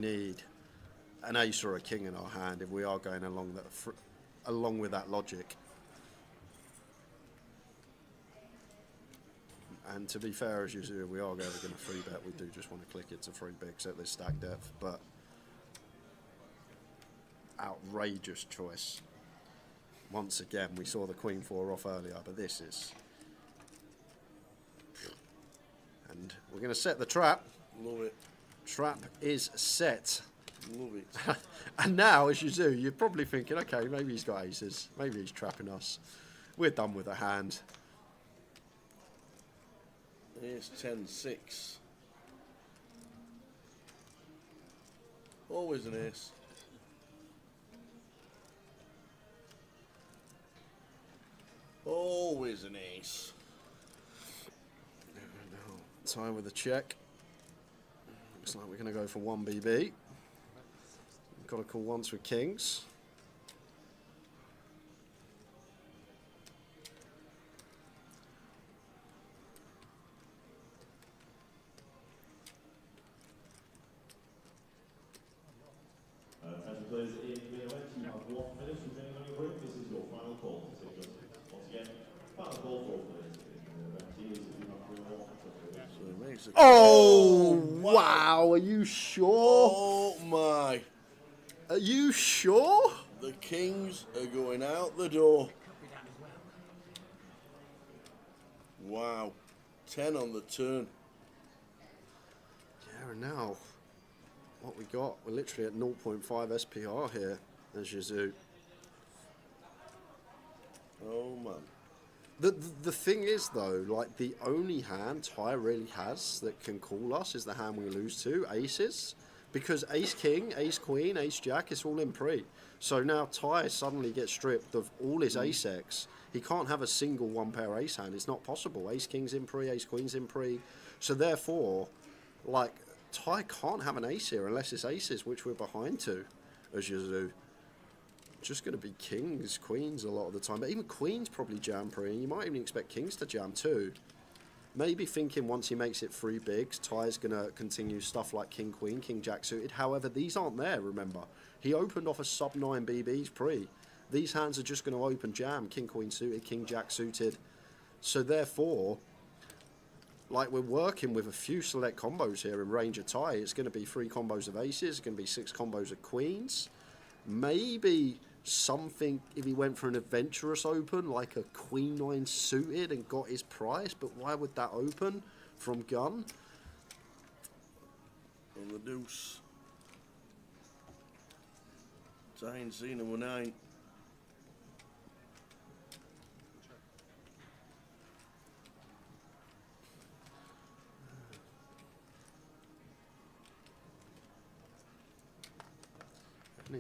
need an ace or a king in our hand if we are going along that along with that logic. And to be fair, as usual, we are going to free bet. We do just want to click it to free bigs at this stack depth, but outrageous choice. Once again, we saw the Queen 4 off earlier, but this is... And we're going to set the trap. Love it. Trap is set. Love it. And now, as you do, you're probably thinking, okay, maybe he's got aces. Maybe he's trapping us. We're done with the hand. Ace 10-6. Always an ace. Always an ace. Tie with a check. Looks like we're going to go for 1 BB. We've got to call once with kings. Players in the event, you have 1 minute remaining on your break. This is your final call to take justice. Once again, final call for all players in the event is if you have 3 more. Oh, wow. Are you sure? Oh my. Are you sure? The kings are going out the door. Wow. 10 on the turn. Yeah, and now what we got, we're literally at 0.5 SPR here as Yazoo. Oh man. The thing is though, like the only hand Ty really has that can call us is the hand we lose to, aces. Because ace king, ace queen, ace jack, it's all in pre. So now Ty suddenly gets stripped of all his ace X. He can't have a single 1 pair ace hand, it's not possible. Ace king's in pre, ace queen's in pre. So therefore, like, Ty can't have an ace here unless it's aces, which we're behind to as Yazoo. Just going to be kings, queens a lot of the time. But even queens probably jam pre, and you might even expect kings to jam too. Maybe thinking once he makes it 3 bigs, Ty's going to continue stuff like king, queen, king, jack suited. However, these aren't there, remember. He opened off a sub 9 BBs pre. These hands are just going to open jam, king, queen suited, king, jack suited. So therefore, like we're working with a few select combos here in range of Ty. It's going to be 3 combos of aces, it's going to be 6 combos of queens. Maybe something if he went for an adventurous open, like a queen 9 suited and got his price, but why would that open from gun? On the deuce. Tying C number 9.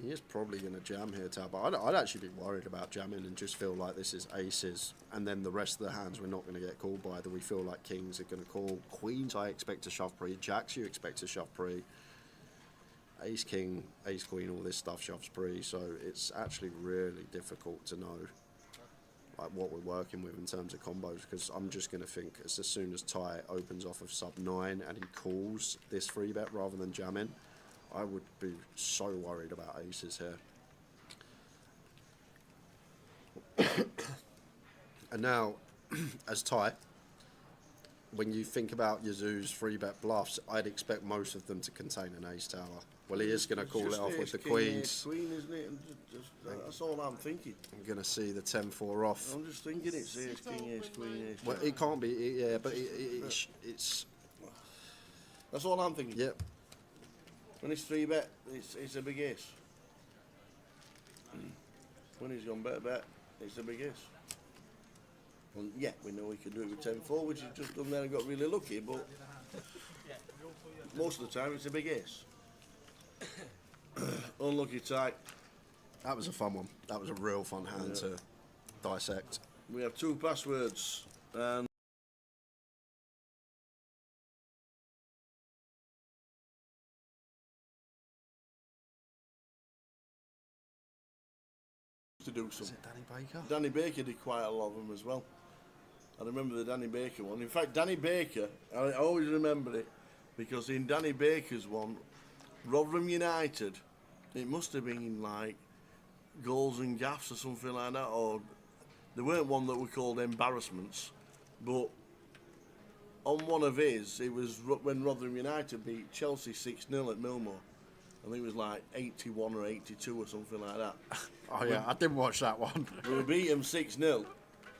He is probably going to jam here, Tab. I'd actually be worried about jamming and just feel like this is aces, and then the rest of the hands we're not going to get called by. That we feel like kings are going to call. Queens I expect to shove pre. Jacks you expect to shove pre. Ace king, ace queen, all this stuff shoves pre. So it's actually really difficult to know like what we're working with in terms of combos, because I'm just going to think as soon as Ty opens off of sub 9 and he calls this 3 bet rather than jamming, I would be so worried about aces here. And now, as Ty, when you think about Yazoo's 3-bet bluffs, I'd expect most of them to contain an ace tower. Well, he is going to call it off with the queens. Queen, isn't it? That's all I'm thinking. I'm going to see the 10-4 off. I'm just thinking it's ace, king, ace, queen, ace. Well, it can't be, yeah, but it's... That's all I'm thinking. Yep. When it's 3-bet, it's a big ace. When he's gone better bet, it's a big ace. Well, yeah, we know he can do it with 10-4, which he's just done there and got really lucky, but most of the time it's a big ace. Unlucky tight. That was a fun one. That was a real fun hand to dissect. We have 2 passwords, and to do some. Is it Danny Baker? Danny Baker did quite a lot of them as well. I remember the Danny Baker one. In fact, Danny Baker, I always remember it because in Danny Baker's one, Rotherham United, it must have been like goals and gaffs or something like that, or there weren't one that were called embarrassments, but on one of his, it was when Rotherham United beat Chelsea 6-0 at Millmoor. I think it was like 81 or 82 or something like that. Oh yeah, I didn't watch that one. We beat them 6-0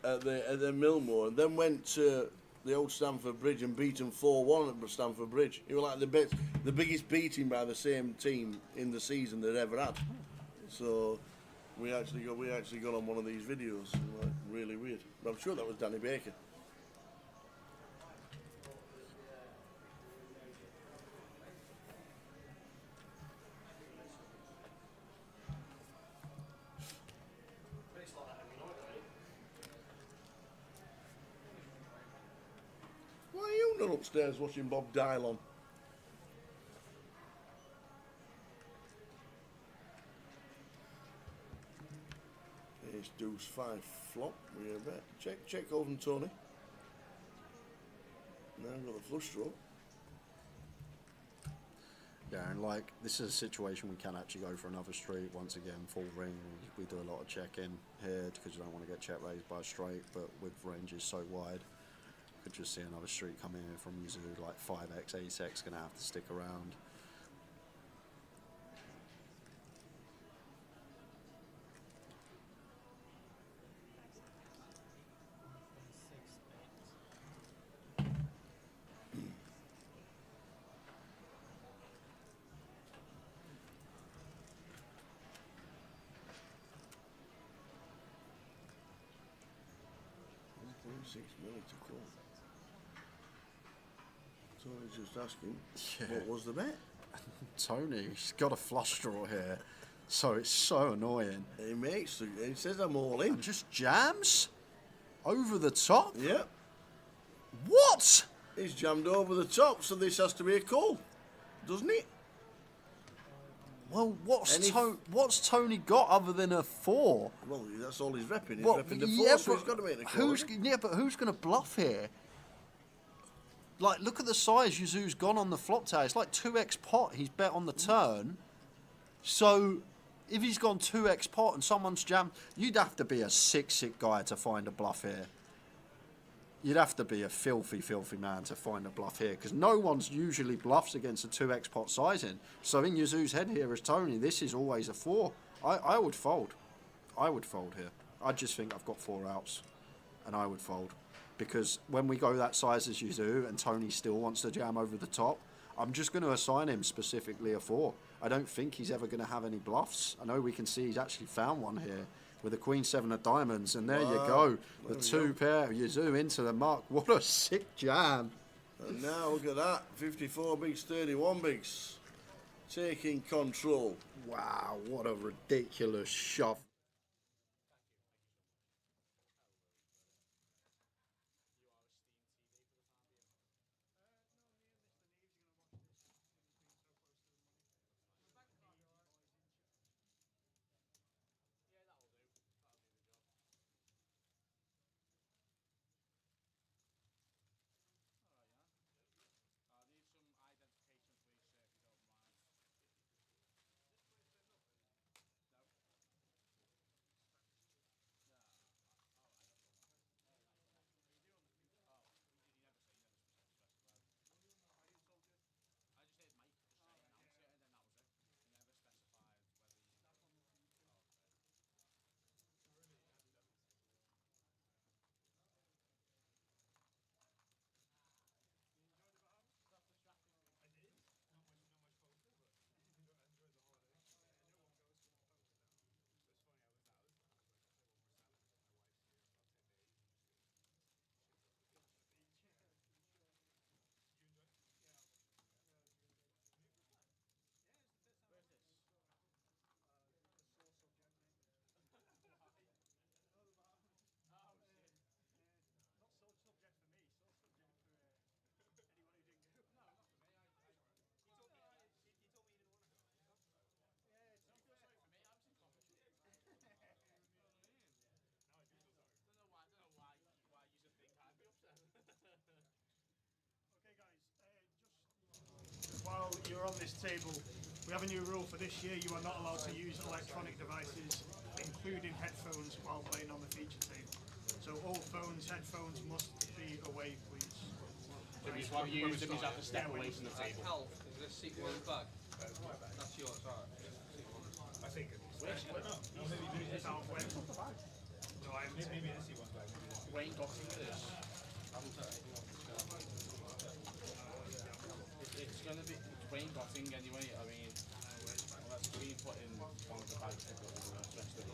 at the Millmoor, and then went to the old Stamford Bridge and beat them 4-1 at Stamford Bridge. It was like the biggest beating by the same team in the season they'd ever had. So we actually got on one of these videos. Like, really weird. But I'm sure that was Danny Baker. Why are you not upstairs watching Bob Dylan? It's deuce 5 flop. We're a bet. Check over and Tony. Now I've got the flush draw. Yeah, and like this is a situation we can actually go for another street once again. Full ring. We do a lot of check-in here because you don't want to get check raised by a straight, but with ranges so wide, could just see another street coming in from Yuzu, like 5x, ace-x, gonna have to stick around. $6 million to call. Tony's just asking, Yeah. what was the bet? Tony's got a flush draw here, so it's so annoying. He says I'm all in. Just jams over the top. Yep. What? He's jammed over the top, so this has to be a call, doesn't it? Well, what's Tony got other than a 4? Well, that's all he's repping. He's Well, repping the 4, yeah, so he's but got to make the call. who's going to bluff here? Like, look at the size Yuzu's gone on the flop tower. It's like 2x pot he's bet on the turn. So, if he's gone 2x pot and someone's jammed, you'd have to be a sick guy to find a bluff here. You'd have to be a filthy man to find a bluff here, because no one's usually bluffs against a 2x pot sizing. So in Yuzu's head here as Tony, this is always a 4. I would fold. I would fold here. I just think I've got 4 outs, and I would fold. Because when we go that size as Yuzu, and Tony still wants to jam over the top, I'm just going to assign him specifically a 4. I don't think he's ever going to have any bluffs. I know we can see he's actually found one here with a Queen 7 of diamonds, and there you go. The 2 pair, Yuzu into the mark. What a sick jam. And now look at that, 54 bigs, 31 bigs. Taking control. Wow, what a ridiculous shove. While you're on this table, We have a new rule for this year. You are not allowed to use electronic devices, including headphones, while playing on the feature table. So all phones, headphones must be away, please. So we just want to use them, you have to step away from the table. Alf, is this seat one back? That's yours, alright. I think it's out when. No, I haven't seen it. Wayne got through this. It's going to be Wayne Gotting anyway. I mean, unless we put in one of the bags to go to the rest of it.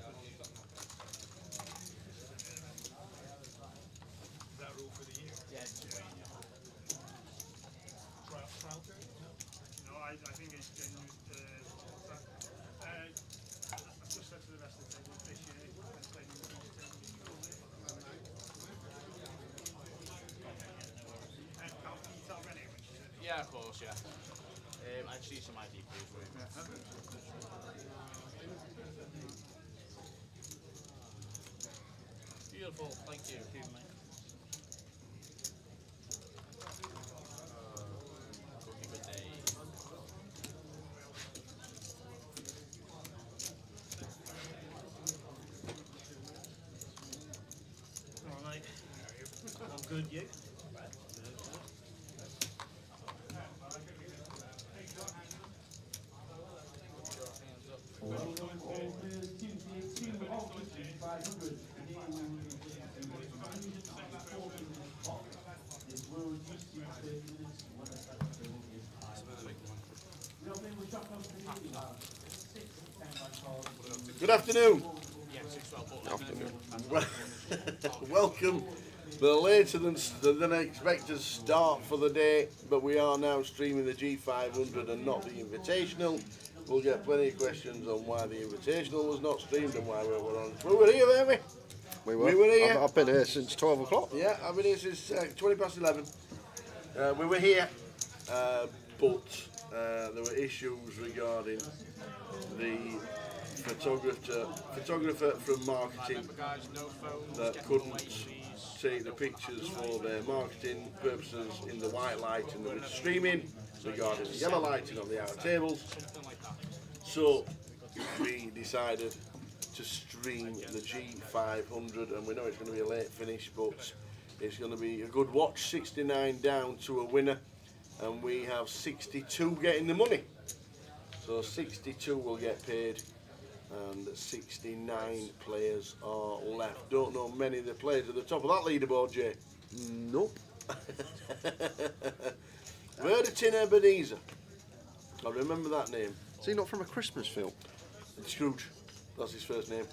Is that rule for the year? Yeah, it's Wayne, yeah. Trial period? No, I think it's genuine. I've just said to the rest of the table this year, let's play new feature table. It's already when she said. Yeah, of course, yeah. I see some ID proof for him. Beautiful, thank you. Cookie good day. All right. I'm good, you? Good afternoon. Yeah, 612. Welcome. The later than expected start for the day, but we are now streaming the G500 and not the Invitational. We'll get plenty of questions on why the Invitational was not streamed and why we were on. We were here, weren't we? We were here. I've been here since 12 o'clock. Yeah, I've been here since 20 past 11. We were here, but there were issues regarding the photographer from marketing Guys, no phones, that get couldn't away, please. take the pictures for their marketing purposes in the white light and they were streaming regarding the yellow lighting on the outer tables. Something like that. So we decided to stream the G500 and we know it's going to be a late finish, but it's going to be a good watch. 69 down to a winner and we have 62 getting the money. So 62 will get paid and 69 players are left. Don't know many of the players at the top of that leaderboard, Jay. Nope. Verditin Ebenezer. I remember that name. Is he not from a Christmas film? Scrooge. That's his first name.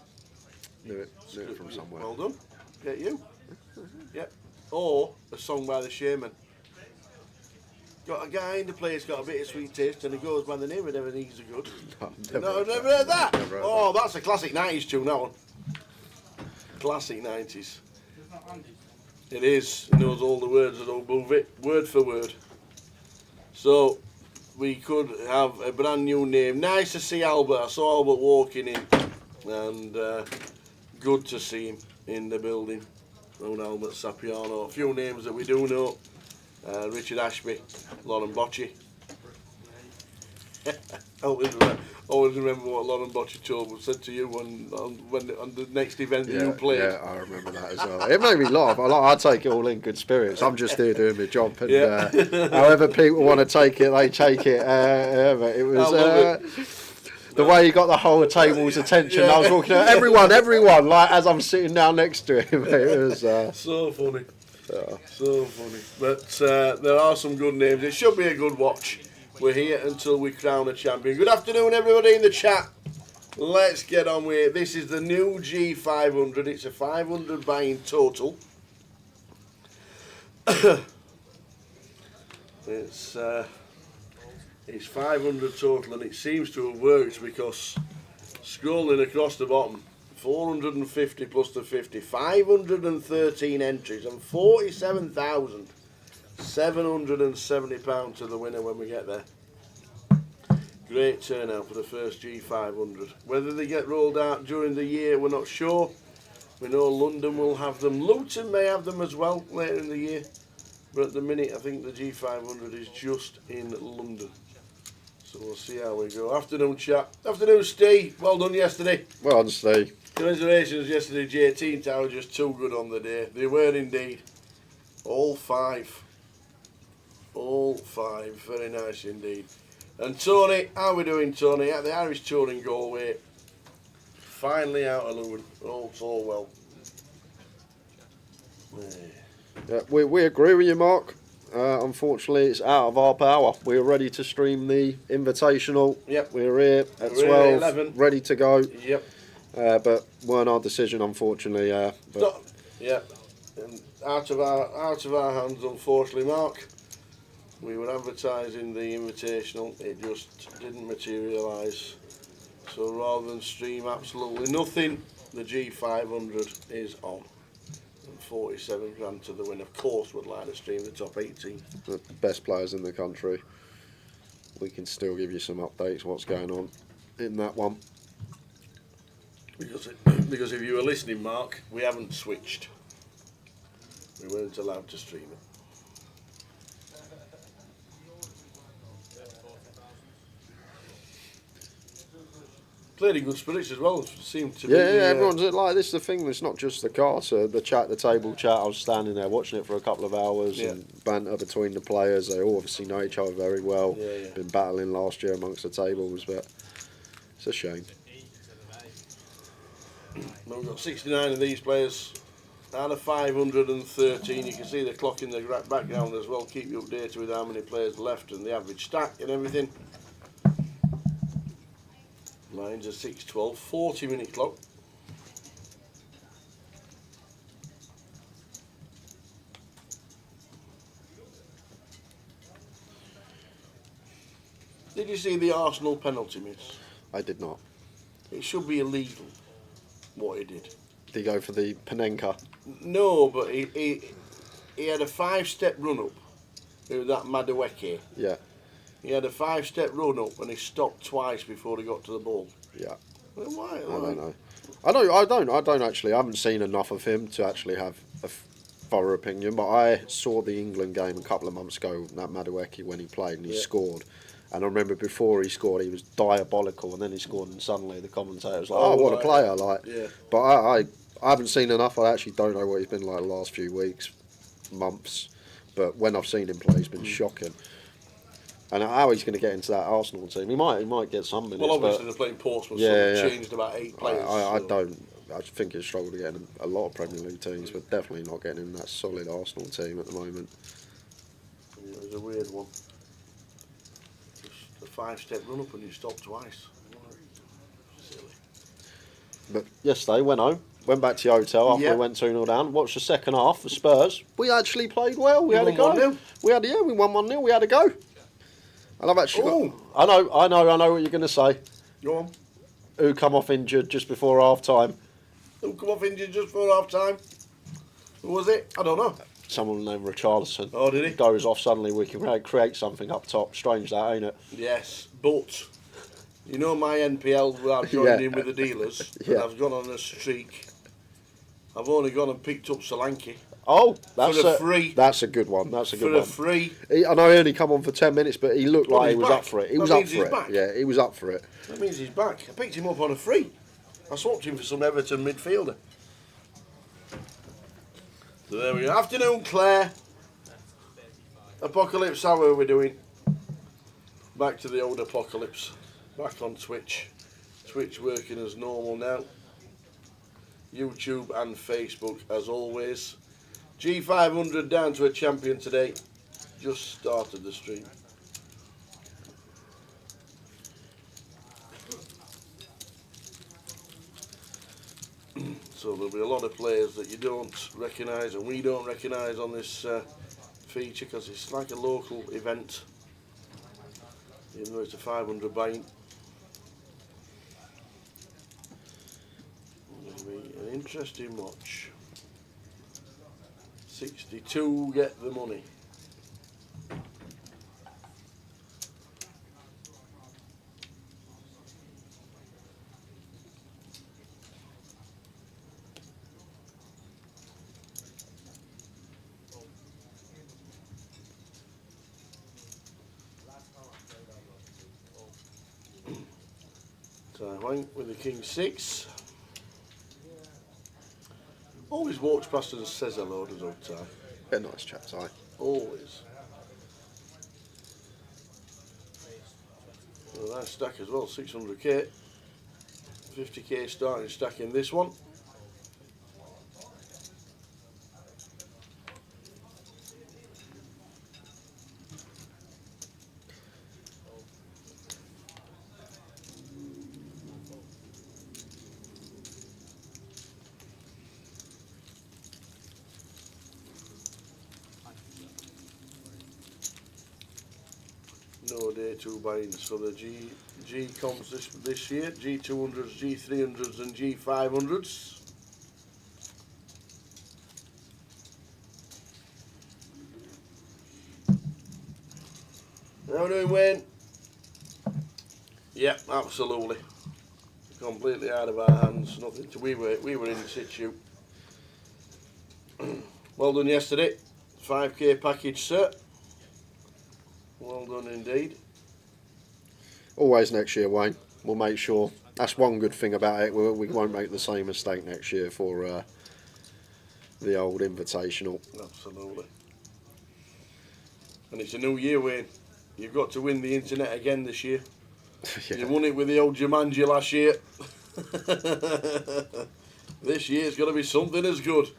Knew it from somewhere. Well done. Get you. Yep. Or a song by the Shaman. Got a guy in the place got a bit of sweet taste and he goes by the name of Ebenezer Good. No, I've never heard that. Never heard Oh, that's a classic 90s tune, that one. Classic 90s. It is. He knows all the words and don't move it, word for word. So, we could have a brand new name. Nice to see Albert. I saw Albert walking in and good to see him in the building. Old Albert Sapiano. A few names that we do know. Richard Ashby, Lauren Bocci. always remember what Lauren Bocci said to you on the next event that you played. Yeah, I remember that as well. It made me laugh. I take it all in good spirits. I'm just here doing my job, and however people want to take it, they take it. But it was the way he got the whole table's attention. I was walking out, everyone, like as I'm sitting down next to him. It was so funny. So funny. But there are some good names. It should be a good watch. We're here until we crown a champion. Good afternoon, everybody in the chat. Let's get on with it. This is the new G500. It's a 500 buy-in total. It's 500 total, and it seems to have worked because scrolling across the bottom, 450 plus the 50, 513 entries and £47,770 to the winner when we get there. Great turnout for the first G500. Whether they get rolled out during the year, we're not sure. We know London will have them. Luton may have them as well later in the year. But at the minute, I think the G500 is just in London. So we'll see how we go. Afternoon, chat. Afternoon, Steve. Well done yesterday. Well done, Steve. Congratulations yesterday, J18 Tower. Just too good on the day. They were indeed. All 5. All 5. Very nice indeed. And Tony, how are we doing, Tony? At the Irish Tour in Galway. Finally out of Lewin. All well. Yeah, we agree with you, Mark. Unfortunately, it's out of our power. We're ready to stream the Invitational. Yep. We're here at We're 12, at 11. ready to go. Yep. But weren't our decision, unfortunately. But Yep. And out of our hands, unfortunately, Mark. We were advertising the Invitational. It just didn't materialise. So rather than stream absolutely nothing, the G500 is on. And 47 grand to the win. Of course, would like to stream the top 18. the best players in the country. We can still give you some updates, what's going on in that one. Because if you were listening, Mark, we haven't switched. We weren't allowed to stream it. Played in good spirits as well. Seemed to be. Everyone's like this. Is the thing. It's not just the Carter, the table chat. I was standing there watching it for a couple of hours and banter between the players. They all obviously know each other very well. Been battling last year amongst the tables, but it's a shame. Well, we've got 69 of these players out of 513. You can see the clock in the background as well. Keep you updated with how many players left and the average stack and everything. Lines are 6:12, 40-minute clock. Did you see the Arsenal penalty miss? I did not. It should be illegal, what he did. Did he go for the Panenka? No, but he had a 5-step run-up with that Madueke. Yeah. He had a 5-step run-up and he stopped twice before he got to the ball. Yeah. Well, why? I don't know. I don't actually. I haven't seen enough of him to actually have a thorough opinion. But I saw the England game a couple of months ago, that Madueke, when he played and he scored. And I remember before he scored, he was diabolical, and then he scored, and suddenly the commentator was like, "Oh, what a player!" But I haven't seen enough. I actually don't know what he's been like the last few weeks, months. But when I've seen him play, he's been shocking. And how he's going to get into that Arsenal team? He might get some minutes. Well, obviously they're playing Portsmouth, so they've changed about 8 players. I think he'll struggle to get in a lot of Premier League teams, but definitely not getting in that solid Arsenal team at the moment. Yeah, it was a weird one. Just a 5-step run-up and you stop twice. Silly. But yesterday, went home, went back to the hotel after we went 2-0 down, watched the second half for Spurs. We actually played well. We had a go. We won 1-0. We had a go. And I've actually got, I know what you're going to say. Go on. Who come off injured just before half time? Who come off injured just before half time? Who was it? I don't know. Someone named Richarlison. Oh, did he? Goes off suddenly. We can create something up top. Strange that, ain't it? Yes, but you know my NPL where I've joined in with the dealers. And I've gone on a streak. I've only gone and picked up Solanke. Oh, that's for a free. That's a good one. That's a good one. For a free. I know he only come on for 10 minutes, but he looked like he was up for it. He was up for it. Back. Yeah, he was up for it. That means he's back. I picked him up on a free. I swapped him for some Everton midfielder. So there we go. Afternoon, Claire. Apocalypse, how are we doing? Back to the old Apocalypse. Back on Twitch. Twitch working as normal now. YouTube and Facebook as always. G500 down to a champion today. Just started the stream. So there'll be a lot of players that you don't recognise and we don't recognise on this feature because it's like a local event. Even though it's a 500 buy-in. It'll be an interesting watch. 62 get the money. Taiwan with the king 6. Always walks past and says hello, does old Ty. Yeah, nice chap, Ty. Always. A nice stack as well, 600k. 50k starting stack in this one. No day two buy-ins for the G comps this year, G200s, G300s and G500s. How doing, Wayne? Yep, absolutely. Completely out of our hands. Nothing to we were in situ. Well done yesterday. 5k package, sir. Well done indeed. Always next year, Wayne. We'll make sure. That's one good thing about it. We won't make the same mistake next year for the old Invitational. Absolutely. And it's a new year, Wayne. You've got to win the internet again this year. Yeah. You won it with the old Jumanji last year. This year's got to be something as good.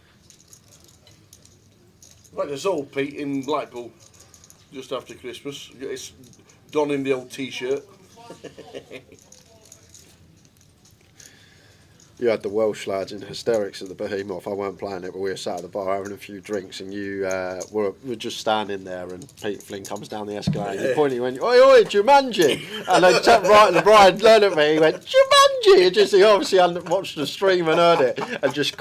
Like I saw Pete in Blackpool just after Christmas. It's donning the old T-shirt. You had the Welsh lads in hysterics at the Behemoth. I weren't playing it, but we were sat at the bar having a few drinks, and you were just standing there, and Pete Flynn comes down the escalator, he pointed, he went, "Oi, oi, Jumanji!" And they tapped right, and the bride learned at me, he went, "Jumanji!" And he obviously hadn't watched the stream and heard it, and just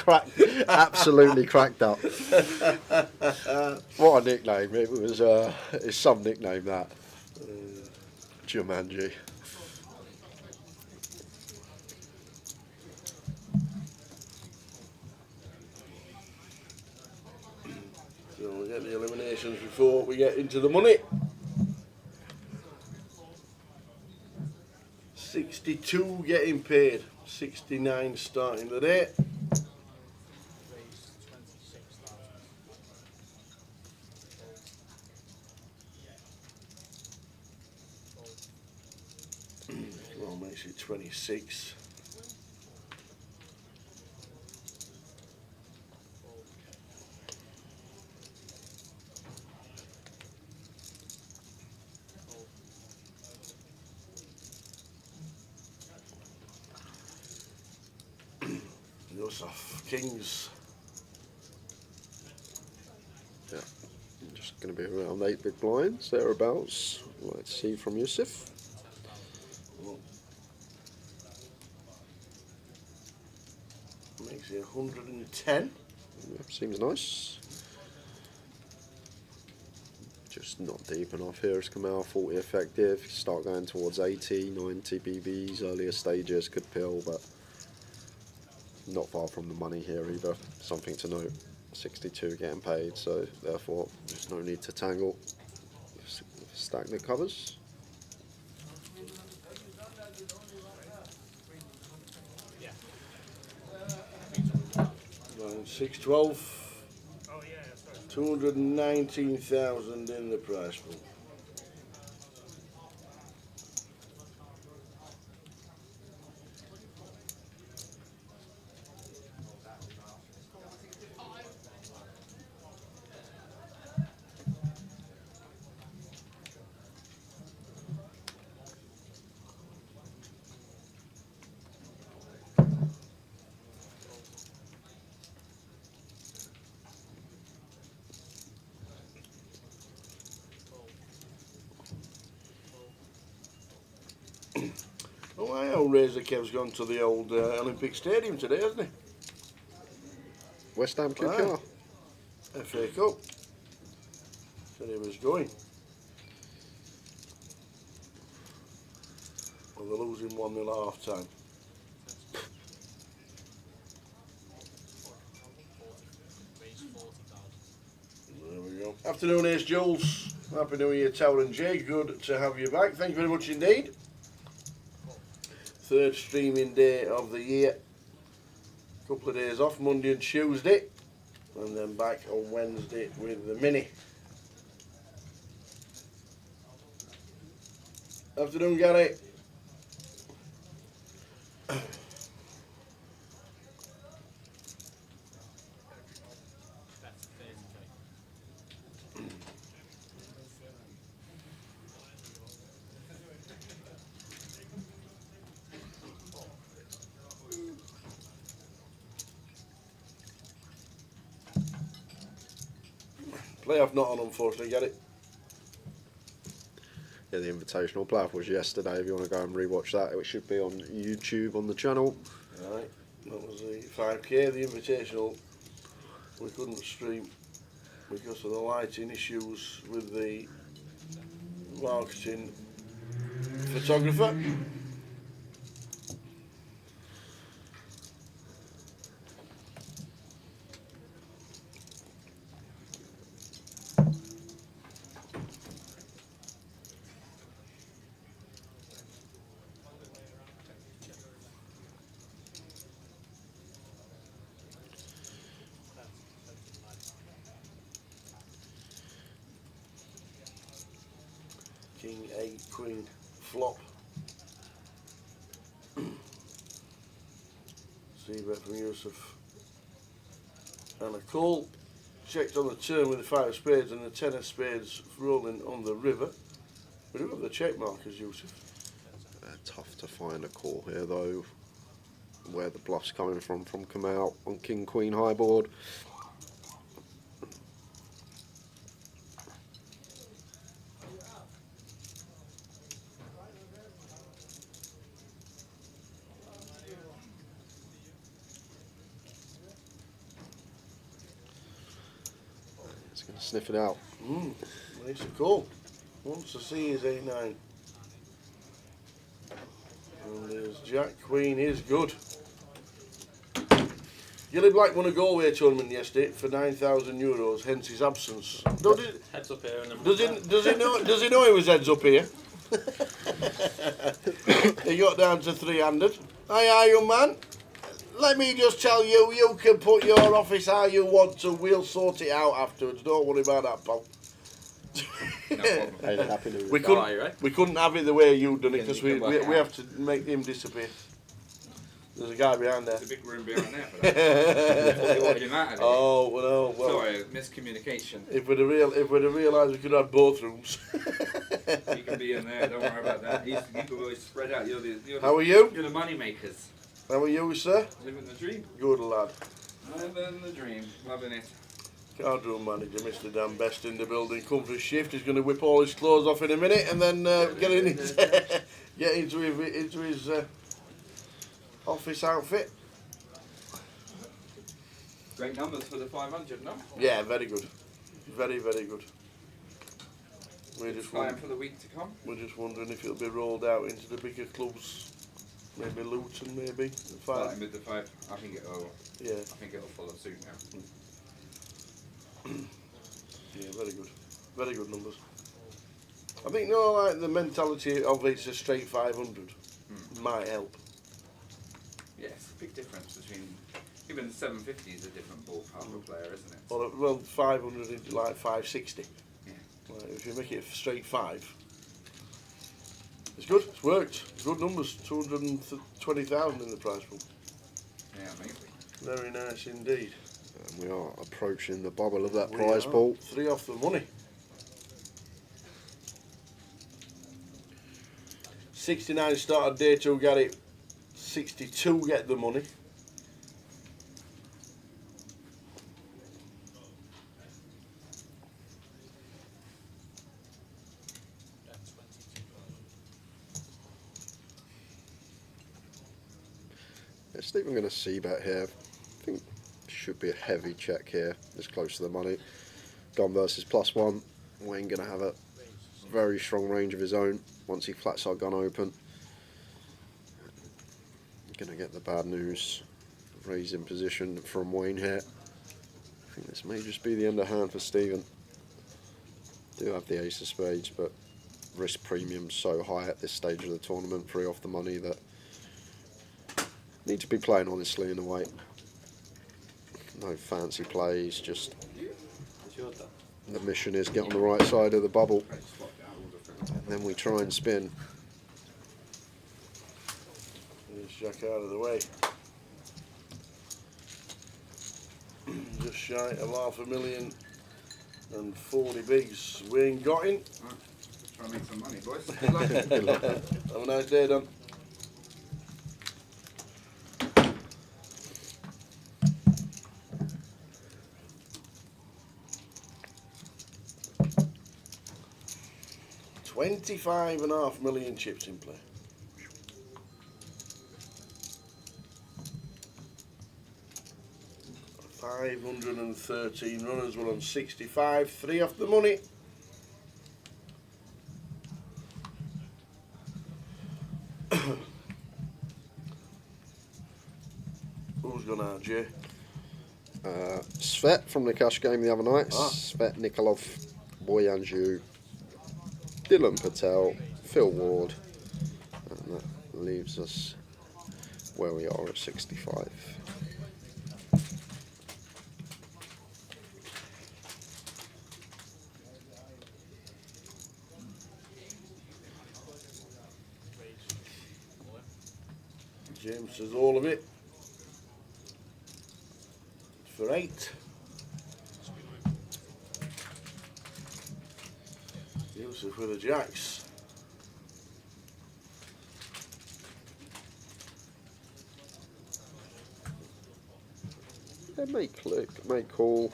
absolutely cracked up. What a nickname. It was, it's some nickname, that. Jumanji. So we'll get the eliminations before we get into the money. 62 getting paid, 69 starting the day. Well, makes it 26. Yusuf, Kings. Yeah, just going to be around 8 big blinds, thereabouts. Let's see from Yusuf. Makes it 110. Yeah, seems nice. Just not deep enough here. It's come out 40 effective. Start going towards 80, 90 BBs. Earlier stages could pill, but not far from the money here either. Something to note. 62 getting paid, so therefore there's no need to tangle. Stack the covers. 612. 219,000 in the prize pool. Oh, my old Razor Kev's gone to the old Olympic Stadium today, hasn't he? West Ham QPR. FA Cup. Said he was going. Well, they're losing 1-0 at half time. There we go. Afternoon, Ace Jules. Happy New Year, Tower and Jay. Good to have you back. Thank you very much indeed. third streaming day of the year. Couple of days off, Monday and Tuesday, and then back on Wednesday with the mini. Afternoon, Gary. Playoff not on, unfortunately, get it? Yeah, the invitational playoff was yesterday. If you want to go and rewatch that, it should be on YouTube on the channel. Right, that was the 5k, the invitational. We couldn't stream because of the lighting issues with the marketing photographer. King 8, Queen flop. C-bet from Yusuf. And a call. Checked on the turn with the 5 of spades and the 10 of spades rolling on the river. We do have the check markers, Yusuf. Tough to find a call here though. Where the bluff's coming from come out on King Queen high board. It's going to sniff it out. Nice a call. Wants to see his 8-9. And there's Jack Queen is good. Gilly Black won a Galway tournament yesterday for €9,000, hence his absence. Heads up here and then Does he know he was heads up here? He got down to 300. Aye, young man. Let me just tell you, you can put your office how you want to. We'll sort it out afterwards. Don't worry about that, pal. Hey, happy New Year. We couldn't have it the way you done it Yeah, because you we can work have to make him disappear. There's a guy behind there. There's a big room behind there for that. I thought you wanted him out of it. Oh well. Sorry, miscommunication. If we'd have realised we could have both rooms. You can be in there, don't worry about that. You can always spread out. How are you? You're the money makers. How are you, sir? Living the dream. Good lad. Living the dream. Loving it. Card room manager, Mr. Dan Best in the building. Come for a shift. He's going to whip all his clothes off in a minute and then get into his office outfit. Great numbers for the 500, no? Yeah, very good. Very, very good. We're just Time for the week to come. We're just wondering if it'll be rolled out into the bigger clubs. Maybe Luton, maybe. Starting with the 5, I think it'll. Yeah. I think it'll follow suit now. Yeah, very good. Very good numbers. I think, you know, like the mentality of it's a straight 500 might help. Yeah, it's a big difference between. Even the 750 is a different ballpark of player, isn't it? Well, 500 into like 560. Yeah. Like, if you make it a straight 5. It's good, it's worked. Good numbers, 220,000 in the prize pool. Yeah, amazing. Very nice indeed. And we are approaching the bubble of that We prize are. pool. 3 off the money. 69 started day 2, got it. 62 get the money. It's not even going to see bet here. I think should be a heavy check here, this close to the money. Gun versus +1. Wayne going to have a very strong range of his own once he flats our gun open. Going to get the bad news. Raising position from Wayne here. I think this may just be the underhand for Stephen. Do have the ace of spades, but risk premium so high at this stage of the tournament, 3 off the money, that Need to be playing honestly in a way. No fancy plays, just the mission is get on the right side of the bubble. And then we try and spin. Ace Jack out of the way. Just shy of $500,000 and 40 bigs. Wayne got in. Trying to make some money, boys. Good luck. Have a nice day, Don. $25.5 million chips in play. $513 runners. We're on 65. 3 off the money. Who's gone out, Jay? Svet from the cash game the other night. Ah. Svet Nikolov, Boyanju, Dylan Patel, Phil Ward, and that leaves us where we are at 65. James says all of it for 8. Yusuf with the jacks. It may click, it may call.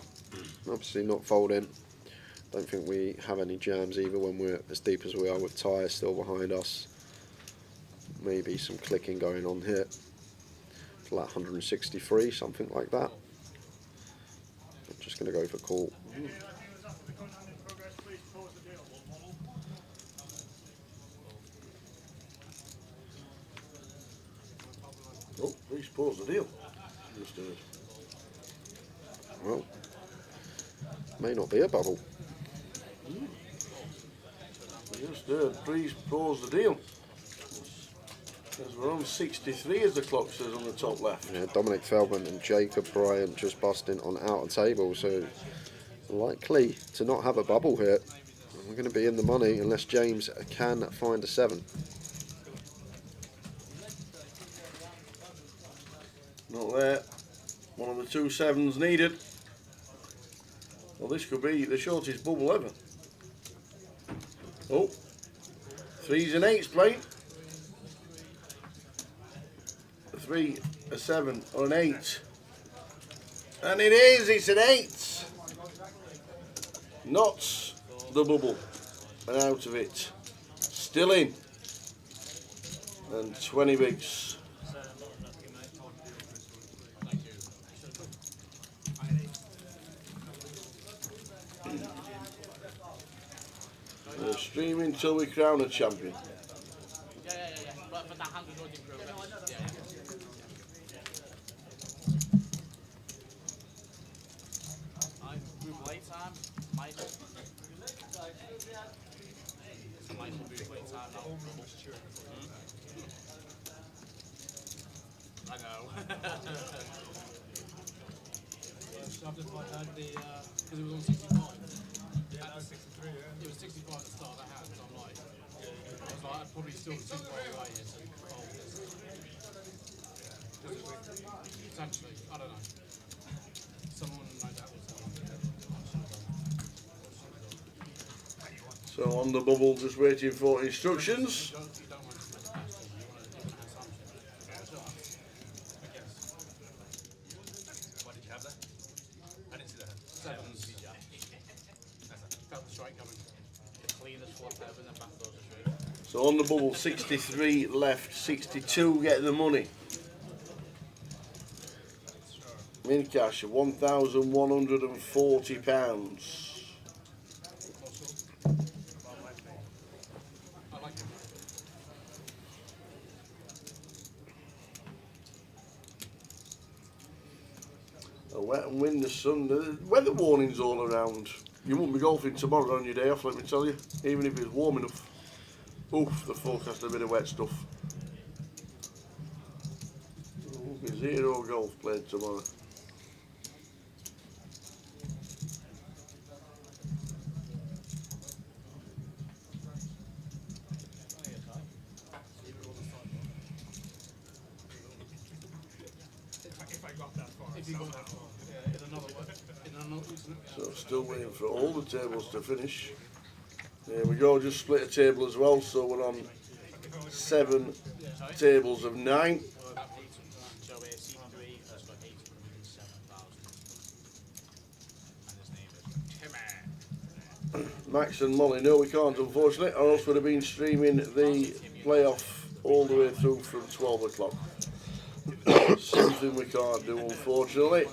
Obviously not folding. Don't think we have any jams either when we're as deep as we are with Ty still behind us. Maybe some clicking going on here. Flat 163, something like that. I'm just going to go for call. Oh, please pause the deal. Just heard. Well, may not be a bubble. Just heard. Please pause the deal. Because we're on 63 as the clock says on the top left. Yeah, Dominic Feldman and Jacob Bryant just busting on outer table, so likely to not have a bubble here. We're going to be in the money unless James can find a 7. Not there. One of the 2 7s needed. Well, this could be the shortest bubble ever. Oh, 3s and 8s playing. A 3, a 7, or an 8. And it is, it's an 8. Not the bubble. And out of it. Still in. And 20 bigs. We're streaming till we crown a champion. Yeah. But that hand was already in progress. Yeah. Move late time. Michael. So Michael move late time now. I know. I've just like had the, because it was on 65. Yeah, that was 63, yeah. It was 65 at the start of the hand, so I'm like, I was like, I'd probably still too far away here to fold this. Potentially, I don't know. Someone like that was So on the bubble, just waiting for instructions. you don't want to make a question, you want to make an assumption. I guess. What did you have there? I didn't see that. Sevens. Felt the strike coming. The cleanest flop ever, and then back doors are straight. So on the bubble, 63 left, 62 get the money. Min cash of £1,140. I like it. A wet and windy sun. The weather warnings all around. You won't be golfing tomorrow on your day off, let me tell you. Even if it's warm enough. Oof, the forecast a bit of wet stuff. be 0 golf played tomorrow. If I got that far. If you got that far, yeah, in another way. So still waiting for all the tables to finish. There we go, just split a table as well, so we're on 7 tables of 9. So C3 has got 807,000. And his name is Timmy. Max and Molly, no we can't unfortunately, or else would have been streaming the playoff all the way through from 12 o'clock. Something we can't do unfortunately.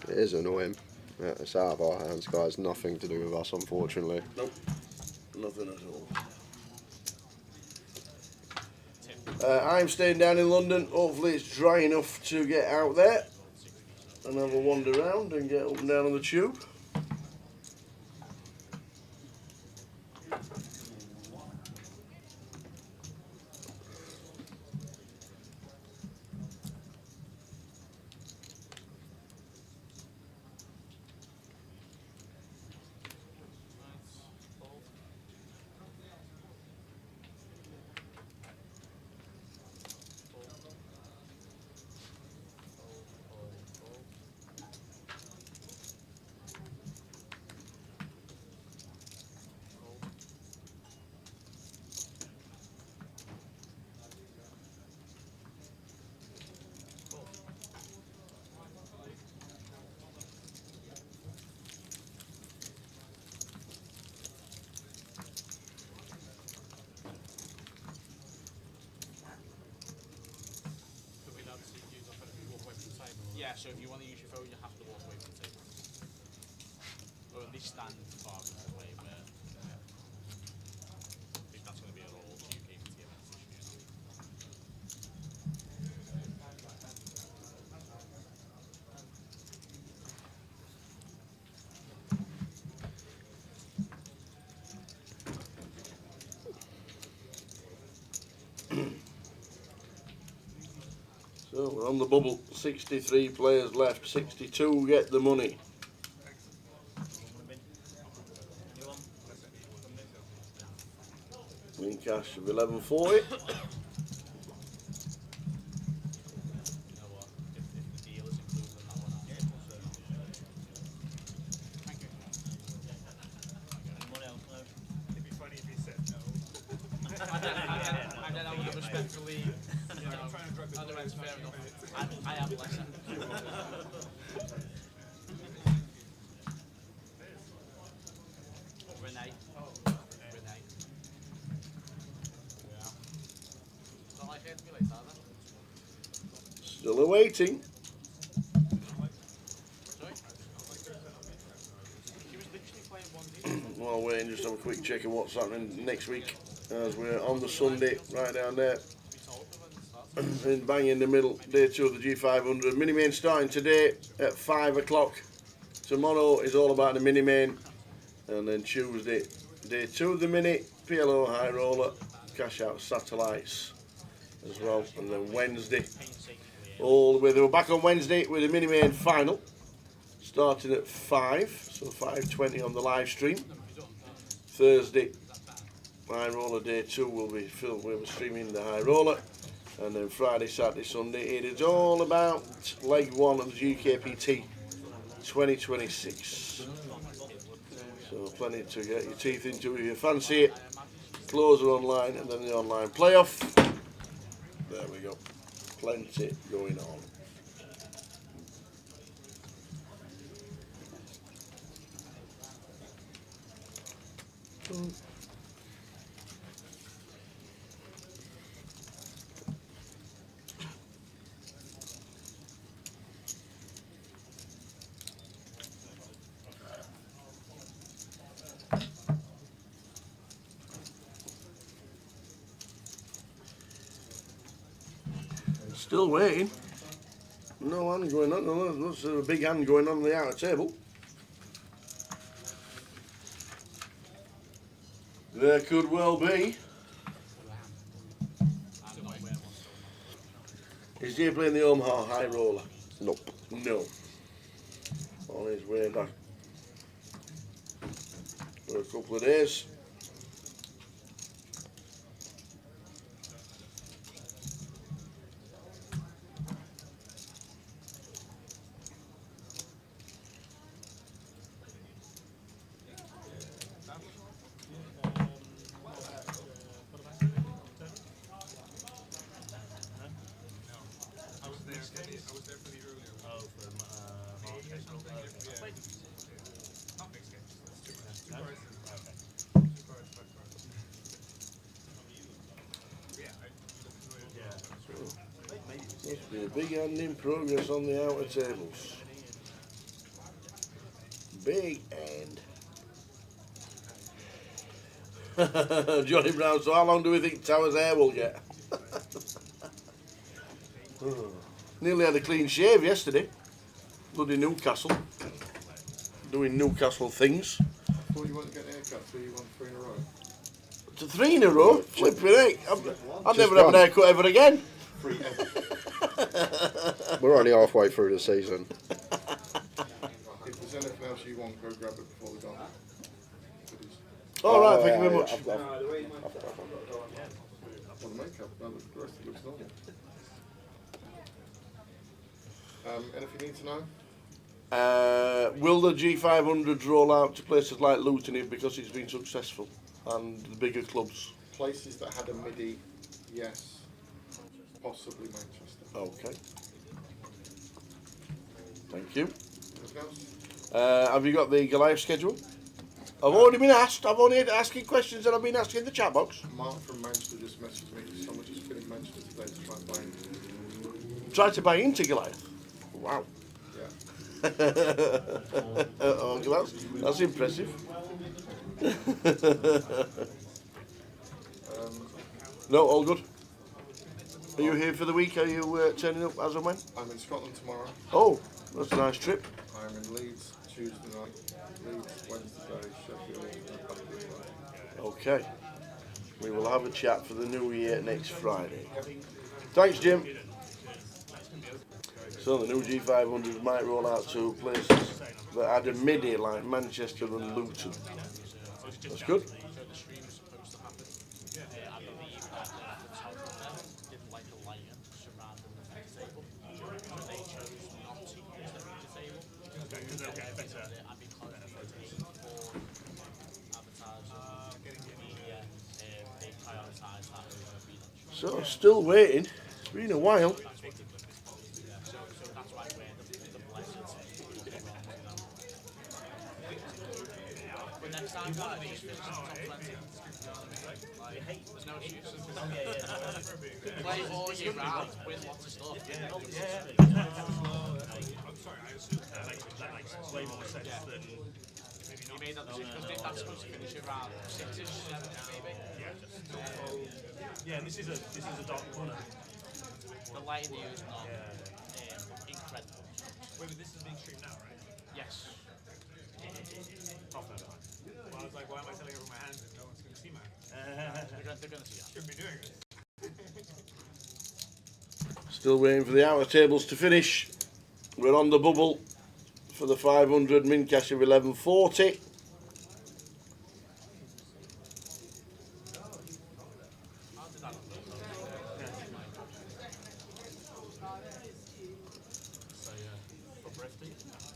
It is annoying. Yeah, it's out of our hands, guys. Nothing to do with us, unfortunately. Nope, nothing at all. I'm staying down in London. Hopefully it's dry enough to get out there and have a wander around and get up and down on the tube. Yeah, so if you want to use your phone, you have to walk away from the table. Or at least stand far away where, I think that's going to be a role GUKPT event issue. So we're on the bubble, 63 players left, 62 get the money. Win cash of 1140. You know what? If the deal is included in that one, thank you. Anyone else know? It'd be funny if he said no. And then I would have respectfully, you know, otherwise fair enough. I am less. Renee. Yeah. Not like it to be late, are they? Still awaiting. Sorry? She was literally playing one day. While waiting, just have a quick check of what's happening next week as we're on the Sunday, right down there. And bang in the middle, day 2 of the G500. Mini main starting today at 5 o'clock. Tomorrow is all about the mini main. And then Tuesday, day 2 of the mini, PLO high roller, cash out satellites as well. And then Wednesday, all the way. They were back on Wednesday with the mini main final, starting at 5, so 5:20 on the live stream. Thursday, high roller day 2 will be filmed. We'll be streaming the high roller. And then Friday, Saturday, Sunday, it is all about leg 1 of the GUKPT 2026. So plenty to get your teeth into if you fancy it. Closer online and then the online playoff. There we go. Plenty going on. Still waiting. No hand going on. No, there's a big hand going on the outer table. There could well be. Is he playing the Omaha high roller? Nope. No. On his way back for a couple of days. Must be a big hand in progress on the outer tables. Big hand. Johnny Brown, so how long do we think Tower's hair will get? Nearly had a clean shave yesterday. Bloody Newcastle. Doing Newcastle things. I thought you wanted to get a haircut, so you won 3 in a row. To 3 in a row? Flipping heck. I'll never have one. an haircut ever again. 3 ever. We're only halfway through the season. If there's anything else you want, go grab it before we go. Alright, Oh, thank you very yeah, much. I've got- Well, the makeup, no, the rest looks normal. Anything you need to know? Will the G500s roll out to places like Luton if because it's been successful and the bigger clubs? Places that had a MIDI, yes. Possibly Manchester. Okay. Thank you. Anything else? Have you got the Goliath schedule? I've already been asked. I've only asking questions that I've been asking in the chat box. Mark from Manchester just messaged me. Someone just been in Manchester today to try and buy him. Try to buy into Goliath. Wow. Yeah. Oh, that's impressive. No, all good. Are you here for the week? Are you turning up as and when? I'm in Scotland tomorrow. Oh, that's a nice trip. I'm in Leeds Tuesday night. Leeds Wednesday, Sheffield, and back to Friday. Okay. We will have a chat for the new year next Friday. Thanks, Jim. So the new G500 might roll out to places that had a MIDI like Manchester and Luton. That's good. So the stream was supposed to happen. I believe that the photographer didn't like a lion surrounding the feed table. So they chose not to use the feed table. Because they'll get better. And because we paid for advertising, media, they prioritised that over feed. So still waiting. It's been a while. So that's why we're the blessed. But next time, guys, just finish the top 20. There's no excuse. Play all year round, win lots of stuff. I'm sorry, I assume that makes way more sense than You made that decision because that's supposed to finish around 6-ish, 7 maybe. yeah. This is a dark corner. The lighting here is not incredible. Wait, but this is being streamed now, right? Yes. Half an hour behind. Well, I was like, why am I telling everyone my hands if no one's going to see mine? They're going to see that. Shouldn't be doing it. Still waiting for the outer tables to finish. We're on the bubble for the 500 min cash of 1140.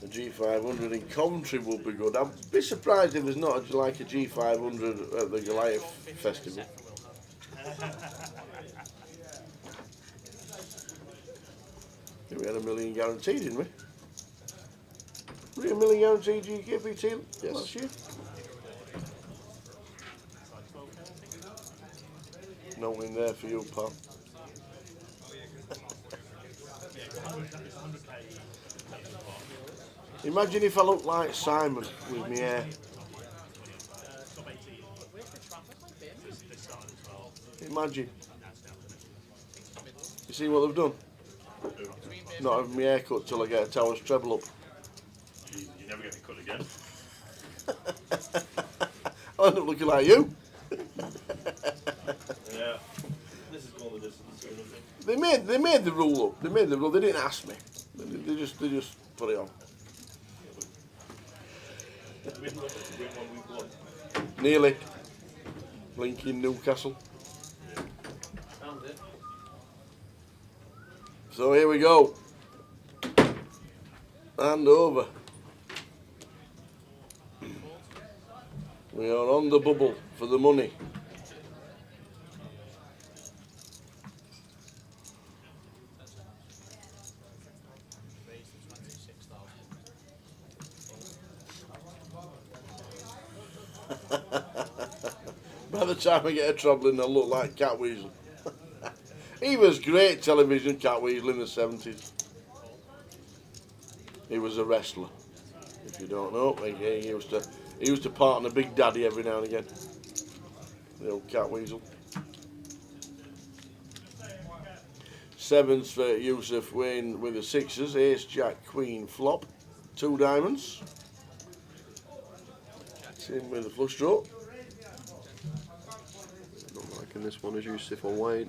The G500 in Coventry would be good. I'd be surprised if there's not like a G500 at the Goliath Festival. We had $1 million guaranteed, didn't we? We had $1 million guaranteed GUKPT last year? No in there for you, pal. Imagine if I looked like Simon with my hair. Imagine. You see what they've done? Not having my hair cut till I get a Towers treble up. You never get me cut again. I end up looking like you. Yeah. This is called the distance or anything? They made the rule up. They made the rule. They didn't ask me. They just put it on. Did we look to win one we've won? Nearly. Blinking Newcastle. Found it. So here we go. And over. We are on the bubble for the money. Raised to 26,000. By the time I get a travelling, I'll look like Cat Weasel. He was great television, Cat Weasel, in the 70s. He was a wrestler. If you don't know, he used to partner Big Daddy every now and again. The old Cat Weasel. Sevens for Yusuf Wayne with the sixes. Ace, Jack, Queen, flop. 2 diamonds. Same with the flush draw. Not liking this one as Yusuf or Wayne.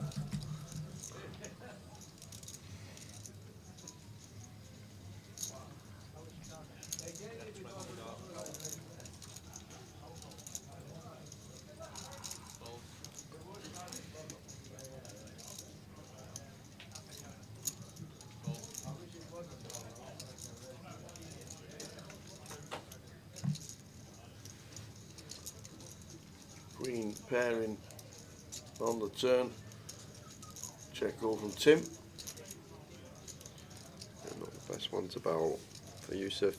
Queen pairing on the turn. Check over from Tim. They're not the best ones about for Yusuf.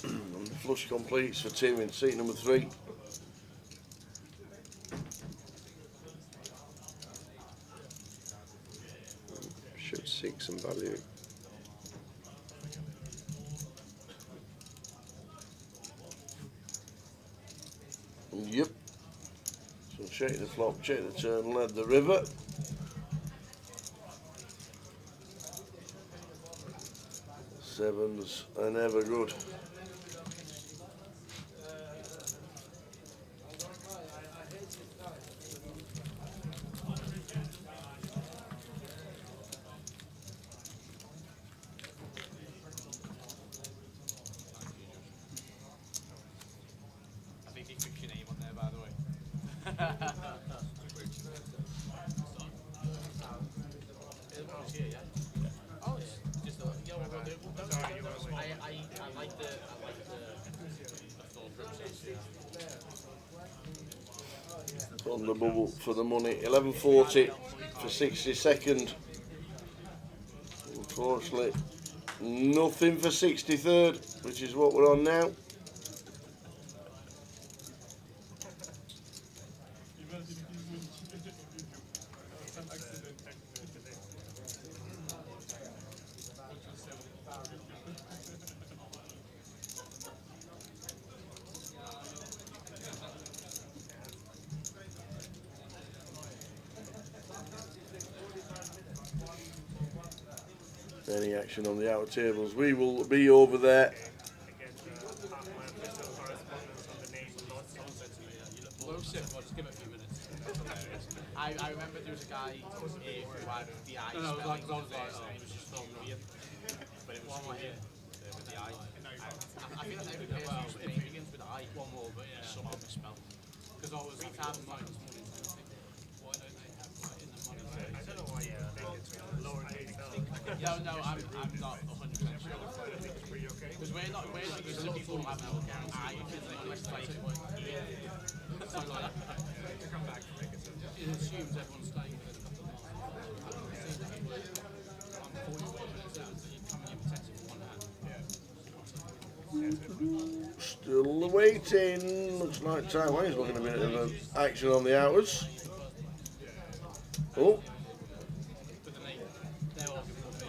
And the flush completes for Tim in seat number 3. Should seek some value. Yep. So check the flop, check the turn, led the river. Sevens are never good. I think he fixed your name on there, by the way. Oh, it's just a, yeah, we'll do. I like the thought process. On the bubble for the money. 11.40 for 62nd. Unfortunately, nothing for 63rd, which is what we're on now. Any action on the outer tables, we will be over there. Just give it a few minutes. I remember there was a guy who had the eye No, spelling I was like, and he was just throwing weird. But it was weird with the eye. I feel like every person whose name begins with I. One more, but yeah, somehow misspelled. because I was like, having mine this morning, so I think, why don't they have like in the money? I don't know why you make it lowercase L. No, I'm not 100% sure. Because we're not used to people having I unless like So like, it assumes everyone's staying within a couple of miles. It seems like I'm 45 minutes out, so you're coming in protected with one hand. Still waiting. Looks like Taiwan's looking a bit of action on the outwards. Oh, But then their argument will be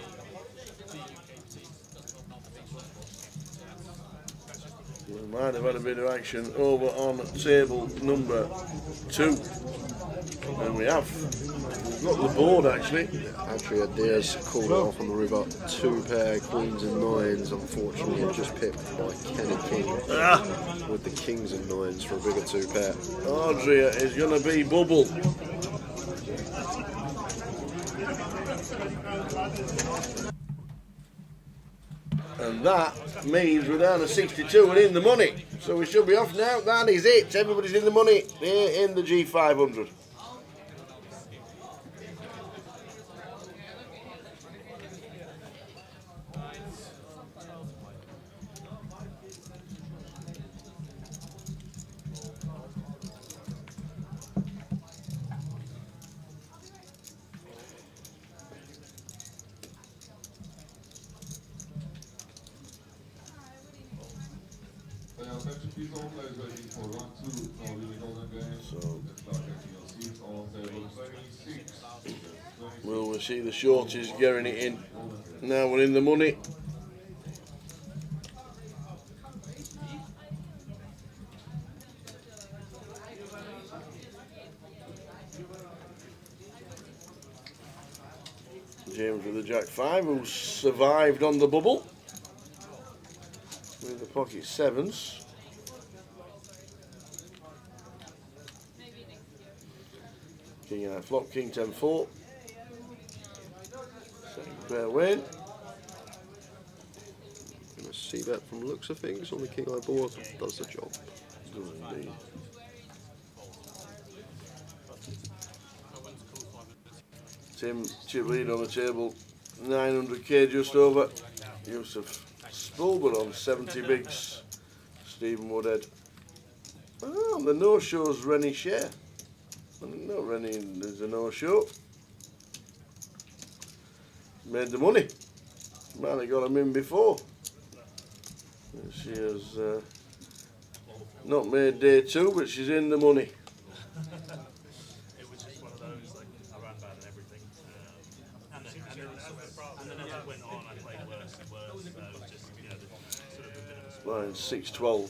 GUKPT doesn't look after these ones. We might have had a bit of action over on table number 2. And we have. We've got the board actually. Adria Diaz called it off on the river. 2 pair queens and 9s. Unfortunately, just pipped by Kenny King with the kings and 9s for a bigger 2 pair. Adria is going to be bubble. And that means we're down to 62 and in the money. So we should be off now. That is it. Everybody's in the money here in the G500. Attention please, all players waiting for round 2 of the Golden Game. So Let's start taking your seats on table 26. well, we'll see the shorties getting it in. Now we're in the money. James with the Jack 5, who survived on the bubble with the pocket 7s. King high flop, King 10-4. Second pair win. And a C-bet from the looks of things on the king eye board does the job. Does indeed. Tim chip lead on the table, 900k just over. Yusuf Spulber on 70 bigs. Stephen Woodhead. Oh, the no-show's Rennie Share. No, Rennie is a no-show. Made the money. Man, I got him in before. And she has not made day 2, but she's in the money. It was just one of those, like, I ran bad and everything. And then as it went on, I played worse and worse. So it was just, you know, sort of a bit of a Line 6-12.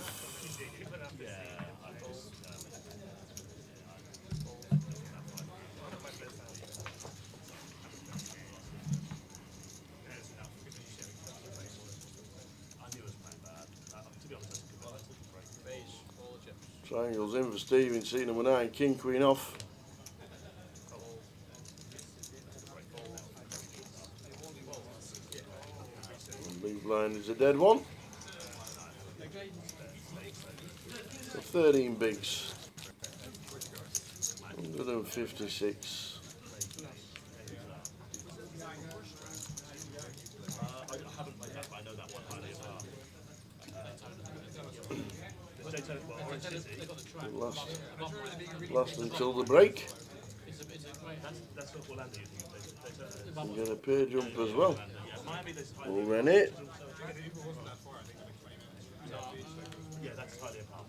Triangles in for Stephen, C number 9, King Queen off. And big blind is a dead one. So 13 bigs. 156. I haven't played that, but I know that one highly as well. Last until the break. That's what Orlando using. And get a pair jump as well. Miami, there's highly. All ran it. Yeah, that's highly apart.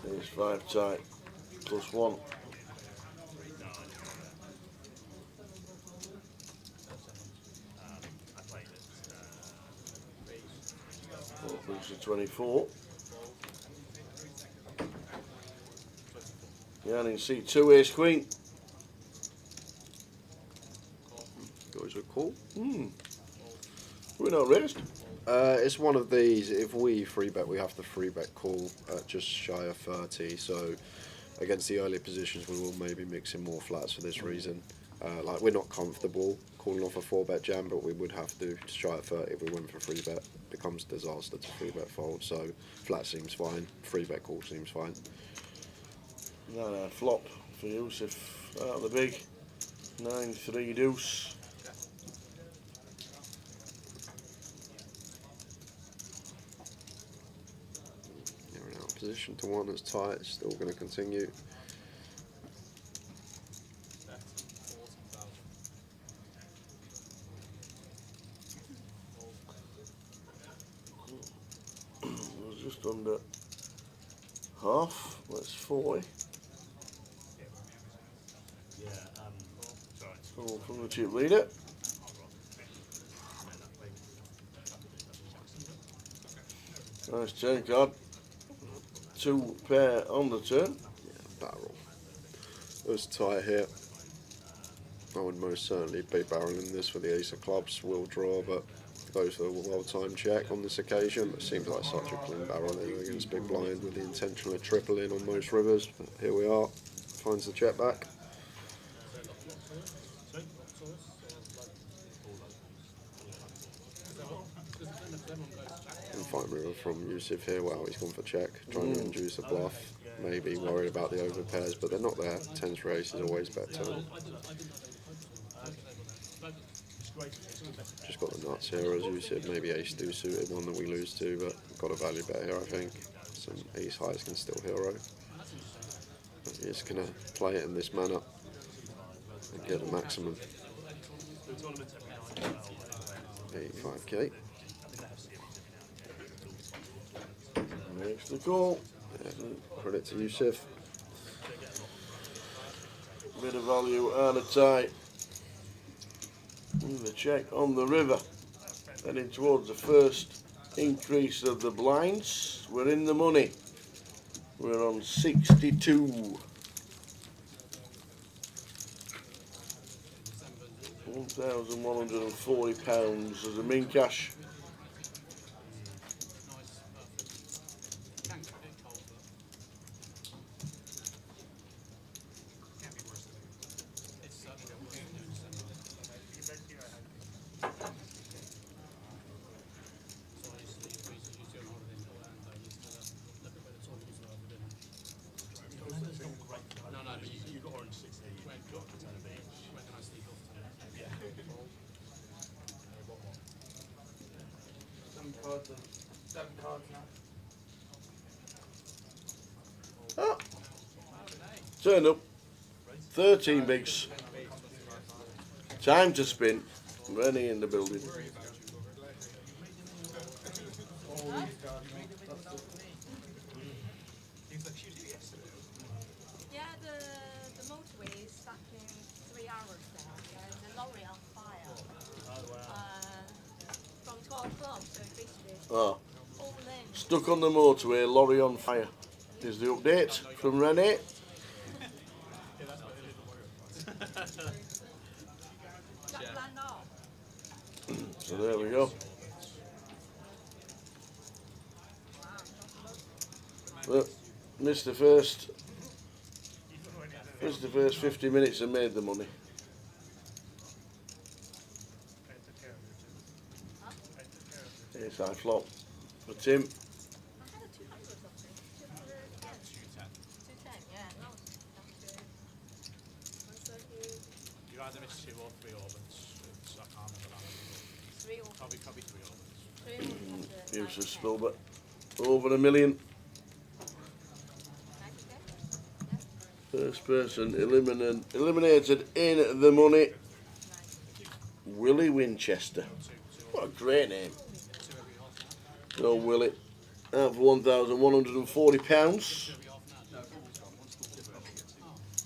There's 5 tight. +1. Brings to 24. Yeah, and C2 ace queen. Goes a call. We're not raised. It's one of these. If we free bet, we have to free bet call at just shy of 30. So against the earlier positions, we will maybe mix in more flats for this reason. Like we're not comfortable calling off a 4-bet jam, but we would have to shy at 30 if we went for free bet. Becomes disaster to free bet fold. So flat seems fine. Free bet call seems fine. No, flop for Yusuf. Out of the big 9-3 deuce. Yeah, we're now in position to 1 that's tight. It's still going to continue. Just under half. That's 40. Sorry. All from the chip leader. Nice turn card. 2 pair on the turn. Barrel. It was tight here. I would most certainly be barreling this for the ace of clubs. Will draw, but goes for a well-timed check on this occasion. It seems like such a clean barrel there against big blind with the intention of tripling on most rivers. But here we are. Finds the check back. And fine river from Yusuf here. Wow, he's gone for check, trying to induce a bluff. Maybe worried about the overpairs, but they're not there. 10s for ace is always better. Just got the nuts here, as you said. Maybe ace do suited, one that we lose to, but got a value bet here, I think. Some ace highs can still hero. But he's going to play it in this manner and get the maximum. 85k. Makes the call. Credit to Yusuf. Bit of value and a tie. And the check on the river. Heading towards the first increase of the blinds. We're in the money. We're on 62. £1,140 as a min cash. Turn up. 13 bigs. Time to spin. Rennie in the building. Yeah, the motorway is stuck in 3 hours now. The lorry on fire. From 12 o'clock, so basically Oh. all in. Stuck on the motorway, lorry on fire. Here's the update from Rennie. Got planned off. So there we go. Well, missed the first 50 minutes and made the money. Here's high flop for Tim. I had a 200 something. 210, yeah. No, that's good. What's that here? You either missed 2 or 3 orbits, so I can't remember that one. 3 or Probably 3 orbits. 3 or Gives us Spilbert over $1 million. 90k? First person eliminated in the money. Willie Winchester. What a great name. Oh, Willie. Out for £1,140.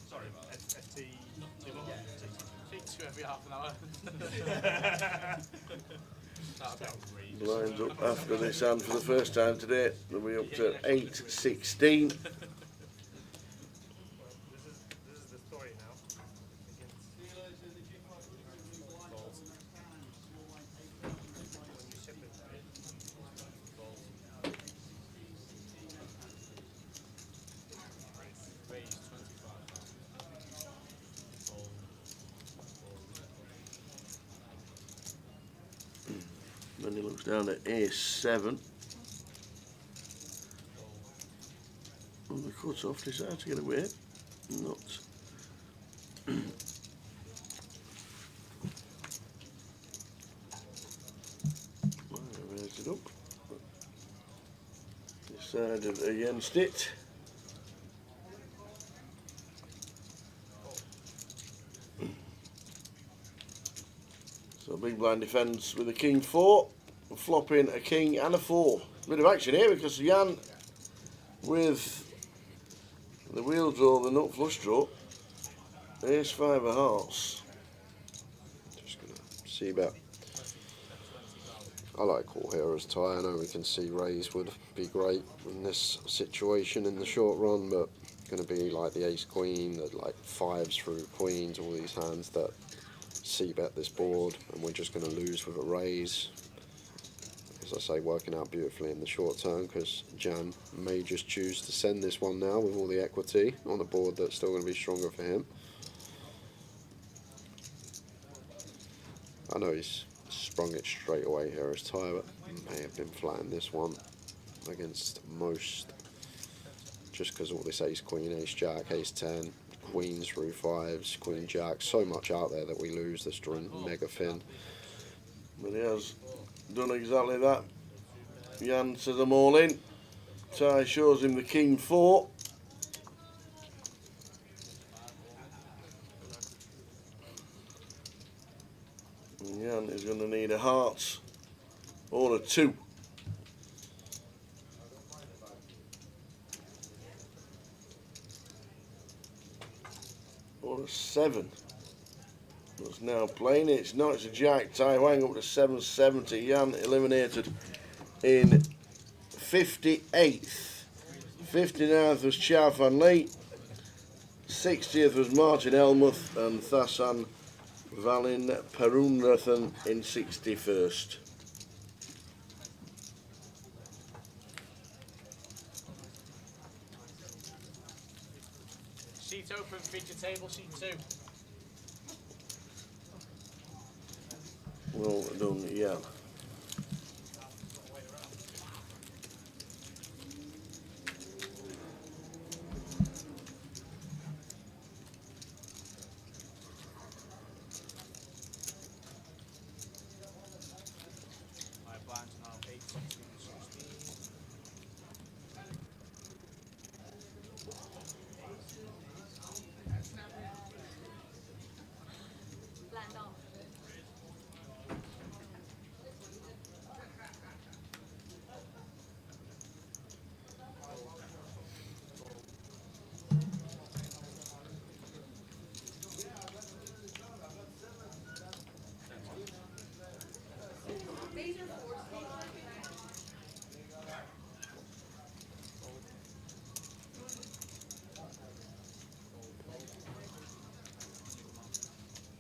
Sorry, FT. 2 every half an hour. Blinds up after this hand for the first time today. We're up to 8-16. This is the story now. Raise 25. Then he looks down at A7. On the cut off, decides to get away. Not. Raised it up. Decided against it. So big blind defends with a king 4, flopping a king and a 4. Bit of action here because Jan with the wheel draw, the nut flush draw, ace 5 of hearts. Just going to see about. I like call here as tie. I know we can see raise would be great in this situation in the short run, but going to be like the ace queen, the like fives through queens, all these hands that c-bet this board, and we're just going to lose with a raise. As I say, working out beautifully in the short term, because Jan may just choose to send this one now with all the equity on a board that's still going to be stronger for him. I know he's sprung it straight away here as tie, but may have been flat in this one against most, just because all this ace queen, ace jack, ace 10, queens through fives, queen jack, so much out there that we lose that's drawing mega thin. But he has done exactly that. Jan says I'm all in. Ty shows him the king 4. And Jan is going to need a hearts or a 2. Or a 7. That's now playing. It's not, it's a jack. Ty Wang up to 770. Jan eliminated in 58th. 59th was Chow Fan Lee. 60th was Martin Elmuth, and Thasan Valin Perunrathan in 61st. Sheet open, feature table, sheet 2. Well done, Jan. My blinds now 8, 16, 16. Blend off.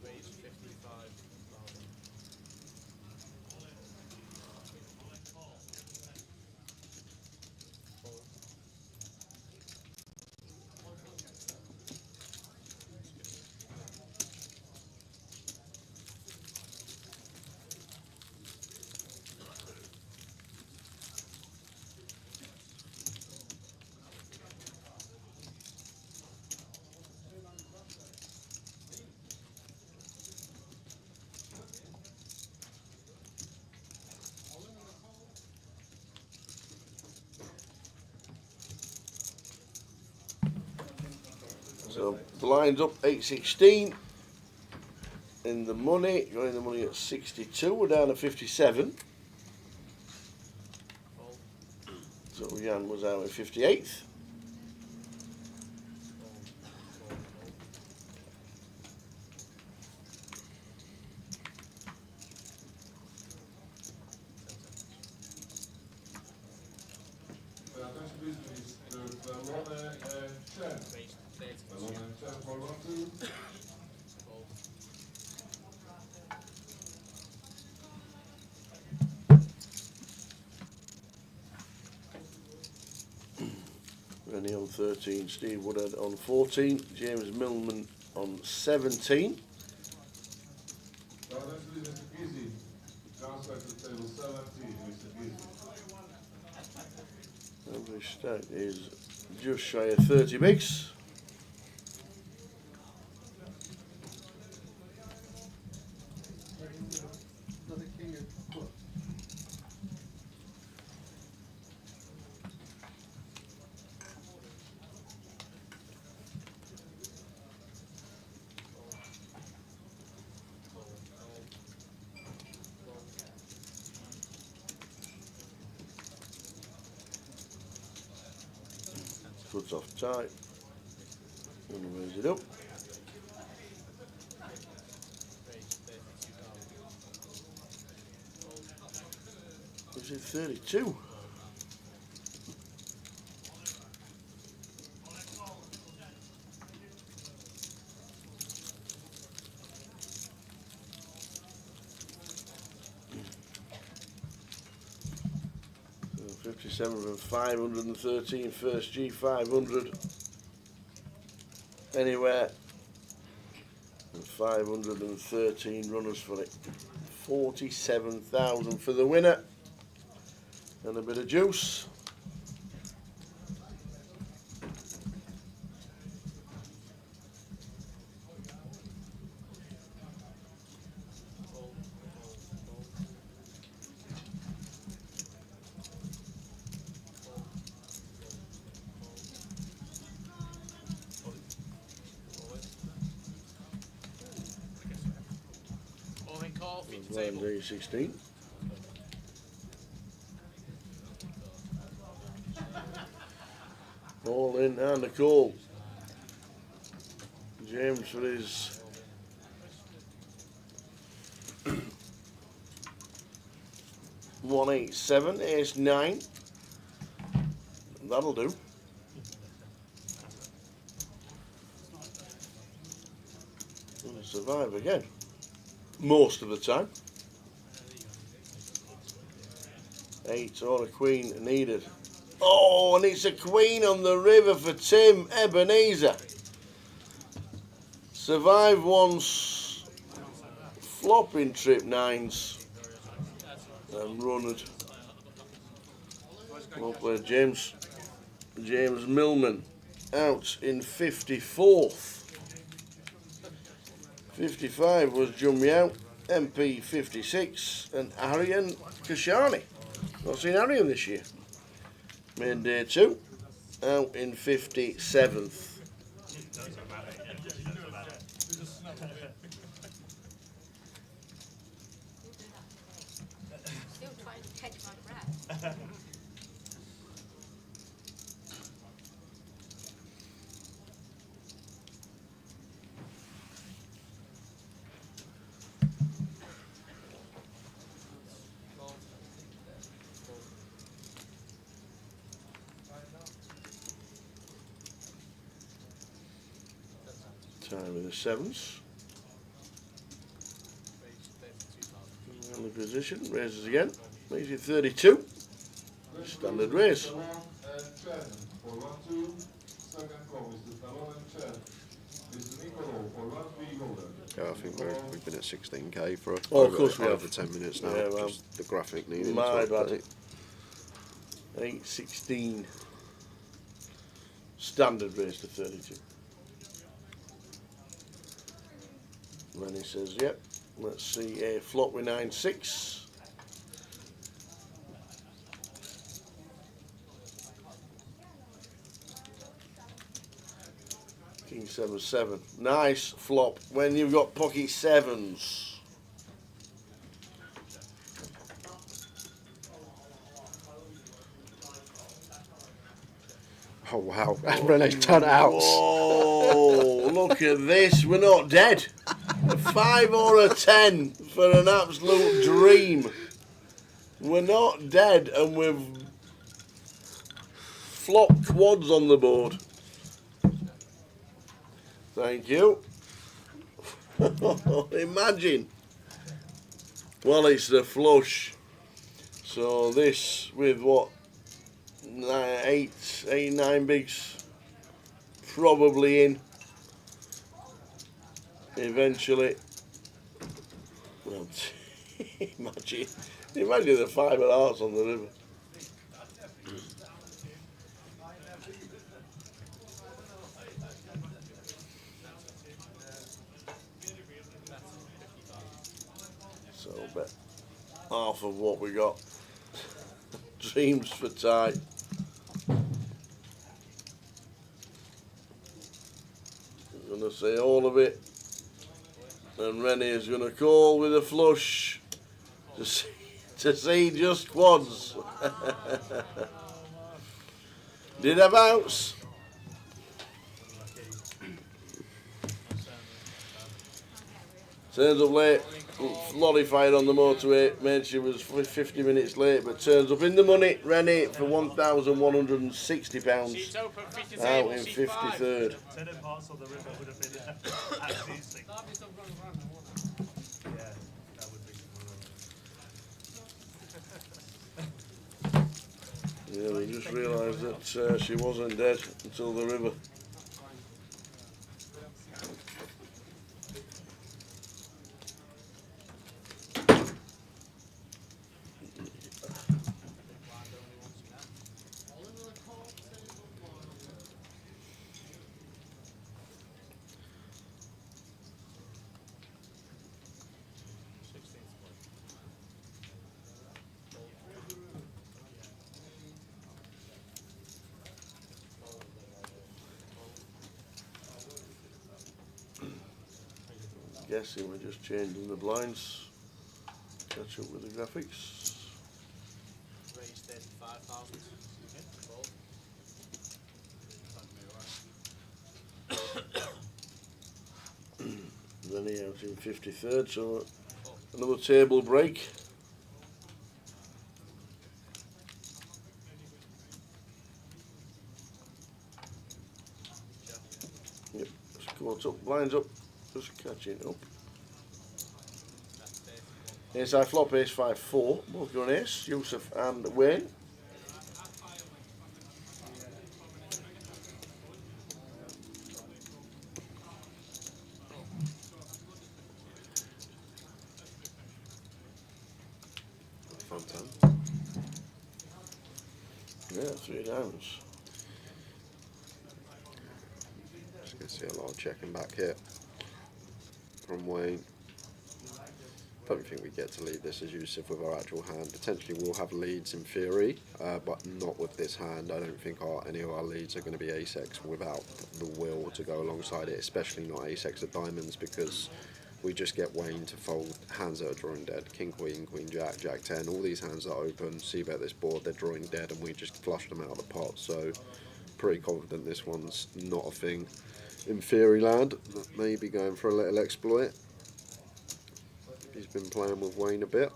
Raise 55,000. So blinds up 816 in the money, going the money at 62. We're down to 57. So Jan was out at 58th. Raise 30. Rennie on 13, Steve Woodhead on 14, James Millman on 17. Average stack is just shy of 30 bigs. Foot's off tight. Gonna raise it up. Raise 32,000. Is it 32? So 57 from 513 first G500. Anywhere. And 513 runners for it. 47,000 for the winner. And a bit of juice. All in call, feature Blind table. D16. All in and a call. James for his $187, ace 9. That'll do. And survive again. Most of the time. 8 or a queen needed. Oh, and it's a queen on the river for Tim Ebenezer. Survived once, flopping trip 9s, and run it. Well played, James. James Millman out in 54th. 55 was Jumyao, MP 56, and Arian Kashani. Not seen Arian this year. Made day 2, out in 57th. Still trying to catch my breath. Time with the 7s. Early position, raises again. Makes it 32. Standard raise. For 1-2, second call, Mr. Talon and Chen. Mr. Nicolo for 1-3 golden. Yeah, I think we've been at 16k for Oh, of over, course we over have. 10 minutes now. Yeah, well, just the graphic needed. my to bad. update. 8-16. Standard raise to 32. Lenny says, yep. Let's see a flop with 9-6. King 7-7. Nice flop when you've got pocket 7s. Oh wow, Renee's done out. Oh, look at this. We're not dead. A 5 or a 10 for an absolute dream. We're not dead, and we've flopped quads on the board. Thank you. Imagine. Well, it's the flush. So this with what? 9 bigs probably in eventually. Well, imagine the 5 of hearts on the river. So bet half of what we got. Dreams for tight. I'm going to say all of it, and Rennie is going to call with a flush to see just quads. Did I bounce? Turns up late. Lorry fired on the motorway, made she was 50 minutes late, but turns up in the money, ran it for £1,160 Seats open, feature out table, in seat 5. 53rd. Certain parts of the river would have been amazing. Yeah, that would be Yeah, we just realised that she wasn't dead until the river. Guessing we're just changing the blinds. Catch up with the graphics. Raised 35,000. Rennie out in 53rd, so another table break. Yep, squats up, blinds up, just catching up. Ace high flop, ace 5-4, both going ace, Yusuf and Wayne. Fun time. Yeah, 3 downs. Just going to see a lot of checking back here from Wayne. Don't think we get to lead this as Yusuf with our actual hand. Potentially we'll have leads in theory, but not with this hand. I don't think any of our leads are going to be ace-x without the will to go alongside it, especially not ace-x of diamonds, because we just get Wayne to fold hands that are drawing dead. King, Queen, Queen, Jack, Jack 10, all these hands are open. See about this board, they're drawing dead and we just flush them out of the pot. So pretty confident this one's not a thing in theory land. Maybe going for a little exploit. He's been playing with Wayne a bit.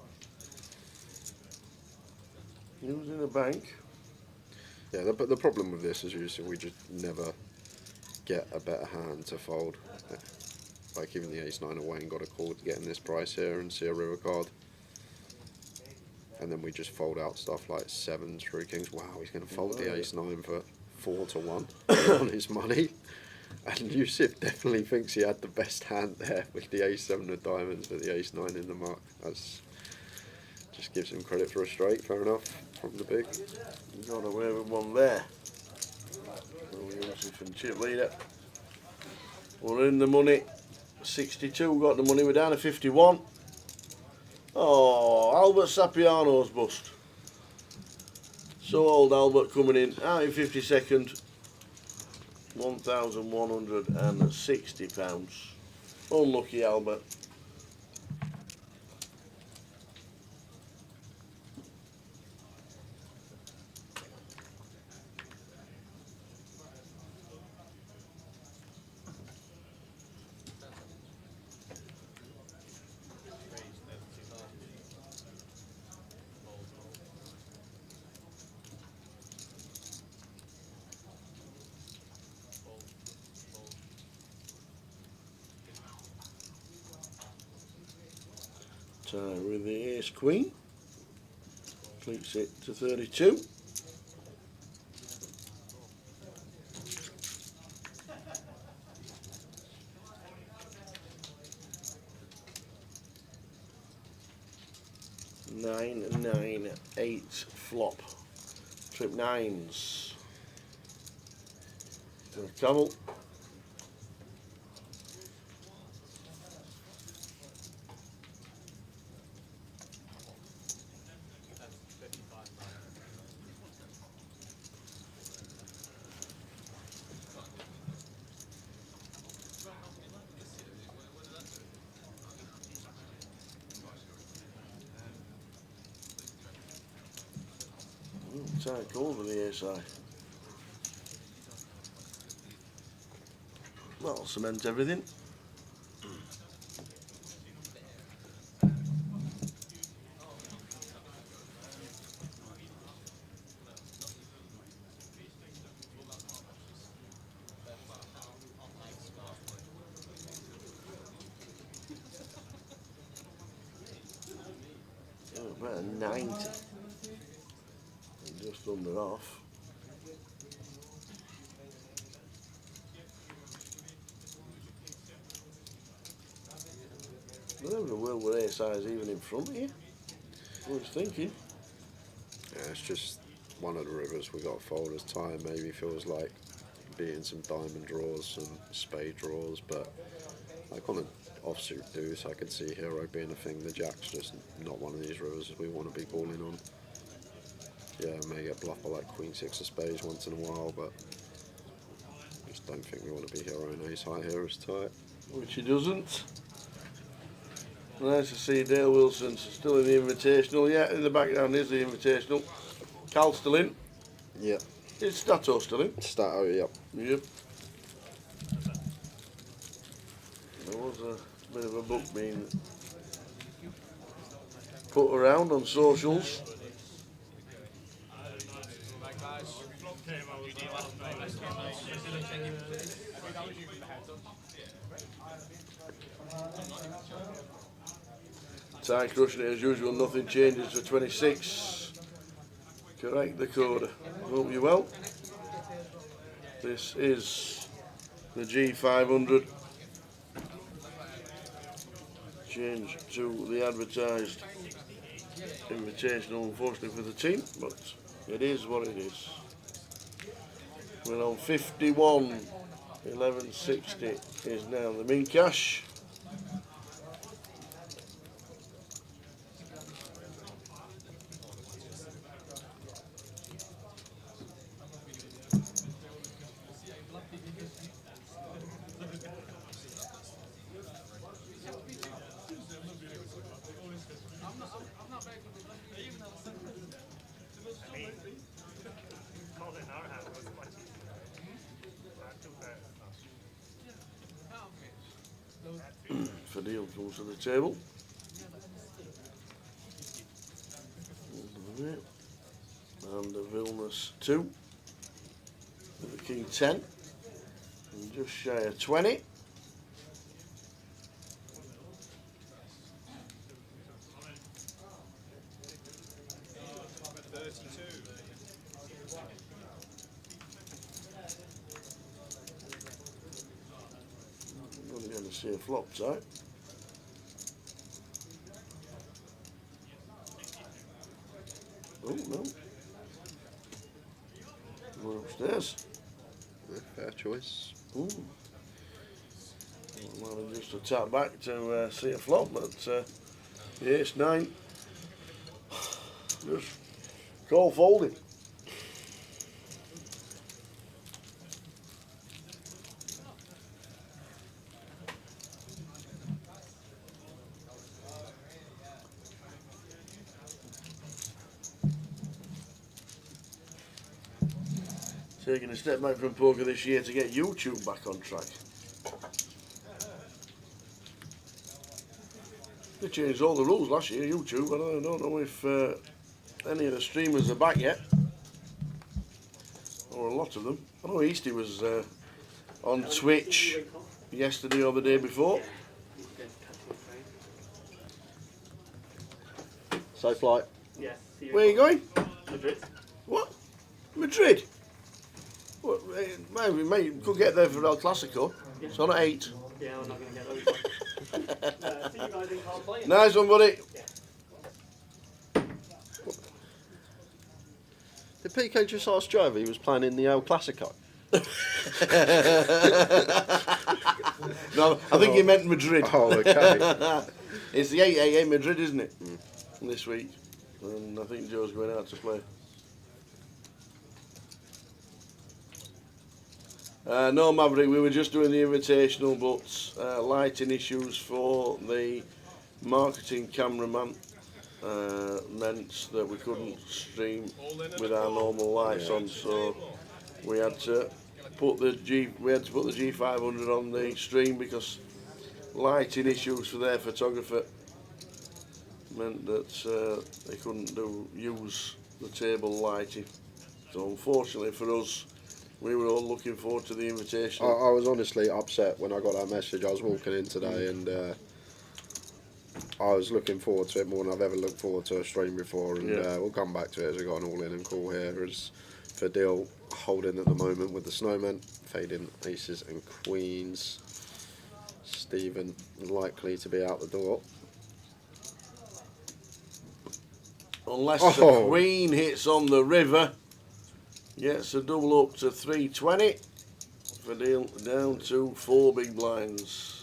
He was in the bank. Yeah, but the problem with this is usually we just never get a better hand to fold. Like even the ace-9 of Wayne got a call to get in this price here and see a river card. And then we just fold out stuff like 7s through kings. Wow, he's going to fold the ace-9 for 4-1 on his money. And Yusuf definitely thinks he had the best hand there with the ace-7 of diamonds with the ace-9 in the mark. That's just gives him credit for a straight, fair enough, from the big. Got away with one there. Yusuf and chip leader. We're in the money. 62, got the money. We're down to 51. Oh, Albert Sapiano's bust. So old Albert coming in out in 52nd. £1,160. Unlucky Albert. Tie with the ace queen. Completes it to 32. Nine, 9, 8 flop. Trip 9s. Camel. Tight call for the ace high. Well, cement everything. 90. Just under half. I never in the world were ace size even in front of you. I was thinking. Yeah, it's just one of the rivers we got folders time. Maybe feels like beating some diamond draws, some spade draws, but like on an offsuit deuce, I can see hero being a thing. The jack's just not one of these rivers we want to be calling on. Yeah, I may get bluffed by like queen six of spades once in a while, but I just don't think we want to be hero and ace high here as tight. Which he doesn't. Nice to see Dale Wilson's still in the Invitational. Yeah, in the background is the Invitational. Cal's still in. Yeah. Is Stato still in? Stato, yep. Yep. There was a bit of a book being put around on socials. Ty crushing it as usual, nothing changes for 26. Correct the code. Hope you well. This is the G500. Change to the advertised Invitational, unfortunately for the team, but it is what it is. We're on 51. 1160 is now the min cash. Fadil comes to the table. And the Vilnius 2 with the King 10. And just shy of 20. I'm only going to see a flop type. Oh, no. We're upstairs. Yeah, fair choice. Ooh. Well, just a tap back to see a flop, but yeah, it's 9. Just call folding. Taking a step back from poker this year to get YouTube back on track. They changed all the rules last year, YouTube. I don't know if any of the streamers are back yet, or a lot of them. I know Easty was on Twitch yesterday or the day before. So flight. Yes. Where are you going? Madrid. What? Madrid? Well, maybe, mate, could get there for El Clasico. Yeah. It's on at 8. Yeah, we're not going to get those. See you guys in car play. Nice one, buddy. Did PK just ask Joe if he was planning the El Clasico? No, I think he meant Madrid. Oh, okay. It's the 888 Madrid, isn't it? This week. And I think Joe's going out to play. No, Maverick, we were just doing the Invitational, but lighting issues for the marketing cameraman meant that we couldn't stream with our normal lights on, so we had to put the G500 on the stream because lighting issues for their photographer meant that they couldn't use the table lighting. So unfortunately for us, we were all looking forward to the invitation. I was honestly upset when I got that message. I was walking in today and I was looking forward to it more than I've ever looked forward to a stream before, and Yeah. we'll come back to it as we got an all-in and call here. As Fadil holding at the moment with the snowman, fading aces and queens. Stephen likely to be out the door. Unless the queen hits on the river, gets a double up to 320. Fadil down to 4 big blinds.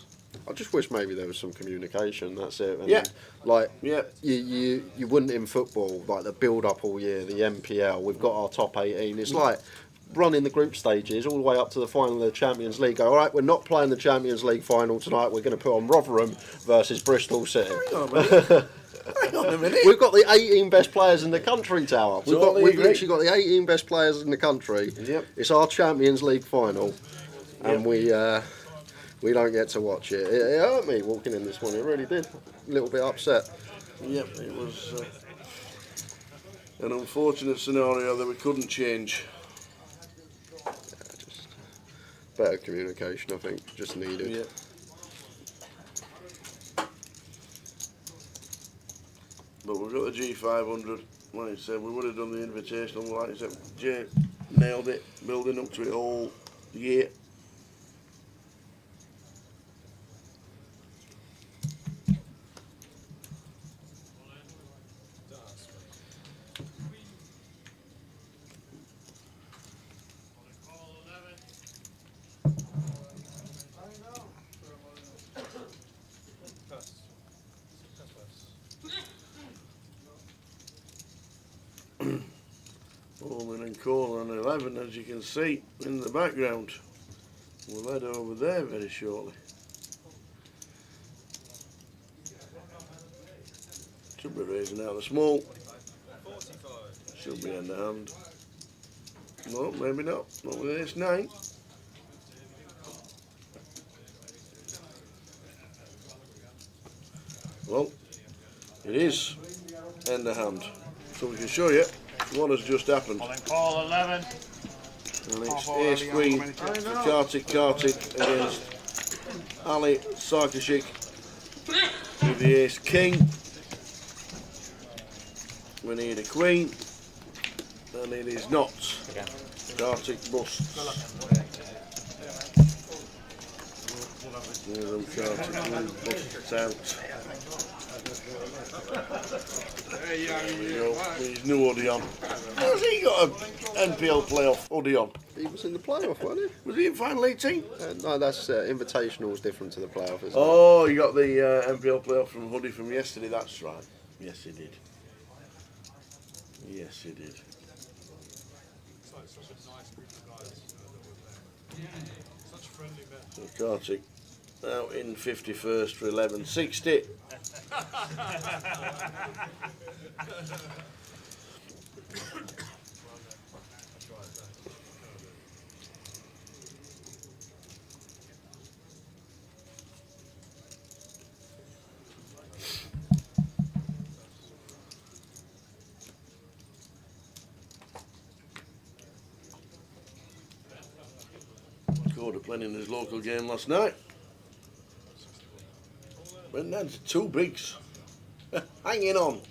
I just wish maybe there was some communication. That's it. And Yeah. Like Yeah. you wouldn't in football, like the build up all year, the MPL. We've got our top 18. It's like running the group stages all the way up to the final of the Champions League. Go, all right, we're not playing the Champions League final tonight. We're going to put on Rotherham versus Bristol City. Hang on a minute. Hang on a minute. We've got the 18 best players in the country, Tower. Totally We've agree. literally got the 18 best players in the country. Yep. It's our Champions League final, and Yep. we don't get to watch it. It hurt me walking in this morning. It really did. A little bit upset. Yep, it was an unfortunate scenario that we couldn't change. Just better communication, I think, just needed. Yep. But we've got the G500. Like I said, we would have done the invitational. Like I said, Jay nailed it, building up to it all year. Bowling and call on 11, as you can see in the background. We'll head over there very shortly. Should be raising out the small. Should be in the hand. No, maybe not. Not with ace 9. Well, it is in the hand. So we can show you what has just happened. Well, then call 11. And it's ace queen for Kartik against Ali Sarkashik with the ace king. We need a queen, and it is not. Kartik busts. There's Kartik busts out. There you go. He's new Odeon. Has he got an NPL playoff Odeon? He was in the playoff, wasn't he? Was he in final 18? No, that's invitational is different to the playoff, isn't Oh, you got the NPL playoff from Hoodie from yesterday. That's right. Yes, he did. Yes, he did. It's like such a nice group of guys that were there. Such friendly men. So Kartik out in 51st for 1160. Corder playing in his local game last night. Went down to 2 bigs. Hanging on.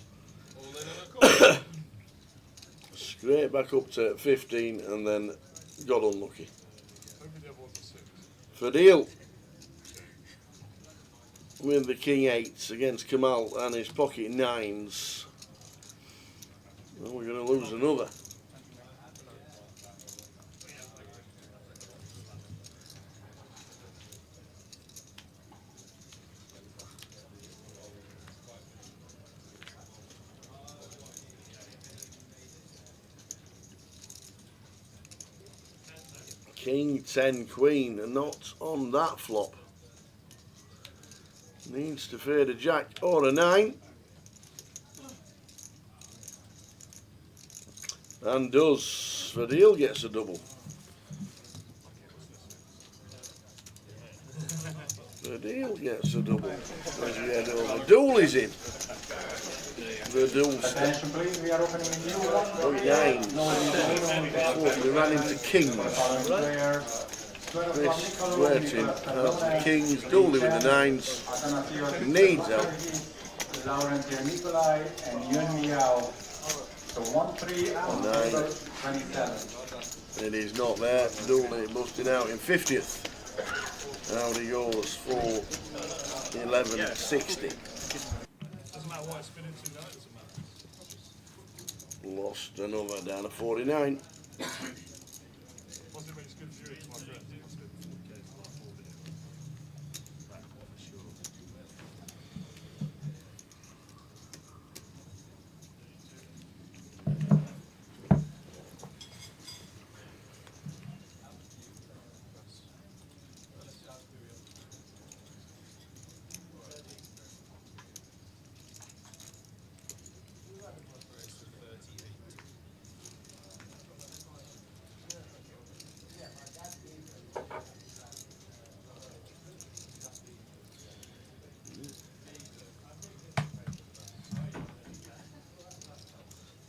Straight back up to 15 and then got unlucky. Fadil with the king 8s against Kamal and his pocket 9s. Well, we're going to lose another. King 10 queen, and not on that flop. Needs to fade a jack or a 9. And does. Fadil gets a double. Fadil gets a double. As we head over. Duel is in. The duel Attention please, we are opening a new one. Oh, 9. We ran into kings. This waiting. The kings dueling with the 9s. Needs help. Laurentier Nicolai, and Yun Miao. So 1-3 out of table 27. It is not there. Dooley busting out in 50th. Out he goes for 11.60. Doesn't matter what it's been into, that doesn't matter. Lost another down to 49. Wasn't it when it's good viewing to my friends? It was good 4K for like 4 videos. That for sure.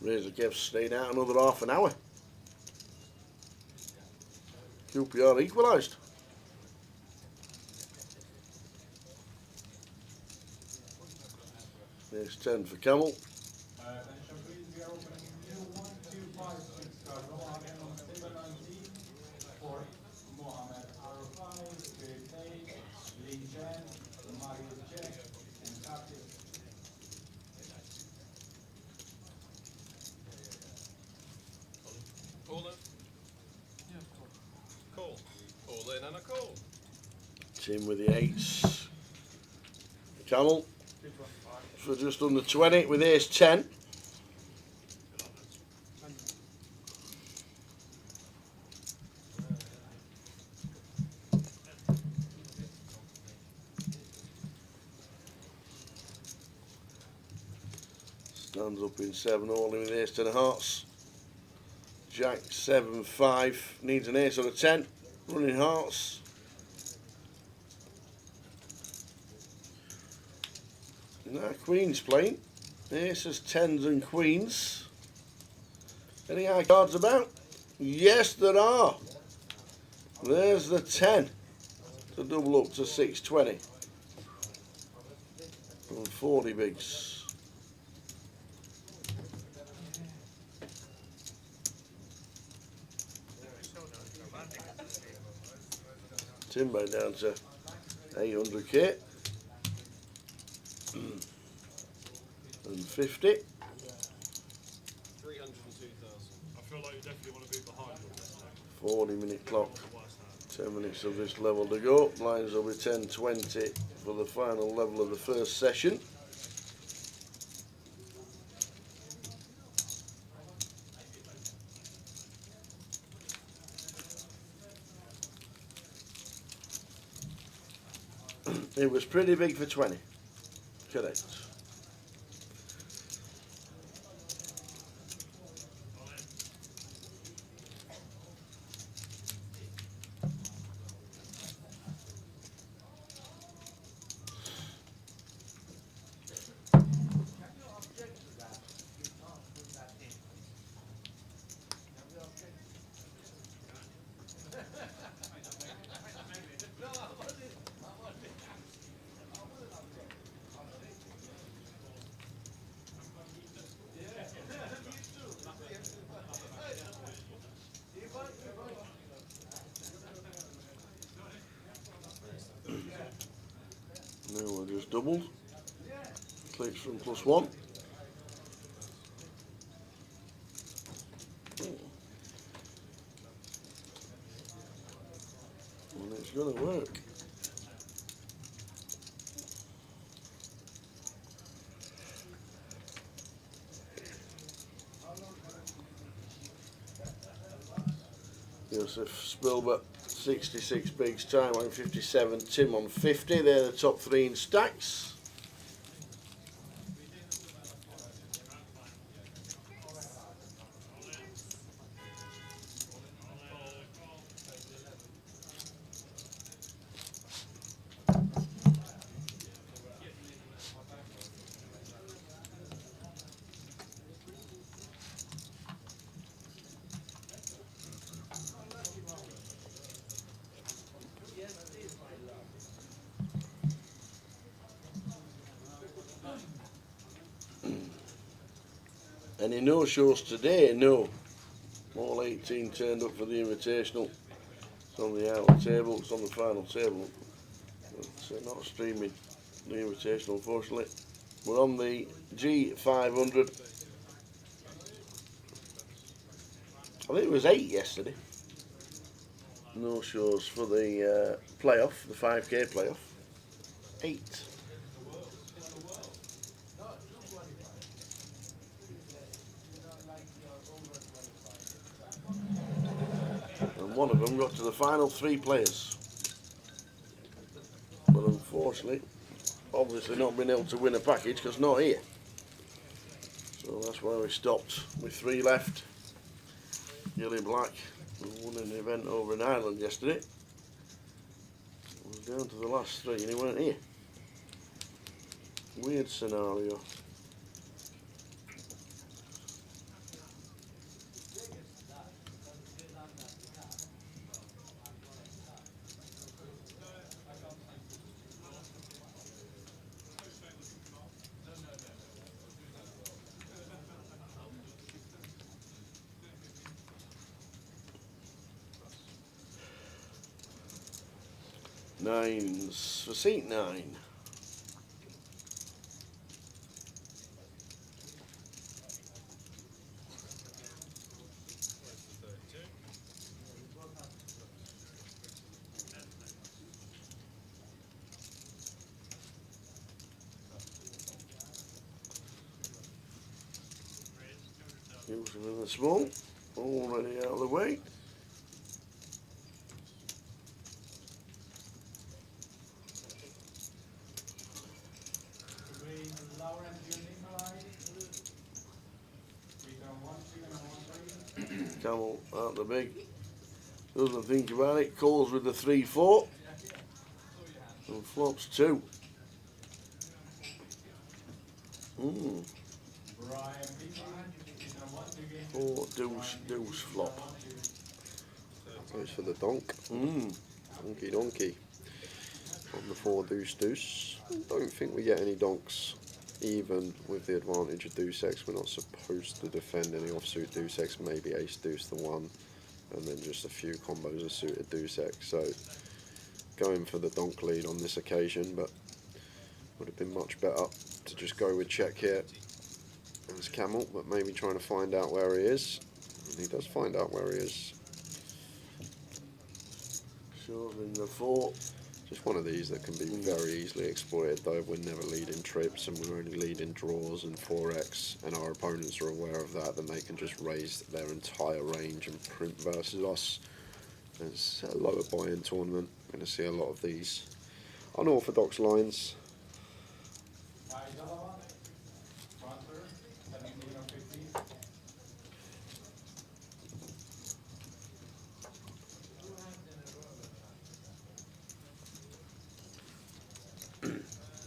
Razor Kev's stayed out another half an hour. QPR equalised. There's 10 for Camel. Attention please, we are opening new 1-2-5-6 card. Again on table 19 for Mohamed Arafai, Jay Lee Chen, Marius Jack, and Kaki. Call in? Yeah, call. Call in and a call. Tim with the 8s. Camel for just under 20 with ace 10. Stands up in 7 all in with ace 10 of hearts. Jack 7-5 needs an ace on a 10. Running hearts. Now Queen's playing. Aces, 10s and Queens. Any high cards about? Yes there are. There's the 10 to double up to 620. And 40 bigs. Timbo down to 800k. And 50. 302,000. I feel like you definitely want to be behind on this now. 40-minute clock. 10 minutes of this level to go. Blinds will be 10:20 for the final level of the first session. It was pretty big for 20. Correct. Now we're just doubled. Clicks from +1. And it's going to work. Joseph Spilbert, 66 bigs, time on 57, Tim on 50. They're the top 3 in stacks. Any no-shows today? No. All 18 turned up for the Invitational. It's on the outer table, it's on the final table. It's not streaming the Invitational, unfortunately. We're on the G500. I think it was 8 yesterday. No shows for the playoff, the 5k playoff. 8. And one of them got to the final 3 players. But unfortunately, obviously not been able to win a package because not here. So that's why we stopped with 3 left. Gilly Black, who won an event over in Ireland yesterday, was down to the last 3 and he weren't here. Weird scenario. Nines for seat 9. Using in the small, already out of the way. Camel out the big. Doesn't think about it. Calls with the 3-4. And flops 2. 4 deuce flop. Goes for the donk. Donkey donkey. On the 4 deuce. Don't think we get any donks. Even with the advantage of deuce X, we're not supposed to defend any offsuit deuce X, maybe ace deuce the 1, and then just a few combos of suited deuce X. So going for the donk lead on this occasion, but would have been much better to just go with check here as Camel, but maybe trying to find out where he is. And he does find out where he is. Shoving the 4. Just one of these that can be very easily exploited, though. We're never leading trips and we're only leading draws and 4x, and our opponents are aware of that, then they can just raise their entire range and print versus us. It's a lower buy-in tournament. We're going to see a lot of these unorthodox lines.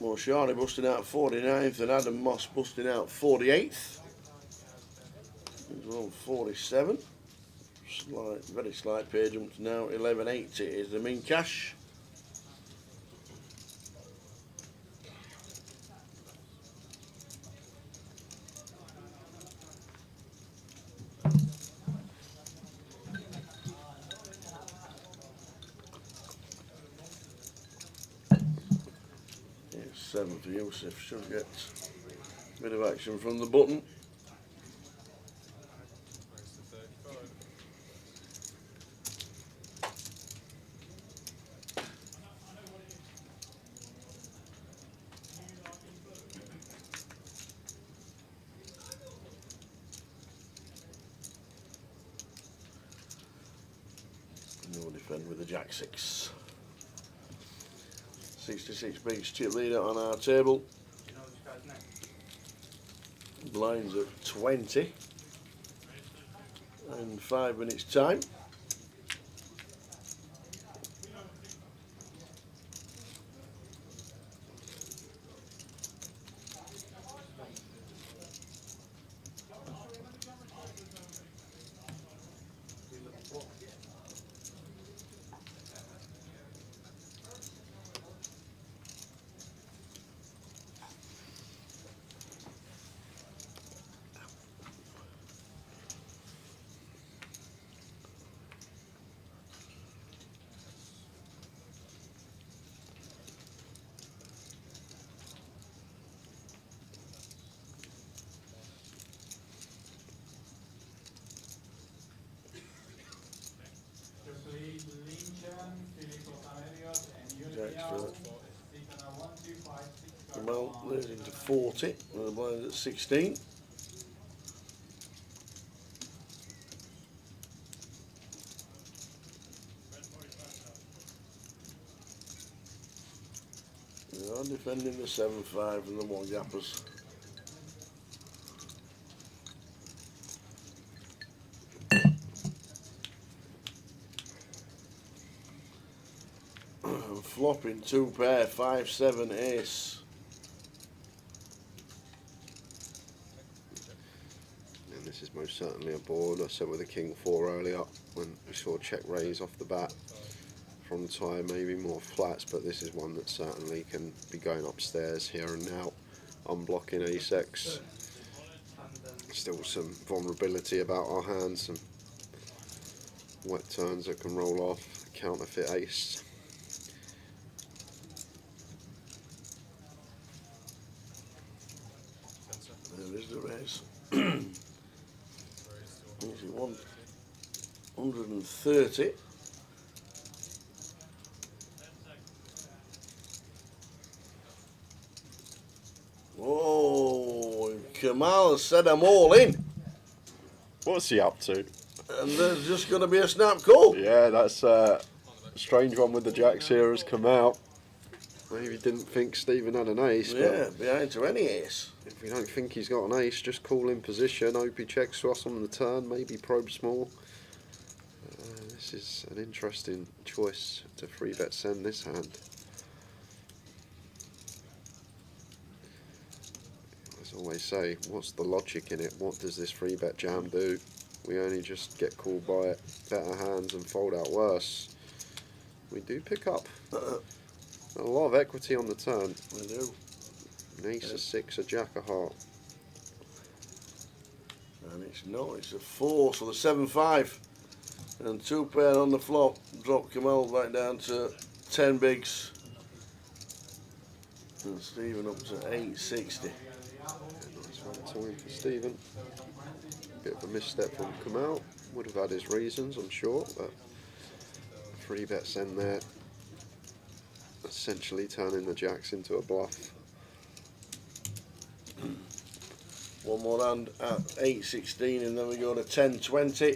Moshari busting out 49th and Adam Moss busting out 48th. He's on 47. Very slight pay jump to now 1180 is the mean cash. Here's 7 for Yusuf. Should get a bit of action from the button. No defend with the Jack 6. 66 bigs chip leader on our table. Blinds at 20 and 5 minutes time. Raising to 40. And the blind at 16. They are defending the 7-5 and the 1 gappers. Flopping 2 pair, 5-7 ace. And this is most certainly a board. I said with a king 4 earlier when we saw check raise off the bat from tie, maybe more flats, but this is one that certainly can be going upstairs here and now, unblocking ace X. Still some vulnerability about our hands, some wet turns that can roll off, counterfeit ace. There is the raise. 130. Oh, Kamal has said I'm all in. What's he up to? And there's just going to be a snap call. Yeah, that's a strange one with the jacks here has come out. Maybe didn't think Stephen had an ace. Yeah, behind to any ace. If we don't think he's got an ace, just call in position. Hope he checks to us on the turn, maybe probe small. This is an interesting choice to 3-bet send this hand. As I always say, what's the logic in it? What does this 3-bet jam do? We only just get called by better hands and fold out worse. We do pick up a lot of equity on the turn. We do. An ace, a 6, a jack, a heart. And it's not, it's a 4, so the 7-5. And 2 pair on the flop. Drop Kamal back down to 10 bigs. And Stephen up to 860. Nice one to win for Stephen. Bit of a misstep from Kamal. Would have had his reasons, I'm sure, but 3-bet send there. Essentially turning the jacks into a bluff. One more hand at 816 and then we go to 1020.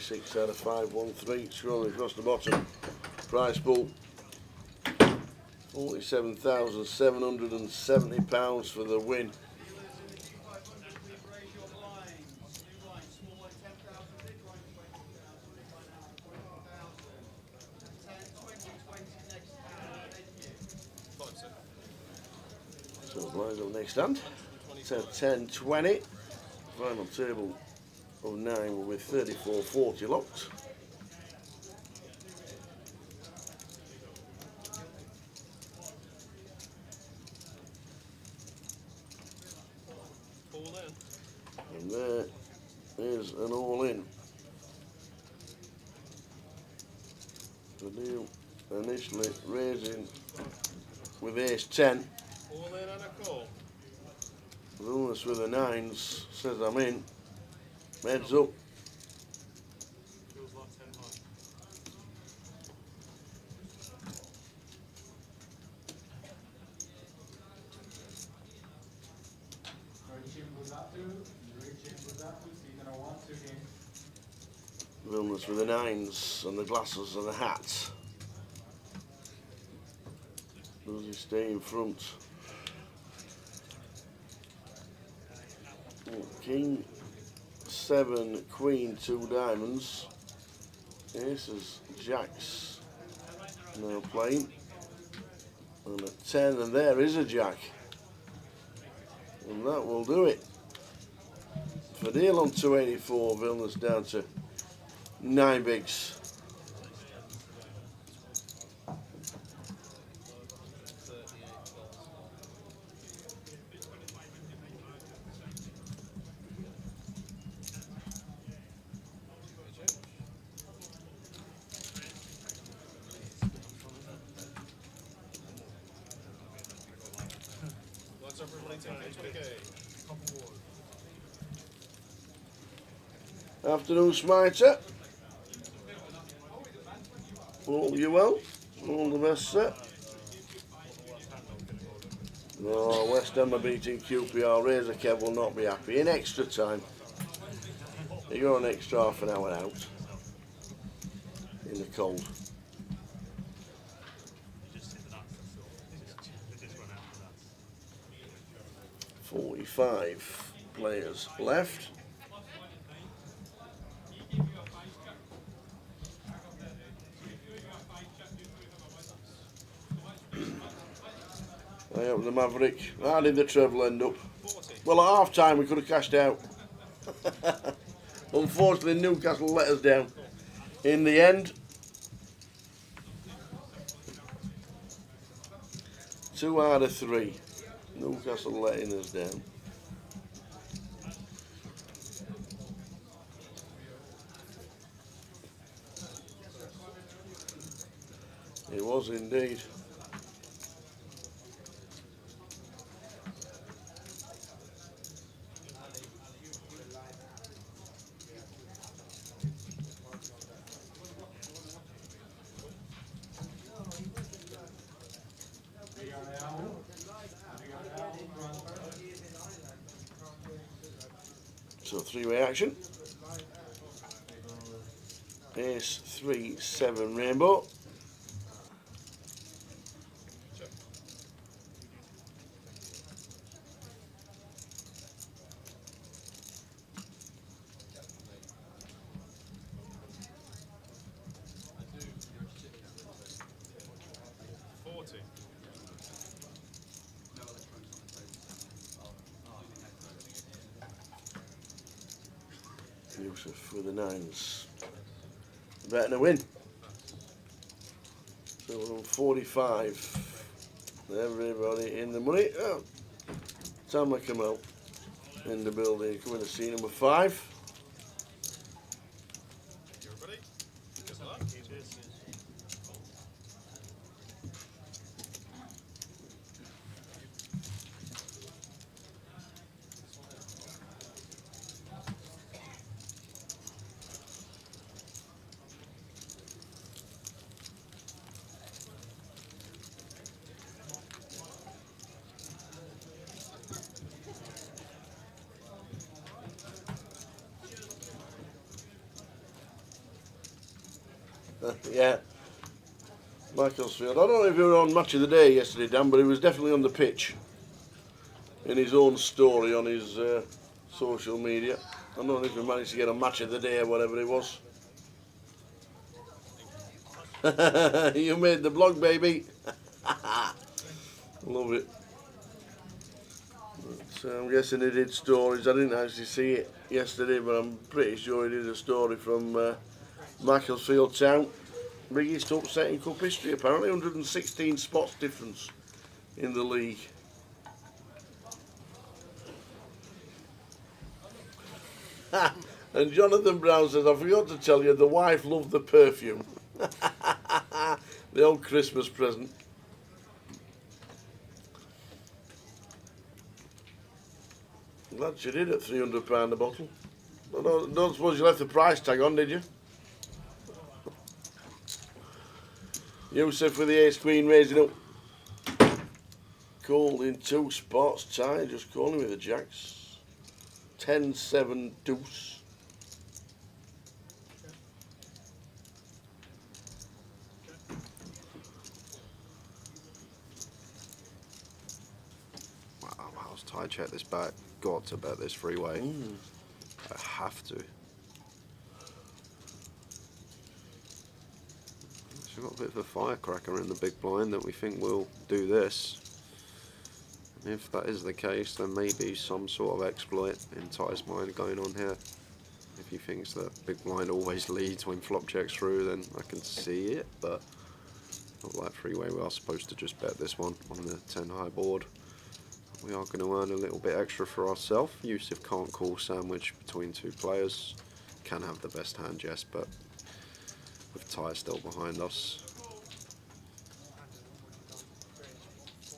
Six out of 513, scrolling across the bottom. Prize pool £47,770 for the win. So lines on the next stand. It's at 10-20. Final table of 9 with 34-40 locked. All in. And there is an all-in. The deal initially raising with ace 10. All in and a call. Humorous with the 9s says I'm in. Heads up. Feels like 10 high. Humorous with the 9s and the glasses and the hat. Does he stay in front? King 7, Queen, 2 diamonds. Aces, jacks, now playing. And a 10, and there is a jack. And that will do it. For deal on 284, Vilnius down to 9 bigs. Afternoon, Smiter. All you well? All the best, sir. Oh, West Ham are beating QPR. Razor Kev will not be happy. In extra time. You go an extra half an hour out. In the cold. 45 players left. I hope the Maverick. How did the treble end up? Well, at half time we could have cashed out. Unfortunately, Newcastle let us down. In the end, 2 out of 3. Newcastle letting us down. It was indeed. So 3-way action. Ace 3 7 rainbow. Yusuf with the 9s. Betting to win. So we're on 45. Everybody in the money. Oh, Tama Kamal in the building. Coming to see number 5. Yeah, Macclesfield. I don't know if you were on Match of the Day yesterday, Dan, but he was definitely on the pitch in his own story on his social media. I don't know if he managed to get a Match of the Day or whatever it was. You made the blog, baby. Love it. So I'm guessing he did stories. I didn't actually see it yesterday, but I'm pretty sure he did a story from Macclesfield Town. Biggest upset in cup history, apparently. 116 spots difference in the league. And Jonathan Brown says, I forgot to tell you, the wife loved the perfume. The old Christmas present. Glad she did at £300 a bottle. I don't suppose you left the price tag on, did you? Yusuf with the ace queen raising up. Called in 2 spots. Ty just calling with the jacks. 10-7 deuce. Wow, how's Ty check this back? Got to bet this 3-way. I have to. So we've got a bit of a firecracker in the big blind that we think will do this. And if that is the case, then maybe some sort of exploit in Ty's mind going on here. If he thinks that big blind always leads when flop checks through, then I can see it, but not like 3-way. We are supposed to just bet this one on the 10 high board. We are going to earn a little bit extra for ourselves. Yusuf can't call sandwich between 2 players. Can have the best hand, yes, but with Ty still behind us.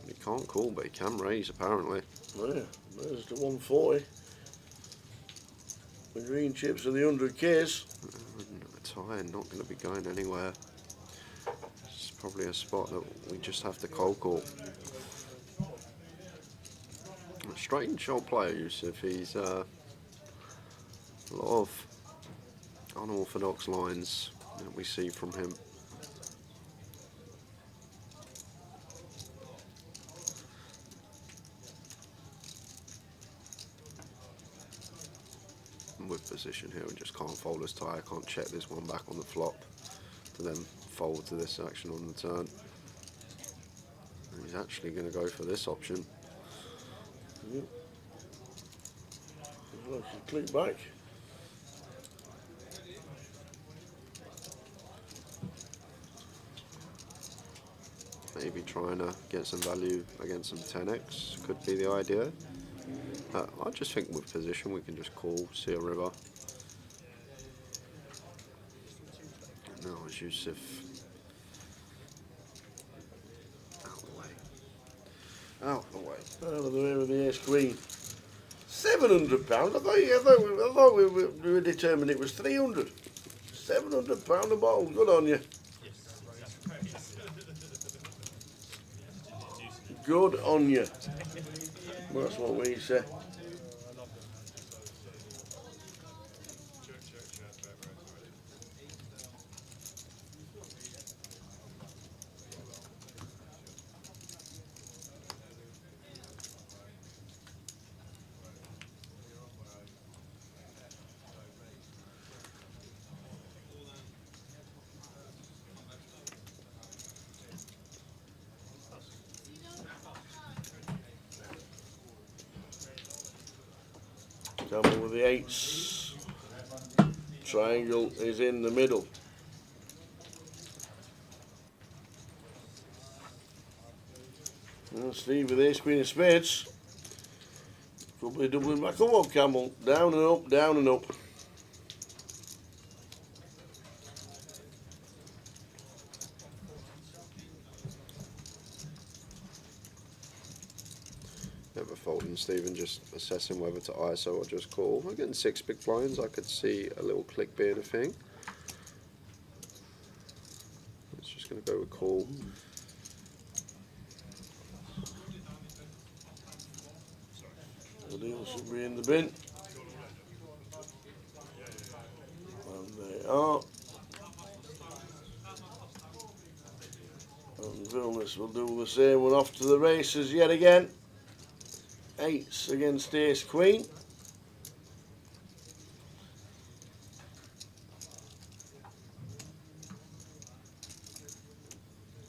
He can't call, but he can raise apparently. Oh yeah, there's the 140. The green chips are the 100Ks. A tie not going to be going anywhere. It's probably a spot that we just have to cold call. A strange old player, Yusuf. He's a lot of unorthodox lines that we see from him. With position here, we just can't fold this tie. I can't check this one back on the flop to then fold to this action on the turn. And he's actually going to go for this option. Yep. Click back. Maybe trying to get some value against some 10x could be the idea. I just think with position we can just call, see a river. Now it's Yusuf. Out of the way. Out of the way. Out of the way with the ace queen. £700. I thought we were determined it was 300. £700 a bottle. Good on you. Good on you. That's what we say. Camel with the eights. Triangle is in the middle. And Steve with ace queen of spades. Probably doubling back. Come on, Camel. Down and up, down and up. Never folding, Stephen just assessing whether to ISO or just call. I'm getting 6 big blinds. I could see a little click being a thing. It's just going to go with call. The deal should be in the bin. And they are. And Vilnius will do the same. We're off to the races yet again. Eights against ace queen.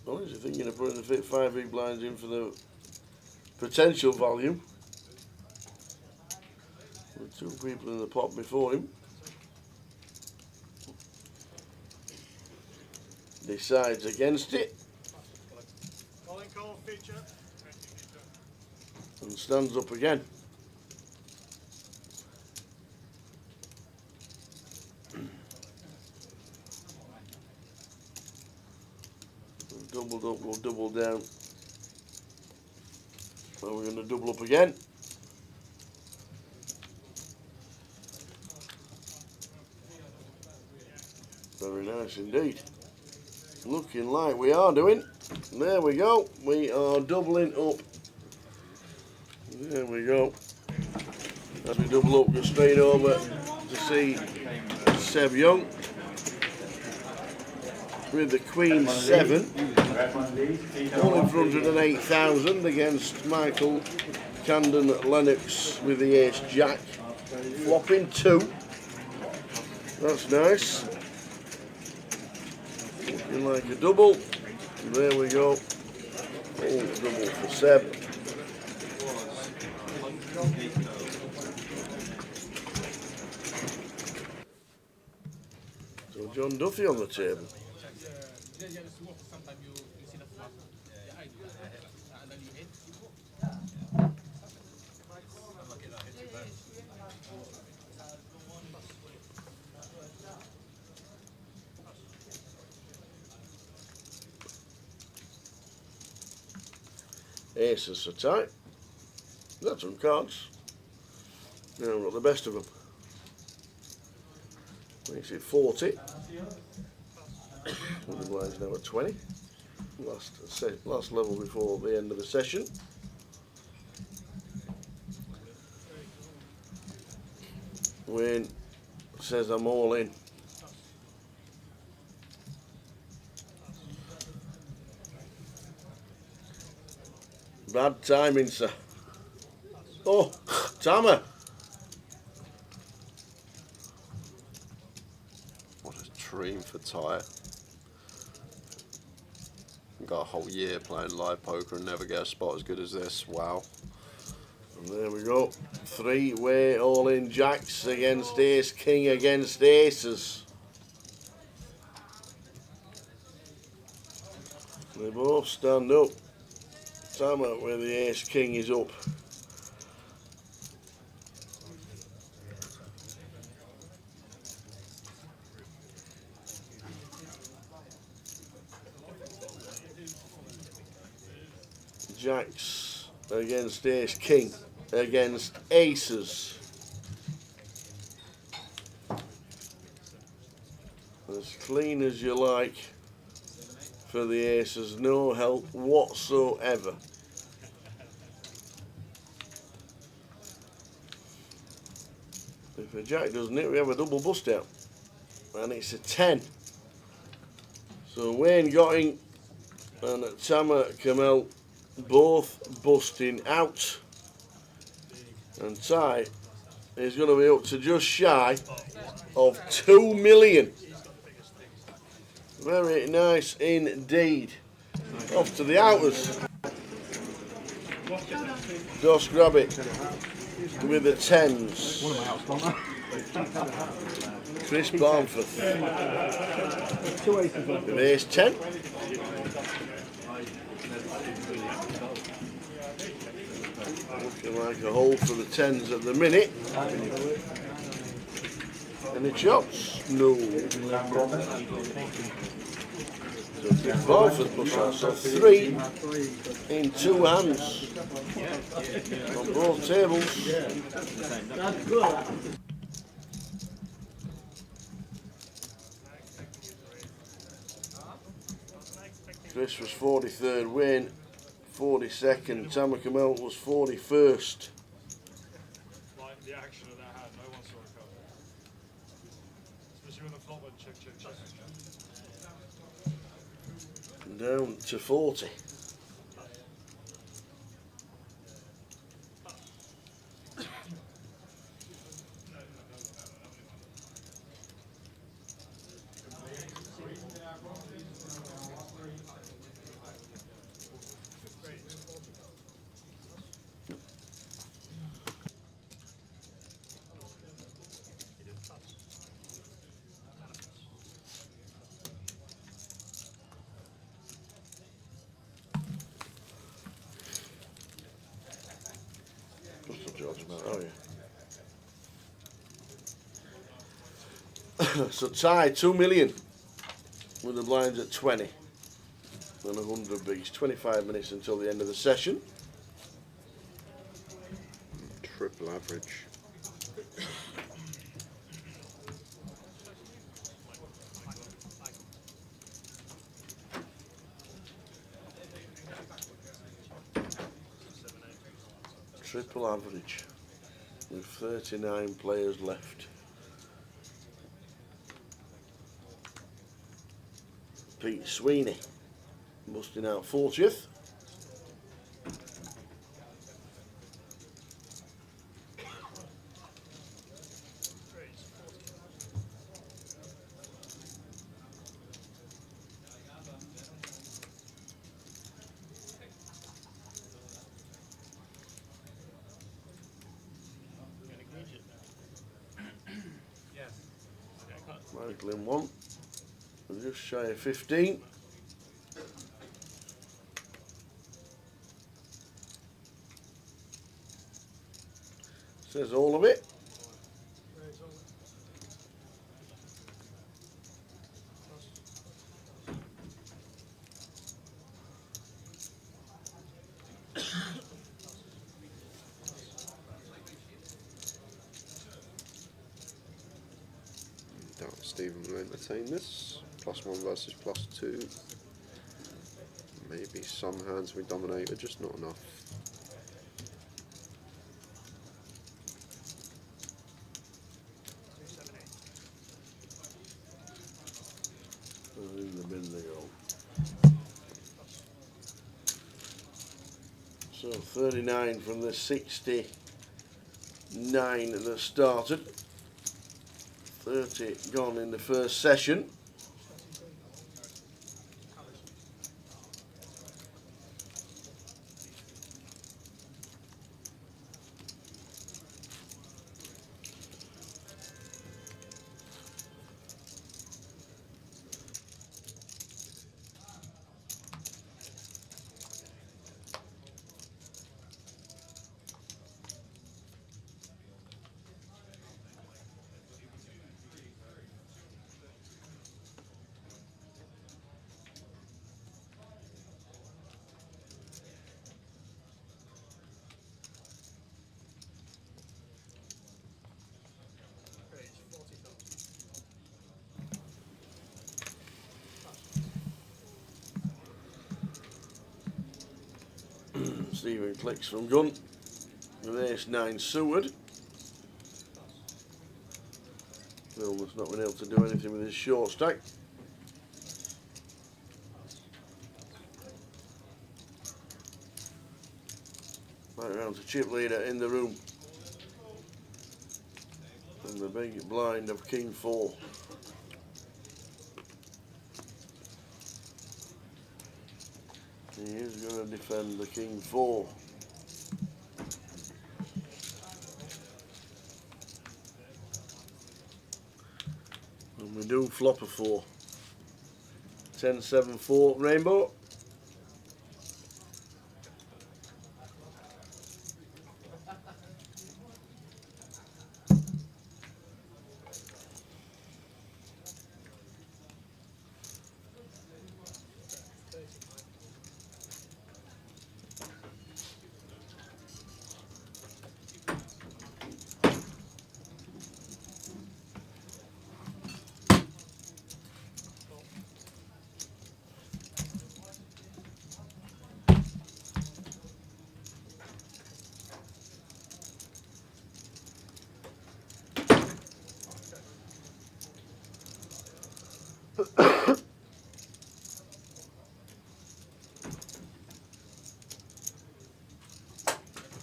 Well, is he thinking of putting the 5 big blinds in for the potential value? With 2 people in the pot before him. Decides against it. Calling call feature. And stands up again. We've doubled up, we'll double down. So we're going to double up again. Very nice indeed. Looking like we are doing. There we go. We are doubling up. There we go. As we double up, go straight over to see Seb Young with the Queen 7. All in front of an 8,000 against Michael Camden Lennox with the Ace Jack. Flopping 2. That's nice. Looking like a double. There we go. Oh, double for Seb. So John Duffy on the table. Aces are tight. That's some cards. Now we've got the best of them. Makes it 40. And the blind's now at 20. Last level before the end of the session. Wayne says I'm all in. Bad timing, sir. Oh, Tammer. What a dream for Ty. Got a whole year playing live poker and never get a spot as good as this. Wow. And there we go. Three-way all-in jacks against ace, king against aces. They both stand up. Tammer where the ace king is up. Jacks against ace king against aces. As clean as you like for the aces, no help whatsoever. If a jack doesn't hit, we have a double bust out, and it's a 10. So Wayne Gotting and Tammer Kamel both busting out, and Ty is going to be up to just shy of 2 million. Very nice indeed. Off to the outers. Dos grab it with the 10s. Chris Barnforth with ace 10. Looking like a hole for the 10s at the minute. Any shots? No. So Chris Barnforth push out. So 3 in 2 hands on both tables. That's good. Chris was 43rd, Wayne 42nd, Tammer Kamel was 41st. Like the action of that hand, no one saw it coming. Especially when the flop went check, check, check. Down to 40. Oh yeah. So Ty 2 million with the blinds at 20 and 100 bigs. 25 minutes until the end of the session. Triple average. Triple average with 39 players left. Pete Sweeney busting out 40th. Michael in 1, just shy of 15. Says all of it. Doubt Stephen will entertain this. +1 versus +2. Maybe some hands we dominate, but just not enough. In the bin they go. So 39 from the 69 that started. 30 gone in the first session. Stephen clicks from gun with ace-9 suited. Milner's not been able to do anything with his short stack. Back round to chip leader in the room. And the big blind of King 4. He is going to defend the King 4. And we do flop a 4. 10-7-4 rainbow.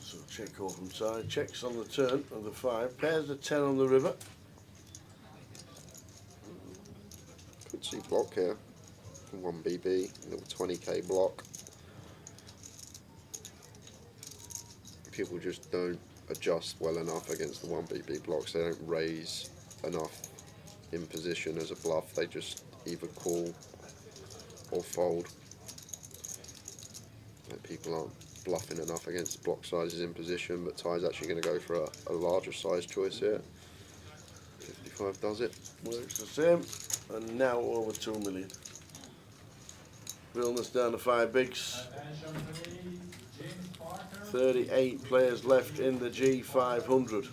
So check call from side, checks on the turn of the 5, pairs the 10 on the river. Could see block here. 1 BB, little 20k block. People just don't adjust well enough against the 1 BB blocks. They don't raise enough in position as a bluff. They just either call or fold. Like, people aren't bluffing enough against block sizes in position, but Ty's actually going to go for a larger size choice here. 55 does it. Works the same, and now over 2 million. Realness down to 5 bigs. 38 players left in the G500.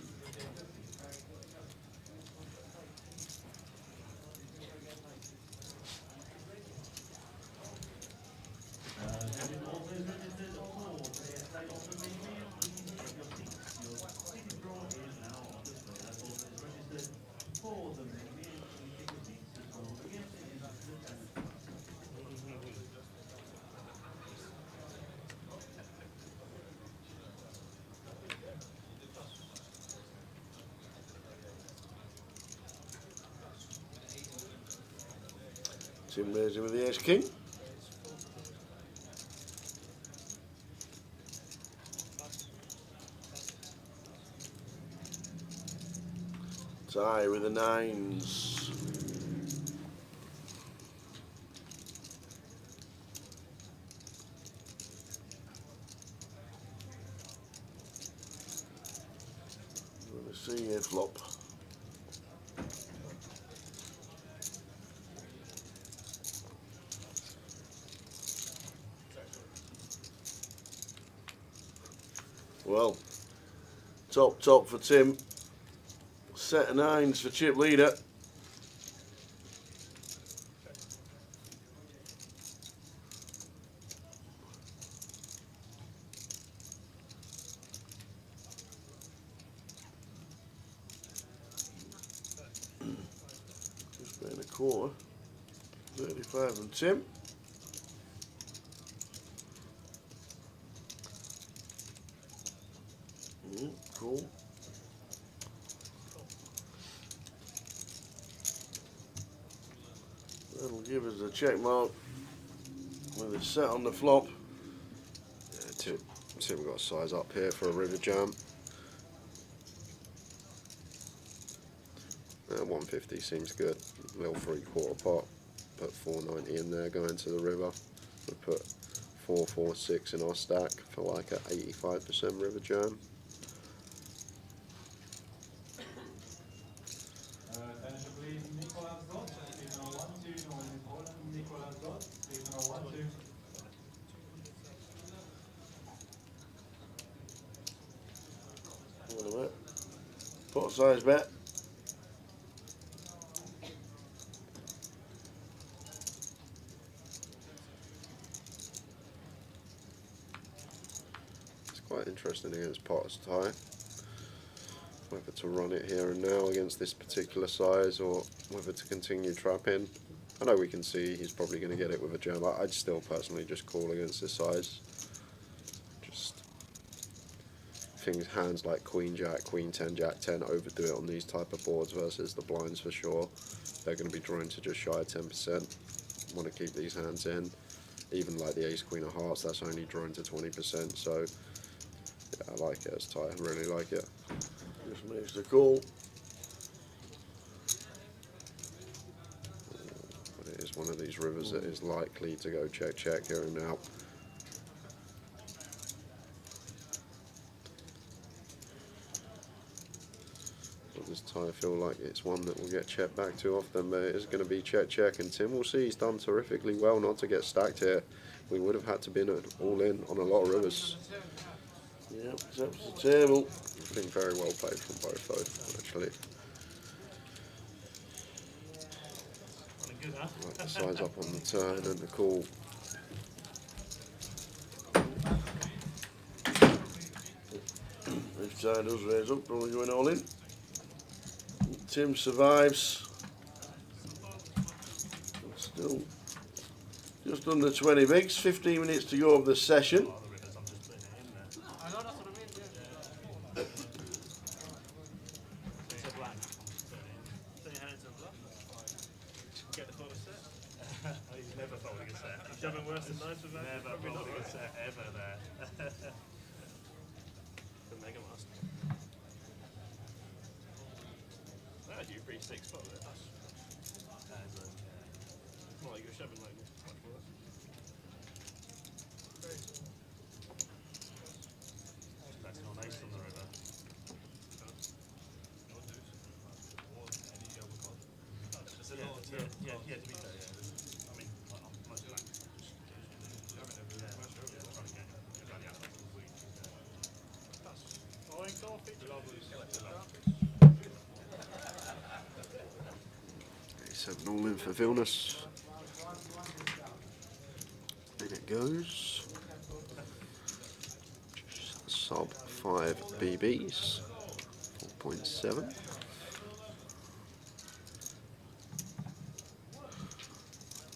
Tim raising with the ace king. Ty with the 9s. We'll see a flop. Well, top for Tim. Set of 9s for chip leader. Just being a quarter. 35 and Tim. Cool. That'll give us a check mark with it set on the flop. Yeah, Tim got a size up here for a river jam. 150 seems good. Little 3/4 pot. Put 490 in there going to the river. We put 446 in our stack for like a 85% river jam. Attention please, Nicolas Gott, 312, Northern Poland, Nicolas Gott, 312. Wait a minute. Pot size bet. It's quite interesting against Potter's tie. Whether to run it here and now against this particular size or whether to continue trapping. I know we can see he's probably going to get it with a jam. I'd still personally just call against this size. Just things, hands like Queen Jack, Queen 10, Jack 10 overdo it on these type of boards versus the blinds for sure. They're going to be drawing to just shy of 10%. Want to keep these hands in. Even like the Ace Queen of Hearts, that's only drawing to 20%. So yeah, I like it as tight. I really like it. Just makes the call. But it is one of these rivers that is likely to go check check here and now. But this tie, I feel like it's one that will get checked back too often, but it is going to be check check, and Tim will see he's done terrifically well not to get stacked here. We would have had to been all in on a lot of rivers. Yep, taps the table. I think very well played from both though, actually. Good, huh? Like the size up on the turn and the call. If tie does raise up, probably going all in. Tim survives. Still just under 20 bigs, 15 minutes to go of the session. He's never folding a set. He's having worse than nice with that. Never folding a set ever there. The Mega Master. That you 3-6 spot there. Well, you're shoving like much worse. That's not ace on the river. Yeah, to be fair, yeah. I mean, most blank. A7 all in for Vilnius. In it goes. Sub 5 BBs. 4.7.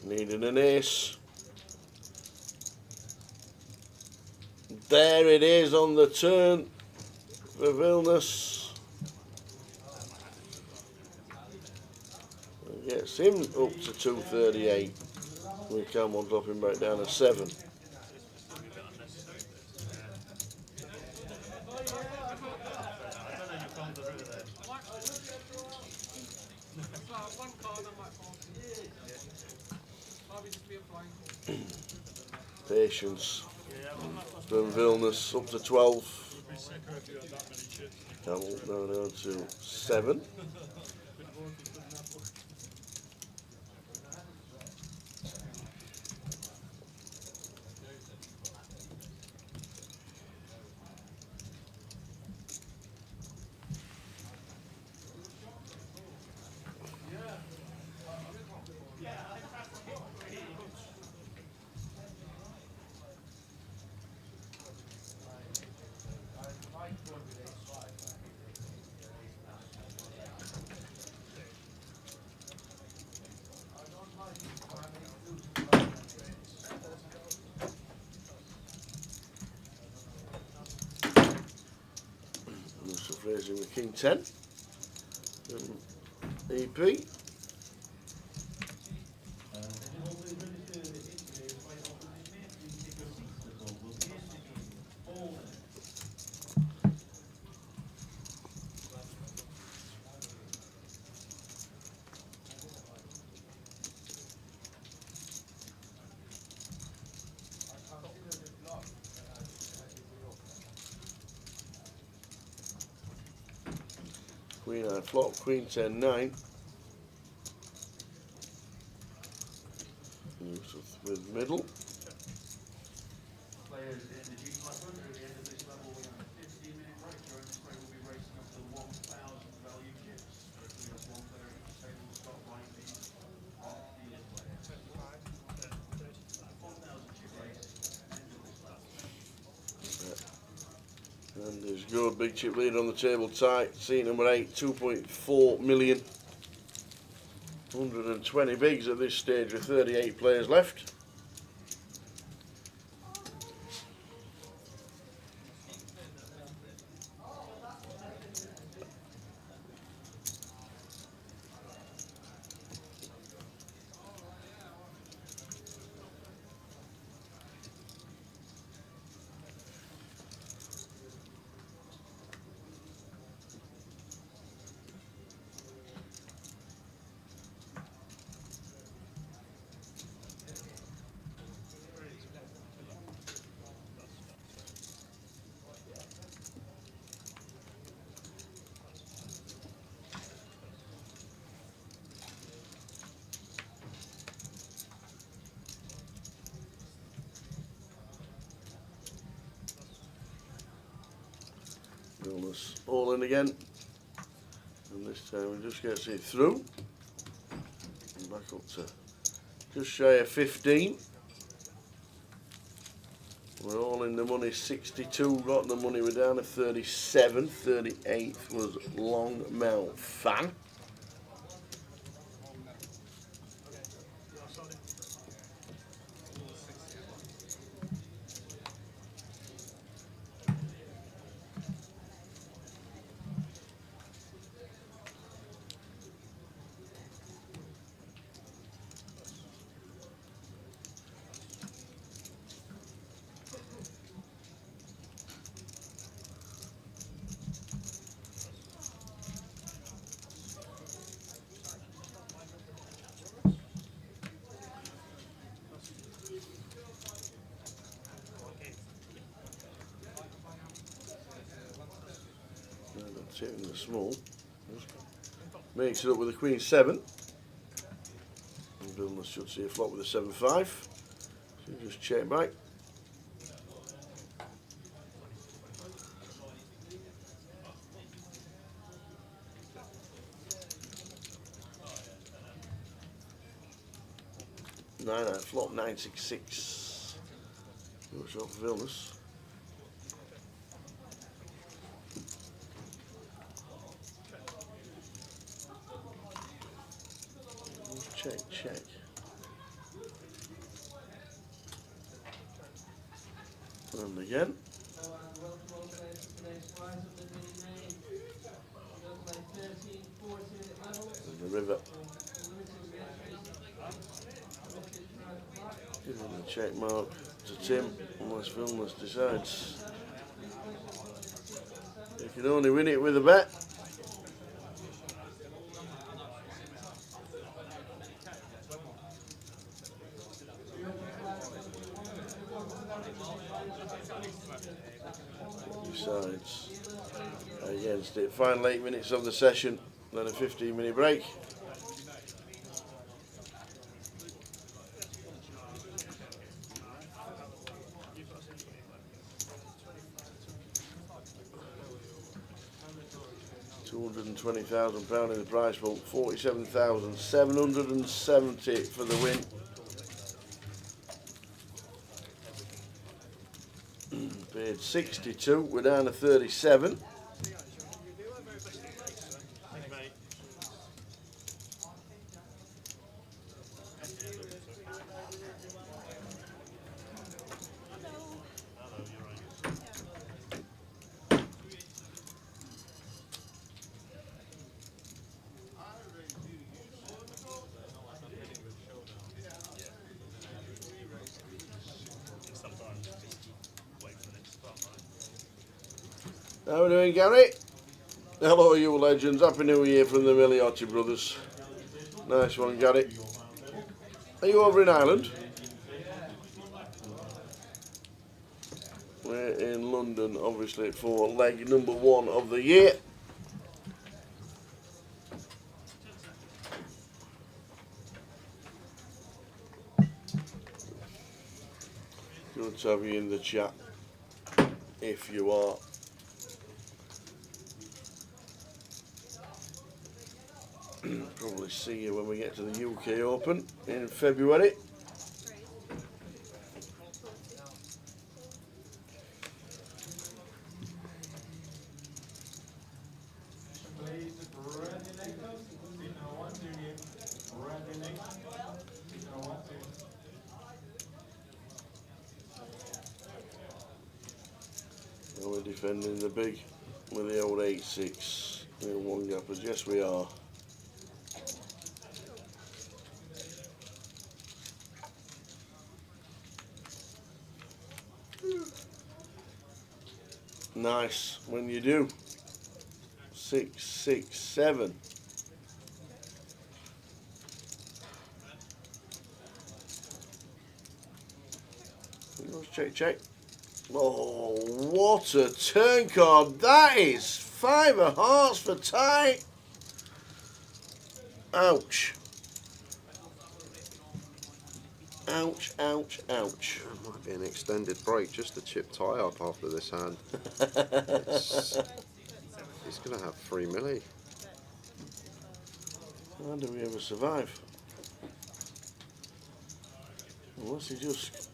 Needed an ace. There it is on the turn for Vilnius. Gets him up to 238. We come on dropping back down to 7. Patience from Vilnius up to 12. Camel now down to 7. Raising the king 10. EP. Queen 9 flop, Queen 10 9. With middle. Players in the G500 at the end of this level, we have a 15-minute break. During this break, we'll be racing up to 1,000 value chips. We have one player at each table to start running these off the players. 1,000 chip race, end of this level. And there's good, big chip lead on the table, tight. Seat number 8, 2.4 million. 120 bigs at this stage with 38 players left. All in again, and this time we just gets it through. And back up to just shy of 15. We're all in the money. 62 got the money. We're down to 37. 38th was Longmount Fan. Hitting the small. Makes it up with a Queen 7. And Vilnius should see a flop with a 7-5. So just check back. Nine out flop 966. Looks off Vilnius. Check. And again. And the river. Give him a check mark to Tim unless Vilnius decides he can only win it with a bet. Decides against it. Final 8 minutes of the session, then a 15-minute break. £220,000 in the prize pool, 47,770 for the win. Paid 62, we're down to 37. How are we doing, Gary? Hello, you legends. Happy New Year from the Miliotti brothers. Nice one, Gary. Are you over in Ireland? We're in London, obviously, for leg number 1 of the year. Good to have you in the chat, if you are. Probably see you when we get to the UK Open in February. Please, red anecdotes. Signal 1 to you. Red anecdotes. Signal 1 to you. And we're defending the big with the old 8-6 in one gappers. Yes, we are. Nice when you do. 6, 6, 7. Check, check. Oh, what a turn card that is! 5 of hearts for tie. Ouch. Ouch, ouch, ouch. That might be an extended break just to chip tie up after this hand. He's going to have 3 milli. How do we ever survive? Unless he just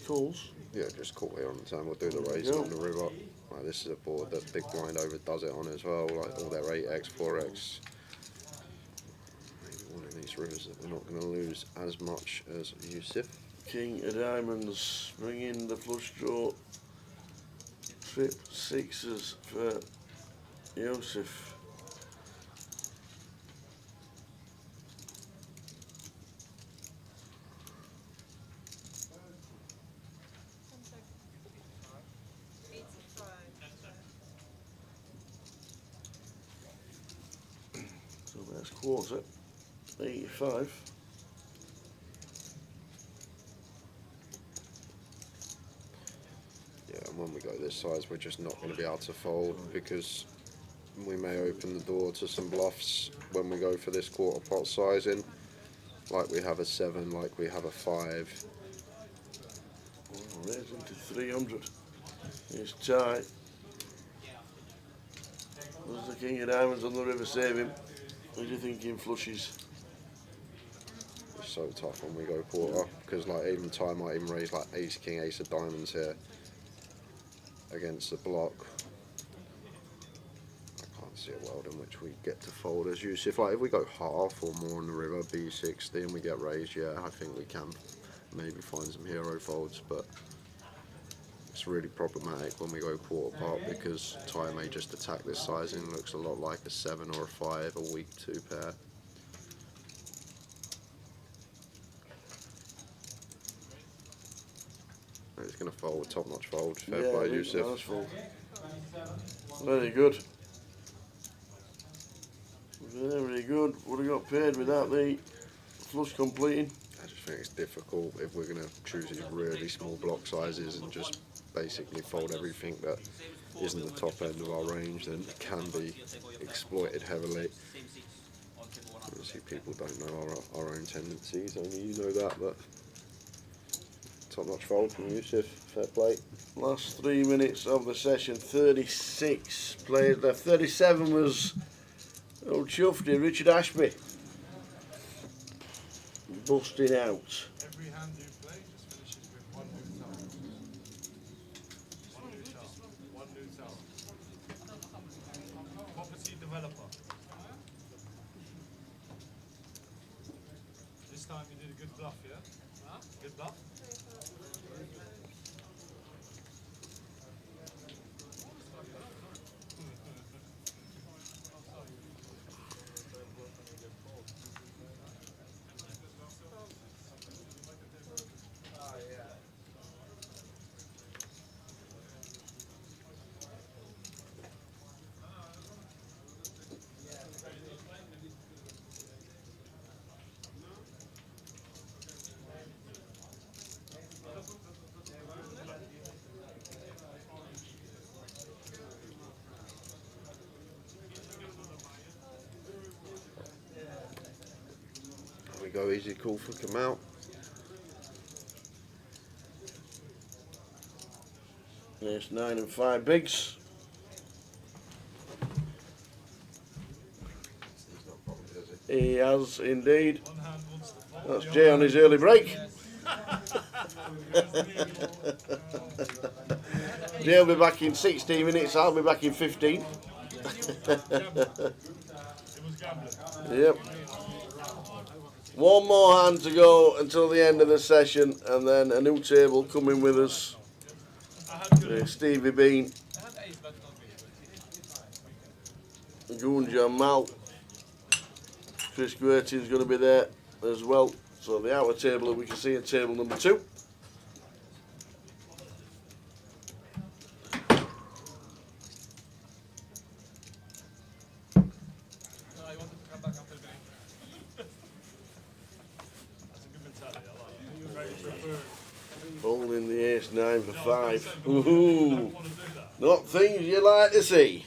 calls. Yeah, just call here on the time. We'll do the raising on the river. Like, this is a board that Big Blind over does it on as well. Like all their 8x, 4x. Maybe one of these rivers that we're not going to lose as much as Yusuf. King of diamonds, bring in the flush draw. Trip 6s for Yusuf. So that's quarter, 85. Yeah, and when we go this size, we're just not going to be able to fold because we may open the door to some bluffs when we go for this quarter pot sizing. Like we have a 7, like we have a 5. Oh, raising to 300. He's tight. There's the King of Diamonds on the river, save him. What do you think in flushes? It's so tough when we go quarter because like even Ty might even raise like ace, king, ace of diamonds here against the block. I can't see a world in which we get to fold as Yusuf. Like if we go half or more on the river, B60 and we get raised, yeah, I think we can maybe find some hero folds, but it's really problematic when we go quarter pot because Ty may just attack this sizing. Looks a lot like a 7 or a 5, a weak 2 pair. He's going to fold, top notch fold. Fair play, Yusuf. Nice fold. Very good. Very good. Would have got paid without the flush completing. I just think it's difficult if we're going to choose these really small block sizes and just basically fold everything that isn't the top end of our range, then it can be exploited heavily. Obviously people don't know our own tendencies, only you know that, but top notch fold from Yusuf, fair play. Last 3 minutes of the session, 36 players left. 37 was old Chuffy, Richard Ashby. Busting out. Every hand you play just finishes with 1 new tile. 1 new tile. 1 new tile. Property developer. This time you did a good bluff, yeah? Huh? Good bluff? we go, easy call for come out. There's 9 and 5 bigs. He has indeed. That's Jay on his early break. Jay will be back in 16 minutes, I'll be back in 15. Yep. One more hand to go until the end of the session, and then a new table coming with us. Stevie Bean, Gunjan Mal, Chris Gwertin's going to be there as well. So the outer table that we can see in table number 2. Holding the ace-9 for 5. Ooh, not things you like to see.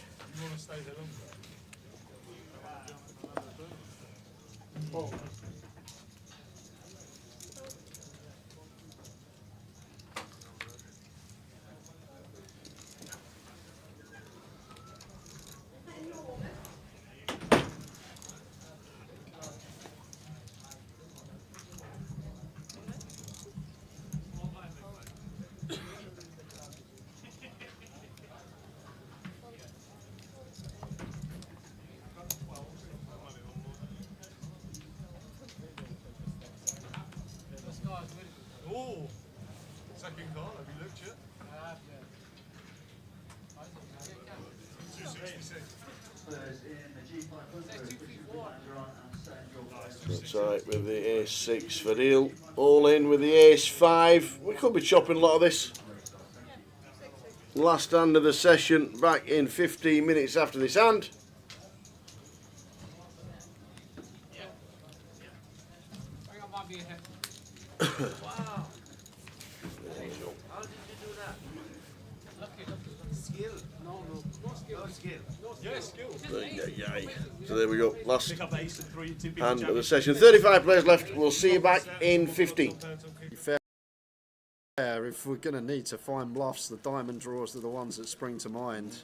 Oh, second call, have you looked yet? 266. That's right, with the ace-6 for deal. All in with the ace-5. We could be chopping a lot of this. Last hand of the session, back in 15 minutes after this hand. Wow. How did you do that? Skill. No skill. Yeah, skill. So there we go. Last Pick up ace and 3 and 2 people hand of the jamming. session. 35 players left. We'll see you back in 15. Fair, if we're going to need to find bluffs, the diamond draws are the ones that spring to mind.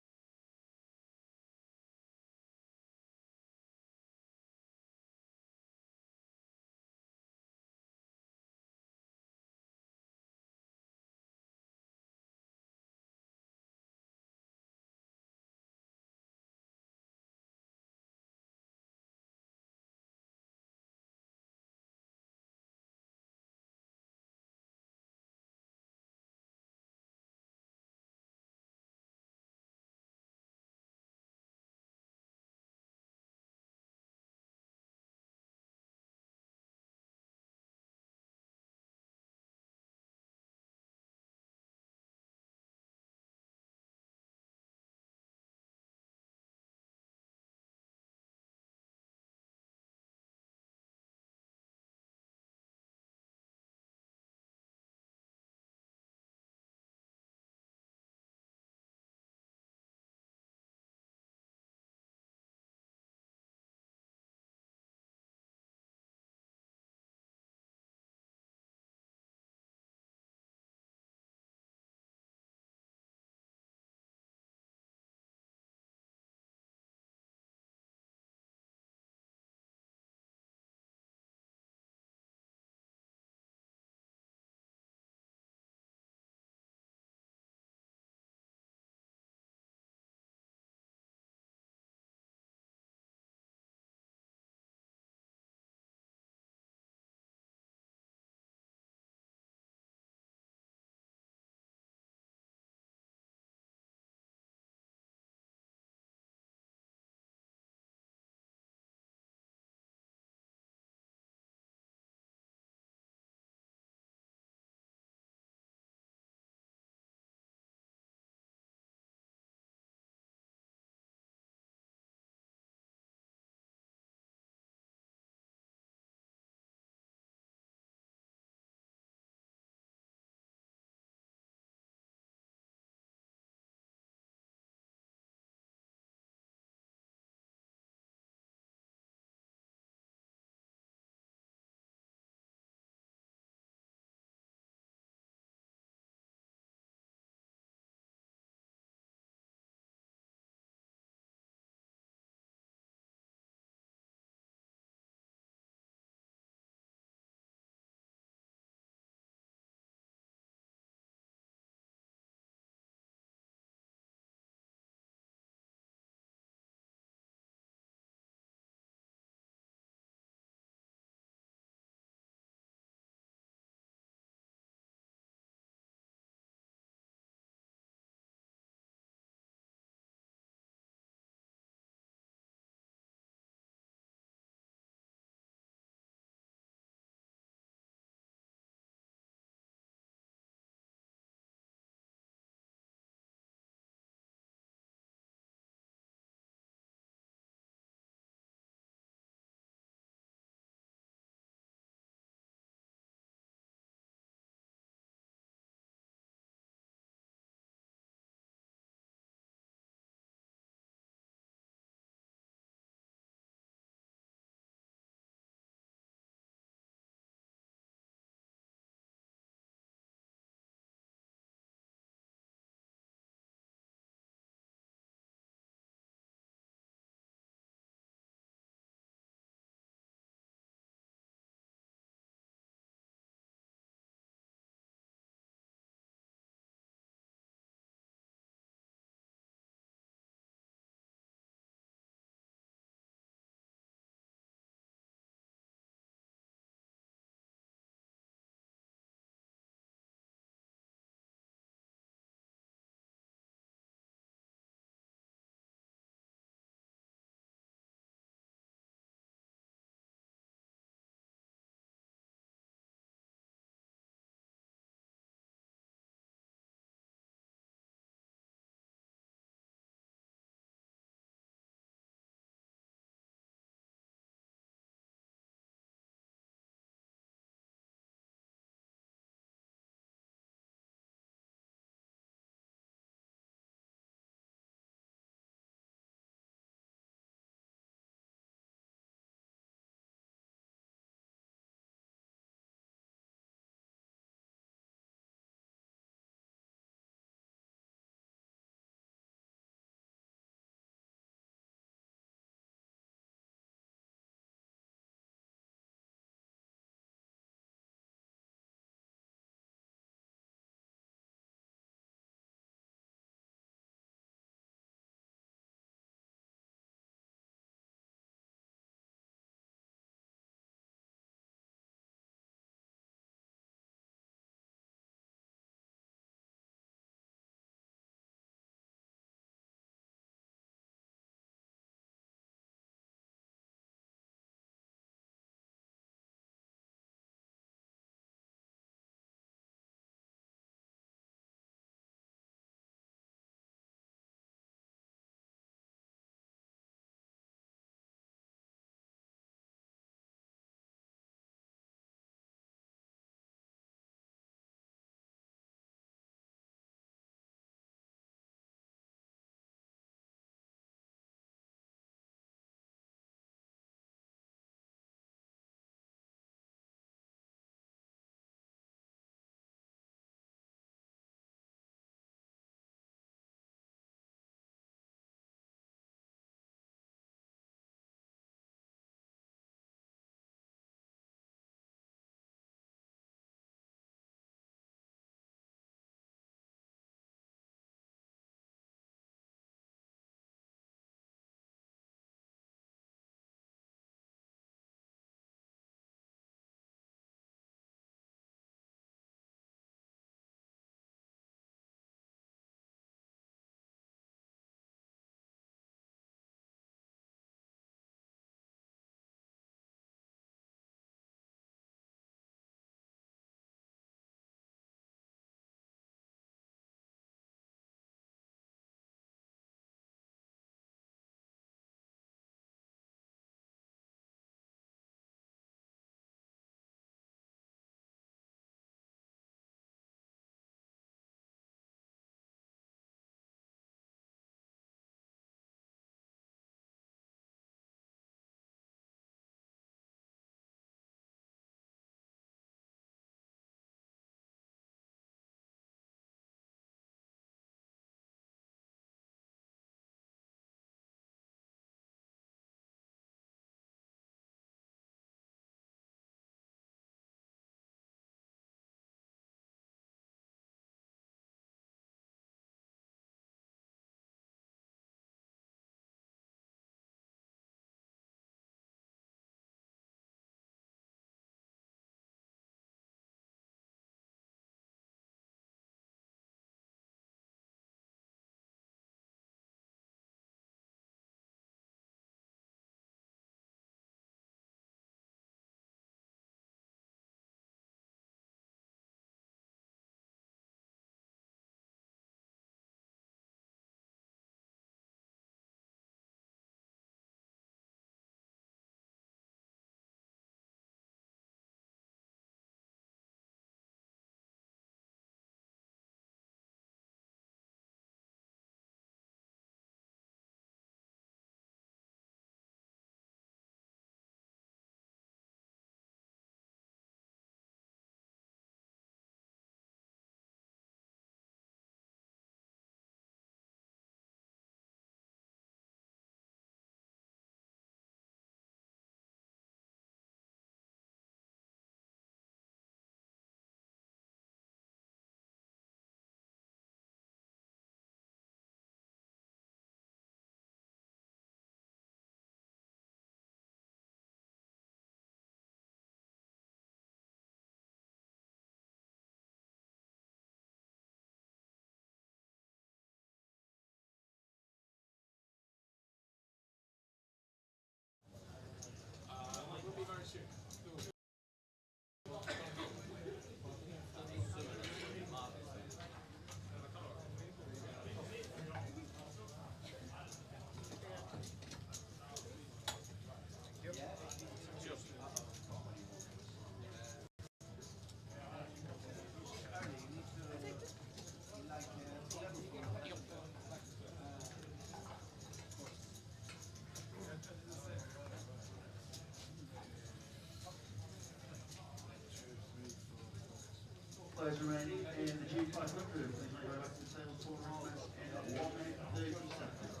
players remaining in the G500. Please make your way back to the table for harness in 1 minute 30 seconds.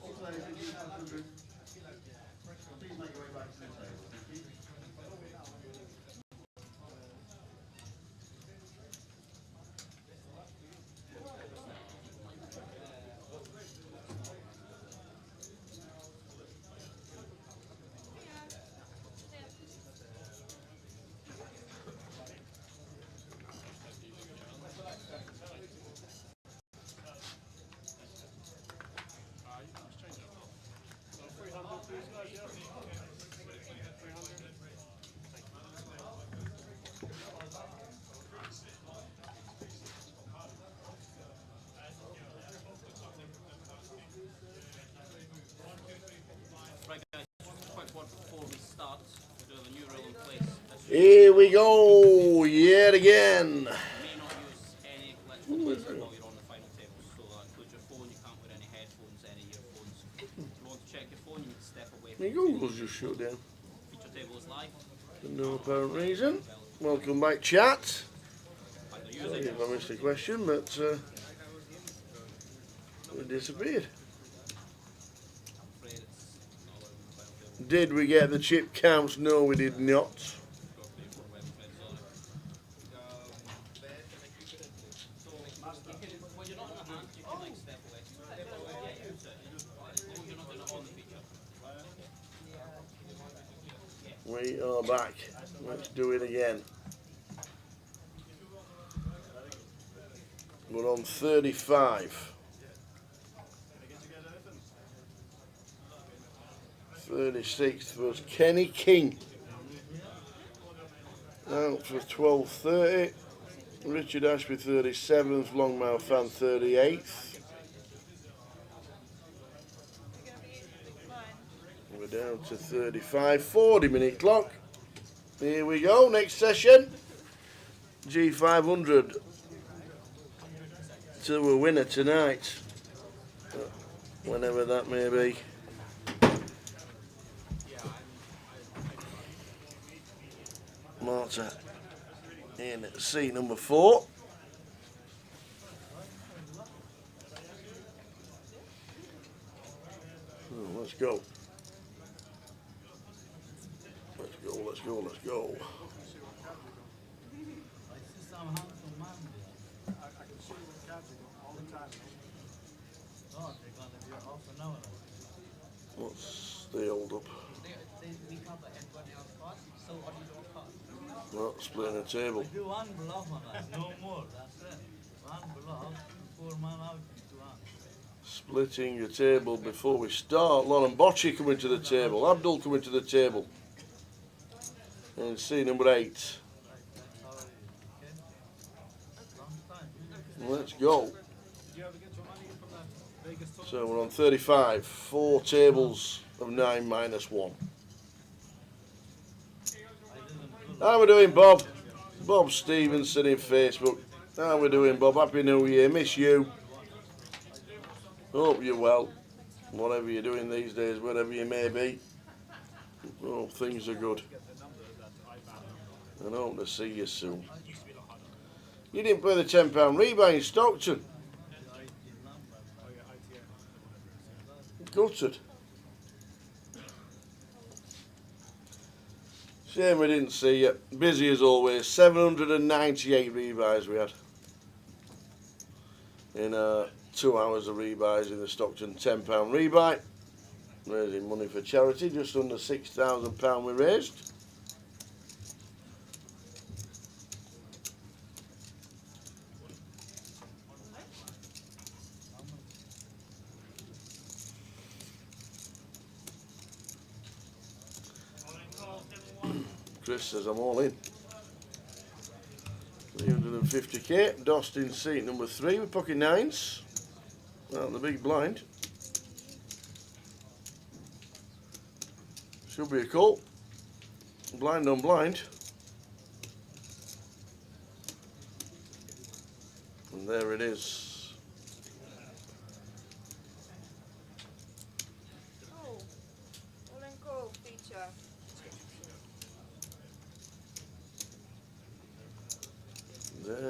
All players in G500, please make your way back to the table. Thank you. Here we go, yet again. My Google's just shut down. For no apparent reason. Welcome back, chat. Sorry if I missed a question, but it disappeared. Did we get the chip counts? No, we did not. We are back. Let's do it again. We're on 35. 36th was Kenny King. Out for 12.30. Richard Ashby 37th. Longmouth Fan 38th. We're down to 35. 40-minute clock. Here we go. Next session. G500. To a winner tonight. Whenever that may be. Marta in seat number 4. Oh, let's go. Let's go, let's go, let's go. What's the hold up? Not splitting a table. Do one bluff on us, no more, that's it. One bluff, 4 man out into one. Splitting the table before we start. Lauren Bocci coming to the table. Abdul coming to the table. And C number 8. Let's go. So we're on 35. 4 tables of 9 minus 1. How we doing, Bob? Bob Stevenson in Facebook. How we doing, Bob? Happy New Year. Miss you. Hope you're well. Whatever you're doing these days, wherever you may be. Oh, things are good. And hope to see you soon. You didn't play the £10 rebuy in Stockton. Gutted. Shame we didn't see you. Busy as always. 798 rebuys we had. In 2 hours of rebuys in the Stockton £10 rebuy. Raising money for charity. Just under £6,000 we raised. Chris says I'm all in. 350k. Dost in seat number 3 with pocket 9s. Out the big blind. Should be a call. Blind on blind. And there it is. Oh, all in call feature.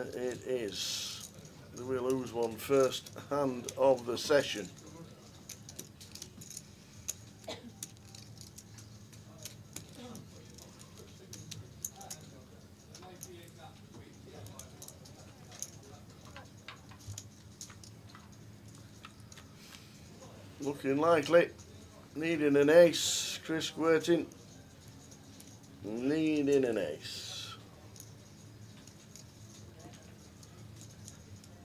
it is. Do we lose one first hand of the session? Looking likely. Needing an ace. Chris Squirting. Needing an ace.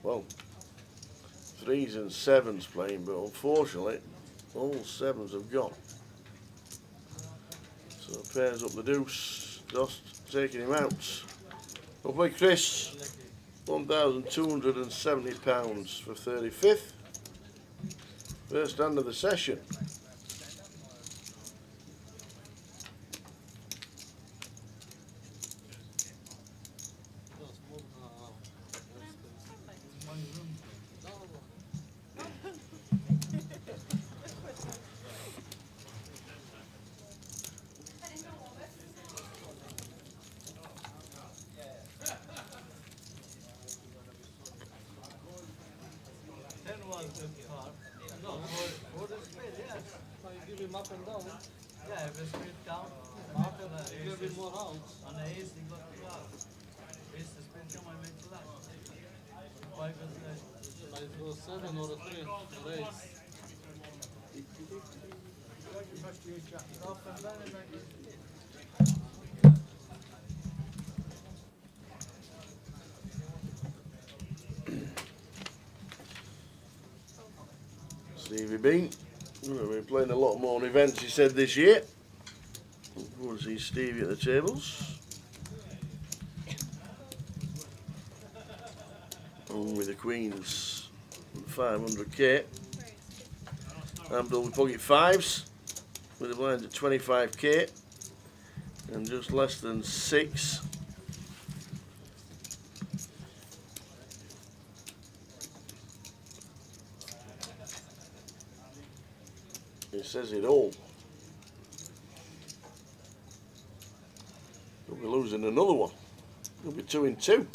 Well, 3s and 7s playing, but unfortunately all 7s have gone. So pairs up the deuce. Just taking him out. Well played, Chris. £1,270 for 35th. First hand of the session. Give him up and down. Yeah, if it's straight down, Up and a little bit more out. on the ace, he got the out. Ace is straight down, I went to that. 5 is there. Like it was 7 or a 3 or ace. Off and down, and like this. Stevie Bean. We're playing a lot more events, he said, this year. Want to see Stevie at the tables. And with the Queens, 500k. Abdul with pocket 5s, with the blinds at 25k. And just less than 6. It says it all. We'll be losing another one. We'll be 2 and 2.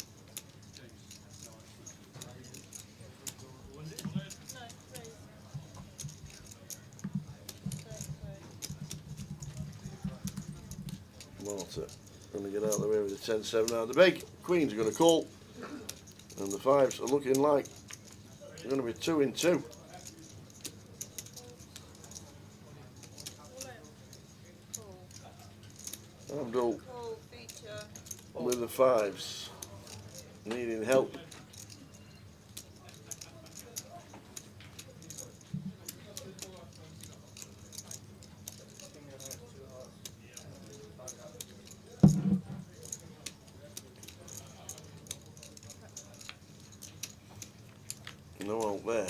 Malta going to get out of the way with the 10-7 out of the big. Queens are going to call. And the 5s are looking like they're going to be 2 and 2. Abdul with the 5s, needing help. No out there.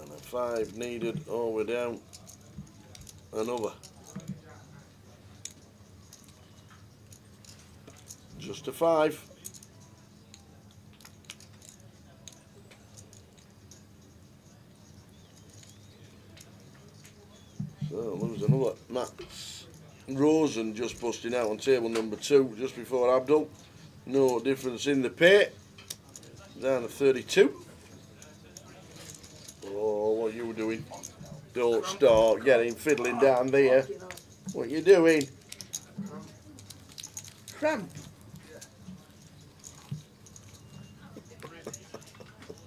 And a 5 needed all the way down. Another. Just a 5. So lose another. Max Rosen just busting out on table number 2 just before Abdul. No difference in the pay. Down to 32. Oh, what are you doing? Don't start getting fiddling down there. What you doing? Cramp.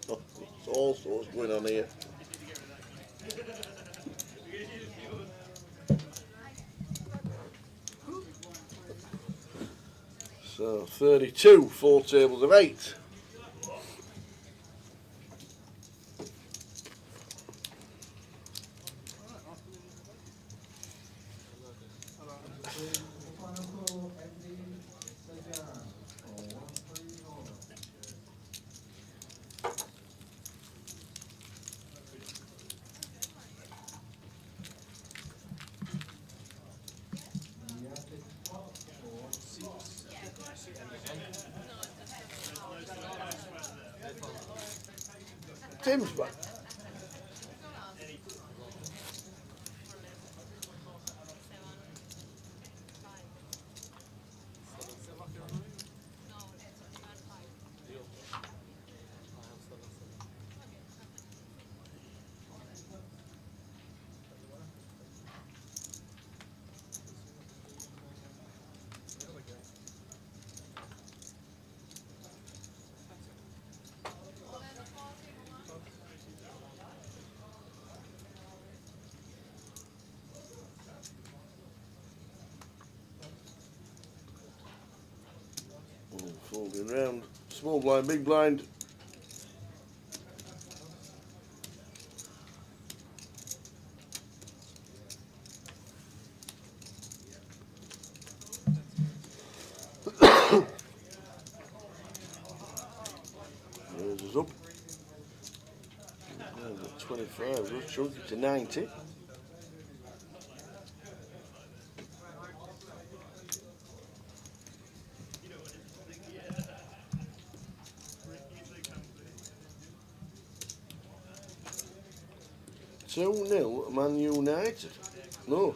There's all sorts going on here. So 32, 4 tables of 8. Tim's back. Moving round. Small blind, big blind. Yours is up. 25, let's chunk it to 90. Two 0 Man United. No,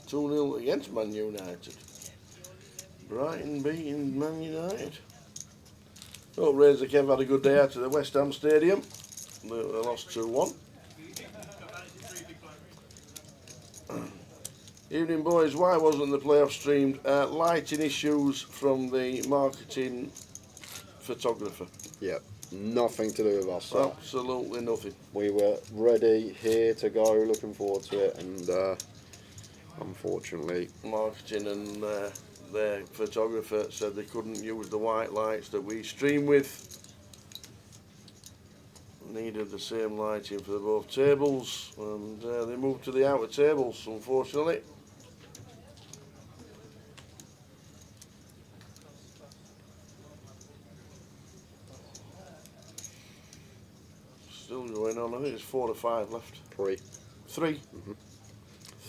2-0 against Man United. Brighton beating Man United. Oh, Razor Kev had a good day out at the West Ham Stadium. They lost 2-1. Evening boys, why wasn't the playoff streamed? Lighting issues from the marketing photographer. Yep, nothing to do with us. So absolutely nothing. We were ready, here to go, looking forward to it, and unfortunately, marketing and their photographer said they couldn't use the white lights that we stream with. Needed the same lighting for both tables, and they moved to the outer tables, unfortunately. Still going on. I think there's 4 or 5 left. 3. 3. Mm-hmm.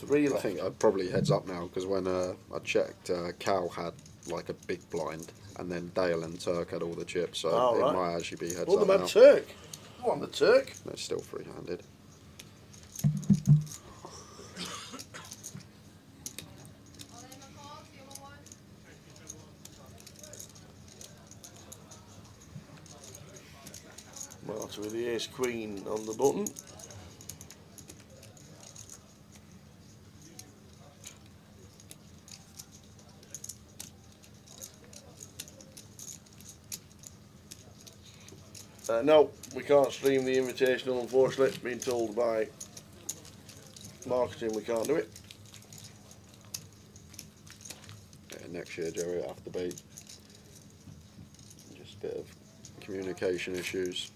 3 left. I think I'd probably heads up now, because when I checked, Cal had like a big blind, and then Dale and Turk had all the chips, so it might actually be heads up the now. Turk. Go on, the Turk. They're still free-handed. Marta with the ace queen on the button. No, we can't stream the Invitational, unfortunately. It's been told by marketing we can't do it. Yeah, next year, Joe, it'll have to be. Just a bit of communication issues.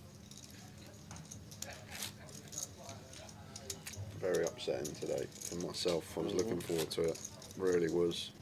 Very upsetting today for myself. I was looking forward to it. Really was.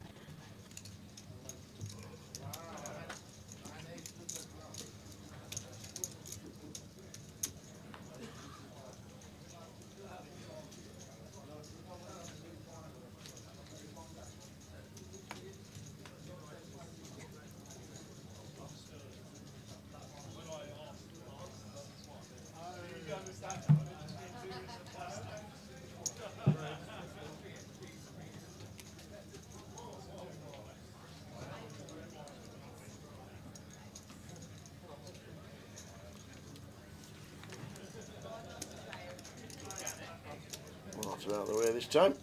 Marta out of the way this time.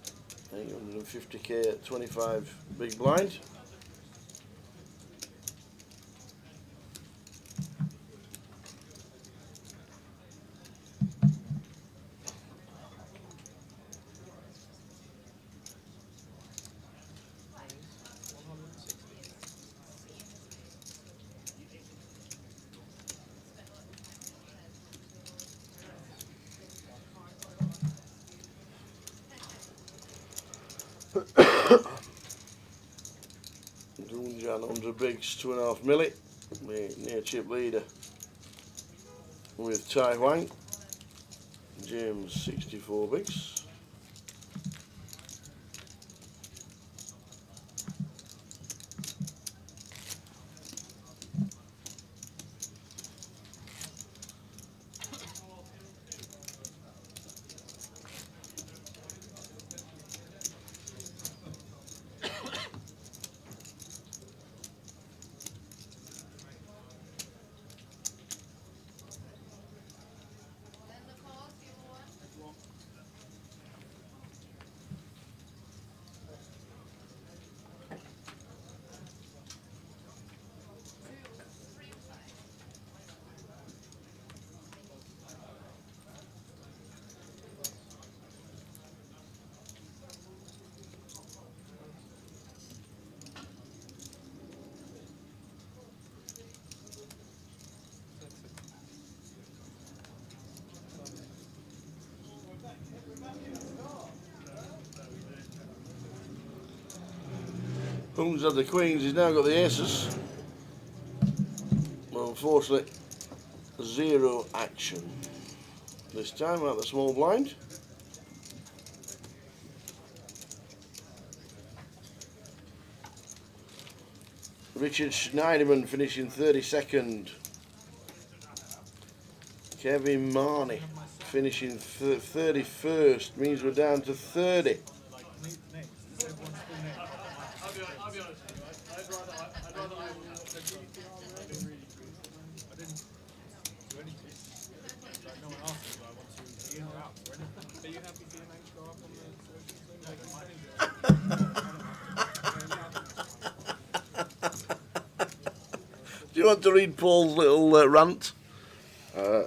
850k at 25 big blind. Dunjan 100 bigs, 2.5 milli. Near chip leader with Tai Huang. James 64 bigs. Who's had the queens, he's now got the aces. Well, unfortunately, zero action. This time at the small blind. Richard Schneiderman finishing 32nd. Kevin Marnie finishing 31st. Means we're down to 30. I'll be honest with you, I'd rather the GDPR I didn't do anything. Like, no one asked me, do I want to be in or out or anything. Are you happy for your name to go up on the Do you want to read Paul's little rant?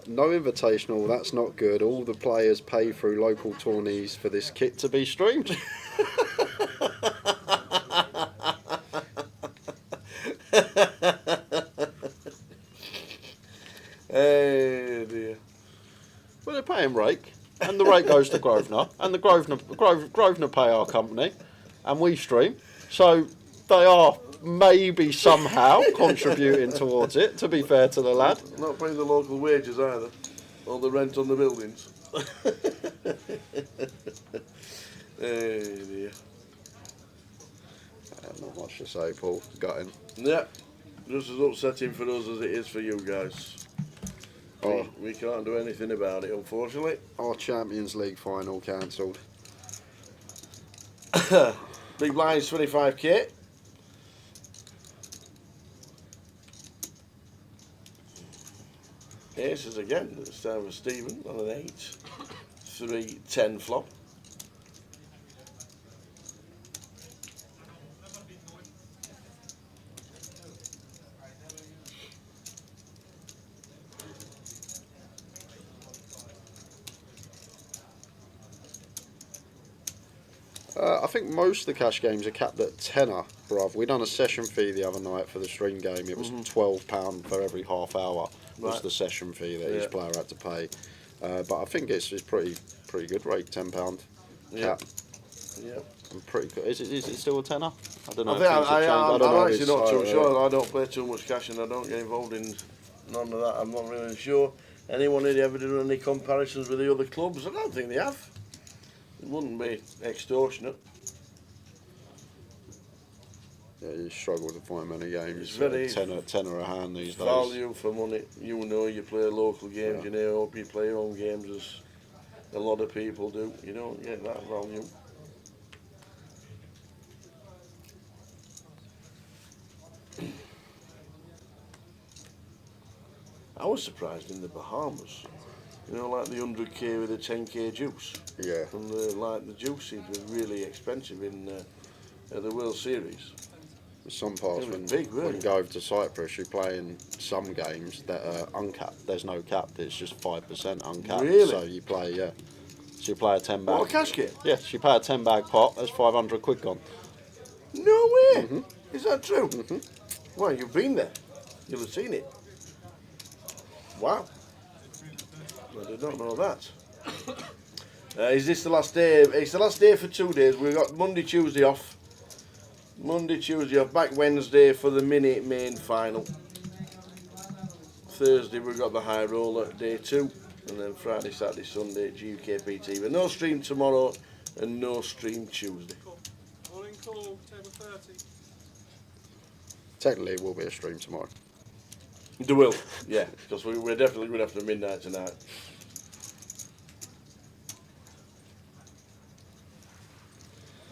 No invitational, that's not good. All the players pay through local tourneys for this kit to be streamed. Hey dear. Well, they're paying rake, and the rake goes to Grosvenor, and the Grosvenor pay our company, and we stream. So they are maybe somehow contributing towards it, to be fair to the lad. Not paying the local wages either, or the rent on the buildings. Hey dear. Not much to say, Paul. Gutting. Yeah, just as upsetting for us as it is for you guys. Oh. We can't do anything about it, unfortunately. Our Champions League final cancelled. Big blinds 25k. Aces again, this time for Stephen on an 8. 3, 10 flop. I think most of the cash games are capped at tenner, bruv. We done a session fee the other night for the stream game. It was £12 for every half hour was Right. the session fee that Yeah. each player had to pay. But I think it's pretty good rate, £10 Yeah. cap. Yeah. I'm pretty good. Is it still a tenner? I don't know. I think if things have changed. I don't I'm know if actually it's not too higher. sure. I don't play too much cash and I don't get involved in none of that. I'm not really sure. Anyone had ever done any comparisons with the other clubs? I don't think they have. It wouldn't be extortionate. Yeah, you struggle to find many games. It's very tenner a hand these days. Value for money. You know, you play local games. Yeah. You know, you play your own games as a lot of people do. You don't get that value. I was surprised in the Bahamas. You know, like the 100k with the 10k juice. Yeah. And the juice seemed to be really expensive in the World Series. Some parts It was when big, when weren't you it? go over to Cyprus, you play in some games that are uncapped. There's no cap. It's just 5% uncapped. Really? So you play, yeah. So you play a 10 bag. What, a cash game? Yeah. So you play a 10 bag pot. There's 500 quid gone. No way! Is that true? Well, you've been there. You'll have seen it. Wow. I did not know that. Is this the last day? It's the last day for 2 days. We've got Monday, Tuesday off. Monday, Tuesday off. Back Wednesday for the mini main final. Thursday we've got the high roller, day 2. And then Friday, Saturday, Sunday, GUKPT. But no stream tomorrow and no stream Tuesday. Morning call, table 30. Technically, it will be a stream tomorrow. There will, yeah, because we're definitely going after midnight tonight.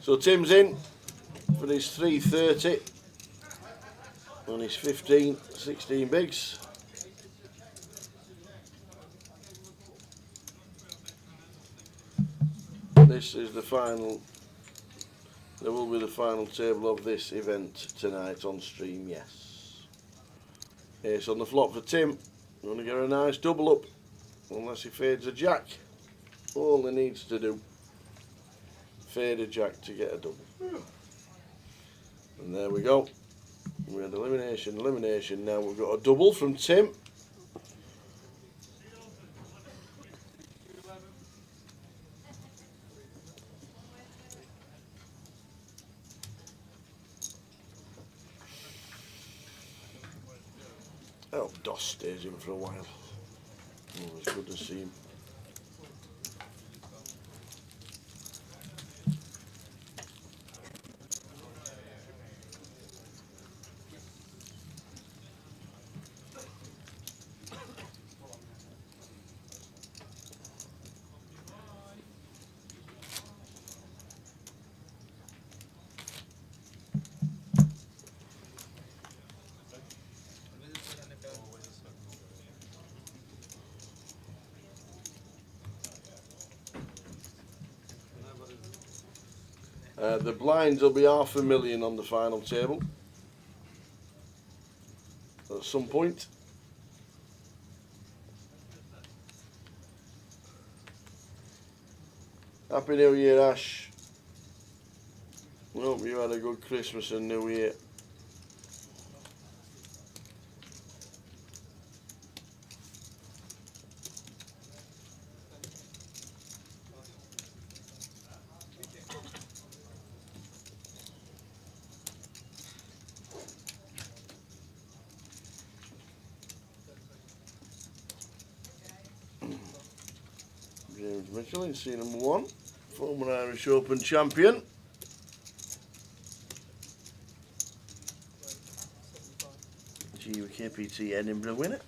So Tim's in for his 330 on his 16 bigs. This is the final. There will be the final table of this event tonight on stream, yes. Ace on the flop for Tim. Going to get a nice double up, unless he fades a jack. All he needs to do, fade a jack to get a double. And there we go. We had elimination. Now we've got a double from Tim. hope Doss stays in for a while. Always good to see him. The blinds will be $500,000 on the final table at some point. Happy New Year, Ash. We hope you had a good Christmas and New Year. James Mitchell in scene number 1, former Irish Open champion. GUKPT Edinburgh winner.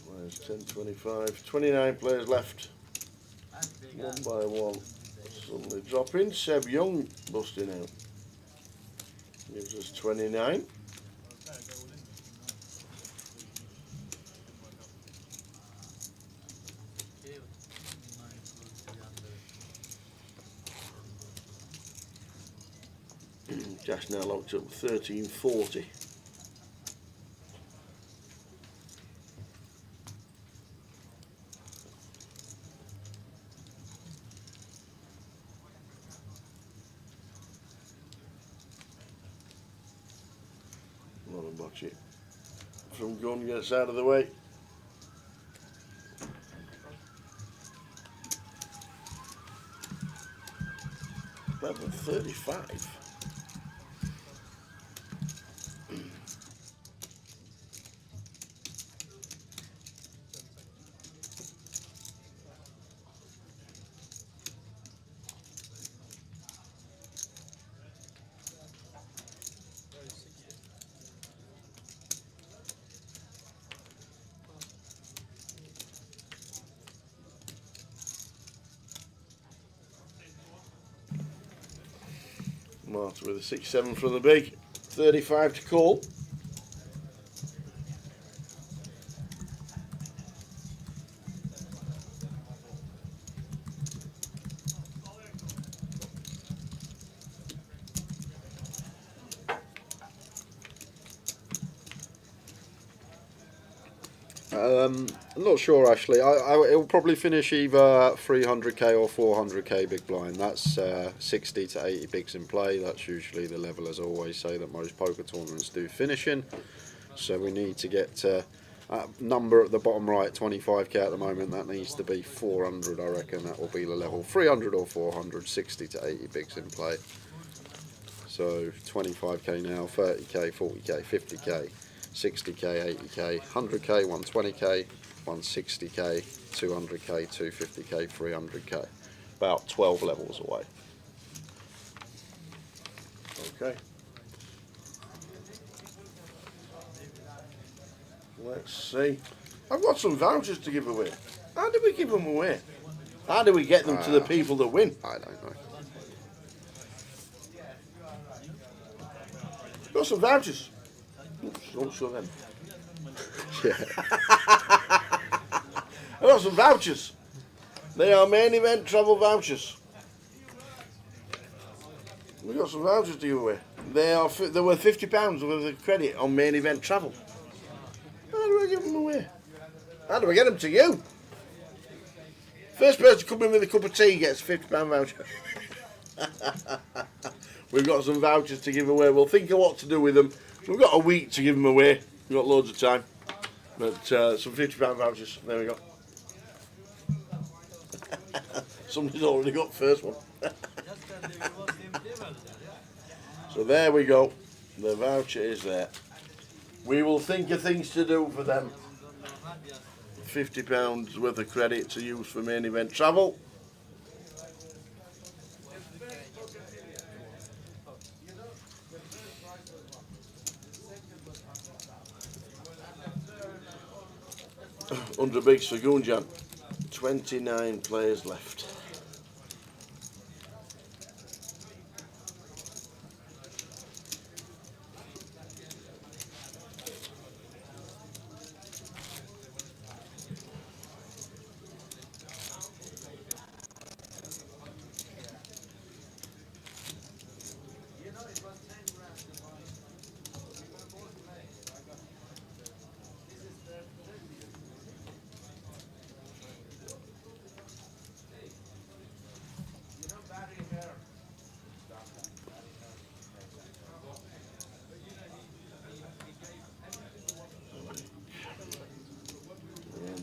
Players 10, 25, 29 players left. One by one. Suddenly dropping. Seb Young busting out. Gives us 29. Josh now locked up 1340. Watch it. From gun gets out of the way. Level 35. Marta with a 6-7 from the big, 35 to call. I'm not sure actually. It'll probably finish either 300k or 400k big blind. That's 60 to 80 bigs in play. That's usually the level, as I always say, that most poker tournaments do finish in. So we need to get number at the bottom right, 25k at the moment. That needs to be 400, I reckon. That will be the level. 300 or 400, 60 to 80 bigs in play. So 25k now, 30k, 40k, 50k. 60k, 80k, 100k, 120k, 160k, 200k, 250k, 300k. About 12 levels away. Okay. Let's see. I've got some vouchers to give away. How do we give them away? How do we get them to the people that win? I don't know. Got some vouchers. Oops, don't show them. Yeah. I've got some vouchers. They are main event travel vouchers. We've got some vouchers to give away. They're worth £50 worth of credit on main event travel. How do I give them away? How do I get them to you? First person to come in with a cup of tea gets a £50 voucher. We've got some vouchers to give away. We'll think of what to do with them. We've got a week to give them away. We've got loads of time. But some £50 vouchers. There we go. Somebody's already got the first one. So there we go. The voucher is there. We will think of things to do for them. £50 worth of credit to use for main event travel. £100 bigs for Gunjan. 29 players left.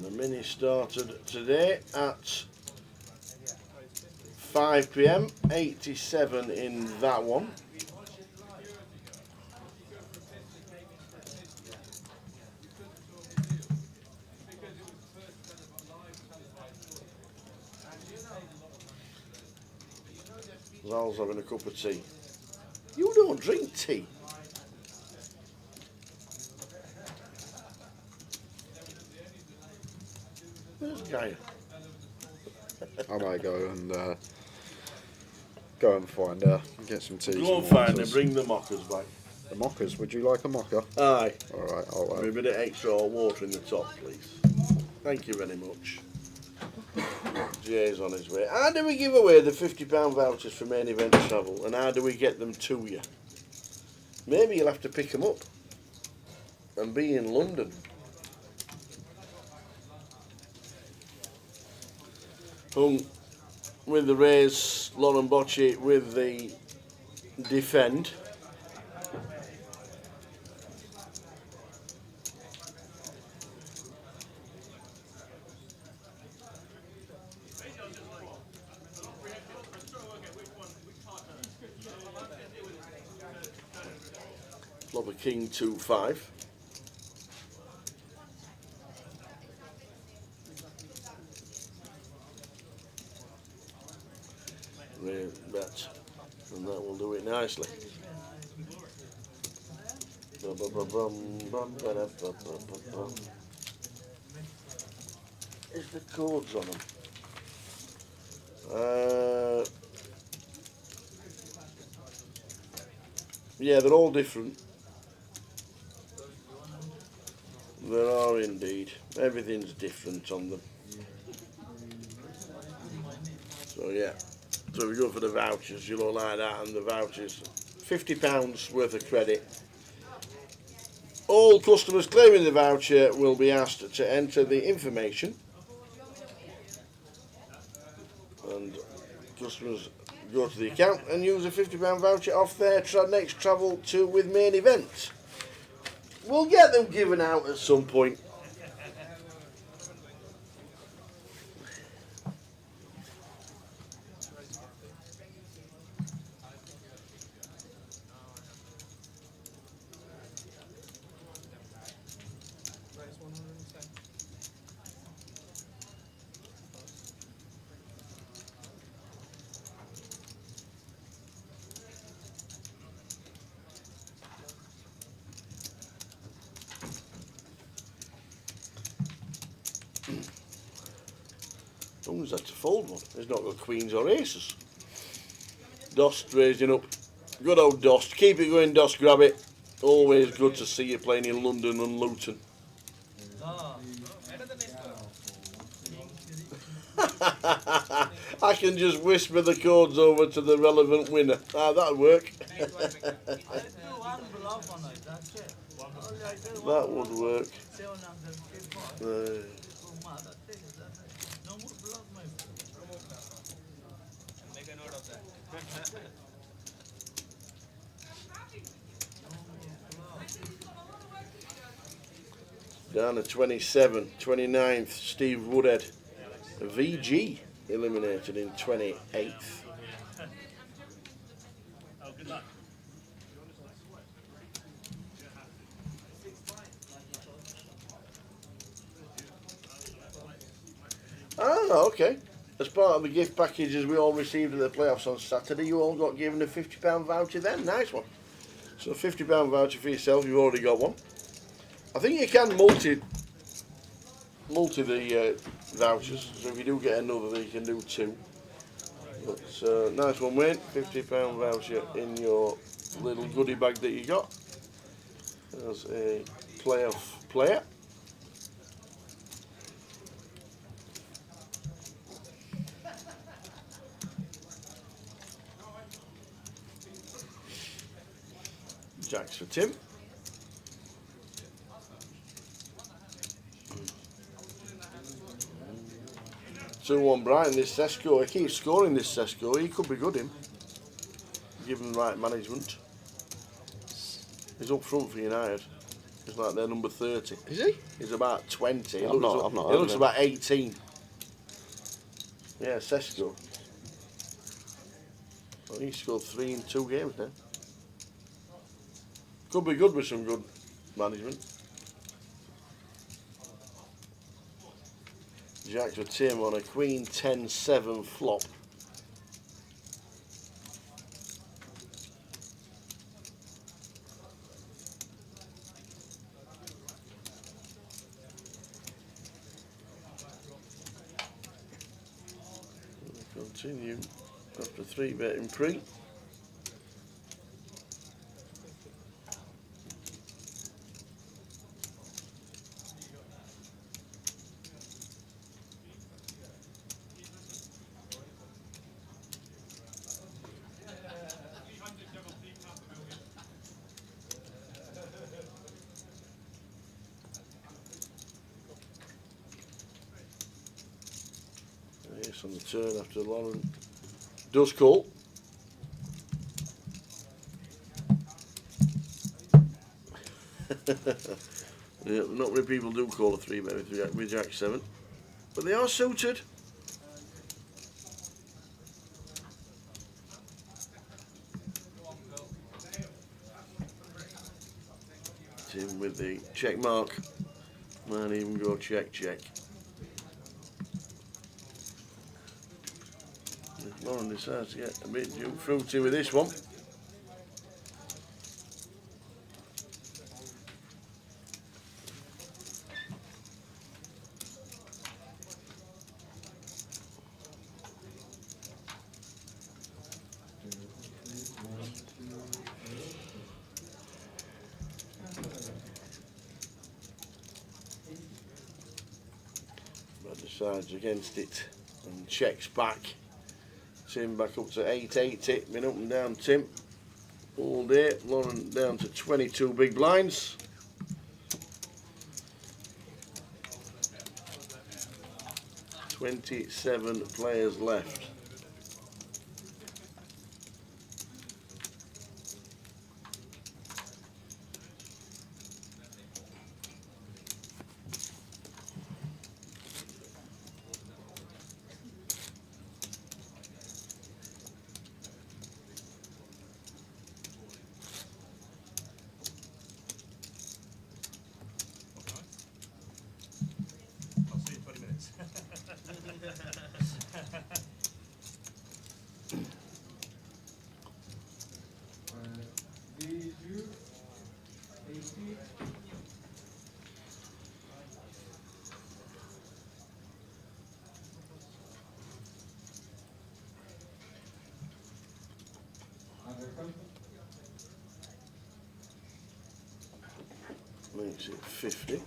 The mini started today at 5 PM, 87 in that one. Zal's having a cup of tea. You don't drink tea. Where's Gaia? I might go and find her and get some tea. Go and find her, bring the mockers back. The mockers, would you like a mocker? Aye. Alright, I'll With a bit of extra water in the top, please. Thank you very much. Jay's on his way. How do we give away the £50 vouchers for main event travel, and how do we get them to you? Maybe you'll have to pick them up and be in London. With the raise, Lauren Bocci with the defend. Flop a king 2-5. Bet, and that will do it nicely. Is the codes on them? Yeah, they're all different. There are indeed. Everything's different on them. So yeah. So we go for the vouchers, you know, like that, and the vouchers. £50 worth of credit. All customers claiming the voucher will be asked to enter the information. And customers go to the account and use a £50 voucher off their next travel to with main event. We'll get them given out at some point. Someone's had to fold one. He's not got queens or aces. Dost raising up. Good old Dost. Keep it going, Dost. Grab it. Always good to see you playing in London and Luton. I can just whisper the codes over to the relevant winner. Ah, that'll work. That would work. Down to 27, 29th, Steve Woodhead. VG eliminated in 28th. Oh, good luck. Ah, okay. As part of the gift packages we all received at the playoffs on Saturday, you all got given a £50 voucher then. Nice one. So a £50 voucher for yourself, you've already got one. I think you can multi the vouchers, so if you do get another, you can do two. But nice one, Wayne. £50 voucher in your little goodie bag that you got as a playoff player. Jacks for Tim. So 2-1 Brian, this Sesko. He keeps scoring this Sesko. He could be good, him. Given the right management. He's up front for United. He's like their number 30. Is he? He's about 20. He I've looks, not he heard looks of him. about 18. Yeah, Sesko. Well, he scored 3 in 2 games now. Could be good with some good management. Jacks for Tim on a Queen 10-7 flop. Continue after 3-betting pre. Yes, on the turn after Lauren does call. Yeah, not many people do call a 3-bet with Jack 7, but they are suited. Tim with the check mark. Might even go check. Lauren decides to get a bit fruity with this one. But decides against it and checks back. Tim back up to 880, been up and down Tim all day. Lauren down to 22 big blinds. $27 players left. I'll see you in 20 minutes. VG 80. Makes it 50.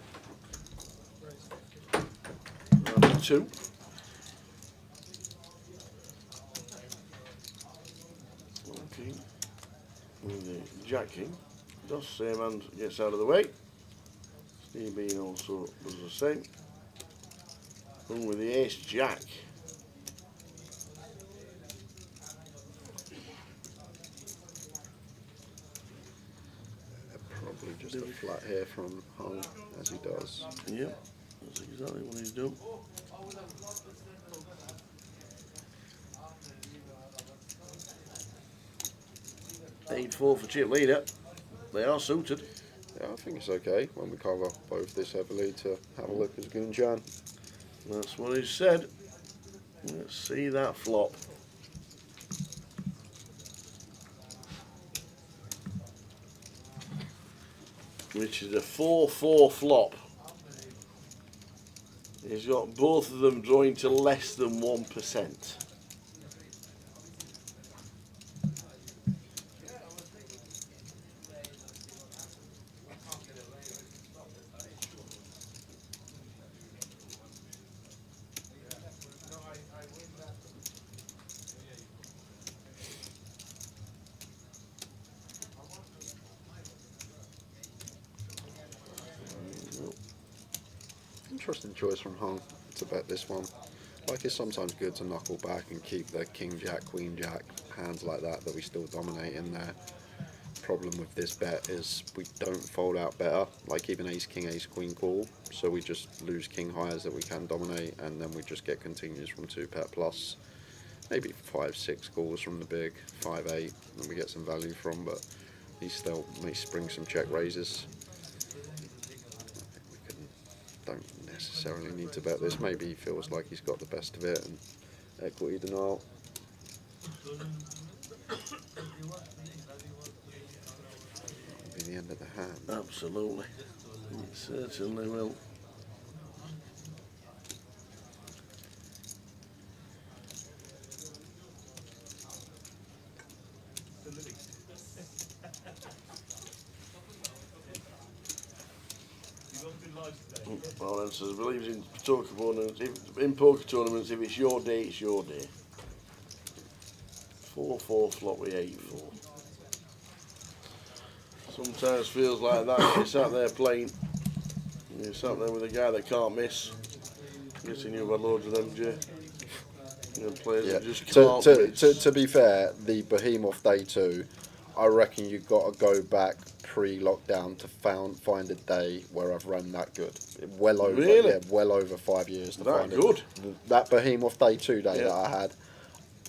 Round 2. Okay. With the Jack King. Does same hand gets out of the way. Steve Bean also does the same. And with the Ace Jack. Hopefully just a flat here from Hung, as he does. Yep, that's exactly what he's done. 8-4 for chip leader. They are suited. Yeah, I think it's okay when we cover both this heavily to have a look as good and Jan. That's what he said. Let's see that flop. Which is a 4-4 flop. He's got both of them drawing to less than 1%. Interesting choice from Hung to bet this one. Like, it's sometimes good to knuckle back and keep the King Jack, Queen Jack hands like that we still dominate in there. Problem with this bet is we don't fold out better, like even Ace King, Ace Queen call, so we just lose King highs that we can dominate, and then we just get continues from 2-pet plus. Maybe 5-6 calls from the big, 5-8, and we get some value from, but he still may spring some check raises. Don't necessarily need to bet this. Maybe he feels like he's got the best of it and equity denial. That'll be the end of the hand. Absolutely. It certainly will. Lawrence believes in poker tournaments. In poker tournaments, if it's your day, it's your day. 4-4 flop with 8-4. Sometimes feels like that. You're sat there playing. You're sat there with a guy that can't miss. Guessing you've had loads of them, Jay. Players that just can't miss. To be fair, the Behemoth Day 2, I reckon you've got to go back pre-lockdown to find a day where I've run that good. Well over, really? yeah, well over 5 years to That find good? it. That Behemoth Day 2 day that I had,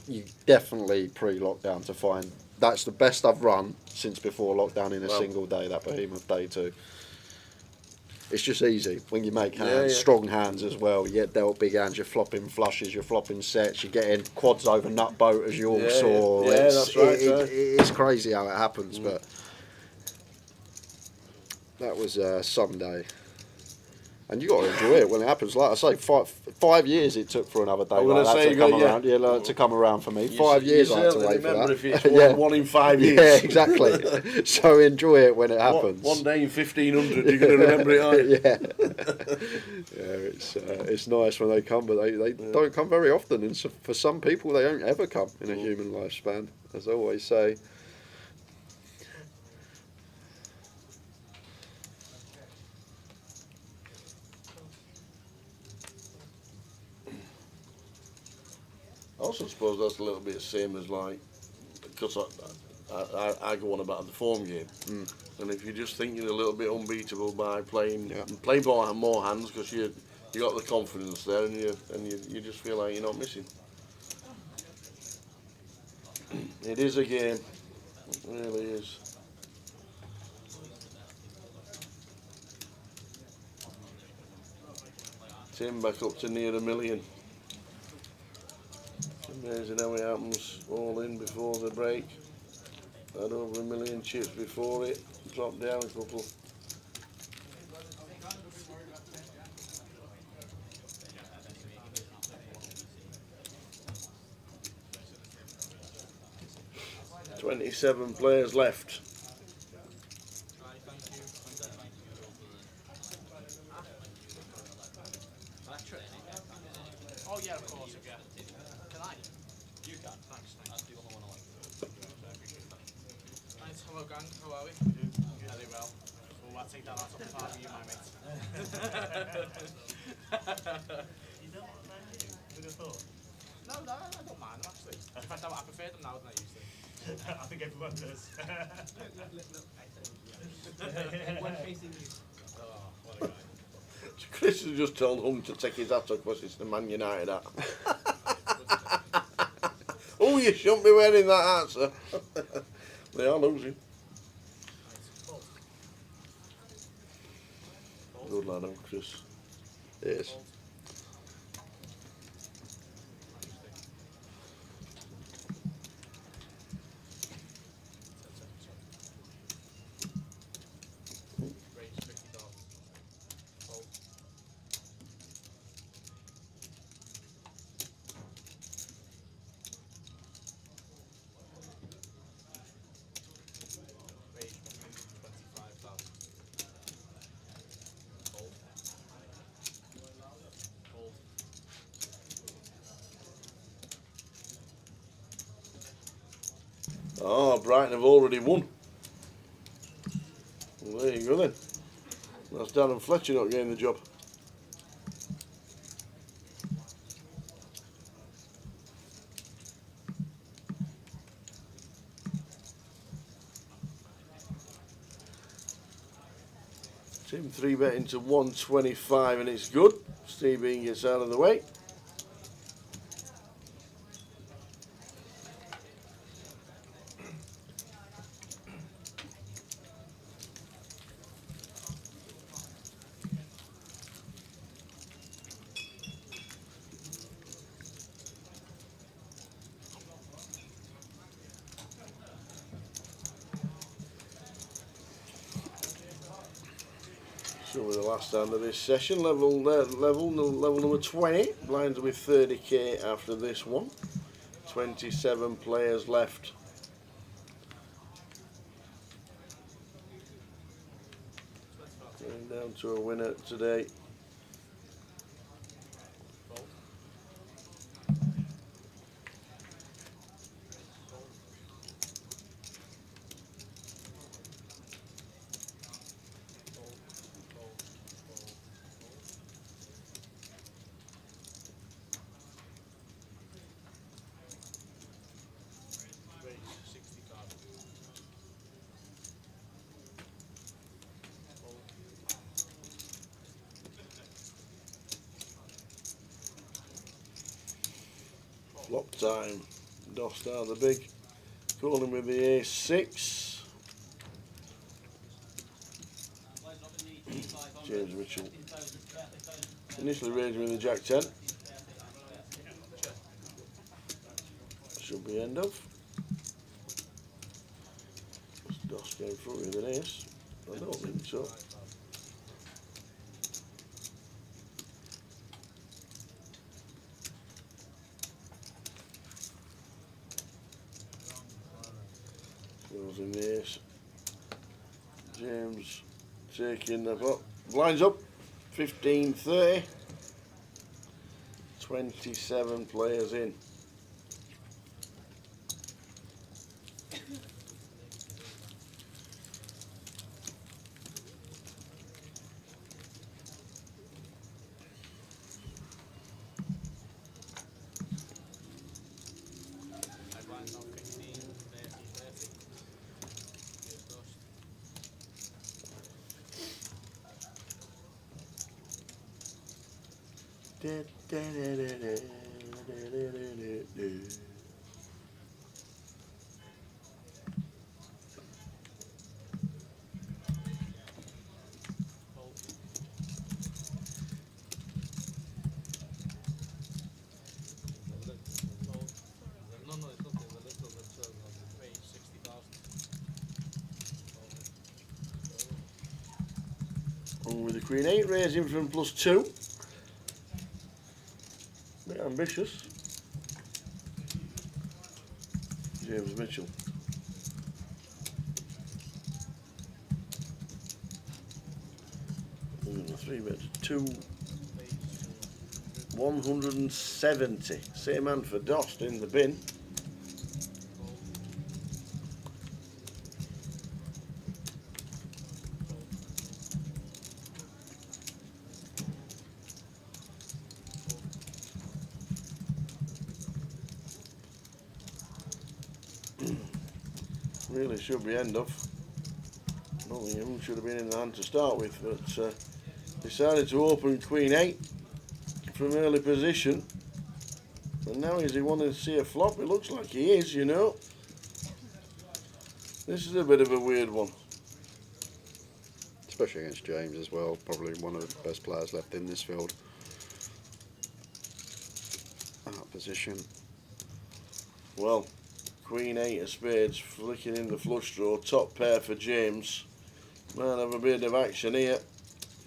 you definitely pre-lockdown to find. That's the best I've run since before lockdown in a single day, that Behemoth Day 2. It's just easy when you make hands, strong hands as well. You get dealt big hands, you're flopping flushes, you're flopping sets, you're getting quads over nut boat as you all saw. That's right. It's crazy how it happens, but that was Sunday. And you got to enjoy it when it happens. Like I say, 5 years it took for another day like that to come around. Yeah, to come around for me. 5 years I had to wait for that. If it's one in 5 years. Yeah, exactly. So enjoy it when it happens. One day in 1500, you're going to remember it, aren't you? It's nice when they come, but they don't come very often. And so for some people, they don't ever come in a human lifespan, as I always say. I also suppose that's a little bit the same as like, because I go on about the form game, and if you just think you're a little bit unbeatable by playing more hands because you got the confidence there and you just feel like you're not missing. It is a game, it really is. Tim back up to near $1 million. Amazing how it happens all in before the break. Had over 1 million chips before it, dropped down a couple. $27 players left. Oh yeah, of course, yeah. Can I? You can, thanks. That's the only one I like. Nice, hello gang, how are we? Very well. Well, I'll take that out of the part of you, my mate. You don't mind me? Would have thought. No, I don't mind them actually. In fact, I prefer them now than I used to. I think everyone does. should have just told Hum to take his hat off because it's the Man United hat. Oh, you shouldn't be wearing that hat, sir. They are losing. Good lad, Chris. Yes. Oh, Brighton have already won. Well, there you go then. That's Darren Fletcher not getting the job. Team 3 betting to 125 and it's good. Steve Bean gets out of the way. So with the last hand of this session, level number 20, blinds with 30k after this one. 27 players left. Going down to a winner today. Flop time. Dost out the big. Calling with the ace 6. James Mitchell. Initially raising with the jack 10. Should be end of. Dost came through with an ace. I don't think so. Goes in the ace. James taking the pot. Blinds up. 15-30. 27 players in. And with the Queen 8 raising from +2. Bit ambitious. James Mitchell. And the 3 bet 2. 170. Same hand for Dost in the bin. Really should be end of. I don't think him should have been in the hand to start with, but decided to open Queen 8 from early position. And now is he wanting to see a flop? It looks like he is, you know. This is a bit of a weird one. Especially against James as well, probably one of the best players left in this field. Out of position. Well, Queen 8 of spades flicking in the flush draw, top pair for James. Might have a bit of action here.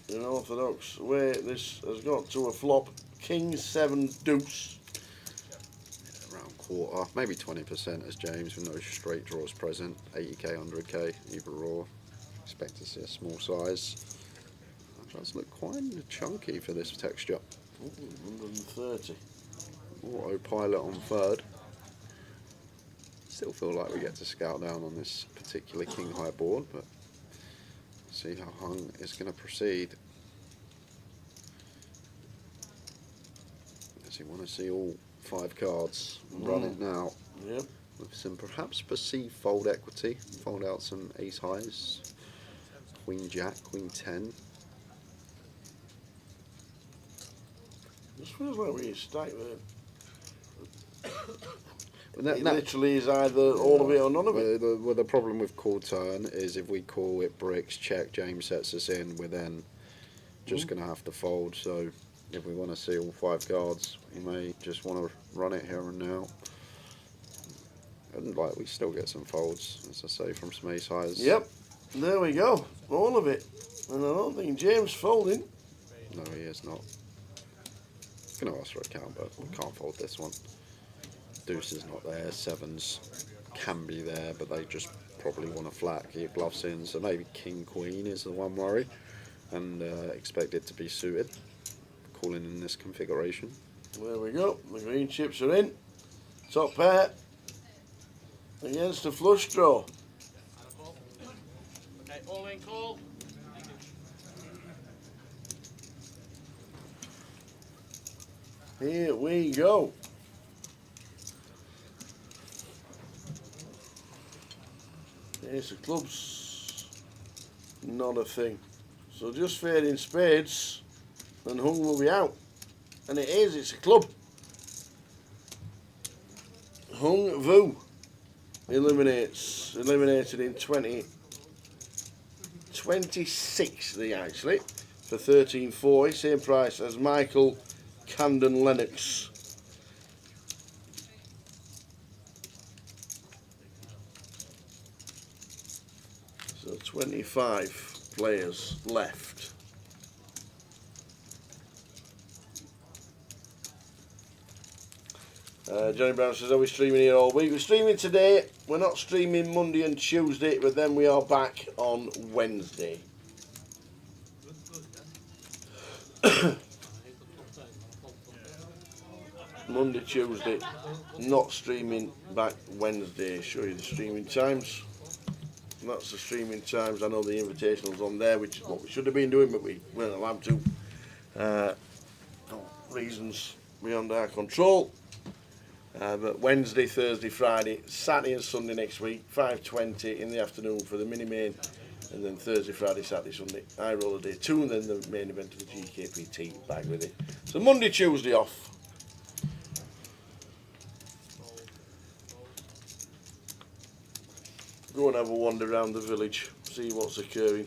In orthodox way, this has got to a flop. King 7 deuce. Around quarter, maybe 20% as James with no straight draws present. 80k, 100k, either or. Expect to see a small size. That does look quite chunky for this texture. 130. Autopilot on third. Still feel like we get to scout down on this particular king high board, but see how Hung is going to proceed. Does he want to see all 5 cards and run it now? Yep. With some perhaps perceived fold equity. Fold out some ace highs. Queen jack, queen 10. This feels like we're stacked with it. That literally is either all of it or none of it. Well, the problem with call turn is if we call it bricks, check, James sets us in, we're then just going to have to fold. So if we want to see all 5 cards, we may just want to run it here and now. And like we still get some folds, as I say, from some ace highs. Yep, there we go, all of it. And I don't think James folding. No, he is not. Going to ask for a count, but we can't fold this one. Deuce is not there, 7s can be there, but they just probably want to flat keep bluffs in, so maybe king queen is the one worry, and expect it to be suited, calling in this configuration. There we go, the green chips are in, top pair against the flush draw. Okay, all in call. Here we go. Ace of clubs, not a thing. So just fading spades and Hung will be out. And it is, it's a club. Hung Vu eliminated in 2026 actually, for 13.40, same price as Michael Camden Lennox. So 25 players left. Johnny Brown says, are we streaming here all week? We're streaming today. We're not streaming Monday and Tuesday, but then we are back on Wednesday. Monday, Tuesday, not streaming, back Wednesday. Show you the streaming times. And that's the streaming times. I know the invitational's on there, which is what we should have been doing, but we weren't allowed to. Reasons beyond our control. But Wednesday, Thursday, Friday, Saturday and Sunday next week, 5:20 in the afternoon for the mini main, and then Thursday, Friday, Saturday, Sunday, I roll a day 2, and then the main event of the GKPT back with it. So Monday, Tuesday off. Go and have a wander around the village, see what's occurring.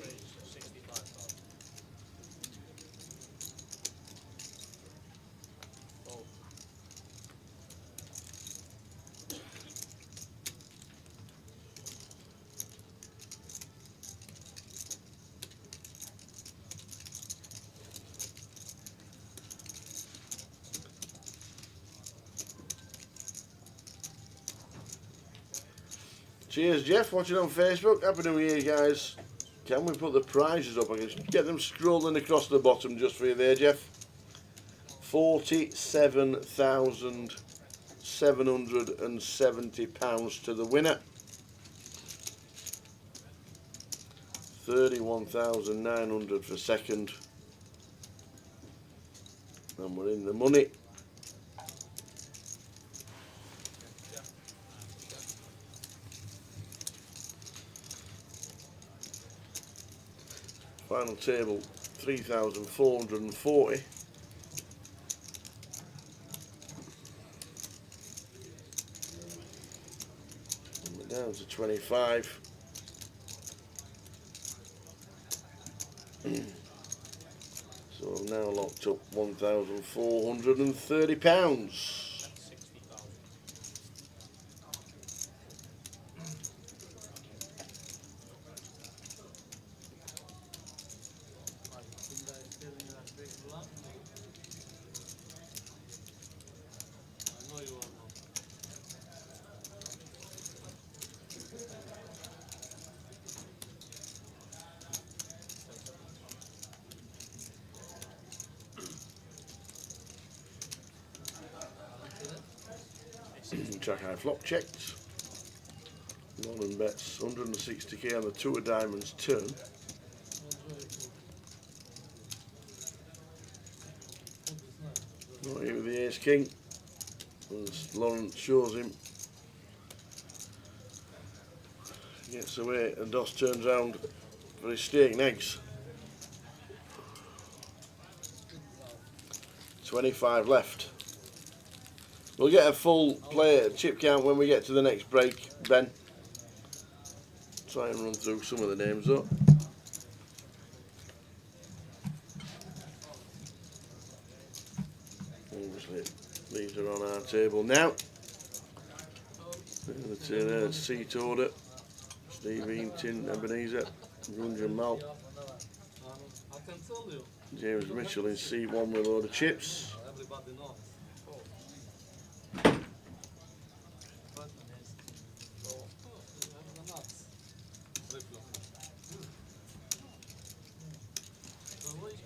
Cheers, Jeff, watching on Facebook. Happy New Year, guys. Can we put the prizes up? I can get them scrolling across the bottom just for you there, Jeff. £47,770 to the winner. 31,900 for second. And we're in the money. Final table, 3,440. And we're down to 25. So I've now locked up £1,430. Jack high flop checked. London bets 160k on the 2 of diamonds turn. Not here with the ace king, as Lawrence shows him. Gets away and Doss turns round for his steak and eggs. 25 left. We'll get a full player chip count when we get to the next break, Ben. Try and run through some of the names though. Obviously, these are on our table now. The two there, Seat Order, Steve Eaton, Ebenezer, Gunja Mal, James Mitchell in C1 with a load of chips.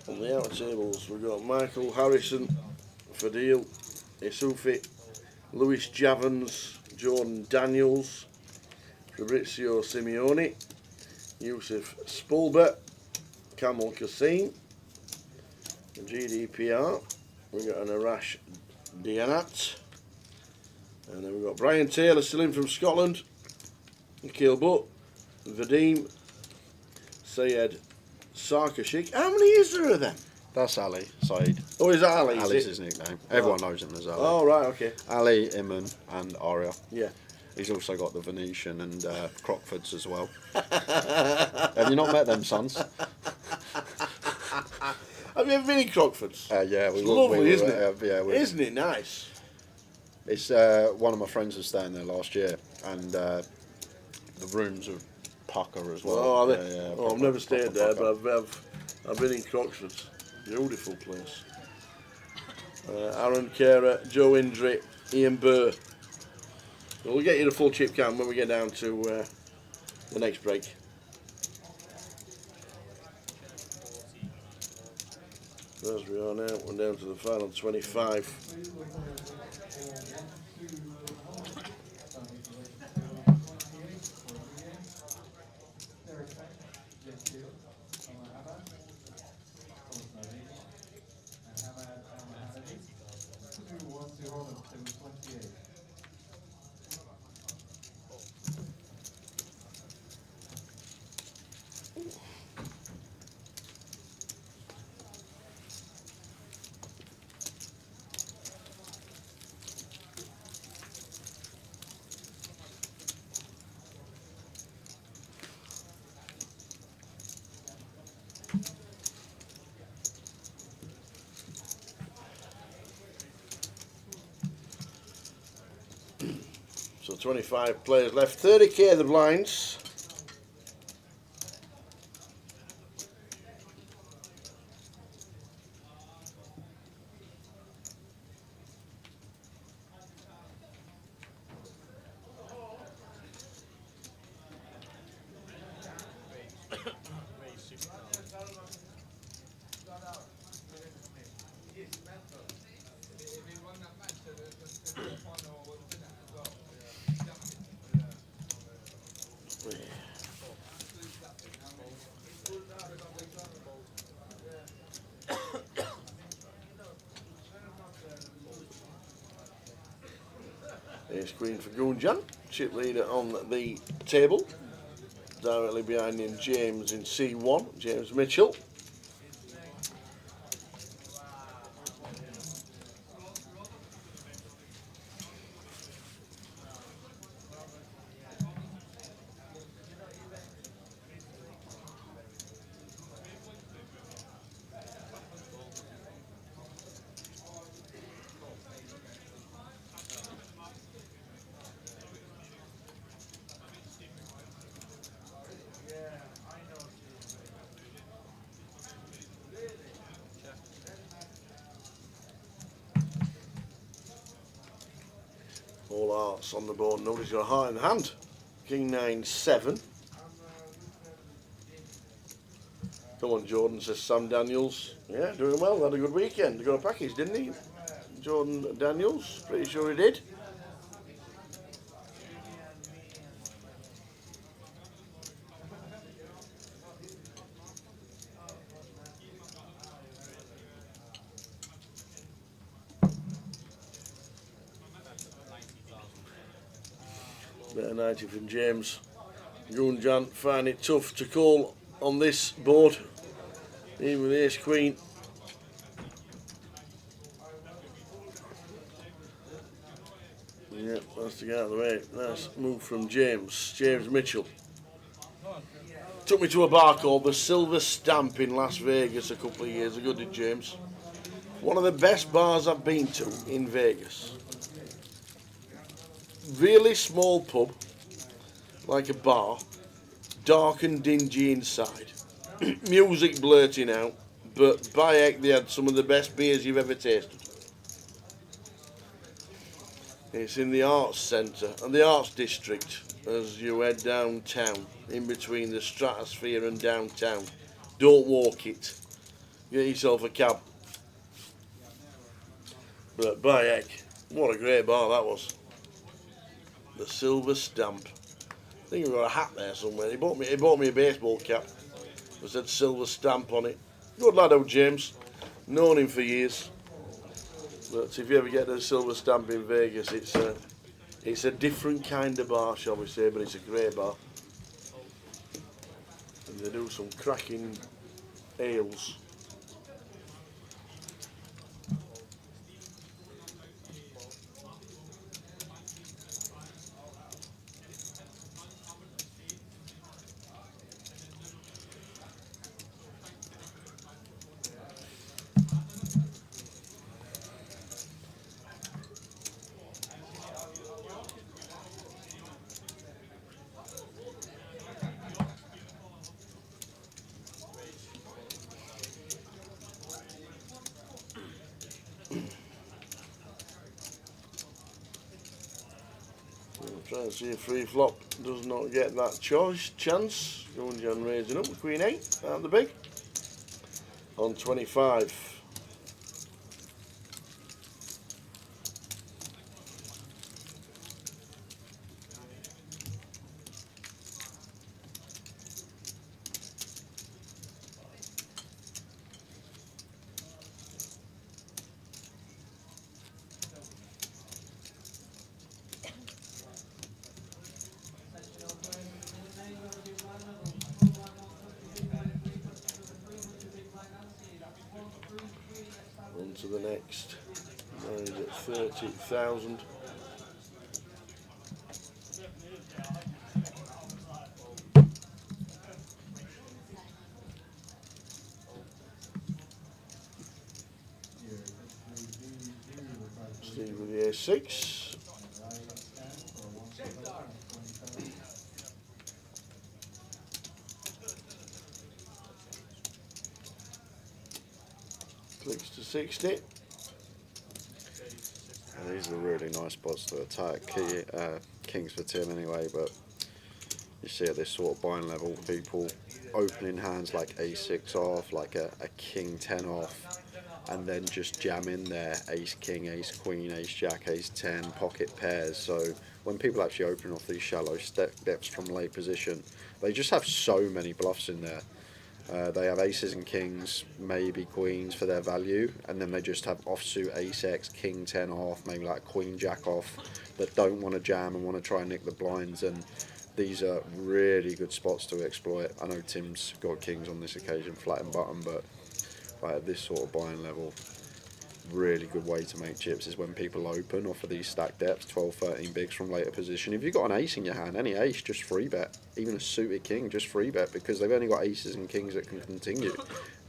On the outer tables, we've got Michael Harrison, Fadil, Isufi, Lewis Javans, Jordan Daniels, Fabrizio Simeone, Yusuf Spulber, Kamal Kassim, GDPR, we've got an Arash Dianat, and then we've got Brian Taylor still in from Scotland, Nikhil Butt, Vadim, Sayed Sarkashik. How many is there of them? That's Ali Said. Oh, is that Ali? Ali's his nickname. Everyone knows him as Ali. Oh, right, okay. Ali, Iman, and Aria. Yeah. He's also got the Venetian and Crockfords as well. Have you not met them sons? Have you ever been in Crockfords? Yeah, it's lovely, isn't it? Yeah, isn't it nice? It's one of my friends was staying there last year, and the rooms are pucker as well. Oh, yeah, yeah, oh, I've never stayed there, but I've been in Crockfords. Beautiful place. Aaron Kara, Joe Indry, Ian Burr. So we'll get you the full chip count when we get down to the next break. As we are now, we're down to the final 25. So 25 players left, 30k the blinds. Ace Queen for Gunjan, chip leader on the table. Directly behind him, James in C1, James Mitchell. hearts on the board. Nobody's got a heart in the hand. King 9-7. Come on, Jordan, says Sam Daniels. Yeah, doing well. Had a good weekend. He got a package, didn't he? Jordan Daniels. Pretty sure he did. Better 90 from James. Gunjan find it tough to call on this board, even with Ace Queen. Yep, that's to get out of the way. Nice move from James. James Mitchell. Took me to a bar called the Silver Stamp in Las Vegas a couple of years ago, did James. One of the best bars I've been to in Vegas. Really small pub, like a bar, dark and dingy inside. Music blurting out, but by heck they had some of the best beers you've ever tasted. It's in the Arts Centre and the Arts District as you head downtown, in between the Stratosphere and downtown. Don't walk it. Get yourself a cab. But by heck, what a great bar that was. The Silver Stamp. I think I've got a hat there somewhere. He bought me a baseball cap. It said Silver Stamp on it. Good lad, old James. Known him for years. But if you ever get to the Silver Stamp in Vegas, it's a different kind of bar, shall we say, but it's a great bar. And they do some cracking ales. Trying to see if free flop does not get that chance. Going John raising up with Queen 8 out of the big on 25. On to the next. Mine is at 30,000. Steve with the A6. Clicks to 60. And these are really nice spots to attack. Kings for Tim anyway, but you see at this sort of buying level, people opening hands like A6 off, like a King 10 off, and then just jamming their Ace King, Ace Queen, Ace Jack, Ace 10, pocket pairs. So when people actually open off these shallow depths from late position, they just have so many bluffs in there. They have aces and kings, maybe queens for their value, and then they just have offsuit ace X, king 10 off, maybe like queen jack off, that don't want to jam and want to try and nick the blinds. And these are really good spots to exploit. I know Tim's got kings on this occasion, flat and button, but like at this sort of buying level, really good way to make chips is when people open off of these stack depths, 12, 13 bigs from later position. If you've got an ace in your hand, any ace, just free bet. Even a suited king, just free bet, because they've only got aces and kings that can continue.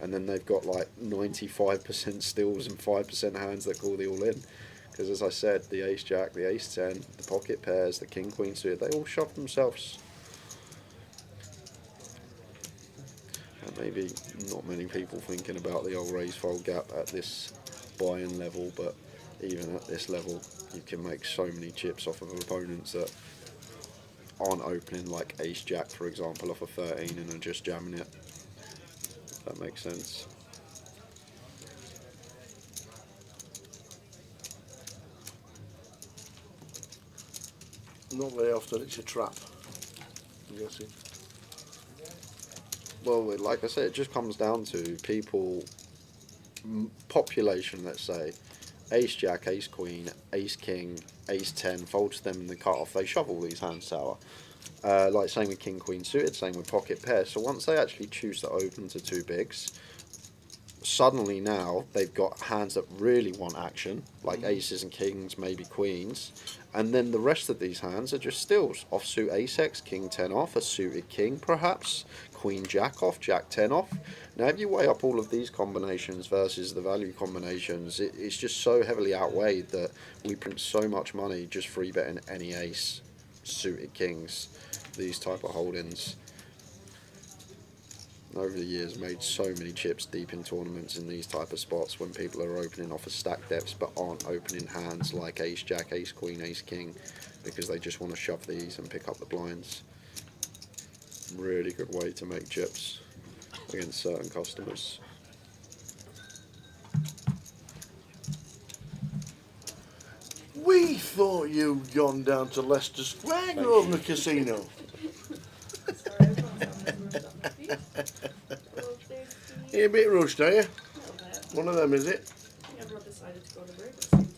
And then they've got like 95% stills and 5% hands that call the all in. Because as I said, the ace jack, the ace 10, the pocket pairs, the king queen suited, they all shove themselves. And maybe not many people thinking about the old raise fold gap at this buy-in level, but even at this level, You can make so many chips off of opponents that aren't opening, like Ace Jack, for example, off a 13 and are just jamming it. If that makes sense. Not very often it's a trap, I'm guessing. Well, like I said, it just comes down to people, population, let's say. Ace Jack, Ace Queen, Ace King, Ace 10, folds them in the cut-off. They shove all these hands tower. Like same with King Queen suited, same with pocket pair. So once they actually choose to open to two bigs, suddenly now they've got hands that really want action, like aces and kings, maybe queens, and then the rest of these hands are just stills. Offsuit ace x, king 10 off, a suited king perhaps, queen jack off, jack 10 off. Now if you weigh up all of these combinations versus the value combinations, it's just so heavily outweighed that we print so much money just free betting any ace, suited kings, these type of holdings. Over the years made so many chips deep in tournaments in these type of spots when people are opening off of stack depths but aren't opening hands like ace jack, ace queen, ace king, because they just want to shove these and pick up the blinds. Really good way to make chips against certain customers. We thought you'd gone down to Leicester Square Grosvenor Casino. You're a bit rushed, are you? One of them, is it? Everyone decided to go to break.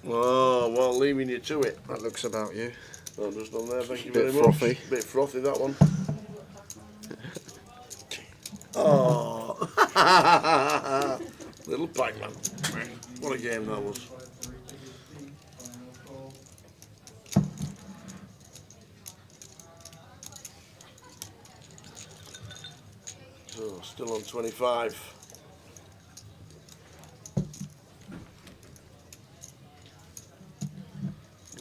Oh, well, leaving you to it. That looks about you. I'm just on there, thank you Bit very much. frothy. Bit frothy, that one. Oh, little Pac-Man. What a game that was. So, still on 25.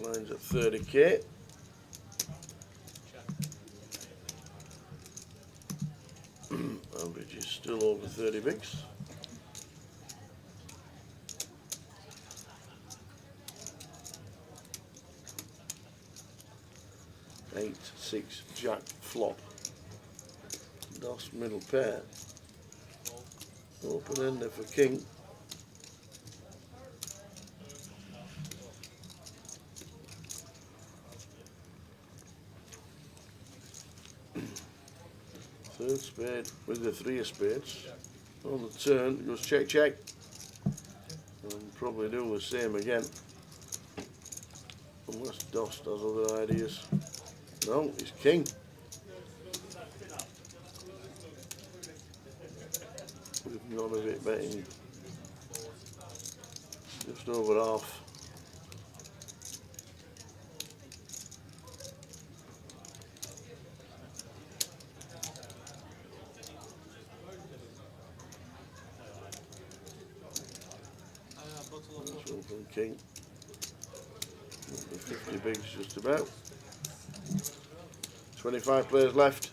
Lines at 30k. Average is still over 30 bigs. Eight, six, jack, flop. Doss middle pair. Open ender for king. Third spade with the three of spades. On the turn, it goes check, check. And probably do the same again. Unless Doss has other ideas. No, it's king. With none of it betting just over half. That's one from king. 50 bigs just about. 25 players left.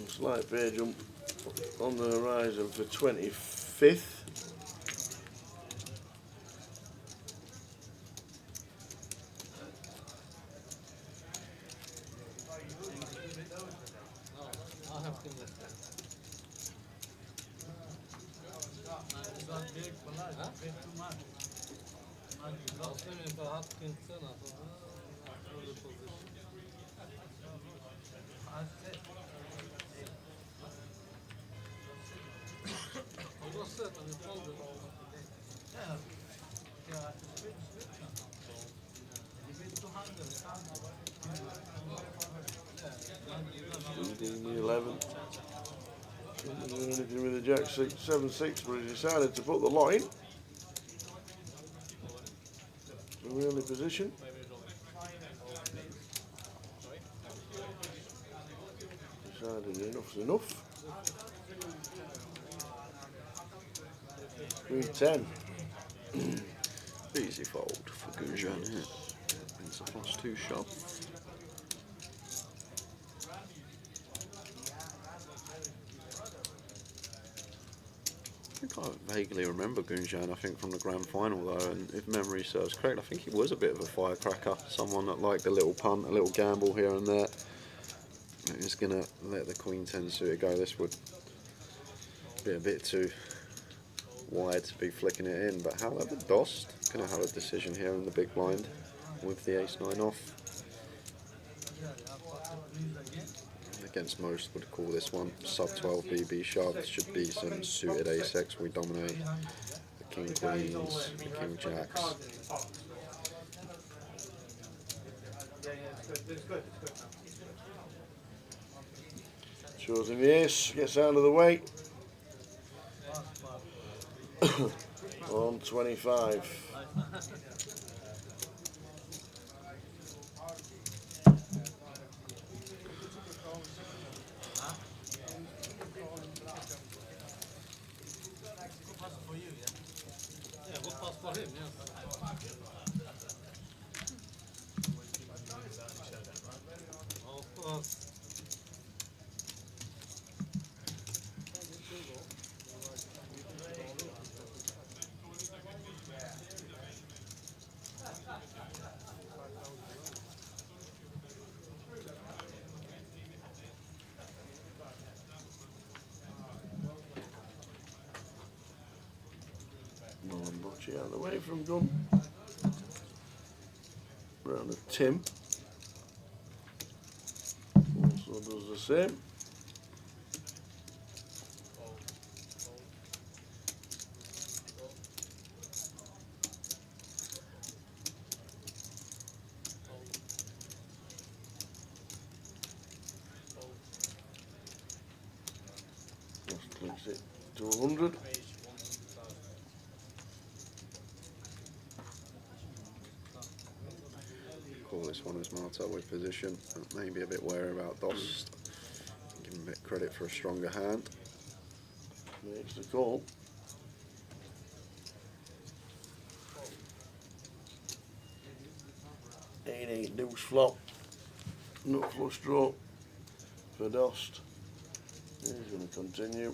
Slight pay jump on the horizon for 25th. The 11. Couldn't do anything with the jack 6, 7, 6, but he decided to put the lot in. So we're in the position. Decided enough's enough. 310. Easy fold for Gujan here. It's a +2 shot. I vaguely remember Gunjan, I think, from the grand final though, and if memory serves correct, I think he was a bit of a firecracker. Someone that liked a little punt, a little gamble here and there. He's going to let the Queen 10 suited go. This would be a bit too wide to be flicking it in, but however, Dost going to have a decision here in the big blind with the ace-9 off. Against most would call this one sub-12 BB sharp. This should be some suited ace-X. We dominate the King Queens, the King Jacks. Choosing the ace, gets out of the way. On 25. Yeah, we'll pass for him, yeah. Of course. Nolan Butchie out of the way from Gun. Round of Tim. Also does the same. Just clicks it to 100. Call this one as Marta with position. Maybe a bit wary about Dost. Give him a bit credit for a stronger hand. Makes the call. Eight deuce flop. Nut flush draw for Dost. He's going to continue.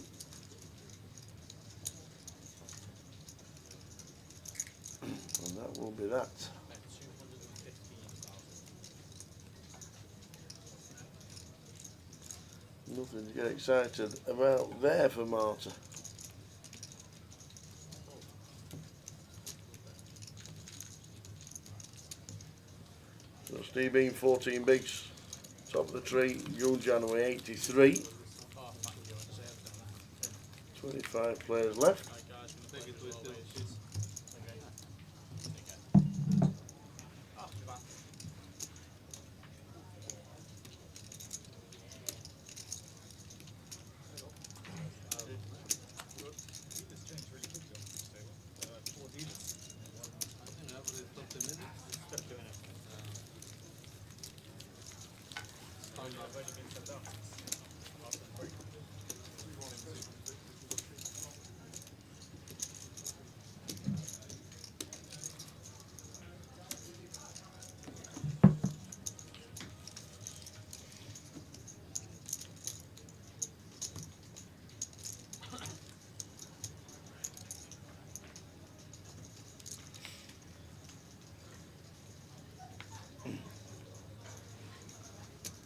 And that will be that. Nothing to get excited about there for Marta. So Steve Bean 14 bigs, top of the tree, Gunjan with 83. 25 players left.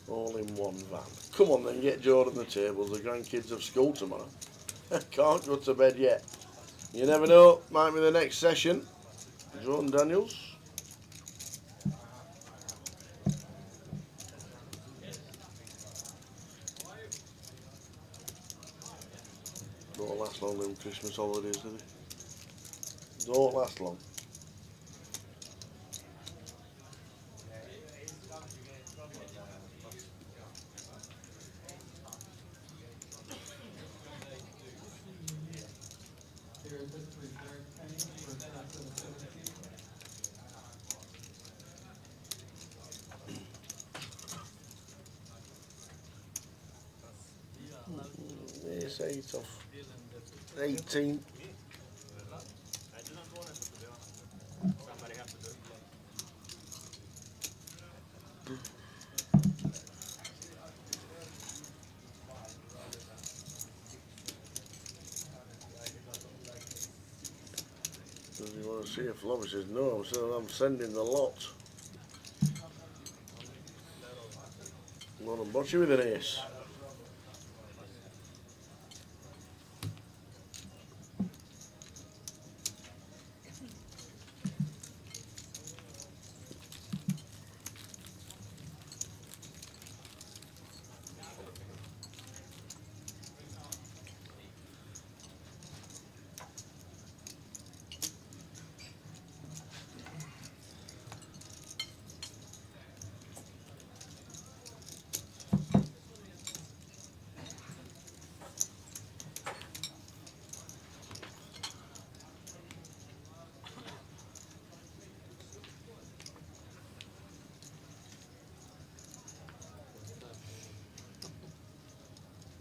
All in one van. Come on then, get Jordan the tables. The grandkids have school tomorrow. Can't go to bed yet. You never know, might be the next session. Jordan Daniels. Don't last long, them Christmas holidays, do they? Don't last long. It's 8 off 18. Let's see if Lobby says no, so I'm sending the lot. Well, I'm botching with an ace.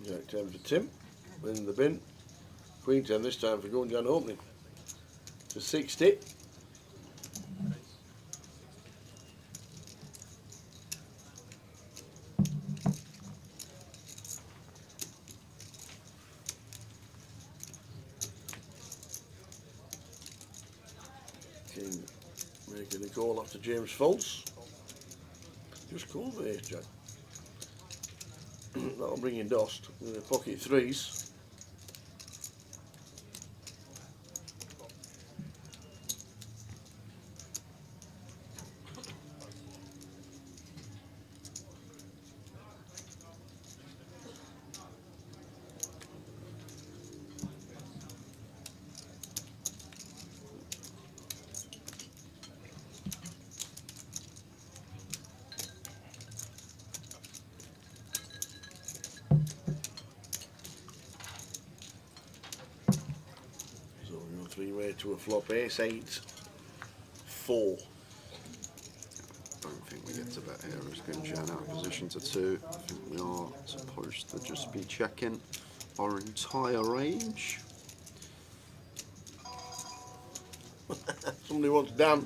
Jack 10 for Tim, in the bin. Queen 10 this time for going down opening to 60. King making the call after James False. Just call the ace jack. That'll bring in Dost with the pocket threes. Three-way to a flop, ace 8, 4. Don't think we get to bet here as Gunjan out of position to 2. I think we are supposed to just be checking our entire range. Somebody wants Dan.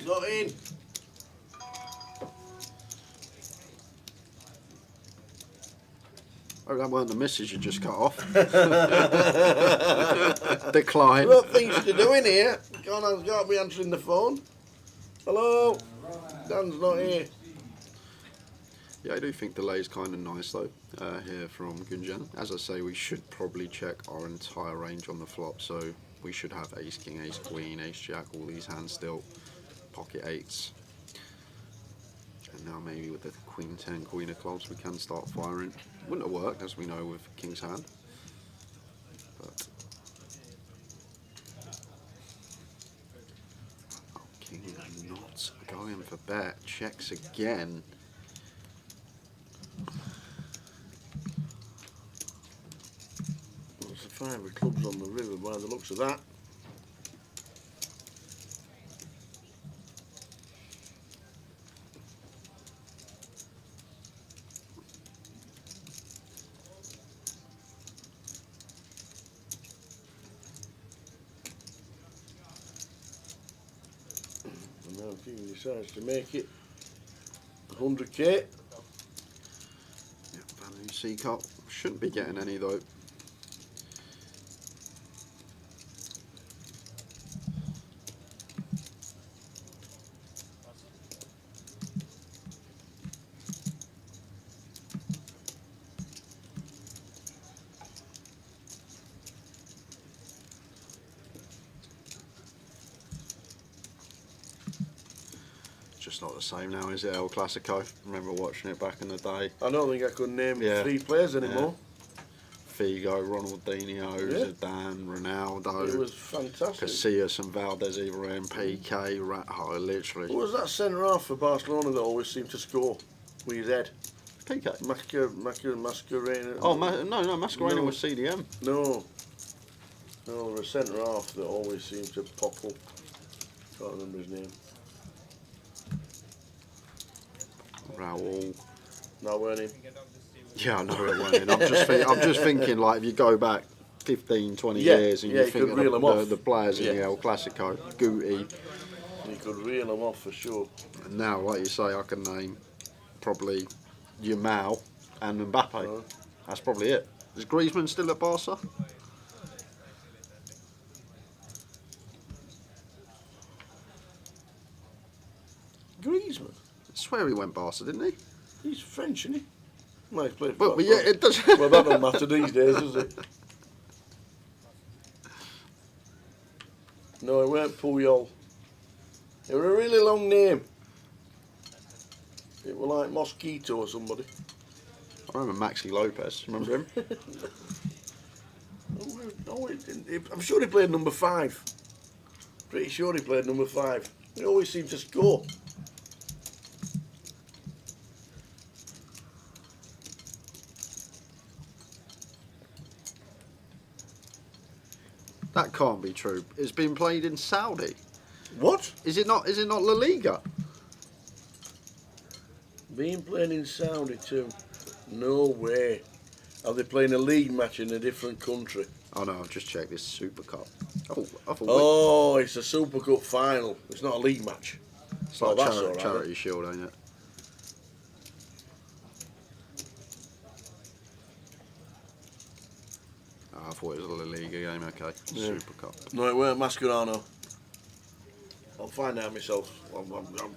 Not in. Oh, that weren't the misses you just cut off. Decline. What things to do in here? Conan's got to be answering the phone. Hello? Dan's not here. Yeah, I do think delay's kind of nice though, here from Gunjan. As I say, we should probably check our entire range on the flop, so we should have ace king, ace queen, ace jack, all these hands still, pocket eights. And now maybe with the queen 10, queen of clubs, we can start firing. Wouldn't have worked, as we know, with king's hand. But oh, king not going for bet, checks again. There's a 5 of clubs on the river by the looks of that. And now King decides to make it 100k. Yeah, value C cup. Shouldn't be getting any though. Just not the same now, is it? El Clasico. Remember watching it back in the day. I don't think I could name 3 players anymore. Figo, Ronaldinho, Zidane, Ronaldo. It was fantastic. Casillas and Valdez, Ibrahim, PK, Ratho, literally. What was that centre half for Barcelona that always seemed to score with his head? PK. Mascherano. Oh, no, Mascherano was CDM. No, there was a centre half that always seemed to pop up. Can't remember his name. Raul. No, weren't he? Yeah, I know it weren't. I'm just thinking, like, if you go back 15, 20 years and you think of the players in the El Clasico, Guti. You could reel them off for sure. And now, like you say, I can name probably Yamal and Mbappe. That's probably it. Is Griezmann still at Barca? swear he went Barca, didn't he? He's French, isn't he? Well, he's played But yeah, it does. Well, that don't matter these days, does it? No, it weren't Puyol. It was a really long name. It was like Mosquito or somebody. I remember Maxi Lopez. Remember him? No, I'm sure he played number 5. Pretty sure he played number 5. He always seemed to score. That can't be true. It's been played in Saudi. What? Is it not? Is it not La Liga? Being played in Saudi too. No way. Are they playing a league match in a different country? Oh no, I've just checked. This Super Cup. Oh, it's a Super Cup final. It's not a league match. It's like that's all right. Charity Shield, ain't it? Oh, I thought it was a La Liga game. Okay, Yeah. Super Cup. No, it weren't Mascherano. I'll find out myself. I'm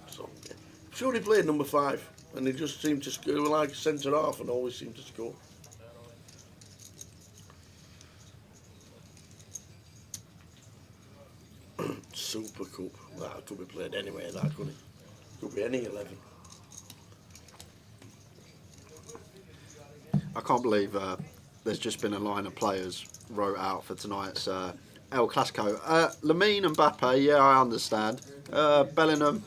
sure he played number 5, and he just seemed to score like a centre half, and always seemed to score. Super Cup. That could be played anywhere. That could it? Could be any 11. I can't believe there's just been a line of players wrote out for tonight's El Clasico. Lamine and Mbappe, yeah, I understand. Bellingham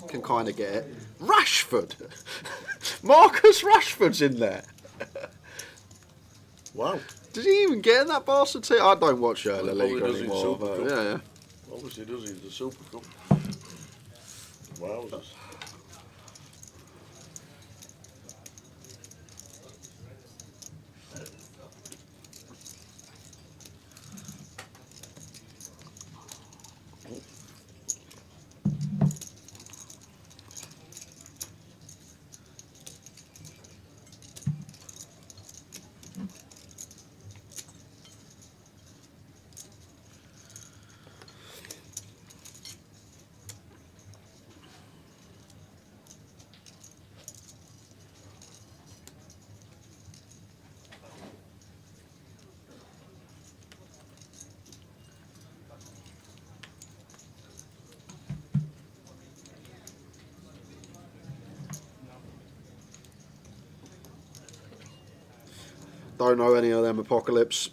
can kind of get it. Rashford! Marcus Rashford's in there. Wow. Did he even get in that Barca team? I don't watch La Well, Liga he does in anymore. Super But Cup. yeah. Obviously does, he's the Super Cup. Wowzers. Don't know any of them, Apocalypse.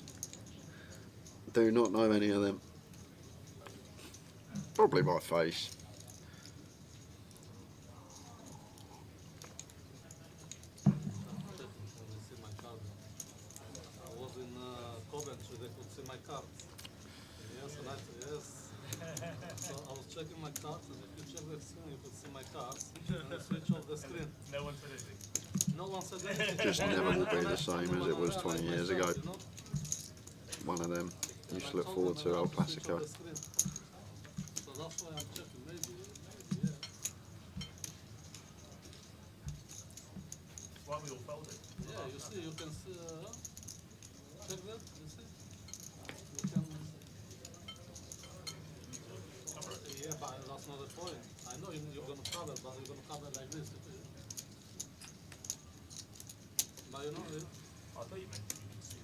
Do not know any of them. Probably my face. I was in Coventry, they could see my cards. Yes, and yes. So I was checking my cards, and if you check the screen, you could see my cards, and I switch off the screen. No one said anything. No one said anything. Just never will be the same as it was 20 years ago. One of them. Used to look forward to El Clasico. So that's why I'm checking. Maybe, yeah. Why we all folded? Yeah, you see, you can see. Check that. You see. You can. Yeah, but that's not the point. I know you're gonna cover, but you're gonna cover like this. But you know, I thought you meant you could see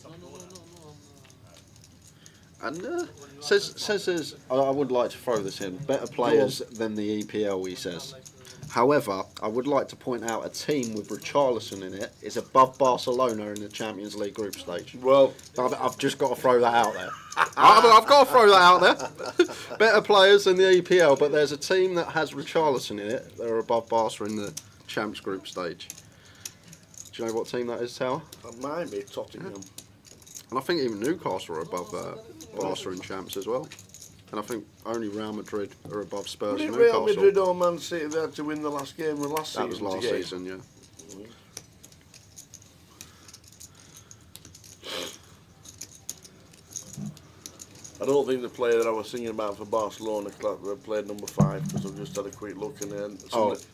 them on the top corner. And says there's, I would like to throw this in, better players than the EPL, he says. However, I would like to point out a team with Richarlison in it is above Barcelona in the Champions League group stage. Well, I've just got to throw that out there. I've got to throw that out there. Better players than the EPL, but there's a team that has Richarlison in it. They're above Barca in the Champs group stage. Do you know what team that is, Tower? That might be Tottenham. And I think even Newcastle are above Barca in Champs as well. And I think only Real Madrid are above Spurs and Did Newcastle. Real Madrid or Man City they had to win the last game of last season? That was last to get season, yeah. I don't think the player that I was singing about for Barcelona played number 5 because I've just had a quick look and then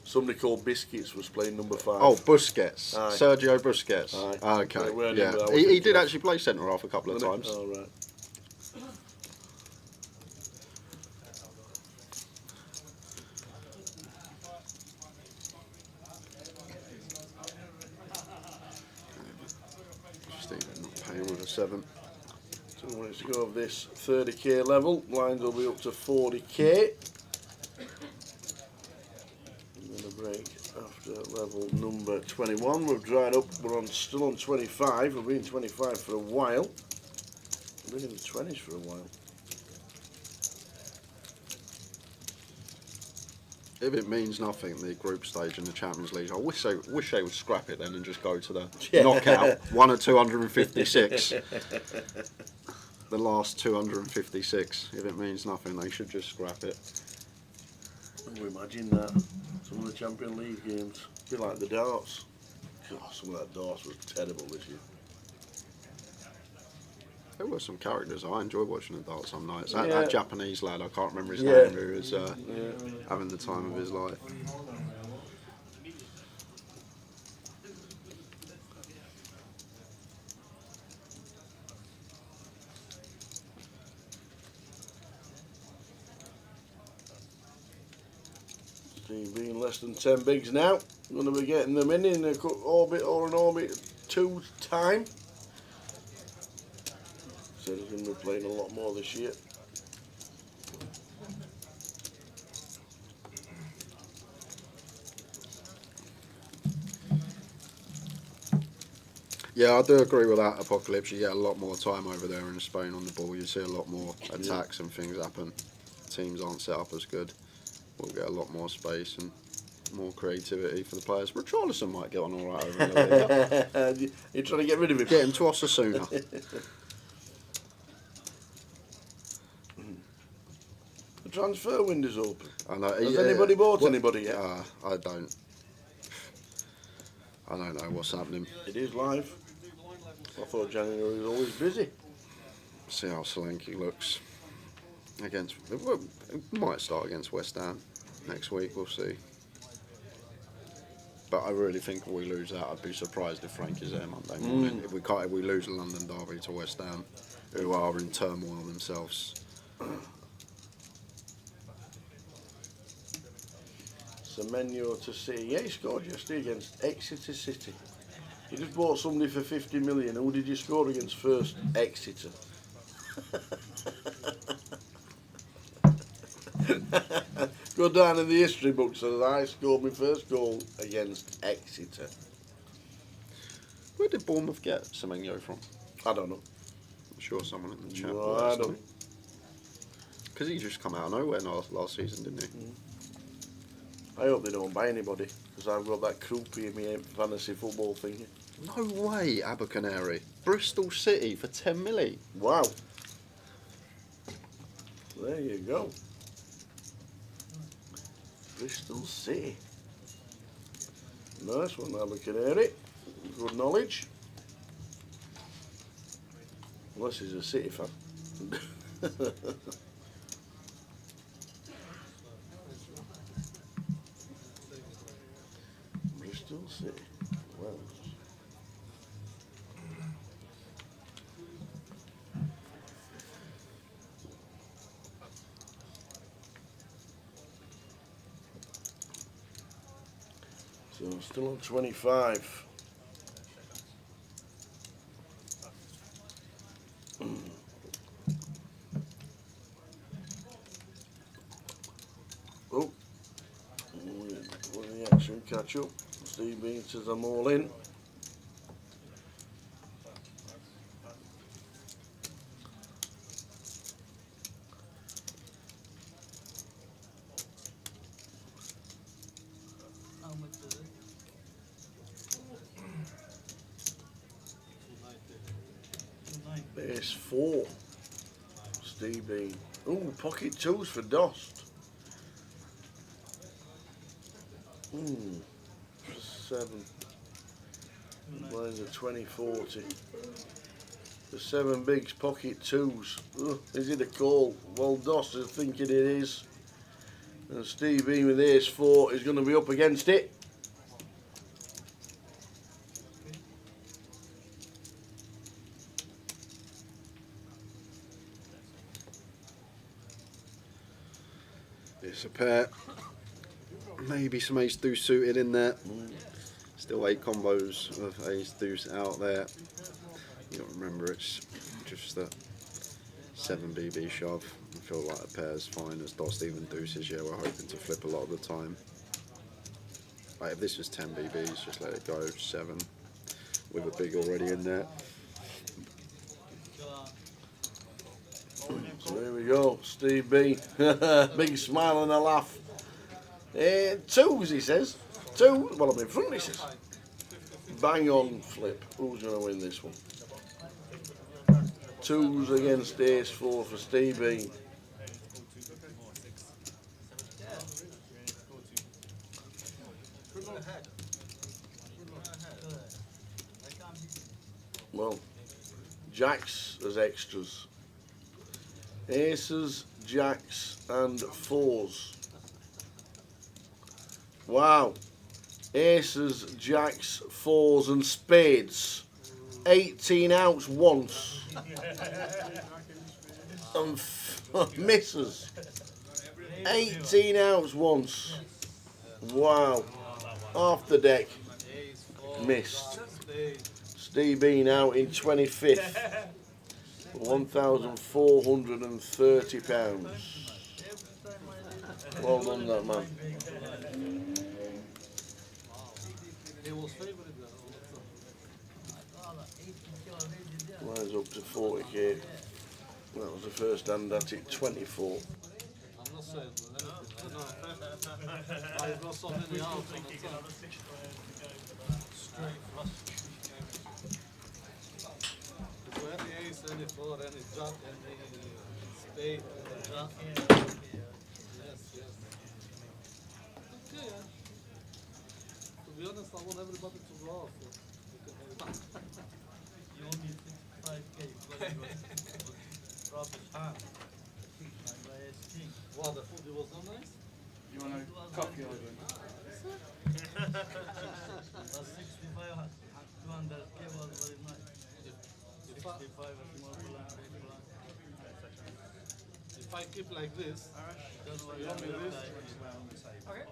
somebody called Biscuits was playing number 5. Oh, Busquets. Aye. Sergio Busquets. Aye. Okay. Yeah. He did actually play centre half a couple of times. Oh, right. Paying with a 7. 2 minutes to go of this 30k level. Blinds will be up to 40k. I'm going to break after level number 21. We've dried up. We're still on 25. We've been 25 for a while. We've been in the 20s for a while. If it means nothing, the group stage in the Champions League, I wish they would scrap it then and just go to the knockout. 1 of 256. The last 256. If it means nothing, they should just scrap it. Can you imagine that? Some of the Champions League games, a bit like the darts. God, some of that darts was terrible this year. There were some characters. I enjoyed watching the darts some nights. That, Yeah. that Japanese lad, I can't remember his Yeah. name, who was having the time of his life. Steve being less than 10 bigs now. Going to be getting them in a orbit or an orbit 2 time. Said he's going to be playing a lot more this year. Yeah, I do agree with that, Apocalypse. You get a lot more time over there in Spain on the ball. You see a lot more attacks and things happen. Teams aren't set up as good. We'll get a lot more space and more creativity for the players. Richarlison might get on all right over there. You're trying to get rid of him? Get him to Osasuna. The transfer window's open. I know. Has anybody bought anybody yet? I don't know what's happening. It is live. I thought January was always busy. See how Solanke looks against. It might start against West Ham next week. We'll see. But I really think if we lose that, I'd be surprised if Frank is there Monday morning. If we lose the London derby to West Ham, who are in turmoil themselves. Semenyo to City. Yeah, he scored yesterday against Exeter City. You just bought somebody for 50 million. Who did you score against first? Exeter. Go down in the history books that I scored my first goal against Exeter. Where did Bournemouth get Semenyo from? I don't know. I'm sure someone in the chat. No, I don't. Because he just come out of nowhere last season, didn't he? I hope they don't buy anybody, because I've got that croupie in my fantasy football thing. No way, Abercanary. Bristol City for 10 milli. Wow. There you go. Bristol City. Nice one, Abercanary. Good knowledge. Unless he's a City fan. Bristol City. Well. So still on 25. Oh, will the action catch up? Steve Bean says I'm all in. How much is it? 290. Base 4. Steve Bean. Ooh, pocket 2s for Dost. 7. Mine's a 2040. The 7 bigs, pocket 2s. Is it a call? Well, Dost is thinking it is. And Steve Bean with ace 4 is going to be up against it. It's a pair. Maybe some ace deuce suited in there. Still 8 combos of ace deuce out there. You got to remember it's just that 7BB shove. I feel like a pair's fine as dots, even deuces. Yeah, we're hoping to flip a lot of the time. Like if this was 10BBs, just let it go 7 with a big already in there. So there we go, Steve B. Big smile and a laugh. 2s, he says. 2, well, I'm in front, he says. Bang on flip. Who's going to win this one? 2s against ace 4 for Steve B. Well, jacks as extras. Aces, jacks and 4s. Wow. Aces, jacks, 4s and spades. 18 outs once. And misses. 18 outs once. Wow. Half the deck. Missed. Steve Bean out in 25th. £1,430. Well done, that man. Mine's up to 40k. That was the first hand at it, 24. I'm not saying I've got so many out on the top. Straight flush. So any ace, any 4, any jack, any spade, any jack. Yes, yes. Okay, yeah. To be honest, I want everybody to laugh. You only 65k, very good. Rubbish hand. Wow, the food was so nice. You want a copy of it? But 65, 200k was very nice. 65 is more blank, big blank. If I keep like this, Don't worry you want me about this? that. Okay.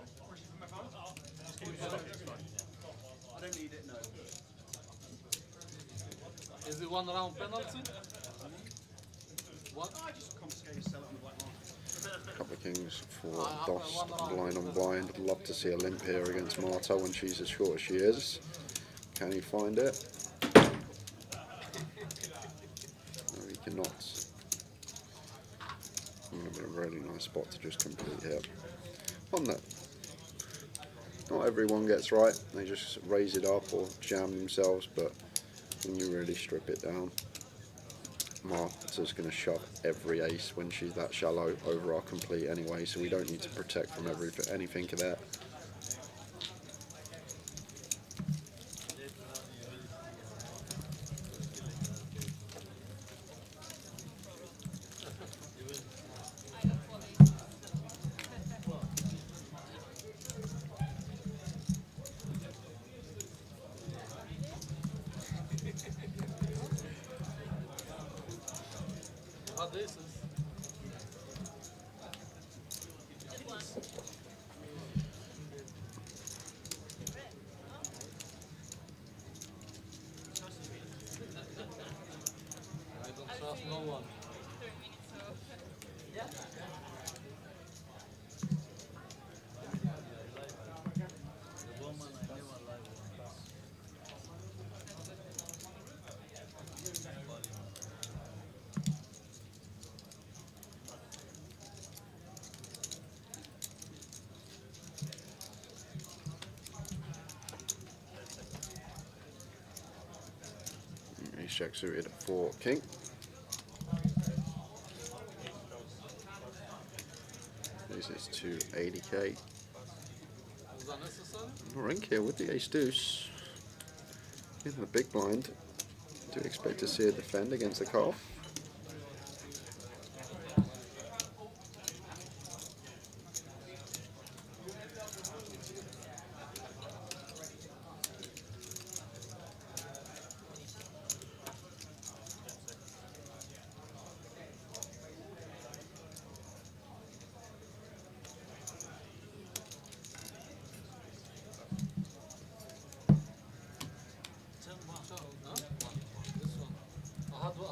I don't need it, no. Is it 1 round penalty? What? I just confiscate, sell it on the black market. Couple of kings for Doss, blind on blind. I'd love to see a limp here against Marta when she's as short as she is. Can he find it? No, he cannot. Would have been a really nice spot to just complete here. On that. Not everyone gets right. They just raise it up or jam themselves, but when you really strip it down, Marta's going to shove every ace when she's that shallow over our complete anyway, so we don't need to protect from anything there. This is. I don't trust no one. The woman I never liked. Ace jack suited for king. This is to 80k. Was that necessary? Rank here with the ace deuce. In the big blind. Do expect to see a defend against the calf.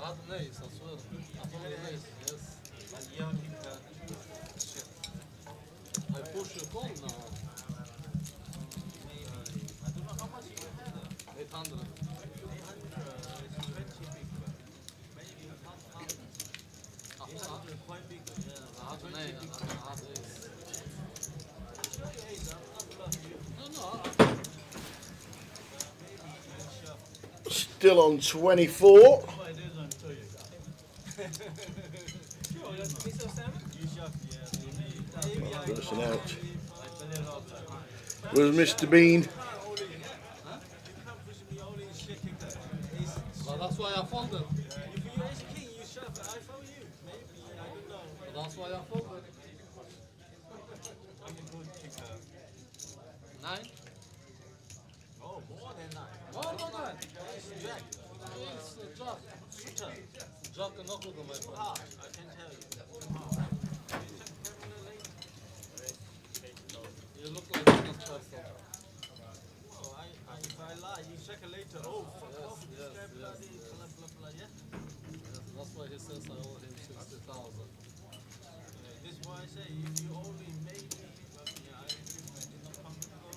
had an ace, I swear. I had an ace, yes. I push your call now. I don't know how much you went there. 800. 800, it's 20 big. Maybe half 800 quite big, yeah. I had an ace. I had an ace. It's not your ace, I'm not bluffing you. No, Still on 24. Well, it is on to you. Sure, that's piece of seven? You shove, yeah. Maybe I Person out. put it all time. Where's Mr. Bean? You can't push me only shaking the ace. well, that's why I folded. If you ace king, you shove, I fold you. Maybe, I don't know. Well, that's why I folded. I'm a good kicker. 9? Oh, more than 9. Oh, no, 9. Ace jack. Ace, jack. Shooter. Jack and knuckle, my friend. Hard, I can tell you. You look like a good person. Oh, if I lie, you check it later. Oh, fuck off. Yes, Bloody, yes. blah, blah, blah, yeah? Yes, that's why he says I owe him 60,000. This is why I say, if you only made me, but yeah, I did not come to go.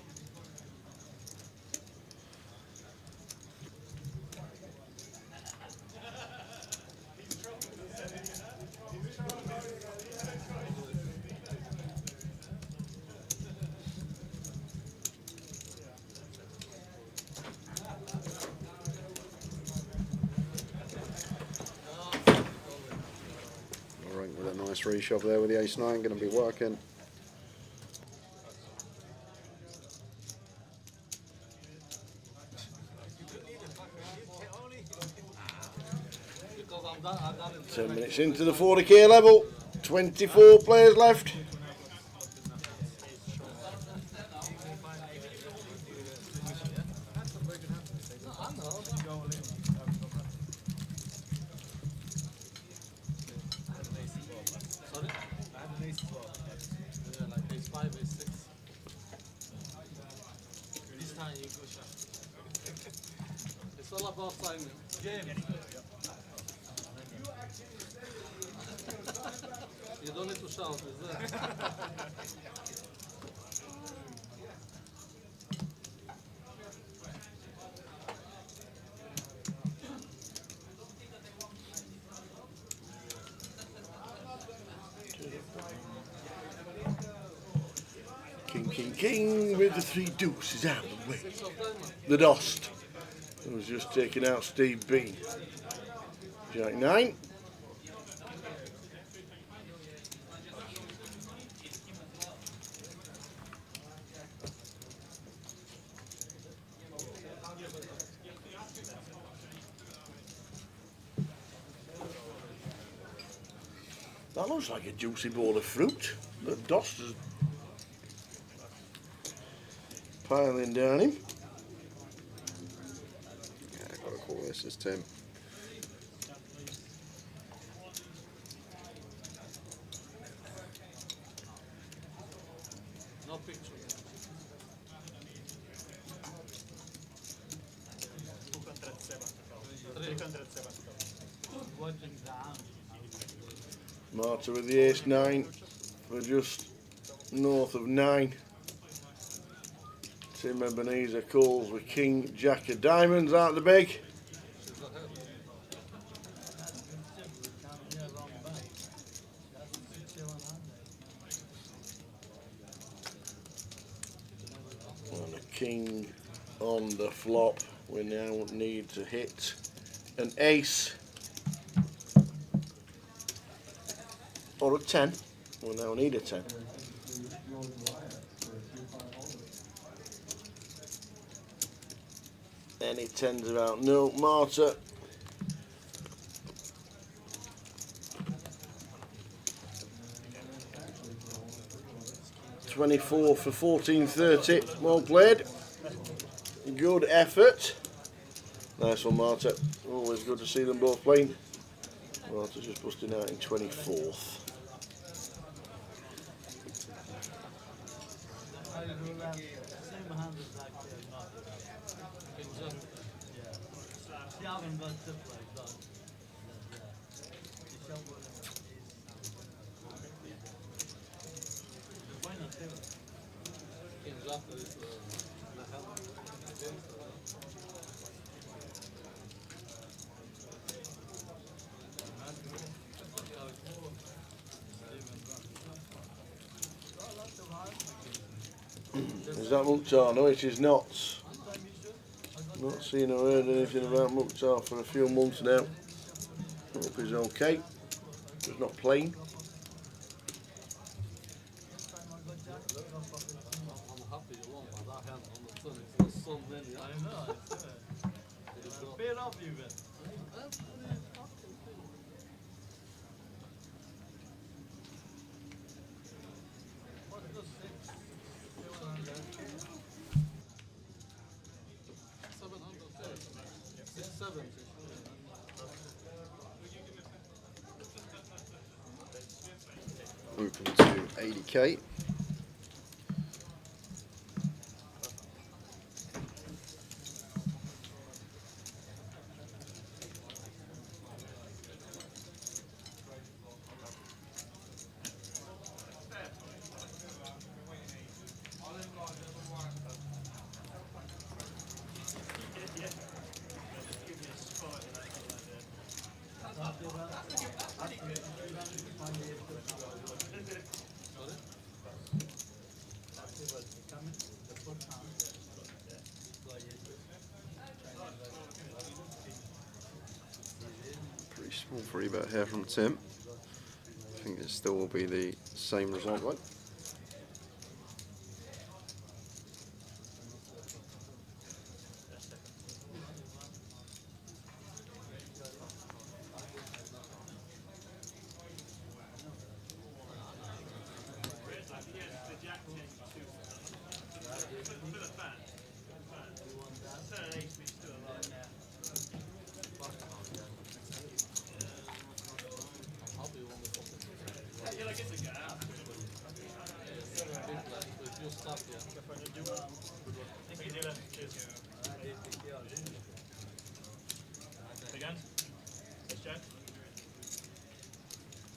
All right, with a nice reshove there with the ace nine, going to be working. Because I'm done in 10 minutes into the 40k level. 24 players left. Sorry? I had an ace as well. Yeah, like ace 5, ace 6. This time you go shot. It's all about timing. Game. You don't need to shout, is there? King with the 3 deuces out of the way. 6 of diamond. The dust. It was just taking out Steve Bean. Jack 9. That looks like a juicy ball of fruit. The dust is piling down him. Yeah, I've got to call this as Tim. No picture. 237. Watching down. Marta with the ace 9 for just north of 9. Tim Ebenezer calls with King Jack of diamonds out the big. And a king on the flop. We now need to hit an ace or a 10. We'll now need a 10. Any 10s about no. Marta. $24 for 14.30. Well played. Good effort. Nice one, Marta. Always good to see them both playing. Marta's just busting out in 24th. I do that same hand as like not. Yeah. She haven't got tip like that. King Jack is the hell against Is that Mukhtar? No, it is not. Not seen or heard anything about Mukhtar for a few months now. Hope he's okay. He's not playing. I'm happy you won, but that hand on the turn, it's so many. I know, it's a bit off even. Open to 80k. Pretty small free bet here from Tim. I think it still will be the same result, right? Again? Let's check.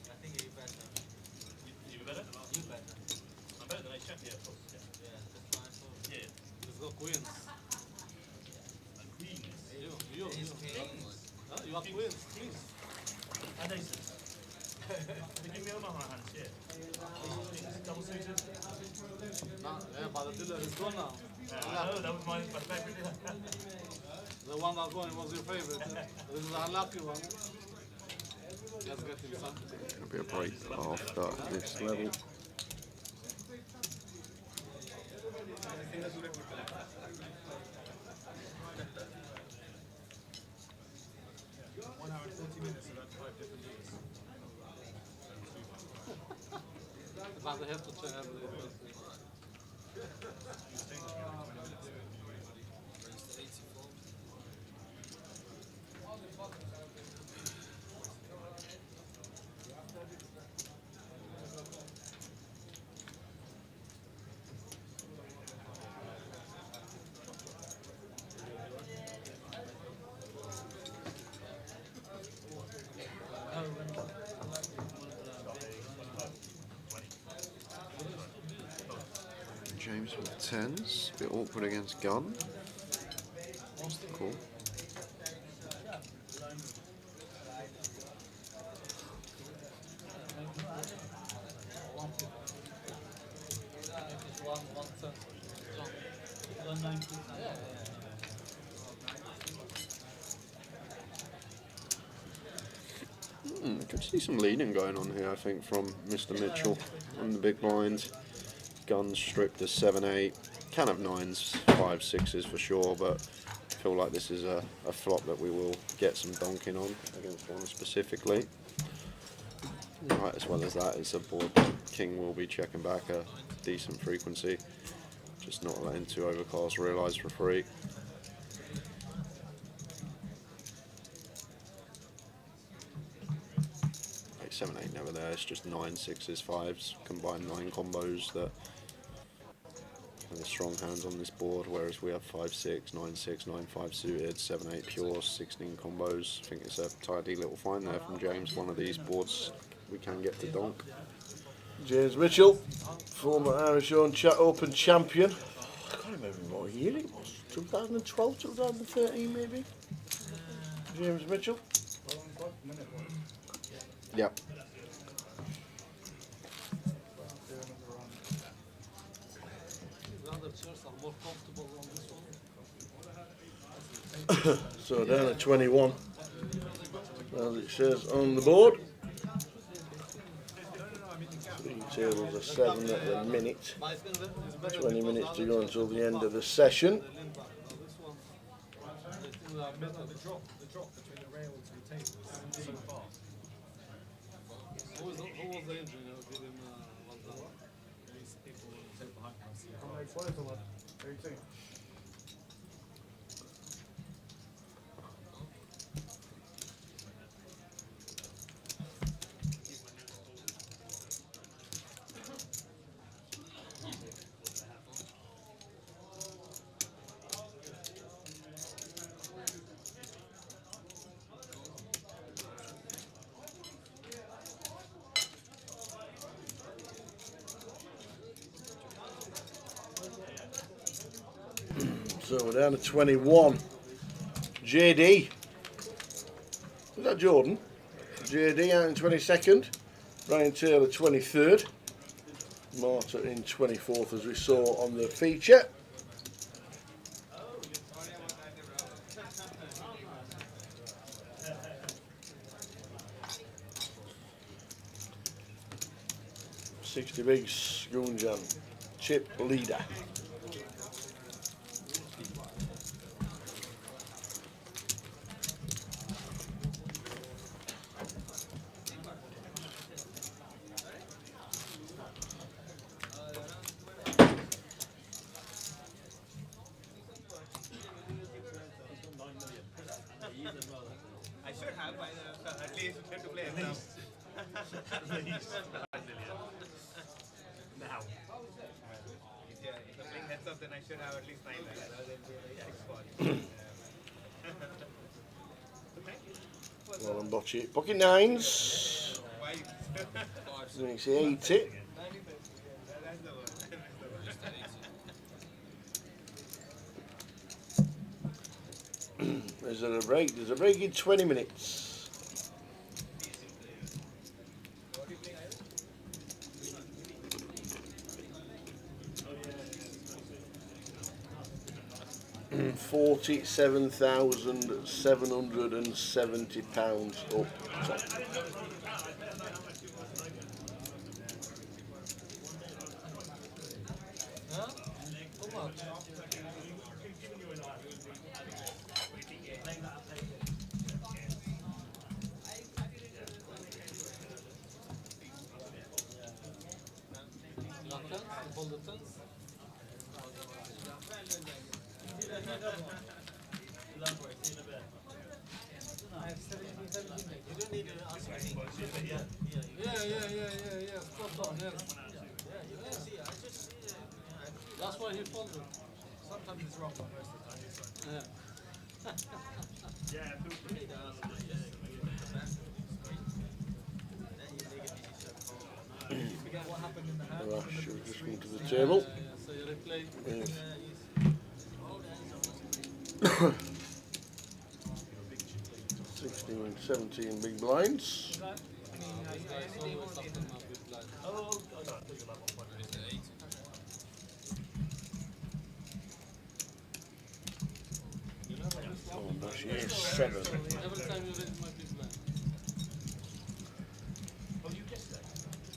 I think you better. You better? You better. I'm better than I check, yeah, of course. Yeah. Yeah, that's fine. So Yeah. Let's go queens. And queens. You. Huh? You are queens, please. And aces. They give me all my hands, yeah. Double suited. Nah, yeah, but the dealer is gone now. I know, that was my favourite dealer. The one that won was your favorite. This is an unlucky one. Let's get him something. It'll be a break after this level. But they have to check everything. James with tens, a bit awkward against gun. Cool. Could see some leading going on here, I think, from Mr. Mitchell on the big blind. Guns stripped to 7-8. Can have 9s, 5s, 6s for sure, but I feel like this is a flop that we will get some donking on against one specifically. Right, as well as that, it's a board King will be checking back a decent frequency, just not letting two overcards realise for free. Like 7-8 never there, it's just 9, 6s, 5s, combined 9 combos that the strong hands on this board, whereas we have 5-6, 9-6, 9-5 suited, 7-8 pure, 16 combos. I think it's a tidy little find there from James. One of these boards we can get to donk. James Mitchell, former Irish Own Open champion. I can't remember what year it was. 2012, 2013 maybe. James Mitchell. Yep. So down at 21, as it says on the board. 3 tables of 7 at the minute. 20 minutes to go until the end of the session. The drop between the rails and the table is so far. Who was the engine that did him one time? These people will take behind us. So we're down to 21. JD. Was that Jordan? JD out in 22nd. Brian Taylor 23rd. Marta in 24th as we saw on the feature. $60 bigs, Gunjan, chip leader. I should have by at least to play exam. Now. If you're playing heads up, then I should have at least 9 Well and Bocce. Pocket 9s. Makes it 80. There's a break. There's a break in 20 minutes. £47,770 up top. That's why he folded. Sometimes it's wrong, but most of the time it's right. You forget what happened in the hand. Rush has just come to the table. So you replay. With 16, 17 big blinds. Oh, no, she is 7. Every time you raise my big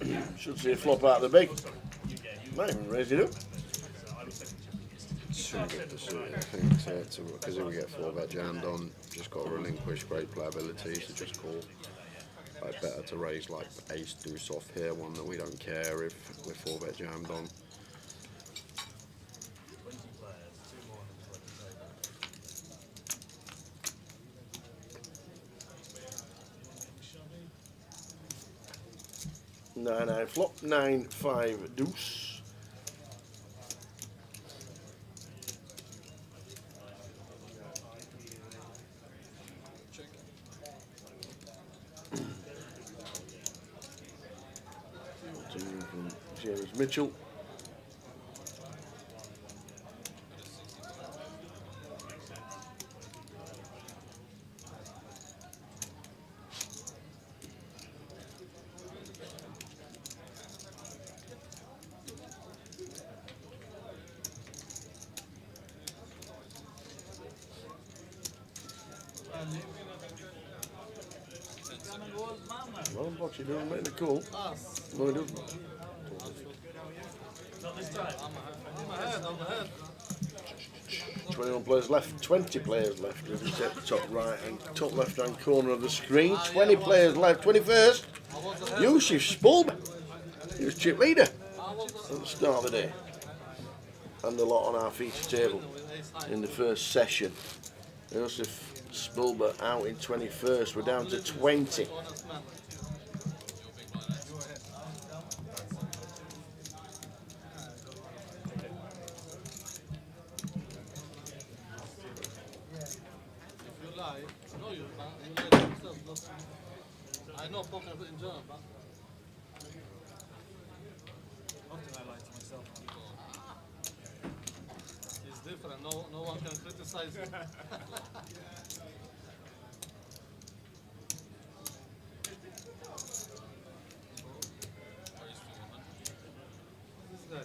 blind. Should see a flop out of the big. Might even raise it up. Shouldn't get the suit, I think, because if we get 4-bet jammed on, just got to relinquish great playability, so just call. Like, better to raise like ace deuce off here, one that we don't care if we're 4-bet jammed on. Nine flop, 9-5 deuce. James Mitchell. Well, Bochy doesn't make the call. No, he doesn't. Not this time. I'm ahead. 21 players left, 20 players left. As we set top right and top left hand corner of the screen. 20 players left. 21st, Yusuf Spulb. He was chip leader at the start of the day. And a lot on our feature table in the first session. Yusuf Spulber out in 21st. We're down to 20. I know poker in general, but Often I lie to myself. it's different. No one can criticize it. This guy.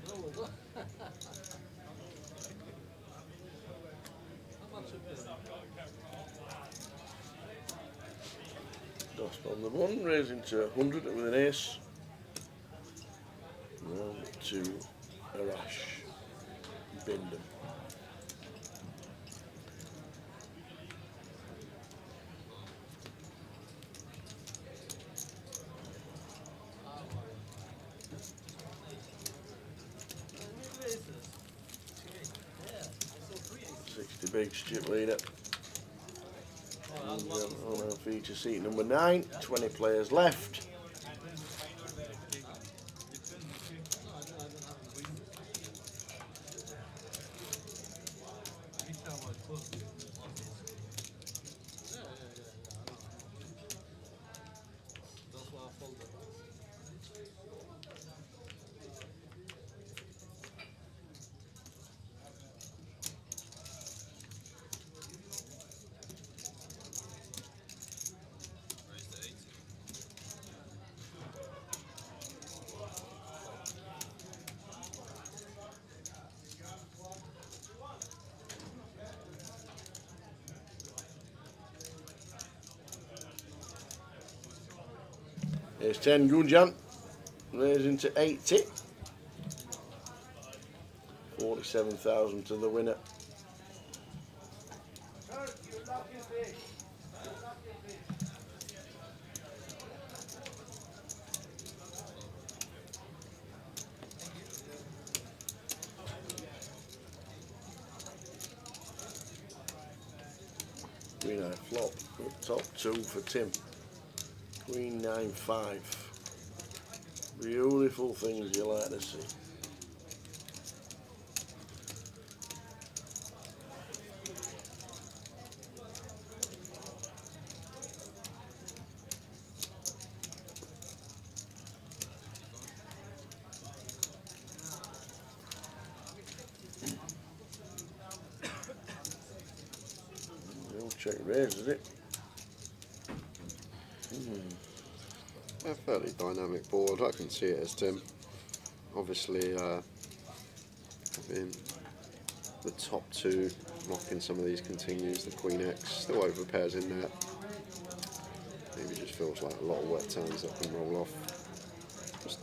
No. How much it is? Dust on the one, raising to 100 with an ace. Round to Arash. Bindham. Yeah. 60 bigs, chip leader. And, on our feature seat number 9, 20 players left. That's why I folded. Here's 10 Gunjan, raising to 80. 47,000 to the winner. Queen eye flop, top 2 for Tim. Queen 9-5. Beautiful things you like to see. We'll check raise, is it? A fairly dynamic board. I can see it as Tim. Obviously, having the top 2 blocking some of these continues, the Queen X still over pairs in there. Maybe just feels like a lot of wet turns that can roll off. Just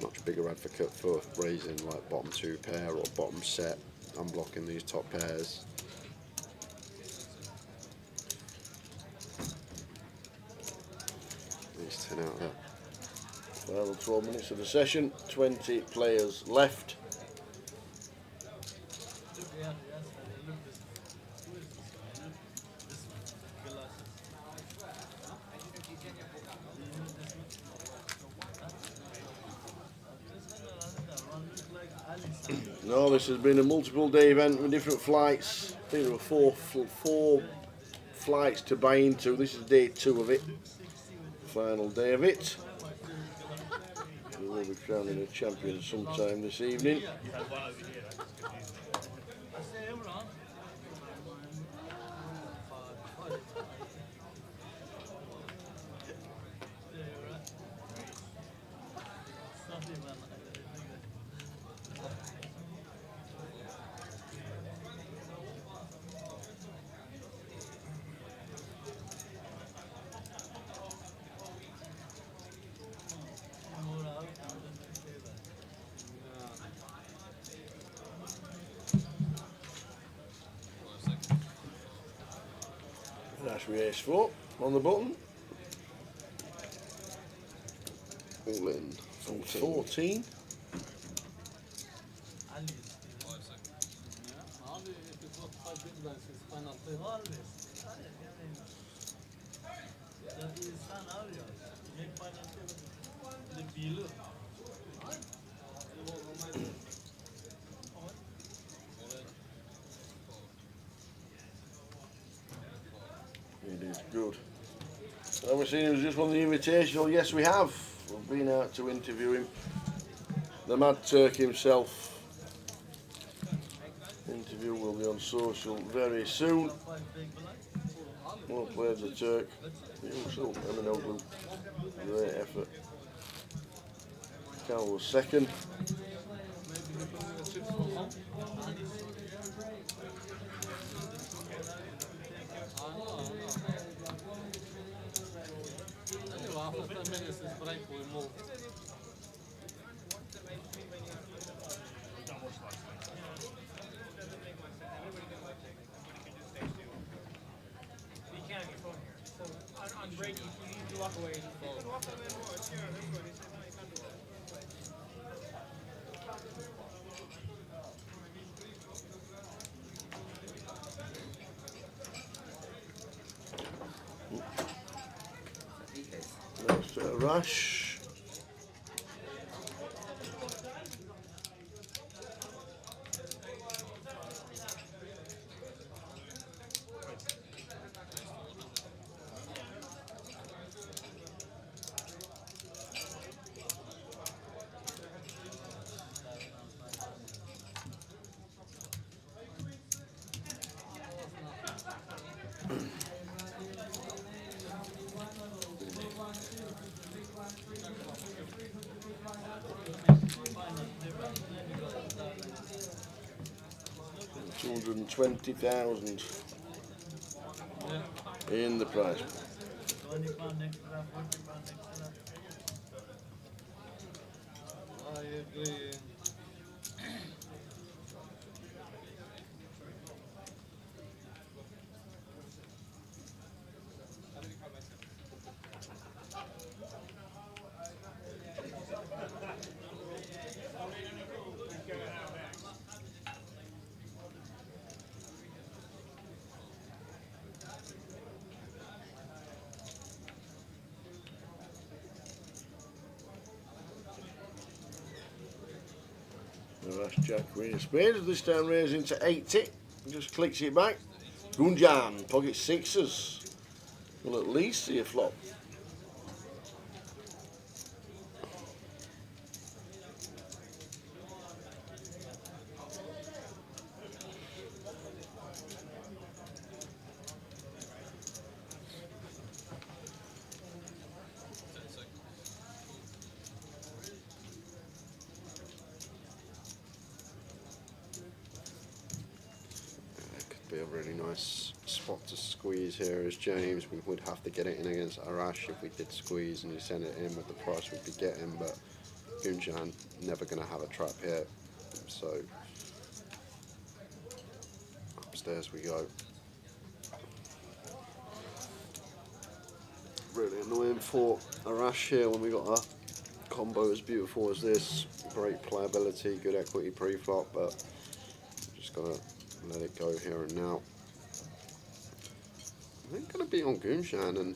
much bigger advocate for raising like bottom 2 pair or bottom set, unblocking these top pairs. These 10 out there. Well, 12 minutes of the session, 20 players left. No, this has been a multiple day event with different flights. I think there were four flights to buy into. This is day 2 of it. final day of it. We will be crowning a champion sometime this evening. That's race 4 on the button. All in from 14. It is good. Have we seen who's just won the Invitational? Yes, we have. We've been out to interview him. The Mad Turk himself. Interview will be on social very soon. Well played, the Turk. So, Eminoglu. Great effort. Cal was second. After 10 minutes, this break will move. You can on your phone here. So on break, you need to walk away. You can walk away more. Sure, everybody. That's a rush. $220,000 in the prize. I agree. That's Jack Queen of Spades. This time raising to 80. Just clicks it back. Gunjan, pocket sixes. Will at least see a flop. Be a really nice spot to squeeze here as James. We would have to get it in against Arash if we did squeeze and he sent it in with the price we'd be getting, but Gunjan never going to have a trap here, so upstairs we go. Really annoying for Arash here when we got a combo as beautiful as this. Great playability, good equity pre-flop, but just gotta let it go here and now. I think going to be on Gunjan, and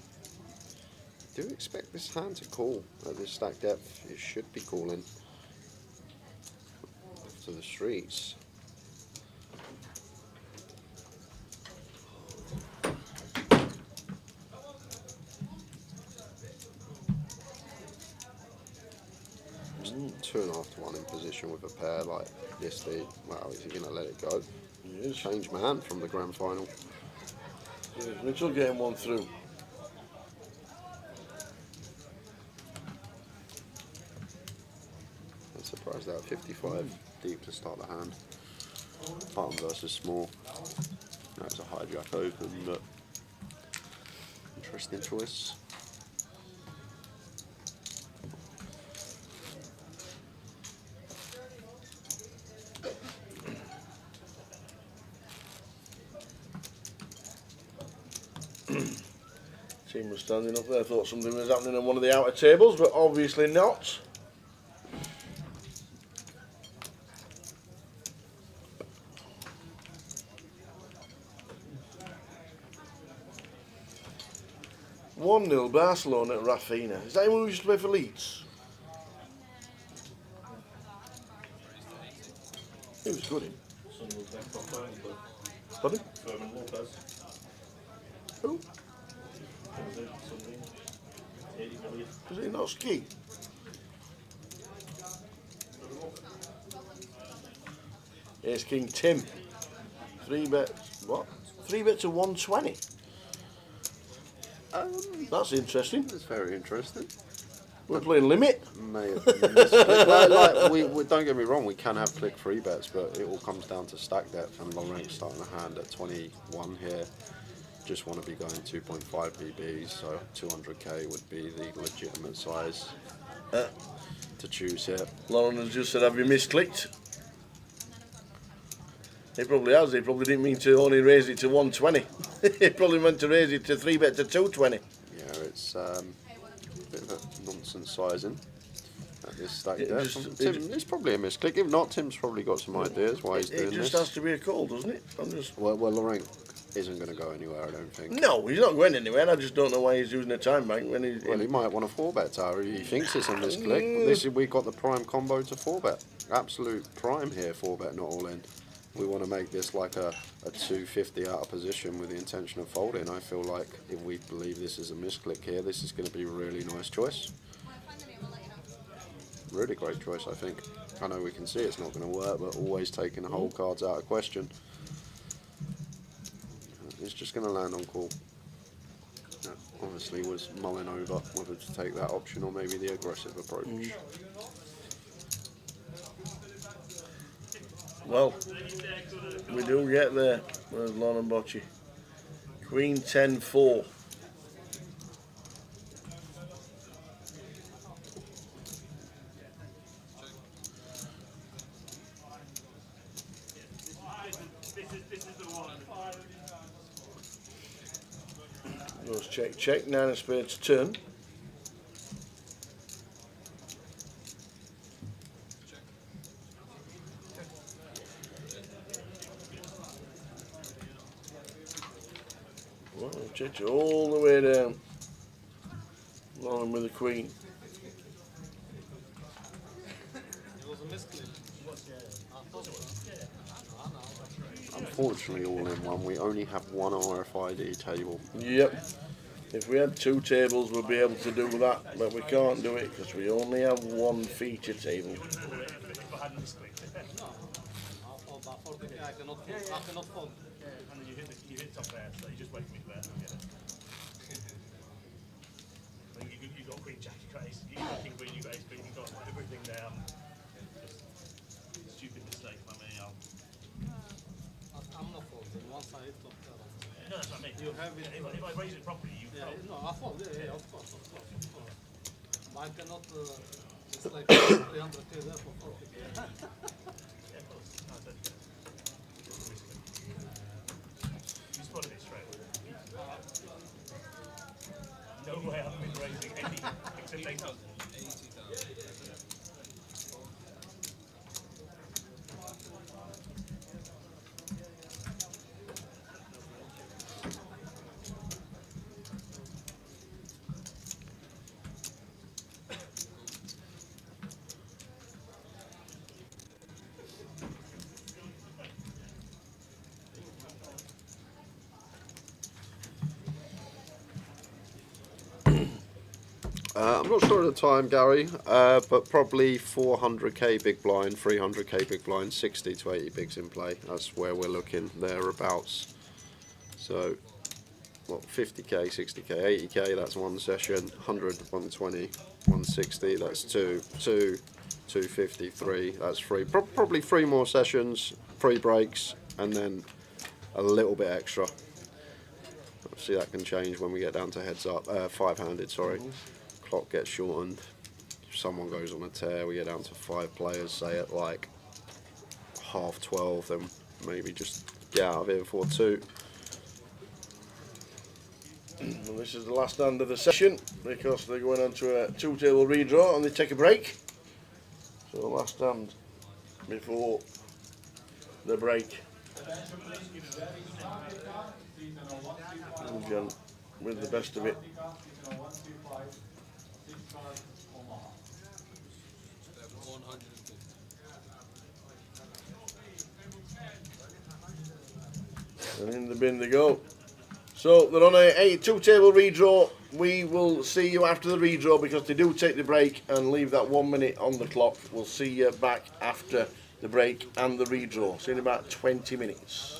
do expect this hand to call at this stack depth. It should be calling to the streets. 2.5 to 1 in position with a pair like this. Wow, is he going to let it go? He is. Change man from the grand final. Mitchell getting one through. I'm surprised that 55 deep to start the hand. Bottom versus small. That was a hijack open, but interesting choice. Team was standing up there, thought something was happening on one of the outer tables, but obviously not. One 0 Barcelona at Rafinha. Is that who used to play for Leeds? He was good in. Pardon? Who? Does he not ski? Ace King Tim. 3 bets. What? 3 bets to 120. That's interesting. That's very interesting. We're playing limit. May have like, we don't get me wrong, we can have click 3 bets, but it all comes down to stack depth, and Laurent starting a hand at 21 here. Just want to be going 2.5 BBs, so 200k would be the legitimate size to choose here. Lauren has just said, have you misclicked? He probably has. He probably didn't mean to only raise it to 120. He probably meant to raise it to 3 bet to 220. Yeah, it's a bit of a nonsense sizing at this stack depth. It's probably a misclick. If not, Tim's probably got some ideas why he's doing this. It just has to be a call, doesn't it? Well, Laurent isn't going to go anywhere, I don't think. No, he's not going anywhere. I just don't know why he's using a time bank when he's. Well, he might want a 4-bet tower. He thinks it's a misclick. We've got the prime combo to 4-bet. Absolute prime here, 4-bet, not all in. We want to make this like a 250 out of position with the intention of folding. I feel like if we believe this is a misclick here, this is going to be a really nice choice. Really great choice, I think. I know we can see it's not going to work, but always taking the whole cards out of question. It's just going to land on call. Obviously was mulling over whether to take that option or maybe the aggressive approach. Well, we do get there. There's Lon and Bocce. Queen 10-4. Goes check, check, 9 of spades turn. Well, check it all the way down. Along with the queen. Unfortunately, all in one. We only have one RFID table. Yep. If we had 2 tables, we'd be able to do that, but we can't do it because we only have 1 feature table. I cannot fold. And then you hit top there, so you just wait for me to bet and get it. I think you got queen jack, you got ace, you got king queen, you got ace queen, you got everything there. Just stupid mistake by me. I'm not folding. Once I hit top there. No, that's what I mean. You have it. If I raise it properly, you yeah, fold. no, I fold. Yeah, of course. I cannot. It's like 300k there for 40. Yeah, of course. No, I totally get it. You spotted it straight. No way I've been raising any except 8,000. I'm not sure of the time, Gary, but probably 400k big blind, 300k big blind, 60 to 80 bigs in play. That's where we're looking, thereabouts. So, what, 50k, 60k, 80k, that's one session, 100, 120, 160, that's two, 250, three, that's three. Probably three more sessions, 3 breaks, and then a little bit extra. Obviously that can change when we get down to heads up, 5-handed, sorry. Clock gets shortened. If someone goes on a tear, we get down to 5 players, say at like 12:30, then maybe just get out of here before 2. Well, this is the last hand of the session because they're going on to a 2-table redraw and they take a break. So last hand before the break. Again, with the best of it. And in the bin they go. So they're on a 2-table redraw. We will see you after the redraw because they do take the break and leave that 1 minute on the clock. We'll see you back after the break and the redraw. See you in about 20 minutes.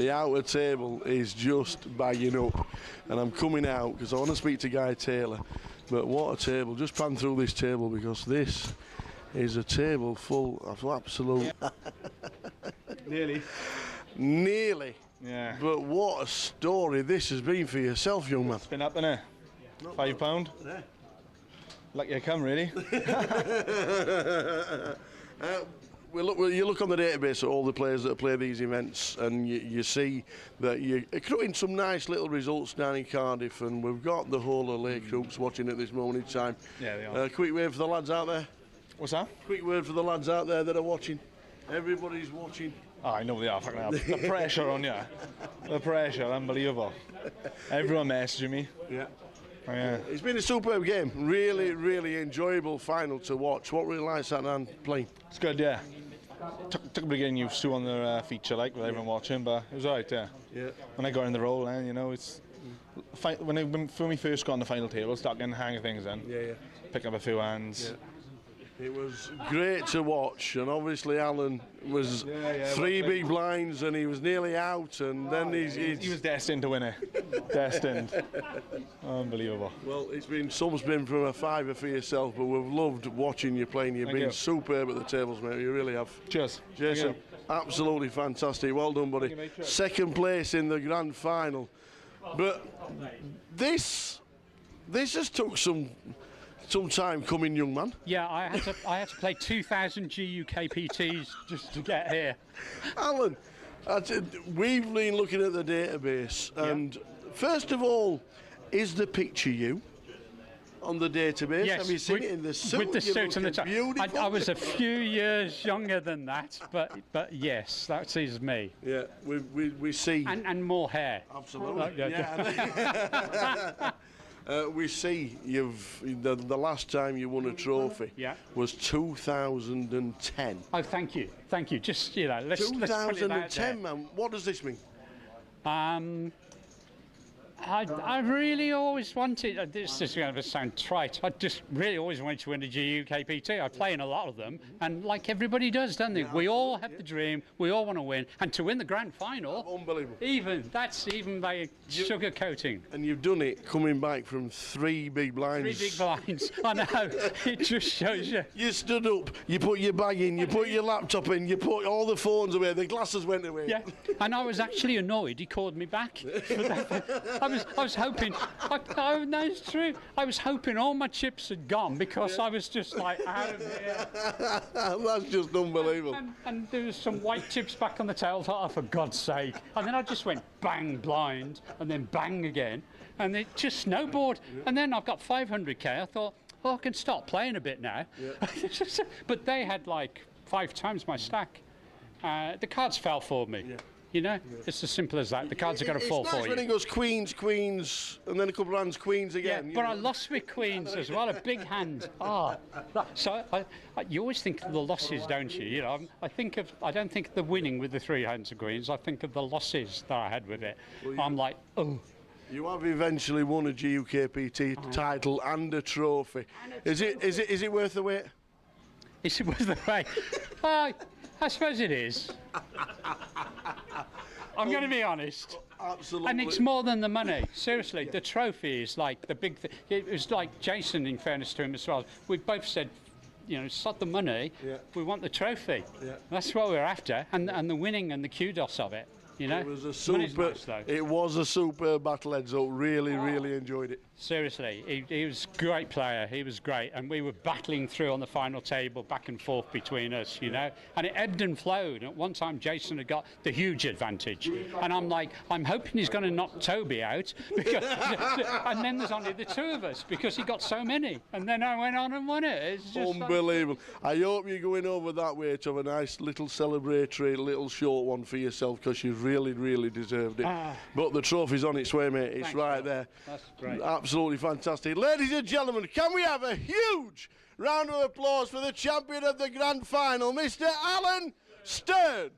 The outer table is just bagging up, and I'm coming out because I want to speak to Guy Taylor. But what a table! Just pan through this table because this is a table full of absolute. Nearly. Yeah. But what a story this has been for yourself, young man. It's been up in it. £5. Yeah. Lucky I come, really. You look on the database at all the players that play these events, and you see that you're accruing some nice little results down in Cardiff, and we've got the whole of Lake Crooks watching at this moment in time. Yeah, they are. Quick word for the lads out there. What's that? Quick word for the lads out there that are watching. Everybody's watching. Oh, I know they are. Fucking hell. The pressure on you. The pressure, unbelievable. Everyone messaging me. Yeah. Oh, yeah. It's been a superb game. Really, really enjoyable final to watch. What really like sat down playing? It's good, yeah. Took a bit of getting used to on the feature, like, with everyone watching, but it was alright, yeah. Yeah. When I got in the role, then, you know, it's... When we first got on the final table, start getting the hang of things then. Yeah. Picking up a few hands. Yeah. It was great to watch, and obviously Alan was three big blinds and he was nearly out, and then he was destined to win it. Destined. Unbelievable. Well, it's been some spin from a fiver for yourself, but we've loved watching you playing. You've been superb at the tables, mate. You really have. Cheers. Jason, absolutely fantastic. Well done, buddy. Second place in the grand final. But this has took some time coming, young man. Yeah, I had to play 2,000 GUKPTs just to get here. Alan, we've been looking at the database, and first of all, is the picture you on the database? Yes, have you seen it in the suit? With the suit and the tie. Beautiful. I was a few years younger than that, but yes, that is me. Yeah, we see. And more hair. Absolutely. Yeah. We see the last time you won a trophy was 2010. Oh, thank you. Just, you know, let's put it out 2010, man. What does this mean? I really always wanted, this is going to sound trite, I just really always wanted to win a GUKPT. I play in a lot of them, and like everybody does, don't they? Yeah, we all have the dream, we all want to win, and to win the grand final, unbelievable. That's even by sugarcoating. And you've done it coming back from three big blinds. 3 big blinds, I know, it just shows you. You stood up, you put your bag in, you put your laptop in, you put all the phones away, the glasses went away. Yeah, and I was actually annoyed he called me back. I was hoping, no, it's true. I was hoping all my chips had gone because I was just like out of here. That's just unbelievable. And there was some white chips back on the table. I thought, oh, for God's sake. And then I just went bang blind and then bang again. And it just snowboarded. And then I've got 500k. I thought, oh, I can start playing a bit now. Yeah. But they had like 5 times my stack. The cards fell for me. Yeah. You know, it's as simple as that. The cards are going to fall for you. It's nice when it goes queens, queens, and then a couple of hands, queens again. Yeah, but I lost with queens as well, a big hand. So you always think of the losses, don't you? You know, I don't think of the winning with the 3 hands of queens. I think of the losses that I had with it. Well, I'm like, oh. You have eventually won a GUKPT title and a trophy. Is it worth the wait? Is it worth the wait? I suppose it is. I'm going to be honest. Absolutely. And it's more than the money. Seriously, the trophy is like the big thing. It was like Jason, in fairness to him as well. We both said, you know, sod the money. Yeah. We want the trophy. Yeah. That's what we're after, and the winning and the kudos of it. You know, it was a super. It was a super battle, Edzo. Really enjoyed it. Seriously, he was a great player. He was great, and we were battling through on the final table, back and forth between us. You know, and it ebbed and flowed. At one time, Jason had got the huge advantage, and I'm like, I'm hoping he's going to knock Toby out, because, and then there's only the 2 of us because he got so many, and then I went on and won it. It's just unbelievable. I hope you're going over that way to have a nice little celebratory, little short one for yourself, because you've really deserved it. But the trophy's on its way, mate. It's right there. That's great. Absolutely fantastic. Ladies and gentlemen, can we have a huge round of applause for the champion of the grand final, Mr. Alan Stern?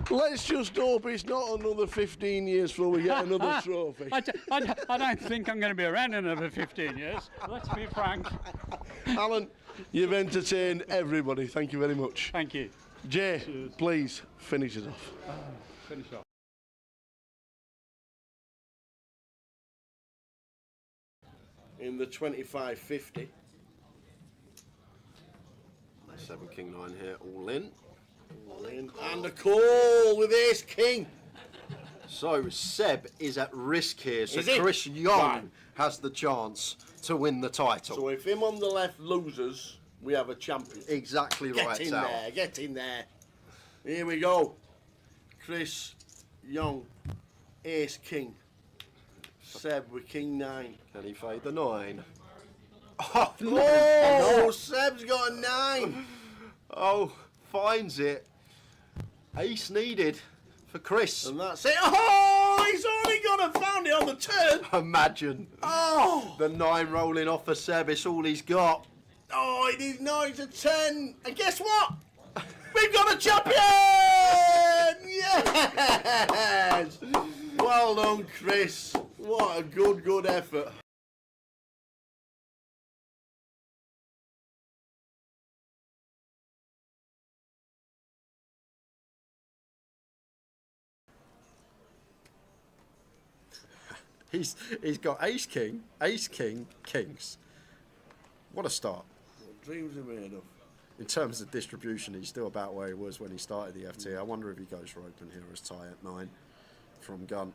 Let's just hope it's not another 15 years before we get another trophy. I don't think I'm going to be around another 15 years. Let's be frank. Alan, You've entertained everybody. Thank you very much. Thank you. Jay, please finish us off. Finish off. In the 25-50. 7 King 9 here, all in. All in. And a call with Ace King. So Seb is at risk here. So Is he? Chris Young Right. has the chance to win the title. So if him on the left loses, we have a champion. Exactly right, Get in Al. there, get in there. Here we go. Chris Young, Ace King. Seb with King 9. Can he fade the 9? Oh, no. Seb's got a 9. Oh, finds it. Ace needed for Chris. And that's it. Oh, he's only gone and found it on the turn. Imagine. Oh. The 9 rolling off for Seb. It's all he's got. Oh, it is 9 to 10. And guess what? We've got a champion! Yes! Well done, Chris. What a good effort. He's got Ace King, Kings. What a start. What dreams are made of. In terms of distribution, he's still about where he was when he started the FT. I wonder if he goes for open here as tie at 9 from gun.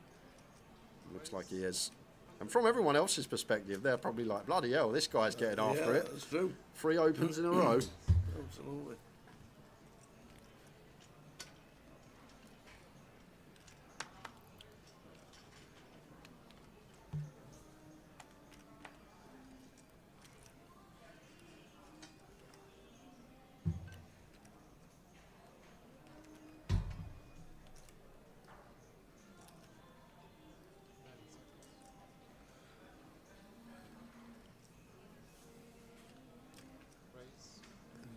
Looks like he is. And from everyone else's perspective, they're probably like, bloody hell, this guy's getting after it. That's true. 3 opens in a row. Absolutely.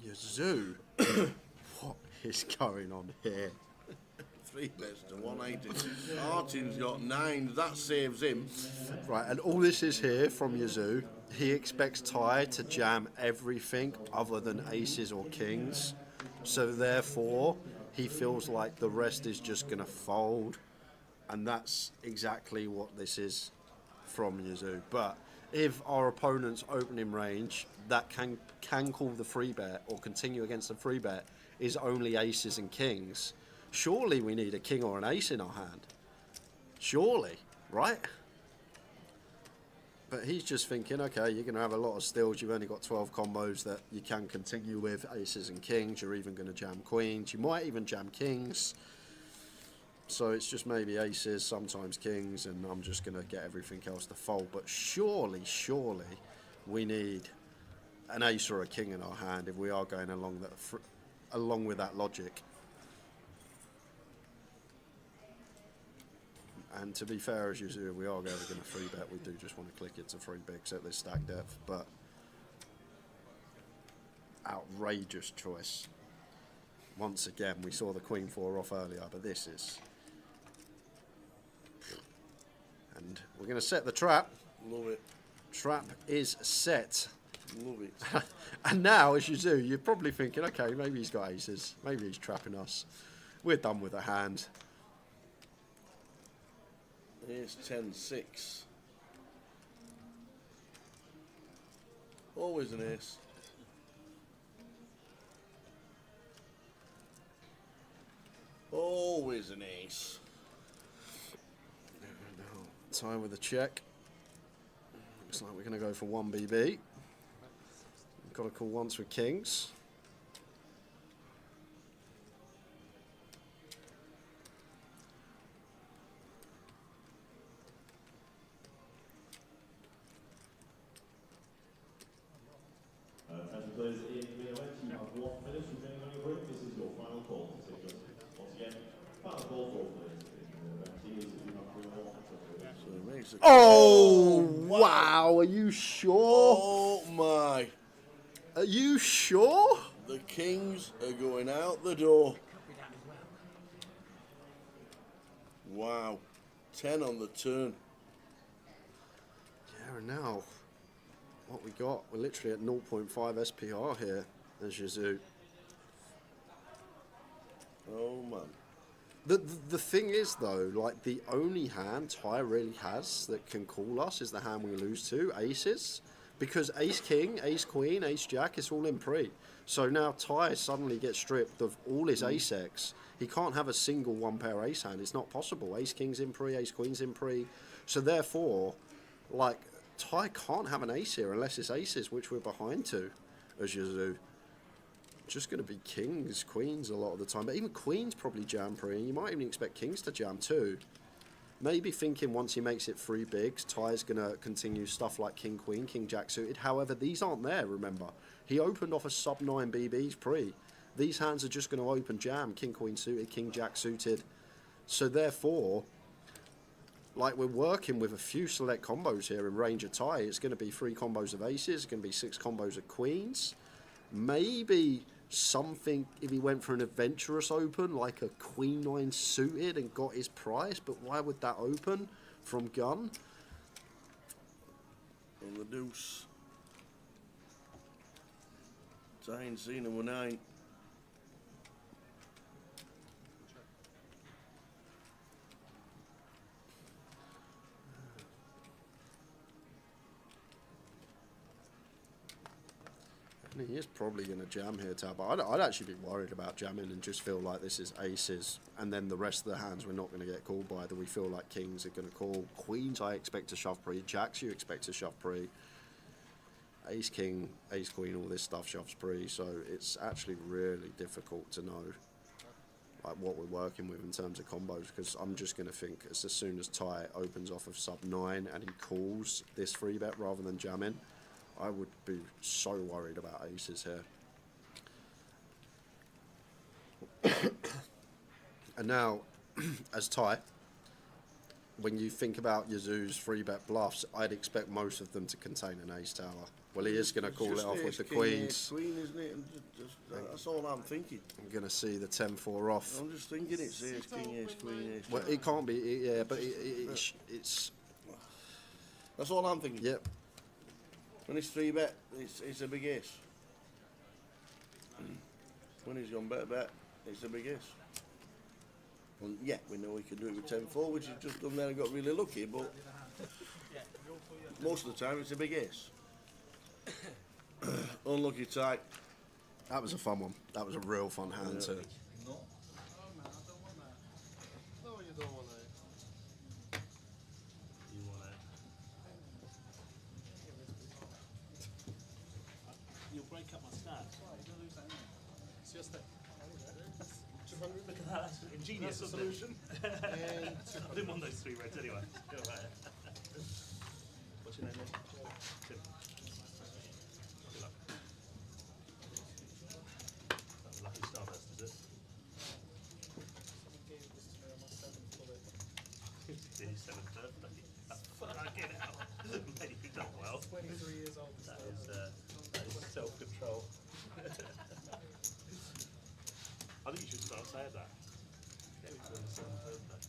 Yazoo. What is going on here? 3 bets to 180. Artin's got 9. That saves him. Right, and all this is here from Yazoo. He expects Ty to jam everything other than aces or kings. So therefore, he feels like the rest is just going to fold. And that's exactly what this is from Yazoo. But if our opponent's opening range that can call the free bet or continue against the free bet is only aces and kings, surely we need a king or an ace in our hand. Surely, right? But he's just thinking, okay, you're going to have a lot of stills. You've only got 12 combos that you can continue with, aces and kings. You're even going to jam queens. You might even jam kings. So it's just maybe aces, sometimes kings, and I'm just going to get everything else to fold. But surely we need an ace or a king in our hand if we are going along with that logic. And to be fair, as usual, we are going to free bet. We do just want to click it to 3 bigs at this stack depth, but outrageous choice. Once again, we saw the Queen 4 off earlier, but this is... And we're going to set the trap. Love it. Trap is set. Love it. And now, as you do, you're probably thinking, okay, maybe he's got aces. Maybe he's trapping us. We're done with a hand. Here's 10-6. Always an ace. Always an ace. Tie with a check. Looks like we're going to go for 1 BB. We've got to call once with kings. And players in the event, you have 1 minute remaining on your break. This is your final call to take your seat. Once again, final call for all players in the event is if you have 3 more. Oh, wow. Are you sure? Oh, my. Are you sure? The kings are going out the door. Wow. 10 on the turn. Yeah, now. what we got? We're literally at 0.5 SPR here as Yazoo. Oh man. The thing is though, like the only hand Ty really has that can call us is the hand we lose to, aces. Because ace king, ace queen, ace jack, it's all in pre. So now Ty suddenly gets stripped of all his ace X. He can't have a single one pair ace hand. It's not possible. Ace king's in pre, ace queen's in pre. So therefore, like, Ty can't have an ace here unless it's aces, which we're behind to as Yazoo. Just going to be kings, queens a lot of the time. But even queens probably jam pre, and you might even expect kings to jam too. Maybe thinking once he makes it 3 bigs, Ty's going to continue stuff like king, queen, king, jack suited. However, these aren't there, remember. He opened off a sub 9 BBs pre. These hands are just going to open jam, king, queen suited, king, jack suited. So therefore, like we're working with a few select combos here in range of Ty. It's going to be 3 combos of aces, it's going to be 6 combos of queens. Maybe something if he went for an adventurous open like a queen 9 suited and got his price, but why would that open from gun? On the deuce. I ain't seen him with 9. He is probably going to jam here, Tab. I'd actually be worried about jamming and just feel like this is aces, and then the rest of the hands we're not going to get called by. That we feel like kings are going to call. Queens I expect to shove pre. Jacks you expect to shove pre. Ace king, ace queen, all this stuff shoves pre. So it's actually really difficult to know like what we're working with in terms of combos, because I'm just going to think as soon as Ty opens off of sub 9 and he calls this 3-bet rather than jamming, I would be so worried about aces here. And now, as Ty, when you think about Yazoo's 3-bet bluffs, I'd expect most of them to contain an ace tower. Well, he is going to call it off with the queens. Queen, isn't it? And that's all I'm thinking. I'm going to see the 10-4 off. I'm just thinking it's ace king, ace queen, ace. Well, it can't be, yeah, but it's... That's all I'm thinking. Yep. When it's 3-bet, it's a big ace. When he's gone better bet, it's a big ace. Well, yeah, we know he can do it with 10-4, which he's just done there and got really lucky, but most of the time it's a big ace. Unlucky type. That was a fun one. That was a real fun hand too. No, you don't want to. You want to. You'll break up my stats. It's your step. 200. Look at that. That's an ingenious solution. I didn't want those 3 reds anyway. Go ahead. What's your name, mate? Tim. Good luck. That was lucky starburst, is it? The 7th birthday. Fucking hell. Mate, you've done well. 23 years old. That is self-control. I think you should start saying that. Yeah, we can 7th birthday.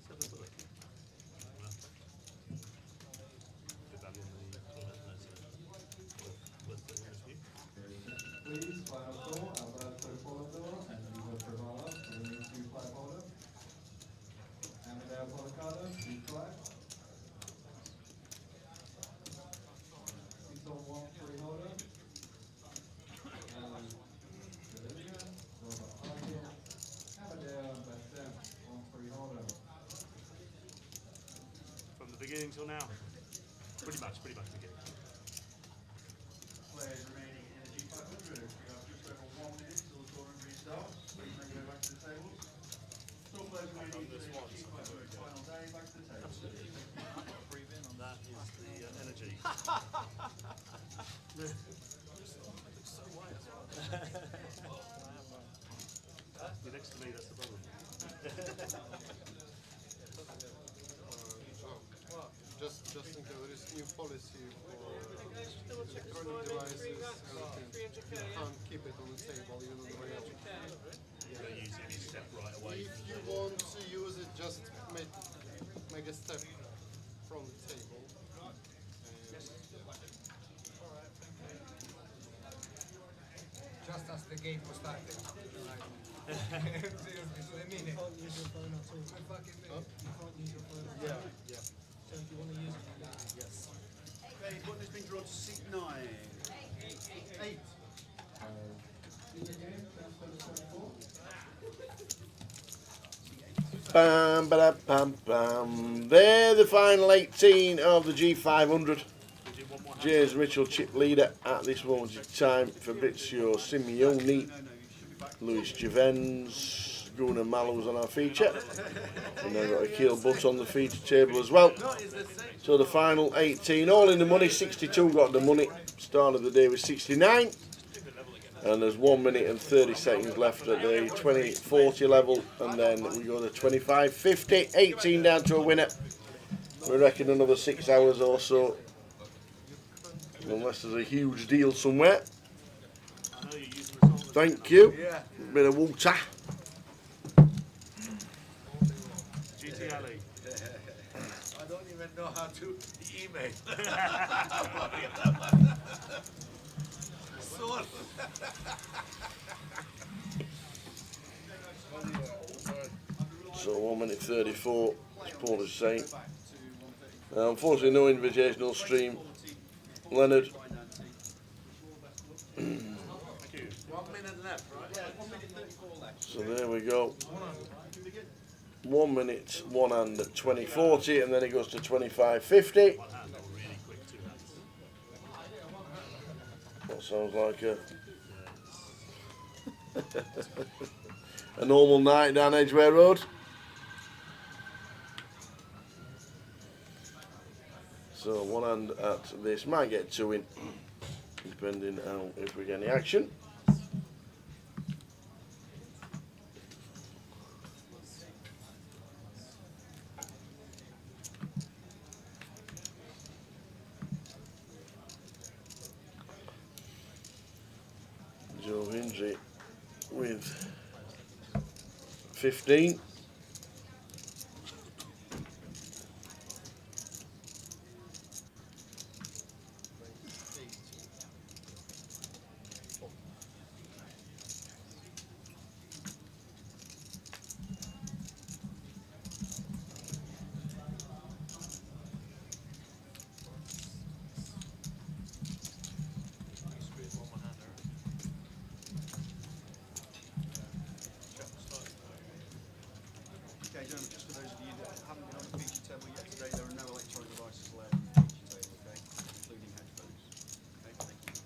7th birthday. Well, good value in the tournament, no, so worth putting in a few. Please, final call, Alberto Polidor and Ivo Trevala, winning 2-5 holder. Amadeo Policado, 2-5. Cecil 1-3 holder. And Bolivia, Robert Harkin, Amadeo Bastem, 1-3 holder. From the beginning till now? Pretty much beginning. Players remaining in the G500. We have just over 1 minute till the tournament restarts. Please make your way back to the tables. Still players remaining in the G500 final day. Back to the tables. Breathe in on that is the energy. You're next to me, that's the problem. Well, just think there is new policy for electronic devices, everything. You can't keep it on the table, you know the way out. You're going to use any step right away. If you want to use it, just make a step from the table. And Just as the game was starting. Seriously, so they mean it. You can't use your phone at all. You can't use your phone at all. Yeah. So if you want to use it, yes. Okay, one has been drawn to seat 9. 8. Bam, ba bam, bam. They're the final 18 of the G500. James Mitchell, chip leader at this moment in time. Fabrizio Simeoni, Luis Juvens, Gunnar Mallows on our feature. And then got Akil Butt on the feature table as well. So the final 18, all in the money. 62 got the money. Start of the day was 69. And there's 1 minute and 30 seconds left at the 20-40 level, and then we go to 25-50, 18 down to a winner. We reckon another 6 hours or so, unless there's a huge deal somewhere. Thank you. Bit of water. GTLE. I don't even know how to email. So 1 minute 34, as Paul is saying. Unfortunately, no invitational stream. Leonard. 1 minute left, right? Yeah, 1 minute 34 left. So there we go. 1 minute, one hand at 20-40, and then it goes to 25-50. That sounds like a normal night down Edgware Road. So 1 hand at this, might get 2 in, depending on if we get any action. Joe Hindley with 15. Okay, gentlemen, just for those of you that haven't been on the feature table yet today, there are no electronic devices allowed on the feature table, okay, including headphones. Okay, thank you.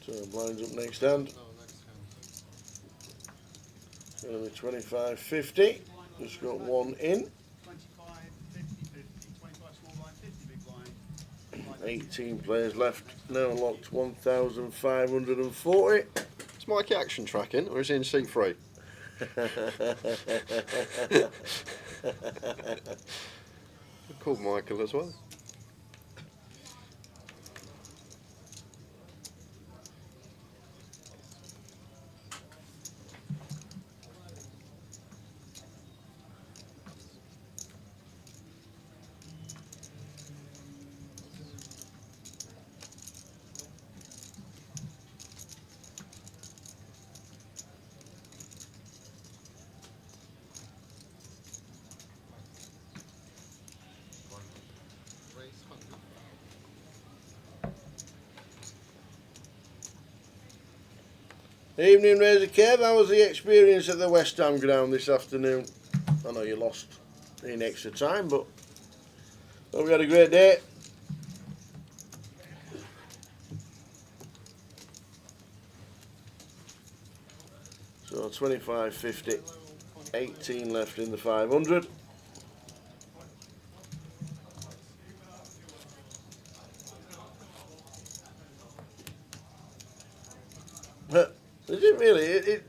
So blinds up next hand. Going to be 25-50. Just got 1 in. 25, 50, 50. 25 small blind, 50 big blind. 18 players left. Now locked 1,540. Is Mikey action tracking, or is he in seat 3? Called Michael as well. Evening, Razor Kev. How was the experience at the West Ham ground this afternoon? I know you lost in extra time, but hope we had a great day. So 25-50, 18 left in the 500. Is it really? Do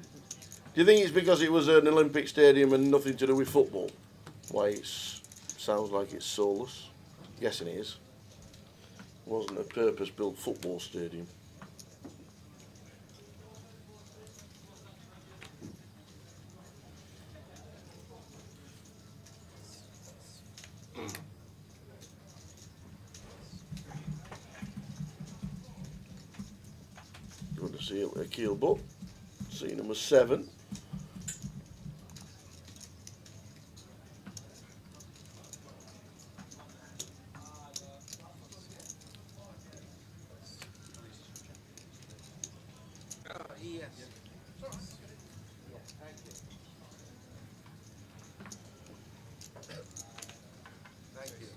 you think it's because it was an Olympic stadium and nothing to do with football? Why it sounds like it's soulless? Guessing it is. It wasn't a purpose-built football stadium. See a keel butt. See number 7. Yes. Thank you. Thank you.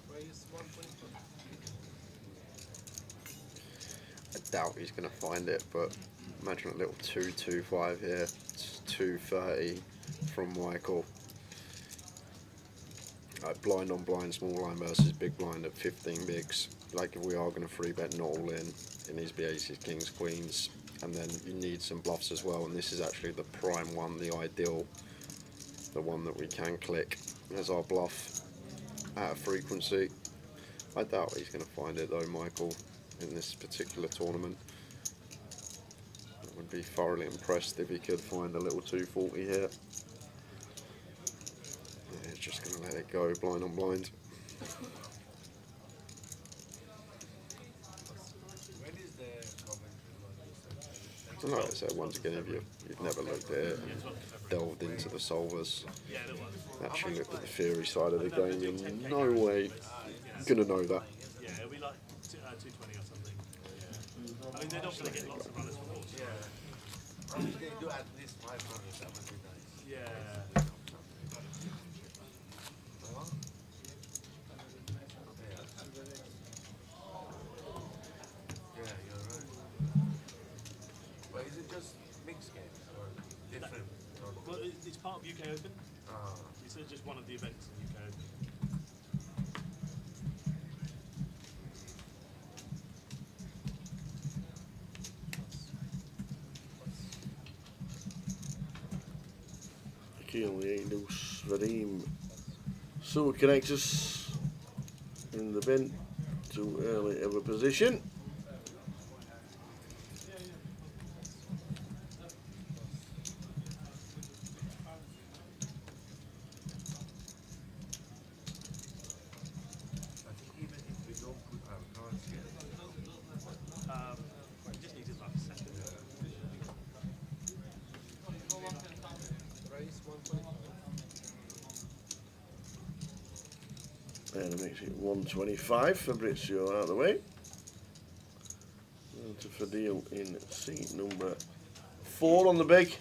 Where is 124? I doubt he's going to find it, but imagine a little 225 here. It's 230 from Michael. Like blind on blind, small blind versus big blind at 15 bigs. Like if we are going to free bet not all in, it needs to be aces, kings, queens, and then you need some bluffs as well. And this is actually the prime one, the ideal, the one that we can click as our bluff at a frequency. I doubt he's going to find it though, Michael, in this particular tournament. I would be thoroughly impressed if he could find a little 240 here. Yeah, he's just going to let it go, blind on blind. When is the And like I said, once again, if you've never looked at it and delved into the solvers, actually looked at the theory side of the game, you're no way going to know that. Yeah, it'll be like 220 or something. Yeah. I mean, they'd obviously get lots of runners for horse. Yeah. I wish they do at least 500, that would be nice. Yeah. Yeah, you're right. But is it just mixed games or different? Well, it's part of UK Open. Ah. It's just one of the events in UK Open. Keel the 8 loose, Vadim. So it connects us in the bin, too early of a position. I think even if we don't put our cards here, it just needs about a second. Raise 125. And it makes it 125. Fabrizio out of the way. And to Fadil in seat number 4 on the big.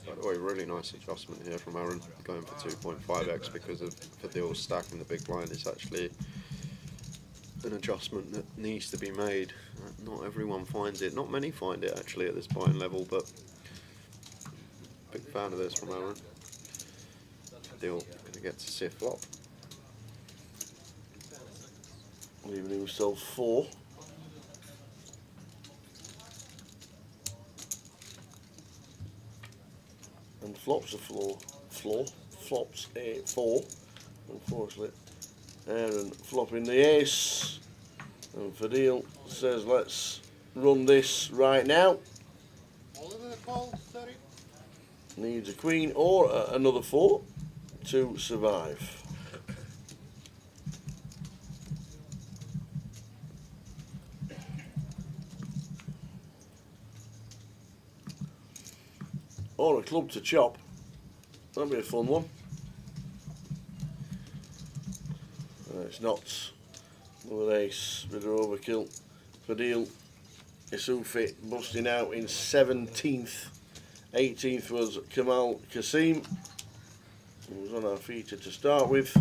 By the way, really nice adjustment here from Aaron, going for 2.5x because of Fadil's stacking the big blind. It's actually an adjustment that needs to be made. Not everyone finds it. Not many find it actually at this buying level, but big fan of this from Aaron. Fadil going to get to see a flop. Leaving himself 4. And flops a flops a 4. Unfortunately, Aaron flopping the ace. And Fadil says, let's run this right now. Needs a queen or another 4 to survive. Or a club to chop. That'll be a fun one. It's not. Another ace, bit of overkill. Fadil Isufi busting out in 17th. 18th was Kamal Kasim, who was on our feature to start with.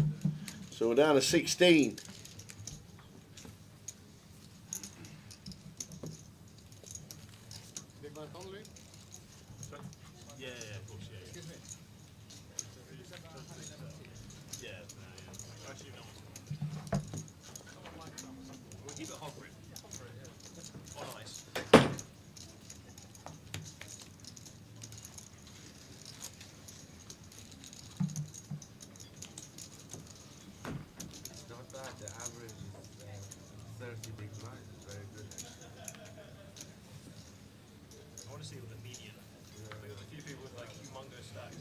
So we're down to 16. Big blind only? Yeah, of course, yeah. Excuse me. Yeah, actually, no. We'll keep it hot for it. On ice. It's not bad, the average is 30 big blinds, it's very good. I want to see what the median. Because a few people with like humongous stacks.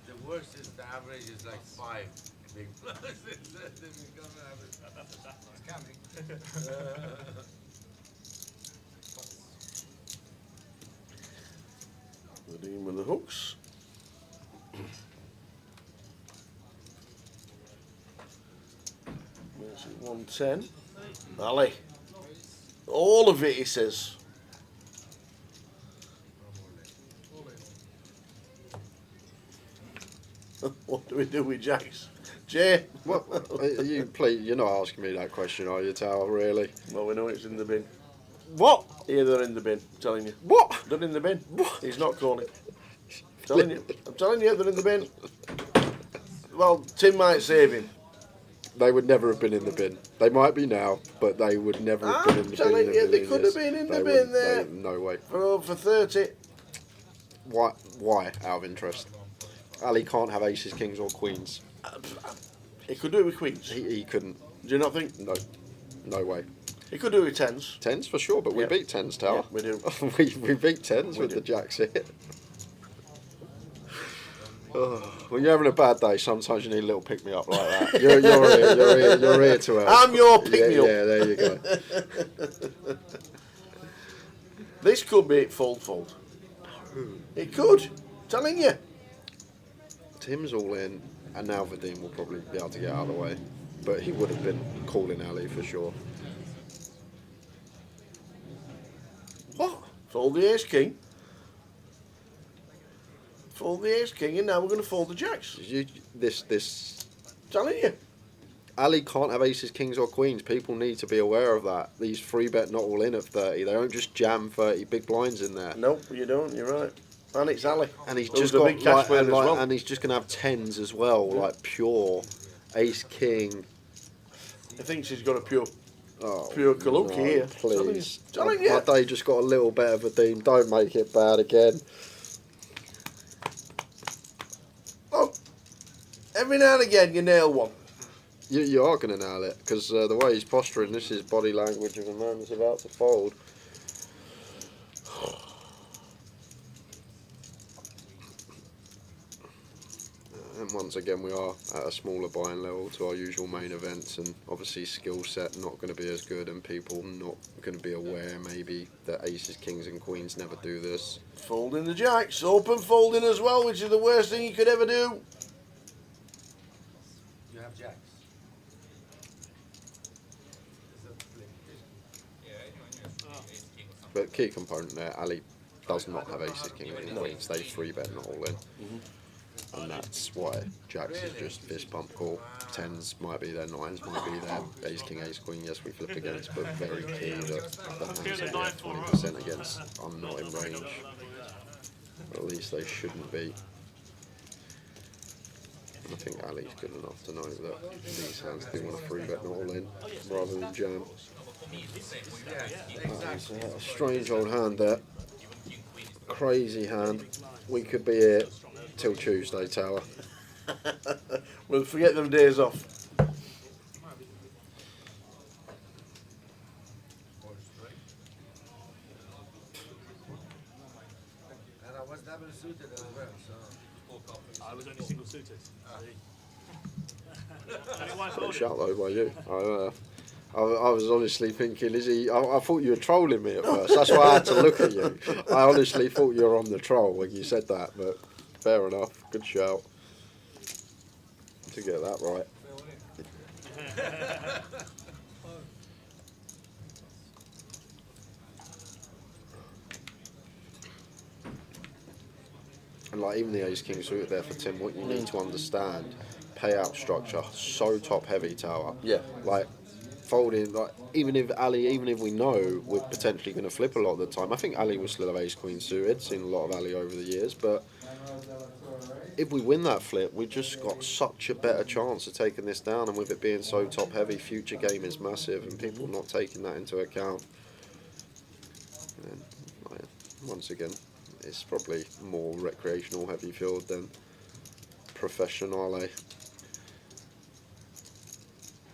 The worst is the average is like 5 big blinds. They become average. That's It's coming. Dean with the hooks. Makes it 110. Ali. All of it, he says. What do we do with jacks? Jay? What? You're not asking me that question, are you, Tower, really? Well, we know it's in the bin. What? Here, they're in the bin, I'm telling you. What? They're in the bin. What? He's not calling. I'm telling you, they're in the bin. Well, Tim might save him. They would never have been in the bin. They might be now, but they would never have been in the bin. I'm telling you, they in could have been in the bin wouldn't- there. No way. For 30. Why? Out of interest. Ali can't have aces, kings, or queens. He could do it with queens. He couldn't. Do you not think? No. No way. He could do it with tens. Tens for sure, but we Yeah. beat tens, Tower. Yeah, we do. we beat tens with do. the jacks here. Oh, when you're having a bad day, sometimes you need a little pick me up like that. You're here to help. I'm your pick me up. Yeah, there you go. This could be fold. It could. Telling you. Tim's all in, and now Vadim will probably be able to get out of the way, but he would have been calling Ali for sure. What? Fold the ace king. Fold the ace king, and now we're going to fold the jacks. This. Telling you. Ali can't have aces, kings, or queens. People need to be aware of that. These free bet not all in at 30. They don't just jam 30 big blinds in there. Nope, you don't. You're right. And it's Ali. And he's Who's just the got big cash player as well. and he's just gonna have tens as well, like pure ace king. He thinks he's got a pure Oh, Kaluki no, here. please. Telling you. My day just got a little better of a Vadim. Don't make it bad again. Oh, every now and again you nail one. You are going to nail it, because the way he's posturing, this is body language of a man that's about to fold. And once again, we are at a smaller buying level to our usual main events, and obviously skill set not going to be as good, and people not going to be aware maybe that aces, kings and queens never do this. Folding the jacks, open folding as well, which is the worst thing you could ever do. You have jacks. But key component there, Ali does not have aces, kings and queens. They free bet not all in. And that's why jacks is just fist pump call. Tens might be their nines, might be their ace, king, ace, queen. Yes, we flip against, but very key that the hands that we have 20% against are not in range. Or at least they shouldn't be. I think Ali's good enough to know that these hands do want to free bet not all in rather than jam. That is a strange old hand there. Crazy hand. We could be here till Tuesday, Tower. We'll forget them days off. And I was double suited as well, so. I was only single suited. Good shout though by you. I was honestly thinking, is he? I thought you were trolling me at first. That's why I had to look at you. I honestly thought you were on the troll when you said that, but fair enough. Good shout. To get that right. And like even the ace king suited there for Tim, what you need to understand, payout structure so top heavy, Tower. Yeah. Like folding, like even if we know we're potentially going to flip a lot of the time. I think Ali will still have ace queen suited. Seen a lot of Ali over the years, but if we win that flip, we just got such a better chance of taking this down. And with it being so top heavy, future game is massive, and people not taking that into account. And like, once again, it's probably more recreational heavy field than professional.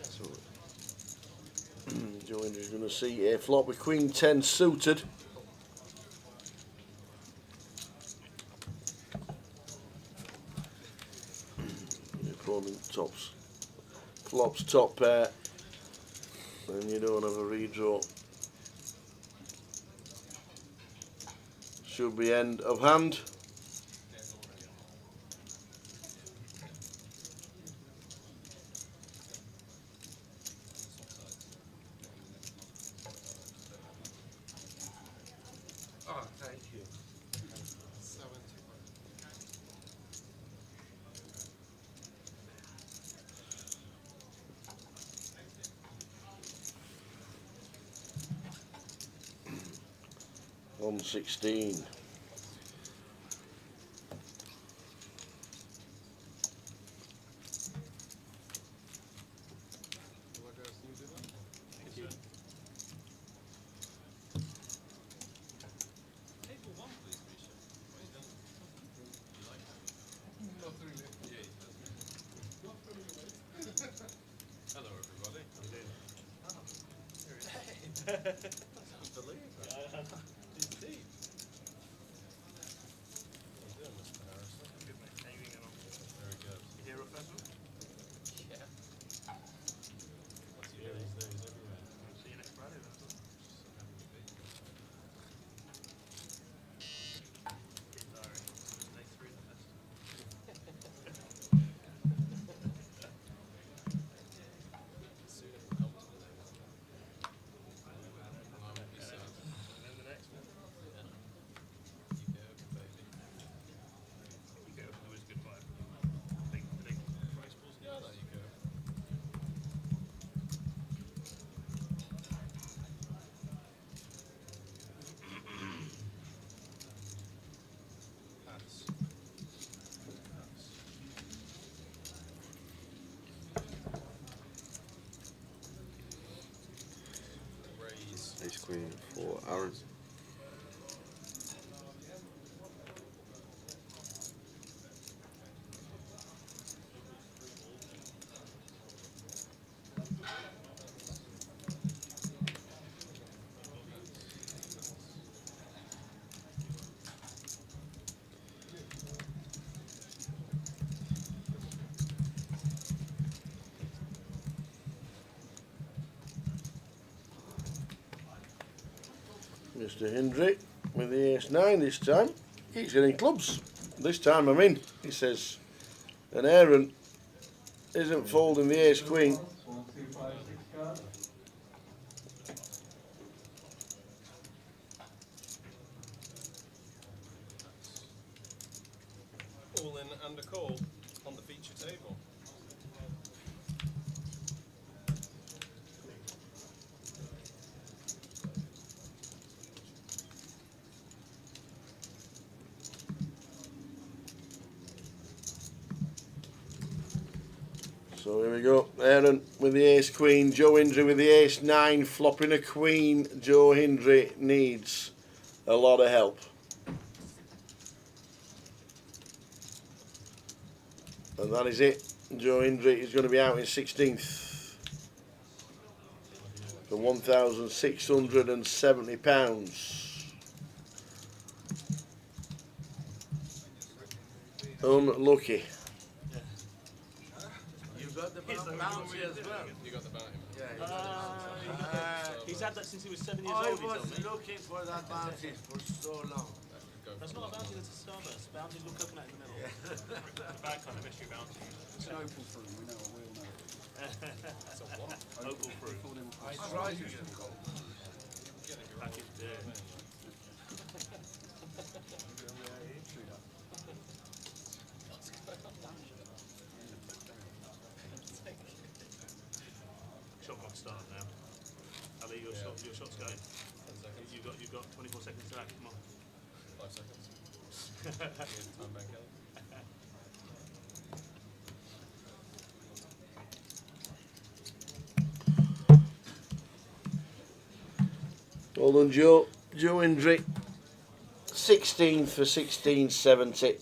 So, Joe Andrew's going to see a flop with Queen 10 suited. The opponent flops top pair, and you don't have a redraw. Should be end of hand. on 16. Thank you. Table 1, please, Misha. Well, you don't. You like that? Not really. Yeah, he does. Hello, everybody. I'm doing. Oh, here it is. I can't believe it. Indeed. How you doing, Mr. Harrison? Good, mate. How you getting on? Very good. You hear up festival? Yeah. What's he doing these days everywhere? I'll see you next Friday then. So happy to be here. Keep diary. Day 3 of the festival. Soon it will come to an end. And I will be sad. And then the next one. Yeah. You go, baby. You go. It was a good vibe. Big price pools. Yeah, there you go. Hats. Hats. Raise. Ace queen for Aaron. Mr. Hendry with the ace-9 this time. He's getting clubs. This time I'm in, he says. And Aaron isn't folding the ace-queen. 1, 2, 5, 6 cards. All in and a call on the feature table. So here we go. Aaron with the ace-queen. Joe Hendry with the ace-9. Flopping a queen. Joe Hendry needs a lot of help. And that is it. Joe Hendry is going to be out in 16th for £1,670. Unlucky. You got the bouncy as well. You got the bounty. He's had that since he was 7 years I old, he was told me. looking for that bouncy for so long. That's not a bounty, that's a starburst. Bounties look coconut in the middle. Bad kind of mystery bounty. It's an opal fruit, we know, we all know. That's a what? Opal fruit. I tried to get it. Back in the day. Shot clock started now. Ali, your shot's going. 10 seconds. You've got 24 seconds to act. Come on. 5 seconds. Time bank out. Well done, Joe. Joe Hendry. 16th for 1670.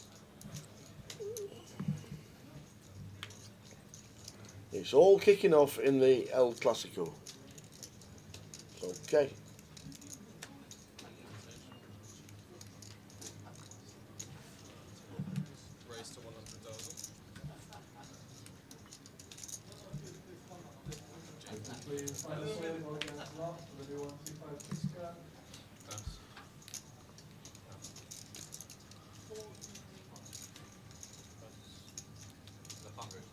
It's all kicking off in the El Clasico. Okay. Raise to 100,000. Please find a table against lock. Ready, 1, 2, 5, 6 cards. Pass. The 100.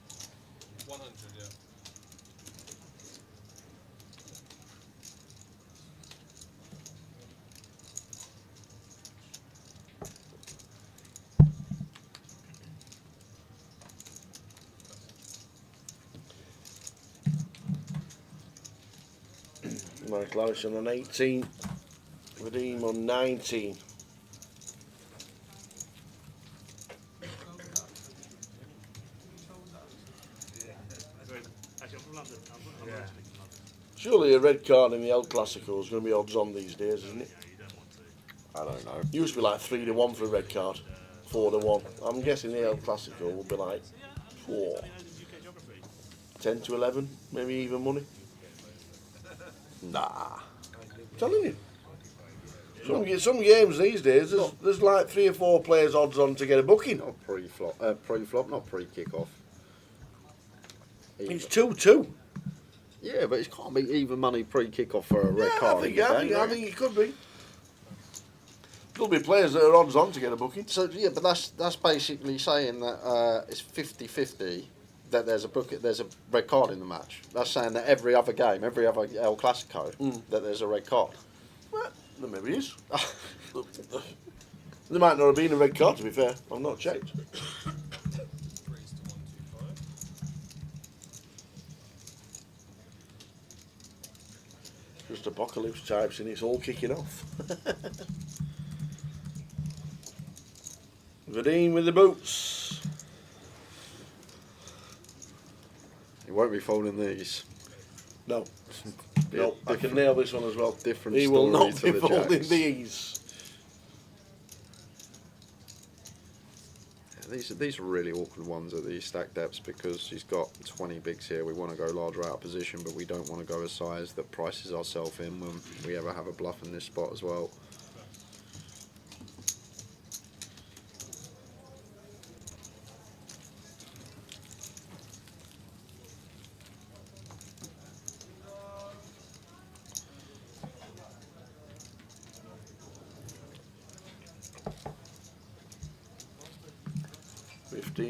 100, yeah. Michael Harrison on 18. Redeem on 19. Actually, I'm from London. I'm originally from London. Surely a red card in the El Clasico is going to be odds on these days, isn't it? I don't know. Used to be like 3 to 1 for a red card, 4 to 1. I'm guessing the El Clasico will be like 4, 10 to 11, maybe even money. Nah, I'm telling you. Some games these days, there's like 3 or 4 players odds on to get a booking. Not pre-flop, not pre-kick-off. It's 2-2. Yeah, but it can't be even money pre-kick-off for a red card. I think it could be. There'll be players that are odds on to get a booking. So yeah, but that's basically saying that it's 50-50 that there's a red card in the match. That's saying that every other game, every other El Clasico, that there's a red card. Well, there maybe is. There might not have been a red card, to be fair. I've not checked. Just apocalypse types and it's all kicking off. Vadim with the boots. He won't be folding these. No. No, I can nail this one as well. Different he story will not to be the folding Jacks. these. Yeah, these are really awkward ones at these stack depths because he's got 20 bigs here. We want to go larger out of position, but we don't want to go a size that prices ourselves in when we ever have a bluff in this spot as well.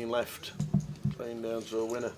Left, playing down to a winner.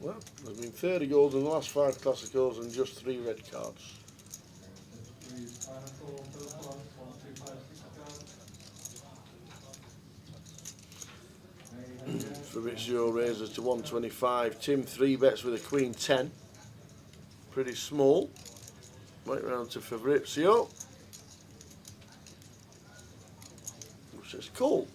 Well, there's been 30 goals in the last 5 Classicals and just 3 red cards. Fabrizio raises to 125. Tim 3 bets with a Queen 10. Pretty small. Right round to Fabrizio. Which is cool.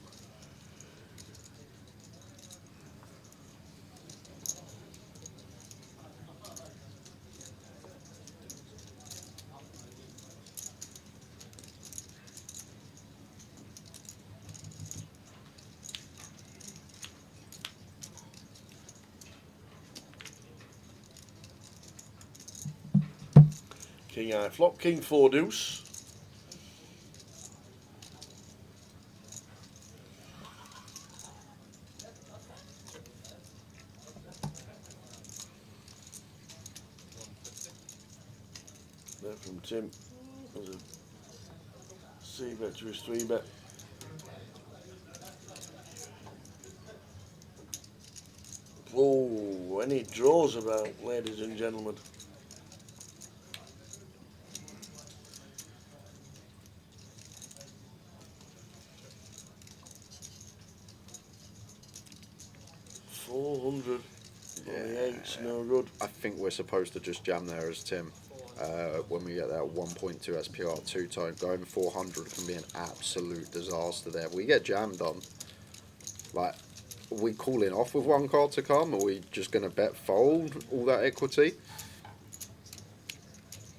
King high flop, King 4 deuce. There from Tim. There's a C bet to his 3 bet. Oh, any draws about, ladies and gentlemen. It's no good. I think we're supposed to just jam there as Tim. When we get that 1.2 SPR 2-tone, going 400 can be an absolute disaster there. We get jammed on. Like, are we calling off with 1 card to come? Are we just going to bet fold all that equity?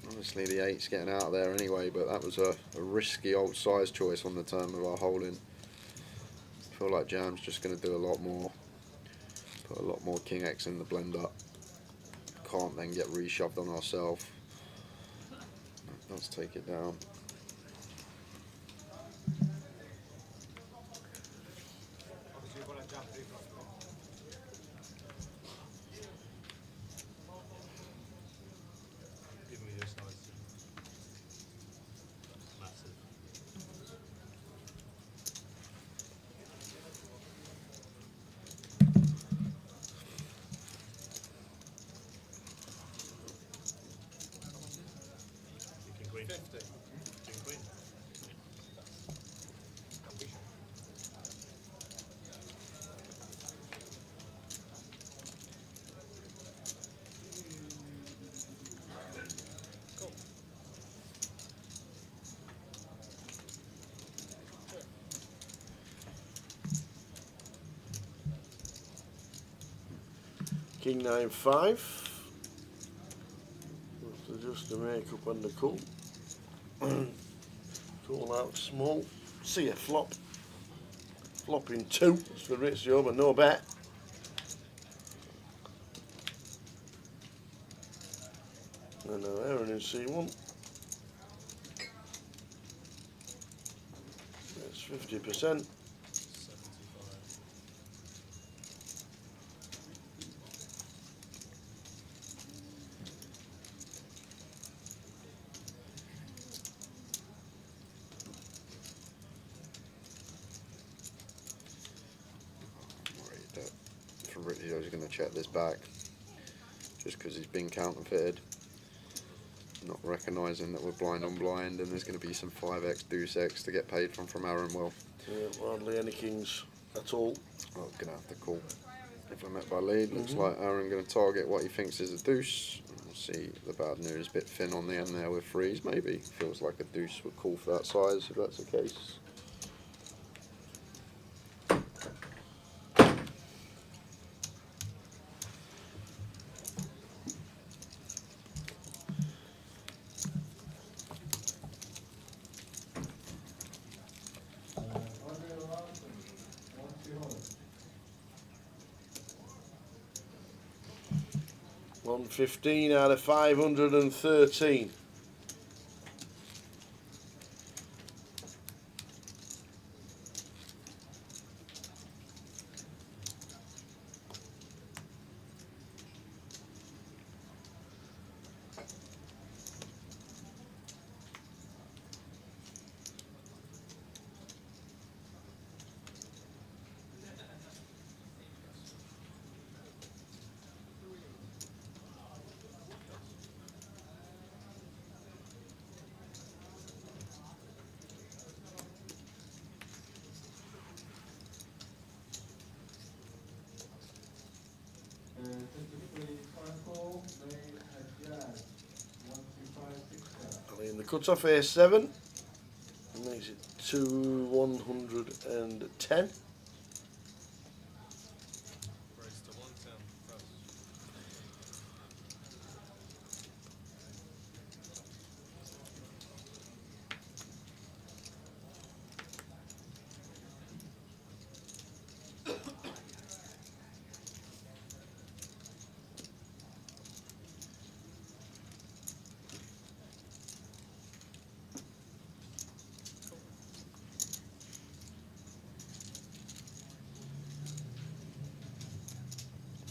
Obviously the 8's getting out of there anyway, but that was a risky old size choice on the turn of our holding. I feel like jam's just going to do a lot more. Put a lot more King X in the blender. Can't then get reshoved on ourselves. Let's take it down. 50. King queen. Ambition. Cool. King 9-5. So just to make up on the call. Call out small. See a flop. Flopping 2. It's for Rizzio, but no bet. And now Aaron in C1. That's 50%. For Rizzio, he's going to check this back just because he's been counterfeited, not recognising that we're blind on blind, and there's going to be some 5x deuce x to get paid from Aaron. Well, Yeah, hardly any kings at all. I'm going to have to call if I'm met by lead. Looks like Aaron going to target what he thinks is a deuce. We'll see the bad news, bit thin on the end there with threes maybe. Feels like a deuce would call for that size if that's the case. One 15 out of 513. And the cut-off A7 makes it 110. Race to 110.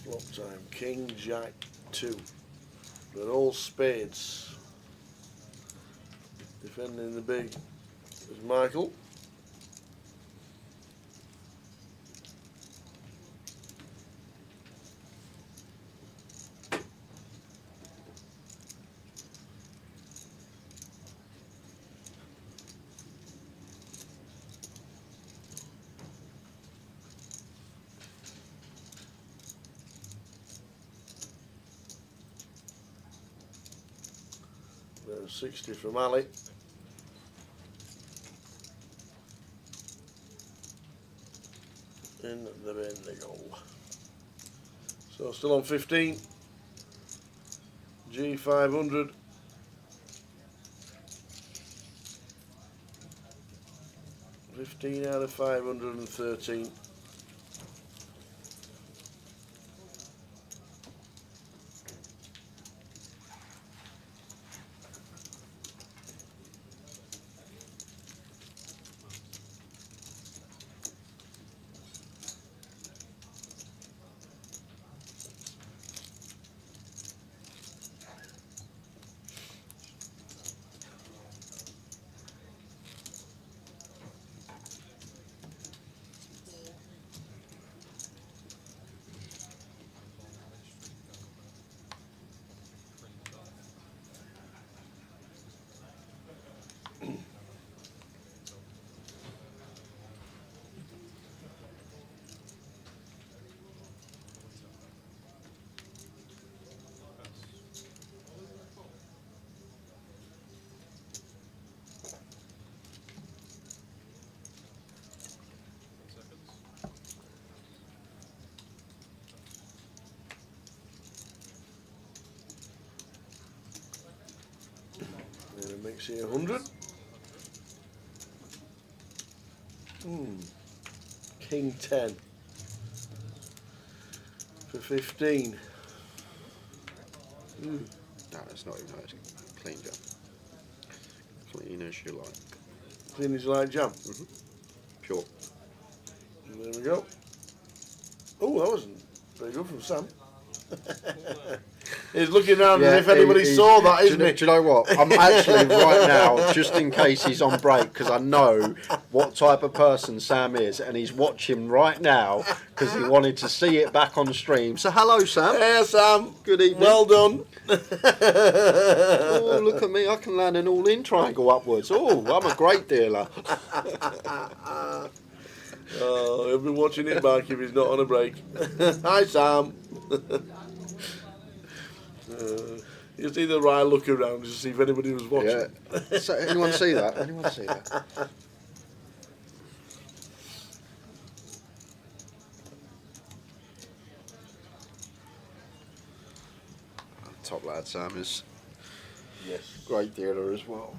Flop time. King, Jack, 2. They're all spades. Defending the big is Michael. There's 60 from Ali. In the bin they go. So still on 15. G500. $15 out of 513. See 100. King 10 for 15. No, it's not even nice. Clean jam. Clean as you like. Clean as you like jam. Pure. And there we go. Oh, that wasn't very good from Sam. He's looking around as if anybody saw that, isn't he? Do you know what? I'm actually right now, just in case he's on break, because I know what type of person Sam is, and he's watching right now because he wanted to see it back on stream. So hello, Sam. Hey, Sam. Good evening. Well done. Oh, look at me. I can land an all-in triangle upwards. Oh, I'm a great dealer. Oh, he'll be watching it back if he's not on a break. Hi, Sam. You see the right look around just to see if anybody was watching. Yeah. So, anyone see that? Anyone see that? Top lad Sam is. Yes. Great dealer as well.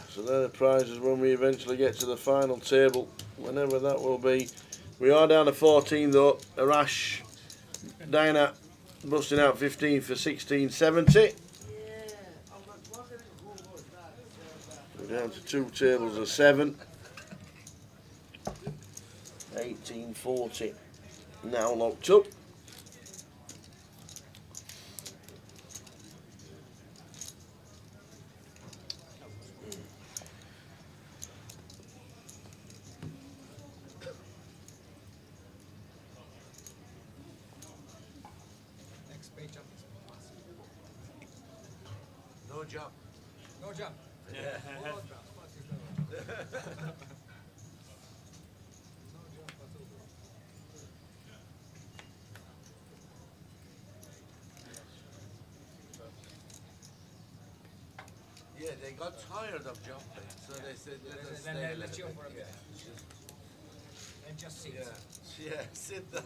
So they're the prizes when we eventually get to the final table, whenever that will be. We are down to 14 though. Arash, Dinah busting out 15 for 1670. We're down to 2 tables of 7. 1840 now locked up. No jump. No jump. Yeah. Yeah, they got tired of jumping, so they said, let us stay a Let's little jump for a bit. bit. And just sit. Yeah, sit down.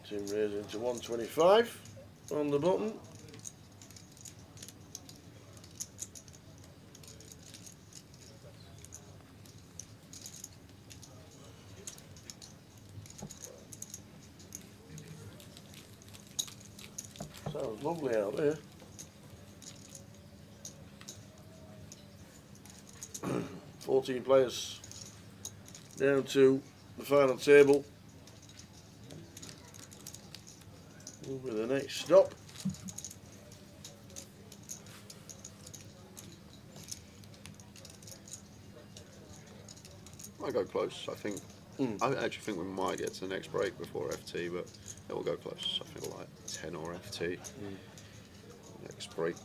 Tim raising to 125 on the button. Sounds lovely out there. $14 players down to the final table. Over the next stop. Might go close, I think. I actually think we might get to the next break before FT, but it will go close. I feel like 10 or FT. Next break.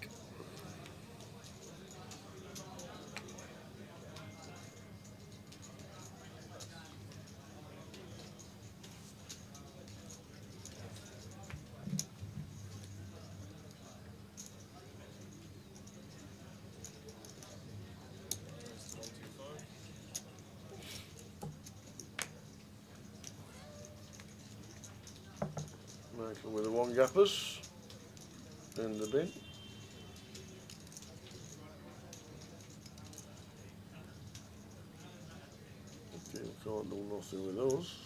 Michael with the one gappers in the bin. Okay, can't do nothing with those.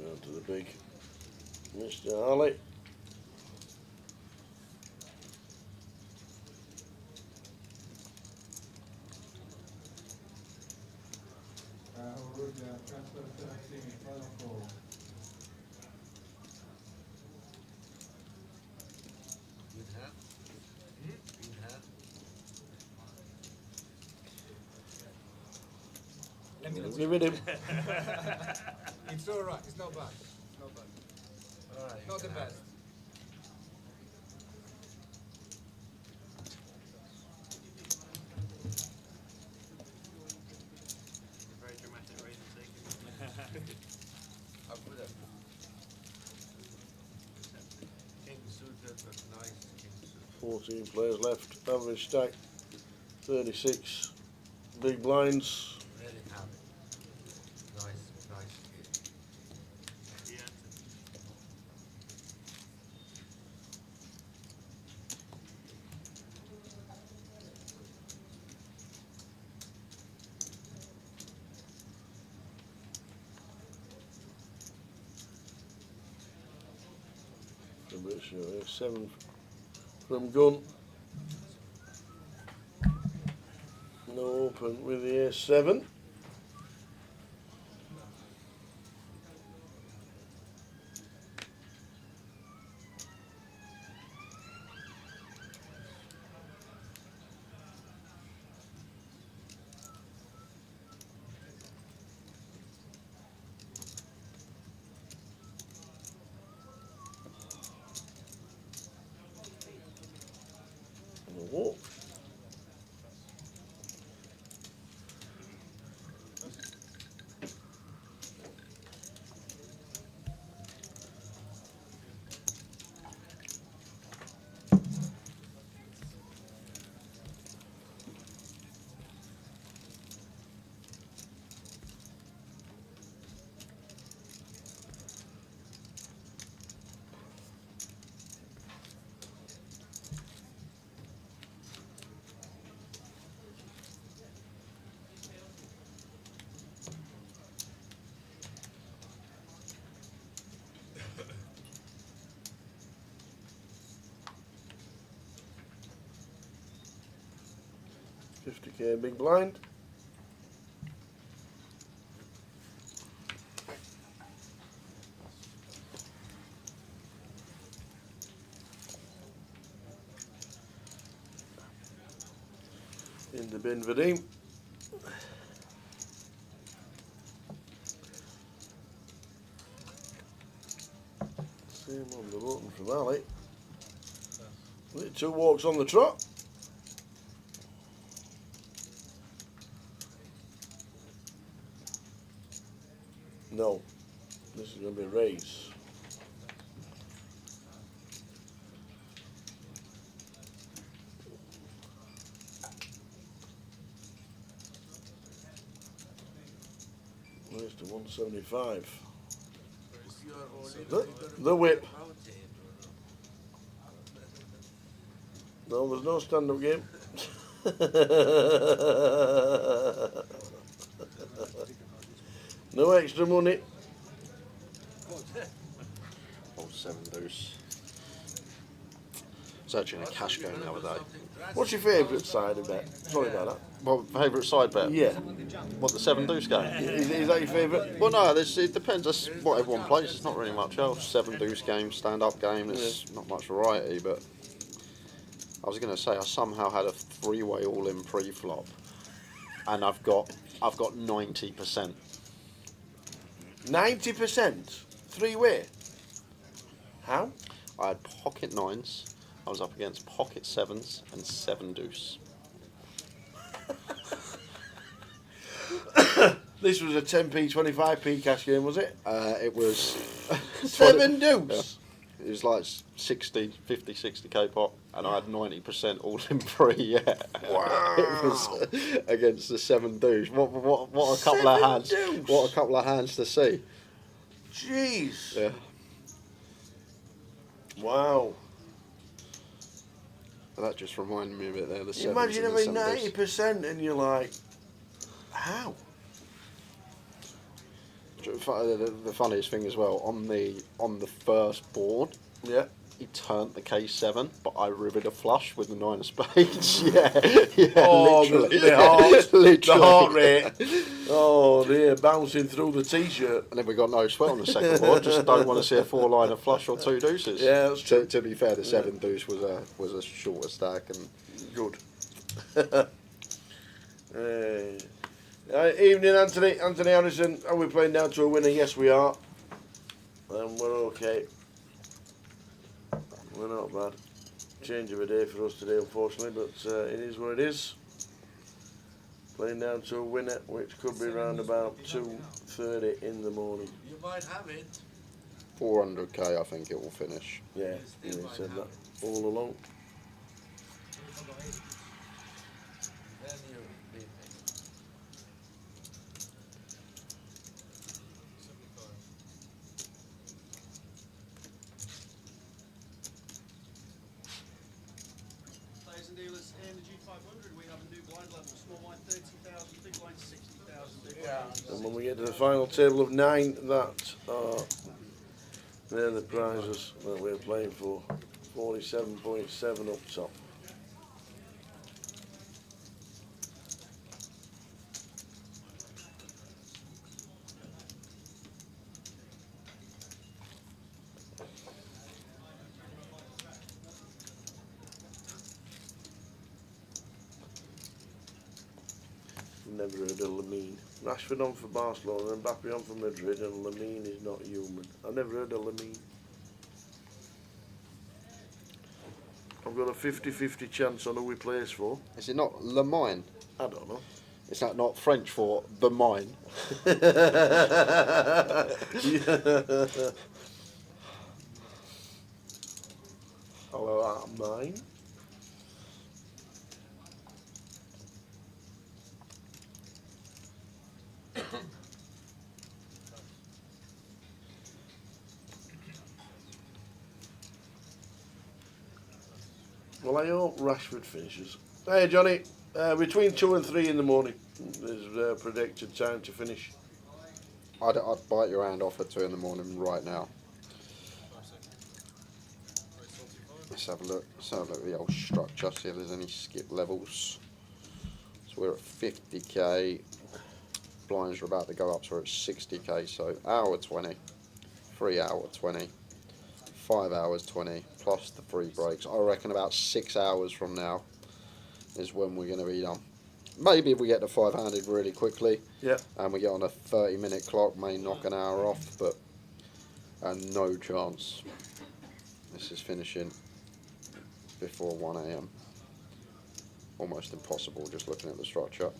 Down to the big Mr. Ali. Transfer 17, final call. Good hat. Good hat. Let me Give it him. It's alright, it's not bad. It's not bad. Alright. Not the best. Very dramatic raise and take. Up with it. King suited, but nice king suited. 14 players left. Average stack 36. Big blinds. Very happy. Nice kid. Yeah. A bit sure. 7 from gun. No open with the A7. And a walk. $50k big blind. In the bin Vadim. Same on the button from Ali. 2 walks on the trot. No, this is going to be a raise. Raise to 175. The whip. No, there's no stand-up game. No extra money. Old 7 deuce. I was actually in a cash game the other day. What's your favourite side of bet? Sorry about that. Well, favourite side bet? Yeah. What, the 7 deuce game? Is that your favourite? Well, no, it depends. That's what everyone plays. There's not really much else. 7 deuce game, stand up game. There's not much variety, but I was going to say I somehow had a 3-way all in pre-flop, and I've got 90%. 90%? 3-way? How? I had pocket 9s. I was up against pocket 7s and 7 deuce. This was a 10p, 25p cash game, was it? It was 7 deuce. Yeah. It was like 60, 50, 60k pot, and I had 90% all in pre. Yeah. Wow. It was against the 7 deuce. What a couple of hands. Deuce. What a couple of hands to see. Jeez. Yeah. Wow. That just reminded me a bit there. The sevens Imagine and the having 7 deuce. 90% and you're like, how? The funniest thing as well, on the first board, yeah, he turned the K7, but I rivered a flush with the 9 of spades. Yeah, Oh, literally. the heart, Literally. the heart rate. Oh dear, bouncing through the t-shirt. And then we got no sweat on the second board. Just don't want to see a 4-liner flush or 2 deuces. Yeah, that's true. To be fair, the 7 deuce was a shorter stack and good. Evening, Anthony. Anthony Harrison. Are we playing down to a winner? Yes, we are. And we're okay. We're not bad. Change of a day for us today, unfortunately, but it is what it is. Playing down to a winner, which could be around about 2:30 in the morning. You might have it. 400k, I think it will finish. Yeah, he said that all along. Then you beat me. Players and dealers in the G500, we have a new blind level. Small blind 30,000, big blind 60,000. And when we get to the final table of 9, they're the prizes that we're playing for. 47.7 up top. Never heard of Lamine. Rashford on for Barcelona, and Mbappe on for Madrid, and Lamine is not human. I've never heard of Lamine. I've got a 50-50 chance on who we plays for. Is it not Le Mine? I don't know. Is that not French for the mine? Oh, mine? Well, I hope Rashford finishes. Hey, Johnny, between 2 and 3 in the morning is predicted time to finish. I'd bite your hand off at 2 in the morning right now. Let's have a look. Let's have a look at the old structure, see if there's any skip levels. So we're at 50k. Blinds are about to go up, so we're at 60k. So hour 20, 3 hour 20, 5 hours 20, plus the 3 breaks. I reckon about 6 hours from now is when we're going to be done. Maybe if we get to 5-handed really quickly, yeah, and we get on a 30-minute clock, may knock an hour off, but no chance. This is finishing before 1 AM. Almost impossible just looking at the structure.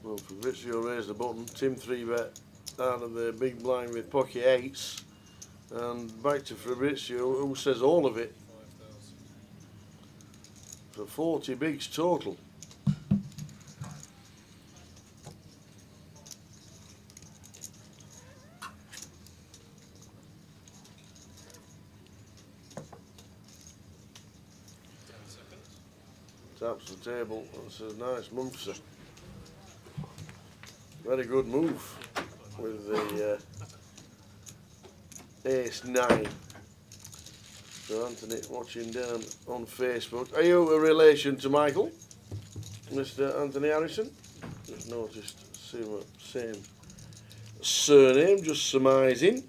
Well, Fabrizio raised the button. Tim 3-bet out of the big blind with pocket 8s. And back to Fabrizio, who says all of it. For 40 bigs total. Taps the table and says, nice move, sir. Very good move with the ace-9. So Anthony watching down on Facebook. Are you a relation to Michael? Mr. Anthony Harrison? Just noticed same surname, just surmising.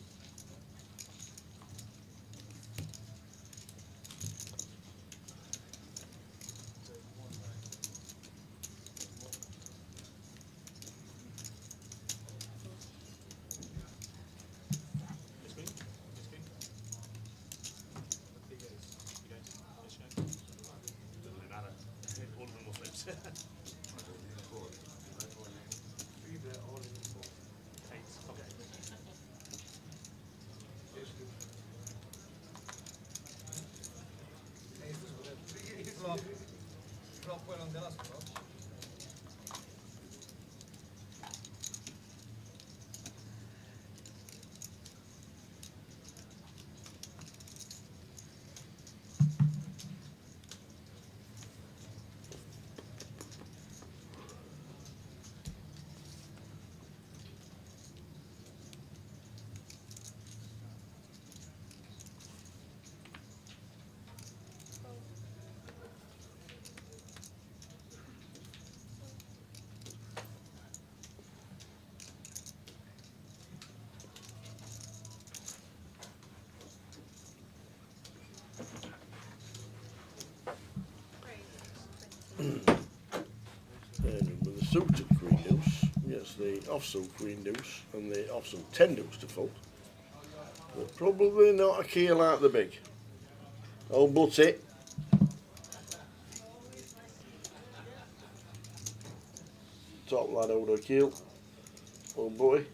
suited queen deuce against the offsuit queen deuce and the offsuit 10 deuce to fold. But probably not a key like the big. Oh, but it. Top lad over the keel. Oh boy.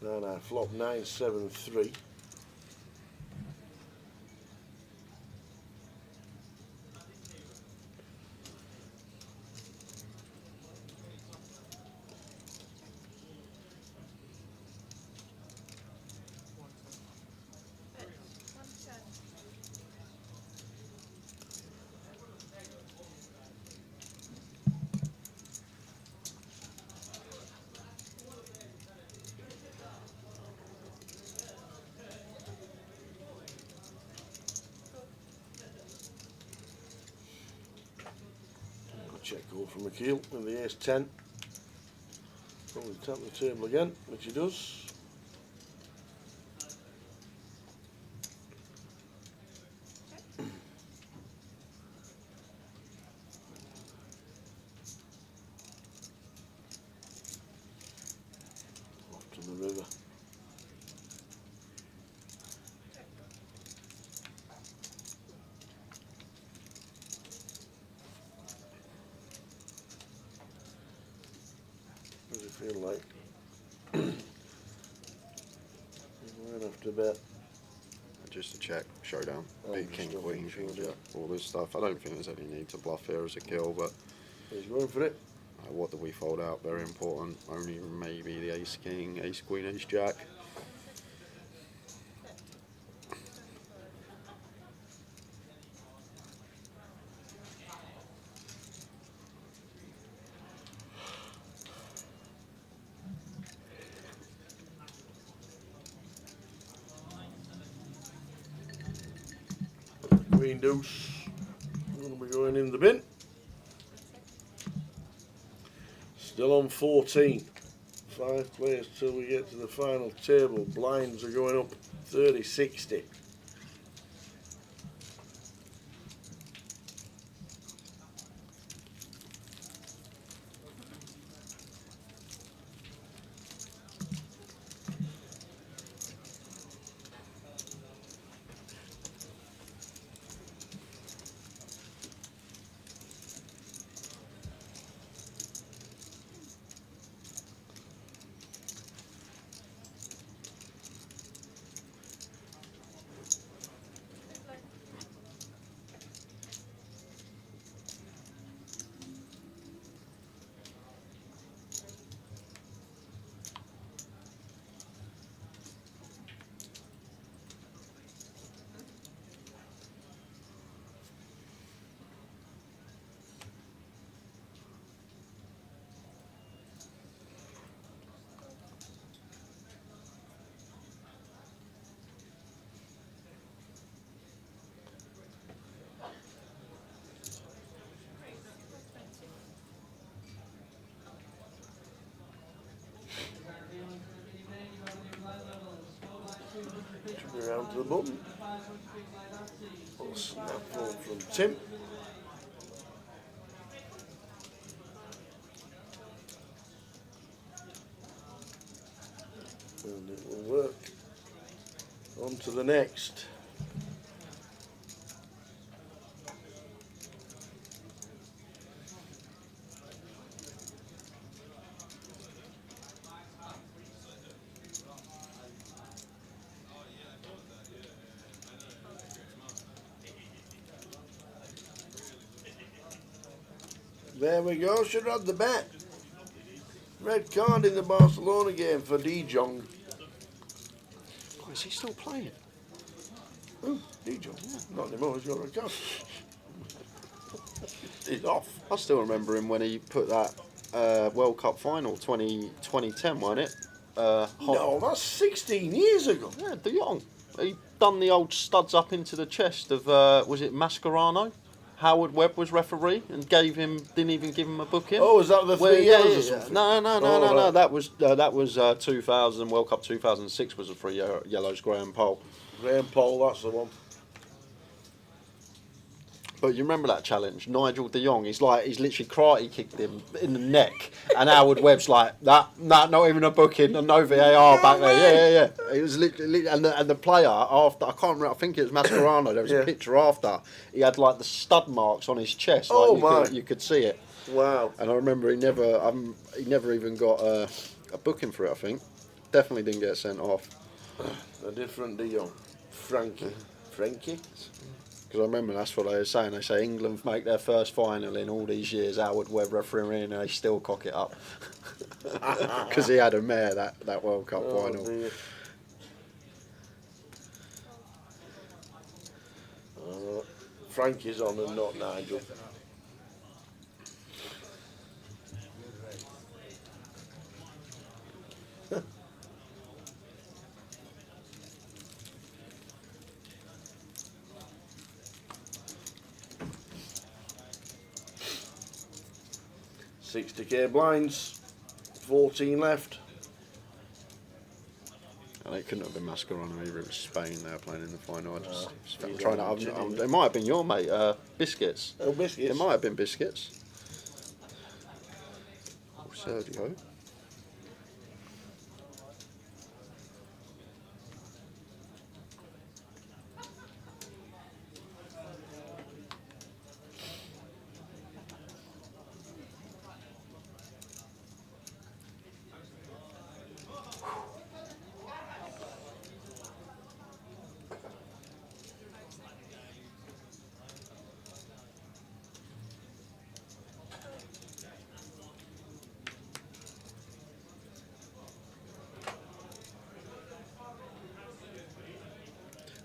No, flop 973. Check call from the keel with the ace 10. Probably tap the table again, which he does. Off to the river. What does it feel like? Right after bet. Just a check, showdown, Oh, big king, just queen, showdown. king, jack, all this stuff. I don't think there's any need to bluff here as a kill, but he's going for it. What do we fold out? Very important. Only maybe the ace king, ace queen, ace jack. Queen deuce. Going to be going in the bin. Still on 14. 5 players till we get to the final table. Blinds are going up 30-60. Around to the button. Little snap roll from Tim. And it will work. On to the next. There we go, should have had the bet. Red card in the Barcelona game for De Jong. Oh, is he still playing? Oh, De Jong, yeah. Not anymore, he's got a red card. He's off. I still remember him when he put that World Cup final 2010, wasn't it? No, that's 16 years ago. Yeah, De Jong. He done the old studs up into the chest of, was it Mascherano? Howard Webb was referee and didn't even give him a booking. Oh, was that the three yellows or something? No. Oh, right. That was 2000 World Cup 2006 was a 3 yellows Graham Pole. Graham Pole, that's the one. But you remember that challenge? Nigel de Jong, he's literally karate kicked him in the neck, and Howard Webb's like, not even a booking, and no VAR back there. Yeah. It was literally, and the player after, I can't remember, I think it was Mascherano. There was a picture after. He had like the stud marks on his chest. You could see it. Wow. And I remember he never even got a booking for it. I think definitely didn't get sent off. A different de Jong, Frankie. Because I remember that's what they were saying. They say England make their first final in all these years. Howard Webb refereeing, and they still cock it up because he had a mare that World Cup final. Dear. Frankie's on and not Nigel. $60k blinds, 14 left. And it couldn't have been Mascherano either. It was Spain they were playing in the final. I'm trying to. It might have been your mate, Biscuits. Oh, Biscuits. It might have been Biscuits. Oh, Sergio.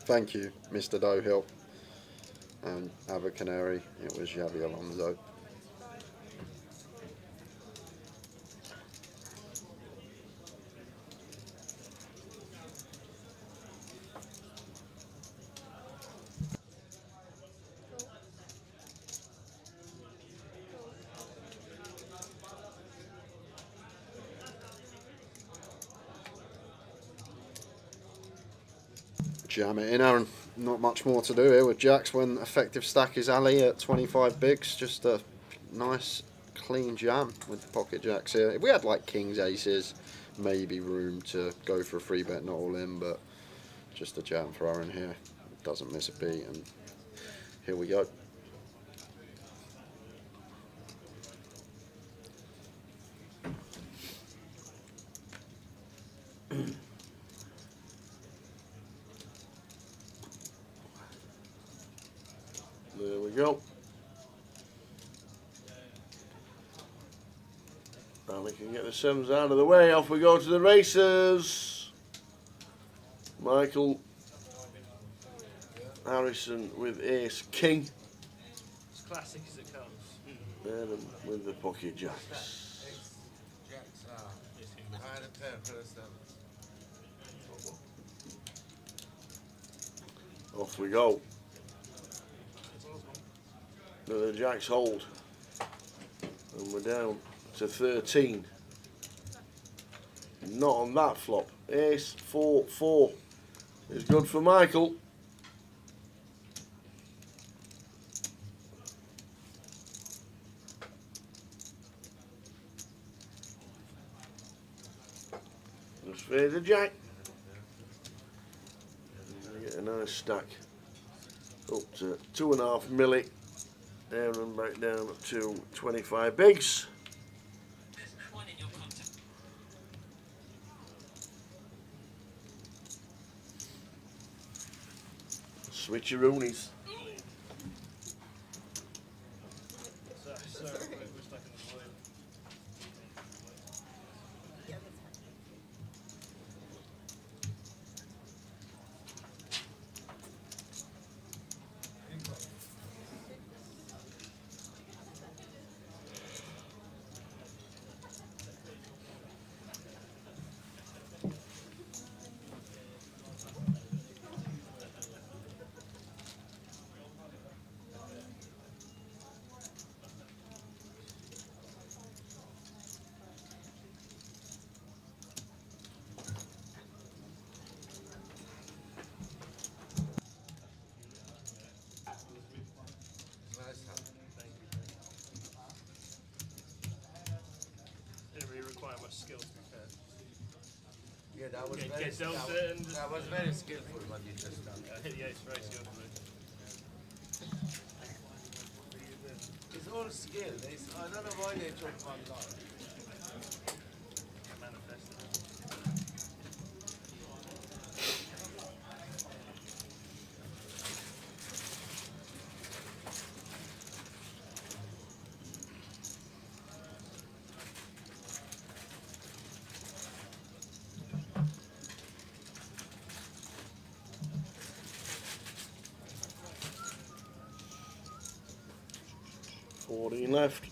Thank you, Mr. Dohill and Ava Canary. It was Xavi Alonso. Jam it in, Aaron. Not much more to do here with Jacks when effective stack is Ali at 25 bigs. Just a nice clean jam with the pocket jacks here. If we had like kings, aces, maybe room to go for a free bet, not all in, but just a jam for Aaron here. Doesn't miss a beat, and here we go. There we go. Now we can get the sevens out of the way. Off we go to the races. Michael Harrison with ace king. As classic as it comes. And with the pocket jacks. Jacks are behind the 10 for the sevens. Off we go. The jacks hold. And we're down to 13. Not on that flop. Ace 4-4 is good for Michael. Just fade the jack. And get a nice stack up to 2.5 milli. And back down to 25 bigs. Switcheroonies. quite much skill, to be fair. Yeah, that was Get very, dealt that, it and that was very skillful what you just done. hit the ace very skillfully. It's all skill. I don't know why they took one line. Manifested. Left.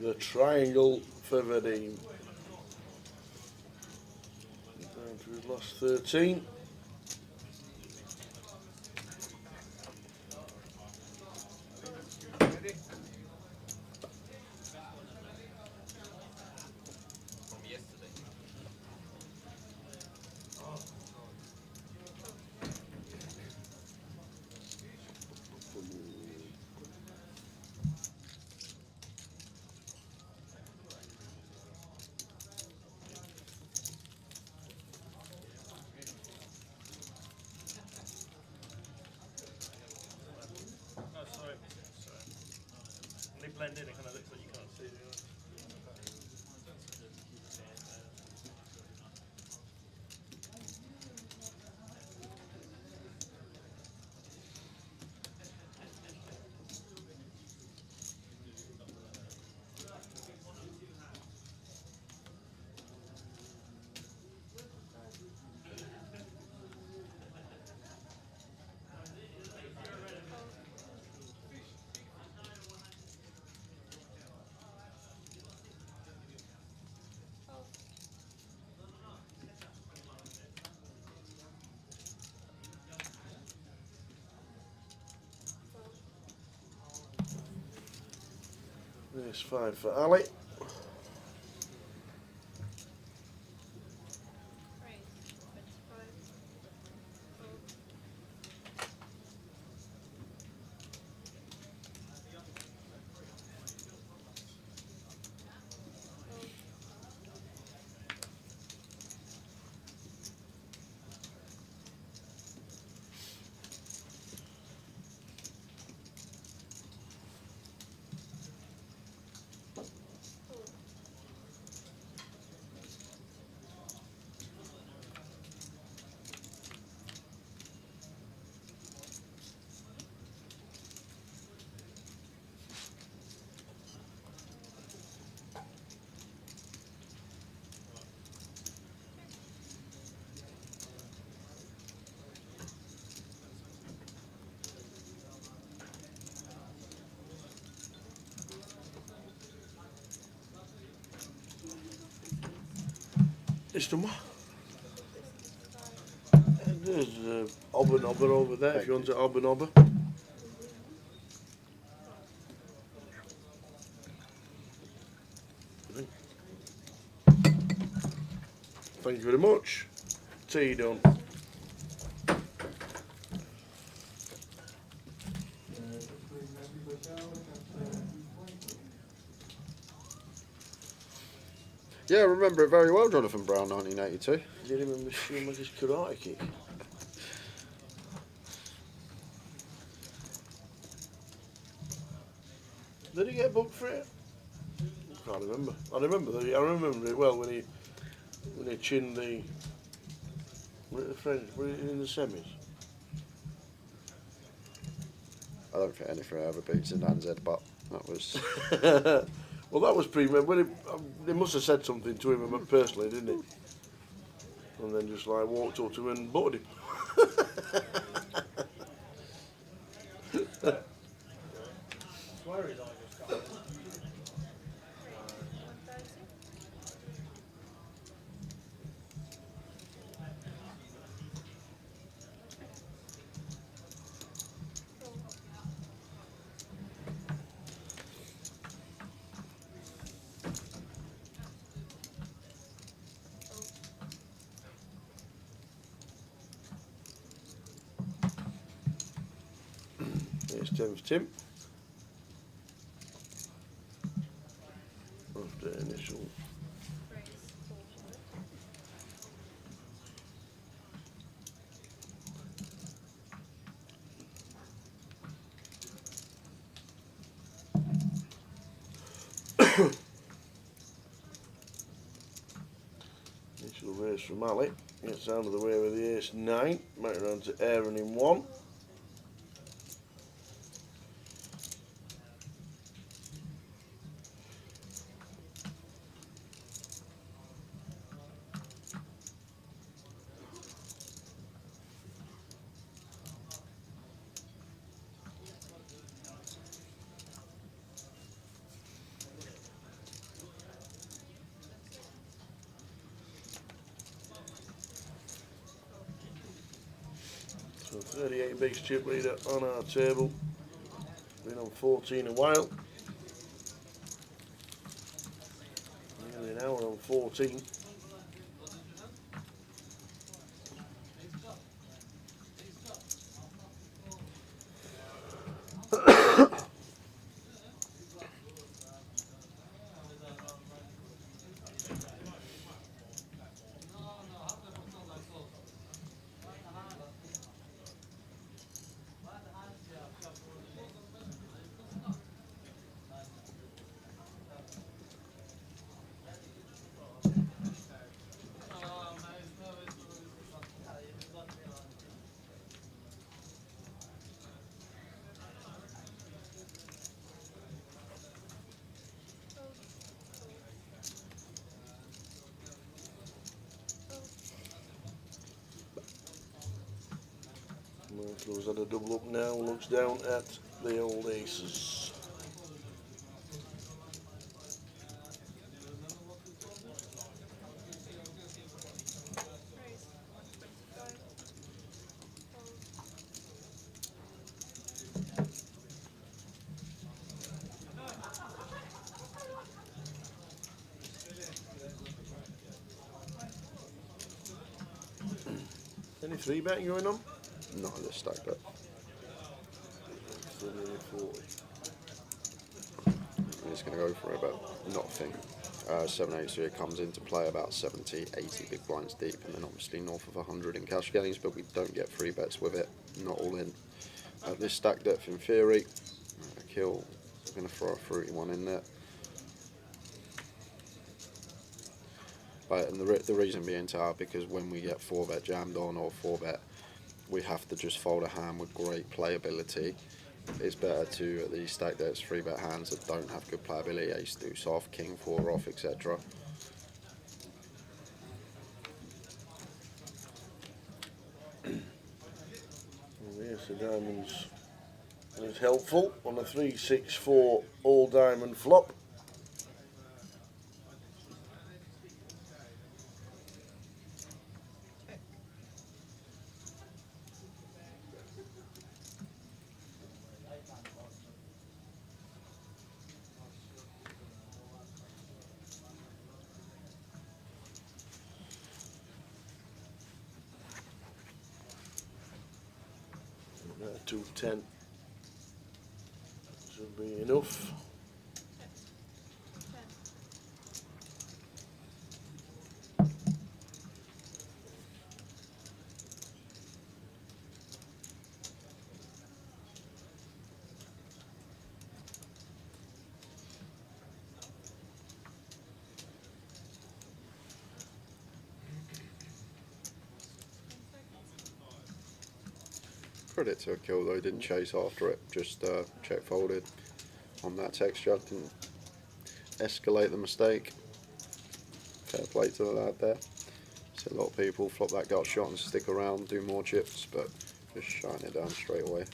The triangle for Vadim. Down to his last 13. Oh, sorry. When they blend in, it kind of looks like you can't see it. There's 5 for Ali. Mr. Ma. And there's Obber Nobber over there if you want to Obber Nobber. Thank you very much. Tea done. Yeah, I remember it very well, Jonathan Brown, 1982. You didn't remember Schumacher's karate kick? Did he get booked for it? I can't remember. I remember it well when he chinned the French. Were it in the semis? I don't think anything ever beats in Nan's head, but that was... Well, that was when they must have said something to him personally, didn't it? And then just like walked up to him and butted him. Where is all your stuff? 10th Tim. After initial. Initial raise from Ali. Gets out of the way with the ace 9. Back around to Aaron in 1. So 38 bigs chip leader on our table. Been on 14 a while. Nearly an hour on 14. Michael's had a double up now, looks down at the old aces. Any 3-bet going on? Not this stacked up. 40. It's going to go for it, but not a thing. 7-8, so it comes into play about 70, 80 big blinds deep, and then obviously north of 100 in cash gains, but we don't get 3-bets with it, not all in. At this stack depth, in theory, a kill, I'm going to throw a fruity one in there. But and the reason being, Tar, because when we get 4-bet jammed on or 4-bet, we have to just fold a hand with great playability. It's better to at least stack those 3-bet hands that don't have good playability, ace deuce off, king 4 off, etc. Yes, the diamonds is helpful on a 3-6-4 all diamond flop. That 210 should be enough. Credit to a kill though, didn't chase after it, just check folded on that texture, didn't escalate the mistake. Fair play to the lad there. See a lot of people flop that gut shot and stick around, do more chips, but just shine it down straight away.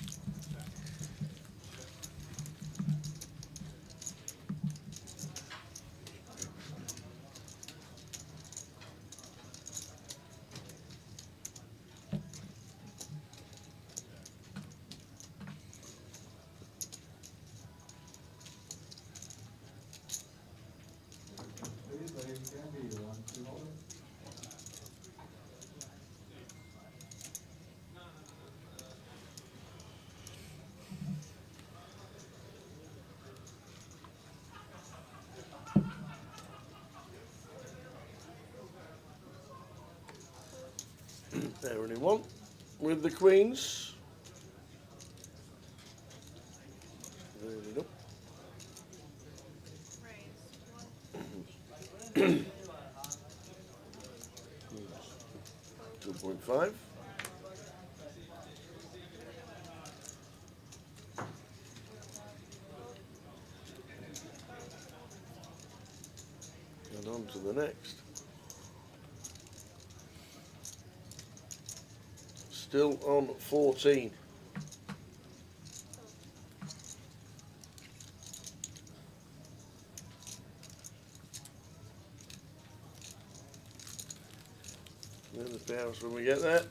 Please, ladies and gentlemen, you want to hold it? There, only one with the queens. There we go. 2.5. And on to the next. Still on 14. There's the pairs when we get there.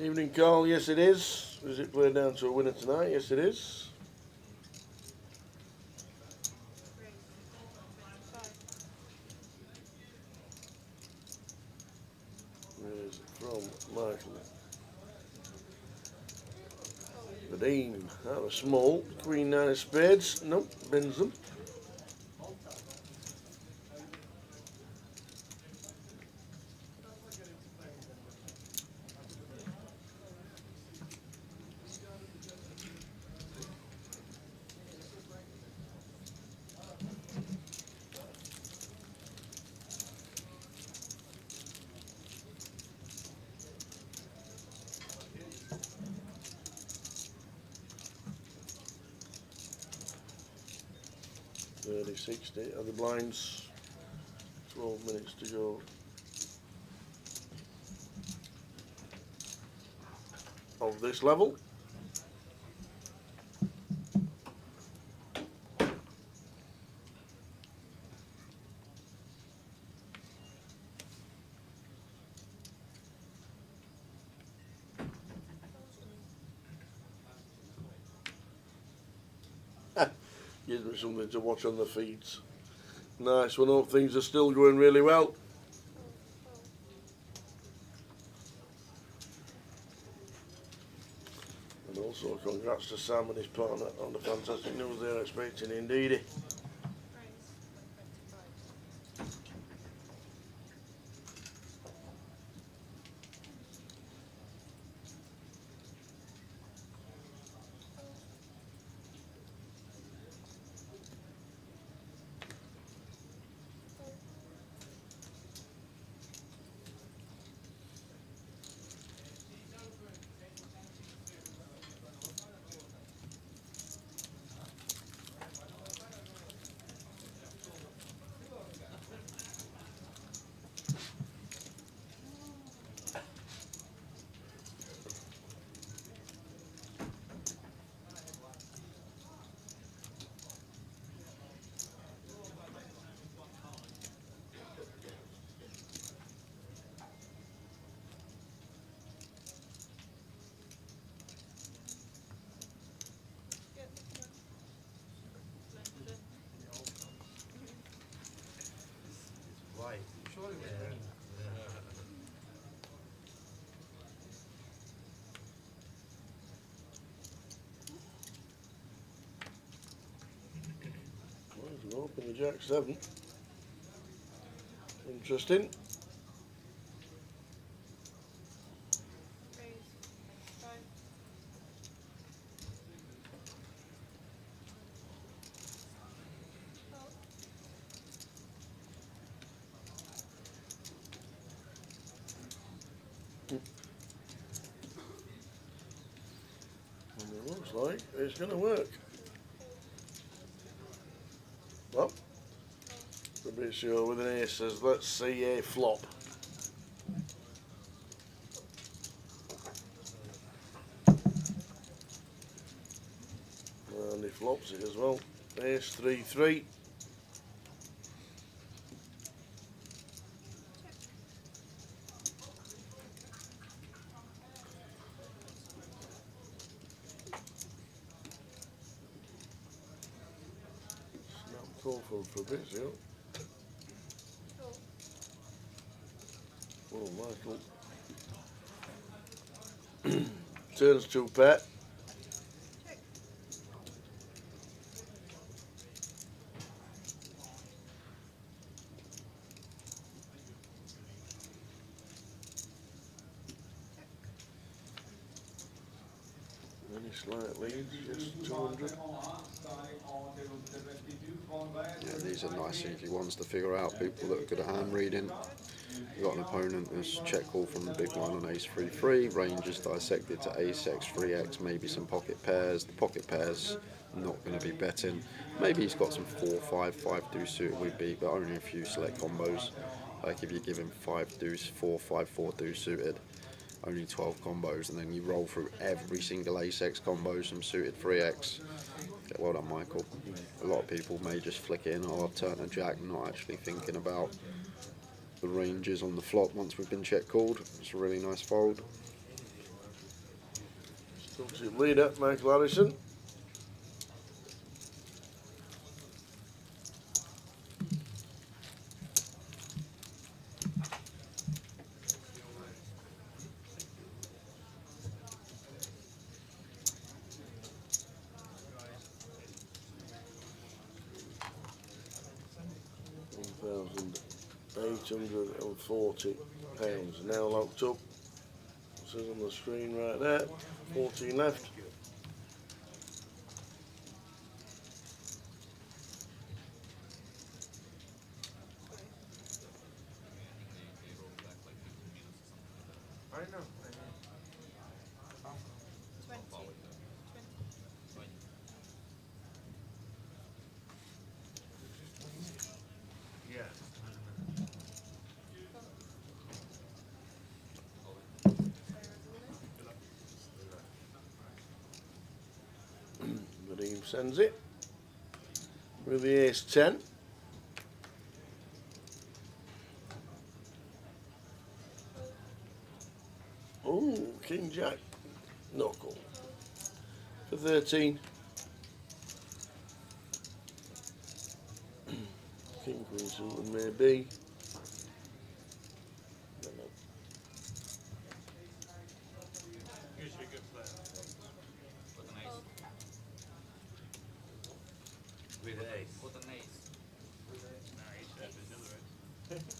Evening, Carl. Yes, it is. Is it played down to a winner tonight? Yes, it is. Where is it from? Michael. The Dean. That was small. Queen 9 of spades. Nope, bends them. Early 60. Are the blinds? 12 minutes to go. Of this level. Gives me something to watch on the feeds. Nice one up. Things are still going really well. And also congrats to Sam and his partner on the fantastic news they're expecting indeed. 7. Interesting. And it looks like it's going to work. Well, Fabrizio with an ace says, let's see a flop. opposite as well. Ace 3-3. Snap call for a bit, yeah. Oh, Michael. Turns 2-bet. Any slight lead, just 200. Yeah, these are nice easy ones to figure out. People that are good at hand reading. You've got an opponent who's check call from the big blind on ace 3-3. Range is dissected to ace x 3x, maybe some pocket pairs. The pocket pairs not going to be betting. Maybe he's got some 4-5, 5-2 suited we beat, but only a few select combos. Like if you give him 5 deuce, 4-5, 4-2 suited, only 12 combos, and then you roll through every single ace-x combos from suited 3x. Okay, well done, Michael. A lot of people may just flick it in, oh, I've turned a jack, not actually thinking about the ranges on the flop once we've been check called. It's a really nice fold. Still to leader, Michael Harrison. £1,840 now locked up. It says on the screen right there. 14 left. I know. Yeah. Nadeem sends it with the ace 10. Oh, King Jack. Knuckle. For 13. King Queen suited maybe. No, no. Usually a good player. With an ace. With an ace. With an ace. No, he's there with another ace.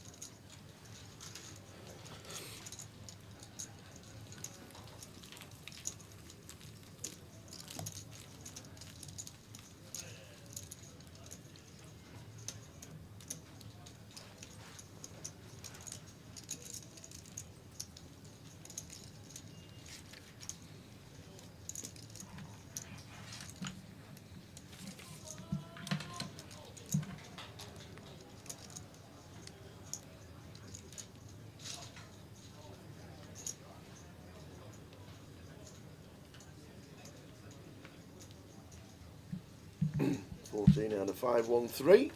14 out of 513.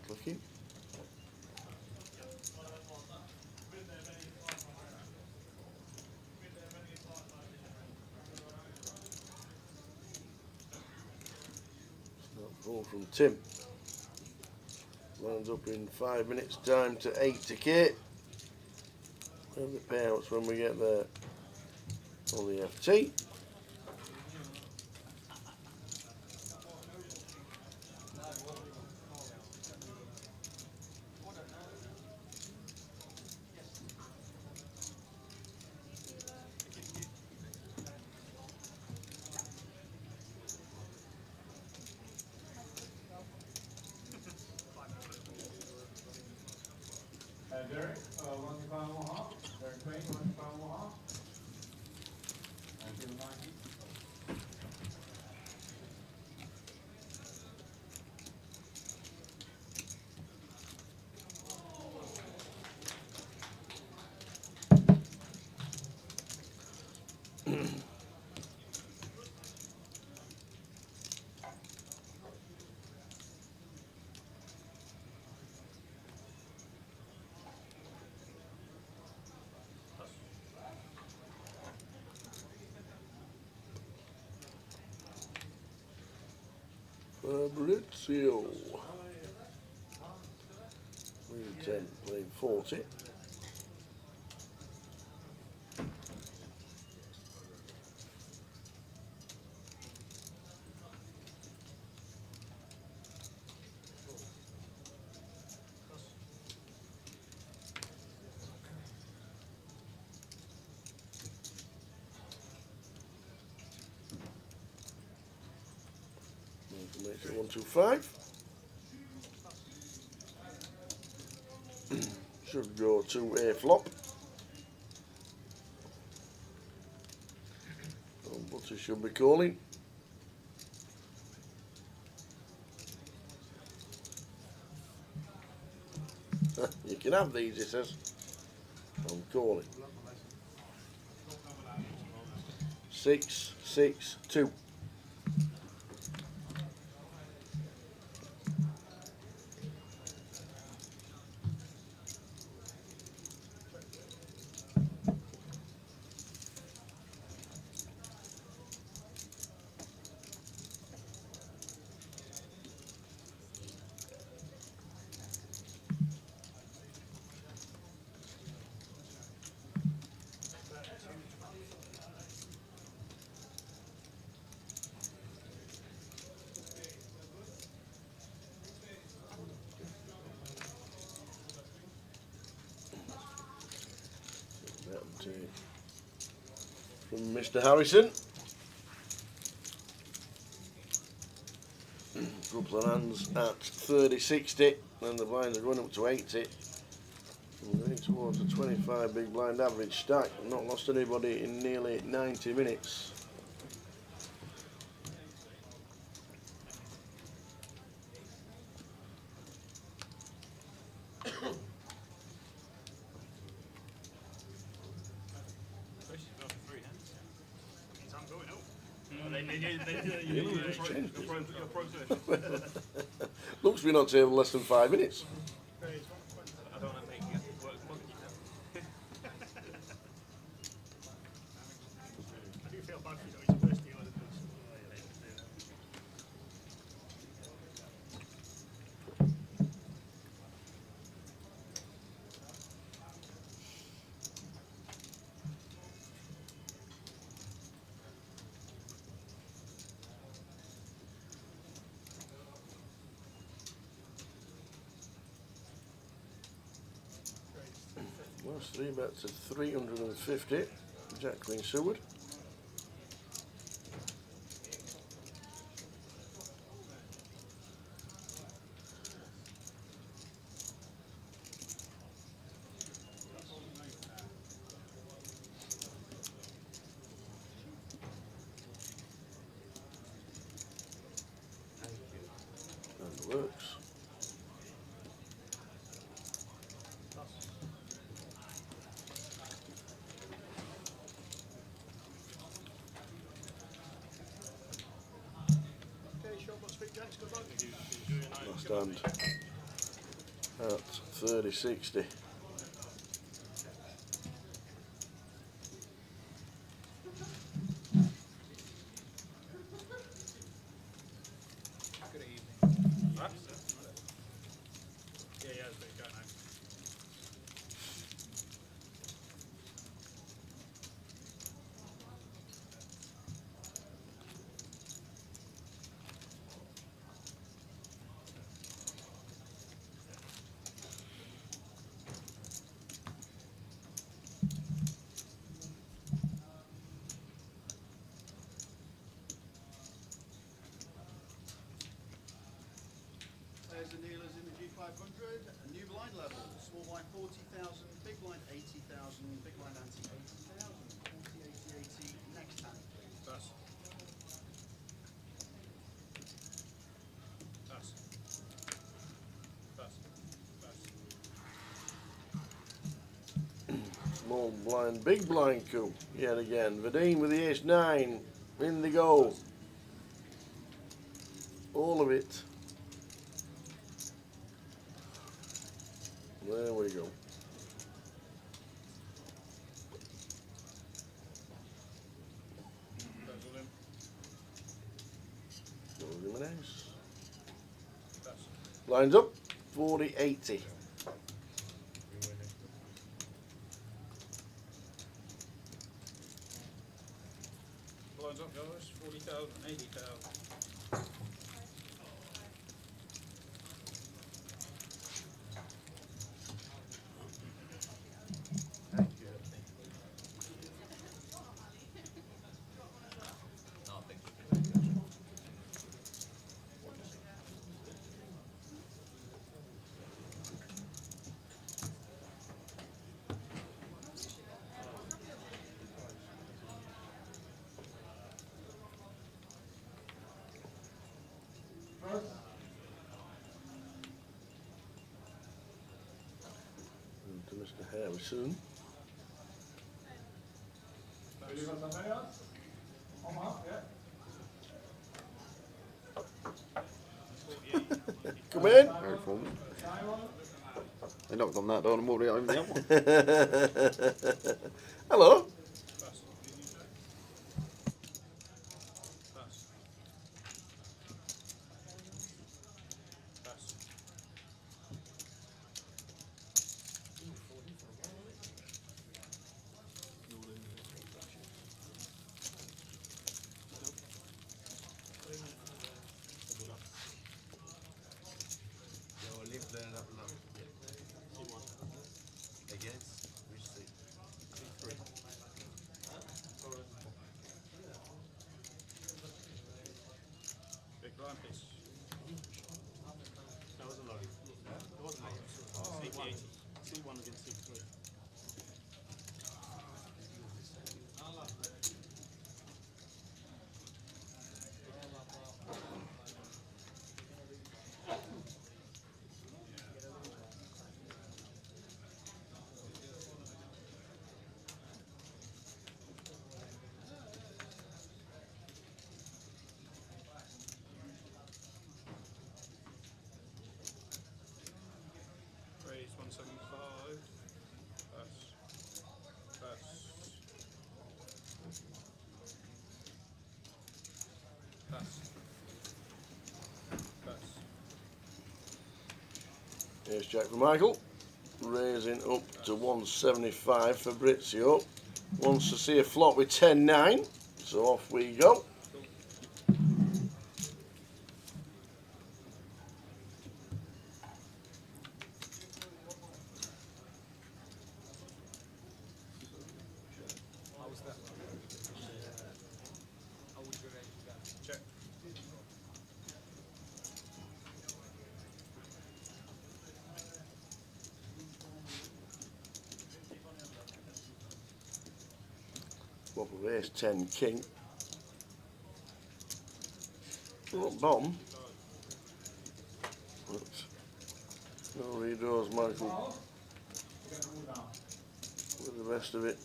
Lucky. Ball from Tim. Lines up in 5 minutes time to 8 to Kate. And the payouts when we get there on the FT. Derek, £1.5. Derek Queen, £1.5. Fabrizio. Playing 10, playing 40. Makes it 125. Should go to a flop. But he should be calling. You can have these, he says. I'm calling. 6, 6, 2. From Mr. Harrison. Couple of hands at 30-60, and the blinds are going up to 80. And going towards the 25 big blind average stack. Not lost anybody in nearly 90 minutes. Looks to be not table less than 5 minutes. I don't want to make it work monkey now. I do feel bad for you though, it's your first deal of the Last 3 bets of 350. Jack Queen Seward. And works. Last hand at 30-60. Good evening. What? Yeah, it's been going on. Players and dealers in the G500, a new blind level, small blind 40,000, big blind 80,000, big blind ante 80,000, 40, 80, 80, next hand please. Pass. Pass. Pass. Pass. Small blind, big blind coup. Yet again. Vadim with the ace-9. In the goal. All of it. There we go. Eliminations. Lines up, 40-80. Lines up, guys. 40,000, 80,000. And to Mr. Harrison. Vill du veta färjan? Komma, ja. Come in. Very formal. They knocked on that door and I'm already over the other one. Hello. Against which seat? Three. Big blind, please. That was a low. It wasn't low. C1. C1 against C3. Raise 175. Pass. Pass. Pass. Pass. Here's Jack for Michael. Raising up to 175 Fabrizio. Wants to see a flop with 10-9. So off we go. How was that? How would you rate that? Check. Flop of ace 10 king. Oh, bottom. Oops. No redraws, Michael. With the rest of it.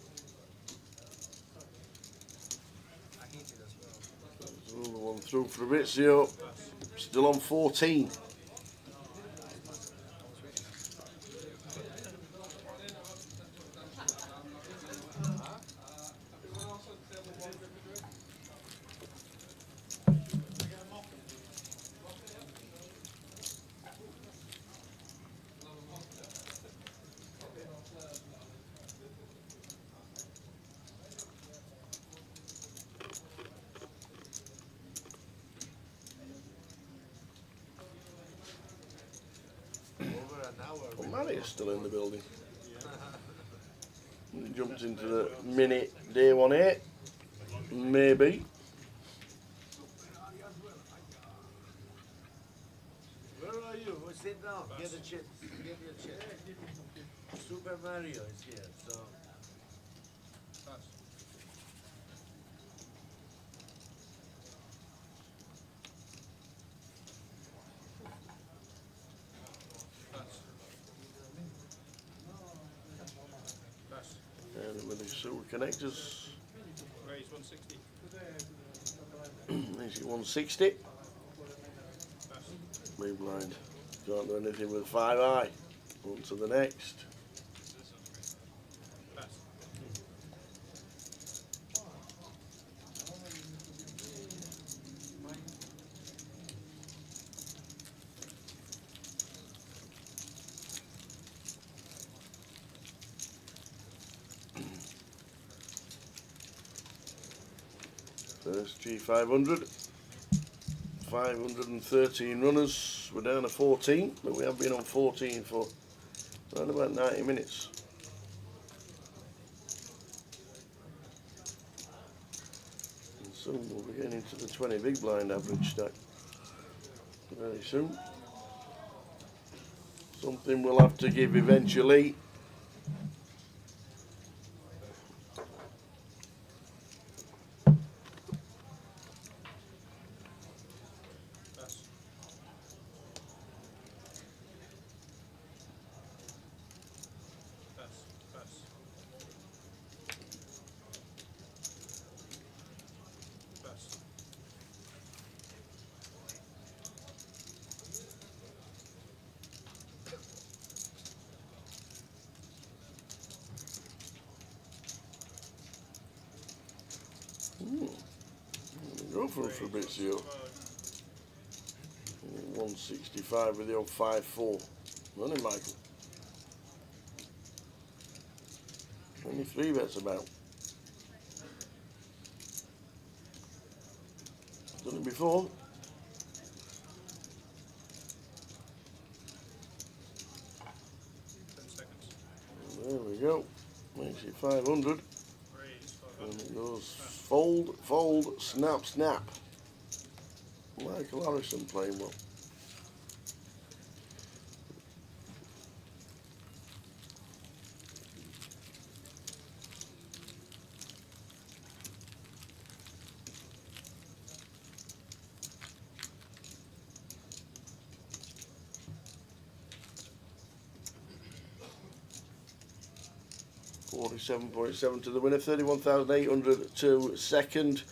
There's another one through Fabrizio. Still on 14. Well, Marius still in the building. He jumped into the mini day 1-8. Maybe. Where are you? Well, sit down. Get a chair. Get me a chair. Super Mario is here, so. And with the silver connectors. Raise 160. Makes it 160. Big blind. Can't do anything with 5-eye. On to the next. First G500. 513 runners. We're down to 14, but we have been on 14 for around about 90 minutes. And soon we'll be getting into the 20 big blind average stack. Very soon. Something we'll have to give eventually. Go for a bit, Seal. 165 with the old 5-4. Running, Michael. Only 3 bets about. Done it before. There we go. Makes it 500. And it goes fold, fold, snap, snap. Michael Harrison playing well. $47.7 to the winner, 31,800 to second,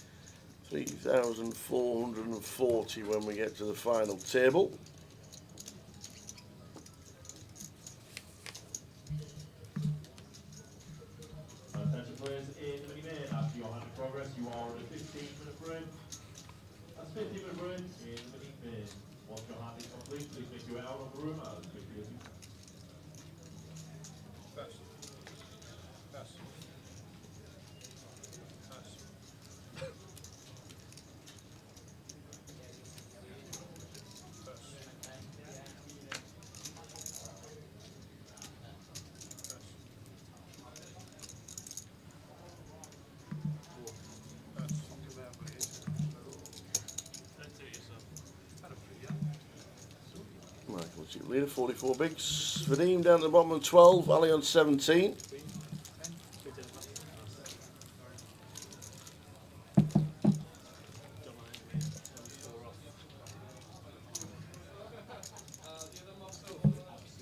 3,440 when we get to the final table. Attention players in the main, after your hand of progress, you are on a 15-minute break. That's 15-minute break in the main. Once your hand is complete, please make your way out of the room as quickly as you can. Michael, chip leader, 44 bigs. Vadim down to the bottom of 12, Ali on 17.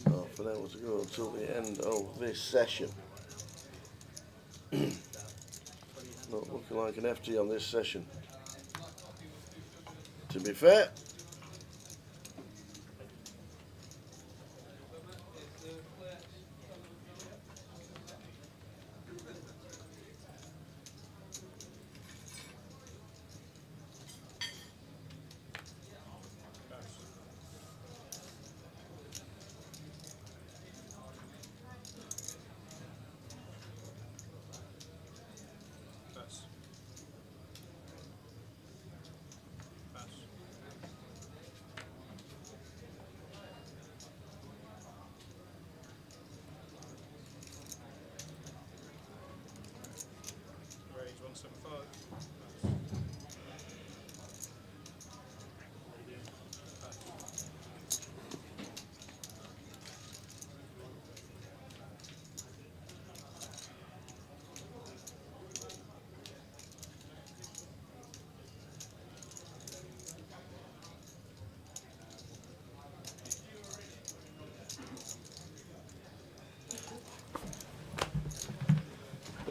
Half an hour to go until the end of this session. Not looking like an FT on this session. To be fair.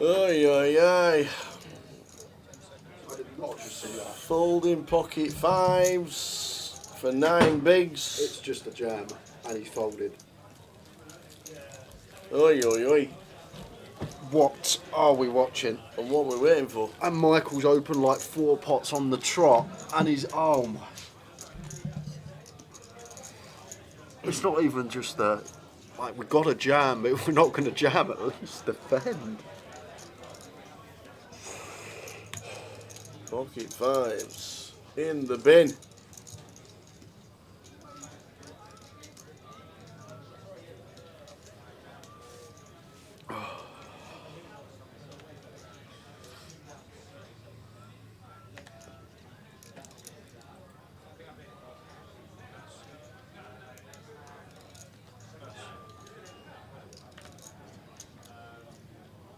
Oi, oi, oi. Folding pocket fives for 9 bigs. It's just a jam, and he's folded. Oi, oi, oi. What are we watching? And what we're waiting for? And Michael's opened like 4 pots on the trot, and he's It's not even just the like we got to jam, but if we're not going to jam, at least defend. Pocket fives in the bin.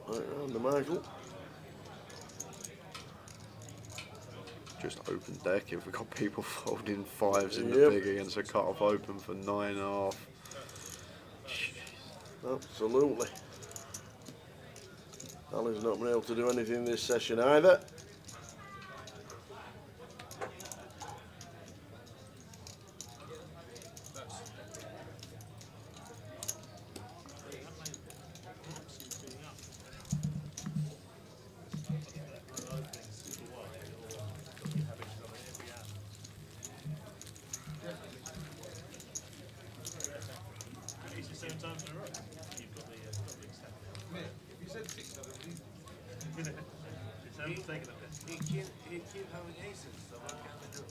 Right round the Michael. Just open deck if we've got people folding fives in the Yep. big against a cut-off open for 9.5. Absolutely. Ali's not been able to do anything this session either. It's the same time in a row. You've got the extent. Mate, if you said 6, I'd have believed it. It sounds taking a piss. He keep having aces, so what can we do?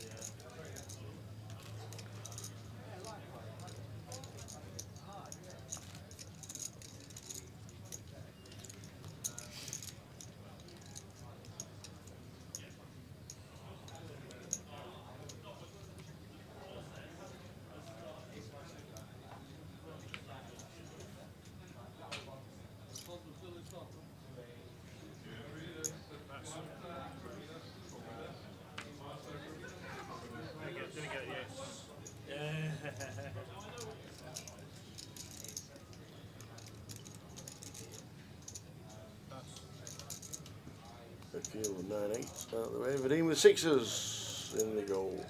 Didn't get it yet. A kill with 9-8 out of the way. Vadim with sixes in the goal.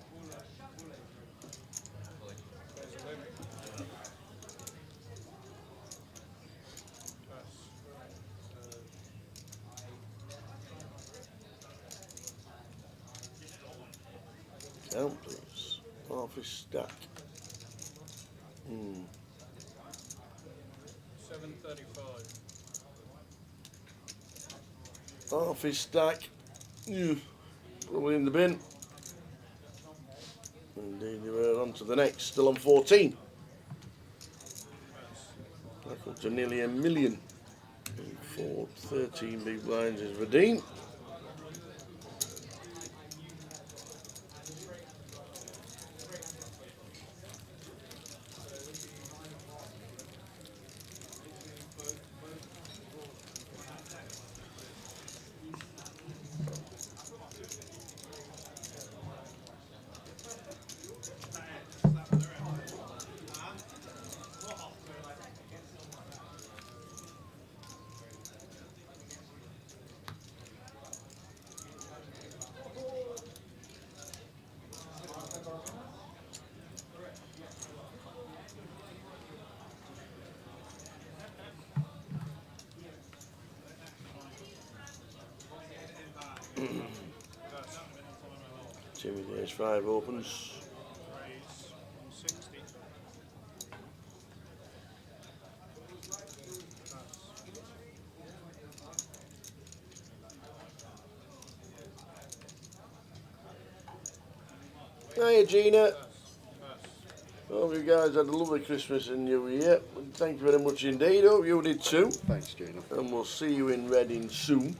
Count please. Half his stack. 735. Half his stack. Probably in the bin. Indeed, we're on to the next. Still on 14. Back up to nearly $1 million. 13 big blinds is Vadim. Jimmy Dash 5 opens. Raise 160. Hiya Gina. Hope you guys had a lovely Christmas and New Year. Thank you very much indeed. Hope you did too. Thanks, Gina. And we'll see you in Reading soon.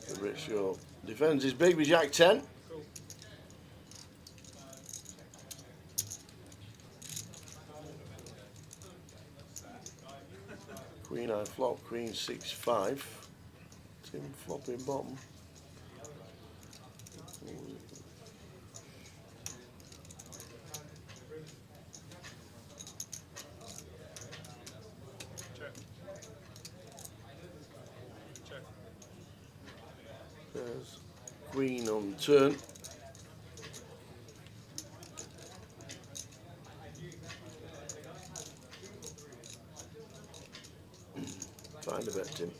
A bit short. Defends is big with Jack 10. Queen high flop, Queen 6-5. Tim flopping bottom. There's Queen on turn. Find a bet, Tim.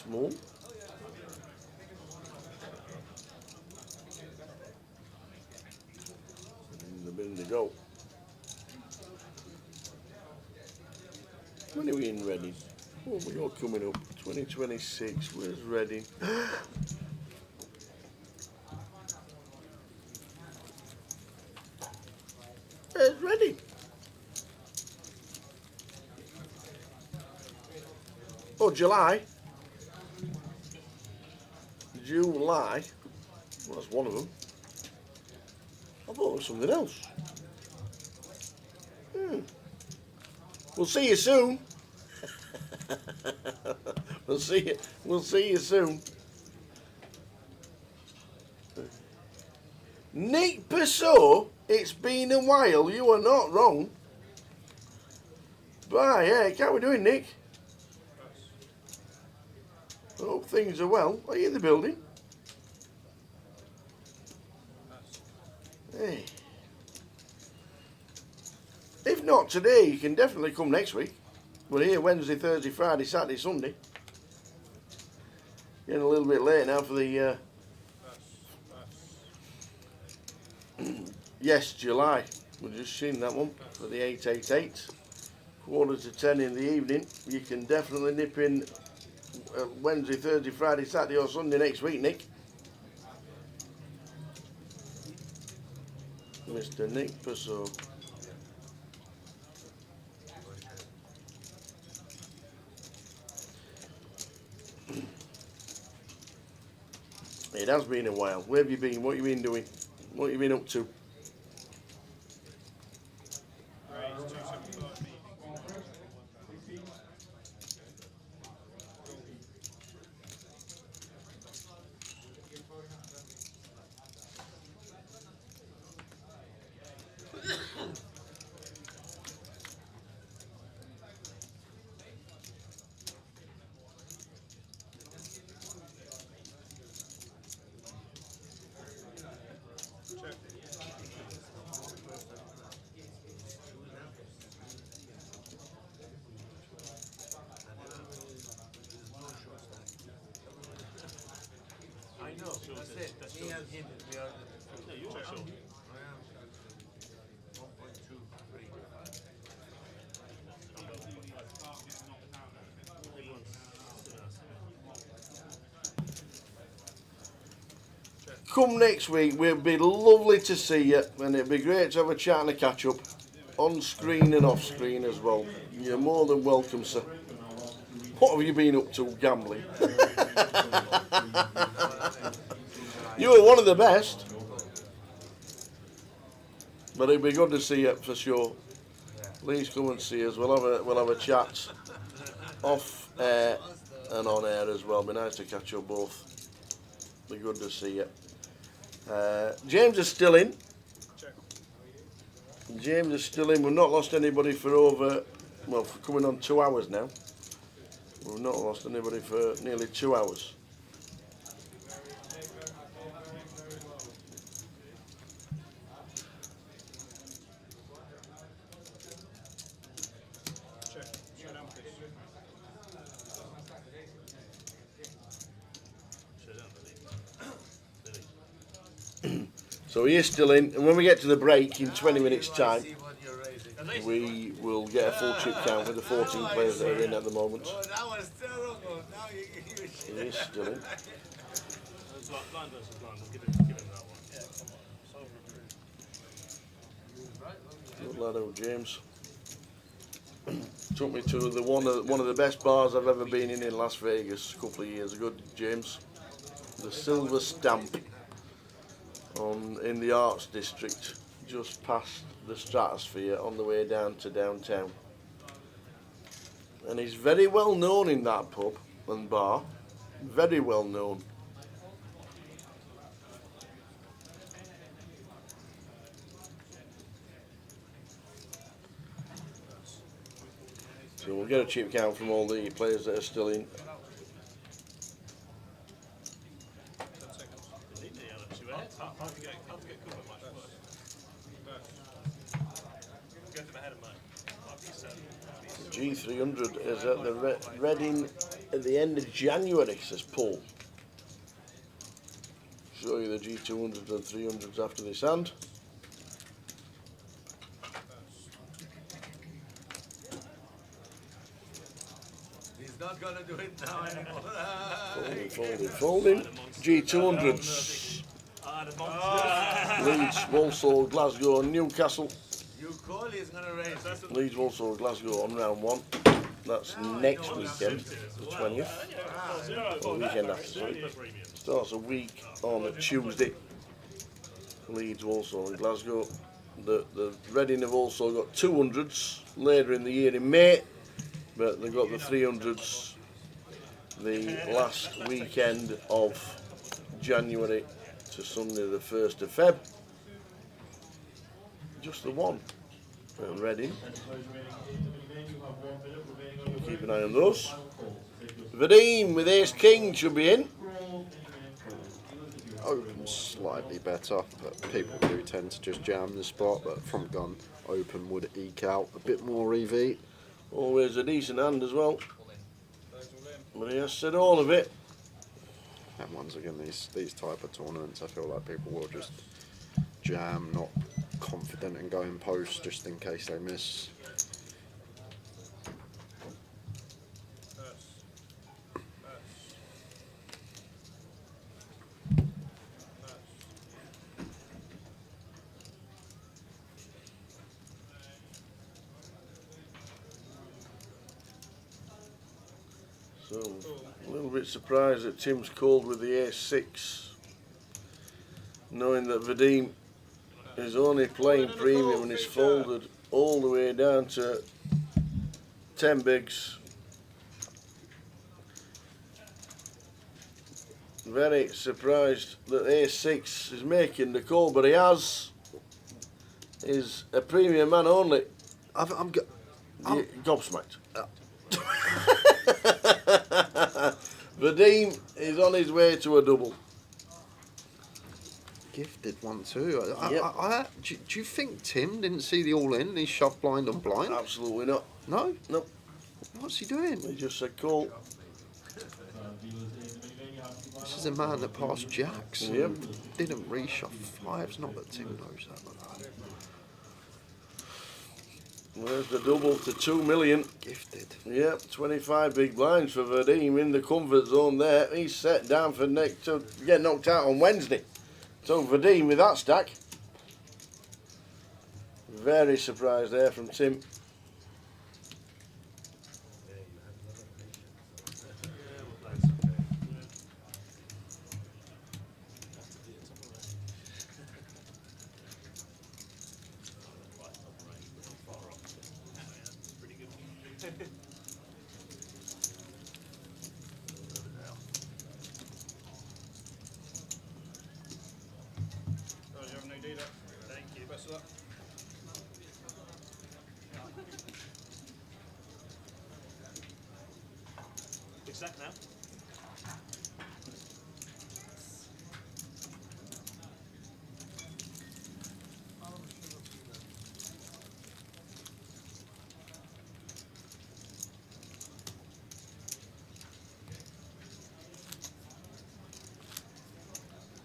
small. In the bin to go. When are we in Reading? What have we got coming up? 2026. Where's Reading? Where's Reading? Oh, July. July. Well, that's one of them. I thought it was something else. We'll see you soon. We'll see you. We'll see you soon. Nick Purcell, it's been a while. You are not wrong. Bye, yeah. How are we doing, Nick? I hope things are well. Are you in the building? Hey. If not today, you can definitely come next week. We're here Wednesday, Thursday, Friday, Saturday, Sunday. Getting a little bit late now for the... Yes, July. We've just seen that one for the 888. 9:45 in the evening. You can definitely nip in Wednesday, Thursday, Friday, Saturday or Sunday next week, Nick. Mr. Nick Purcell. It has been a while. Where have you been? What have you been doing? What have you been up to? I know, that's it. Me and him, we are the... No, you are sure. I am. 1.23. Come next week, it'll be lovely to see you, and it'll be great to have a chat and a catch up, on screen and off screen as well. You're more than welcome, sir. What have you been up to, gambling? You were one of the best. But it'd be good to see you for sure. Please come and see us. We'll have a chat off air and on air as well. Be nice to catch up both. Be good to see you. James is still in. James is still in. We've not lost anybody for over, well, for coming on 2 hours now. We've not lost anybody for nearly 2 hours. So he is still in, and when we get to the break in 20 minutes time, we will get a full chip count with the 14 players that are in at the moment. He is still in. Good lad, old James. Took me to the one of the best bars I've ever been in Las Vegas a couple of years ago, James. The Silver Stamp in the Arts District, just past the Stratosphere on the way down to downtown. And he's very well known in that pub and bar. Very well known. So we'll get a chip count from all the players that are still in. G300 is at the Reading at the end of January, says Paul. Show you the G200s and 300s after this hand. He's not going to do it now anymore. Folding. G200s. Leeds, Walsall, Glasgow, Newcastle. You call, he's going to raise. Leeds, Walsall, Glasgow on round 1. That's next weekend, the 20th. Or weekend after, sorry. Starts a week on a Tuesday. Leeds, Walsall and Glasgow. The Reading have also got 200s later in the year in May, but they've got the 300s the last weekend of January to Sunday the 1st of Feb. Just the one at Reading. Keep an eye on those. Vadim with Ace King should be in. Open slightly better, but people do tend to just jam the spot, but from gun, open would eke out a bit more EV. Always a decent hand as well. But he has said all of it. And once again, these type of tournaments, I feel like people will just jam, not confident in going post just in case they miss. So, a little bit surprised that Tim's called with the Ace-6, knowing that Vadim is only playing premium and is folded all the way down to 10 bigs. Very surprised that Ace-6 is making the call, but he has. Is a premium man only. I'm gobsmacked. Vadim is on his way to a double. Gifted one too. Yep. Do you think Tim didn't see the all-in and he shoved blind on blind? Absolutely not. No? No. What's he doing? He just said call. This is a man that passed jacks. Yep. Didn't reshove fives. Not that Tim knows that. There's the double to 2 million. Gifted. Yep, 25 big blinds for Vadim in the comfort zone there. He's set down for next to get knocked out on Wednesday. So Vadim with that stack. Very surprised there from Tim. Thank you. Best of luck. Exact now.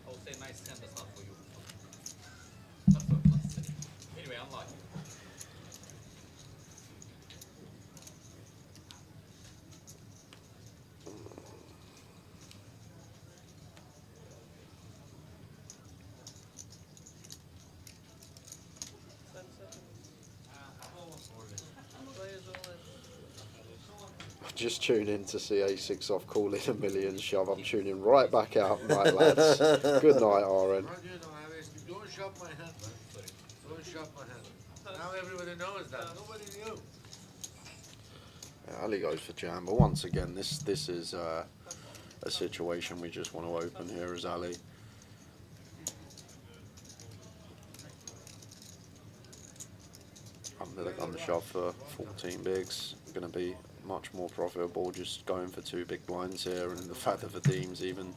I would say nice hand, that's not for you. Not for plus. Anyway, unlock. Just tune in to see A6 off calling a million shove. I'm tuning right back out, night lads. Good night, Aaron. Don't shove my hand, man. Don't shove my hand. Now everybody knows that. Nobody knew. Yeah, Ali goes for jam, but once again, this is a situation we just want to open here as Ali. Under the gun shove for 14 bigs. Going to be much more profitable just going for 2 big blinds here, and the fact that Vadim's even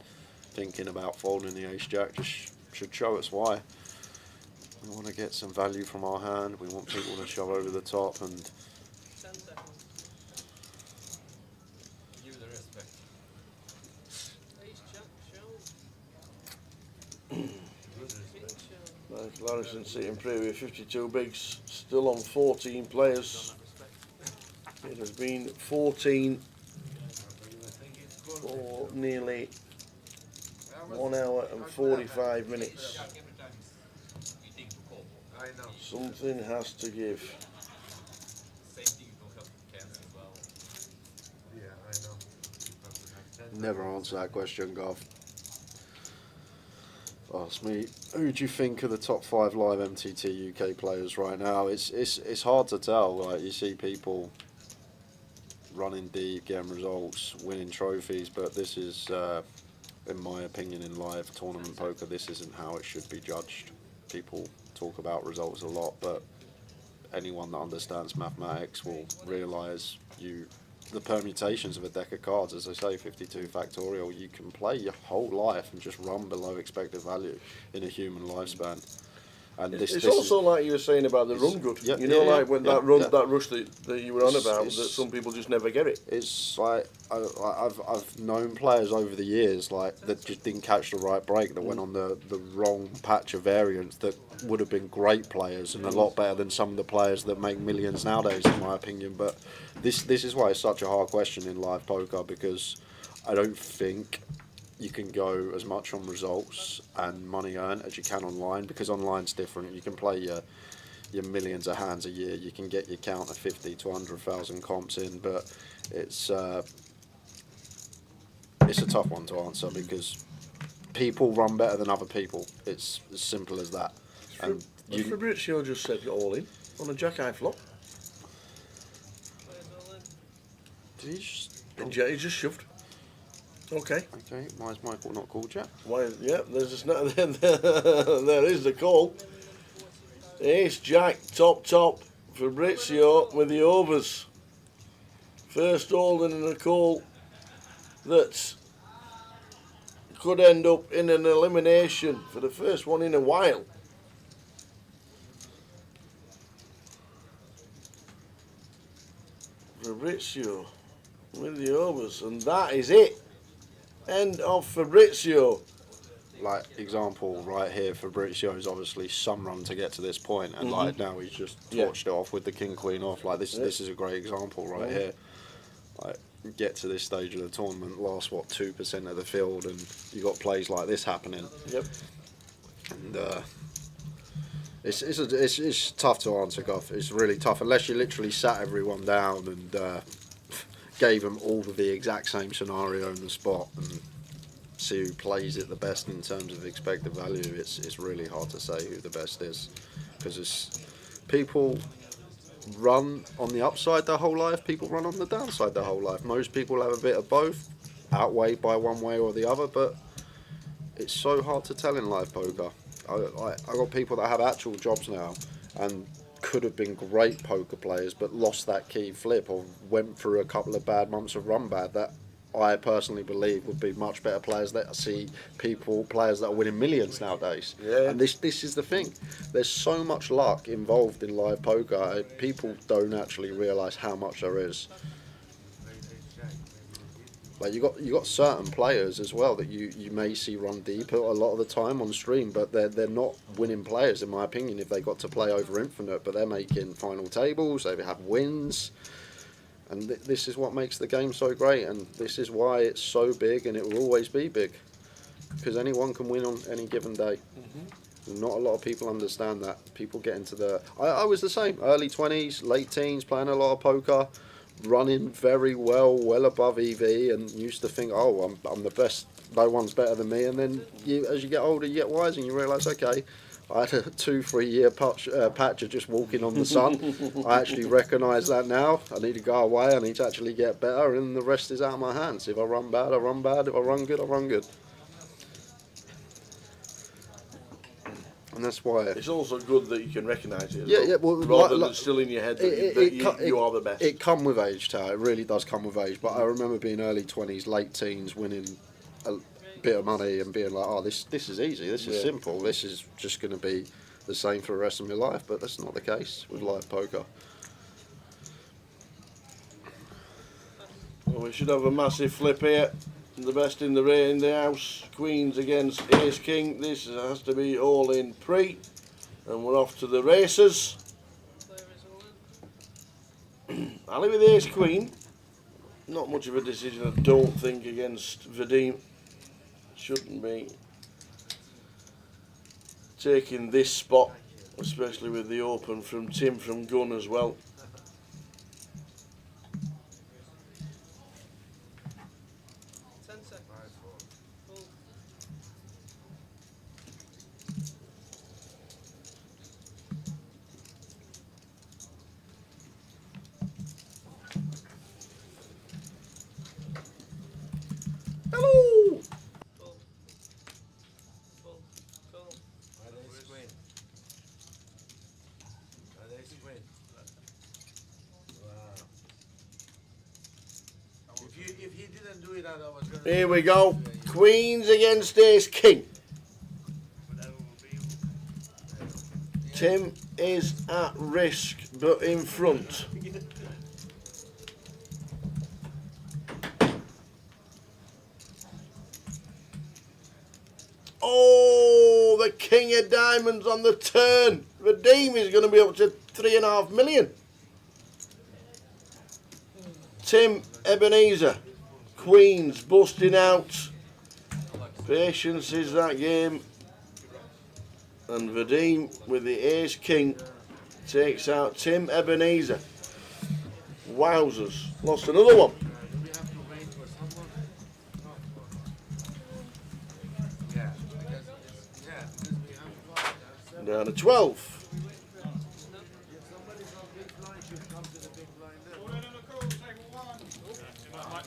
thinking about folding the ace jack just should show us why. We want to get some value from our hand. We want people to shove over the top, and Give the respect. Larison sitting pretty with 52 bigs, still on 14 players. It has been 14 for nearly 1 hour and 45 minutes. Something has to give. Never answer that question, Gav. Ask me, who do you think are the top 5 live MTT UK players right now? It's hard to tell. Like, you see people running deep, getting results, winning trophies, but this is, in my opinion, in live tournament poker, this isn't how it should be judged. People talk about results a lot, but anyone that understands mathematics will realise the permutations of a deck of cards, as I say, 52 factorial, you can play your whole life and just run below expected value in a human lifespan. And It's also like you were saying about the run good. Yeah, you know, yeah, like when yeah, that run, yeah. that rush that you were on about, that some people just never get it. It's like I've known players over the years like that just didn't catch the right break, that went on the wrong patch of variance, that would have been great players and a lot better than some of the players that make millions nowadays, in my opinion. But this is why it's such a hard question in live poker, because I don't think you can go as much on results and money earned as you can online, because online's different. You can play your millions of hands a year, you can get your count of 50 to 100,000 comps in, but it's a tough one to answer because people run better than other people. It's as simple as that. And Fabrizio just said all in on a jack-eye flop. Did he just? He just shoved. Okay. Okay. Why is Michael not called yet? Why? Yeah. There's just no, there is the call. Ace Jack top. Fabrizio with the overs. First holding in a call that could end up in an elimination for the first one in a while. Fabrizio with the overs, and that is it. End of Fabrizio. Like, example right here, Fabrizio's obviously some run to get to this point, and like now he's just torched it off with the king queen off. Like this is a great example right here. Like, get to this stage of the tournament, last 2% of the field, and you got plays like this happening. Yep. And it's tough to answer, Goff. It's really tough unless you literally sat everyone down and gave them all the exact same scenario in the spot and see who plays it the best in terms of expected value. It's really hard to say who the best is, because people run on the upside their whole life, people run on the downside their whole life. Most people have a bit of both, outweighed by one way or the other, but it's so hard to tell in live poker. I got people that have actual jobs now and could have been great poker players but lost that key flip or went through a couple of bad months of run bad that I personally believe would be much better players that I see players that are winning millions nowadays. Yeah. And this is the thing. There's so much luck involved in live poker. People don't actually realise how much there is. Like you got certain players as well that you may see run deep a lot of the time on stream, but they're not winning players in my opinion if they got to play over infinite, but they're making final tables, they have wins. And this is what makes the game so great, and this is why it's so big, and it will always be big, because anyone can win on any given day. Not a lot of people understand that. People get into the... I was the same, early 20s, late teens, playing a lot of poker, running very well above EV, and used to think, oh, I'm the best, no one's better than me, and then as you get older, you get wise, and you realise, okay, I had a 2-3 year patch of just walking on the sun. I actually recognise that now. I need to go away. I need to actually get better, and the rest is out of my hands. If I run bad, I run bad. If I run good, I run good. And that's why it's also good that you can recognise it. Rather than still in your head that you are the best. It come with age, Tao. It really does come with age. But I remember being early 20s, late teens, winning a bit of money and being like, oh, this is easy, this is simple, this is just going to be the same for the rest of my life. But that's not the case with live poker. Well, we should have a massive flip here. The best in the house. Queens against Ace King. This has to be all in pre. And we're off to the races. Ali with ace queen. Not much of a decision, I don't think, against Vadim. Shouldn't be taking this spot, especially with the open from Tim from gun as well. Hello! If he didn't do it, I was going to... Here we go. Queens against ace king. Tim is at risk, but in front. Oh, the king of diamonds on the turn. Vadim is going to be up to 3.5 million. Tim Ebenezer, queens busting out. Patience is that game. And Vadim with the ace king takes out Tim Ebenezer. Wowzers, lost another one. Down to 12.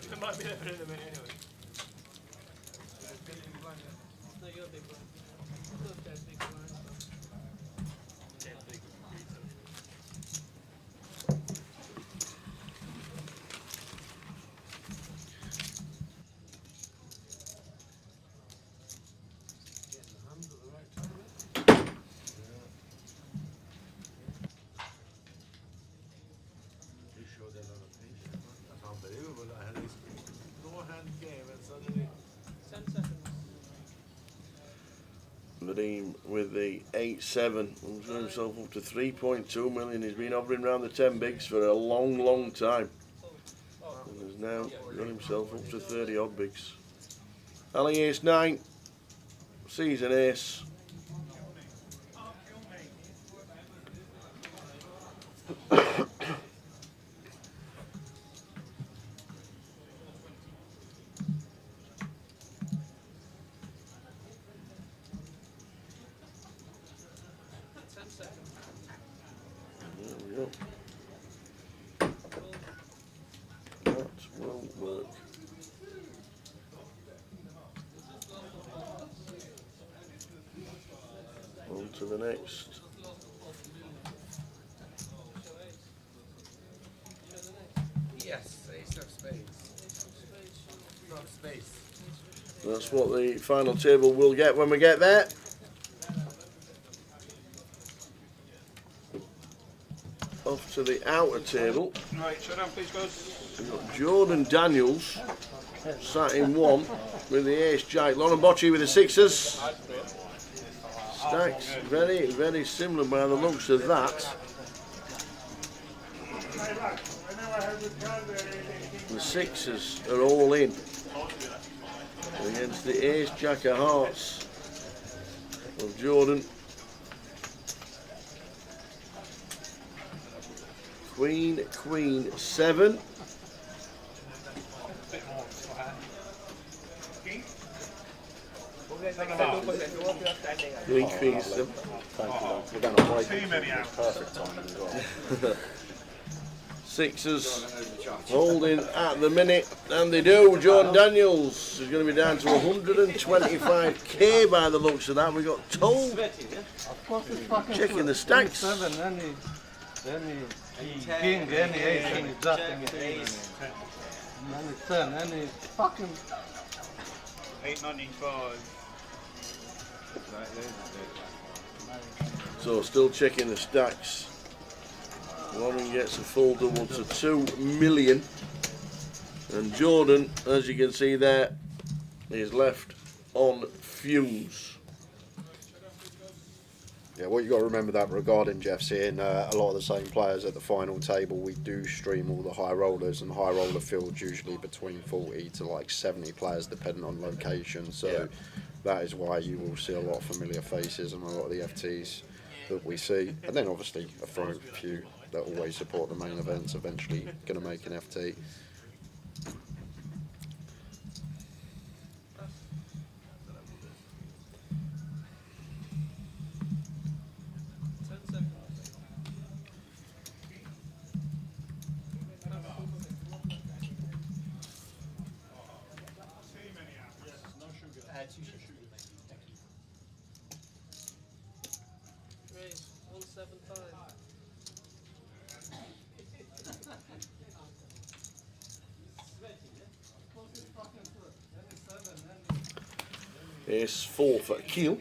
It might be there in a minute anyway. Vadim with the 8-7, he's got himself up to 3.2 million. He's been hovering around the 10 bigs for a long time. And has now got himself up to 30 odd bigs. Ali ace 9, sees an ace. On to the next. Yes, ace of spades. Not space. That's what the final table will get when we get there. Off to the outer table. Right, shut down, please, guys. We've got Jordan Daniels sat in one with the ace jack. Lauren Bocci with the sixes. Stacks very similar by the looks of that. The sixes are all in against the ace jack of hearts of Jordan. Queen 7. Queen 7. We're going to play. Perfect timing as well. Sixers holding at the minute, and they do. Jordan Daniels is going to be down to 125k by the looks of that. We got told. Checking the stacks. Any king, any ace, any jack, any 10, any fucking 895. So still checking the stacks. Lauren gets a full double to 2 million. And Jordan, as you can see there, is left on fumes. Yeah, what you got to remember that regarding Jeff seeing a lot of the same players at the final table, we do stream all the high rollers, and high roller fields usually between 40 to like 70 players depending on location. So that is why you will see a lot of familiar faces and a lot of the FTs that we see, and then obviously a few that always support the main events eventually going to make an FT. Two sugar. Thank you. Raise 175. Ace 4 for Keel.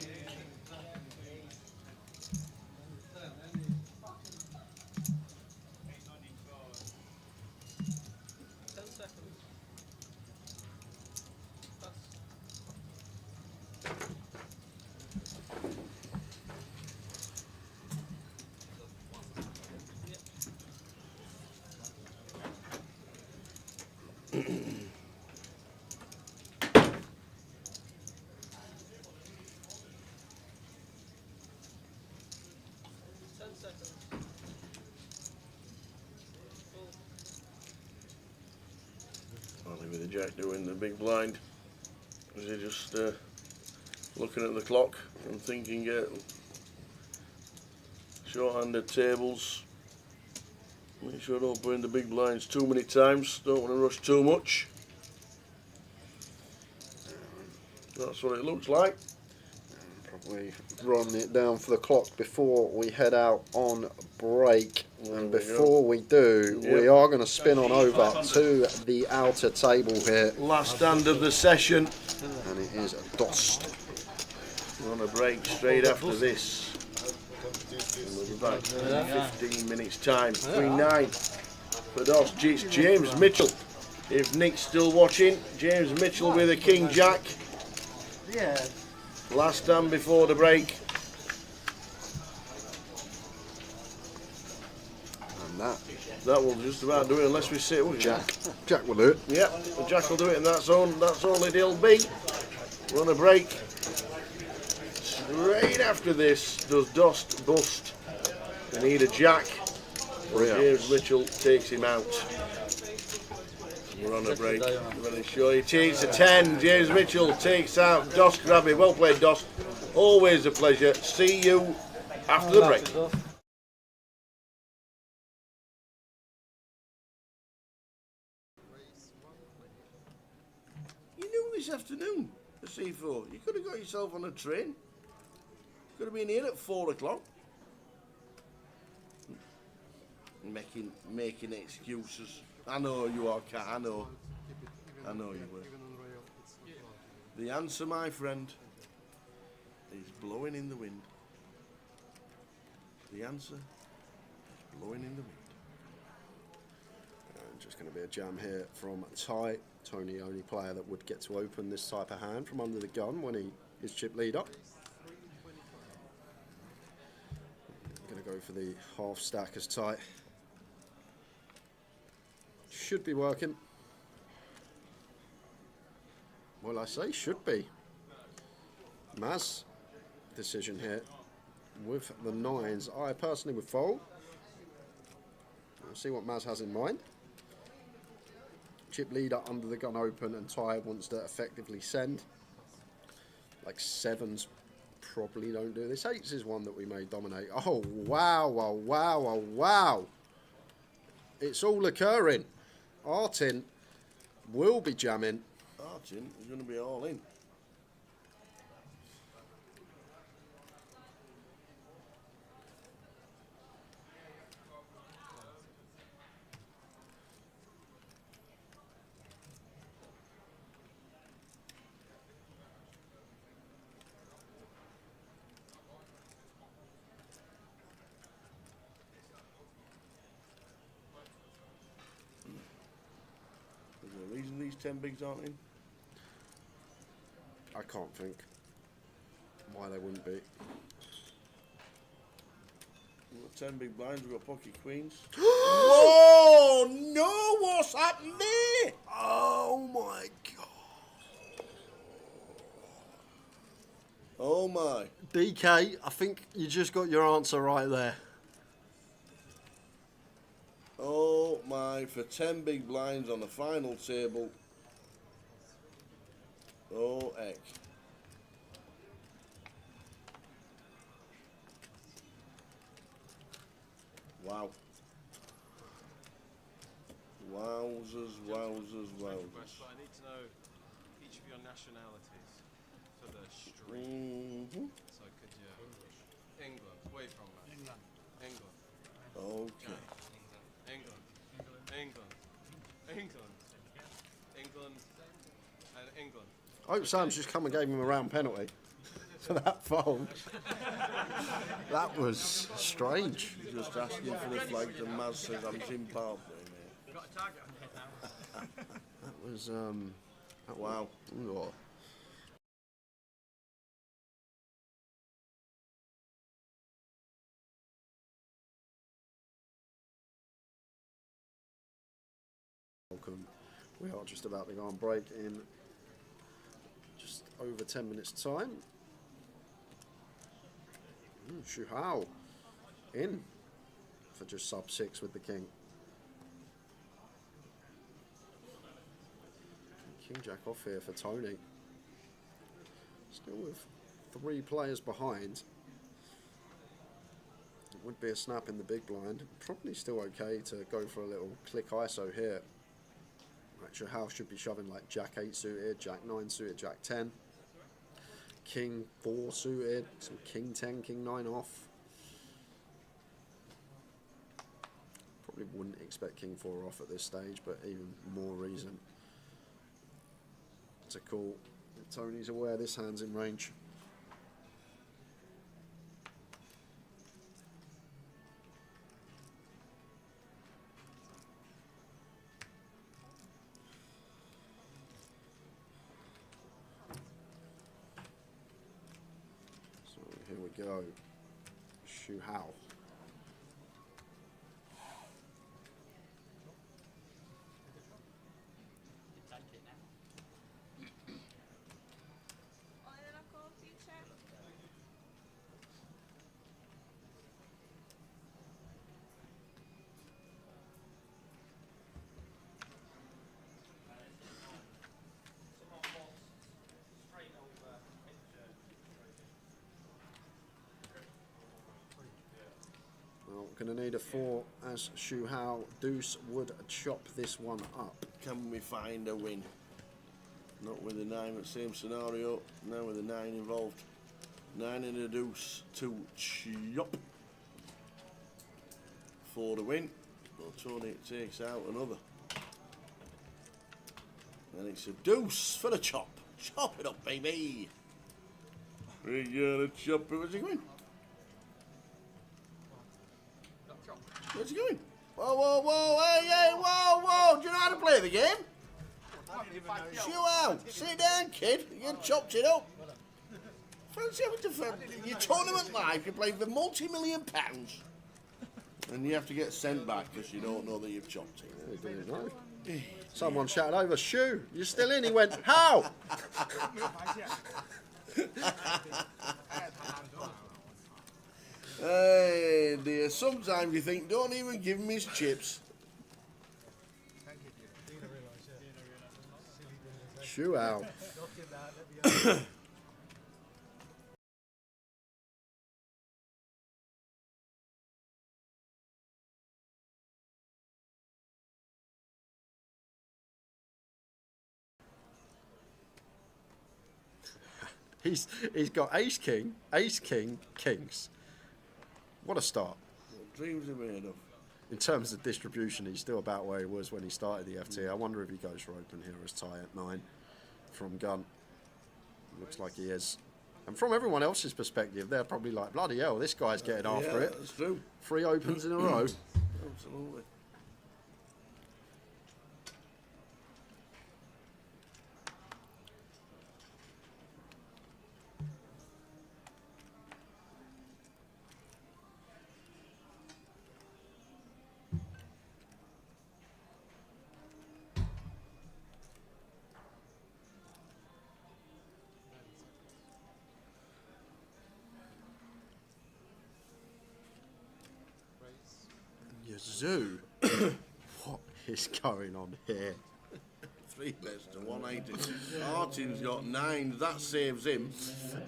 Finally with the jack doing the big blind. Is he just looking at the clock and thinking short-handed tables. Make sure I don't put in the big blinds too many times. Don't want to rush too much. That's what it looks like. Probably running it down for the clock before we head out on break. And before we do, we are going to spin on over to the outer table here. Last stand of the session. And it is Dost. We're on a break straight after this. And we'll be back in 15 minutes time. 3-9 for Dost. It's James Mitchell. If Nick's still watching, James Mitchell with a King Jack. Yeah. Last stand before the break. And that will just about do it unless we sit with Jack. Jack will do it. Yep, Jack will do it, and that's all it'll be. We're on a break. Straight after this, does Dost bust? They need a Jack. James Mitchell takes him out. We're on a break. Really sure it is a 10. James Mitchell takes out Dost Grabby. Well played, Dost. Always a pleasure. See you after the break. You knew this afternoon, the C4. You could have got yourself on a train. Could have been here at 4 o'clock. Making excuses. I know you are, Kat. I know you were. The answer, my friend, is blowing in the wind. The answer is blowing in the wind. Just going to be a jam here from Ty. Tony, only player that would get to open this type of hand from under the gun when he is chip leader. Going to go for the half stack as Ty. Should be working. Well, I say should be. Maz, decision here with the 9s. I personally would fold. We'll see what Maz has in mind. Chip leader under the gun open, and Ty wants to effectively send. Like 7s probably don't do this. 8s is one that we may dominate. Oh, wow, oh, wow, oh, wow. It's all occurring. Artin will be jamming. Artin is going to be all in. Is there a reason these 10 bigs aren't in? I can't think why they wouldn't be. For 10 big blinds, we've got pocket queens. Whoa! No, what's happened there? Oh my god. Oh my. DK, I think you just got your answer right there. Oh my, for 10 big blinds on the final table. Oh heck. Wow. Wowzers, wowzers, wowzers. But I need to know each of your nationalities for the stream. So I could, yeah. England, where you from, man? England. Okay. England. England. England. England. And England. I hope Sam's just come and gave him a round penalty for that foul. That was strange. Just asking for the flag, and Maz says I'm Zimbabwe, mate. We've got a target on the head now. That was, wow. Oh. Welcome. We are just about to go on break in just over 10 minutes time. Shu Hao in for just sub 6 with the king. King Jack off here for Tony. Still with 3 players behind. It would be a snap in the big blind. Probably still okay to go for a little click ISO here. Actually, Hao should be shoving like Jack 8 suited, Jack 9 suited, Jack 10. King 4 suited, some King 10, King 9 off. Probably wouldn't expect King 4 off at this stage, but even more reason to call. Tony's aware this hand's in range. So here we go. Shu Hao. Going to need a 4 as Shu Hao. Deuce would chop this one up. Can we find a win? Not with the 9, but same scenario. Now with the 9 involved. 9 and a deuce to chop. 4 to win. Well, Tony takes out another. And it's a deuce for the chop. Chop it up, baby. We gotta chop it. Where's he going? Where's he going? Whoa, whoa, whoa, hey, hey, whoa, whoa. Do you know how to play the game? Chill out. Sit down, kid. You chopped it up. Fancy having to, your tournament life, you play for multi-million pounds. And you have to get sent back because you don't know that you've chopped it. Yeah, you don't know. Someone shouted over, Shu, you're still in. He went, how? Hey dear, sometimes you think, don't even give him his chips. Shu Hao. He's got ace king, kings. What a start. What dreams are made of. In terms of distribution, he's still about where he was when he started the FT. I wonder if he goes for open here as tie at 9 from gun. Looks like he is. And from everyone else's perspective, they're probably like, bloody hell, this guy's getting after it. That's true. 3 opens in a row. Absolutely. Yazoo. What is going on here? 3 bets to 180. Martin's got 9. That saves him.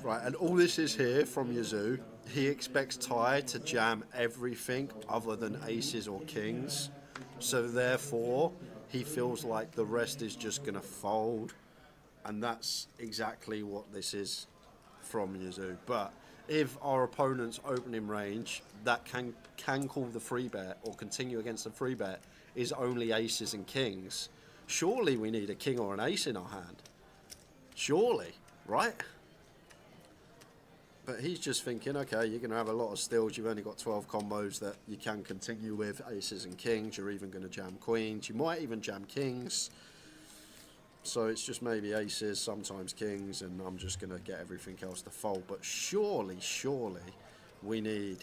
Right, and all this is here from Yazoo. He expects Ty to jam everything other than aces or kings. So therefore, he feels like the rest is just going to fold. And that's exactly what this is from Yazoo. But if our opponent's opening range that can call the free bet or continue against the free bet is only aces and kings, surely we need a king or an ace in our hand. Surely, right? But he's just thinking, okay, you're going to have a lot of steals. You've only got 12 combos that you can continue with, aces and kings. You're even going to jam queens. You might even jam kings. So it's just maybe aces, sometimes kings, and I'm just going to get everything else to fold. But surely we need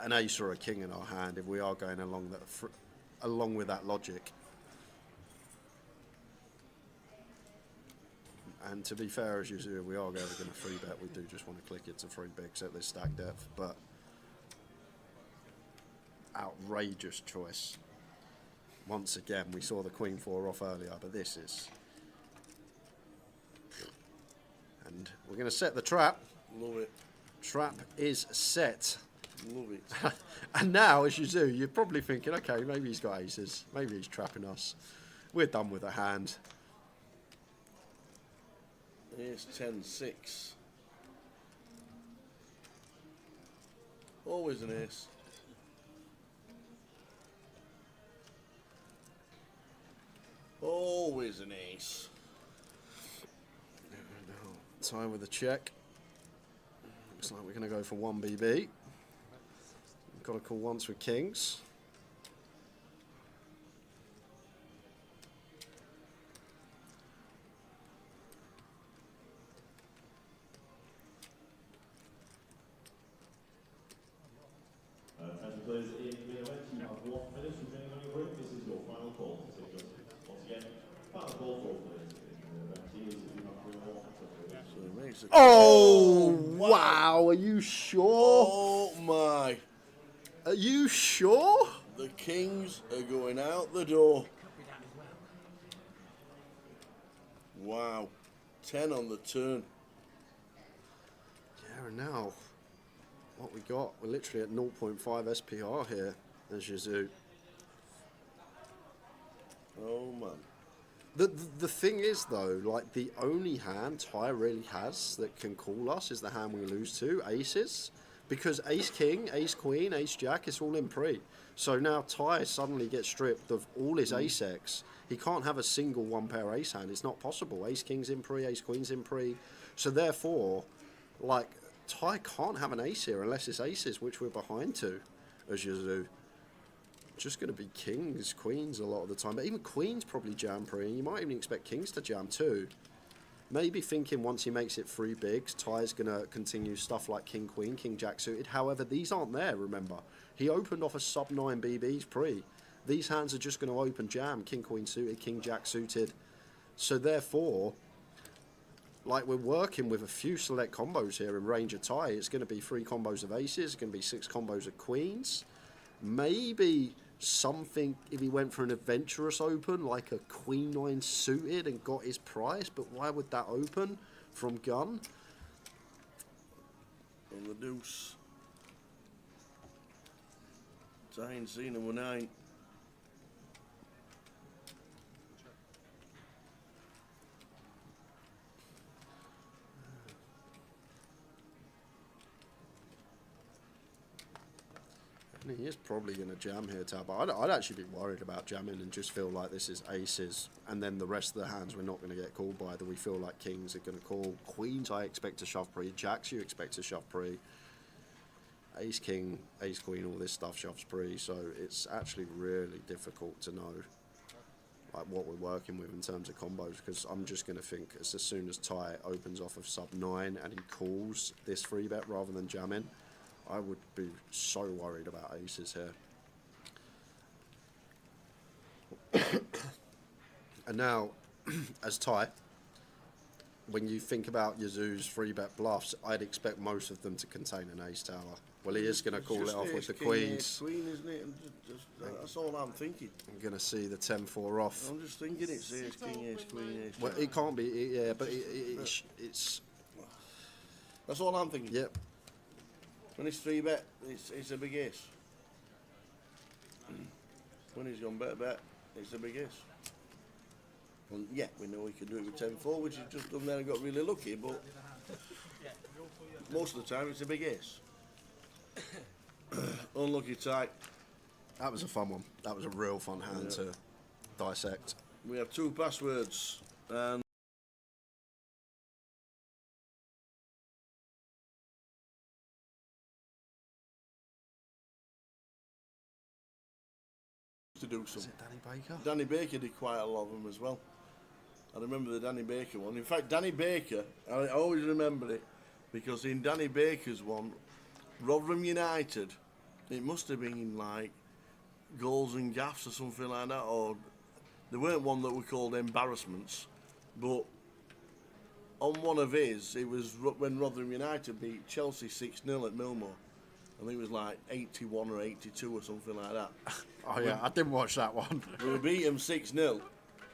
an ace or a king in our hand if we are going along with that logic. And to be fair, as usual, we are going to free bet. We do just want to click it to 3 bigs at this stack depth, but outrageous choice. Once again, we saw the queen 4 off earlier, but this is... And we're going to set the trap. Love it. Trap is set. Love it. And now, as you do, you're probably thinking, okay, maybe he's got aces. Maybe he's trapping us. We're done with a hand. Ace 10 6. Always an ace. Always an ace. Time with a check. Looks like we're going to go for 1 BB. We've got to call once with kings. As we close in the event, you have 1 minute remaining on your break. This is your final call to take your seat. Once again, final call for all players in the event is if you have 3 more. Oh, wow. Are you sure? Oh, my. Are you sure? The kings are going out the door. Wow. 10 on the turn. Yeah, and now, what we got, we're literally at 0.5 SPR here as Yazoo. Oh, man. The thing is, though, like, the only hand Ty really has that can call us is the hand we lose to, aces. Because ace king, ace queen, ace jack, it's all in pre. So now Ty suddenly gets stripped of all his ace X. He can't have a single 1 pair ace hand. It's not possible. Ace king's in pre, ace queen's in pre. So therefore, like, Ty can't have an ace here unless it's aces, which we're behind to as Yazoo. Just going to be kings, queens a lot of the time. But even queens probably jam pre. And you might even expect kings to jam too. Maybe thinking once he makes it 3 bigs, Ty's going to continue stuff like king, queen, king, jack suited. However, these aren't there, remember. He opened off a sub 9 BBs pre. These hands are just going to open jam. King, queen suited, king, jack suited. So therefore, like, we're working with a few select combos here in range of Ty. It's going to be 3 combos of aces. It's going to be 6 combos of queens. Maybe something if he went for an adventurous open, like a queen 9 suited and got his price. But why would that open from gun? On the deuce. I ain't seen number 9. And he is probably going to jam here, Tab. I'd actually be worried about jamming and just feel like this is aces. And then the rest of the hands we're not going to get called by. That we feel like kings are going to call. Queens I expect to shove pre. Jacks you expect to shove pre. Ace king, ace queen, all this stuff shoves pre. So it's actually really difficult to know like what we're working with in terms of combos. Because I'm just going to think as soon as Ty opens off of sub 9 and he calls this free bet rather than jamming, I would be so worried about aces here. And now, as Ty, when you think about Yazoo's 3-bet bluffs, I'd expect most of them to contain an ace tower. Well, he is going to call it off with the queens. Queen, isn't it? And that's all I'm thinking. I'm going to see the 10-4 off. I'm just thinking it's ace, king, ace, queen, ace. Well, it can't be, yeah, but it's... That's all I'm thinking. Yep. When it's 3-bet, it's a big ace. When he's gone better bet, it's a big ace. Well, yeah, we know he can do it with 10-4, which he's just done there and got really lucky, but most of the time it's a big ace. Unlucky tight. That was a fun one. That was a real fun hand to dissect. We have 2 passwords, and to do some. Is it Danny Baker? Danny Baker did quite a lot of them as well. I remember the Danny Baker one. In fact, Danny Baker, I always remember it, because in Danny Baker's one, Rotherham United, it must have been like goals and gaffs or something like that, or there weren't one that were called embarrassments, but on one of his, it was when Rotherham United beat Chelsea 6-0 at Millmoor. I think it was like 81 or 82 or something like that. Oh yeah, I didn't watch that one. We beat them 6-0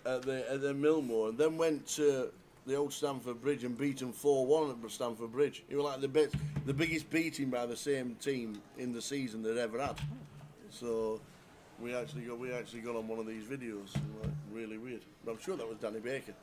at the Millmoor, and then went to the old Stamford Bridge and beat them 4-1 at Stamford Bridge. It was like the biggest beating by the same team in the season they'd ever had. So we actually got on one of these videos. Like, really weird. But I'm sure that was Danny Baker.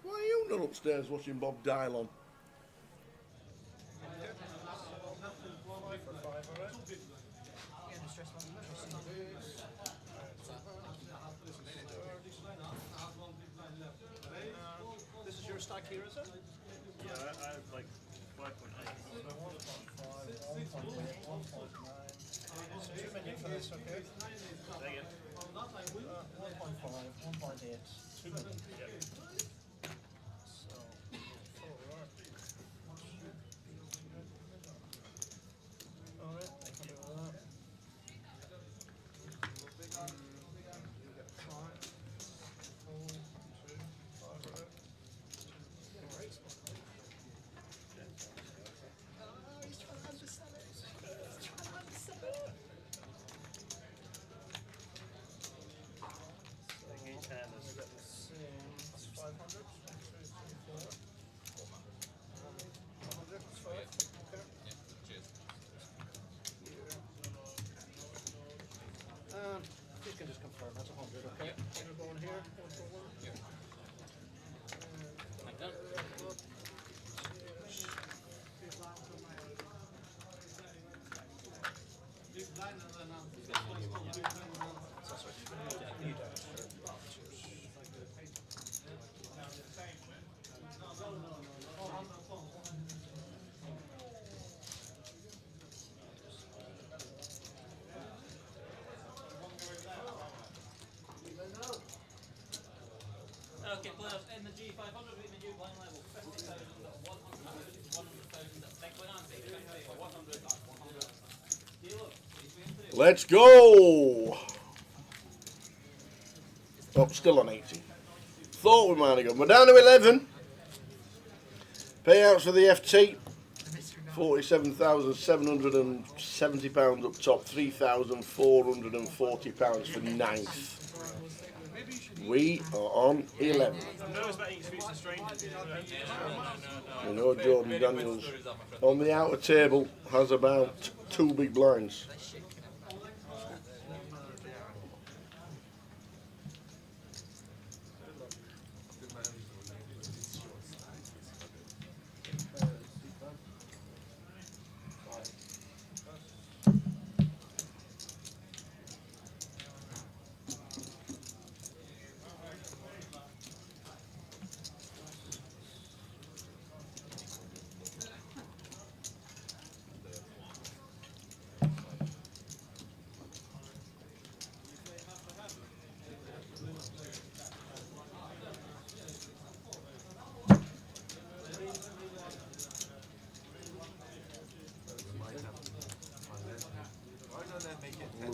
Why are you not upstairs watching Bob Dylan? This is your stack here, is it? Yeah, I have like 5.8. 2 million for this, okay? Say again. 1.5, 1.8, 2 million. Yeah. So, alright, thank you for that. You can just confirm that's 100, okay? You're going here, 1 for 1. Yeah. Like that. Okay, players in the G500 with the new blind level 50,000, 100,000, 100,000, next one on 50, 100, 100. Let's go! Oh, still on 80. Thought we might have gone. We're down to 11. Payouts for the FT. £47,770 up top. £3,440 for 9th. We are on 11. I'm nervous about eating sweets and strangers. You know Jordan Daniels on the outer table has about 2 big blinds.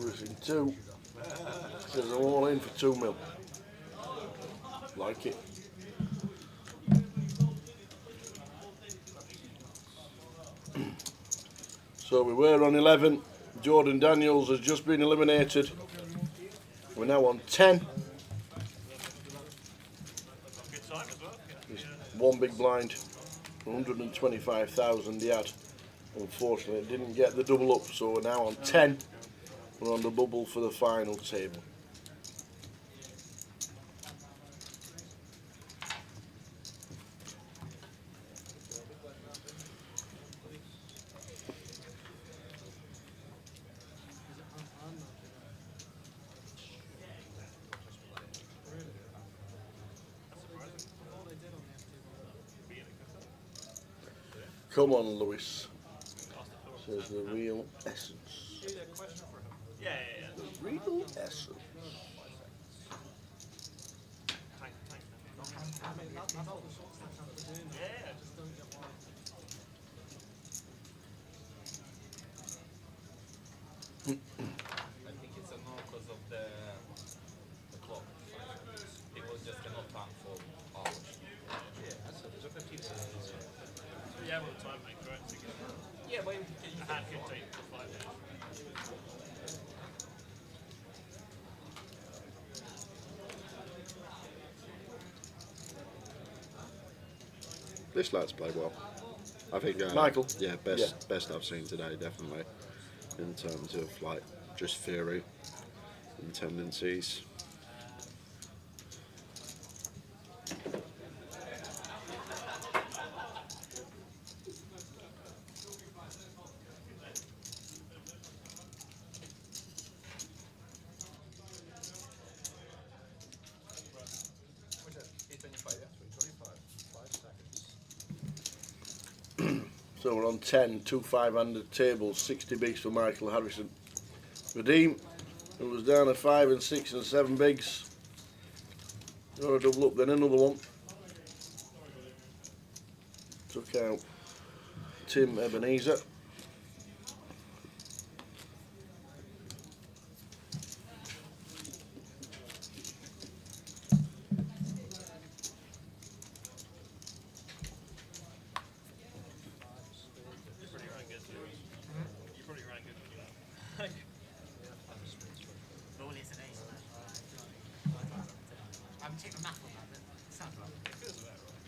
Lewis in 2. Says I'm all in for 2 mil. Like it. So we were on 11. Jordan Daniels has just been eliminated. We're now on 10. There's one big blind, 125,000 he had. Unfortunately, it didn't get the double up, so we're now on 10. We're on the bubble for the final table. Come on, Lewis. Says the real essence. The real essence. I think it's a no because of the clock. People just cannot plan for hours. Yeah, so there's a few things. You have all the time, mate, correct? Yeah, but you can hand can take for 5 minutes. This lad's played well. I think Michael? Yeah, best I've seen today, definitely. In terms of like just theory and tendencies. So we're on 10, 2 500 tables, 60 bigs for Michael Harrison. Vadim, who was down at 5 and 6 and 7 bigs. Got a double up, then another one. Took out Tim Ebenezer. Normally it's an ace, man. I haven't checked the math on that, but it sounds right. It feels about right.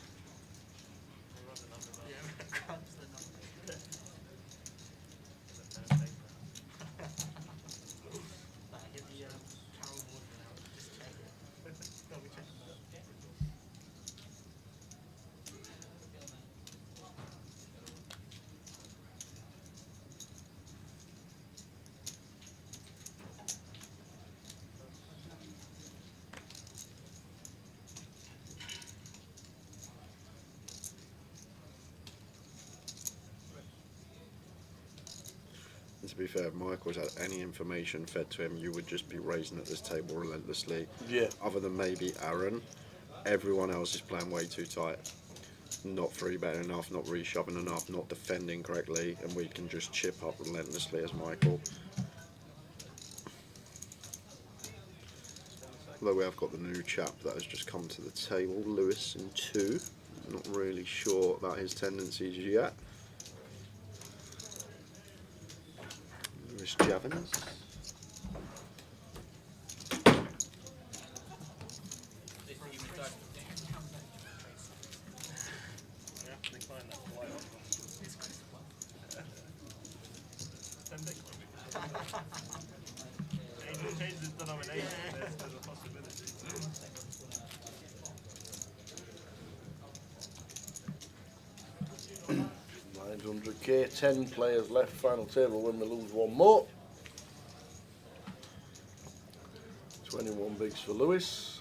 We'll run the numbers up. Yeah, crunch the numbers. Get the Carol Morgan out, just check it. Double check that. And to be fair, if Michael's had any information fed to him, you would just be raising at this table relentlessly. Yeah. Other than maybe Aaron, everyone else is playing way too tight. Not free betting enough, not reshoving enough, not defending correctly, and we can just chip up relentlessly as Michael. Although we have got the new chap that has just come to the table, Lewis in 2. Not really sure about his tendencies yet. Lewis Javins. Angel changed his denomination, there's a possibility. 900k, 10 players left, final table when we lose one more. 21 bigs for Lewis.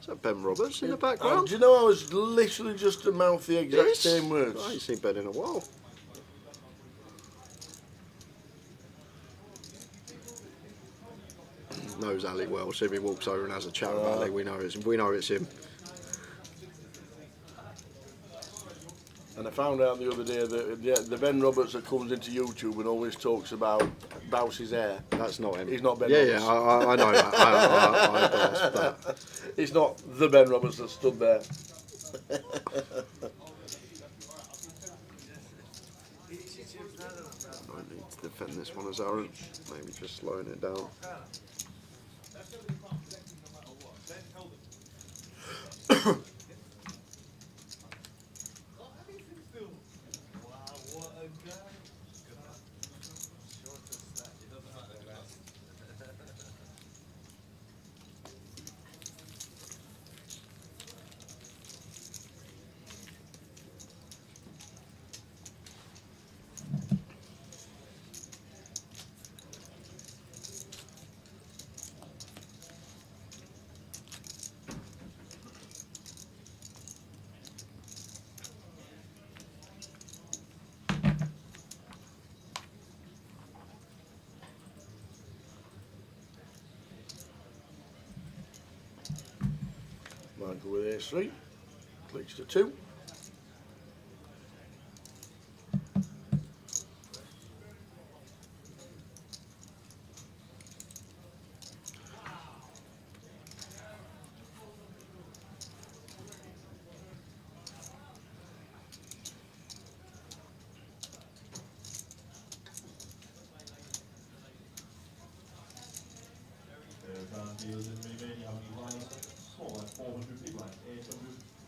that Ben Roberts in the Oh, background? do you know I was literally just to mouth the exact Yes. same words? I ain't seen Ben in a while. Knows Ali well, so if he walks over and has a chat with Ali, we know it's him. And I found out the other day that the Ben Roberts that comes into YouTube and always talks about Bowsey's hair. That's not him. He's not Ben Yeah, Roberts. yeah, I know that. I grasped that. It's not the Ben Roberts that stood there. I need to defend this one as Aaron. Maybe just slowing it down. Michael with ace-3, clicks to 2. Deals in Mini-Mini, how many blinds? Small, like 400 big blinds, 800,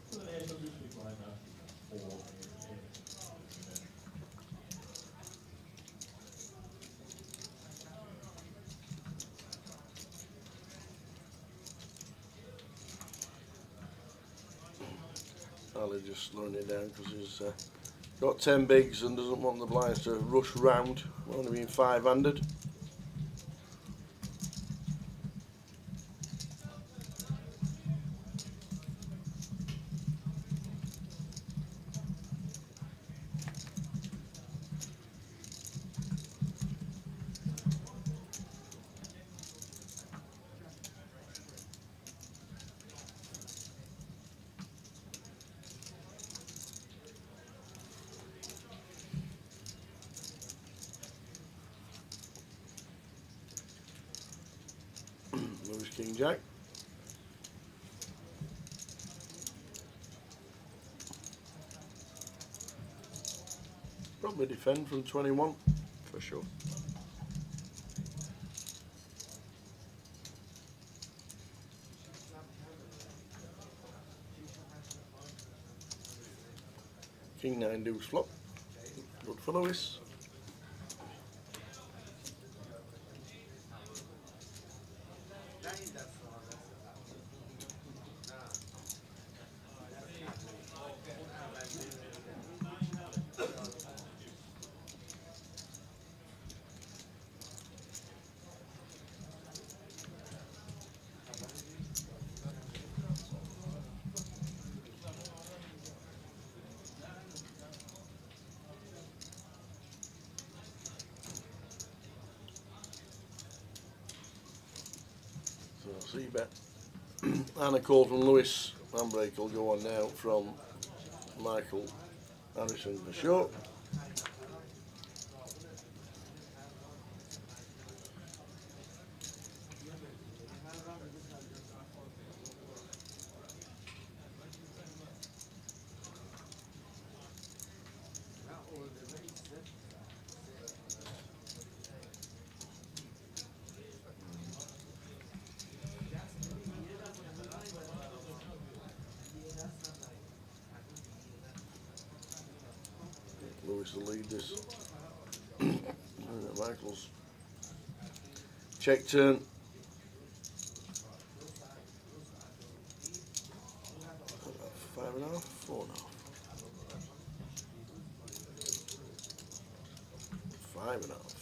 with an 800 big blind, that's 4 in. Ali just slowing it down because he's got 10 bigs and doesn't want the blinds to rush round, only being 5-handed. Lewis King Jack. Probably defend from 21. For sure. King 9 deuce flop. Good for Lewis. So see bet. And a call from Lewis. Handbrake will go on now from Michael Harrison for sure. Lewis will lead this. Michael's check turn. Five and a half, 4.5. 5.5.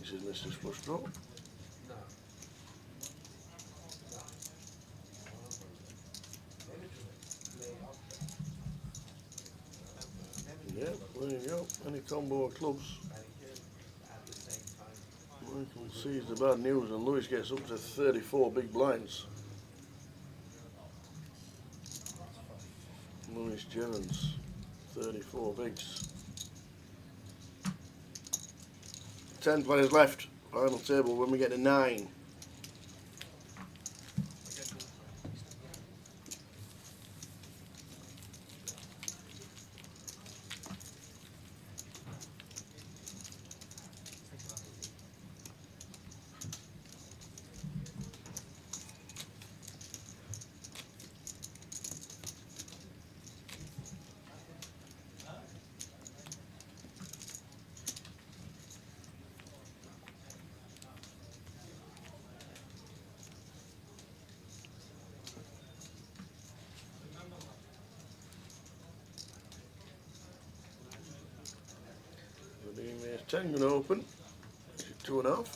thinks he's missed his flush draw. Yeah, there you go. Any combo of clubs. Michael sees the bad news and Lewis gets up to 34 big blinds. Lewis Jevons, 34 bigs. 10 players left. Final table when we get to 9. There's 10 going to open. 2.5.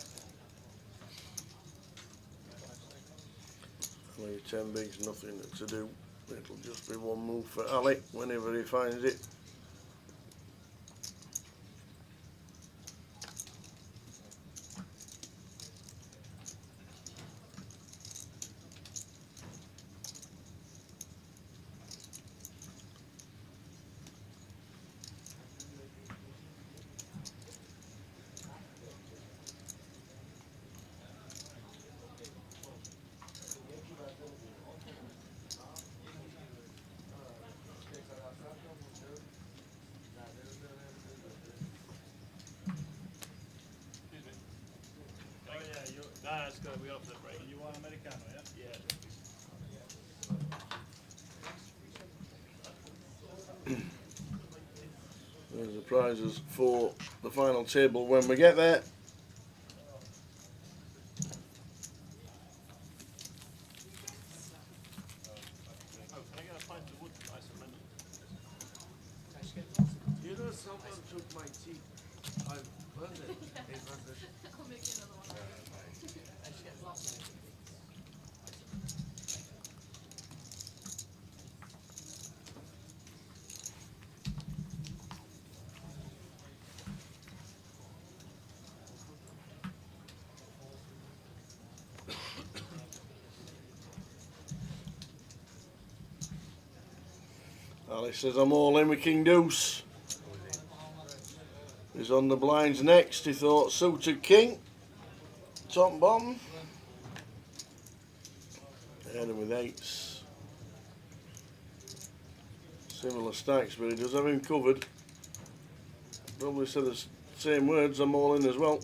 Only 10 bigs, nothing to do. It'll just be one move for Ali whenever he finds it. Nah, it's good. We're off the break. You want Americano, yeah? Yeah. There's the prizes for the final table when we get there. You know, someone took my tea. I burned it. I'll make you another one. Alex says I'm all in with King Deuce. He's on the blinds next. He thought suited king. Top and bottom. Heading with 8s. Similar stacks, but he does have him covered. Probably said the same words, I'm all in as well.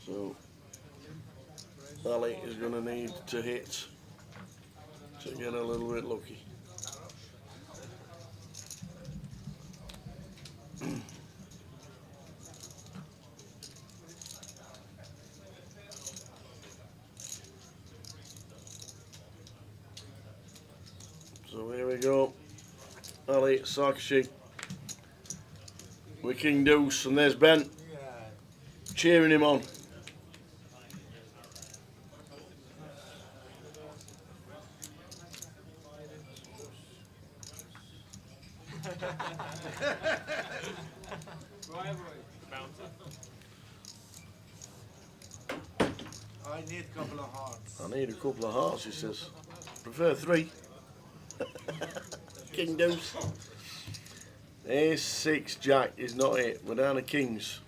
So Ali is going to need to hit to get a little bit lucky. So here we go. Ali Sarkashi with King Deuce, and there's Ben cheering him on. I need a couple of hearts. I need a couple of hearts, he says. Prefer 3. King Deuce. Ace 6 Jack is not it. We're down to kings.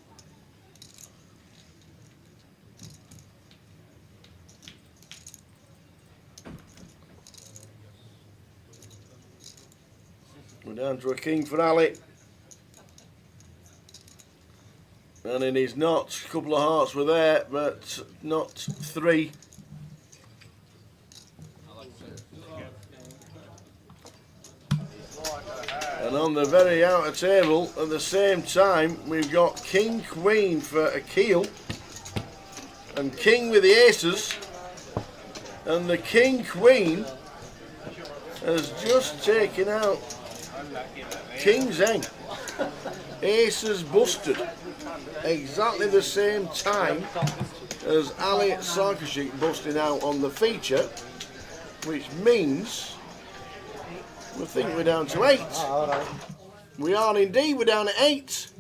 We're down to a king for Ali. And it is not. A couple of hearts were there, but not 3. And on the very outer table, at the same time, we've got King Queen for Akil, and King with the aces, and the King Queen has just taken out King's Egg. Ace has busted exactly the same time as Ali Sarkisic busting out on the feature, which means we think we're down to 8. We are indeed, we're down to 8.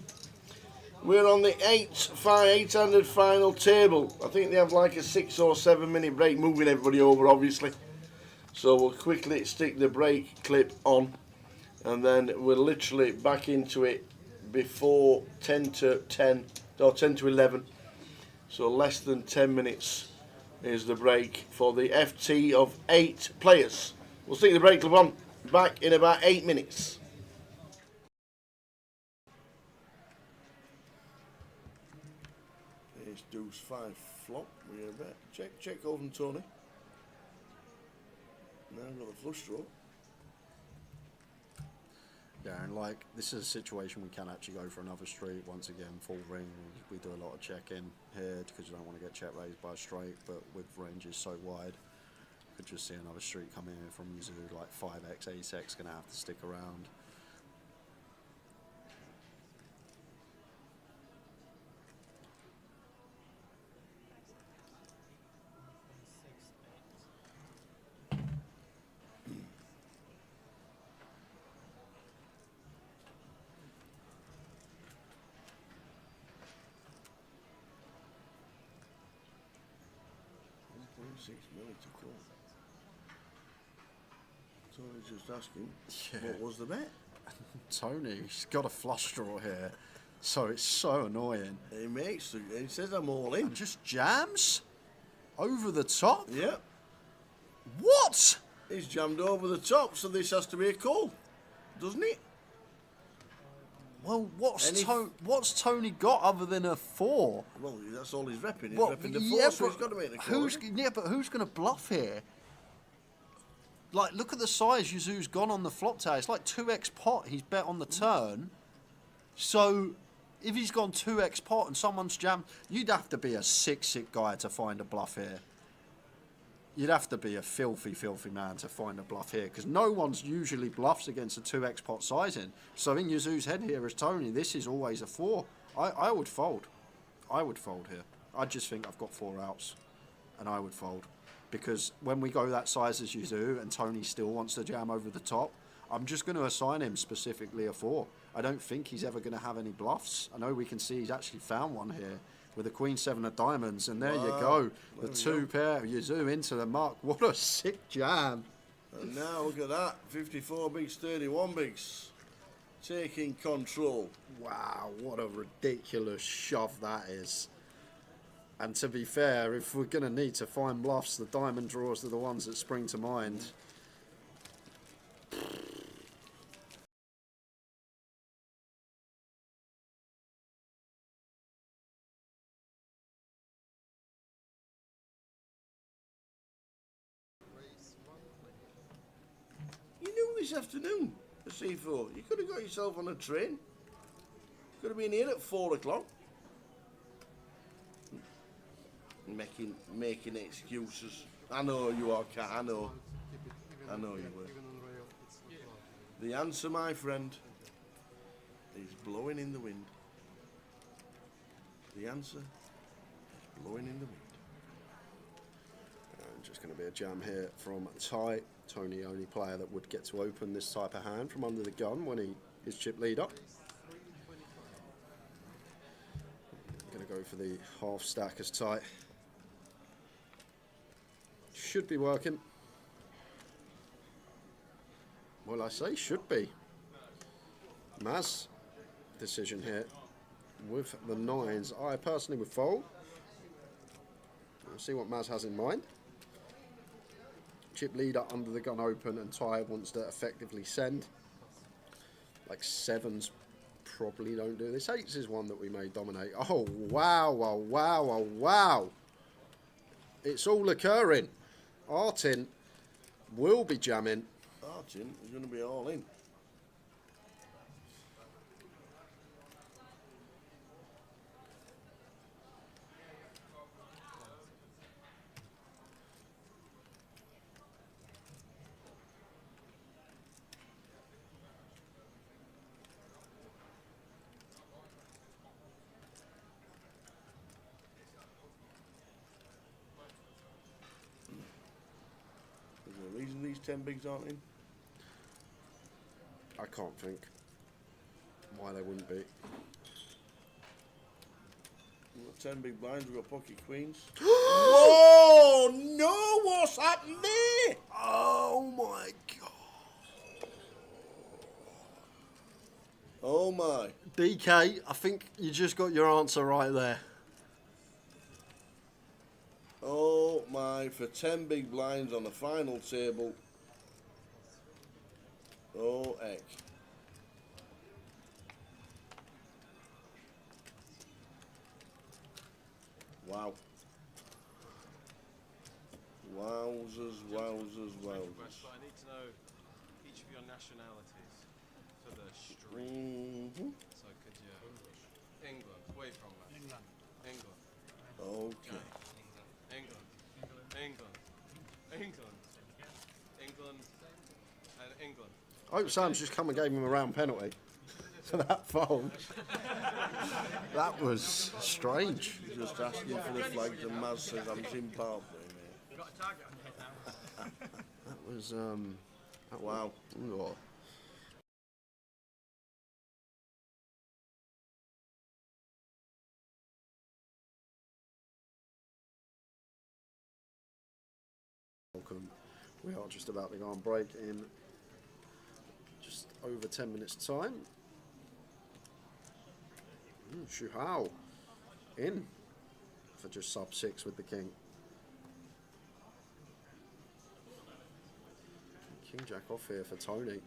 We're on the 8-handed final table. I think they have like a 6 or 7 minute break, moving everybody over obviously. So we'll quickly stick the break clip on and then we're literally back into it before 10 to 10 or 10 to 11. So less than 10 minutes is the break for the FT of 8 players. We'll stick the break clip on, back in about 8 minutes. Here's Deuce 5 flop. We're a bit. Check over from Tony. Now I've got the flush draw. Yeah, and like, this is a situation we can actually go for another street. Once again, full ring, we do a lot of check-in here because you don't want to get check raised by a straight, but with ranges so wide, could just see another street coming in from Yuzu, like 5x, ace-x, going to have to stick around. $6 million to call. Tony's just asking, what was the bet? Tony's got a flush draw here, so it's so annoying. He says I'm all in. And just jams? Over the top? Yep. What? He's jammed over the top, so this has to be a call, doesn't it? Well, what's Tony got other than a 4? Well, that's all he's repping. He's Well, repping the 4, yeah, so he's got to make the call. But who's going to bluff here? Like, look at the size Yuzu's gone on the flop tower. It's like 2x pot he's bet on the turn. So, if he's gone 2x pot and someone's jammed, you'd have to be a sick guy to find a bluff here. You'd have to be a filthy man to find a bluff here, because no one's usually bluffs against a 2x pot sizing. So in Yuzu's head here as Tony, this is always a 4. I would fold. I would fold here. I just think I've got 4 outs, and I would fold. Because when we go that size as Yuzu, and Tony still wants to jam over the top, I'm just going to assign him specifically a 4. I don't think he's ever going to have any bluffs. I know we can see he's actually found one here with a Queen 7 of diamonds, and there you go. The 2 pair of Yuzu into the mark. What a sick jam. And now look at that. 54 bigs, 31 bigs. Taking control. Wow, what a ridiculous shove that is. And to be fair, if we're going to need to find bluffs, the diamond draws are the ones that spring to mind. You knew this afternoon, the C4. You could have got yourself on a train. Could have been here at 4 o'clock. Making excuses. I know you are, Kat. I know you were. The answer, my friend, is blowing in the wind. The answer is blowing in the wind. Just going to be a jam here from Ty. Tony, only player that would get to open this type of hand from under the gun when he is chip lead up. Going to go for the half stack as Ty. Should be working. Well, I say should be. Maz, decision here with the 9s. I personally would fold. We'll see what Maz has in mind. Chip leader under the gun open, and Ty wants to effectively send. Like 7s probably don't do this. 8s is one that we may dominate. Oh, wow, oh, wow, oh, wow. It's all occurring. Artin will be jamming. Artin is going to be all in. 10 bigs aren't in? I can't think why they wouldn't be. We've got 10 big blinds, we've got pocket queens. Whoa! No! What's happened there? Oh my god. Oh my. DK, I think you just got your answer right there. Oh my, for 10 big blinds on the final table. Oh heck. Wow. Wowzers, wowzers, wowzers. But I need to know each of your nationalities for the stream. So could you... England, away from that. England. Okay. England. England. England. England. And England. I hope Sam's just come and gave him a round penalty for that foul. That was strange. Just asking for the flags and Maz says I'm Zimbabwe, mate. You've got a target on your head now. That was, wow. Oh. Welcome. We are just about to go on break in just over 10 minutes time. Shu Hao in for just sub 6 with the king. King Jack off here for Tony.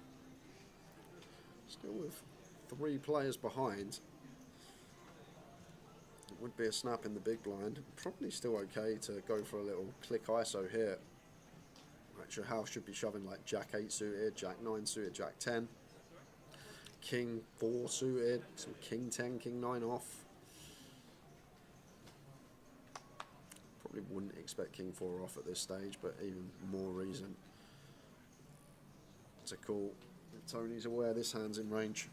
Still with 3 players behind. It would be a snap in the big blind. Probably still okay to go for a little click ISO here. Shu Hao should be shoving like Jack 8 suited, Jack 9 suited, Jack 10. King 4 suited, some King 10, King 9 off. Probably wouldn't expect King 4 off at this stage, but even more reason to call. Tony's aware this hand's in range.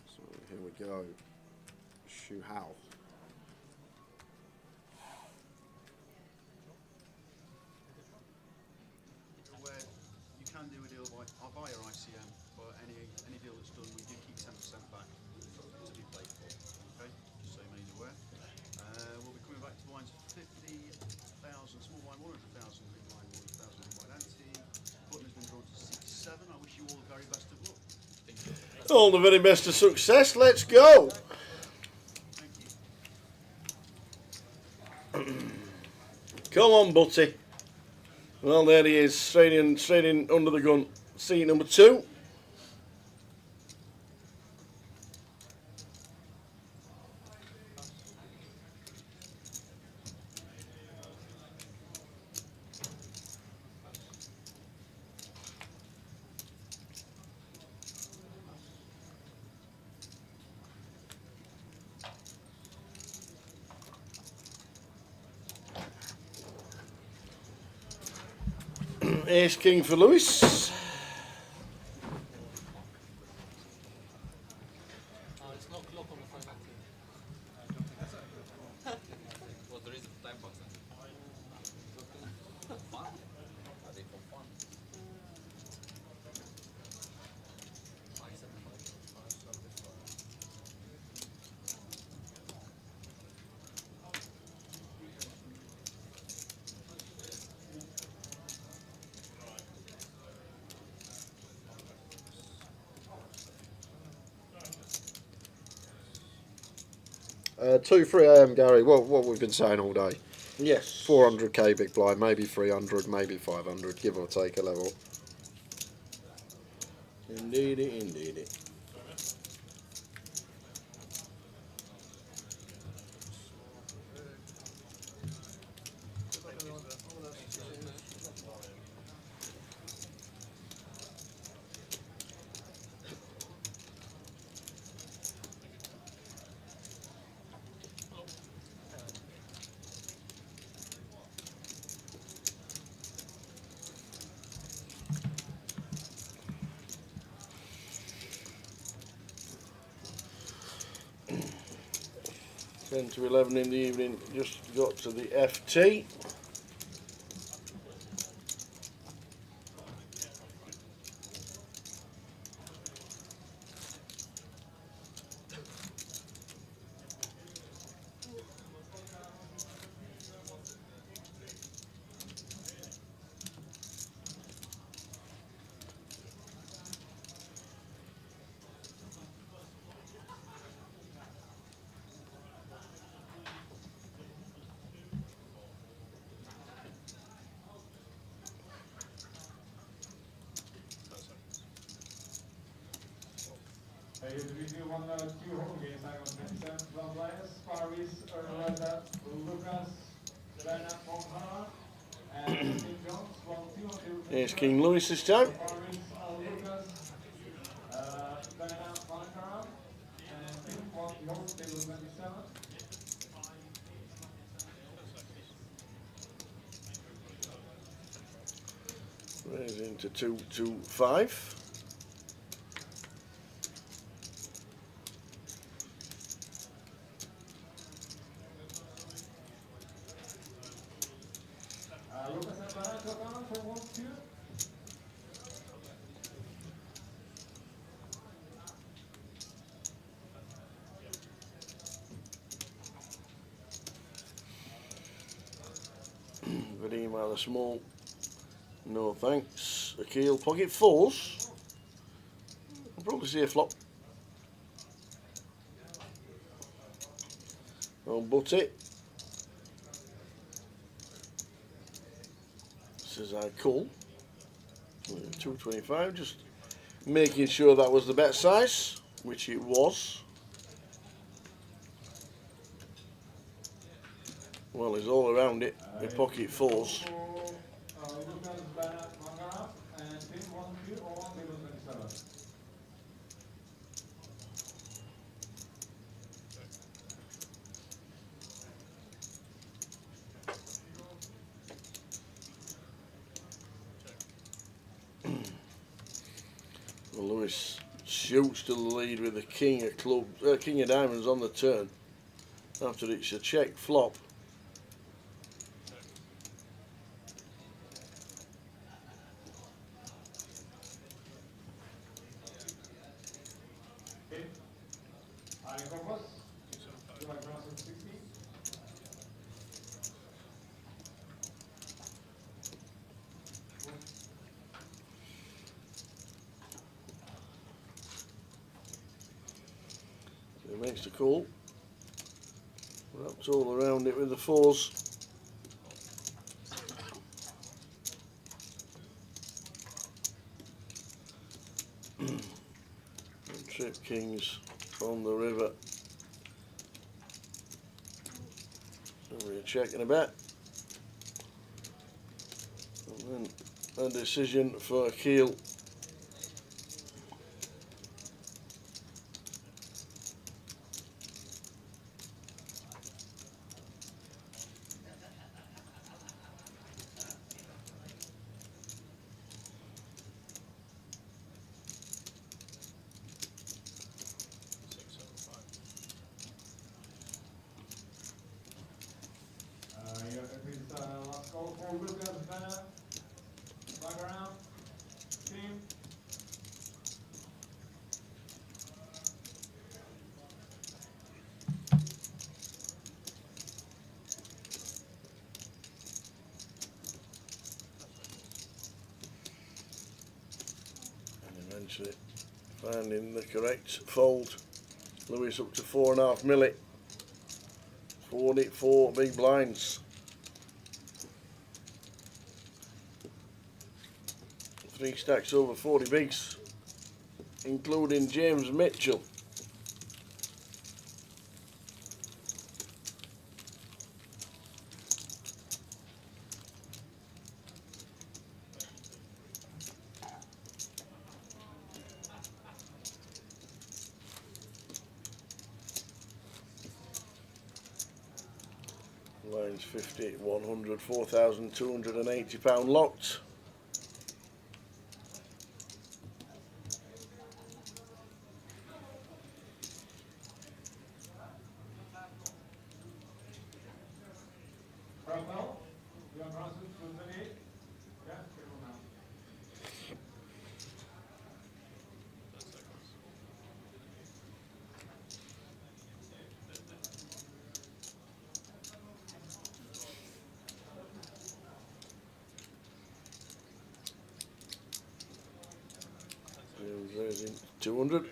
So here we go. Shu Hao. Where you can do a deal via ICM, but any deal that's done, we do keep 10% back to be played for. Okay, just so you made aware. We'll be coming back to wines 50,000, small wine 100,000, big wine 100,000, big wine ante. Button has been drawn to 6-7. I wish you all the very best of luck. All the very best of success. Let's go. Come on, Butty. Well, there he is, straight in under the gun. Seat number 2. Ace King for Lewis. It's not clock on the final team. Well, there is a time box. Fun? Are they for fun? 2-3 AM, Gary. What we've been saying all day. Yes. 400k big blind, maybe 300, maybe 500, give or take a level. Indeedy, indeedy. 10 to 11 in the evening, just got to the FT. Here to review one two home games, I got 27 club players, Paris, Erlanda, Lucas, Bernard Monhara, and Tim Jones, 1-2 Here's King Louis this time. Paris, Lucas, Bernard Monhara, and Tim 1-0, table 27. Raise into 2-5. Lucas and Bernard took on for 1-2. Vadim rather small. No thanks. Akil pocket fours. I'll probably see a flop. Oh, but it. Says I call. 225. Just making sure that was the bet size, which it was. Well, he's all around it with pocket fours. Lucas, Bernard Monhara, and Tim 1-2 or 1 table 27. Well, Lewis shoots to the lead with the king of clubs, king of diamonds on the turn. After it's a check flop. He makes the call. Wraps all around it with the fours. Trip kings on the river. Over a check and a bet. And then a decision for Akil. Last call for Lucas, Bernard, back around, Tim. And eventually finding the correct fold. Lewis up to 4.5 milli. 44 big blinds. 3 stacks over 40 bigs, including James Mitchell. Lines 50, 100, £4,280 locked. Rafael, you are present with the eight. Yeah, careful now. Raising 200.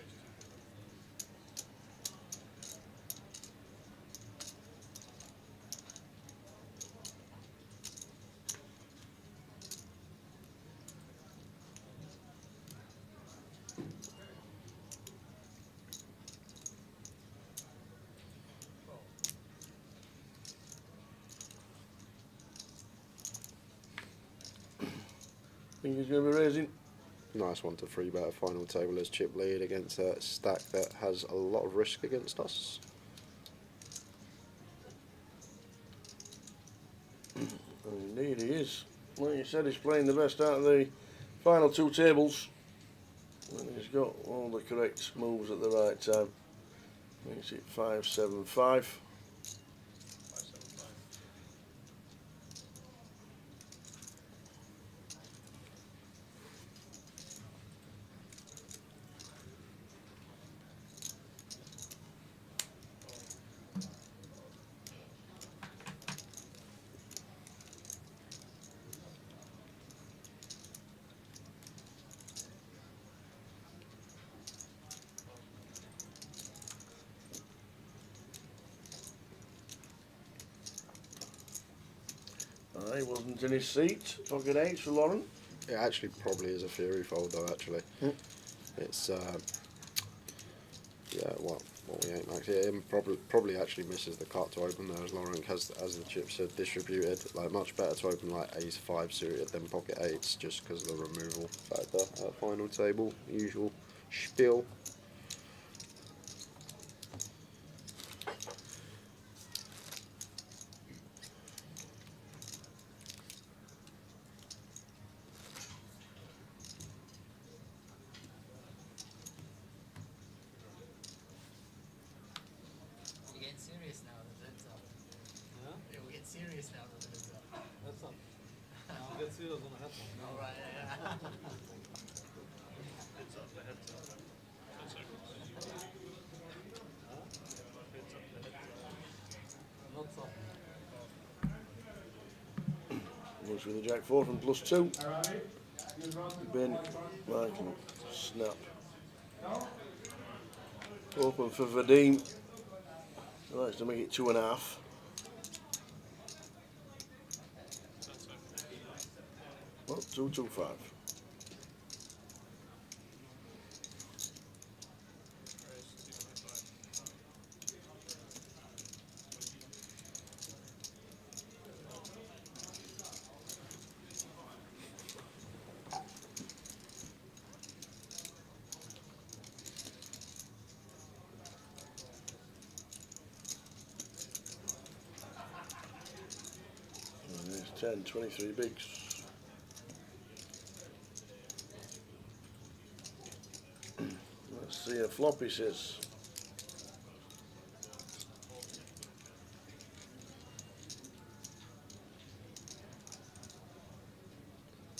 Think he's going to be raising. Nice one to free bet a final table as chip lead against a stack that has a lot of risk against us. Indeed he is. Like you said, he's playing the best out of the final two tables. And he's got all the correct moves at the right time. Makes it 5-7-5. He wasn't in his seat. Pocket 8 for Lauren. It actually probably is a Fury fold though, actually. It's, yeah, what we ain't max here. Him probably actually misses the cut to open there as Lauren has, as the chips are distributed. Like, much better to open like ace 5 suited than pocket 8s just because of the removal factor at final table. Usual spiel. Looks with the Jack 4 from +2. Ben, Michael, snap. Open for Vadim. He likes to make it 2.5. Well, 2-2-5. And there's 10, 23 bigs. Let's see a flop, he says.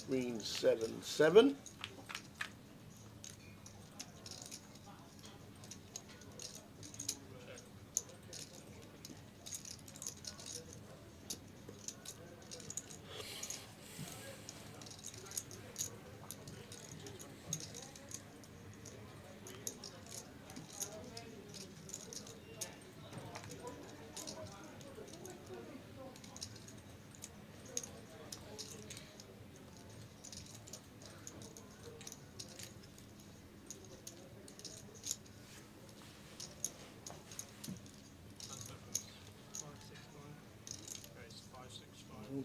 Queen 7-7.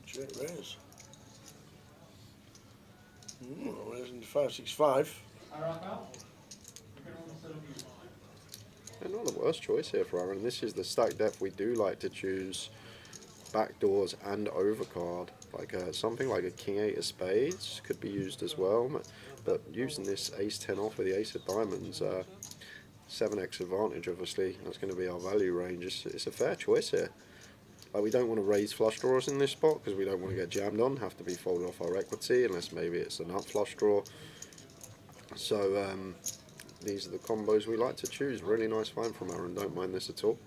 Check raise. Raising to 5-6-5. And not the worst choice here for Aaron. This is the stack depth we do like to choose backdoors and overcard. Like something like a king 8 of spades could be used as well. But using this ace 10 off with the ace of diamonds, 7x advantage obviously, that's going to be our value range. It's a fair choice here. We don't want to raise flush draws in this spot because we don't want to get jammed on, have to be folded off our equity unless maybe it's a nut flush draw. So these are the combos we like to choose. Really nice find from Aaron, don't mind this at all.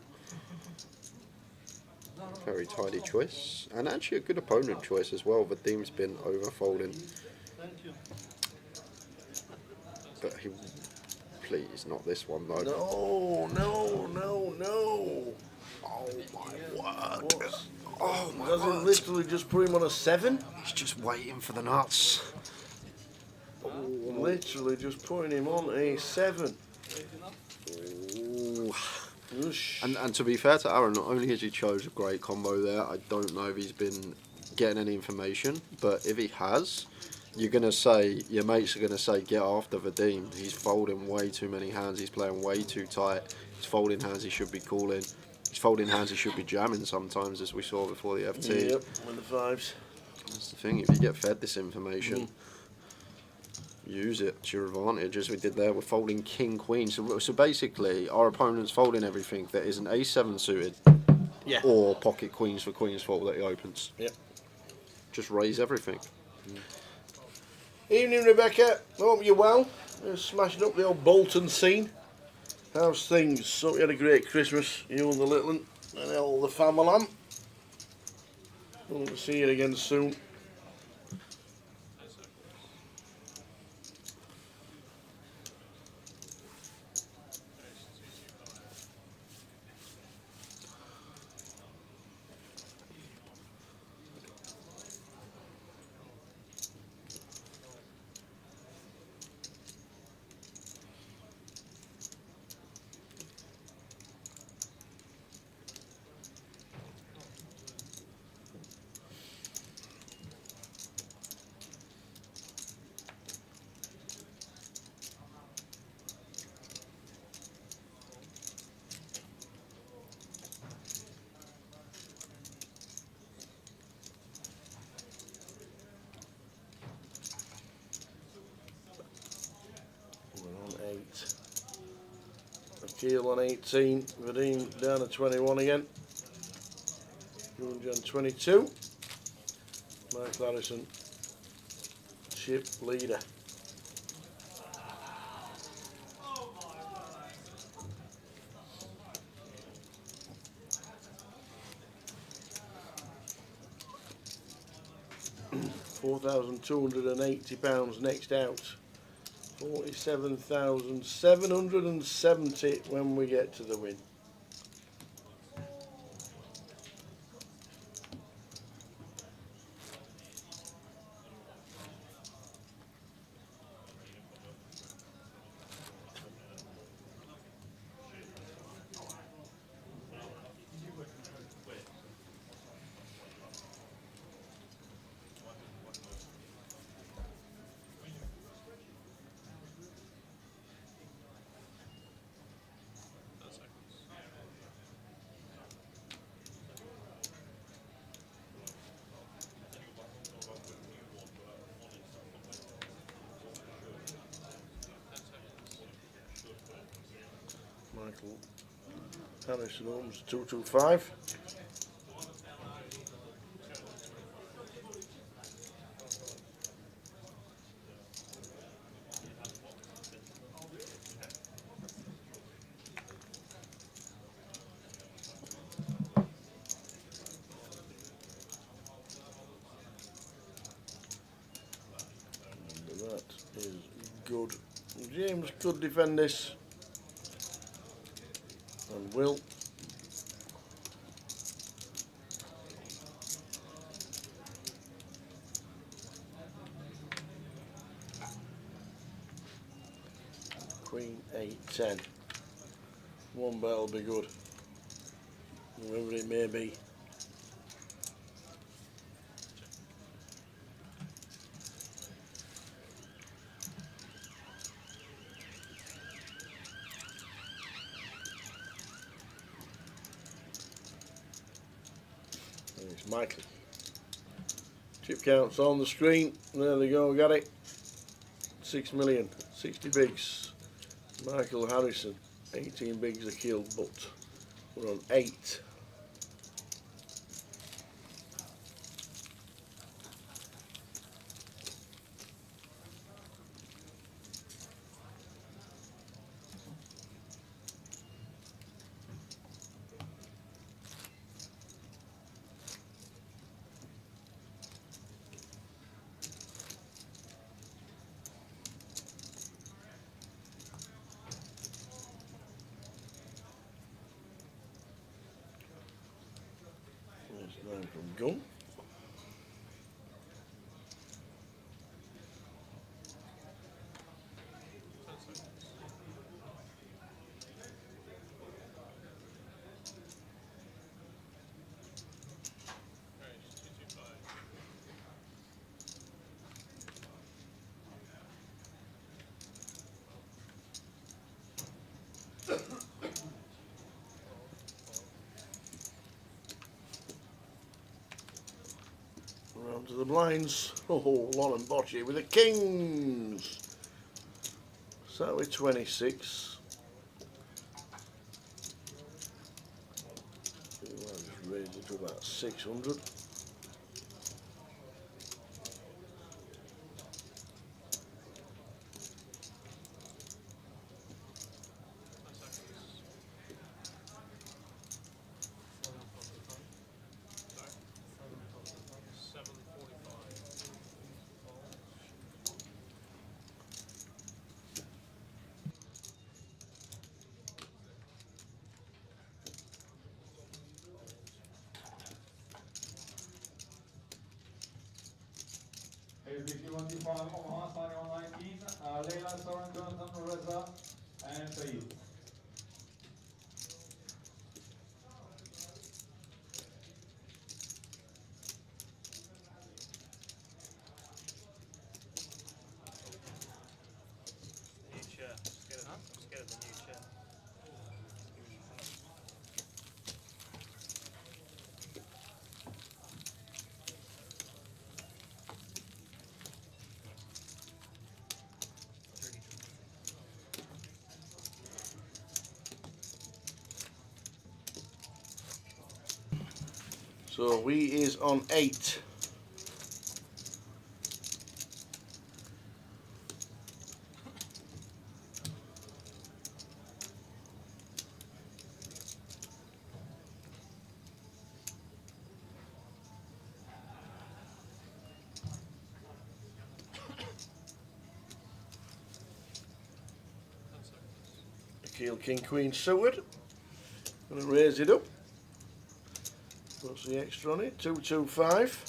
Very tidy choice, and actually a good opponent choice as well. Vadim's been over folding. But he, please, not this one though. No. Oh my word. Oh my Does it word. literally just put him on a 7? He's just waiting for the nuts. Literally just putting him on a 7. Ooh. And to be fair to Aaron, not only has he chose a great combo there, I don't know if he's been getting any information, but if he has, you're going to say, your mates are going to say, get after Vadim. He's folding way too many hands, he's playing way too tight, he's folding hands he should be calling, he's folding hands he should be jamming sometimes, as we saw before the FT. Yep, with the 5s. That's the thing, if you get fed this information, use it to your advantage, as we did there. We're folding king queen, so basically our opponent's folding everything that is an a7 suited, or pocket queens for queens fold that he opens. Yep. Just raise everything. Evening, Rebecca. Hope you're well. Just smashing up the old Bolton scene. How's things? Hope you had a great Christmas, you and the little one, and all the family. Hope to see you again soon. Akil on 18, Vadim down to 21 again. John 22. Michael Harrison, chip leader. £4,280 next out. 47,770 when we get to the win. Michael Harrison Holmes 225. And that is good. James could defend this. And will. Queen 8-10. One bet will be good, whoever it may be. It's Michael. Chip counts on the screen. There they go, got it. 6 million, 60 bigs. Michael Harrison, 18 bigs are killed, but we're on 8. Gun. Round to the blinds. Oh, Lauren Bocce with the kings. Start with 26. I'll just raise it to about 600. HBQ125 Omaha, starting on 19, Leila, Soren, Jonathan, Reza, and Saeed. New chair. I'm scared of the new chair. So we is on 8. Keel, King, Queen suited. Gonna raise it up. What's the extra on it? 225.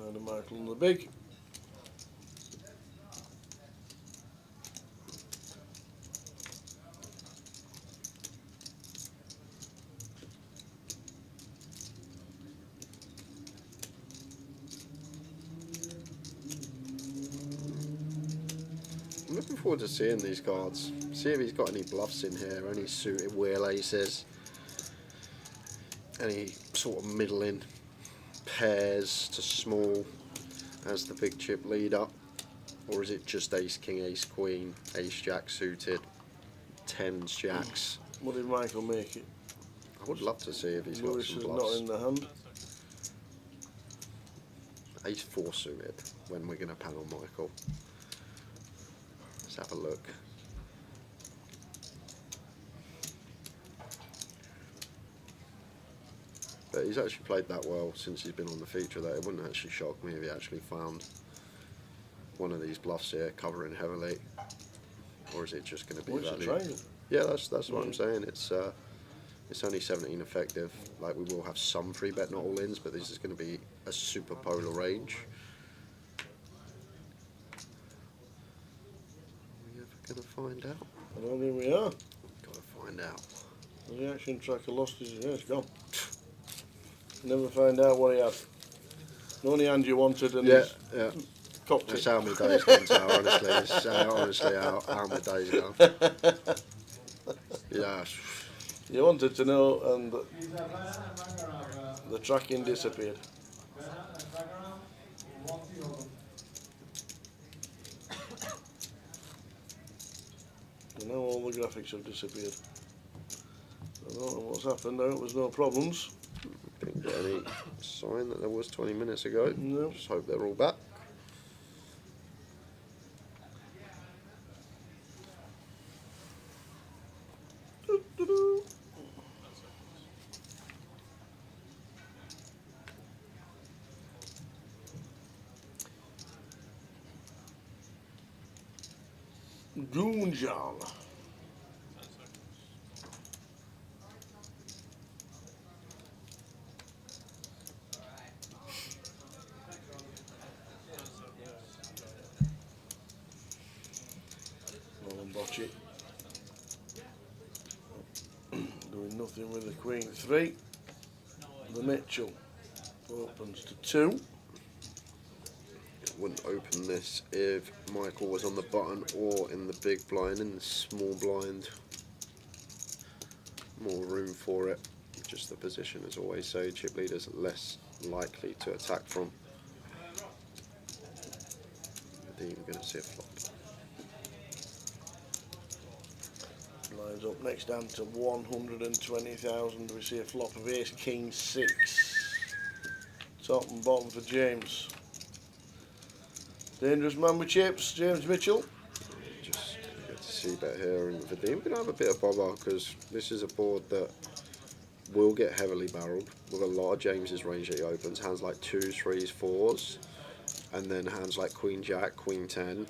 And Michael on the big. I'm looking forward to seeing these cards. See if he's got any bluffs in here, any suited wheel aces, any sort of middling pairs to small as the big chip lead up, or is it just ace king, ace queen, ace jack suited, tens, jacks? What did Michael make it? I would love to see if he's got Lewis some is bluffs. not in the hand. Ace four suited when we're going to panel Michael. Let's have a look. But he's actually played that well since he's been on the feature that it wouldn't actually shock me if he actually found one of these bluffs here covering heavily. Or is it just going to be Well, it's a value? triangle. Yeah, that's what I'm saying. It's It's only 17 effective. Like, we will have some free bet, not all ins, but this is going to be a super polar range. Are we ever going to find out? I don't think we are. Got to find out. The reaction tracker lost his. Yeah, it's gone. Never find out what he had. The only hand you wanted and yeah. cocked That's it. how my days gone, Tao, honestly. It's honestly how my days go. Yeah. You wanted to know, and the tracking disappeared. And now all the graphics have disappeared. I don't know what's happened. I hope there's no problems. Didn't get any sign that there was 20 minutes ago. No. Just hope they're all back. Goonjal. Bocce. Doing nothing with the Queen 3. The Mitchell opens to 2. Wouldn't open this if Michael was on the button or in the big blind. In the small blind, more room for it. Just the position, as always say, chip leaders less likely to attack from. I think we're going to see a flop. Lines up next down to 120,000. We see a flop of Ace King 6. Top and bottom for James. Dangerous man with chips, James Mitchell. Just get to see bet here, and Vadim we're going to have a bit of bother because this is a board that will get heavily barreled with a lot of James's range that he opens. Hands like 2s, 3s, 4s, and then hands like Queen Jack, Queen 10,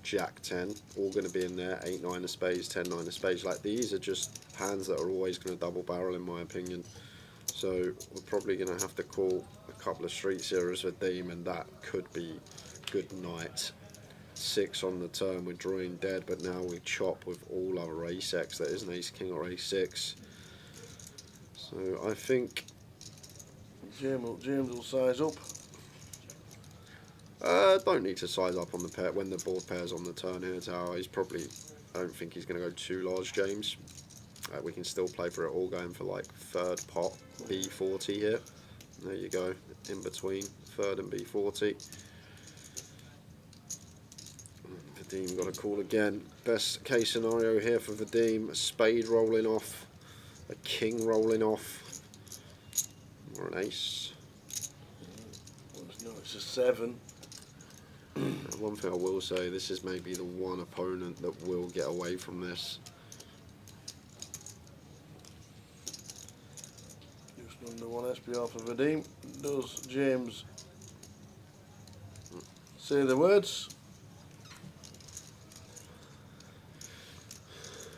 Jack 10, all going to be in there. 8, 9 of spades, 10, 9 of spades. Like, these are just hands that are always going to double barrel in my opinion. So we're probably going to have to call a couple of street zeros with Deem, and that could be good night. 6 on the turn, we're drawing dead, but now we chop with all our ace X. That isn't ace king or ace 6. So I think James will size up. Don't need to size up on the pair when the board pair's on the turn here. Tower. He's probably. I don't think he's going to go too large, James. We can still play for it all, going for like third pot B40 here. There you go, in between third and B40. Vadim got a call again. Best case scenario here for Vadim: a spade rolling off, a king rolling off, or an ace. No, it's a 7. One thing I will say, this is maybe the one opponent that will get away from this. Just under 1 SPR for Vadim. Does James say the words?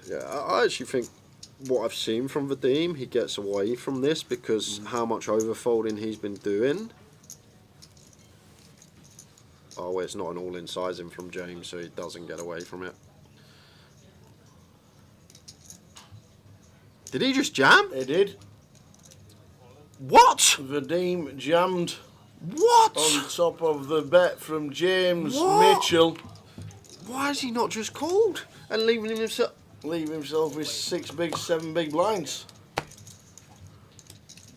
Yeah, I actually think what I've seen from Vadim, he gets away from this because how much overfolding he's been doing. Oh, well, it's not an all-in sizing from James, so he doesn't get away from it. Did he just jam? He did. What? Vadim jammed. What? On top of the bet from James What? Mitchell. Why has he not just called and leaving himself? Leave himself with 6 big, 7 big blinds.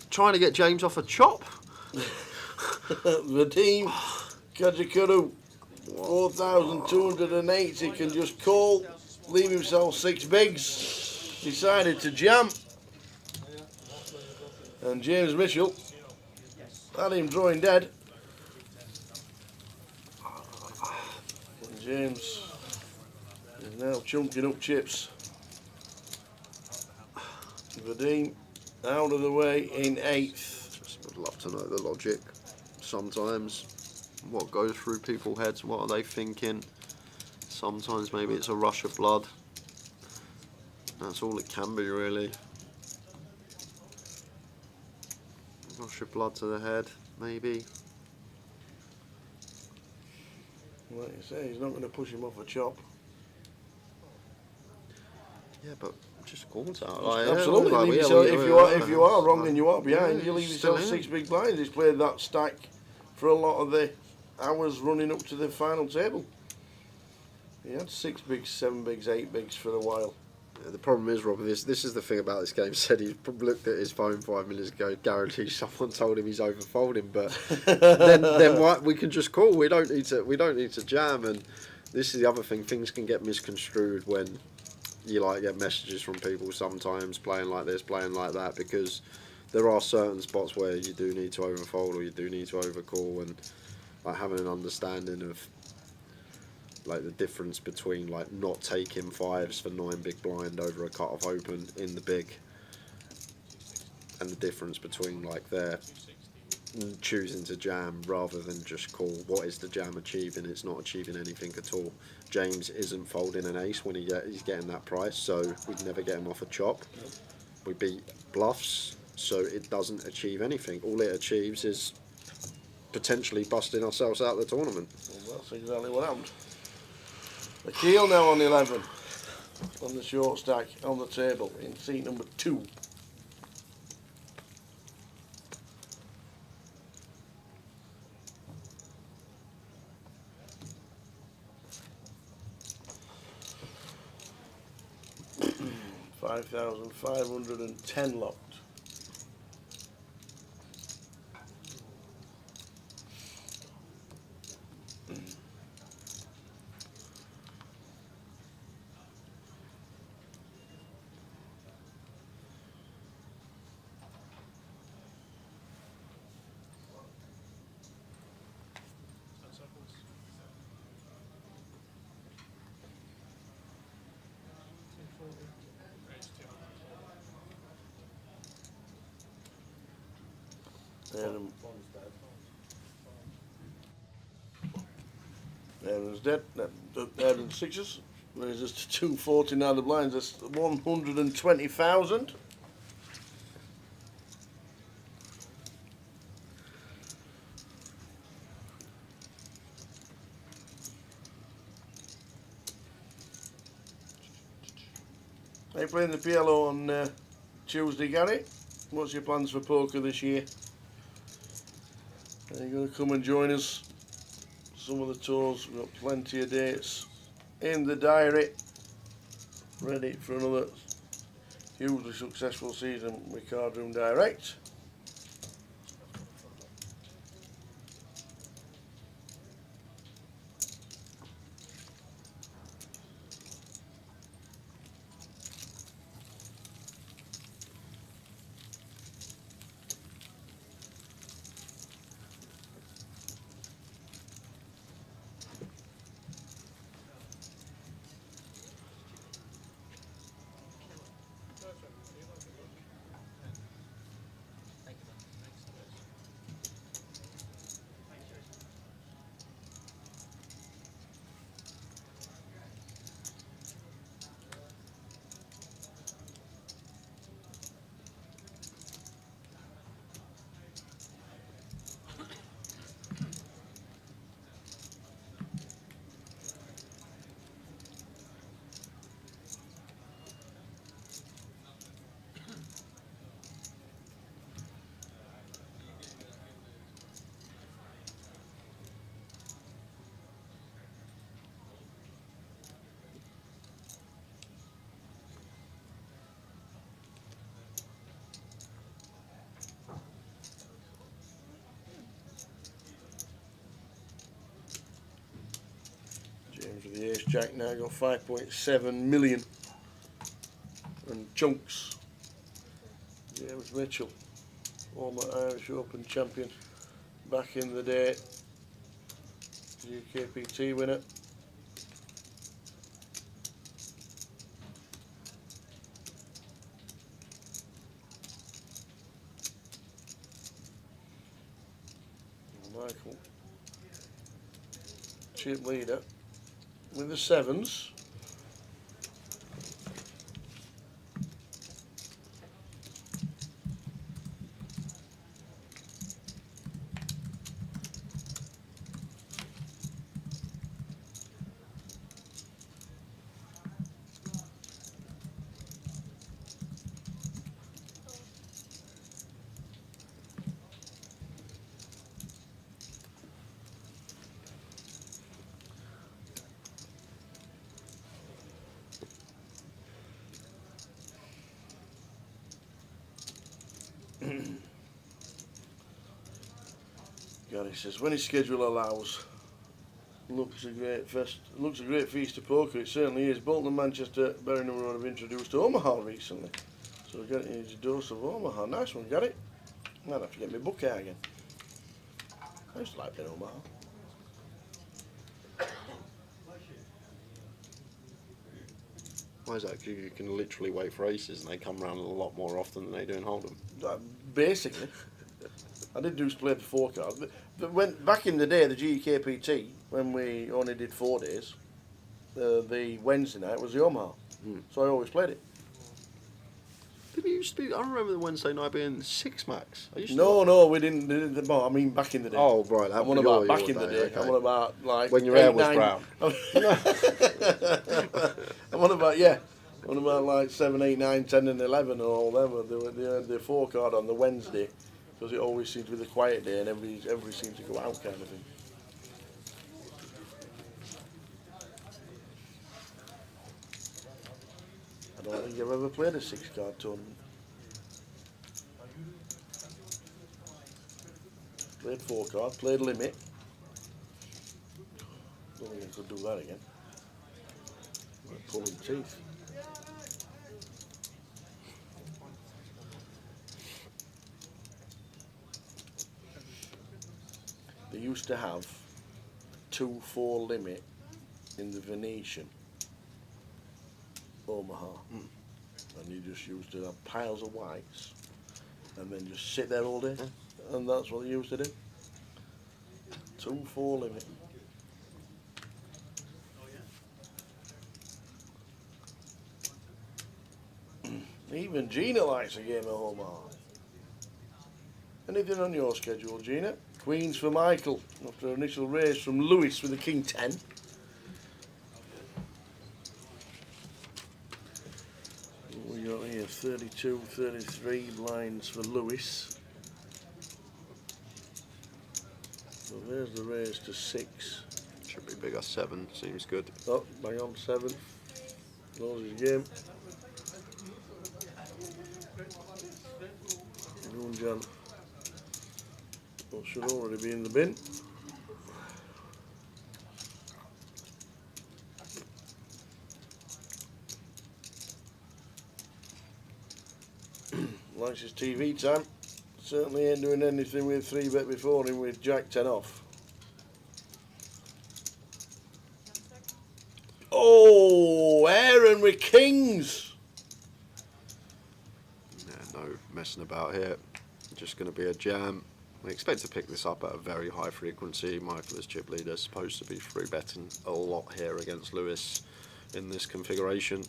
Trying to get James off a chop? Vadim Kajakuru, 4,280, can just call, leave himself 6 bigs. Decided to jam. And James Mitchell had him drawing dead. And James is now chunking up chips. Vadim out of the way in 8th. Just would love to know the logic sometimes. What goes through people's heads, what are they thinking? Sometimes maybe it's a rush of blood. That's all it can be, really. Rush of blood to the head, maybe. Like you say, he's not going to push him off a chop. Yeah, but just call it out. Absolutely. Like, if you are wrong and you are behind, you leave still yourself in. 6 big blinds. He's played that stack for a lot of the hours running up to the final table. He had 6 bigs, 7 bigs, 8 bigs for a while. The problem is, Rob, this is the thing about this game. Said he looked at his phone 5 minutes ago. Guaranteed someone told him he's overfolding, but then what? We can just call. We don't need to jam. And this is the other thing. Things can get misconstrued when you like get messages from people sometimes playing like this, playing like that, because there are certain spots where you do need to overfold or you do need to overcall, and like having an understanding of like the difference between like not taking 5s for 9 big blind over a cut-off open in the big, and the difference between like their choosing to jam rather than just call. What is the jam achieving? It's not achieving anything at all. James isn't folding an ace when he's getting that price, so we'd never get him off a chop. We beat bluffs, so it doesn't achieve anything. All it achieves is potentially busting ourselves out of the tournament. Well, that's exactly what happened. The keel now on 11 on the short stack on the table in seat number 2. $5,510 locked. Aaron's dead. Aaron's 6s. Raises us to 240 now. The blinds. That's 120,000. Are you playing the PLO on Tuesday, Gary? What's your plans for poker this year? Are you going to come and join us? Some of the tours, we've got plenty of dates in the diary, ready for another hugely successful season with Card Room Direct. James with the ace jack now got 5.7 million. And chunks. James Mitchell, former Irish Open champion back in the day. GUKPT winner. Michael, chip leader with the 7s. Gary says, when his schedule allows, looks a great feast of poker. It certainly is. Bolton and Manchester, Berringham Road have introduced Omaha recently, so we're getting a dose of Omaha. Nice one, Gary. Might have to get my book out again. I used to like playing Omaha. Why is that? 'Cause you can literally wait for aces and they come around a lot more often than they do in Hold'em. Basically, I did do play the 4 cards. But when back in the day, the GUKPT, when we only did 4 days, the Wednesday night was the Omaha, so I always played it. Did it used to be? I remember the Wednesday night being 6 max. No, we didn't. Well, I mean, back in the day. Oh, right. I'm on about back in the day. Okay. I'm on about like when your hair 8, was 9. brown. I'm on about On about like 7, 8, 9, 10 and 11 and all them. They had the 4 card on the Wednesday because it always seemed to be the quiet day and everybody seemed to go out kind of thing. I don't think I've ever played a 6 card tournament. Played 4 card, played limit. Don't think I could do that again. Like pulling teeth. They used to have 2-4 limit in the Venetian Omaha, and you just used to have piles of whites and then just sit there all day, and that's what they used to do. 2-4 limit. Even Gina likes a game of Omaha. Anything on your schedule, Gina? Queens for Michael after initial raise from Lewis with the King 10. We got here 32, 33 blinds for Lewis. So there's the raise to 6. Should be bigger. 7 seems good. Oh, bang on 7. Closes his game. Moon John. Well, should already be in the bin. Likes his TV time. Certainly ain't doing anything with 3-bet before him with Jack 10 off. Oh, Aaron with kings. Yeah, no messing about here. Just going to be a jam. We expect to pick this up at a very high frequency. Michael as chip leader is supposed to be free betting a lot here against Lewis in this configuration.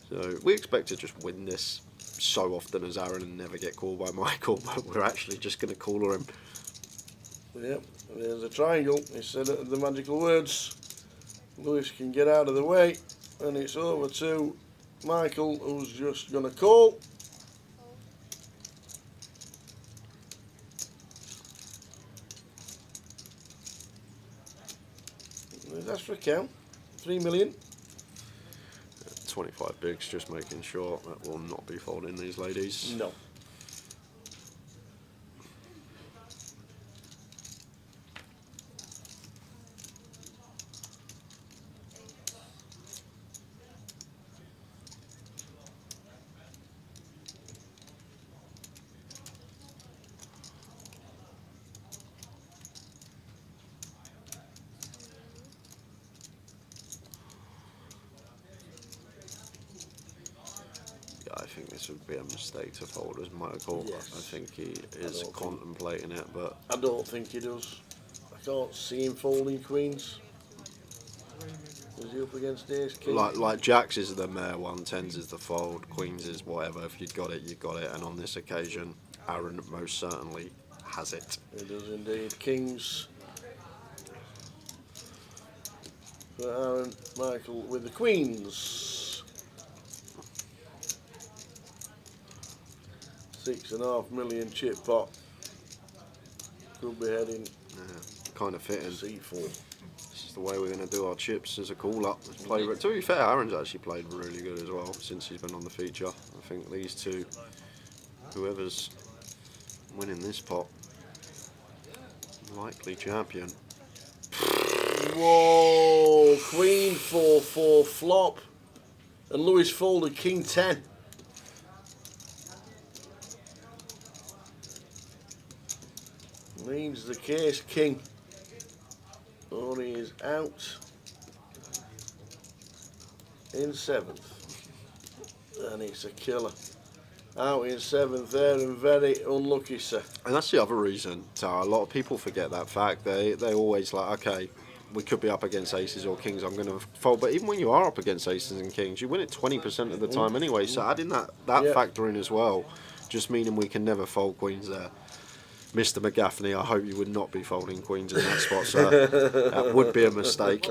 So we expect to just win this so often as Aaron and never get called by Michael, but we're actually just going to caller him. Yep, there's a triangle. He said the magical words. Lewis can get out of the way, and it's over to Michael, who's just going to call. That's for a count. 3 million. 25 bigs, just making sure that will not be folding these ladies. No. I think this would be a mistake to fold as Michael. Yes. I think he is contemplating it, but I don't think he does. I can't see him folding queens. Is he up against ace king? like jacks is the mare one, 10s is the fold, queens is whatever. If you got it, you got it. And on this occasion, Aaron most certainly has it. He does indeed. Kings for Aaron. Michael with the queens. 6.5 million chip pot. Could be heading. Kind of fitting. C4. This is the way we're going to do our chips as a call-up. To be fair, Aaron's actually played really good as well since he's been on the feature. I think these two, whoever's winning this pot. Likely champion. Whoa, Queen 4-4 flop. And Lewis folded King 10. Leads the case King. Only is out in 7th. And it's a killer. Out in 7th there, and very unlucky, sir. And that's the other reason, Tara. A lot of people forget that fact. They always like, okay, we could be up against aces or kings, I'm going to fold. But even when you are up against aces and kings, you win it 20% of the time anyway. So adding that factor in as well, just meaning we can never fold queens there. Mr. McGaffney, I hope you would not be folding queens in that spot, sir. That would be a mistake.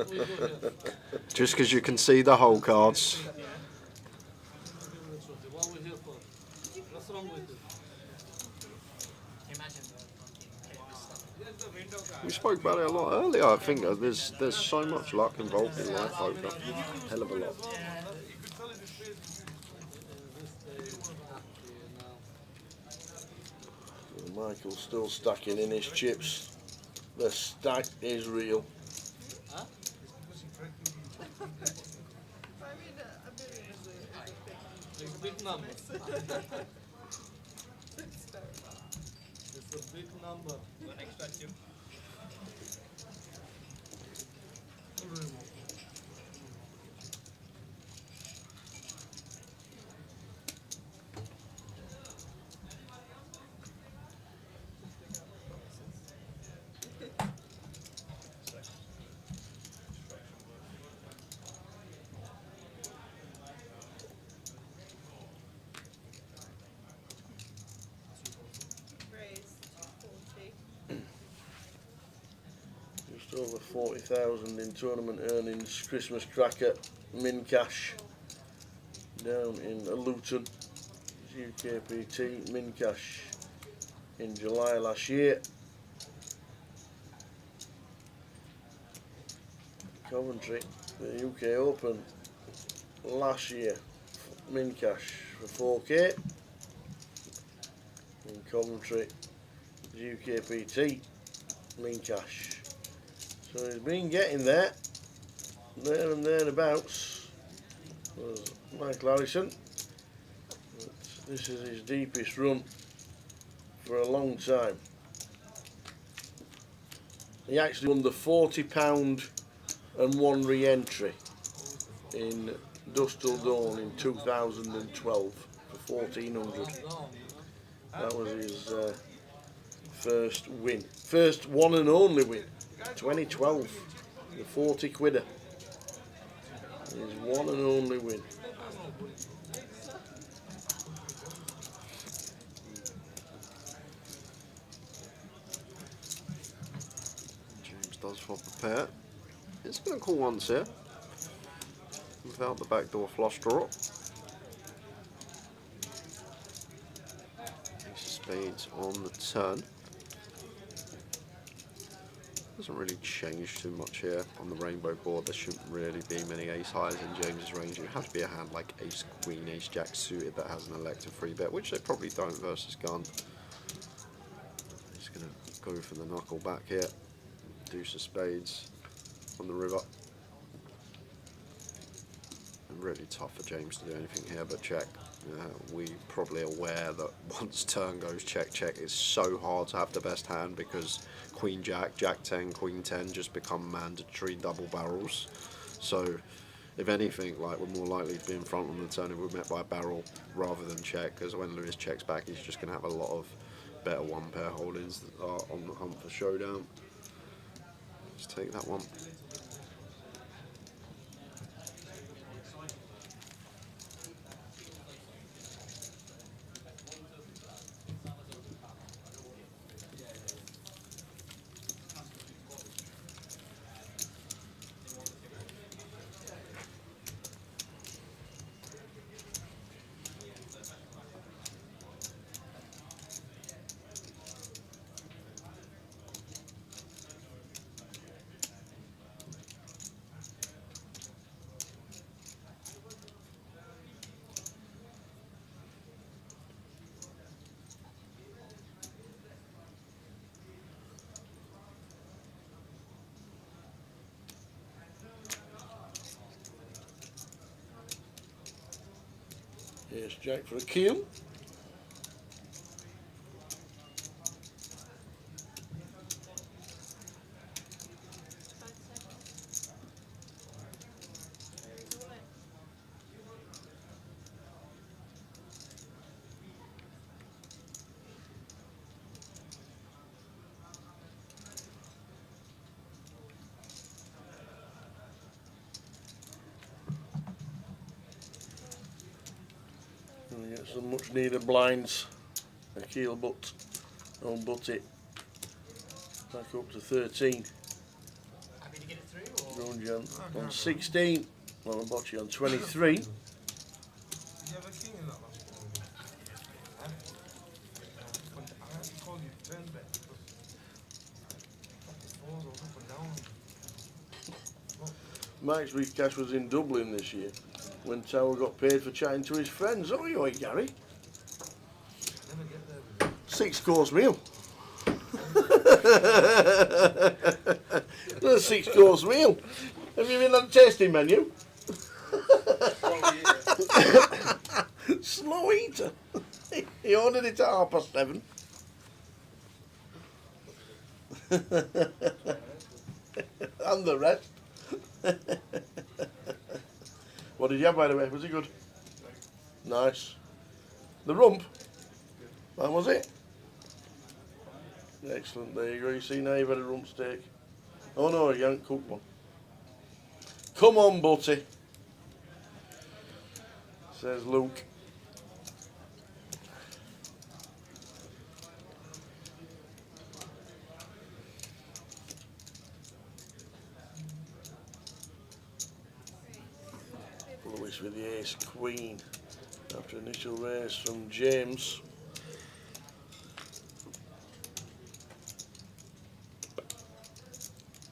Just because you can see the hole cards. We spoke about it a lot earlier. I think there's so much luck involved in life poker. Hell of a lot. Michael's still stacking in his chips. The stack is real. It's a big number. It's a big number. Just over 40,000 in tournament earnings. Christmas cracker, min cash down in Luton. GUKPT min cash in July last year. Coventry, the UK Open last year, min cash for 4k. In Coventry, GUKPT min cash. So he's been getting there and thereabouts. Was Michael Harrison. But this is his deepest run for a long time. He actually won the £40 and 1 re-entry in Dustle Dawn in 2012 for 1400. That was his first win. First one and only win. 2012. The 40 quidder. His one and only win. James does for prepare. It's going to call once here. Without the backdoor flush draw. Ace of spades on the turn. Doesn't really change too much here on the rainbow board. There shouldn't really be many ace highs in James's range. It would have to be a hand like ace queen, ace jack suited that has an elective free bet, which they probably don't versus gun. He's going to go for the knuckle back here. Deuce of spades on the river. And really tough for James to do anything here but check. We're probably aware that once turn goes check check, it's so hard to have the best hand because queen jack, jack 10, queen 10 just become mandatory double barrels. So if anything, like, we're more likely to be in front on the turn if we're met by a barrel rather than check, because when Lewis checks back he's just going to have a lot of better one pair holdings that are on the hunt for showdown. Let's take that one. Ace Jack for a keel. And we get some much needed blinds. A keel butt. Don't butt it. Back up to 13. Happy to get it through? Going John on 16. Well, Bocce on 23. Did you have a king in that last one? I had to call you 10 bet because the fours was up and down. Mike's week cash was in Dublin this year when Tower got paid for chatting to his friends. Oh, you Gary. Never get there with it. 6-course meal. That's a 6-course meal. Have you been on the tasting menu? Slow eater. He ordered it at 7:30. And the rest. What did you have, by the way? Was it good? Nice. The rump? That was it? Excellent, there you go. You see, now you've had a rump steak. Oh no, you haven't cooked one. Come on, Butty, says Luke. Lewis with the ace queen after initial race from James.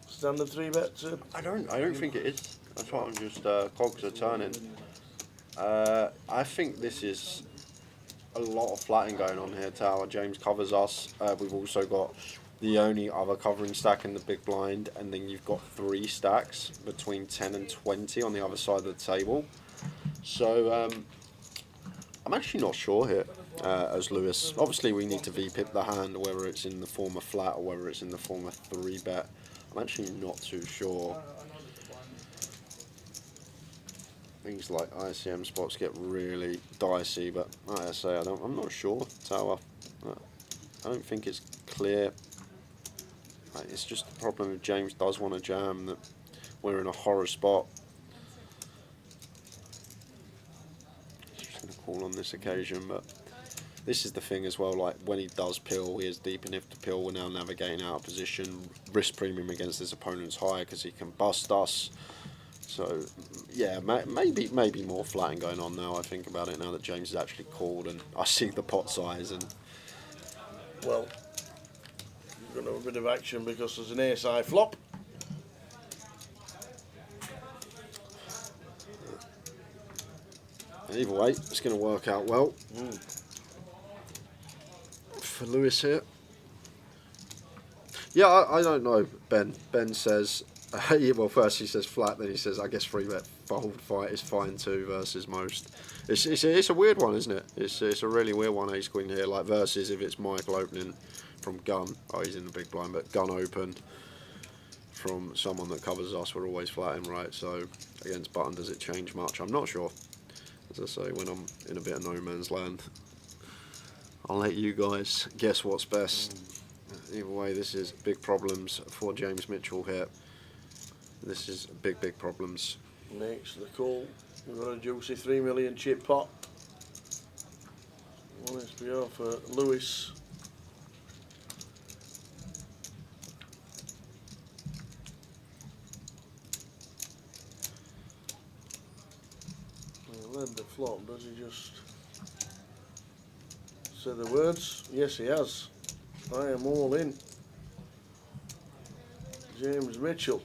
Standard 3-bet. I don't think it is. That's what I'm just cogs are turning. I think this is a lot of flatting going on here. Tower James covers us. We've also got the only other covering stack in the big blind, and then you've got 3 stacks between 10 and 20 on the other side of the table. So I'm actually not sure here. As Lewis, obviously we need to VPip the hand, whether it's in the form of flat or whether it's in the form of 3-bet. I'm actually not too sure. Things like ICM spots get really dicey, but like I say, I'm not sure. Tower, I don't think it's clear. It's just the problem if James does want to jam, that we're in a horror spot. Just going to call on this occasion, but this is the thing as well, like when he does pill, he is deep enough to pill. We're now navigating out of position. Risk premium against his opponent's high because he can bust us. So yeah, maybe more flatting going on now. I think about it now that James is actually called and I see the pot size, and well, we're going to have a bit of action because there's an ace high flop. Either way, it's going to work out well for Lewis here. Yeah, I don't know, Ben. Ben says, well, first he says flat, then he says, I guess 3-bet fold fight is fine too versus most. It's a weird one, isn't it? It's a really weird one, ace queen here, like versus if it's Michael opening from gun. Oh, he's in the big blind, but gun open from someone that covers us, we're always flatting, right? So against button, does it change much? I'm not sure. As I say, when I'm in a bit of no man's land, I'll let you guys guess what's best. Either way, this is big problems for James Mitchell here. This is big problems. Makes the call. We've got a juicy 3 million chip pot. 1 SPO for Lewis. He led the flop. Does he just say the words? Yes, he has. I am all in. James Mitchell.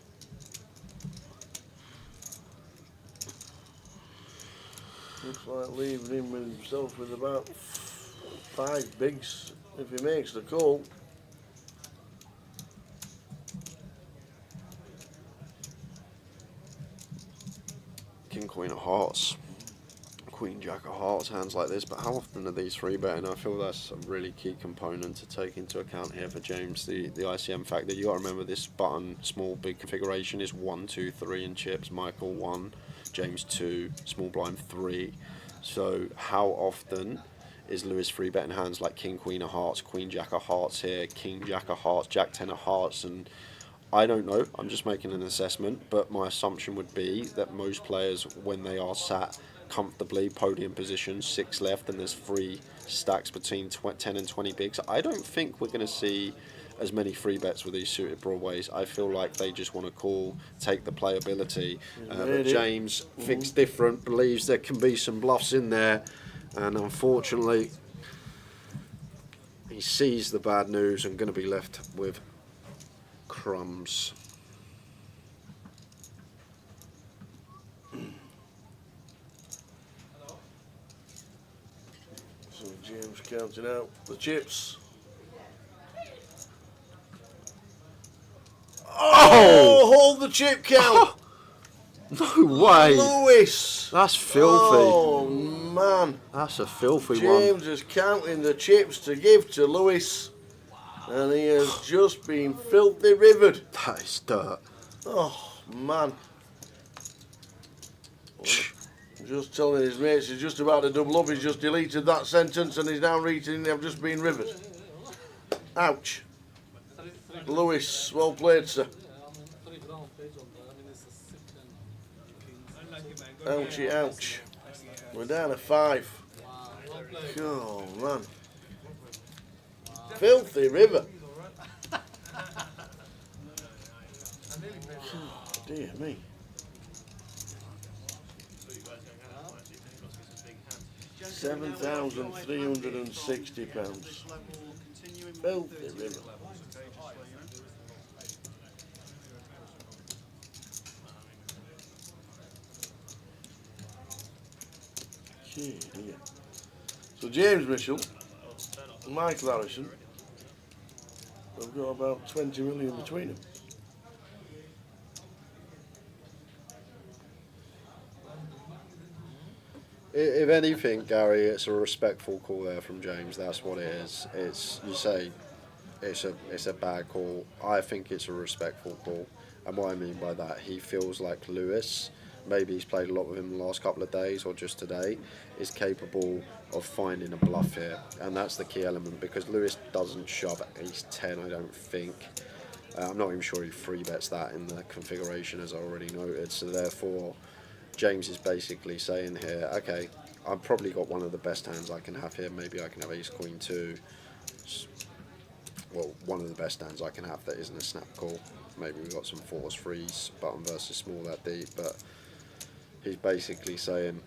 Looks like leaving him with himself with about 5 bigs if he makes the call. King Queen of Hearts. Queen Jack of Hearts hands like this, but how often are these three betting? I feel that's a really key component to take into account here for James. The ICM factor. You got to remember this button small big configuration is 1, 2, 3 in chips. Michael 1, James 2, small blind 3. So how often is Lewis free betting hands like King Queen of Hearts, Queen Jack of Hearts here, King Jack of Hearts, Jack 10 of Hearts, and I don't know, I'm just making an assessment, but my assumption would be that most players, when they are sat comfortably, podium position, 6 left, and there's 3 stacks between 10 and 20 bigs, I don't think we're going to see as many free bets with these suited broadways. I feel like they just want to call, take the playability. But James thinks different, believes there can be some bluffs in there, and unfortunately, he sees the bad news and going to be left with crumbs. So James counting out the chips. Oh! Hold the chip count! No way! Lewis! That's filthy. Oh man! That's a filthy one. James is counting the chips to give to Lewis, and he has just been filthy rivered. That is dirt. Oh man! Just telling his mates he's just about to double up. He's just deleted that sentence and he's now reading. I've just been rivered. Ouch! Lewis, well played, sir. Ouchie, ouch. We're down to 5. Oh, man. Filthy river. Oh, dear me. £7,360. Filthy river. Dear. So James Mitchell and Michael Harrison have got about 20 million between them. If anything, Gary, it's a respectful call there from James. That's what it is. It's, you say it's a bad call. I think it's a respectful call. And what I mean by that, he feels like Lewis, maybe he's played a lot with him the last couple of days or just today, is capable of finding a bluff here. And that's the key element, because Lewis doesn't shove at ace 10, I don't think. I'm not even sure he free bets that in the configuration, as I already noted. So therefore, James is basically saying here, okay, I've probably got one of the best hands I can have here. Maybe I can have ace queen 2. Well, one of the best hands I can have that isn't a snap call. Maybe we've got some 4s, 3s, button versus small that deep, but he's basically saying,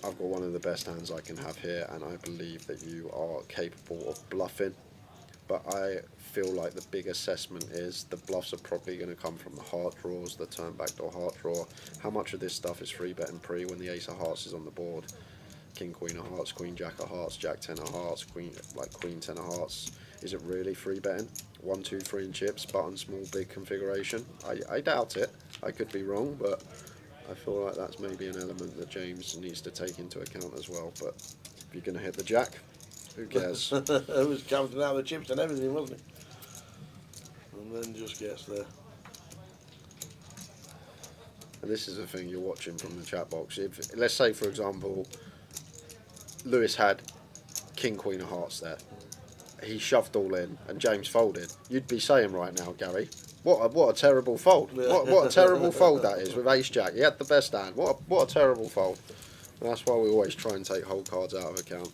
I've got one of the best hands I can have here, and I believe that you are capable of bluffing. But I feel like the big assessment is the bluffs are probably going to come from the heart draws, the turn backdoor heart draw. How much of this stuff is free betting pre when the ace of hearts is on the board? King, queen of hearts, queen, jack of hearts, jack 10 of hearts, queen 10 of hearts. Is it really free betting? 1, 2, 3 in chips, button, small, big configuration? I doubt it. I could be wrong, but I feel like that's maybe an element that James needs to take into account as well. But if you're going to hit the jack, who cares? He was counting out the chips and everything, wasn't he? And then just gets there. And this is the thing you're watching from the chat box. If, let's say, for example, Lewis had king, queen of hearts there. He shoved all in and James folded. You'd be saying right now, Gary, what a terrible fold. What a terrible fold that is with ace jack. He had the best hand. What a terrible fold. And that's why we always try and take whole cards out of account.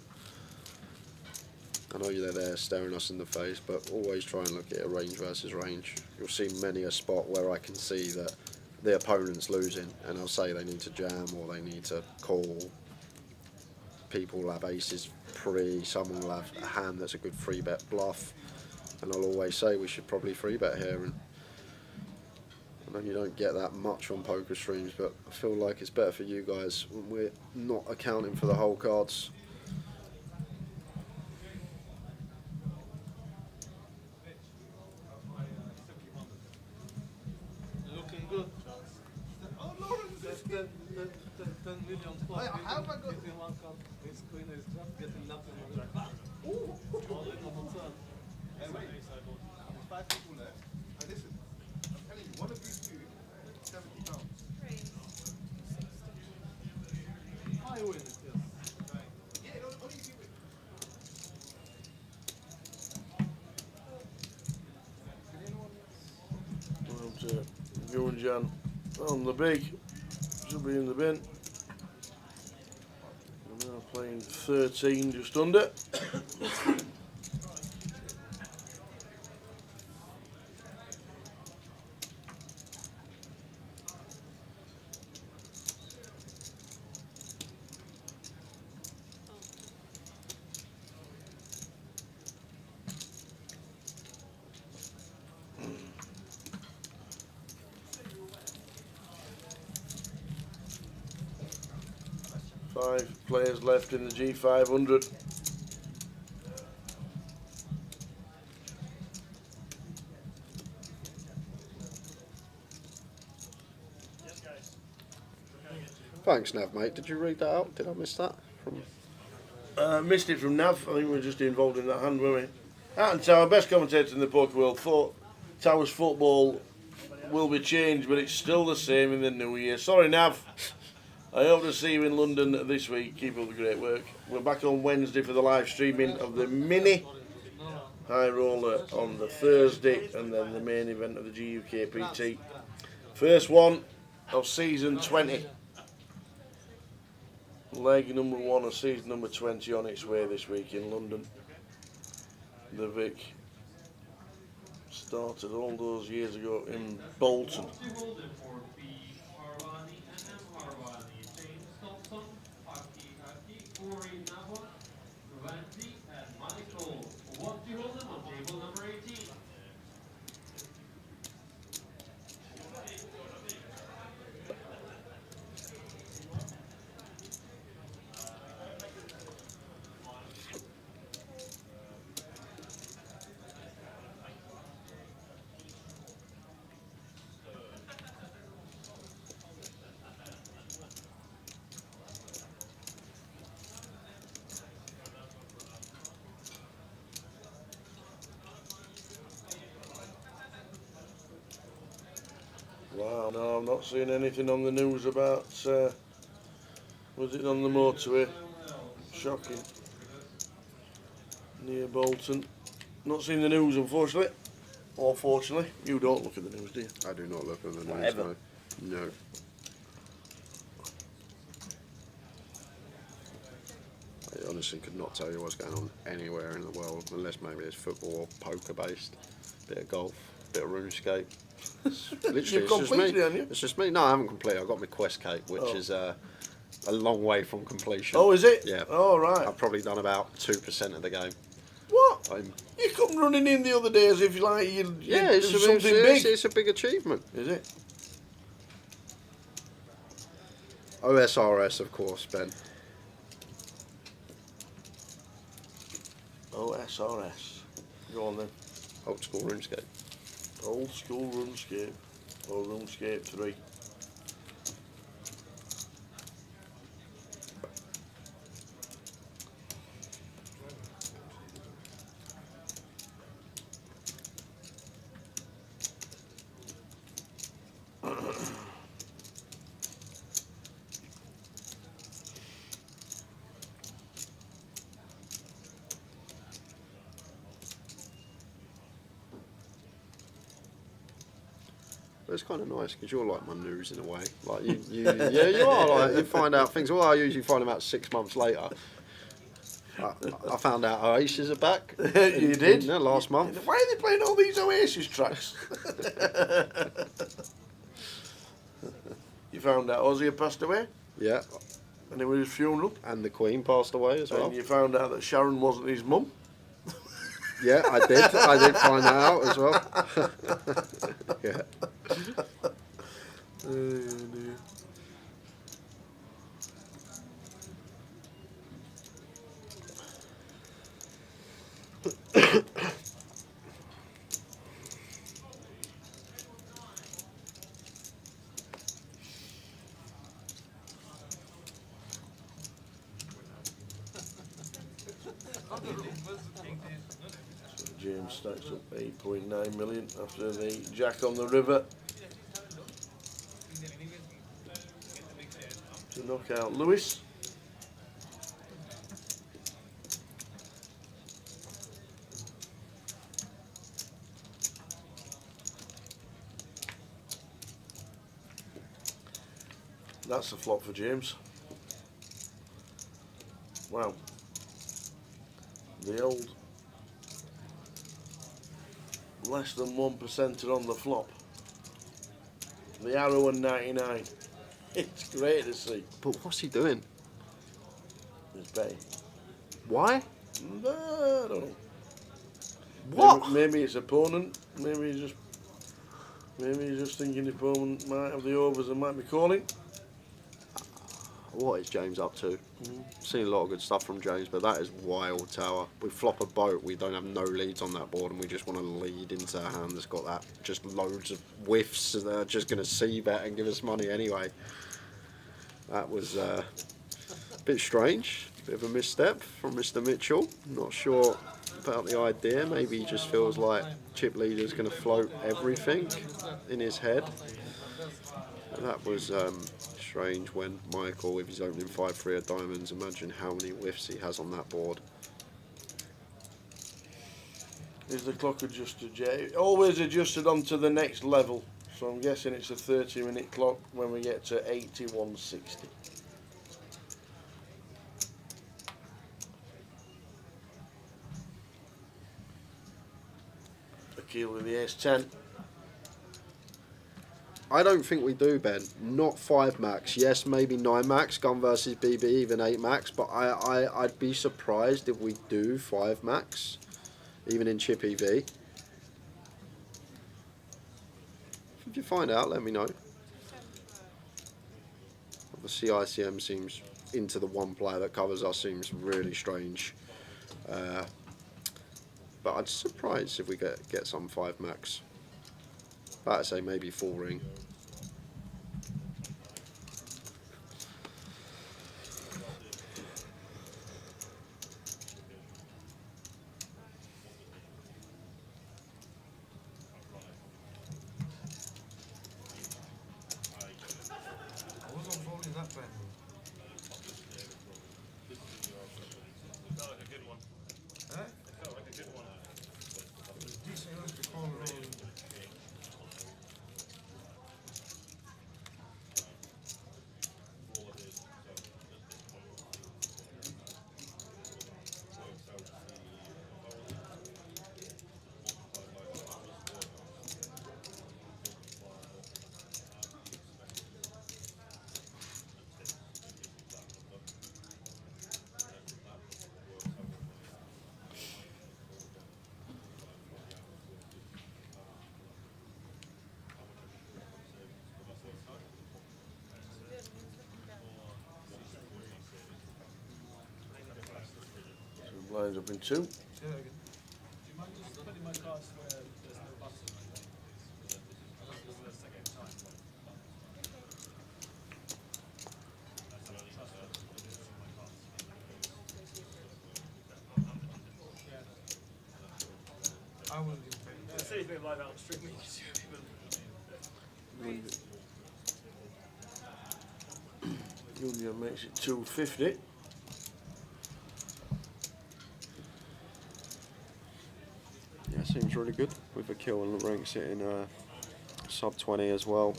I know they're there staring us in the face, but always try and look at a range versus range. You'll see many a spot where I can see that the opponent's losing, and I'll say they need to jam or they need to call. People will have aces pre, someone will have a hand that's a good free bet bluff, and I'll always say we should probably free bet here. And I know you don't get that much on poker streams, but I feel like it's better for you guys when we're not accounting for the whole cards. Looking good. 10 billion Hey, how have I got- hitting one card, ace queen, ace jack, getting lucky on the back. All in on the turn. Hey, wait. There's 5 people left. And listen, I'm telling you, one of these two, £70. I win it, yes. Yeah, only if you win. Well, you and Jan on the big. Should be in the bin. We're now playing 13, just under. Five players left in the G500. Thanks, Nav, mate. Did you read that out? Did I miss that? Missed it from Nav. I think we were just involved in that hand, weren't we? Art and Tower, best commentator in the poker world, thought Towers football will be changed, but it's still the same in the new year. Sorry, Nav. I hope to see you in London this week. Keep up the great work. We're back on Wednesday for the live streaming of the mini high roller on the Thursday, and then the main event of the GUKPT. First one of season 20. Leg number 1 of season number 20 on its way this week in London. The Vic started all those years ago in Bolton. Wow, no, I'm not seeing anything on the news about, was it on the motorway? Shocking. Near Bolton. Not seeing the news, unfortunately. Or fortunately. You don't look at the news, do you? I do not look at the news. Whatever. No. I honestly could not tell you what's going on anywhere in the world, unless maybe it's football or poker based. Bit of golf, bit of RuneScape. Literally, You've it's just completed me. it, haven't you? It's just me. No, I haven't completed. I've got my quest cake, which Oh. is a long way from completion. Oh, is it? Yeah. Oh, right. I've probably done about 2% of the game. What? I'm, You come running in the other day as if you yeah, it's something big. big. It's a big achievement. Is it? OSRS, of course, Ben. OSRS. Go on then. Old school RuneScape. Old school RuneScape. Or RuneScape 3. But it's kind of nice because you're like my news in a way. Like yeah, you are. Like you find out things. Well, I usually find them out 6 months later. I found out Oasis are back. You did? Last month. Why are they playing all these Oasis tracks? You found out Ozzy had passed away? Yeah. And it was his funeral? And the Queen passed away as well. And you found out that Sharon wasn't his mum? Yeah, I did. I did find that out as well. Yeah. Oh, dear. James stacks up 8.9 million after the jack on the river to knock out Lewis. That's a flop for James. Wow. The old less than 1%er on the flop. The arrow and 99. It's great to see. But what's he doing? He's betting. Why? I don't know. What? Maybe it's opponent. Maybe he's just thinking the opponent might have the overs and might be calling. What is James up to? Seen a lot of good stuff from James, but that is wild, Tower. We flop a boat, we don't have no leads on that board, and we just want to lead into a hand that's got that. Just loads of whiffs, and they're just going to c-bet and give us money anyway. That was a bit strange, bit of a misstep from Mr. Mitchell. Not sure about the idea. Maybe he just feels like chip leader's going to float everything in his head. And that was strange when Michael, if he's opening 5-3 of diamonds, imagine how many whiffs he has on that board. Is the clock adjusted yet? Always adjusted onto the next level. So I'm guessing it's a 30-minute clock when we get to 81.60. Akil with the ace-10. I don't think we do, Ben. Not 5 max. Yes, maybe 9 max. Gun versus BB, even 8 max. But I'd be surprised if we do 5 max, even in chip EV. If you find out, let me know. Obviously, ICM seems into the one player that covers us seems really strange. But I'd surprised if we get some 5 max. But I'd say maybe 4 ring. I wasn't folding that bad. Felt like a good one. Huh? Felt like a good one. It was decent enough to call it all. Blinds up in 2. Do you mind just putting my cards where there's no button? Unless there's a second time. I wouldn't even pay. Let's see if they live out stream me. Union makes it 250. Yeah, seems really good with a kill and the rank sitting sub 20 as well.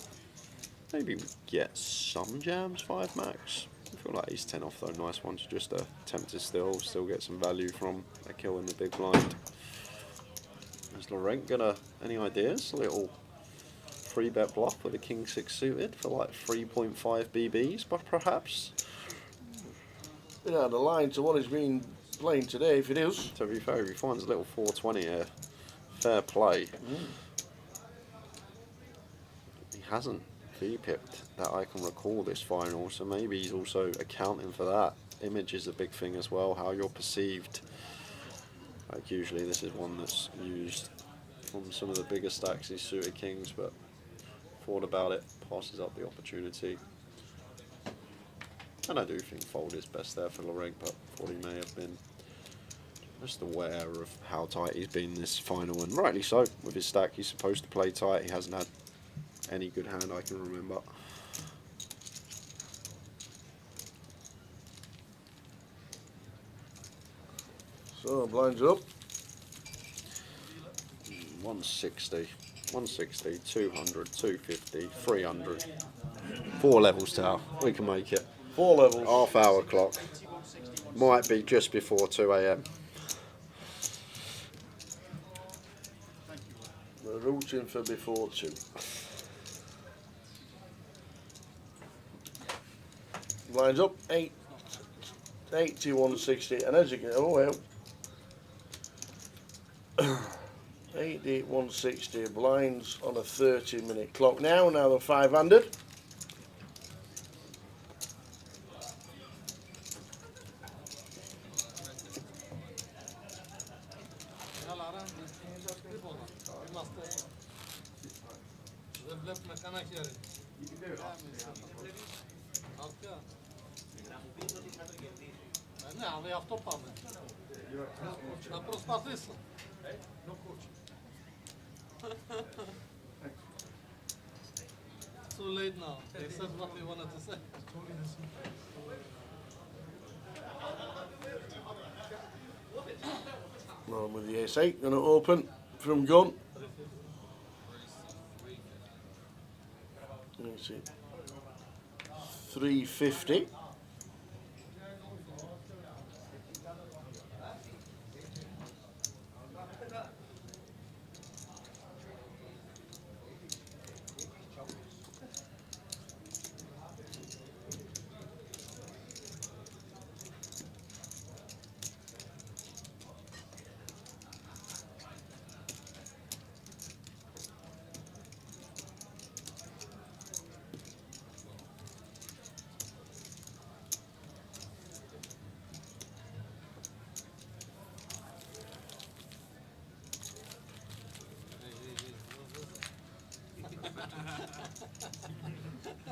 Maybe we get some jams 5 max. I feel like he's 10 off though. Nice one to just attempt to still get some value from a kill in the big blind. Is Laurent gonna any ideas? A little 3-bet bluff with a king 6 suited for like 3.5 BBs, but perhaps. Yeah, the line to what he's been playing today, if it is. To be fair, if he finds a little 420 here, fair play. He hasn't V-pipped that I can recall this final, so maybe he's also accounting for that. Image is a big thing as well, how you're perceived. Like usually this is one that's used from some of the bigger stacks, these suited kings, but thought about it, passes up the opportunity. And I do think fold is best there for Laurent, but thought he may have been just aware of how tight he's been this final, and rightly so. With his stack, he's supposed to play tight. He hasn't had any good hand I can remember. So, blinds up. 160, 160, 200, 250, 300. 4 levels, Tao. We can make it. 4 levels. Half-hour clock. Might be just before 2 AM. We're rooting for before 2. Blinds up. 80, 160. And as you can... Oh, well. 80, 160. Blinds on a 30-minute clock now. Now they're 5-handed. Too late now. They said what they wanted to say. Well, with the ace-8, going to open from gun. Let's see. 350.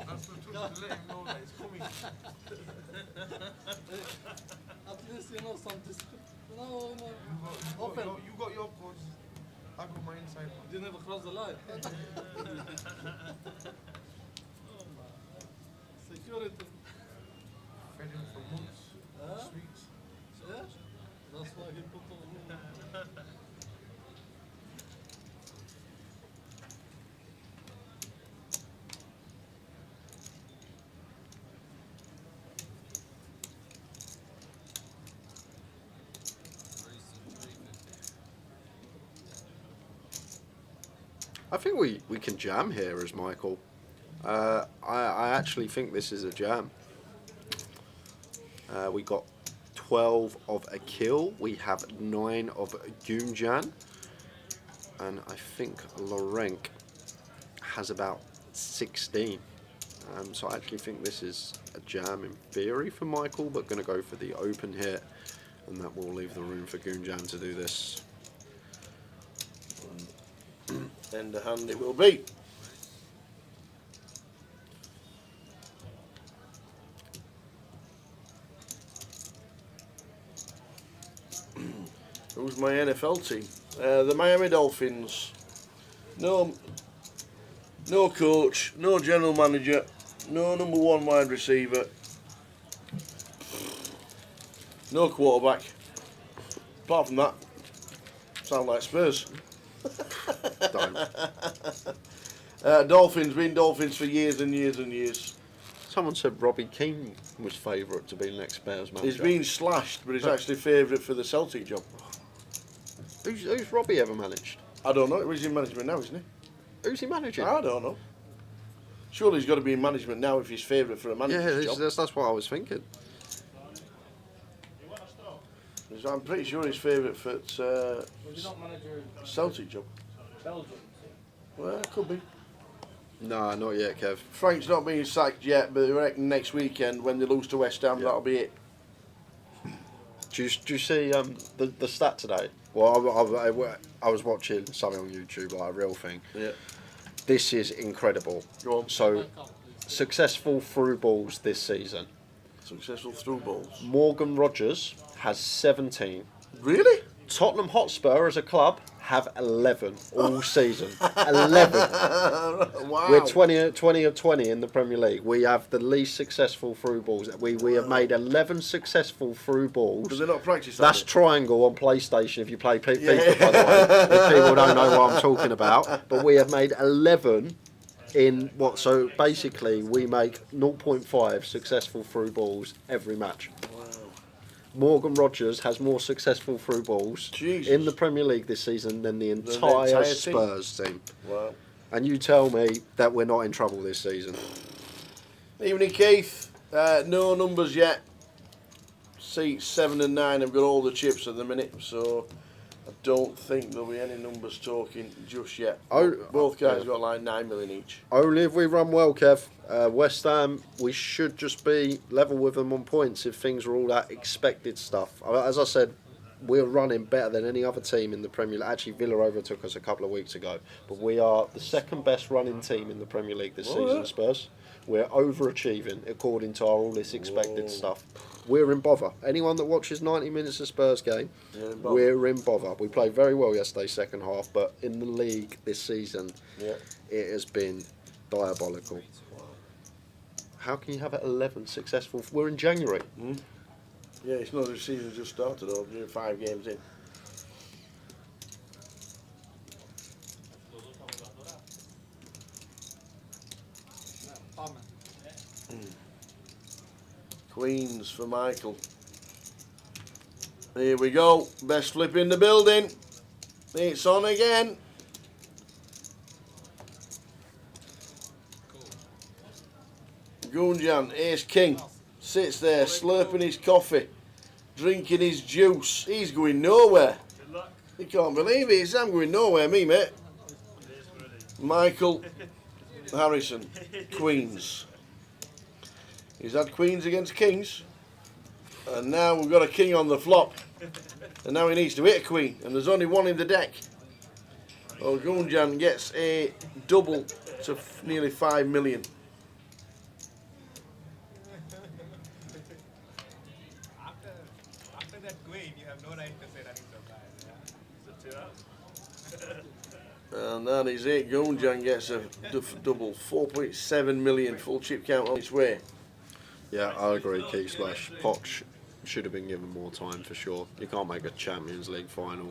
That's the truth, let him know that it's coming. At least you know something. No, You got your codes, I got my inside one. You never cross the line. Security. Fed him for months, Huh? weeks. Yeah? That's why he put on I think we can jam here as Michael. I actually think this is a jam. We got 12 of a kill. We have 9 of Gunjan. And I think Lorenk has about 16. So I actually think this is a jam in theory for Michael, but going to go for the open hit. And that will leave the room for Gunjan to do this. End of hand it will be. Who's my NFL team? The Miami Dolphins. No coach, no general manager, no number 1 wide receiver, no quarterback. Apart from that, sound like Spurs. Dolphins, been Dolphins for years and years and years. Someone said Robbie Keane was favourite to be the next Bears manager. He's been slashed, but he's actually favourite for the Celtic job. Who's Robbie ever managed? I don't know. He's in management now, isn't he? Who's he managing? I don't know. Surely he's got to be in management now if he's favourite for a manager's job. That's what I was thinking. I'm pretty sure he's favourite for Was he not manager Celtic job. Belgium? Well, it could be. No, not yet, Kev. Frank's not being sacked yet, but I reckon next weekend when they lose to West Ham, that'll be it. Do you see the stat today? Well, I was watching something on YouTube, like a real thing. Yeah. This is incredible. Go on. So, successful through balls this season. Successful through balls. Morgan Rogers has 17. Really? Tottenham Hotspur as a club have 11 all season. 11. Wow. We're 20 of 20 in the Premier League. We have the least successful through balls. We have made 11 successful through balls. Does it not practice? That's triangle on PlayStation if you play FIFA, by the way. If people don't know what I'm talking about. But we have made 11 in what? So basically, we make 0.5 successful through balls every match. Morgan Rogers has more successful through balls in the Premier League this season than the entire Spurs team. Wow. And you tell me that we're not in trouble this season. Evening, Keith. No numbers yet. Seats 7 and 9 have got all the chips at the minute, so I don't think there'll be any numbers talking just yet. Both guys got like 9 million each. Only if we run well, Kev. West Ham, we should just be level with them on points if things are all that expected stuff. As I said, we're running better than any other team in the Premier League. Actually, Villa overtook us a couple of weeks ago. But we are the second best running team in the Premier League this season, Spurs. We're overachieving according to all this expected stuff. We're in bother. Anyone that watches 90 minutes of Spurs game, we're in bother. We played very well yesterday, second half, but in the league this season, it has been diabolical. How can you have 11 successful? We're in January. Yeah, it's not the season's just started, though. You're 5 games in. Queens for Michael. Here we go. Best flip in the building. It's on again. Gunjan, ace king, sits there slurping his coffee, drinking his juice. He's going nowhere. You can't believe it. He says, I'm going nowhere, me, mate. Michael Harrison, Queens. He's had Queens against Kings. And now we've got a king on the flop. And now he needs to hit a queen. And there's only one in the deck. Well, Gunjan gets a double to nearly 5 million. After that queen, you have no right to say that he's so bad. And that is it. Gunjan gets a double. 4.7 million full chip count on its way. Yeah, I agree, Key Slash. Poch should have been given more time for sure. You can't make a Champions League final.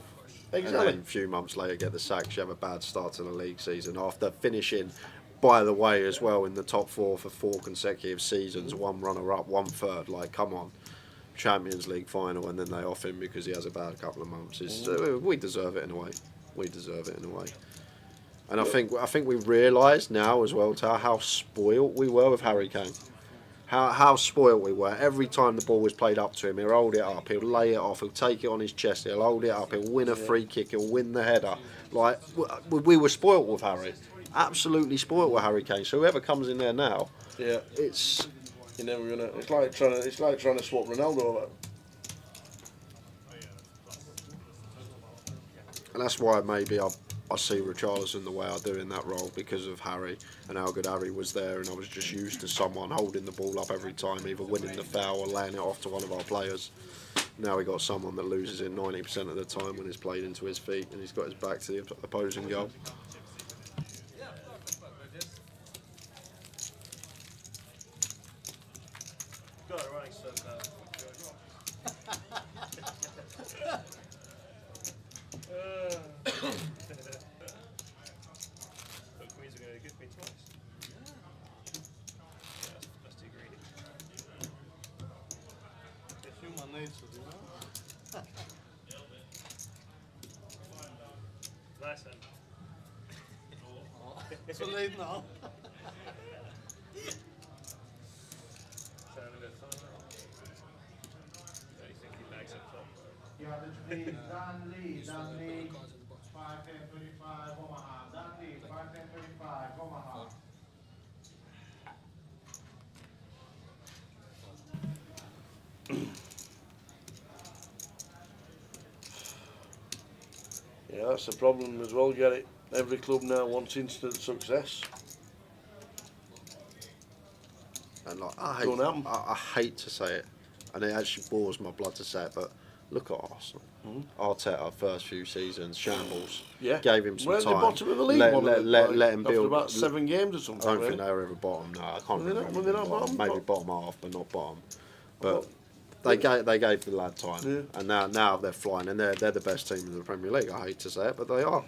Exactly. And then a few months later get the sack. You have a bad start to the league season after finishing, by the way, as well in the top 4 for 4 consecutive seasons. 1 runner-up, 1 third. Like, come on. Champions League final, and then they off him because he has a bad couple of months. We deserve it in a way. We deserve it in a way. And I think we realise now as well, Tao, how spoilt we were with Harry Kane. How spoilt we were. Every time the ball was played up to him, he'll hold it up, he'll lay it off, he'll take it on his chest, he'll hold it up, he'll win a free kick, he'll win the header. Like, we were spoilt with Harry. Absolutely spoilt with Harry Kane. So whoever comes in there now, it's... You're never gonna. It's like trying to swap Ronaldo over. And that's why maybe I see Richarlison the way I do in that role, because of Harry and how good Harry was there, and I was just used to someone holding the ball up every time, either winning the foul or laying it off to one of our players. Now we got someone that loses it 90% of the time when it's played into his feet and he's got his back to the opposing goal. Got it right, so but Queens are going to give me twice. That's too greedy. It's human nature, you know? Nice one. Too late now. Danley, 5:25 Omaha. Danley, 5:25 Omaha. Yeah, that's the problem as well, Gary. Every club now wants instant success. And like, I hate to say it, and it actually bores my blood to say it, but look at Arsenal. Arteta first few seasons, shambles. Yeah. Gave him some Weren't they time. bottom of the league, Let, one of let, them, let him after build. about 7 games or something, I don't really? think they were ever bottom. No, I can't Were they not- remember. were they not bottom. bottom? Maybe bottom half, but not bottom. Well, But they gave the lad time, Yeah. and now they're flying, and they're the best team in the Premier League. I hate to say it, but they are,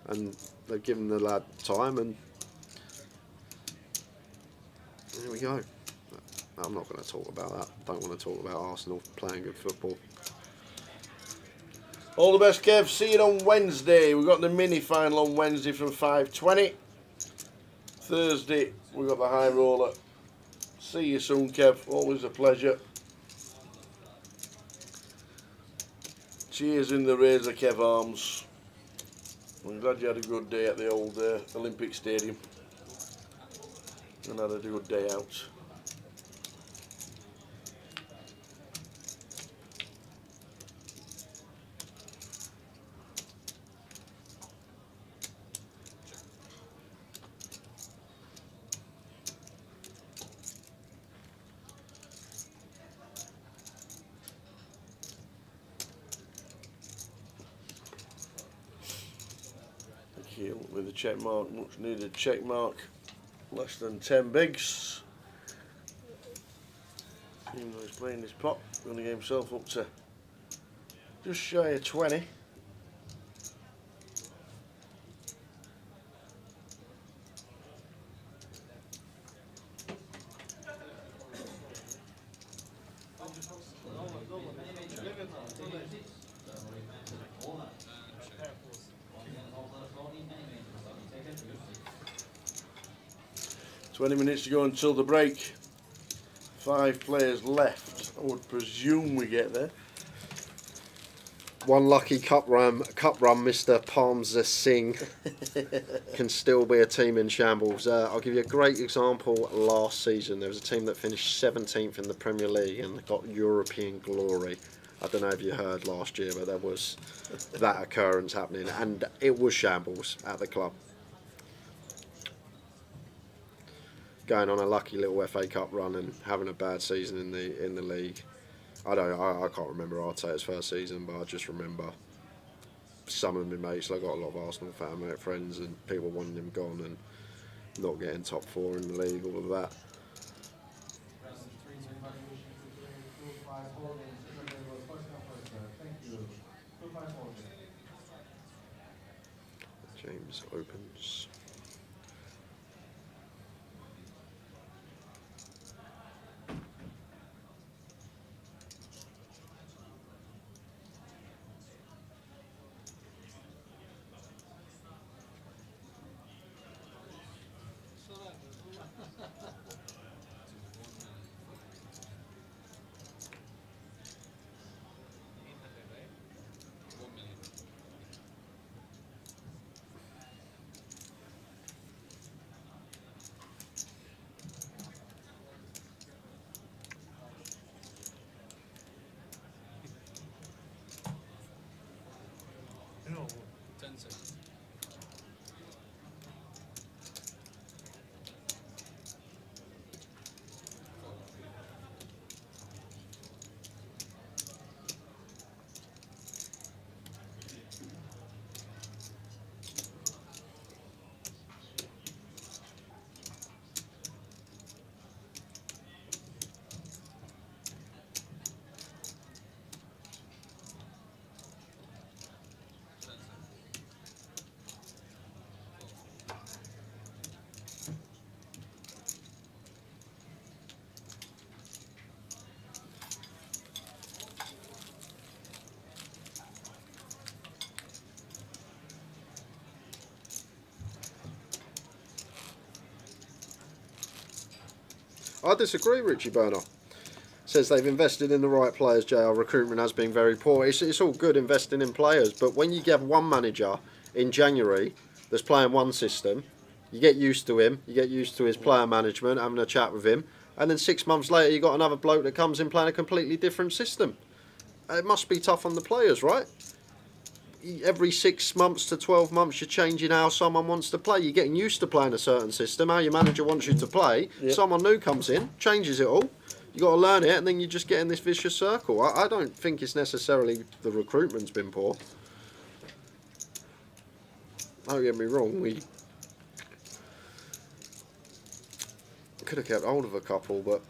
and they've given the lad time, and here we go. I'm not going to talk about that. Don't want to talk about Arsenal playing good football. All the best, Kev. See you on Wednesday. We've got the mini final on Wednesday from 5:20. Thursday, we've got the high roller. See you soon, Kev. Always a pleasure. Cheers in the razor, Kev Arms. I'm glad you had a good day at the old Olympic Stadium and had a good day out. With a check mark, much needed check mark, less than 10 bigs. Even though he's playing this pot, going to get himself up to just shy of 20. Minutes to go until the break. 5 players left. I would presume we get there. One lucky cup run, Mr. Palmser Singh can still be a team in shambles. I'll give you a great example. Last season, there was a team that finished 17th in the Premier League and got European glory. I don't know if you heard last year, but there was that occurrence happening, and it was shambles at the club. Going on a lucky little FA Cup run and having a bad season in the league. I can't remember Arteta's first season, but I just remember some of my mates. I got a lot of Arsenal friends and people wanting him gone and not getting top 4 in the league, all of that. James opens. No. 10 seconds. I disagree, Richie Burner. Says they've invested in the right players, JR. Recruitment has been very poor. It's all good investing in players, but when you get one manager in January that's playing one system, you get used to him, you get used to his player management, having a chat with him, and then 6 months later you got another bloke that comes in playing a completely different system. It must be tough on the players, right? Every 6 months to 12 months you're changing how someone wants to play. You're getting used to playing a certain system, how your manager wants you to play. Yeah. Someone new comes in, changes it all. You got to learn it, and then you just get in this vicious circle. I don't think it's necessarily the recruitment's been poor. Don't get me wrong, we could have kept hold of a couple, but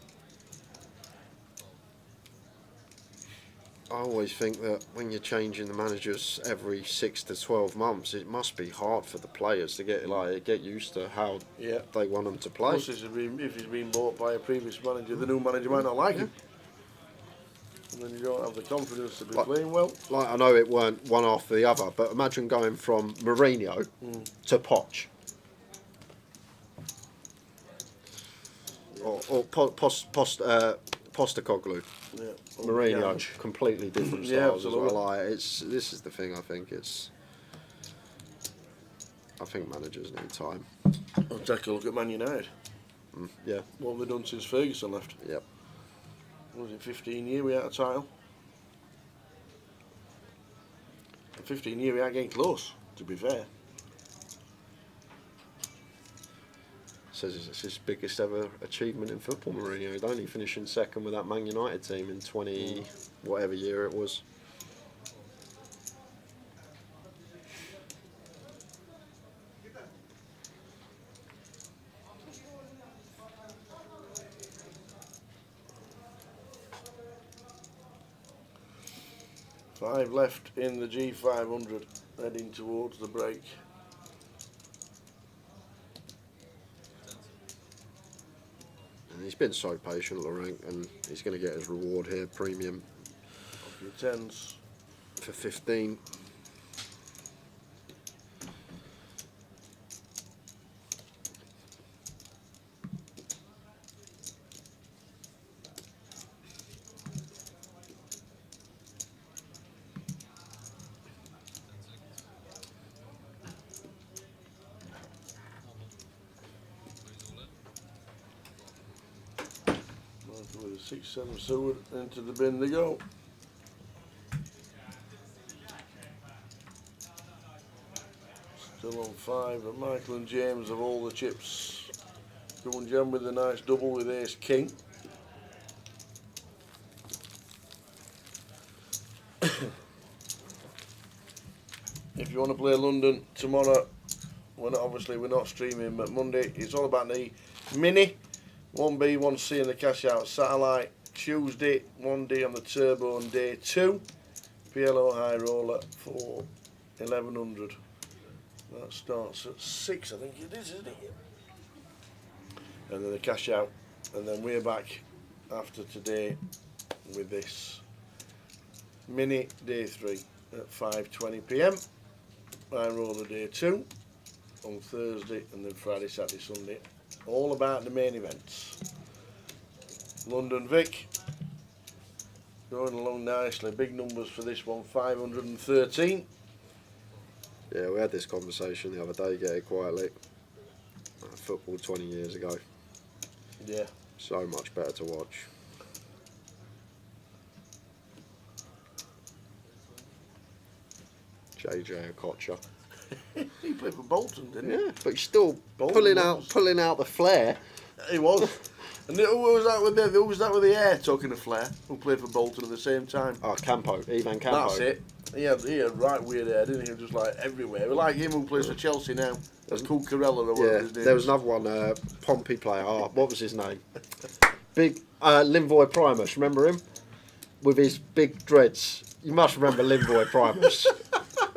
I always think that when you're changing the managers every 6 to 12 months, it must be hard for the players to get used to how they want them to play. Plus, if he's been bought by a previous manager, the new manager might not like him. And then you don't have the confidence to be playing well. Like, I know it weren't one after the other, but imagine going from Mourinho to Poch. Or Postecoglou. Yeah. Mourinho, completely different Yeah, styles as well. absolutely. This is the thing. I think managers need time. I'll take a look at Man United. Yeah. What have they done since Ferguson left? Yep. Was it 15 years we had a title? 15 years we ain't getting close, to be fair. Says it's his biggest ever achievement in football, Mourinho. He'd only finishing second with that Man United team in 20 whatever year it was. Five left in the G500, heading towards the break. And he's been so patient, Laurent, and he's going to get his reward here, premium. Off your tens. For 15. With a 6-7 Seward, into the bin they go. Still on 5, and Michael and James of all the chips. Going jam with a nice double with ace king. If you want to play London tomorrow, we're not streaming, but Monday it's all about the mini. 1B, 1C in the cash out satellite. Tuesday, 1D on the turbo on day 2. PLO high roller for 1100. That starts at 6, I think it is, isn't it? And then the cash out. And then we're back after today with this mini day 3 at 5:20 PM. High roller day 2 on Thursday, and then Friday, Saturday, Sunday. All about the main events. London Vic going along nicely. Big numbers for this one, 513. Yeah, we had this conversation the other day, get it quietly. Football 20 years ago. Yeah. So much better to watch. JJ Okocha. He played for Bolton, didn't he? Yeah, but he's still pulling out the flair. He was. And who was that with the hair talking to flair? Who played for Bolton at the same time? Oh, Campo, Ivan Campo. That's it. He had right weird hair, didn't he? Just like everywhere. Like him who plays for Chelsea now. That's Cucurella or whatever his name is. There was another one, Pompey player. Oh, what was his name? Big Linvoy Primus. Remember him? With his big dreads. You must remember Linvoy Primus.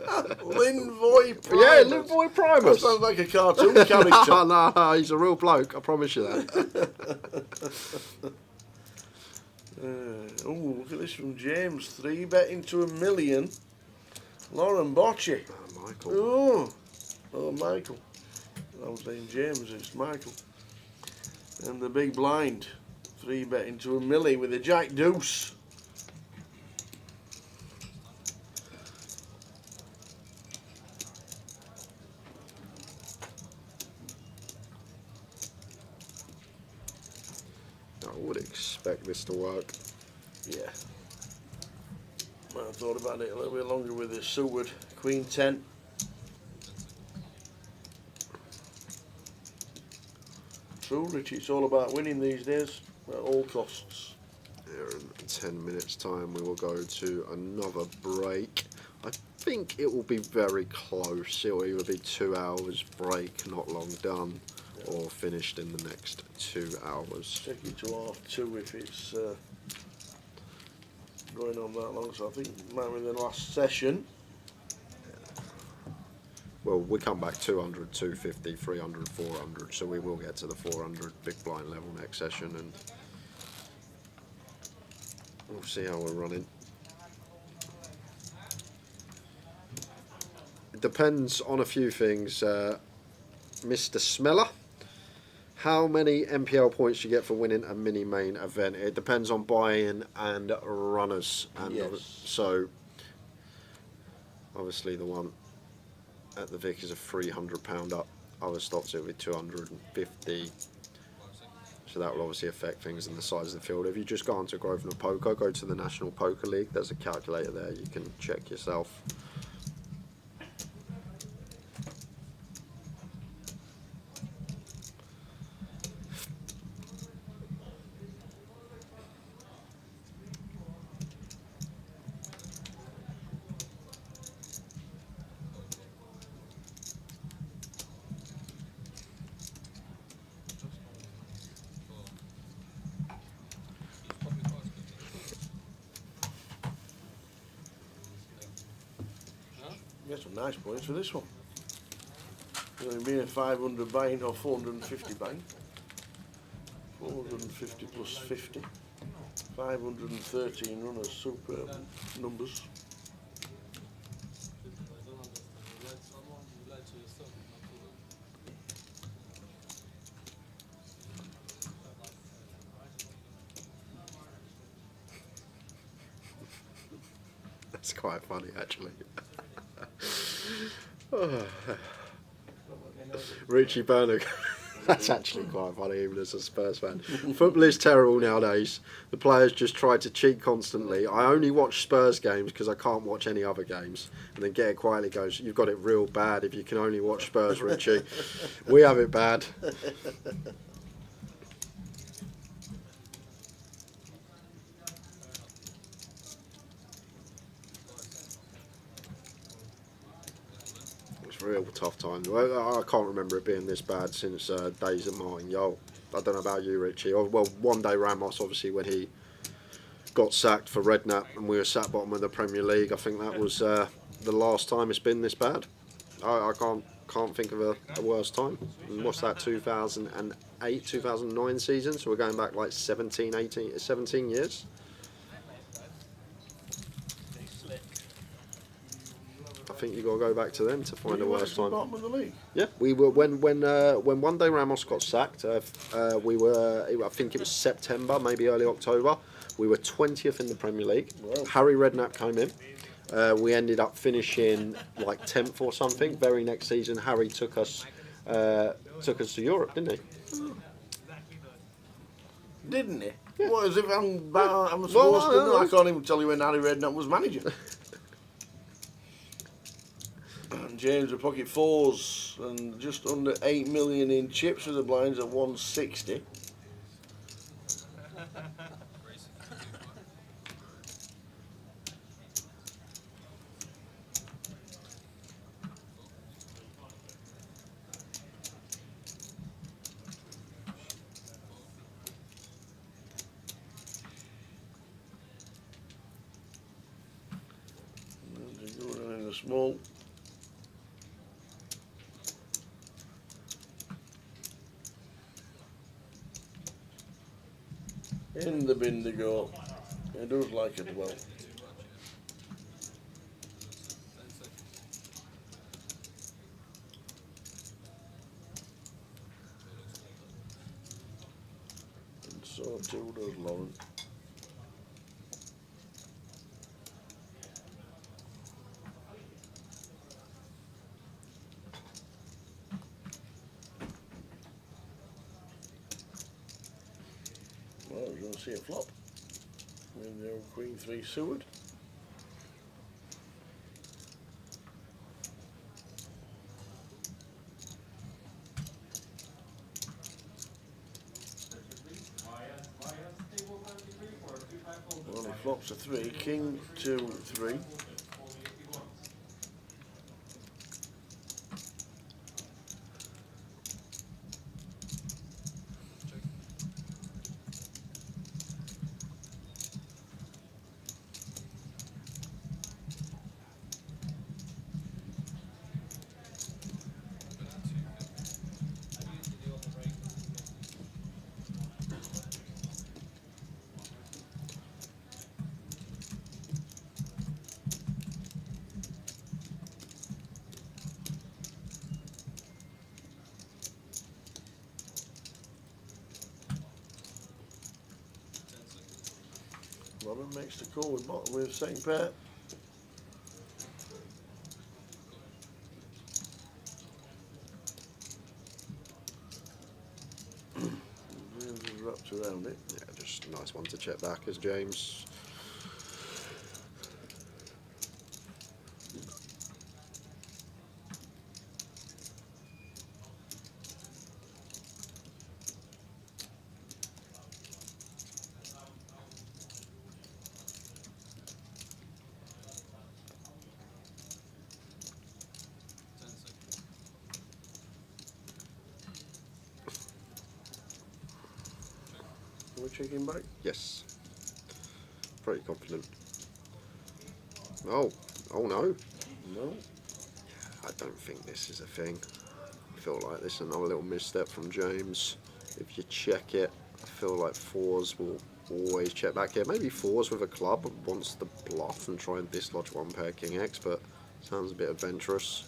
Linvoy Primus. Yeah, Linvoy Primus. That sounds like a cartoon character. No, he's a real bloke. I promise you that. Oh, look at this from James. 3 betting to $1 million. Lauren Bocci. Oh, Michael. Oh, Michael. I was saying James, it's Michael. And the big blind. 3 betting to $1 million with a Jack Deuce. I would expect this to work. Yeah. Might have thought about it a little bit longer with the Seward. Queen 10. True, Richie, it's all about winning these days at all costs. Here in 10 minutes time we will go to another break. I think it will be very close. It will either be 2 hours break, not long done, or finished in the next 2 hours. Take it to 2:30 if it's going on that long, so I think it might be the last session. Well, we come back 200, 250, 300, 400, so we will get to the 400 big blind level next session, and we'll see how we're running. It depends on a few things. Mr. Smeller, how many MPL points you get for winning a mini main event? It depends on buy-in and runners, and Yes. so obviously the one at the Vic is a £300 up. Other stops it will be 250. So that will obviously affect things in the size of the field. If you just go onto Grosvenor Poker, go to the National Poker League. There's a calculator there. You can check yourself. Get some nice points for this one. It'll be a 500 bang or 450 bang. 450 plus 50. 513 runners, superb numbers. That's quite funny, actually. Oh. Richie Bernard. That's actually quite funny, even as a Spurs fan. Football is terrible nowadays. The players just try to cheat constantly. I only watch Spurs games because I can't watch any other games. And then Get It Quietly goes, you've got it real bad if you can only watch Spurs, Richie. We have it bad. Real tough time. I can't remember it being this bad since days of Martin Yole. I don't know about you, Richie. Well, one day Ramos, obviously, when he got sacked for Redknapp and we were sat bottom of the Premier League, I think that was the last time it's been this bad. I can't think of a worse time. And what's that, 2008, 2009 season? So we're going back like 17 years. I think you got to go back to them to find a worse time. Bottom of the league? Yeah, we were when one day Ramos got sacked. We were, I think it was September, maybe early October. We were 20th in the Premier League. Wow. Harry Redknapp came in. We ended up finishing like 10th or something. Very next season, Harry took us to Europe, didn't he? Didn't he? Yeah. What, as if I'm supposed to know? I can't even tell you when Harry Redknapp was manager. And James with pocket fours and just under 8 million in chips for the blinds at 160. Going in the small. In the bin to go. He does like it well. And so too does Lauren. Well, we're going to see a flop with the old Queen 3 Seward. Flops a 3, king 2, 3. Lauren makes the call with bottom with second pair. Wrapped around it. Yeah, just a nice one to check back as James. Are we checking back? Yes. Pretty confident. Oh no. No. I don't think this is a thing. I feel like this is another little misstep from James. If you check it, I feel like fours will always check back here. Maybe fours with a club wants to bluff and try and dislodge one pair King X, but sounds a bit adventurous.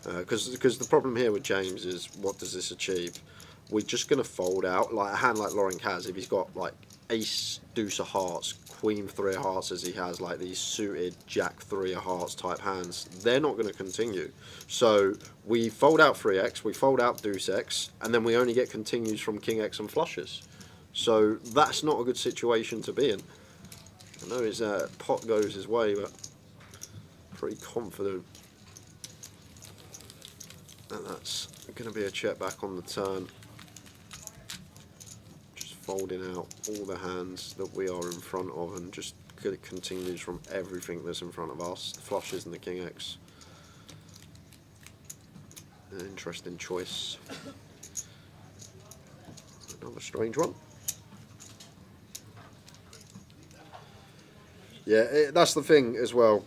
Because the problem here with James is, what does this achieve? We're just going to fold out, like a hand like Lauren has, if he's got like ace, deuce of hearts, queen, 3 of hearts as he has, like these suited jack, 3 of hearts type hands, they're not going to continue. So we fold out 3x, we fold out deuce x, and then we only get continues from King X and flushes. So that's not a good situation to be in. I know his pot goes his way, but pretty confident that that's going to be a check back on the turn. Just folding out all the hands that we are in front of and just get continues from everything that's in front of us, the flushes and the King X. An interesting choice. Another strange one. Yeah, that's the thing as well.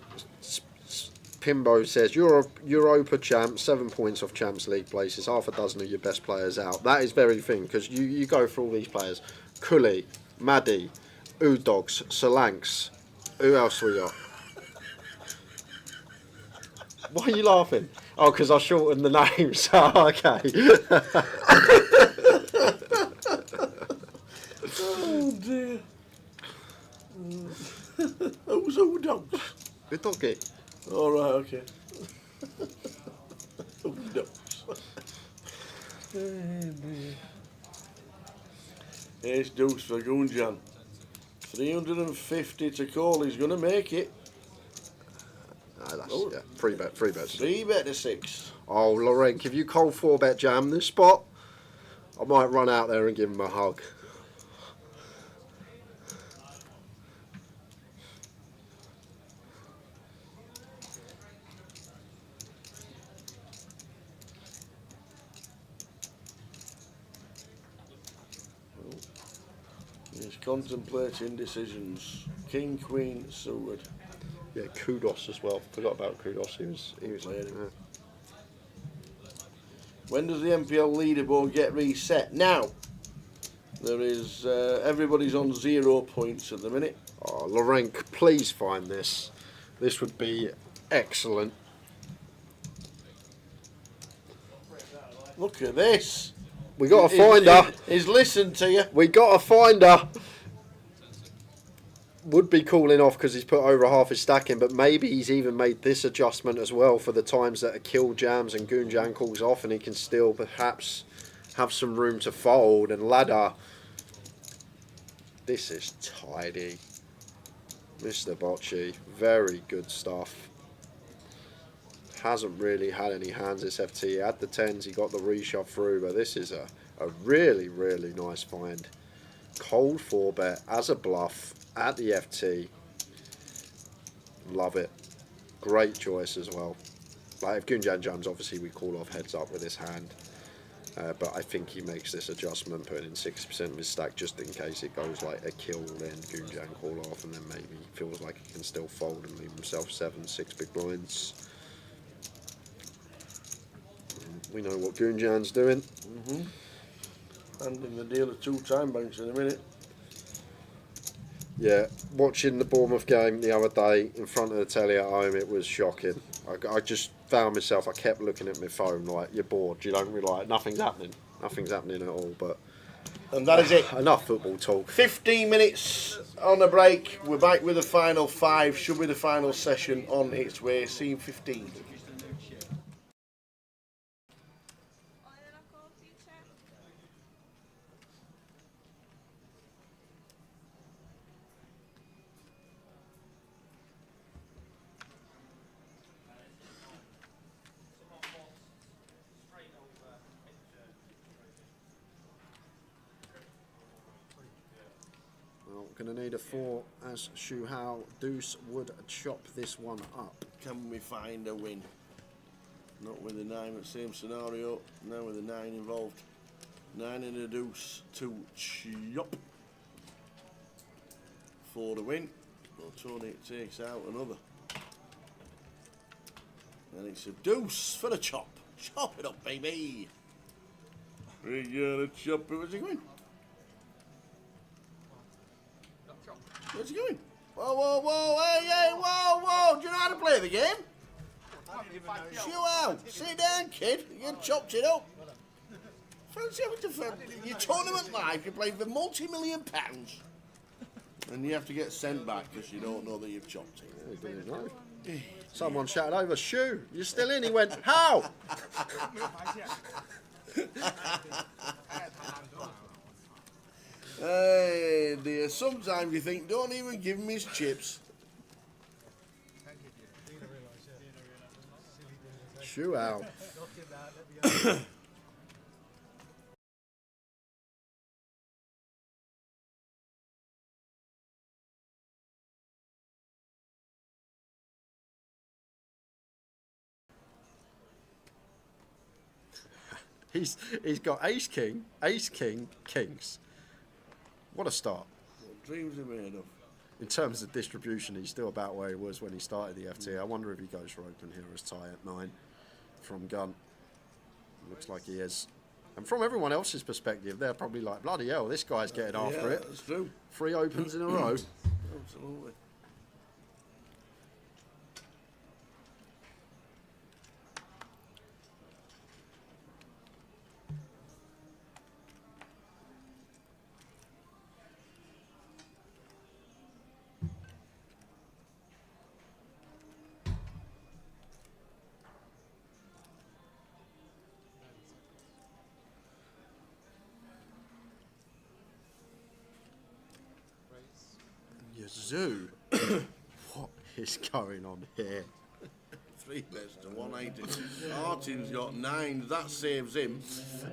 Pimbo says, you're a Europa champ, 7 points off Champs League places, half a dozen of your best players out. That is very thing, because you go for all these players. Cully, Maddie, Udogs, Solanx. Who else we got? Why are you laughing? Oh, because I shortened the names. Oh, okay. Oh dear. Who's Udogs? Udogi. All right, okay. Udogs. Ace deuce for Gunjan. 350 to call. He's going to make it. That's, yeah, free bet. 3 bet to 6. Oh, Lorenk, if you call 4-bet jam this spot, I might run out there and give him a hug. He's contemplating decisions. King, queen, suited. Yeah, Kudos as well. Forgot about Kudos. He was Played him. yeah. When does the MPL leaderboard get reset? Now. There is everybody's on 0 points at the minute. Oh, Lorenk, please find this. This would be excellent. Look at this. We got to find her. He's listened to you. We got to find her. Would be cooling off because he's put over half his stack in, but maybe he's even made this adjustment as well for the times that a kill jams and Gunjan calls off, and he can still perhaps have some room to fold and ladder. This is tidy. Mr. Bocci, very good stuff. Hasn't really had any hands this FT. He had the 10s, he got the reshove through, but this is a really, really nice find. Cold 4-bet as a bluff at the FT. Love it. Great choice as well. Like if Gunjan jams, obviously we call off heads up with his hand. But I think he makes this adjustment, putting in 60% of his stack just in case it goes like a kill, then Gunjan call off, and then maybe he feels like he can still fold and leave himself 6 big blinds. We know what Gunjan's doing. Handing the dealer 2 time banks in a minute. Yeah, watching the Bournemouth game the other day in front of the telly at home, it was shocking. I just found myself, I kept looking at my phone like, you're bored, you don't really like, nothing's happening at all, but... And that is it. Enough football talk. 15 minutes on a break, we're back with the final 5, should be the final session on its way, scene 15. Going to need a 4 as Shu Hao. Deuce would chop this one up. Can we find a win? Not with the 9 at the same scenario, now with the 9 involved. 9 and a deuce to chop. 4 to win. Well, Tony takes out another. And it's a deuce for the chop. Chop it up, baby. We're gonna chop it. Where's he going? Where's he going? Whoa, whoa, whoa, hey, hey, whoa, whoa. Do you know how to play the game? Chill out. Sit down, kid. You chopped it up. Fancy having to... Your tournament life, you play for multi-million pounds. And you have to get sent back because you don't know that you've chopped it. Yeah, you didn't know. Someone shouted over, Shu, you're still in. He went, how? Hey dear, sometimes you think, don't even give him his chips. Shu out. He's got ace king, kings. What a start. What dreams are made of. In terms of distribution, he's still about where he was when he started the FT. I wonder if he goes for open here as tie at 9 from gun. Looks like he is. And from everyone else's perspective, they're probably like, bloody hell, this guy's getting after it. That's true. 3 opens in a row. Absolutely. Yazoo. What is going on here? 3 bets to 180. Artin's got 9. That saves him.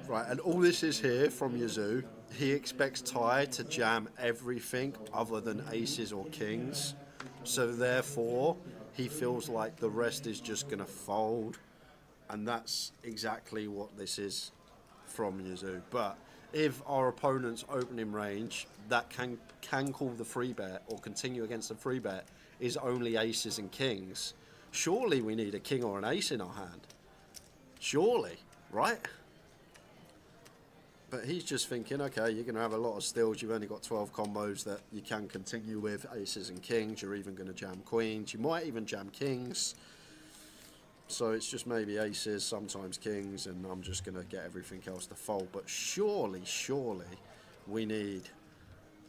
Right, and all this is here from Yazoo. He expects Ty to jam everything other than aces or kings. So therefore, he feels like the rest is just going to fold. And that's exactly what this is from Yazoo. But if our opponent's opening range that can call the free bet or continue against the free bet is only aces and kings, surely we need a king or an ace in our hand. Surely, right? But he's just thinking, okay, you're going to have a lot of stills. You've only got 12 combos that you can continue with, aces and kings. You're even going to jam queens. You might even jam kings. So it's just maybe aces, sometimes kings, and I'm just going to get everything else to fold. But surely we need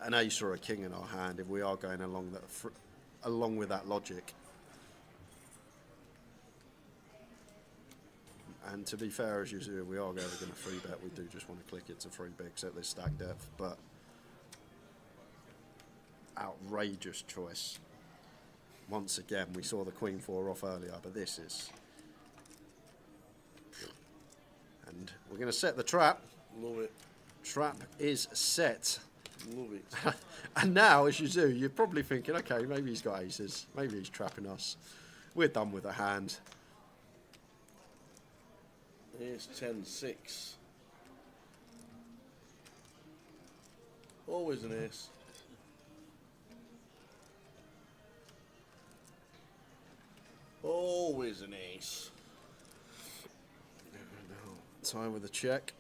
an ace or a king in our hand if we are going along with that logic. And to be fair, as usual, if we are ever going to free bet, we do just want to click it to free bigs at this stack depth. But outrageous choice. Once again, we saw the queen 4 off earlier, but this is... And we're going to set the trap. Love it. Trap is set. Love it. And now, as you do, you're probably thinking, okay, maybe he's got aces. Maybe he's trapping us. We're done with a hand. Ace 10-6. Always an ace. Always an ace. Tie with a check.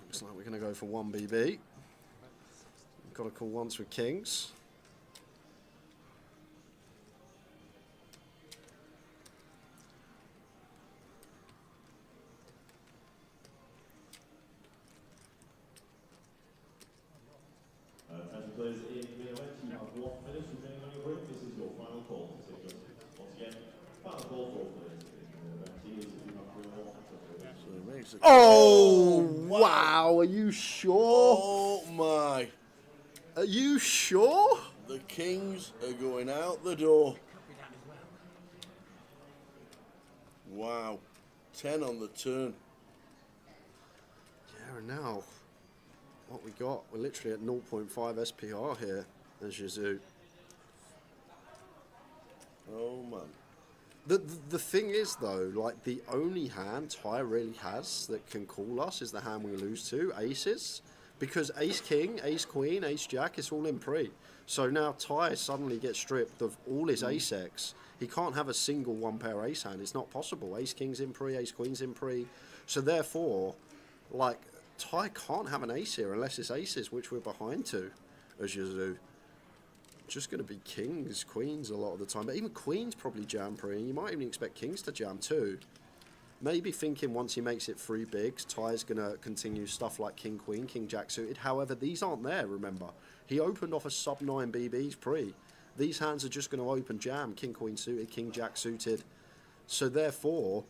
Looks like we're going to go for 1 BB. We've got to call once with kings. As the players in the event, you have 1 minute remaining on your break. This is your final call to take your seats. Once again, final call for all players in the event is if you have 3 or more. Oh, wow. Are you sure? Oh, my. Are you sure? The kings are going out the door. Wow. 10 on the turn. Yeah, and now, what we got? We're literally at 0.5 SPR here as Yazoo. Oh, man. The thing is, though, like, the only hand Ty really has that can call us is the hand we lose to, aces. Because ace king, ace queen, ace jack, it's all in pre. So now Ty suddenly gets stripped of all his ace X. He can't have a single 1 pair ace hand. It's not possible. Ace king's in pre, ace queen's in pre. So therefore, like, Ty can't have an ace here unless it's aces, which we're behind to as Yazoo. Just going to be kings, queens a lot of the time. But even queens probably jam pre, and you might even expect kings to jam too. Maybe thinking once he makes it 3 bigs, Ty's going to continue stuff like king, queen, king, jack suited. However, these aren't there, remember. He opened off a sub 9 BBs pre. These hands are just going to open jam, king, queen suited, king, jack suited. So therefore,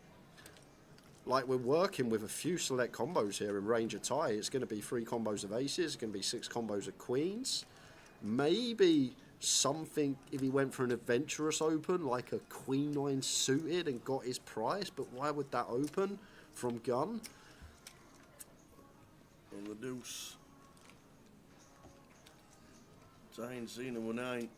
like, we're working with a few select combos here in range of Ty. It's going to be 3 combos of aces, it's going to be 6 combos of queens. Maybe something if he went for an adventurous open, like a queen 9 suited and got his price, but why would that open from gun? On the deuce. I ain't seen him when I ain't.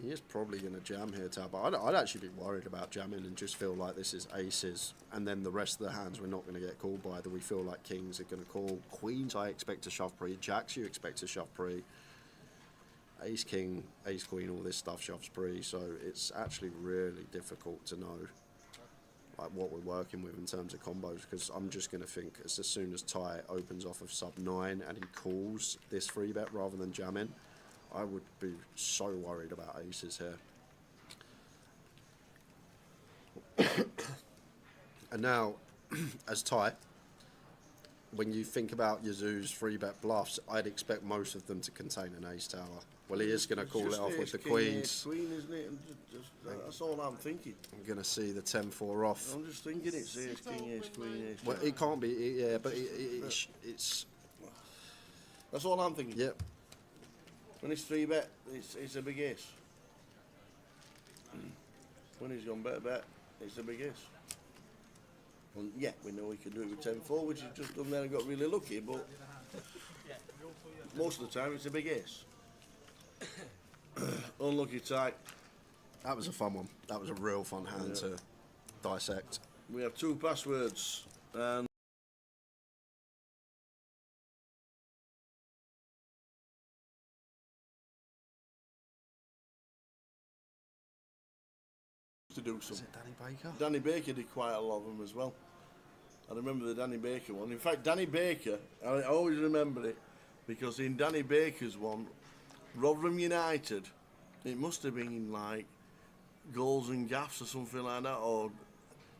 He is probably going to jam here, Tab. I'd actually be worried about jamming and just feel like this is aces, and then the rest of the hands we're not going to get called by. Do we feel like kings are going to call? Queens I expect to shove pre. Jacks you expect to shove pre. Ace king, ace queen, all this stuff shoves pre. So it's actually really difficult to know like what we're working with in terms of combos, because I'm just going to think as soon as Ty opens off of sub 9 and he calls this 3-bet rather than jamming, I would be so worried about aces here. And now, as Ty, when you think about Yazoo's 3-bet bluffs, I'd expect most of them to contain an ace tower. Well, he is going to call it off with the queens. Ace queen, isn't it? And that's all I'm thinking. I'm going to see the 10-4 off. I'm just thinking it's ace king, ace queen, ace. Well, it can't be, yeah, but it's... That's all I'm thinking. Yep. When it's 3-bet, it's a big ace. When he's gone better bet, it's a big ace. Well, yeah, we know we can do it with 10-4, which he's just done there and got really lucky, but most of the time it's a big ace. Unlucky tight. That was a fun one. That was a real fun hand to dissect. We have 2 passwords, and to do some. Is it Danny Baker? Danny Baker did quite a lot of them as well. I remember the Danny Baker one. In fact, Danny Baker, I always remember it, because in Danny Baker's one, Rotherham United, it must have been like goals and gaffs or something like that, or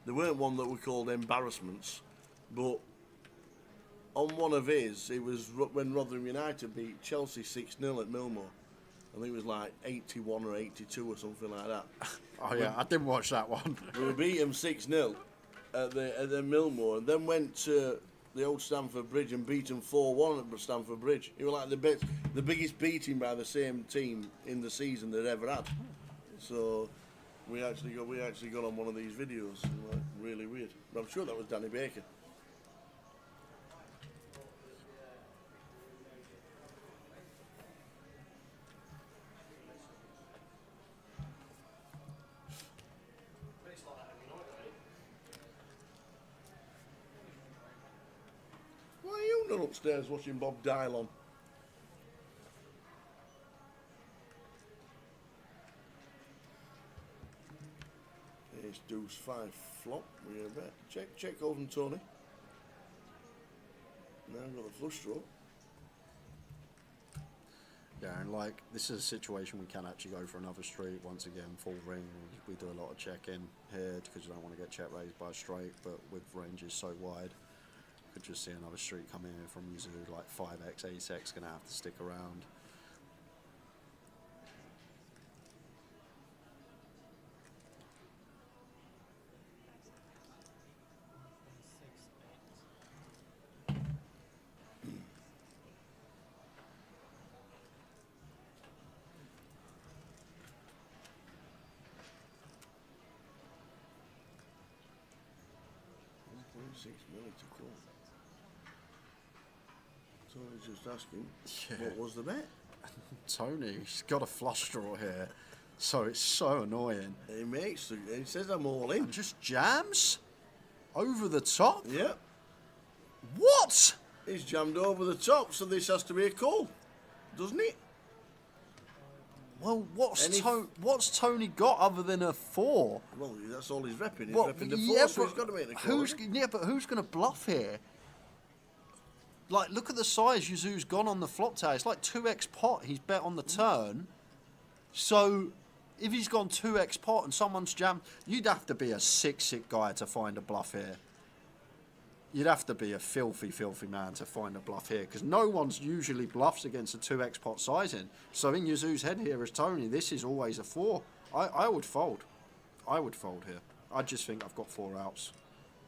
there weren't one that were called embarrassments, but on one of his, it was when Rotherham United beat Chelsea 6-0 at Millmoor. I think it was like 81 or 82 or something like that. Oh yeah, I didn't watch that one. We beat them 6-0 at the Millmoor, and then went to the old Stamford Bridge and beat them 4-1 at Stamford Bridge. It was like the biggest beating by the same team in the season they'd ever had. So we actually got on one of these videos. Like, really weird. But I'm sure that was Danny Baker. Why are you not upstairs watching Bob Dylan? Ace deuce 5 flop. We have bet. Check over and Tony. Now I've got the flush draw. Yeah, and like this is a situation we can actually go for another street once again. Full ring. We do a lot of check-in here because you don't want to get check raised by a straight, but with ranges so wide, could just see another street coming in from Yuzu, like 5x, ace-x, gonna have to stick around. $6 million to call. Tony's just asking, what was the bet? Tony's got a flush draw here, so it's so annoying. He says I'm all in. And just jams over the top. Yeah. What? He's jammed over the top, so this has to be a call, doesn't it? Well, what's Tony got other than a 4? Well, that's all he's repping. He's Well, repping the 4, yeah, so he's got to make the call. But who's going to bluff here? Like, look at the size Yuzu's gone on the flop tower. It's like 2x pot he's bet on the turn. So, if he's gone 2x pot and someone's jammed, you'd have to be a sick guy to find a bluff here. You'd have to be a filthy man to find a bluff here, because no one's usually bluffs against a 2x pot sizing. So in Yuzu's head here as Tony, this is always a 4. I would fold. I would fold here. I just think I've got 4 outs,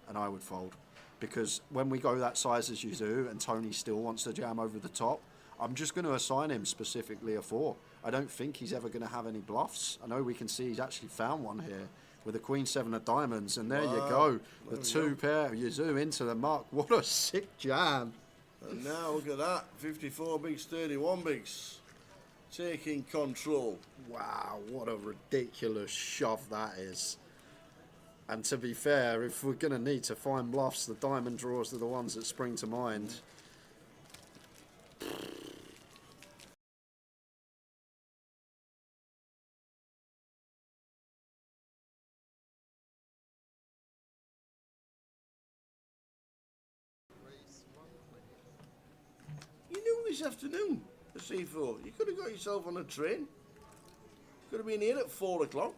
and I would fold. Because when we go that size as Yuzu and Tony still wants to jam over the top, I'm just going to assign him specifically a 4. I don't think he's ever going to have any bluffs. I know we can see he's actually found one here with a Queen 7 of diamonds, and there you go. The 2 pair, Yuzu into the mark. What a sick jam. And now look at that, 54 bigs, 31 bigs. Taking control. Wow, what a ridiculous shove that is. And to be fair, if we're going to need to find bluffs, the diamond draws are the ones that spring to mind. You knew this afternoon, the C4. You could have got yourself on a train. Could have been here at 4 o'clock.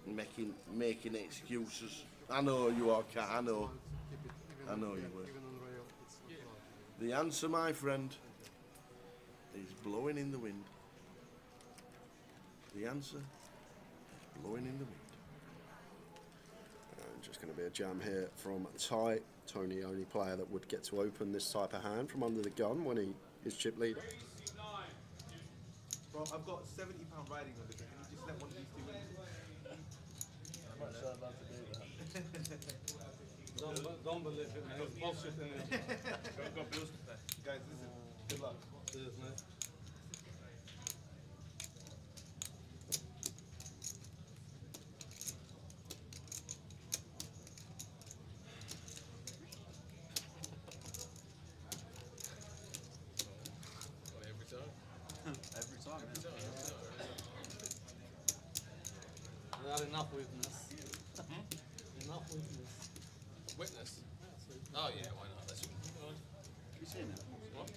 Making excuses. I know you are, Kat, I know. I know you were. The answer, my friend, is blowing in the wind. The answer is blowing in the wind. Just going to be a jam here from Ty. Tony, only player that would get to open this type of hand from under the gun when he is chip leader. Bro, I've got £70 riding on this. Can you just let one of these two win? I'm not sure about to do that. Don't believe it, man. It's bullshit anyway. Got bills to pay. Guys, listen. Good luck. Cheers, man. Not enough witness. Enough witness. Witness? Oh yeah, why not? Let's you seen that? What?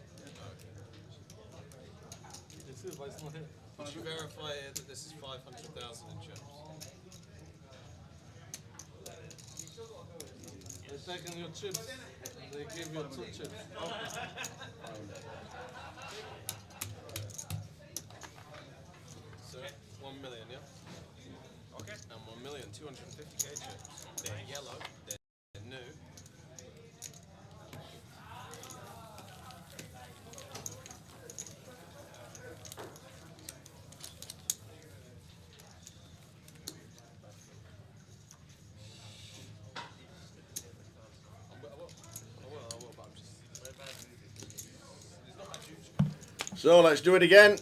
You see, but it's not here. Did you verify that this is 500,000 in chips? They're taking your chips. They give you 2 chips. So 1 million, yeah? Okay. And 1,250,000 chips. They're yellow, they're So let's do it again.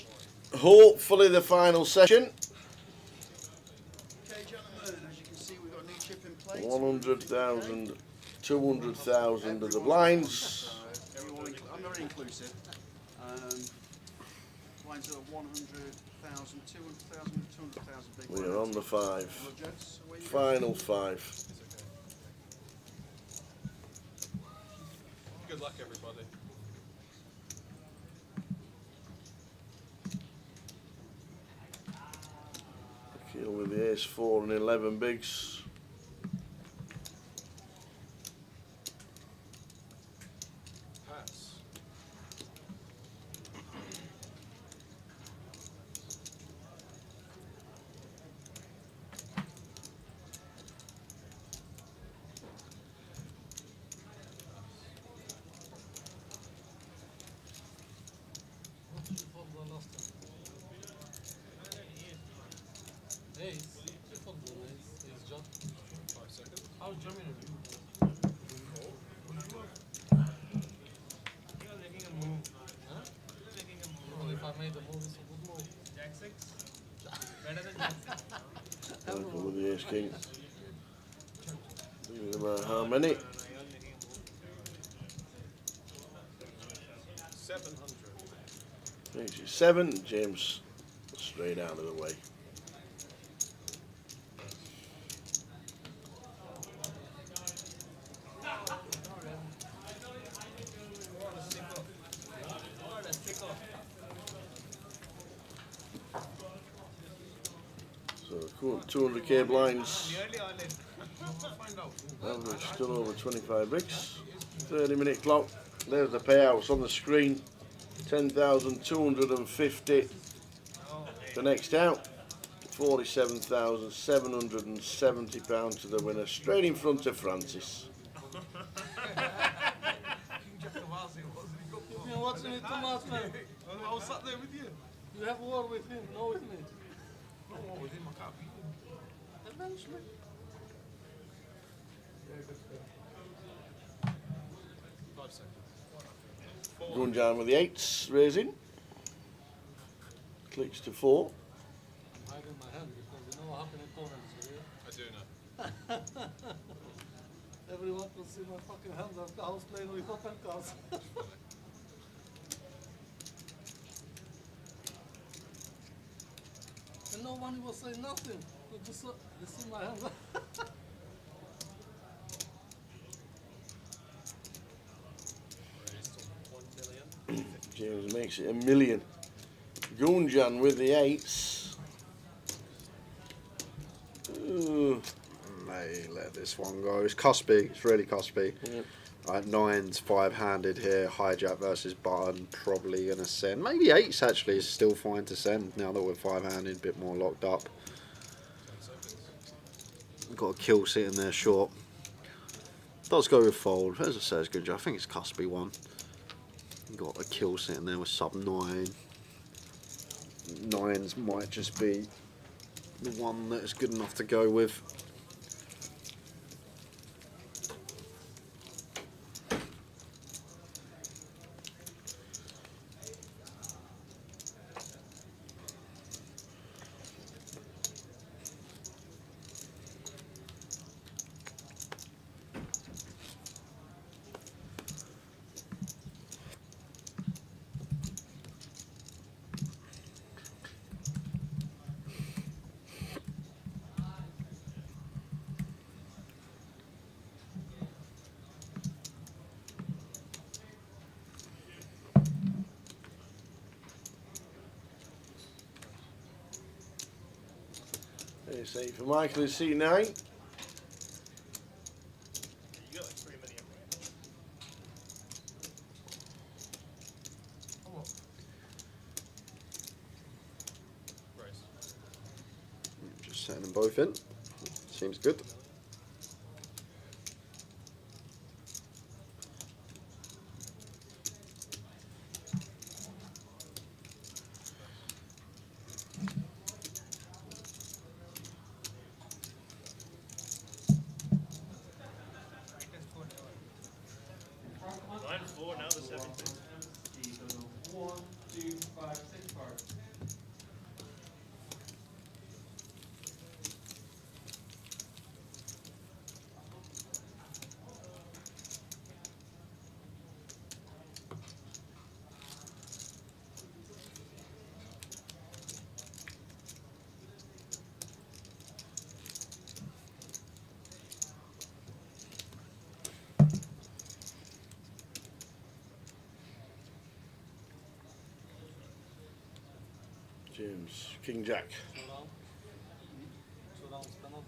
Hopefully the final session. Okay, gentlemen, as you can see, we've got a new chip in place. 100,000, 200,000 of the blinds. Everyone, I'm very inclusive. Blinds are 100,000, 200,000, 200,000 big We are on the 5. Hello, gents. Away you go. Final 5. Good luck, everybody. Kill with the ace 4 and 11 bigs. Pass. What did you fold the last time? Ace. You fold the ace. Ace jack. 5 seconds. How German are you? You're making a move. Huh? You're making a move. Well, if I made a move, it's a good move. Jack 6? Better than Jack 6. Michael with the ace king. Doesn't matter how many. 700. Ace is 7. James straight out of the way. So 200k blinds. Average still over 25 bricks. 30-minute clock. There's the payouts on the screen. 10,250. The next out. £47,770 to the winner. Straight in front of Francis. You've been watching it too much, man. I was sat there with you. You have war with him, not with me. No war with him, I can't beat him. Eventually. 5 seconds. Gunjan with the 8s, raising. Clicks to 4. I'm hiding my hand because you know what happened in Poland, I do know. Everyone can see my fucking hands. I was playing with open cards. And no one was saying nothing. They just they see my hands. James makes it a million. Gunjan with the 8s. Ooh. May let this one go. It's cuspy. It's really cuspy. Yep. Right, 9's 5-handed here. Hijack versus button. Probably going to send. Maybe 8's actually is still fine to send now that we're 5-handed. A bit more locked up. Got a kill sitting there short. Does go with fold. As I say, it's good job. I think it's cuspy one. Got a kill sitting there with sub 9. 9's might just be the one that is good enough to go with. Ace 8 for Michael is C9. You got like 3 million. Just setting them both in. Seems good. Steve, 1. card. James, King Jack. 2 rounds. 2 rounds penalty.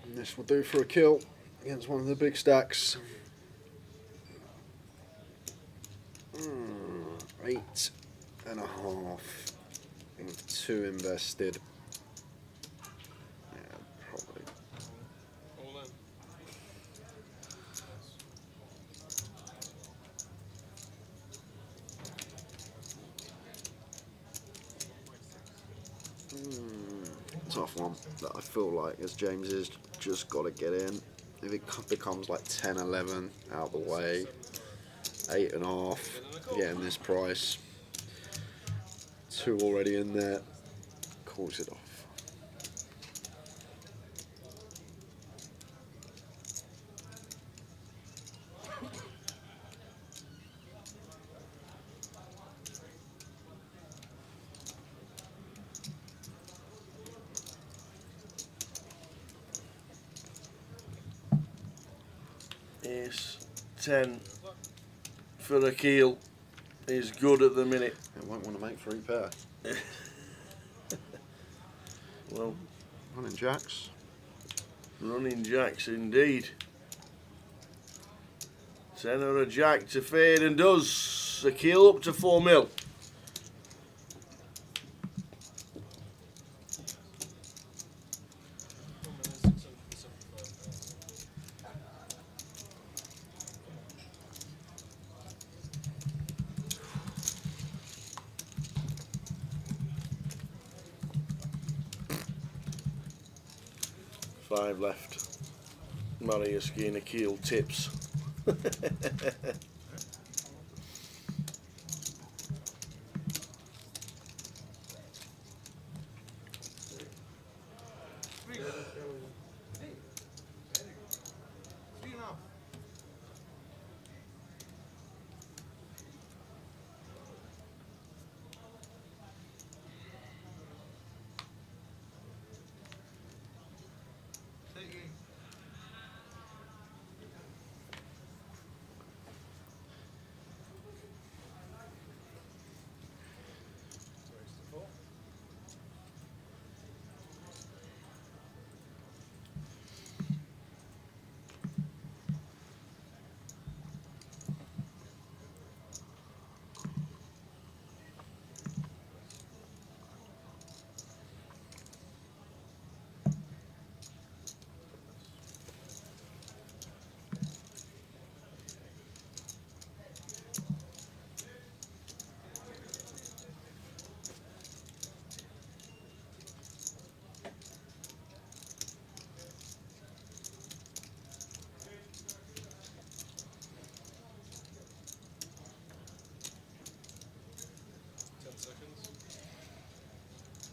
And this will do for a kill against one of the big stacks. 8.5 with 2 invested. Yeah, probably. All in. Tough one that I feel like as James is just got to get in. If it becomes like 10, 11 out of the way, 8.5, getting this price, 2 already in there, calls it off. Ace 10 for the keel is good at the minute. I won't want to make 3 pair. Well, running jacks. Running jacks indeed. 10 or a jack to fade and does. The keel up to 4 mil. Five left. Maria Skinner keel tips.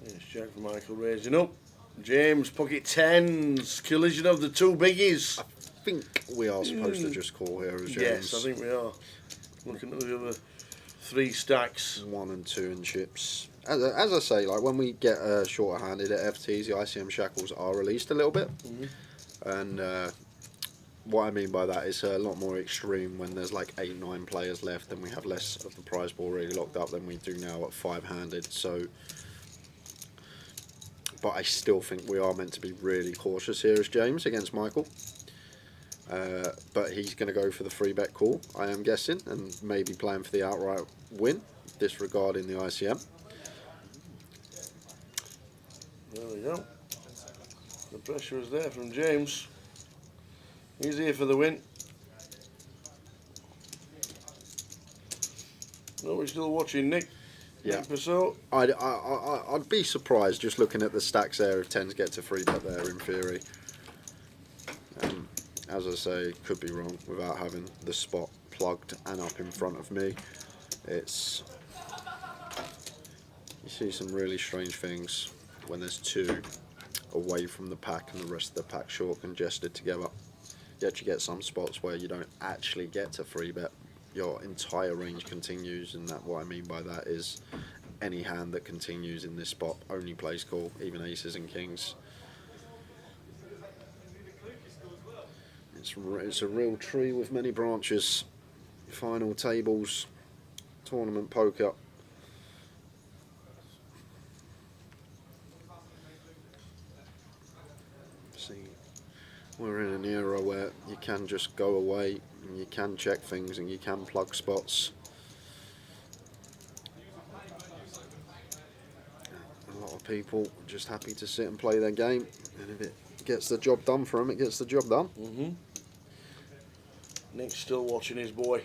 Yes, Jack for Michael raising up. James, pocket 10s. Collision of the 2 biggies. I think we are supposed to just call here as James. Yes, I think we are. Looking at the other 3 stacks. 1 and 2 in chips. As I say, like when we get shorter handed at FTs, the ICM shackles are released a little bit. And what I mean by that is a lot more extreme when there's like 8, 9 players left and we have less of the prize ball really locked up than we do now at 5-handed. So, but I still think we are meant to be really cautious here as James against Michael. But he's going to go for the 3-bet call, I am guessing, and maybe playing for the outright win, disregarding the ICM. There we go. The pressure is there from James. He's here for the win. No, we're still watching Nick. Yeah. So I'd be surprised just looking at the stacks there if 10s get to 3-bet there in theory. as I say, could be wrong without having the spot plugged and up in front of me. It's, you see some really strange things when there's two away from the pack and the rest of the pack short congested together. You actually get some spots where you don't actually get to 3-bet. Your entire range continues, and that what I mean by that is any hand that continues in this spot only plays call, even aces and kings. It's a real tree with many branches. Final tables, tournament poker. See, we're in an era where you can just go away and you can check things and you can plug spots. A lot of people are just happy to sit and play their game, and if it gets the job done for them, it gets the job done. Nick's still watching his boy.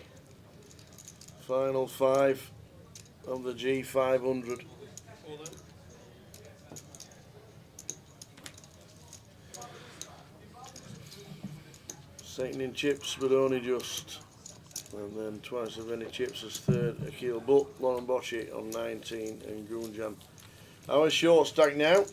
Final 5 of the G500. Second in chips, but only just. And then twice as many chips as third. Akil Butt, Lauren Bocci on 19, and Gunjan. Our short stack now.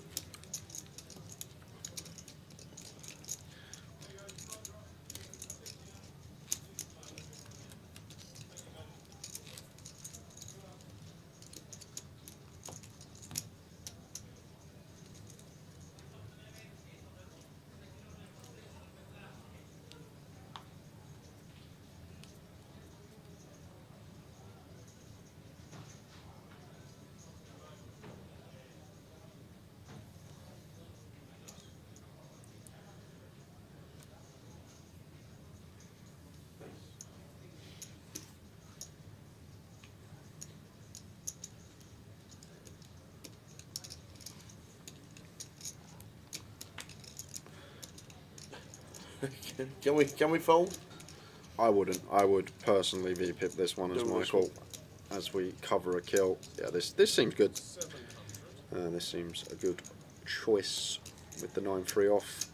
Can we fold? I wouldn't. I would personally VPip this one as Do this Michael, as we cover a kill. Yeah, this seems good. This seems a good choice with the 9-3 off.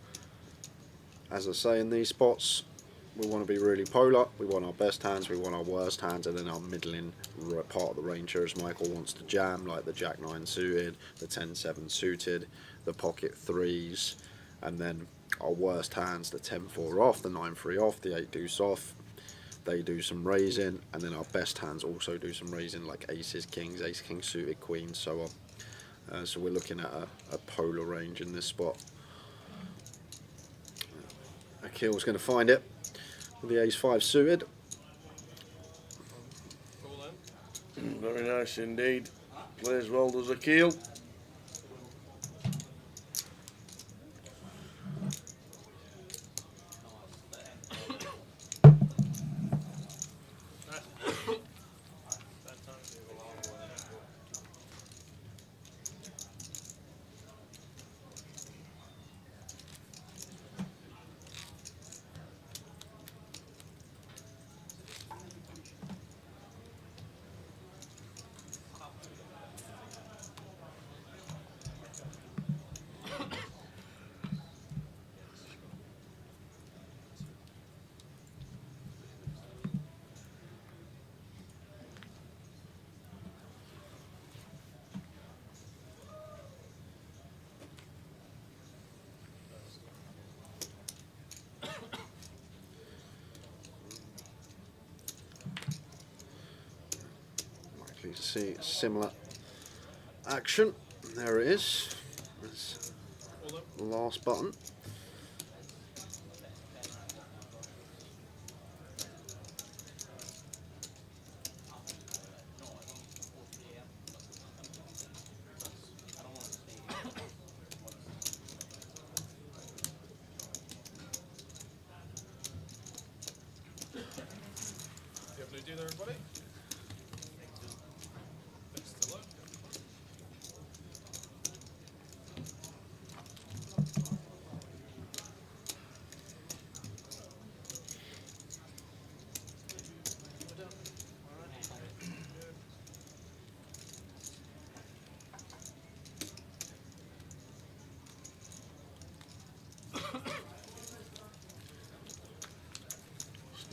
As I say, in these spots, we want to be really polar. We want our best hands, we want our worst hands, and then our middling part of the range here, as Michael wants to jam, like the Jack-9 suited, the 10-7 suited, the pocket 3s, and then our worst hands, the 10-4 off, the 9-3 off, the 8-deuce off. They do some raising, and then our best hands also do some raising, like aces, kings, ace-king suited, queens, so on. So we're looking at a polar range in this spot. Akil's going to find it with the ace-5 suited. Very nice indeed. Plays well, does Akil. Likely to see similar action. There it is. That's the last button. You have to do there, everybody? Best of luck.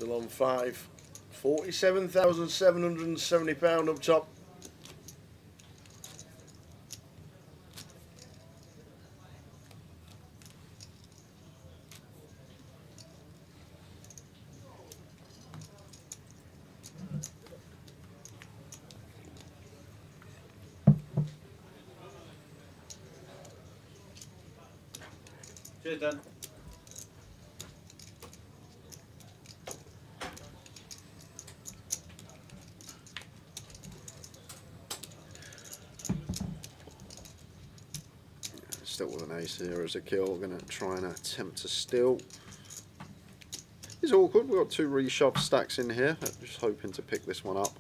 Still on 5. £47,770 up top. Cheers, Dan. Still with an ace here as a kill. We're going to try and attempt to steal. It's awkward. We've got 2 reshoved stacks in here. Just hoping to pick this one up.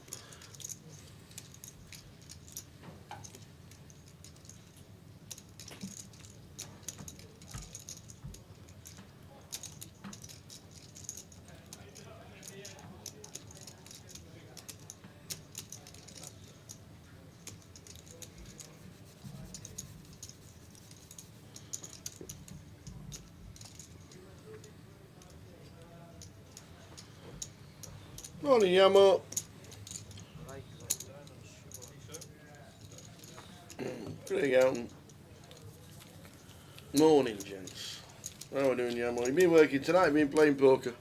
Morning, Yamo. Pretty out. Morning, gents. How are we doing, Yamo? You been working tonight? Been playing poker?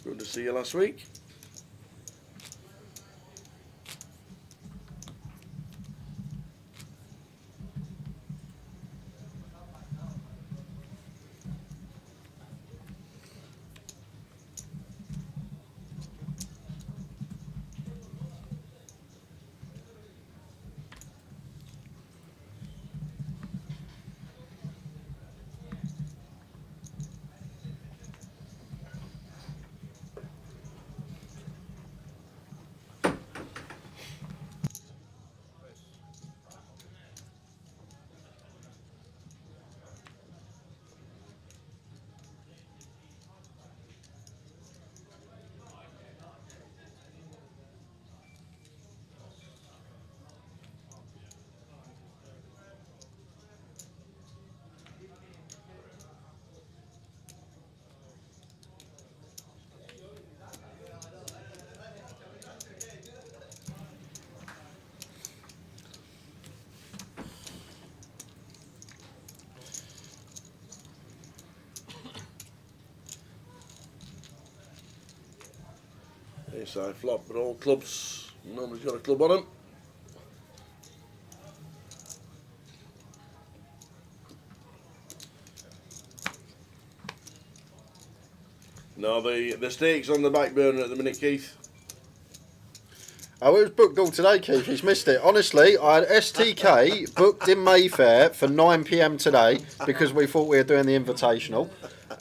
Good to see you last week. Inside flop, but all clubs. Nobody's got a club on them. No, the stakes on the back burner at the minute, Keith. Oh, it was booked all today, Keith. He's missed it. Honestly, I had STK booked in Mayfair for 9 PM today because we thought we were doing the invitational.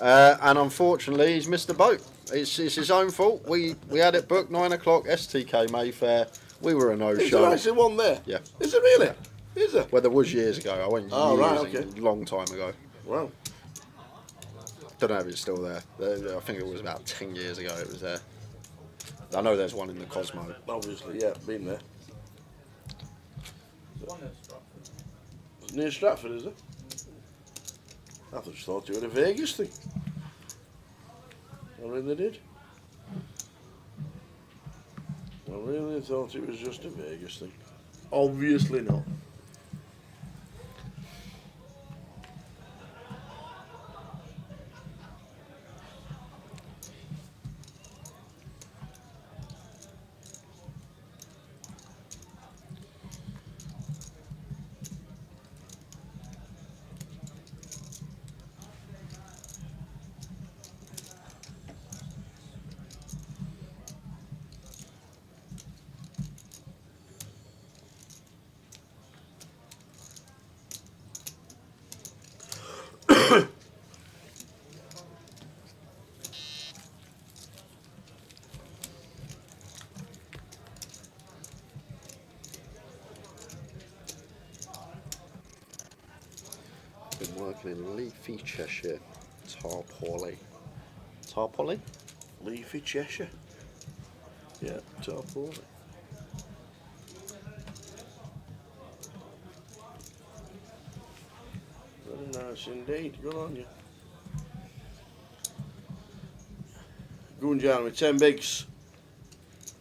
And unfortunately, he's missed the boat. It's his own fault. We had it booked 9 o'clock, STK Mayfair. We were a no-show. Is there actually one there? Yeah. Is there really? Is there? Well, there was years ago. I went a long time ago. Wow. Don't know if it's still there. I think it was about 10 years ago it was there. I know there's one in the Cosmo. Obviously, yeah, been there. One at Stratford. It's near Stratford, is it? I just thought you were a Vegas thing. I really did. I really thought it was just a Vegas thing. Obviously not. Been working in Leafy, Cheshire. Tarporley. Tarporley? Leafy, Cheshire. Yeah, Tarporley. Very nice indeed. Good on you. Gunjan with 10 bigs.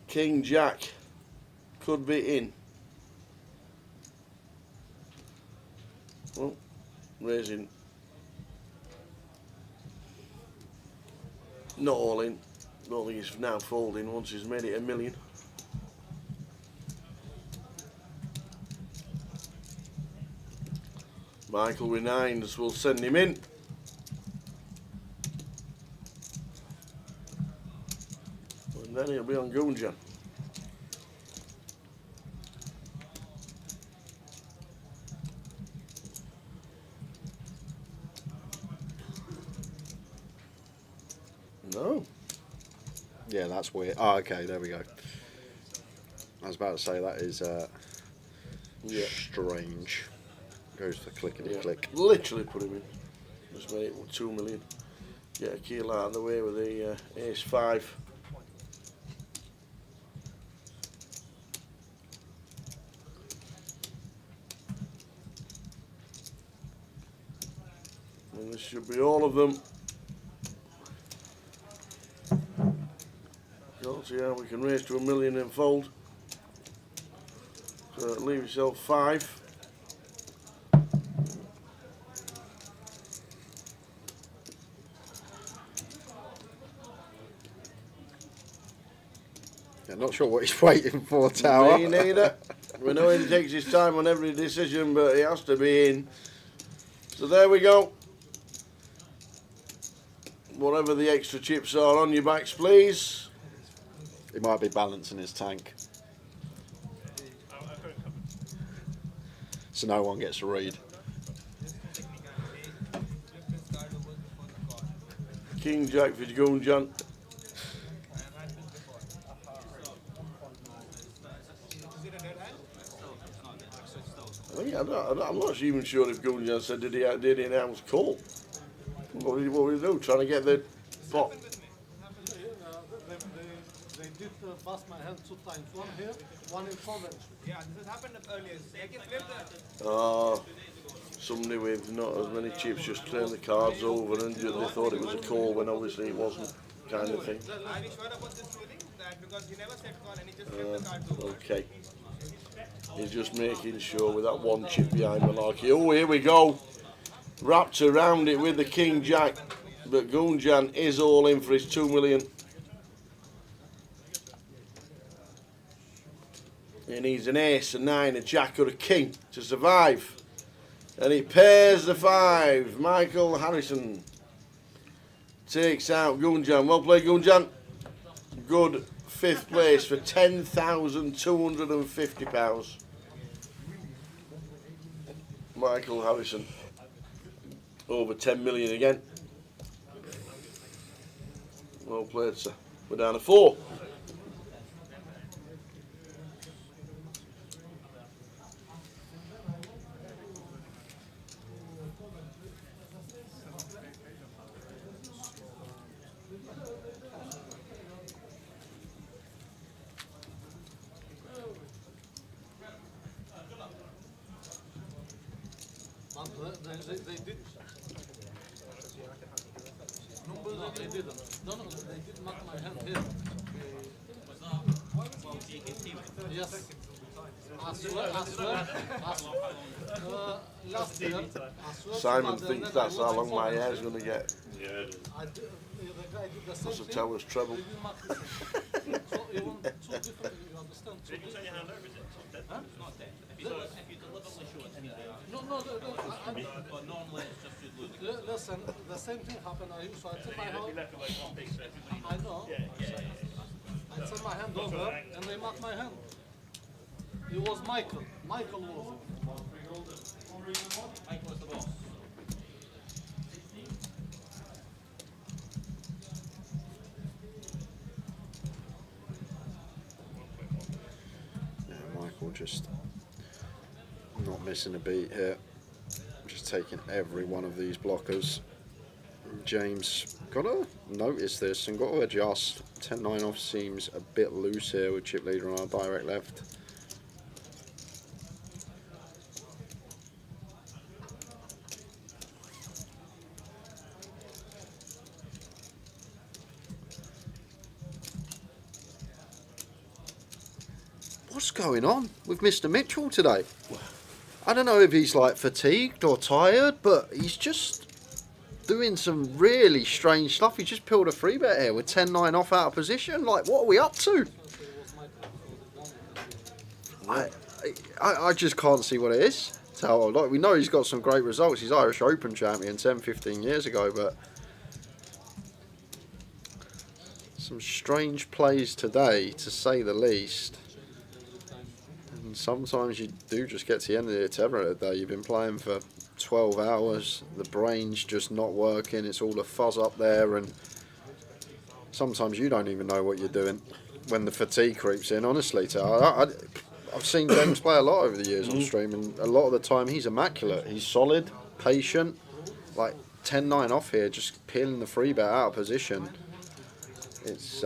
King Jack could be in. Well, raising. Not all in. Don't think he's now folding once he's made it a million. Michael with 9s will send him in. And then he'll be on Gunjan. No. Yeah, that's weird. Oh, okay, there we go. I was about to say that is strange. Goes for clickety click. Literally put him in. Just made it 2 million. Get a keel out of the way with the ace 5. And this should be all of them. Let's see how we can raise to a million and fold. So leave yourself 5. Yeah, not sure what he's waiting for, Tower. Me neither. We know he takes his time on every decision, but he has to be in. So there we go. Whatever the extra chips are on your backs, please. He might be balancing his tank. So no one gets a read. King Jack for Gunjan. I'm not even sure if Gunjan said did he announce call. What did he do? Trying to get the pot. They did bust my hand 2 times. One here, one in Coventry. Yeah, this has happened earlier. Somebody with not as many chips just turned the cards over and they thought it was a call when obviously it wasn't, kind of thing. Are you sure about this ruling? That because he never said call and he just flipped the cards over. Okay. He's just making sure with that 1 chip behind Malarkey. Oh, here we go. Wrapped around it with the King Jack. But Gunjan is all in for his 2 million. He needs an ace, a 9, a jack or a king to survive. And he pairs the 5. Michael Harrison takes out Gunjan. Well played, Gunjan. Good 5th place for £10,250. Michael Harrison over 10 million again. Well played, sir. We're down to 4. They did. No, they didn't. No, they did knock my hand here. Yes. I swear. Last year, Simon thinks that's how long my hair's going to get. Yeah, it is. The guy did the same That's a thing. tower's treble. They did knock the same. So you want 2 different, you understand? Did you turn your hand over? Is it? It's not dead. Huh? It's not dead. If you deliberately show it, But normally it's just you lose. Listen, the same thing happened. I turned my hand. I know. I turned my hand over and they marked my hand. It was Michael. Michael was it. Michael was the boss. Yeah, Michael just not missing a beat here. Just taking every one of these blockers. James got to notice this and got to adjust. 10-9 off seems a bit loose here with chip leader on our direct left. what's going on with Mr. Mitchell today? I don't know if he's like fatigued or tired, but he's just doing some really strange stuff. He just peeled a free bet here with 10-9 off out of position. Like, what are we up to? I just can't see what it is. So, like, we know he's got some great results. He's Irish Open champion 10-15 years ago, but some strange plays today, to say the least. And sometimes you do just get to the end of the tether of the day. You've been playing for 12 hours, the brain's just not working, it's all a fuzz up there, and sometimes you don't even know what you're doing when the fatigue creeps in, honestly. I've seen James play a lot over the years on stream, and a lot of the time he's immaculate. He's solid, patient, like 10-9 off here, just peeling the free bet out of position. It's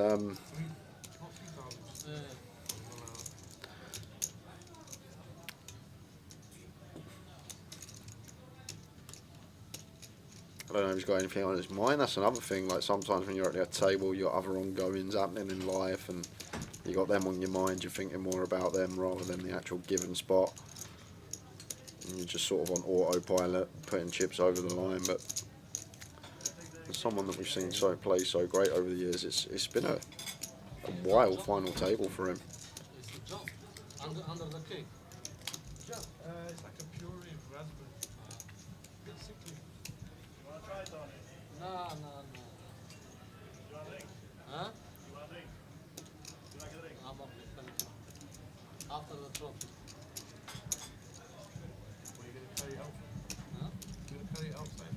I don't know if he's got anything on his mind. That's another thing. Like, sometimes when you're at the table, you've got other ongoings happening in life, and you got them on your mind. You're thinking more about them rather than the actual given spot. And you're just sort of on autopilot, putting chips over the line. But for someone that we've seen play so great over the years, it's been a wild final table for him. Under the cake. It's like a puree of raspberry. Basically. You want to try it, Tony? No. You want a drink? Huh? You want a drink? You like a drink? I'm okay, thank you. After the trophy. What are you going to carry out? Huh? You're going to carry it outside.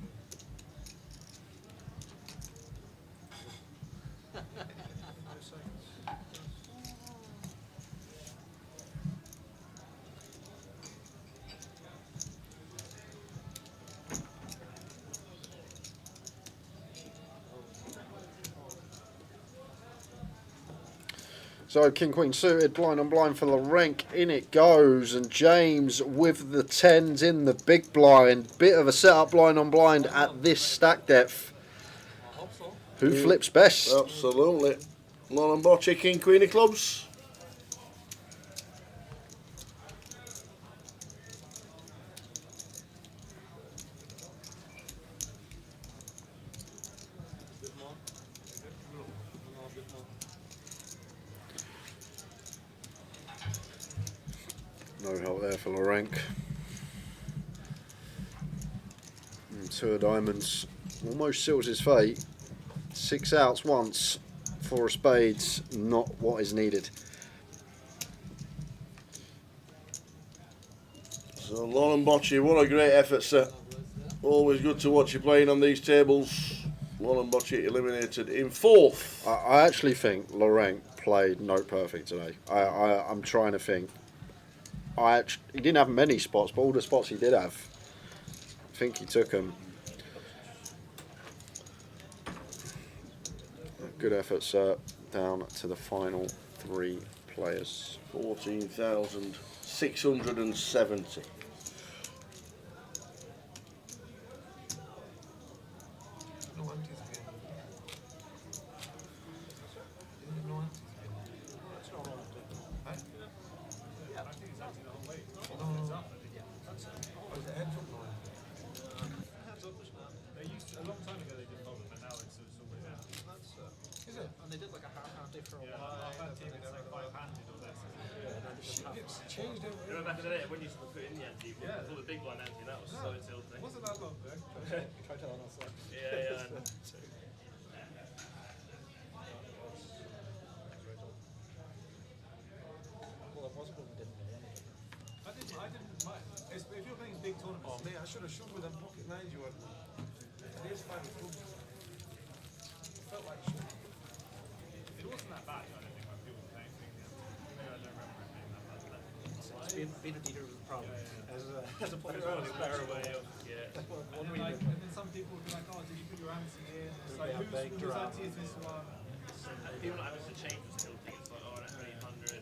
So King Queen suited, blind on blind for Lorenk, in it goes, and James with the 10s in the big blind. Bit of a setup blind on blind at this stack depth. I hope so. Who flips best? Absolutely. Lauren Bocce, King Queen of clubs. No help there for Lorenk. And 2 of diamonds almost seals his fate. 6 outs once, 4 of spades, not what is needed. So Lauren Bocce, what a great effort, sir. Always good to watch you playing on these tables. Lauren Bocce eliminated in 4th. I actually think Lorenk played note perfect today. I'm trying to think. He didn't have many spots, but all the spots he did have, I think he took them. Good effort, sir. Down to the final 3 players. 14,670. No aunties again. No aunties again. That's not all. Huh? Yeah, I think it's actually the whole way. No. Oh, is it heads up now? Heads up. They used to, a long time ago they did bottom, but now it's always out. Is it? And they did like a half-handed for a while. Half-handed team, it's like 5-handed or less. Shit gets changed over. Remember back in the day when you used to put in the ante, pull the big blind ante, that was so tilting. Wasn't that long back? Try telling us that. Yeah. Well, it was when we didn't know anything. I didn't mind. If you're playing big tournaments, mate, I should have shown with them pocket nines you had. It is 5 of clubs. Felt like shit. It wasn't that bad, I don't think, when people were playing things. Maybe I don't remember it being that bad. Being a leader was a problem. As a player, player away, yeah. And then some people would be like, oh, did you put your ante in? It's like, whose ante is this one? And people not having to change the tilting, it's like, oh, that's 800.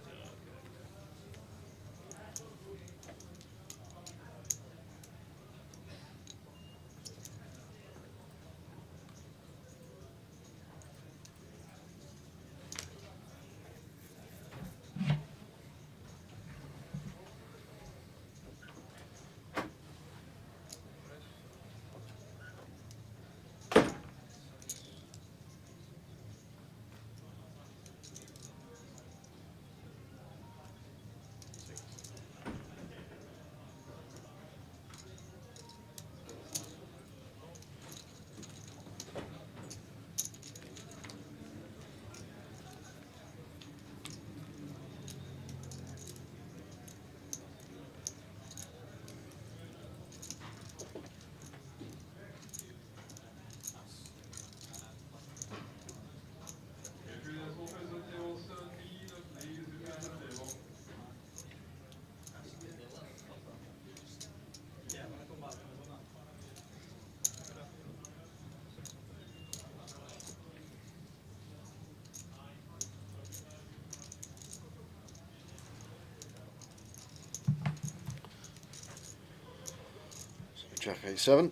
Jack A7.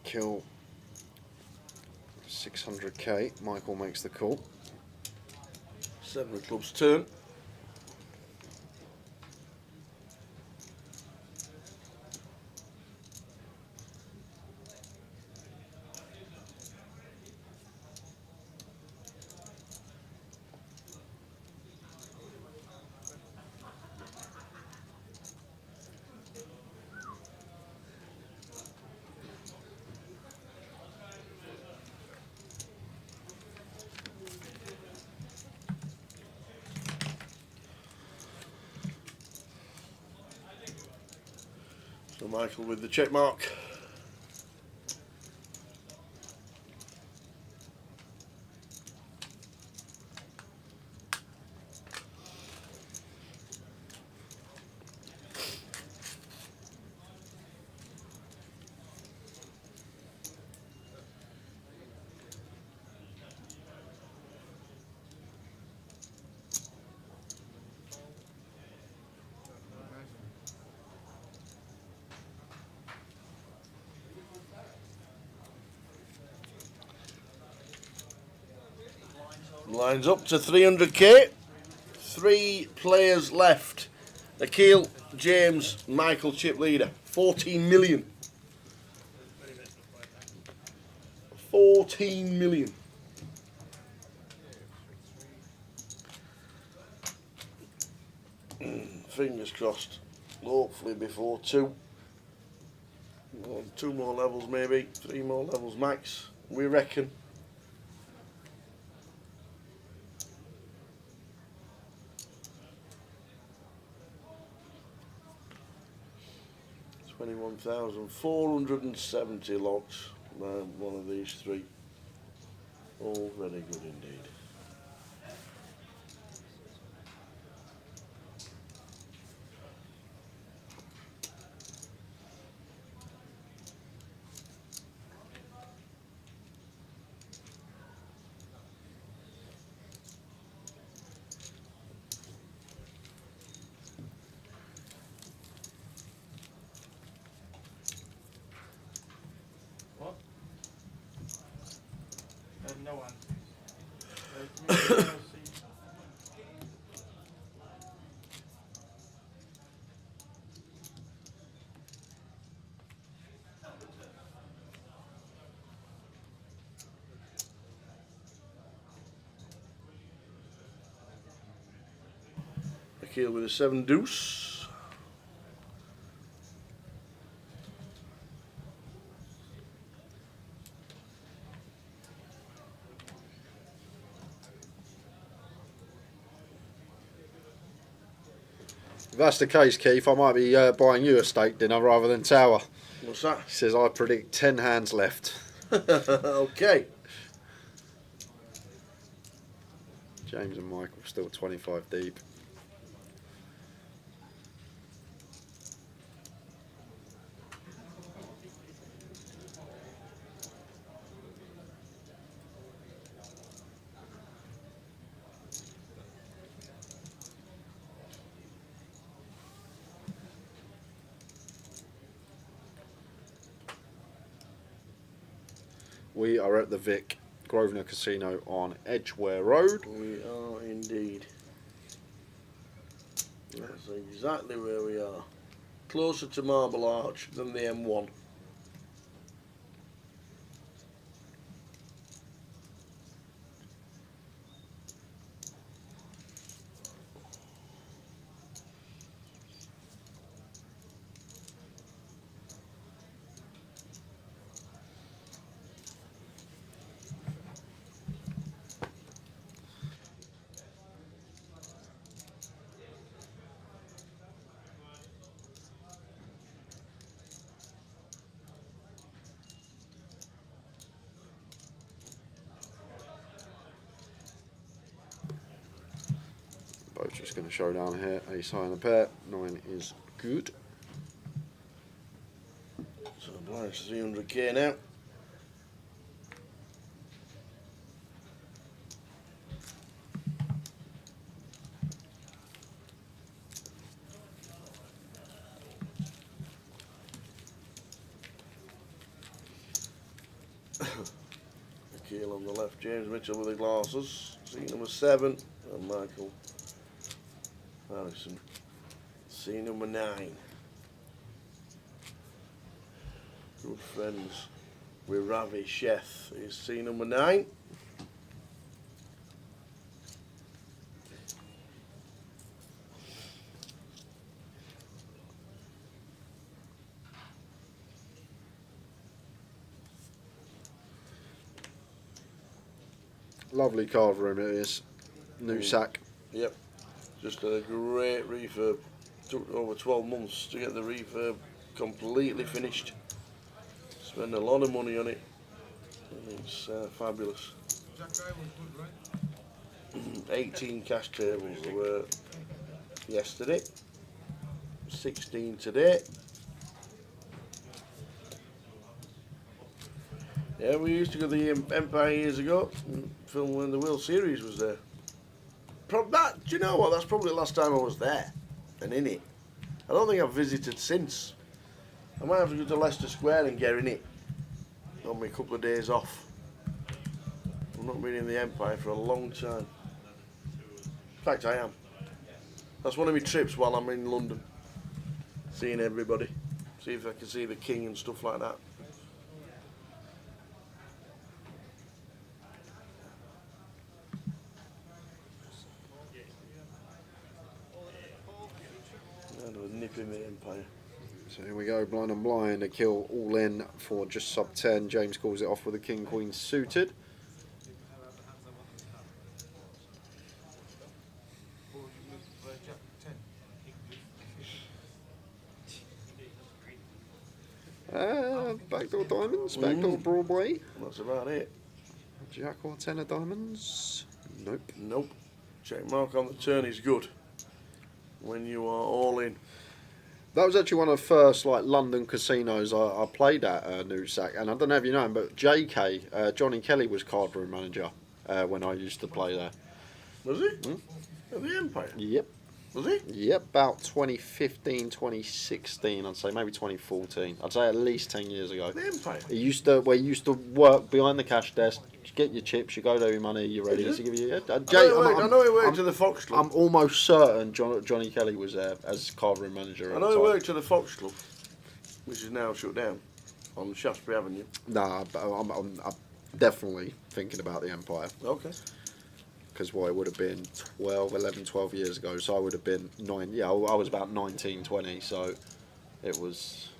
Kill 600k. Michael makes the call. 7 of clubs turn. So Michael with the check mark. Lines up to 300k. 3 players left. Akil, James, Michael, chip leader. 14 million. 14 million. Fingers crossed. Hopefully before 2. 2 more levels maybe. 3 more levels max. We reckon. $21,470 locks by one of these 3. All very good indeed. What? No one. Akil with a 7 deuce. If that's the case, Keith, I might be buying you a steak dinner rather than tower. What's that? He says I predict 10 hands left. Okay. James and Michael still 25 deep. We are at the Vic Grosvenor Casino on Edgware Road. We are indeed. That's exactly where we are. Closer to Marble Arch than the M1. Both just going to show down here. Ace high in the pair. 9 is good. So blind 300k now. Akil on the left, James Mitchell with the glasses. Seat number 7, and Michael Harrison. Seat number 9. Good friends with Ravi Sheth is seat number 9. Lovely card room it is. New sack. Yep. Just a great refurb. Took over 12 months to get the refurb completely finished. Spend a lot of money on it. And it's fabulous. That guy was good, right? 18 cash tables there were yesterday. 16 today. Yeah, we used to go to the Empire years ago and film when the World Series was there. Do you know what? That's probably the last time I was there and in it. I don't think I've visited since. I might have to go to Leicester Square and get in it on my couple of days off. I've not been in the Empire for a long time. In fact, I am. That's one of my trips while I'm in London. Seeing everybody. See if I can see the King and stuff like that. Nipping the Empire. So here we go, blind and blind. Akil all in for just sub 10. James calls it off with a king queen suited. Backdoor diamonds, backdoor Broadway. That's about it. Jack or 10 of diamonds. Nope. Nope. Check mark on the turn is good. When you are all in. That was actually one of the first London casinos I played at, New Sack, and I don't know if you know him, but JK, Johnny Kelly was card room manager when I used to play there. Was he? At the Empire? Yep. Was he? Yep, about 2015, 2016, I'd say, maybe 2014. I'd say at least 10 years ago. The Empire? He used to work behind the cash desk, get your chips, you go there your money, you're ready to give you... I know he worked at the Fox Club. I'm almost certain Johnny Kelly was there as card room manager. I know he worked at the Fox Club, which is now shut down, on Shaftesbury Avenue. Nah, but I'm definitely thinking about the Empire. Okay. Because it would have been 11, 12 years ago, so I would have been 9. Yeah, I was about 19, 20, so it was.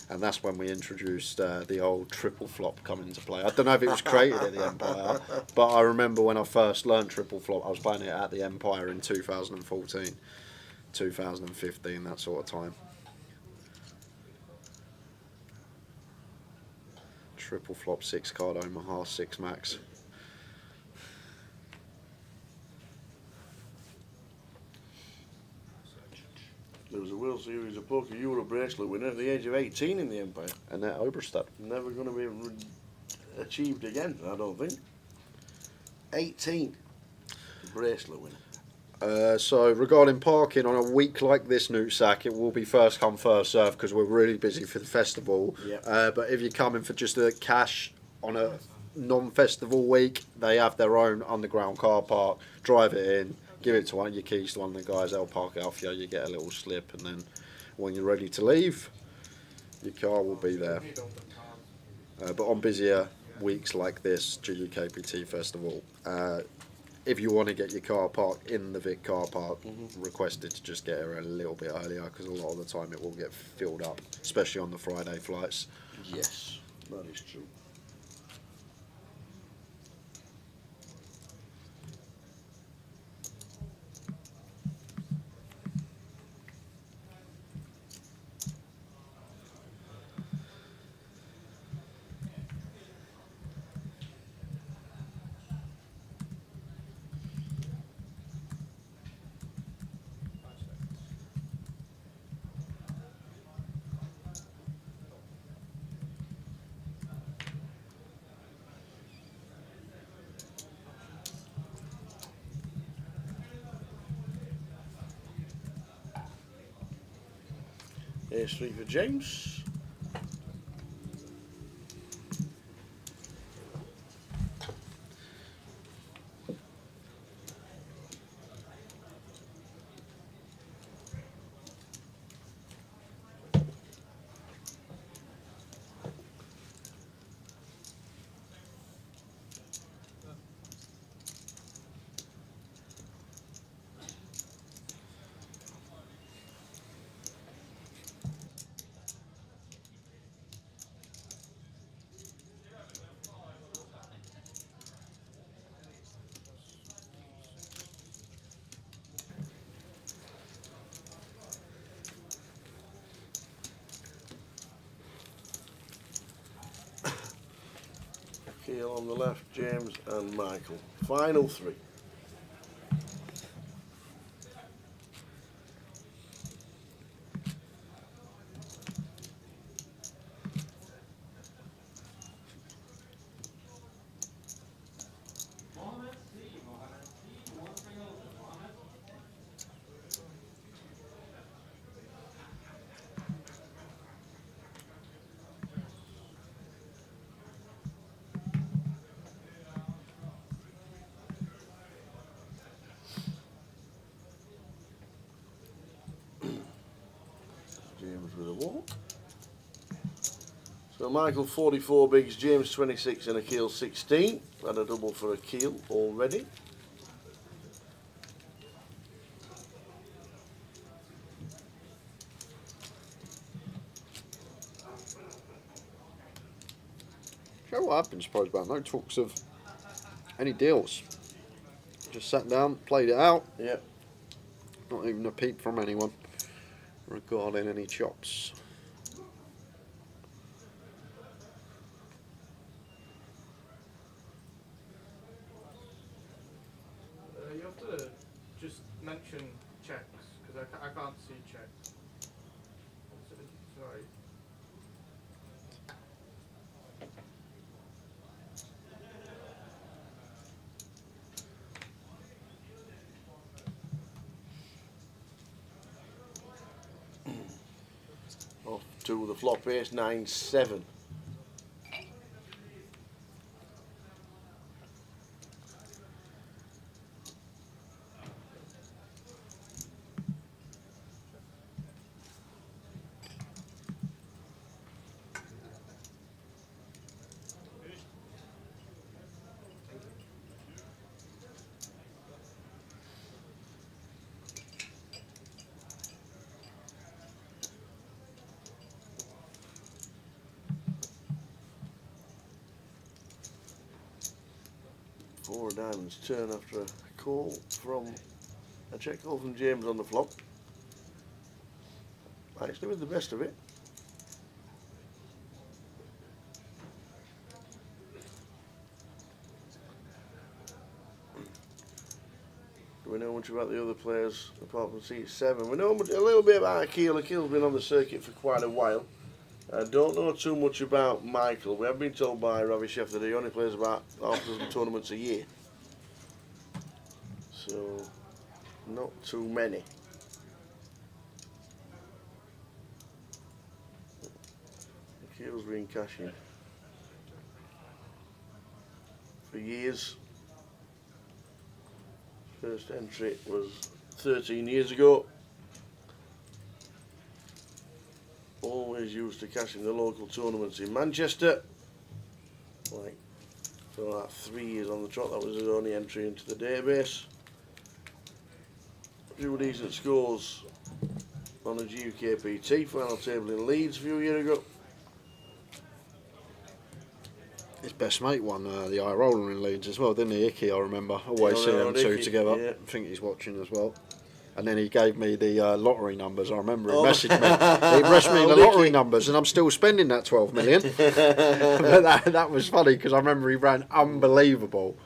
And that's when we introduced the old triple flop coming into play. I don't know if it was created at the Empire, but I remember when I first learned triple flop, I was playing it at the Empire in 2014, 2015, that sort of time. Triple flop, 6 card Omaha, 6 max. There was a World Series of Poker Euro bracelet winner at the age of 18 in the Empire. Annette Oberstadt. Never going to be achieved again, I don't think. 18. Bracelet winner. So regarding parking on a week like this, Nootsack, it will be first come first serve because we're really busy for the festival. Yep. But if you're coming for just a cash on a non-festival week, they have their own underground car park. Drive it in, give it to your keys to one of the guys. They'll park it off you. You get a little slip, and then when you're ready to leave, your car will be there. But on busier weeks like this, GUKPT Festival. If you want to get your car parked in the Vic car park, requested to just get here a little bit earlier because a lot of the time it will get filled up, especially on the Friday flights. Yes, that is true. Ace 3 for James. Akil on the left, James and Michael. Final three. James with a walk. So Michael 44 bigs, James 26 and Akil 16. Had a double for Akil already. You know what I've been surprised about? No talks of any deals. Just sat down, played it out. Yep. Not even a peep from anyone regarding any chops. You have to just mention checks, because I can't see checks. Sorry. Off to the flop ace 9-7. Four of diamonds turn after a call from a check call from James on the flop. Actually with the best of it. Do we know much about the other players apart from seat 7? We know a little bit about Akil. Akil's been on the circuit for quite a while. I don't know too much about Michael. We have been told by Ravi Chef that he only plays about half a dozen tournaments a year. So, not too many. Akil's been cashing for years. First entry was 13 years ago. Always used to cash in the local tournaments in Manchester. Like for about 3 years on the trot, that was his only entry into the database. A few decent scores on the GUKPT final table in Leeds a few years ago. His best mate won the eye roller in Leeds as well, didn't he? Icky, I remember. Always see them two together. Yeah. I think he's watching as well. And then he gave me the lottery numbers. I remember he messaged me. He messaged me the lottery numbers, and I'm still spending that 12 million. But that was funny because I remember he ran unbelievable.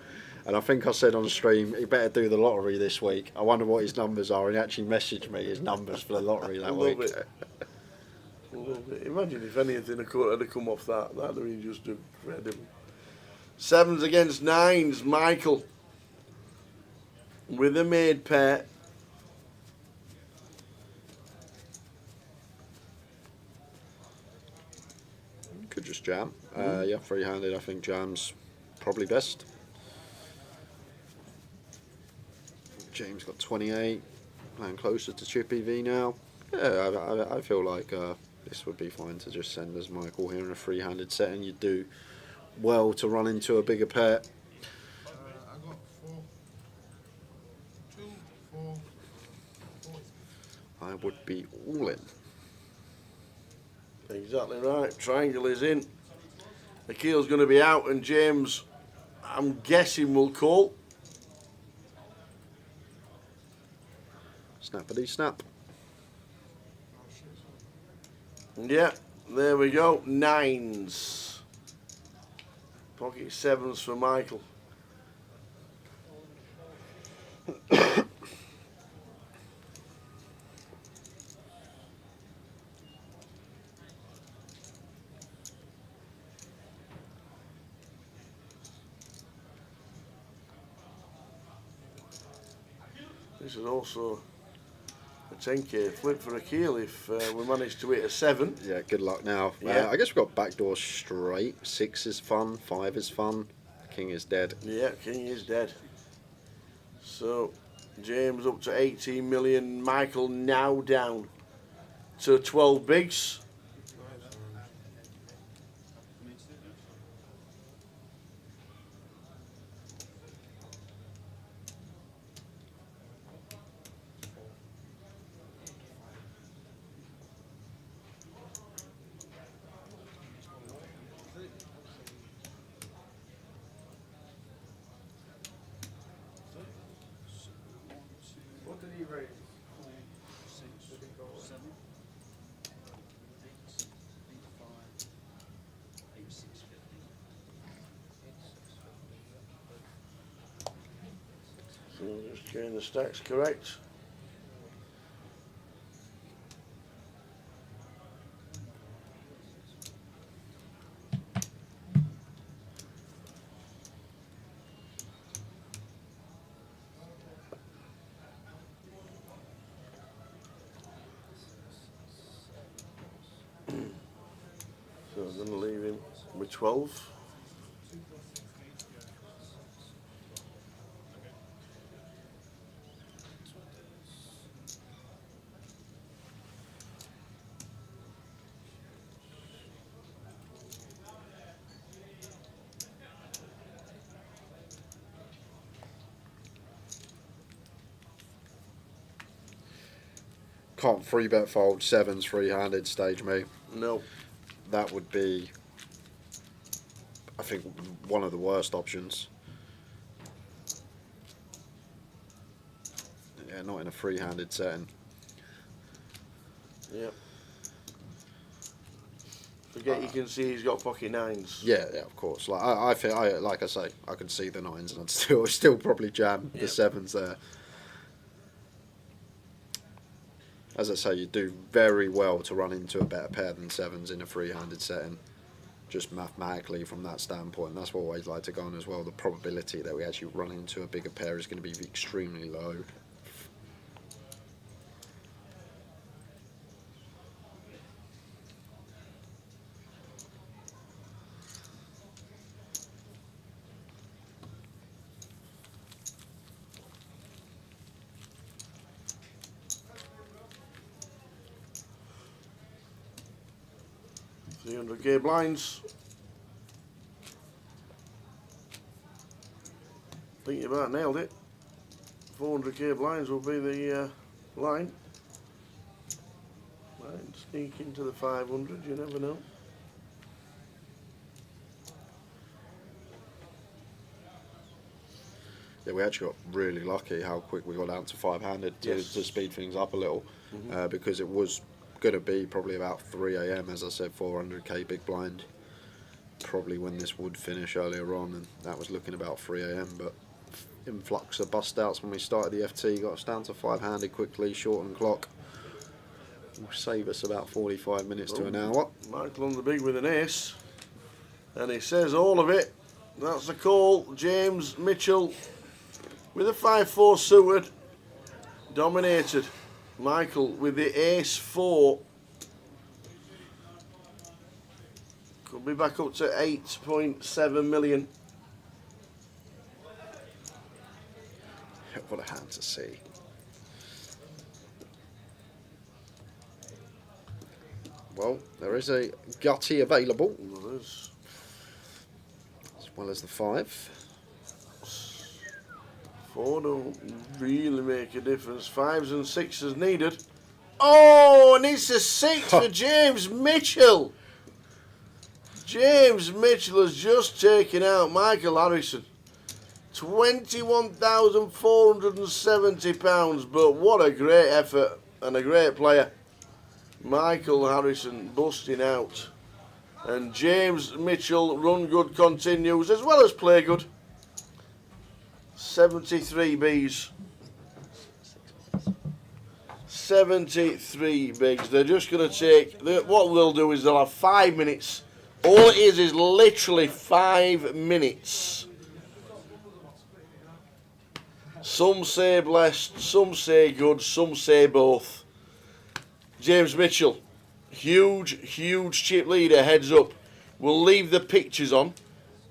And I think I said on stream, he better do the lottery this week. I wonder what his numbers are. And he actually messaged me his numbers for the lottery that week. Love it. Imagine if anything had come off that. That'd have been just incredible. 7s against 9s. Michael with a made pair. Could just jam. Yeah, free-handed. I think jam's probably best. James got 28, playing closer to Chippy V now. Yeah, I feel like this would be fine to just send as Michael here in a free-handed setting. You do well to run into a bigger pair. I got 4. 2, 4, 4. I would be all in. Exactly right. Triangle is in. Akil's going to be out, and James, I'm guessing, will call. Snappity snap. Yeah, there we go. 9s. Pocket sevens for Michael. This is also a 10k flip for Akil if we manage to hit a 7. Yeah, good luck now. Yeah. I guess we've got backdoor straight. 6 is fun, 5 is fun. King is dead. Yeah, King is dead. So, James up to 18 million. Michael now down to 12 bigs. What did he raise? 7, 8, 6, 50. So just getting the stacks correct. So I'm going to leave him with 12. Can't free bet fold 7s free-handed stage me. No. That would be, I think, one of the worst options. Yeah, not in a free-handed setting. Yep. Forget you can see he's got pocket 9s. Yeah, yeah, of course. Like I think, like I say, I can see the 9s, and I'd still probably jam the 7s there. As I say, you do very well to run into a better pair than 7s in a free-handed setting. Just mathematically, from that standpoint, that's what I always like to go on as well. The probability that we actually run into a bigger pair is going to be extremely low. $300k blinds. I think you about nailed it. 400k blinds will be the line. Might sneak into the 500, you never know. Yeah, we actually got really lucky how quick we got down to 5-handed to speed things up a little, because it was going to be probably about 3 AM, as I said, 400k big blind, probably when this would finish earlier on, and that was looking about 3 AM, but influx of bust outs when we started the FT got us down to 5-handed quickly, shortened clock. Will save us about 45 minutes to an hour. Michael on the big with an ace, and he says all of it. That's the call. James Mitchell with a 5-4 suited, dominated. Michael with the ace 4. Could be back up to 8.7 million. What a hand to see. Well, there is a gutty available, as well as the 5. 4 don't really make a difference. 5s and 6s needed. Oh, and it's a 6 for James Mitchell. James Mitchell has just taken out Michael Harrison. £21,470, but what a great effort and a great player. Michael Harrison busting out And James Mitchell, run good continues as well as play good. 73 Bs. 73 bigs. They're just going to take, what they'll do is they'll have 5 minutes. All it is literally 5 minutes. Some say blessed, some say good, some say both. James Mitchell, huge chip leader, heads up. We'll leave the pictures on.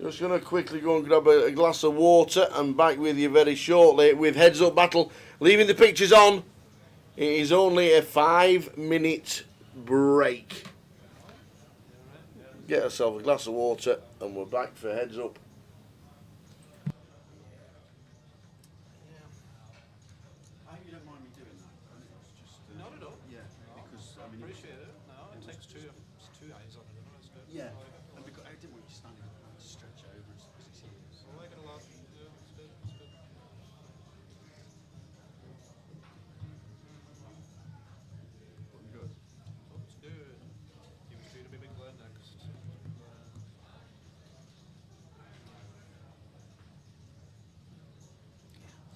Just going to quickly go and grab a glass of water and back with you very shortly with heads up battle. Leaving the pictures on. It is only a 5-minute break. Get yourself a glass of water and we're back for heads up. I hope you don't mind me doing that. It's just, Not at all. Yeah, because I mean, Appreciate it. No, it takes two eyes on it. It's good. yeah, and because I didn't want you standing up and to stretch over as it's here. So. I like it a lot. Yeah, it's good. It's good. Looking good. Oh, it's good. He was due to be big blend next. There's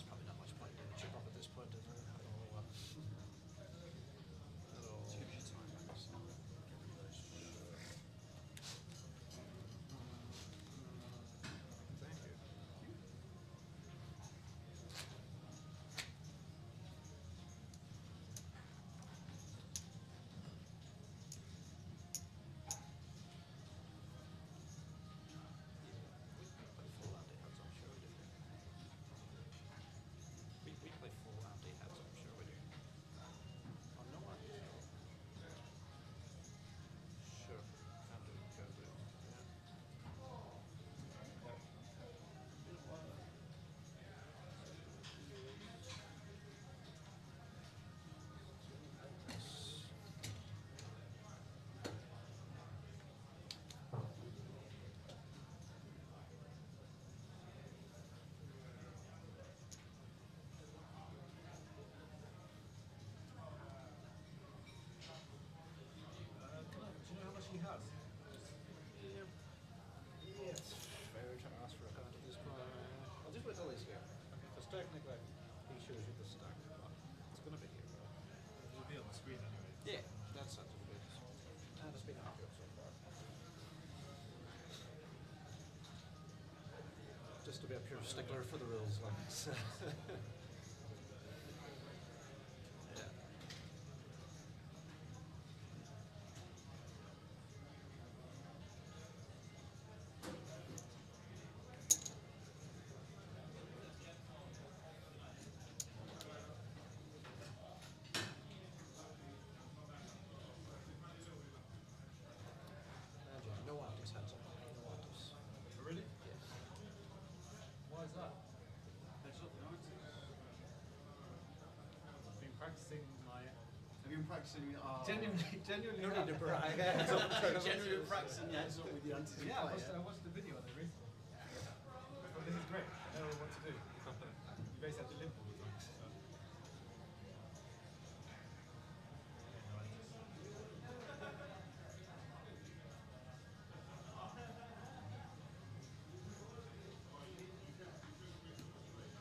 probably not much point doing a chip up at this point, is there? At all. Just give you time, Max. Get rid of those. Thank you. We play full anti heads, I'm sure we do. Oh, no one. Sure. Can do. Can do. Yeah. Do you know how much he has? Yes. Very trying to ask for a card at this point. I'll just wait till he's here. Because technically, he shows you the stack. But it's going to be here. It'll be on the screen anyway. Yeah, that sounds good. And it's been happy so far. Just to be a pure stickler for the rules, like. Yeah. No antis hands up. No antis. Really? Yeah. Why is that? Heads up, no answers. I've been practicing my. Have you been practicing? Genuinely. No need to brag. Genuinely practicing your heads up with your anti. Yeah, I watched the video on it recently. But this is great. I don't know what to do. You guys have to live with it.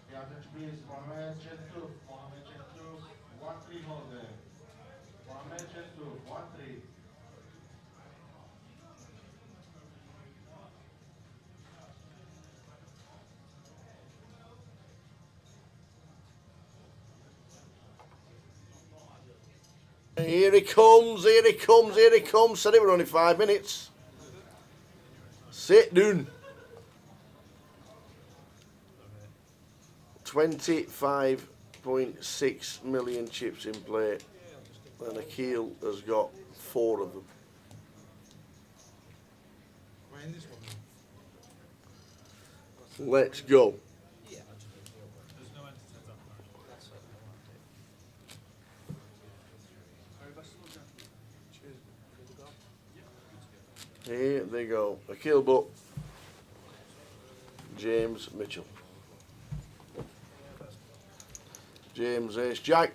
The attention please, Mohammed Chetuf, 1-3 holder. Mohammed Chetuf, 1-3. Here he comes, here he comes, here he comes. Said it were only 5 minutes. Sit down. 25.6 million chips in play. And Akil has got 4 of them. Mind this one. Let's go. Yeah. There's no antis heads up. That's it. No antis. Here they go. Akil Butt. James Mitchell. James Ace Jack.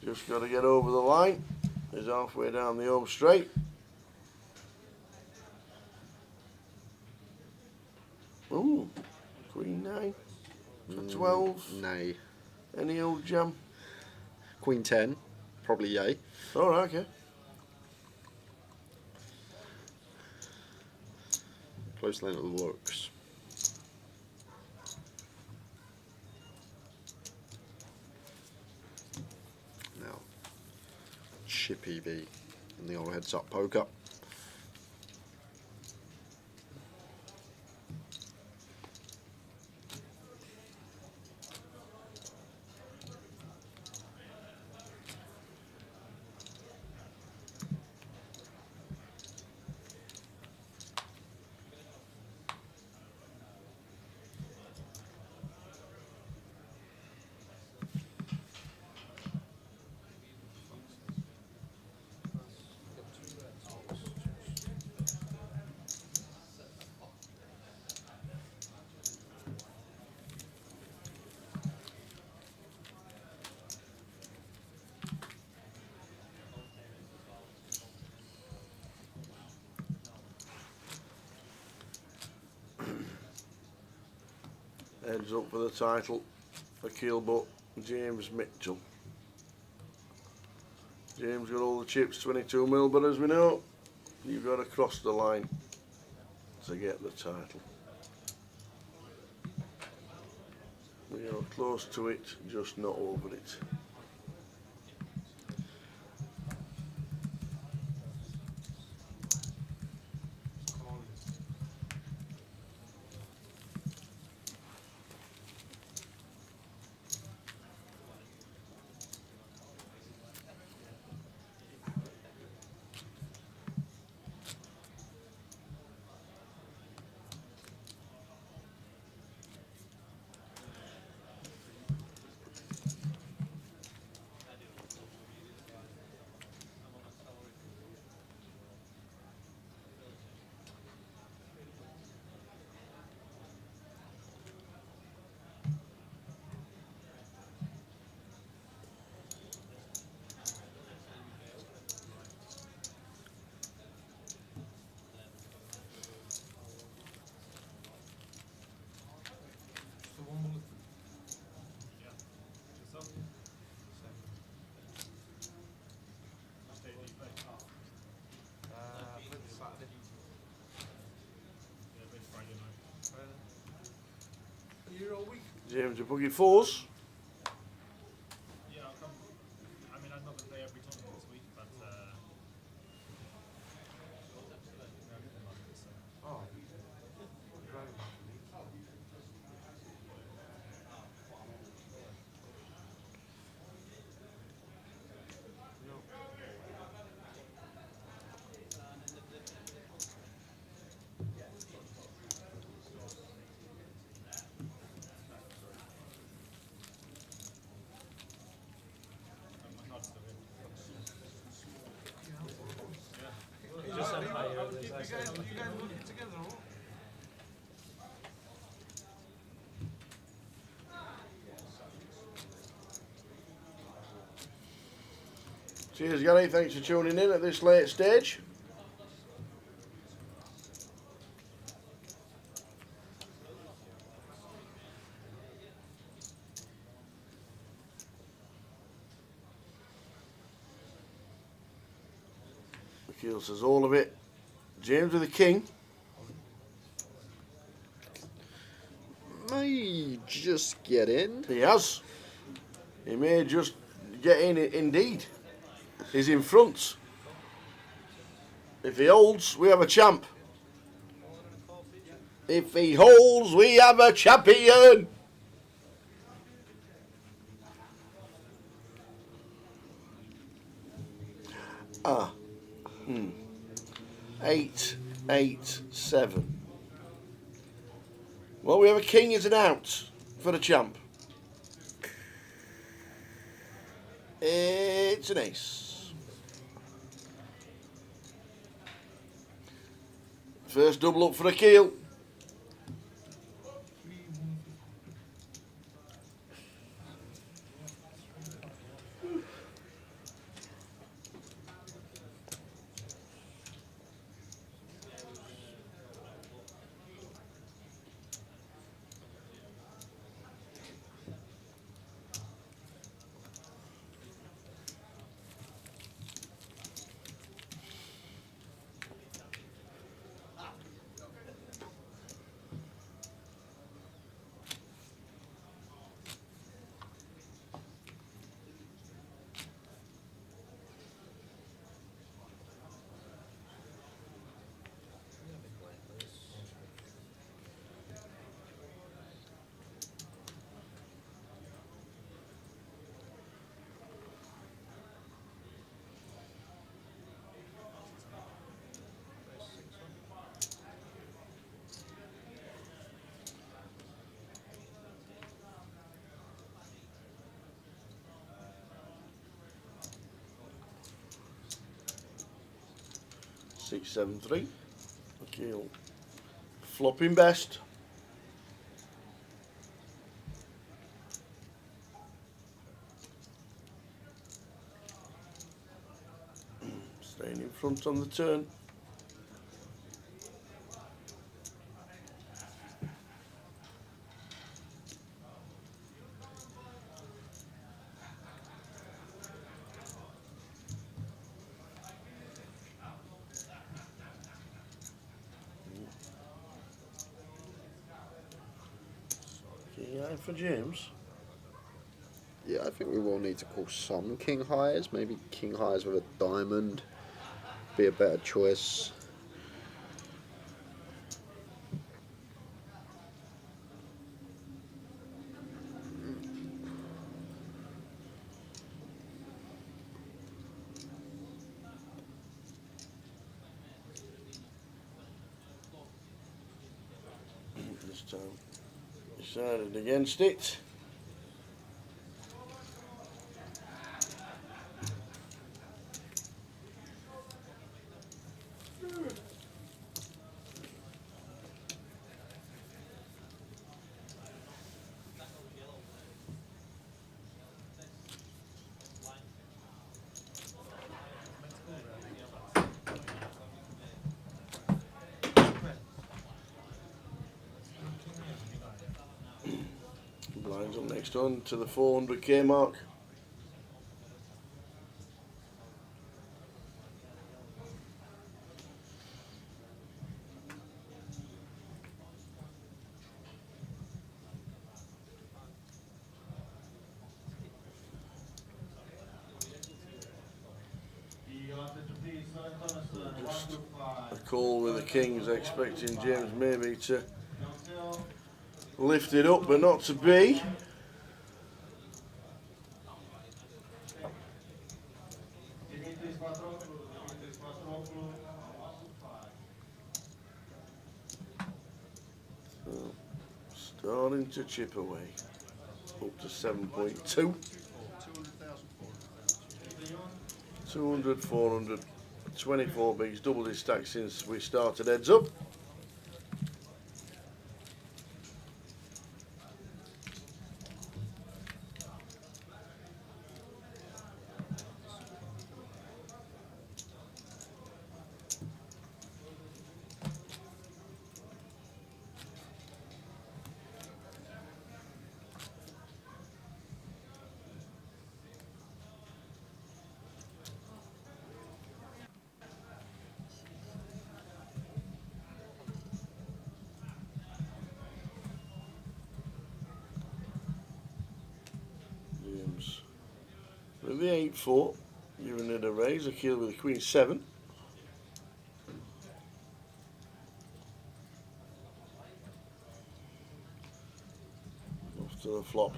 Just got to get over the line. He's halfway down the home straight. Queen 9. For 12. Nay. Any old jam? Queen 10. Probably yay. Alright, okay. Close lane of the looks. Now, chip EV and the old heads up poker. Heads up for the title for Keelbutt, James Mitchell. James got all the chips, 22 mil, but as we know, you've got to cross the line to get the title. We are close to it, just not over it. James, you book your fours. Yeah, I'll come. I mean, I'm not going to play every tournament this week, but. Oh. You just said hi. You guys working together, or? Cheers, Gary. Thanks for tuning in at this late stage. Keel says all of it. James with the king. May just get in. He has. He may just get in, indeed. He's in front. If he holds, we have a champ. If he holds, we have a champion. Ah. 8, 8, 7. Well, we have a king as an out for the champ. It's an ace. First double up for the keel. 673. Keel flopping best. Staying in front on the turn. King high for James. Yeah, I think we will need to call some king highs. Maybe king highs with a diamond be a better choice. This time decided against it. Blinds up next on to the 400k mark. Just a call with the kings, expecting James maybe to lift it up, but not to be. So, starting to chip away, up to 7.2. 200, 400, 24 bigs, double his stack since we started heads up. James with the 8-4, giving it a raise. A keel with the Queen 7. Off to the flop.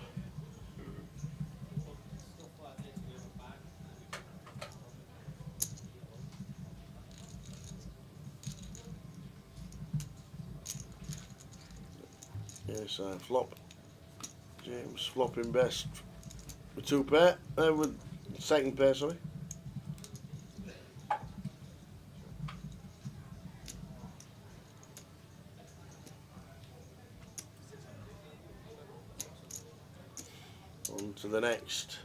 Yes, I flop. James flopping best with 2 pair. With second pair, sorry. On to the next.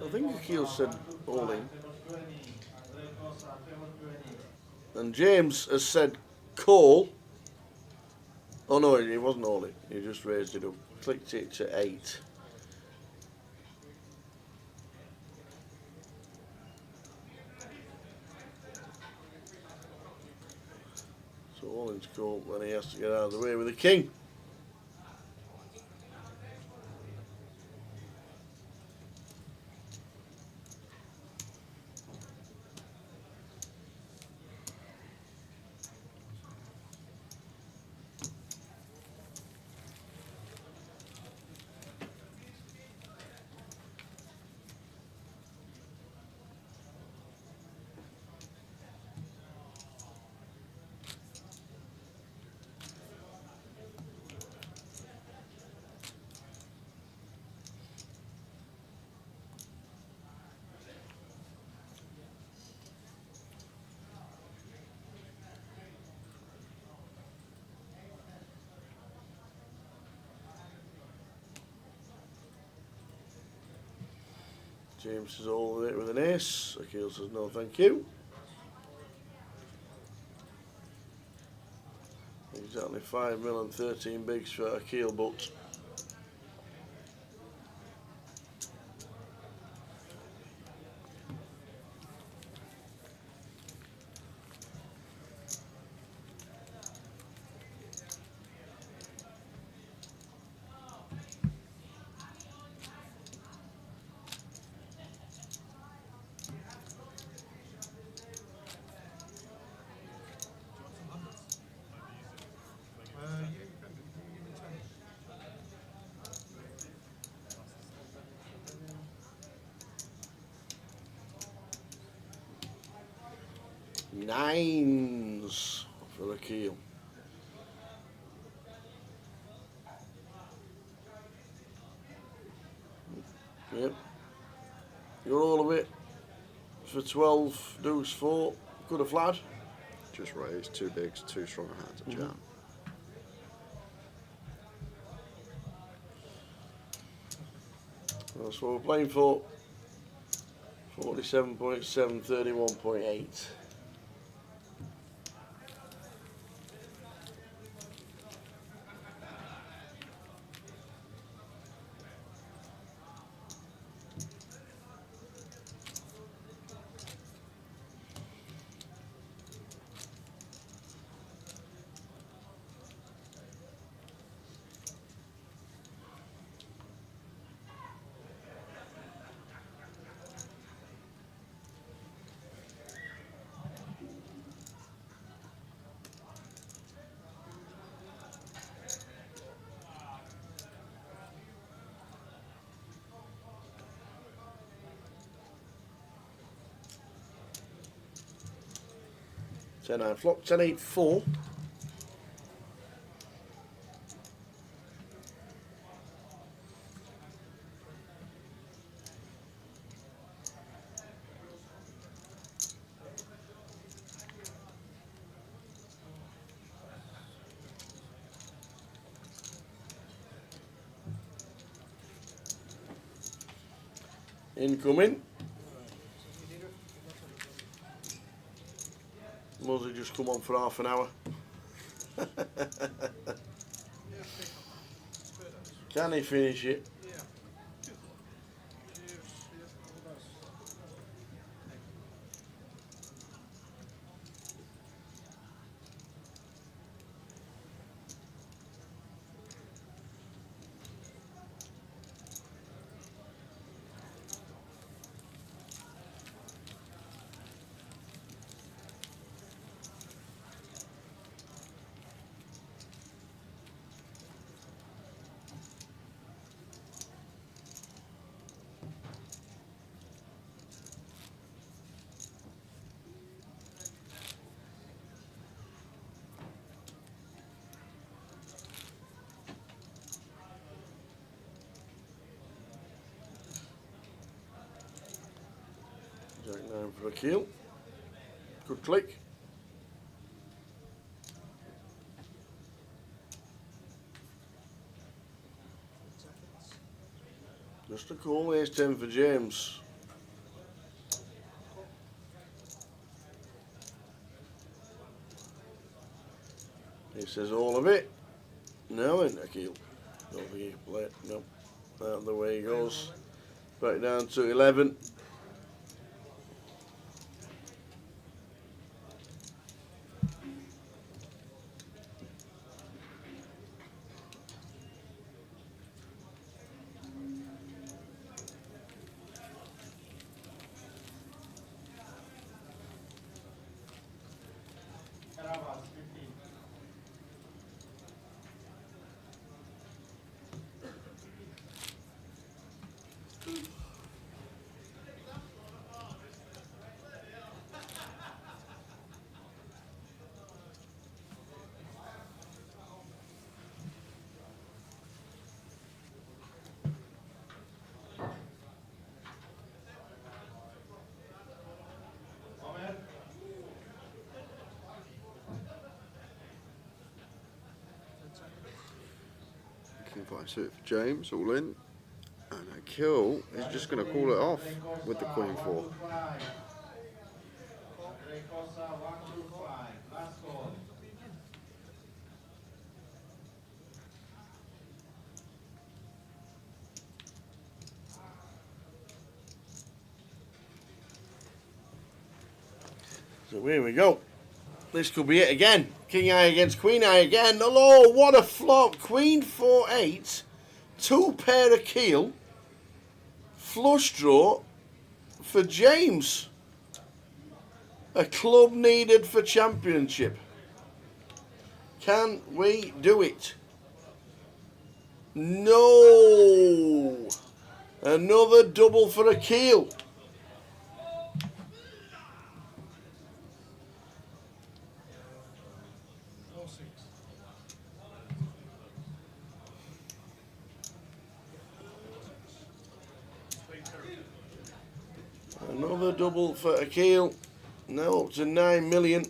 I think Akil said all in. And James has said call. Oh no, he wasn't all it. He just raised it up. Clicked it to 8. So all in scope, then he has to get out of the way with the king. James is all in it with an ace. Akil says no thank you. Exactly 5 mil and 13 bigs for Akil, but nines for Akil. Yep. You're all of it for 12, deuce 4. Could have flat. Just raised 2 bigs, 2 stronger hands at jam. That's what we're playing for. 47.7, 31.8. Ten 9 flop, 10 8 4. Incoming. Muzzy just come on for half an hour. Can he finish it? Jack 9 for Akil. Good click. Just a call, ace 10 for James. This is all of it. No, in Akil. Don't think he can play it. Nope. Out of the way he goes. Back down to 11. Caravas, 15. Amen. King 5 suited for James, all in. And Akil is just going to call it off with the Queen 4. Andre Costa, 125. Last call. So here we go. This could be it again. King Eye against Queen Eye again. Oh, what a flop. Queen 4-8. 2 pair of keel. Flush draw for James. A club needed for championship. Can we do it? No. Another double for a keel. Another double for Akil. Now up to 9 million.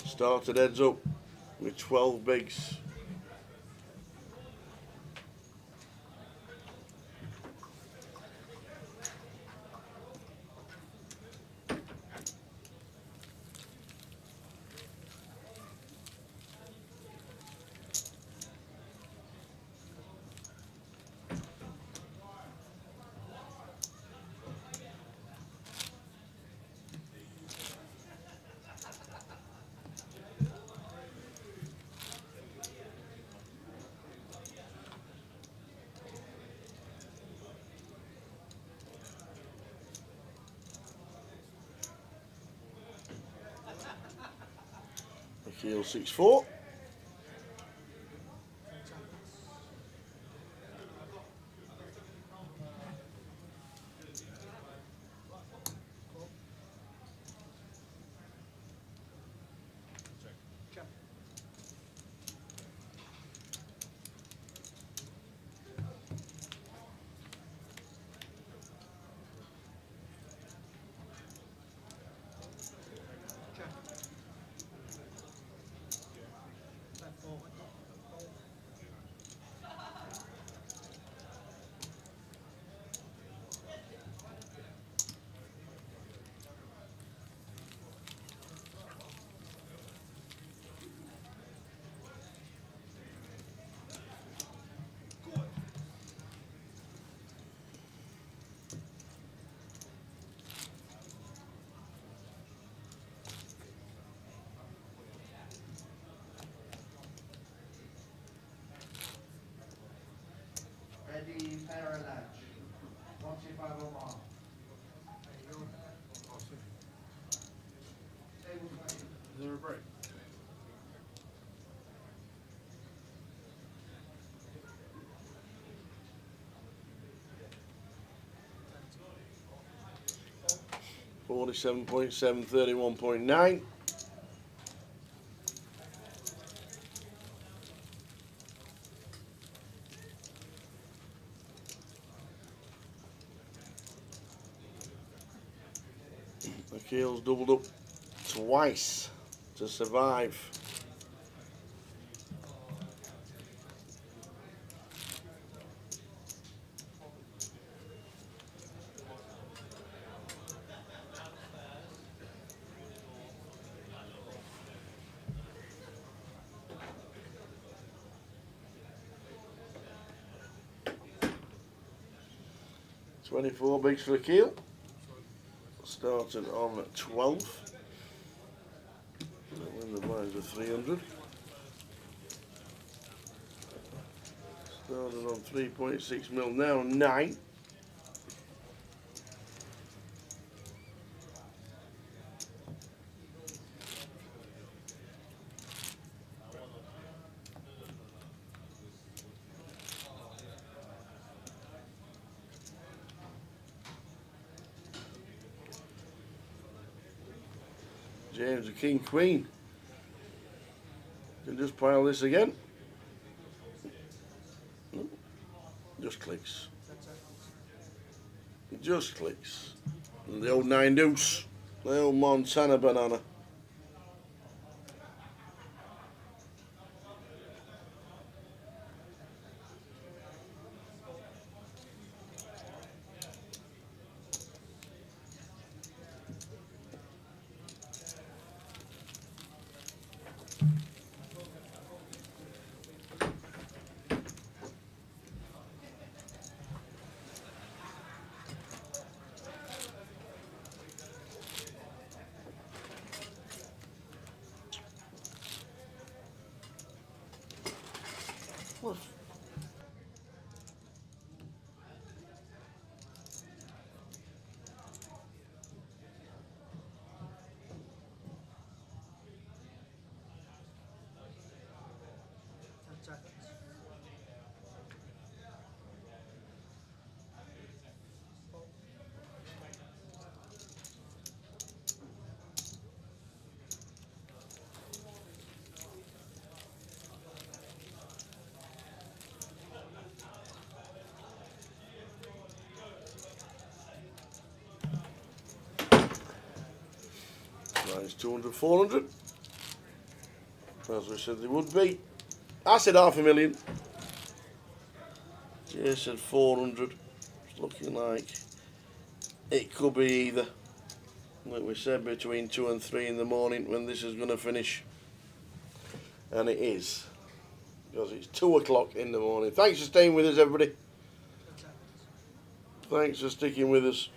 Started heads up with 12 bigs. Akil 6-4. Ready, parallel. 125 or more. Is there a break? $47.7, 31.9. Akil's doubled up twice to survive. 24 bigs for a keel. Started on 12. When the blinds are 300. Started on 3.6 mil, now 9. James, the king, queen. Can just pile this again. Just clicks. Just clicks. And the old 9 deuce. The old Montana banana. Mine's 200, 400. As we said they would be. I said $500,000. Jay said 400. It's looking like it could be either. Like we said, between 2 and 3 in the morning when this is going to finish. And it is. Because it's 2 o'clock in the morning. Thanks for staying with us, everybody. Thanks for sticking with us.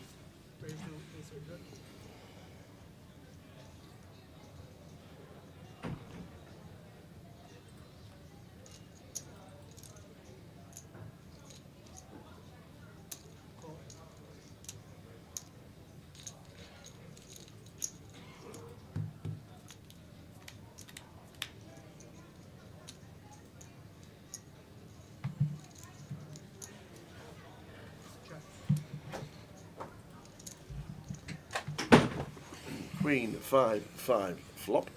Queen 5 5 flop.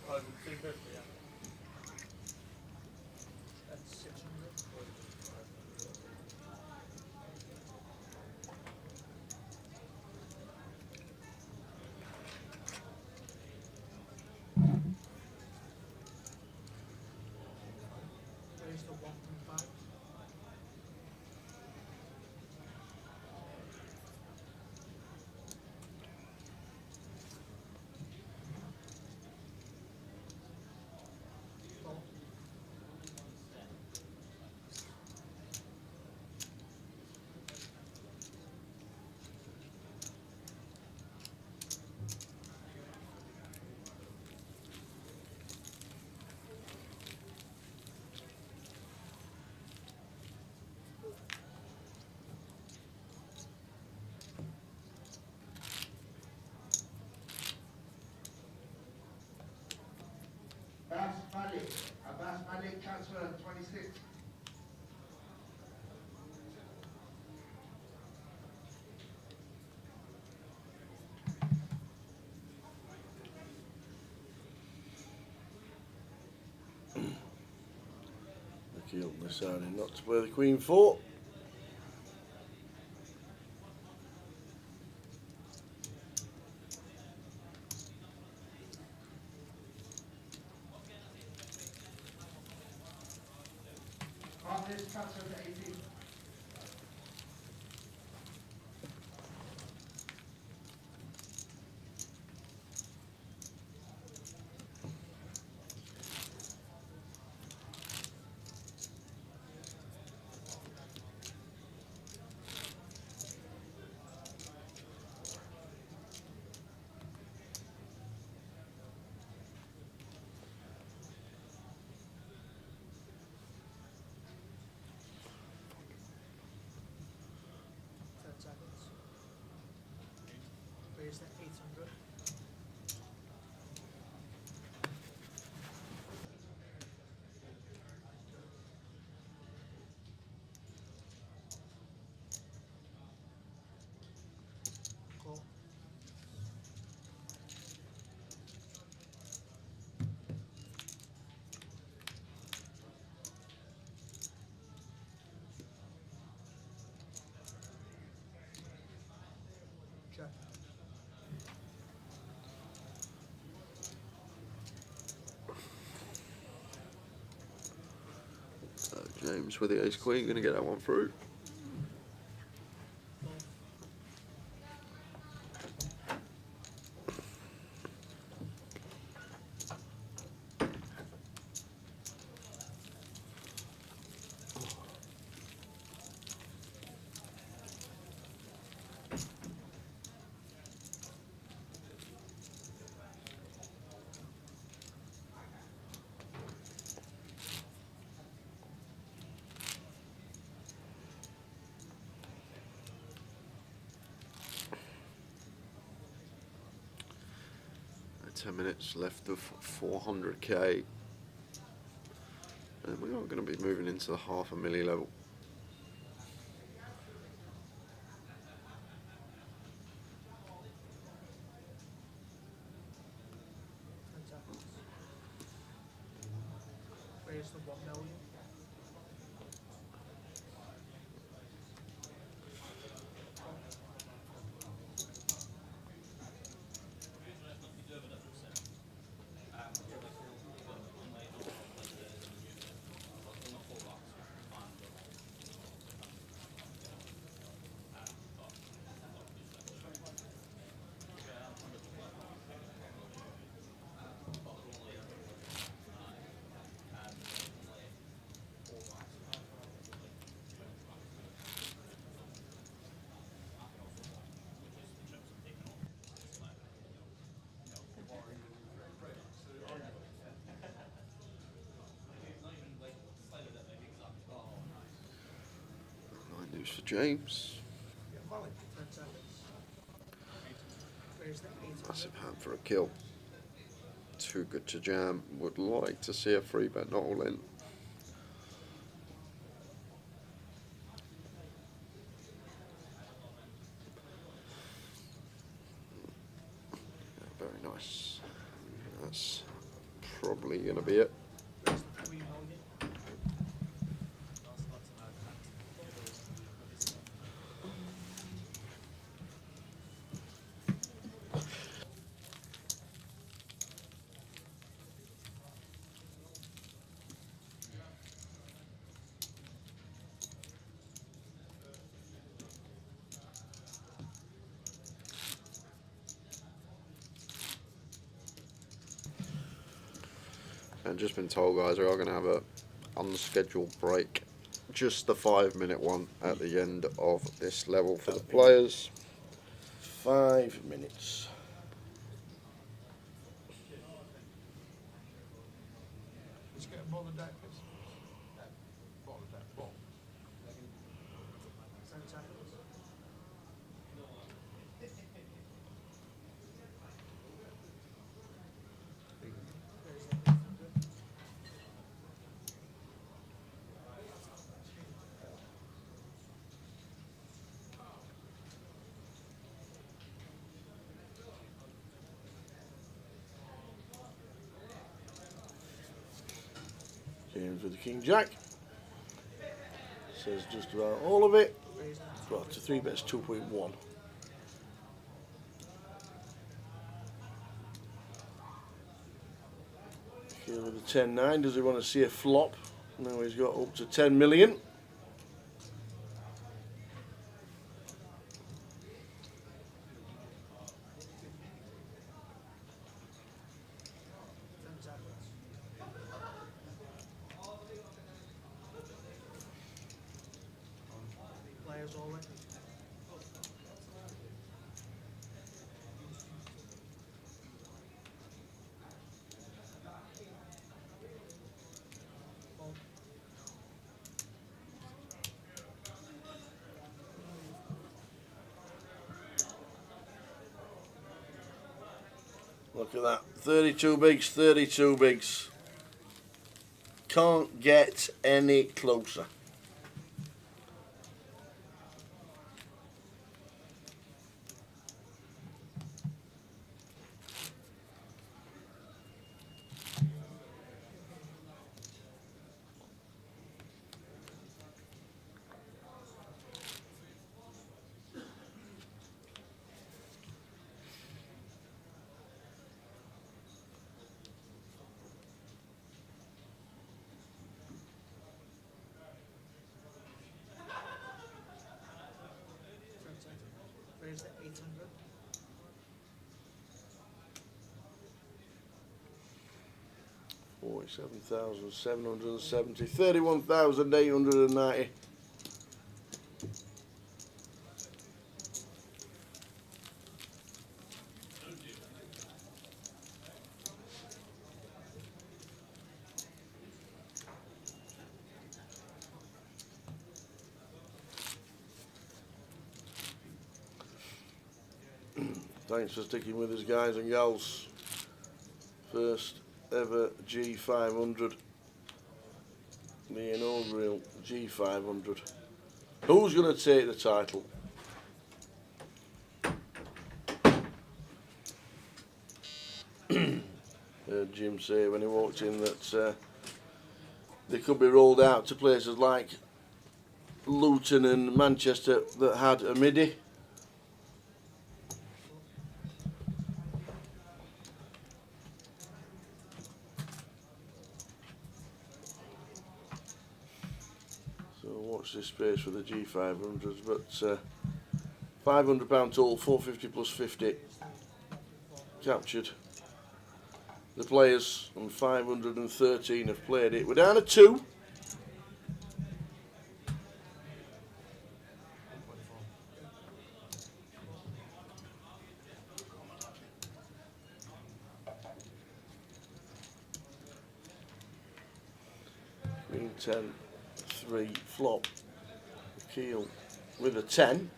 Abbas Malik, transfer 26. The keel decided not to play the Queen 4. This transfer to 18. Raise that 800. Call. Check. James with the ace queen, going to get that one through. And 10 minutes left of 400k. And we are going to be moving into the half a milli level. Raise the 1 million. Nine news for James. 10 seconds. Raise the 800. Massive hand for a kill. Too good to jam. Would like to see a free bet, not all in. Yeah, very nice. That's probably going to be it. Raise the 3 million. And just been told, guys, we are going to have a unscheduled break. Just the 5-minute one at the end of this level for the players. 5 minutes. Just get a ball of deck, please. Ball of deck, ball. 10 seconds. Raise the 800. James with the King Jack. Says just about all of it. Raise the Well, to 3 bets 2.1. Here with the 10-9, does he want to see a flop? Now he's got up to 10 million. Players all in. Look at that. 32 bigs, 32 bigs. Can't get any closer. Where's the 800? $47,770, 31,890. Thanks for sticking with us, guys and gals. First ever G500. The inaugural G500. Who's going to take the title? Heard Jim say when he walked in that they could be rolled out to places like Luton and Manchester that had a MIDI. Watch this space for the G500s, but £500 total, 450 plus 50 captured. The players on 513 have played it. We're down to 2. Queen 10. 3 flop, keel with a 10.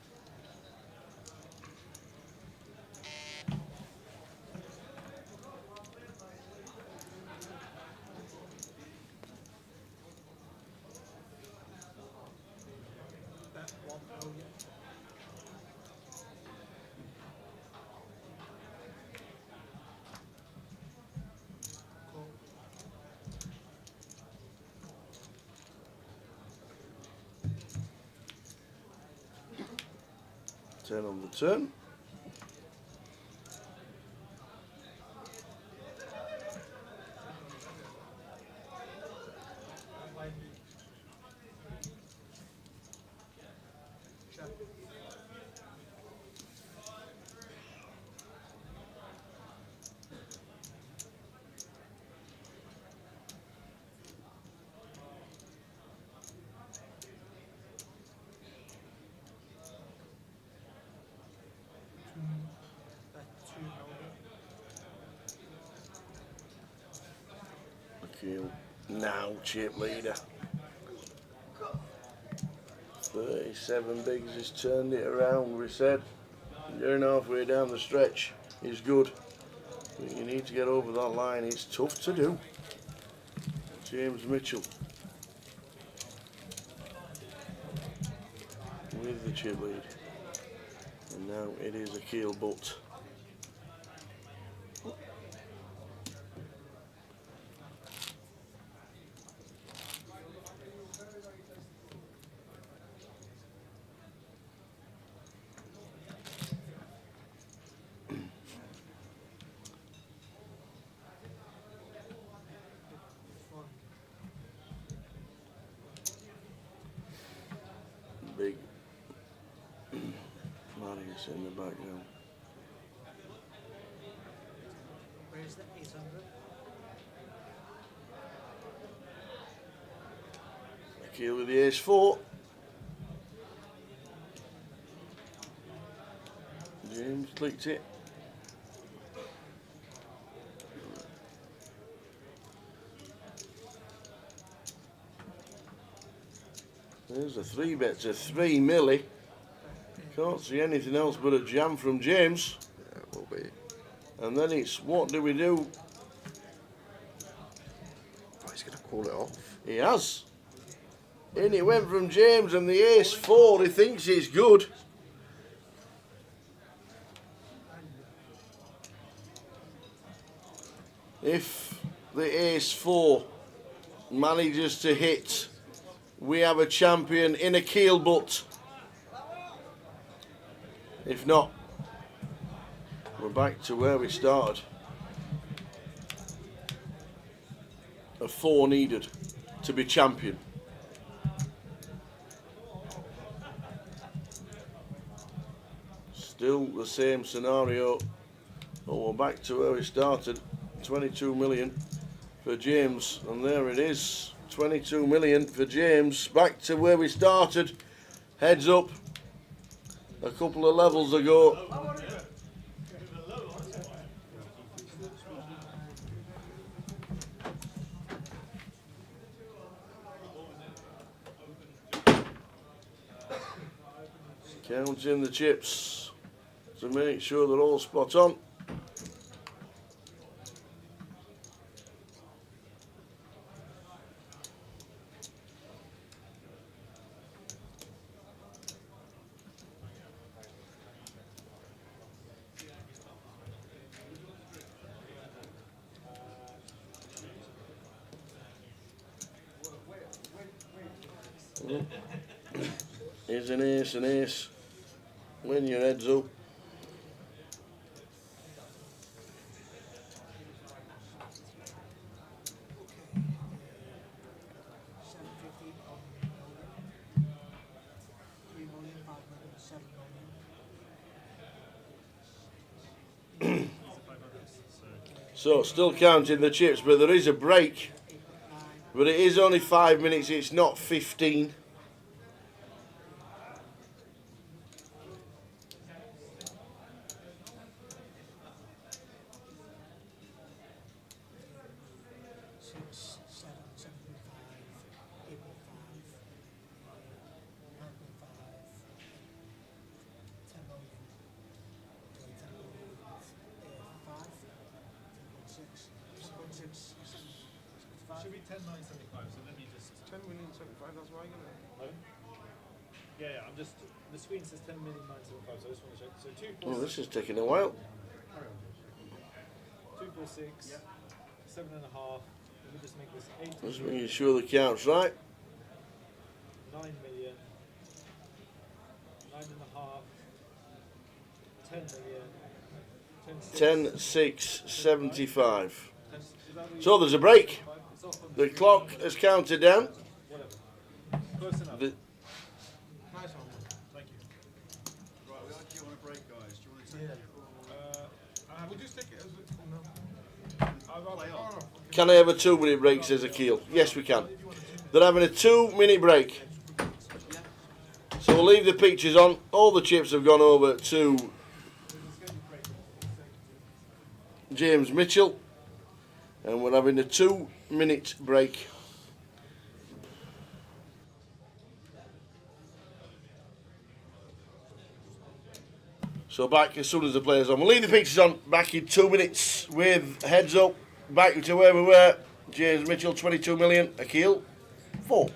On the turn. Now chip leader. 37 bigs has turned it around. We said near halfway down the stretch is good, but you need to get over that line. It's tough to do. James Mitchell with the chip lead, and now it is a keel butt. Big Marius in the background. Where's the 800? Keel with the ace 4. James clicked it. There's a 3-bet to 3 milli. Can't see anything else but a jam from James. Yeah, it will be. And then it's, what do we do? Oh, he's going to call it off. He has. In it went from James, and the ace 4, he thinks it's good. If the ace 4 manages to hit, we have a champion in a keel butt. If not, we're back to where we started. A 4 needed to be champion. Still the same scenario. Oh, we're back to where we started. 22 million for James, and there it is. 22 million for James. Back to where we started. Heads up. A couple of levels ago. Counting the chips to make sure they're all spot on. Here's an ace, when your head's up. So still counting the chips, but there is a break. But it is only 5 minutes, it's not 15. Should be 10,975, so let me just... 10,000,075, that's why you're going Yeah, I'm just... The screen says 10,975, so I just want to check. So 2, 4, Oh, this is taking a while. 2, 4, 6, 7.5. Let me just make this 8. Just making sure the count's right. 9 million. 9.5. 10 million. 10, 6, 75. So there's a break. The clock has counted down. Close enough. The, Nice one. Thank you. Right, we actually want a break, guys. Do you want to take it? We'll just take it as it's come now. Play on. can I have a 2-minute break, says Akil? Yes, we can. They're having a 2-minute break. So we'll leave the pictures on. All the chips have gone over to James Mitchell. And we're having a 2-minute break. So back as soon as the players on. We'll leave the pictures on back in 2 minutes with heads up. Back to where we were. James Mitchell, 22 million. Akil, 4.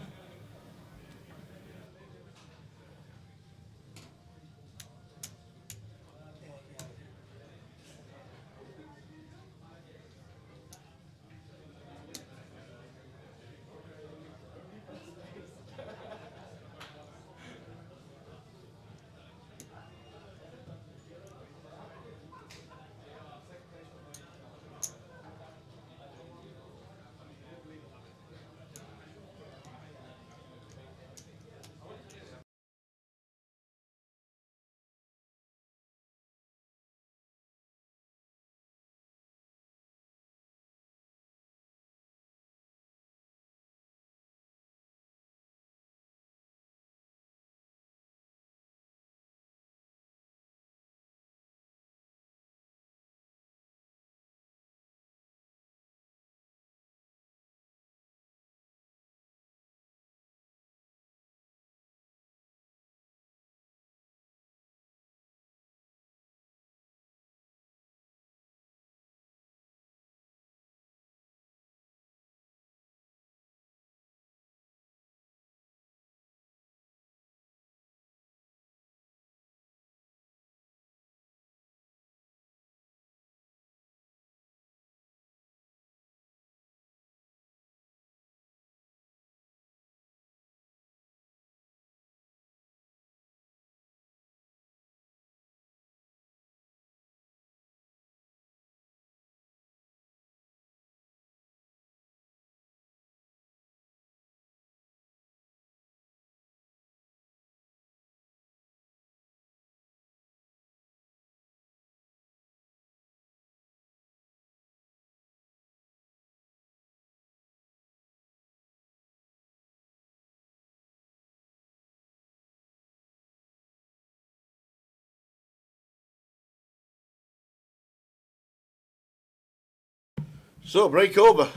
So break over,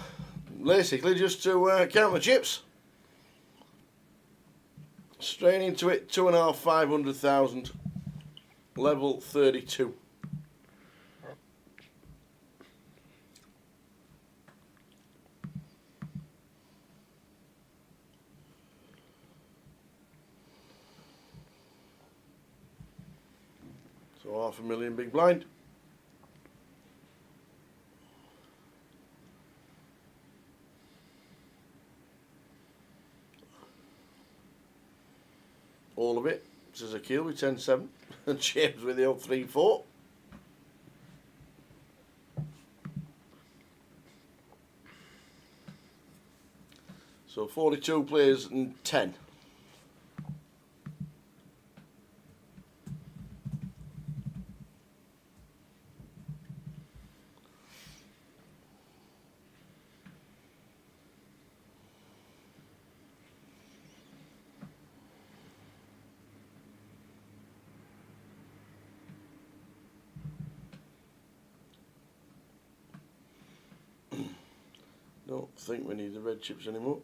basically just to count the chips. Straight into it, 2.5, 500,000, level 32. So 500,000 big blind. All of it. This is Akil with 10-7 and James with the old 3-4. So 42 players and 10. Don't think we need the red chips anymore.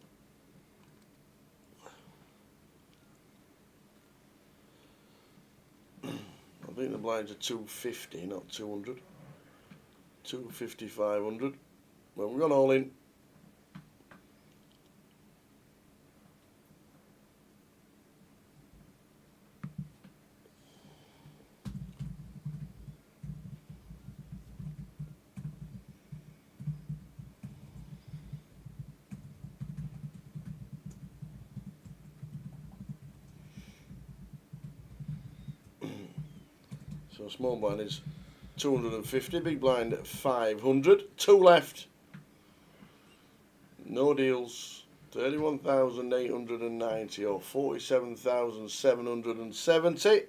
I think the blinds are 250, not 200. 250, 500. Well, we've gone all in. So small blind is 250, big blind at 500, 2 left. No deals, 31,890 or 47,770.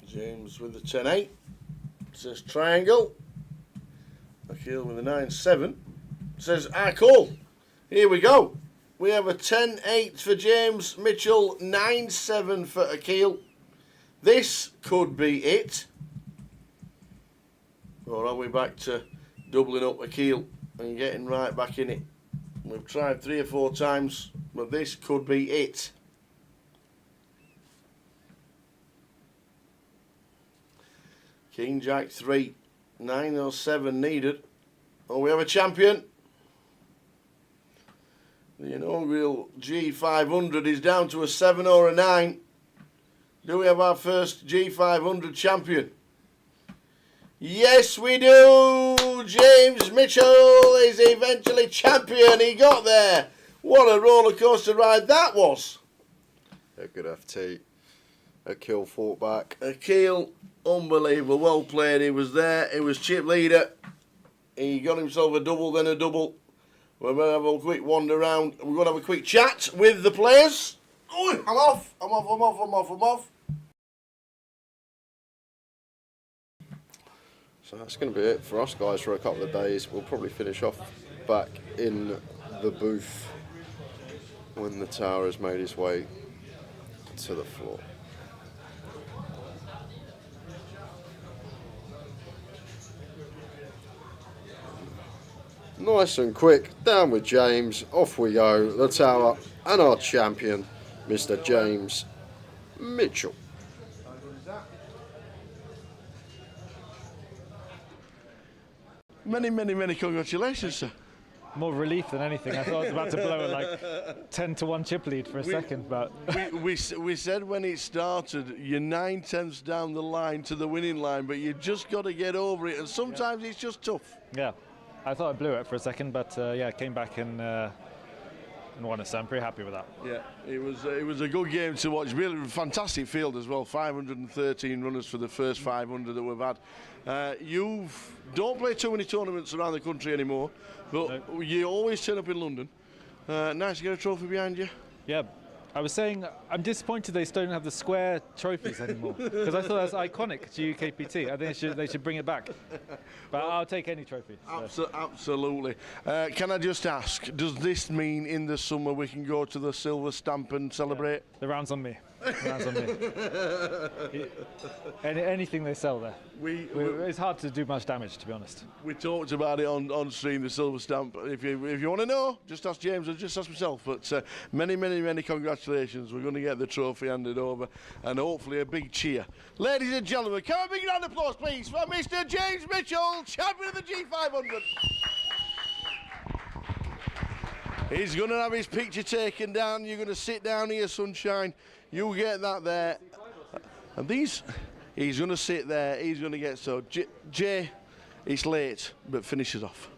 James with the 10-8, says triangle. Akil with the 9-7, says I call. Here we go. We have a 10-8 for James, Mitchell, 9-7 for Akil. This could be it. Or are we back to doubling up Akil and getting right back in it? We've tried 3 or 4 times, but this could be it. King Jack 3, 907 needed. Oh, we have a champion. The inaugural G500 is down to a 7 or a 9. Do we have our first G500 champion? Yes, we do. James Mitchell is eventually champion. He got there. What a roller coaster ride that was. A good FT. Akil fought back. Akil, unbelievable. Well played. He was there. He was chip leader. He got himself a double, then a double. We're going to have a quick wander around. We're going to have a quick chat with the players. Oh, I'm off. I'm off. So that's going to be it for us guys for a couple of days. We'll probably finish off back in the booth when the tower has made its way to the floor. Nice and quick, down with James, off we go, the tower, and our champion, Mr. James Mitchell. Many congratulations, sir. More relief than anything. I thought I was about to blow a like 10-1 chip lead for a second, but we said when it started, you're 9/10 down the line to the winning line, but you just got to get over it, and sometimes it's just tough. yeah, I thought I blew it for a second, but yeah, came back and won it. So I'm pretty happy with that. Yeah, it was a good game to watch. Really fantastic field as well. 513 runners for the first 500 that we've had. You don't play too many tournaments around the country anymore, but you always turn up in London. Nice to get a trophy behind you. Yeah, I was saying I'm disappointed they still don't have the square trophies anymore because I thought that's iconic to GUKPT. I think they should bring it back. But I'll take any trophy. So. Absolutely. Can I just ask, does this mean in the summer we can go to the Silver Stamp and celebrate? The round's on me. Anything they sell there. It's hard to do much damage, to be honest. We talked about it on stream, the Silver Stamp. If you want to know, just ask James or just ask myself. But many congratulations. We're going to get the trophy handed over, and hopefully a big cheer. Ladies and gentlemen, come on, big round of applause, please, for Mr. James Mitchell, champion of the G500. He's going to have his picture taken down. You're going to sit down here, sunshine. You get that there. And he's going to sit there. He's going to get Jay, it's late, but finishes off.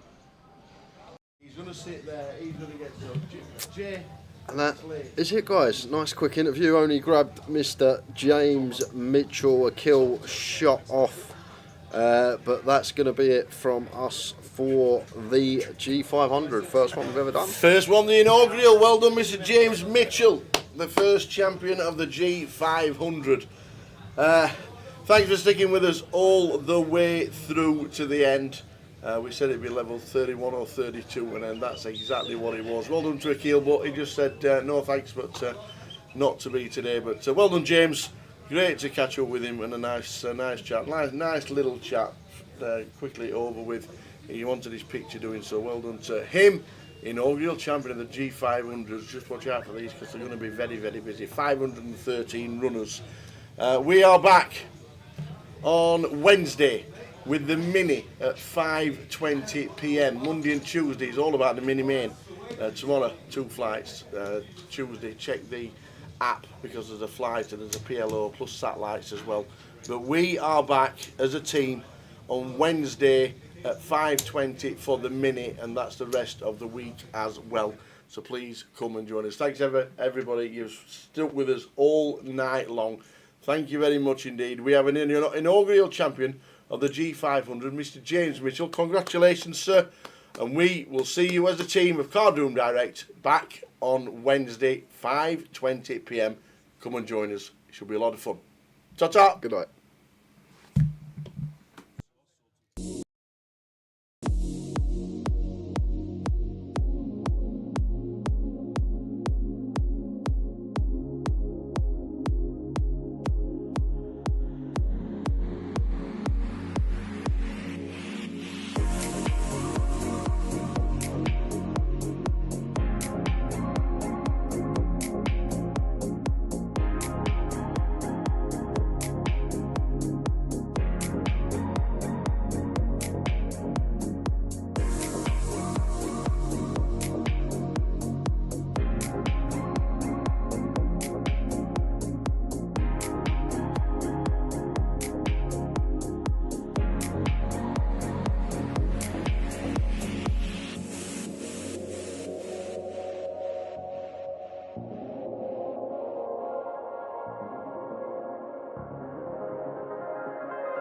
He's going to sit there. He's going to get Jay. And that is it, guys. Nice quick interview. Only grabbed Mr. James Mitchell a kill shot off. But that's going to be it from us for the G500. First one we've ever done. First one, the inaugural. Well done, Mr. James Mitchell, the first champion of the G500. Thanks for sticking with us all the way through to the end. We said it'd be level 31 or 32, and then that's exactly what it was. Well done to Akil, but he just said no thanks, but not to be today. But well done, James. Great to catch up with him, and a nice chat. Nice little chat. Quickly over with. He wanted his picture doing so. Well done to him. Inaugural champion of the G500s. Just watch out for these because they're going to be very busy. 513 runners. We are back on Wednesday with the mini at 5:20 p.m. Monday and Tuesday is all about the mini main. Tomorrow, 2 flights. Tuesday, check the app because there's a flight and there's a PLO plus satellites as well. But we are back as a team on Wednesday at 5:20 for the mini, and that's the rest of the week as well. So please come and join us. Thanks everybody. You've stuck with us all night long. Thank you very much indeed. We have an inaugural champion of the G500, Mr. James Mitchell. Congratulations, sir. And we will see you as a team of Card Room Direct back on Wednesday, 5:20 p.m. Come and join us. It should be a lot of fun. Ta-ta. Good night.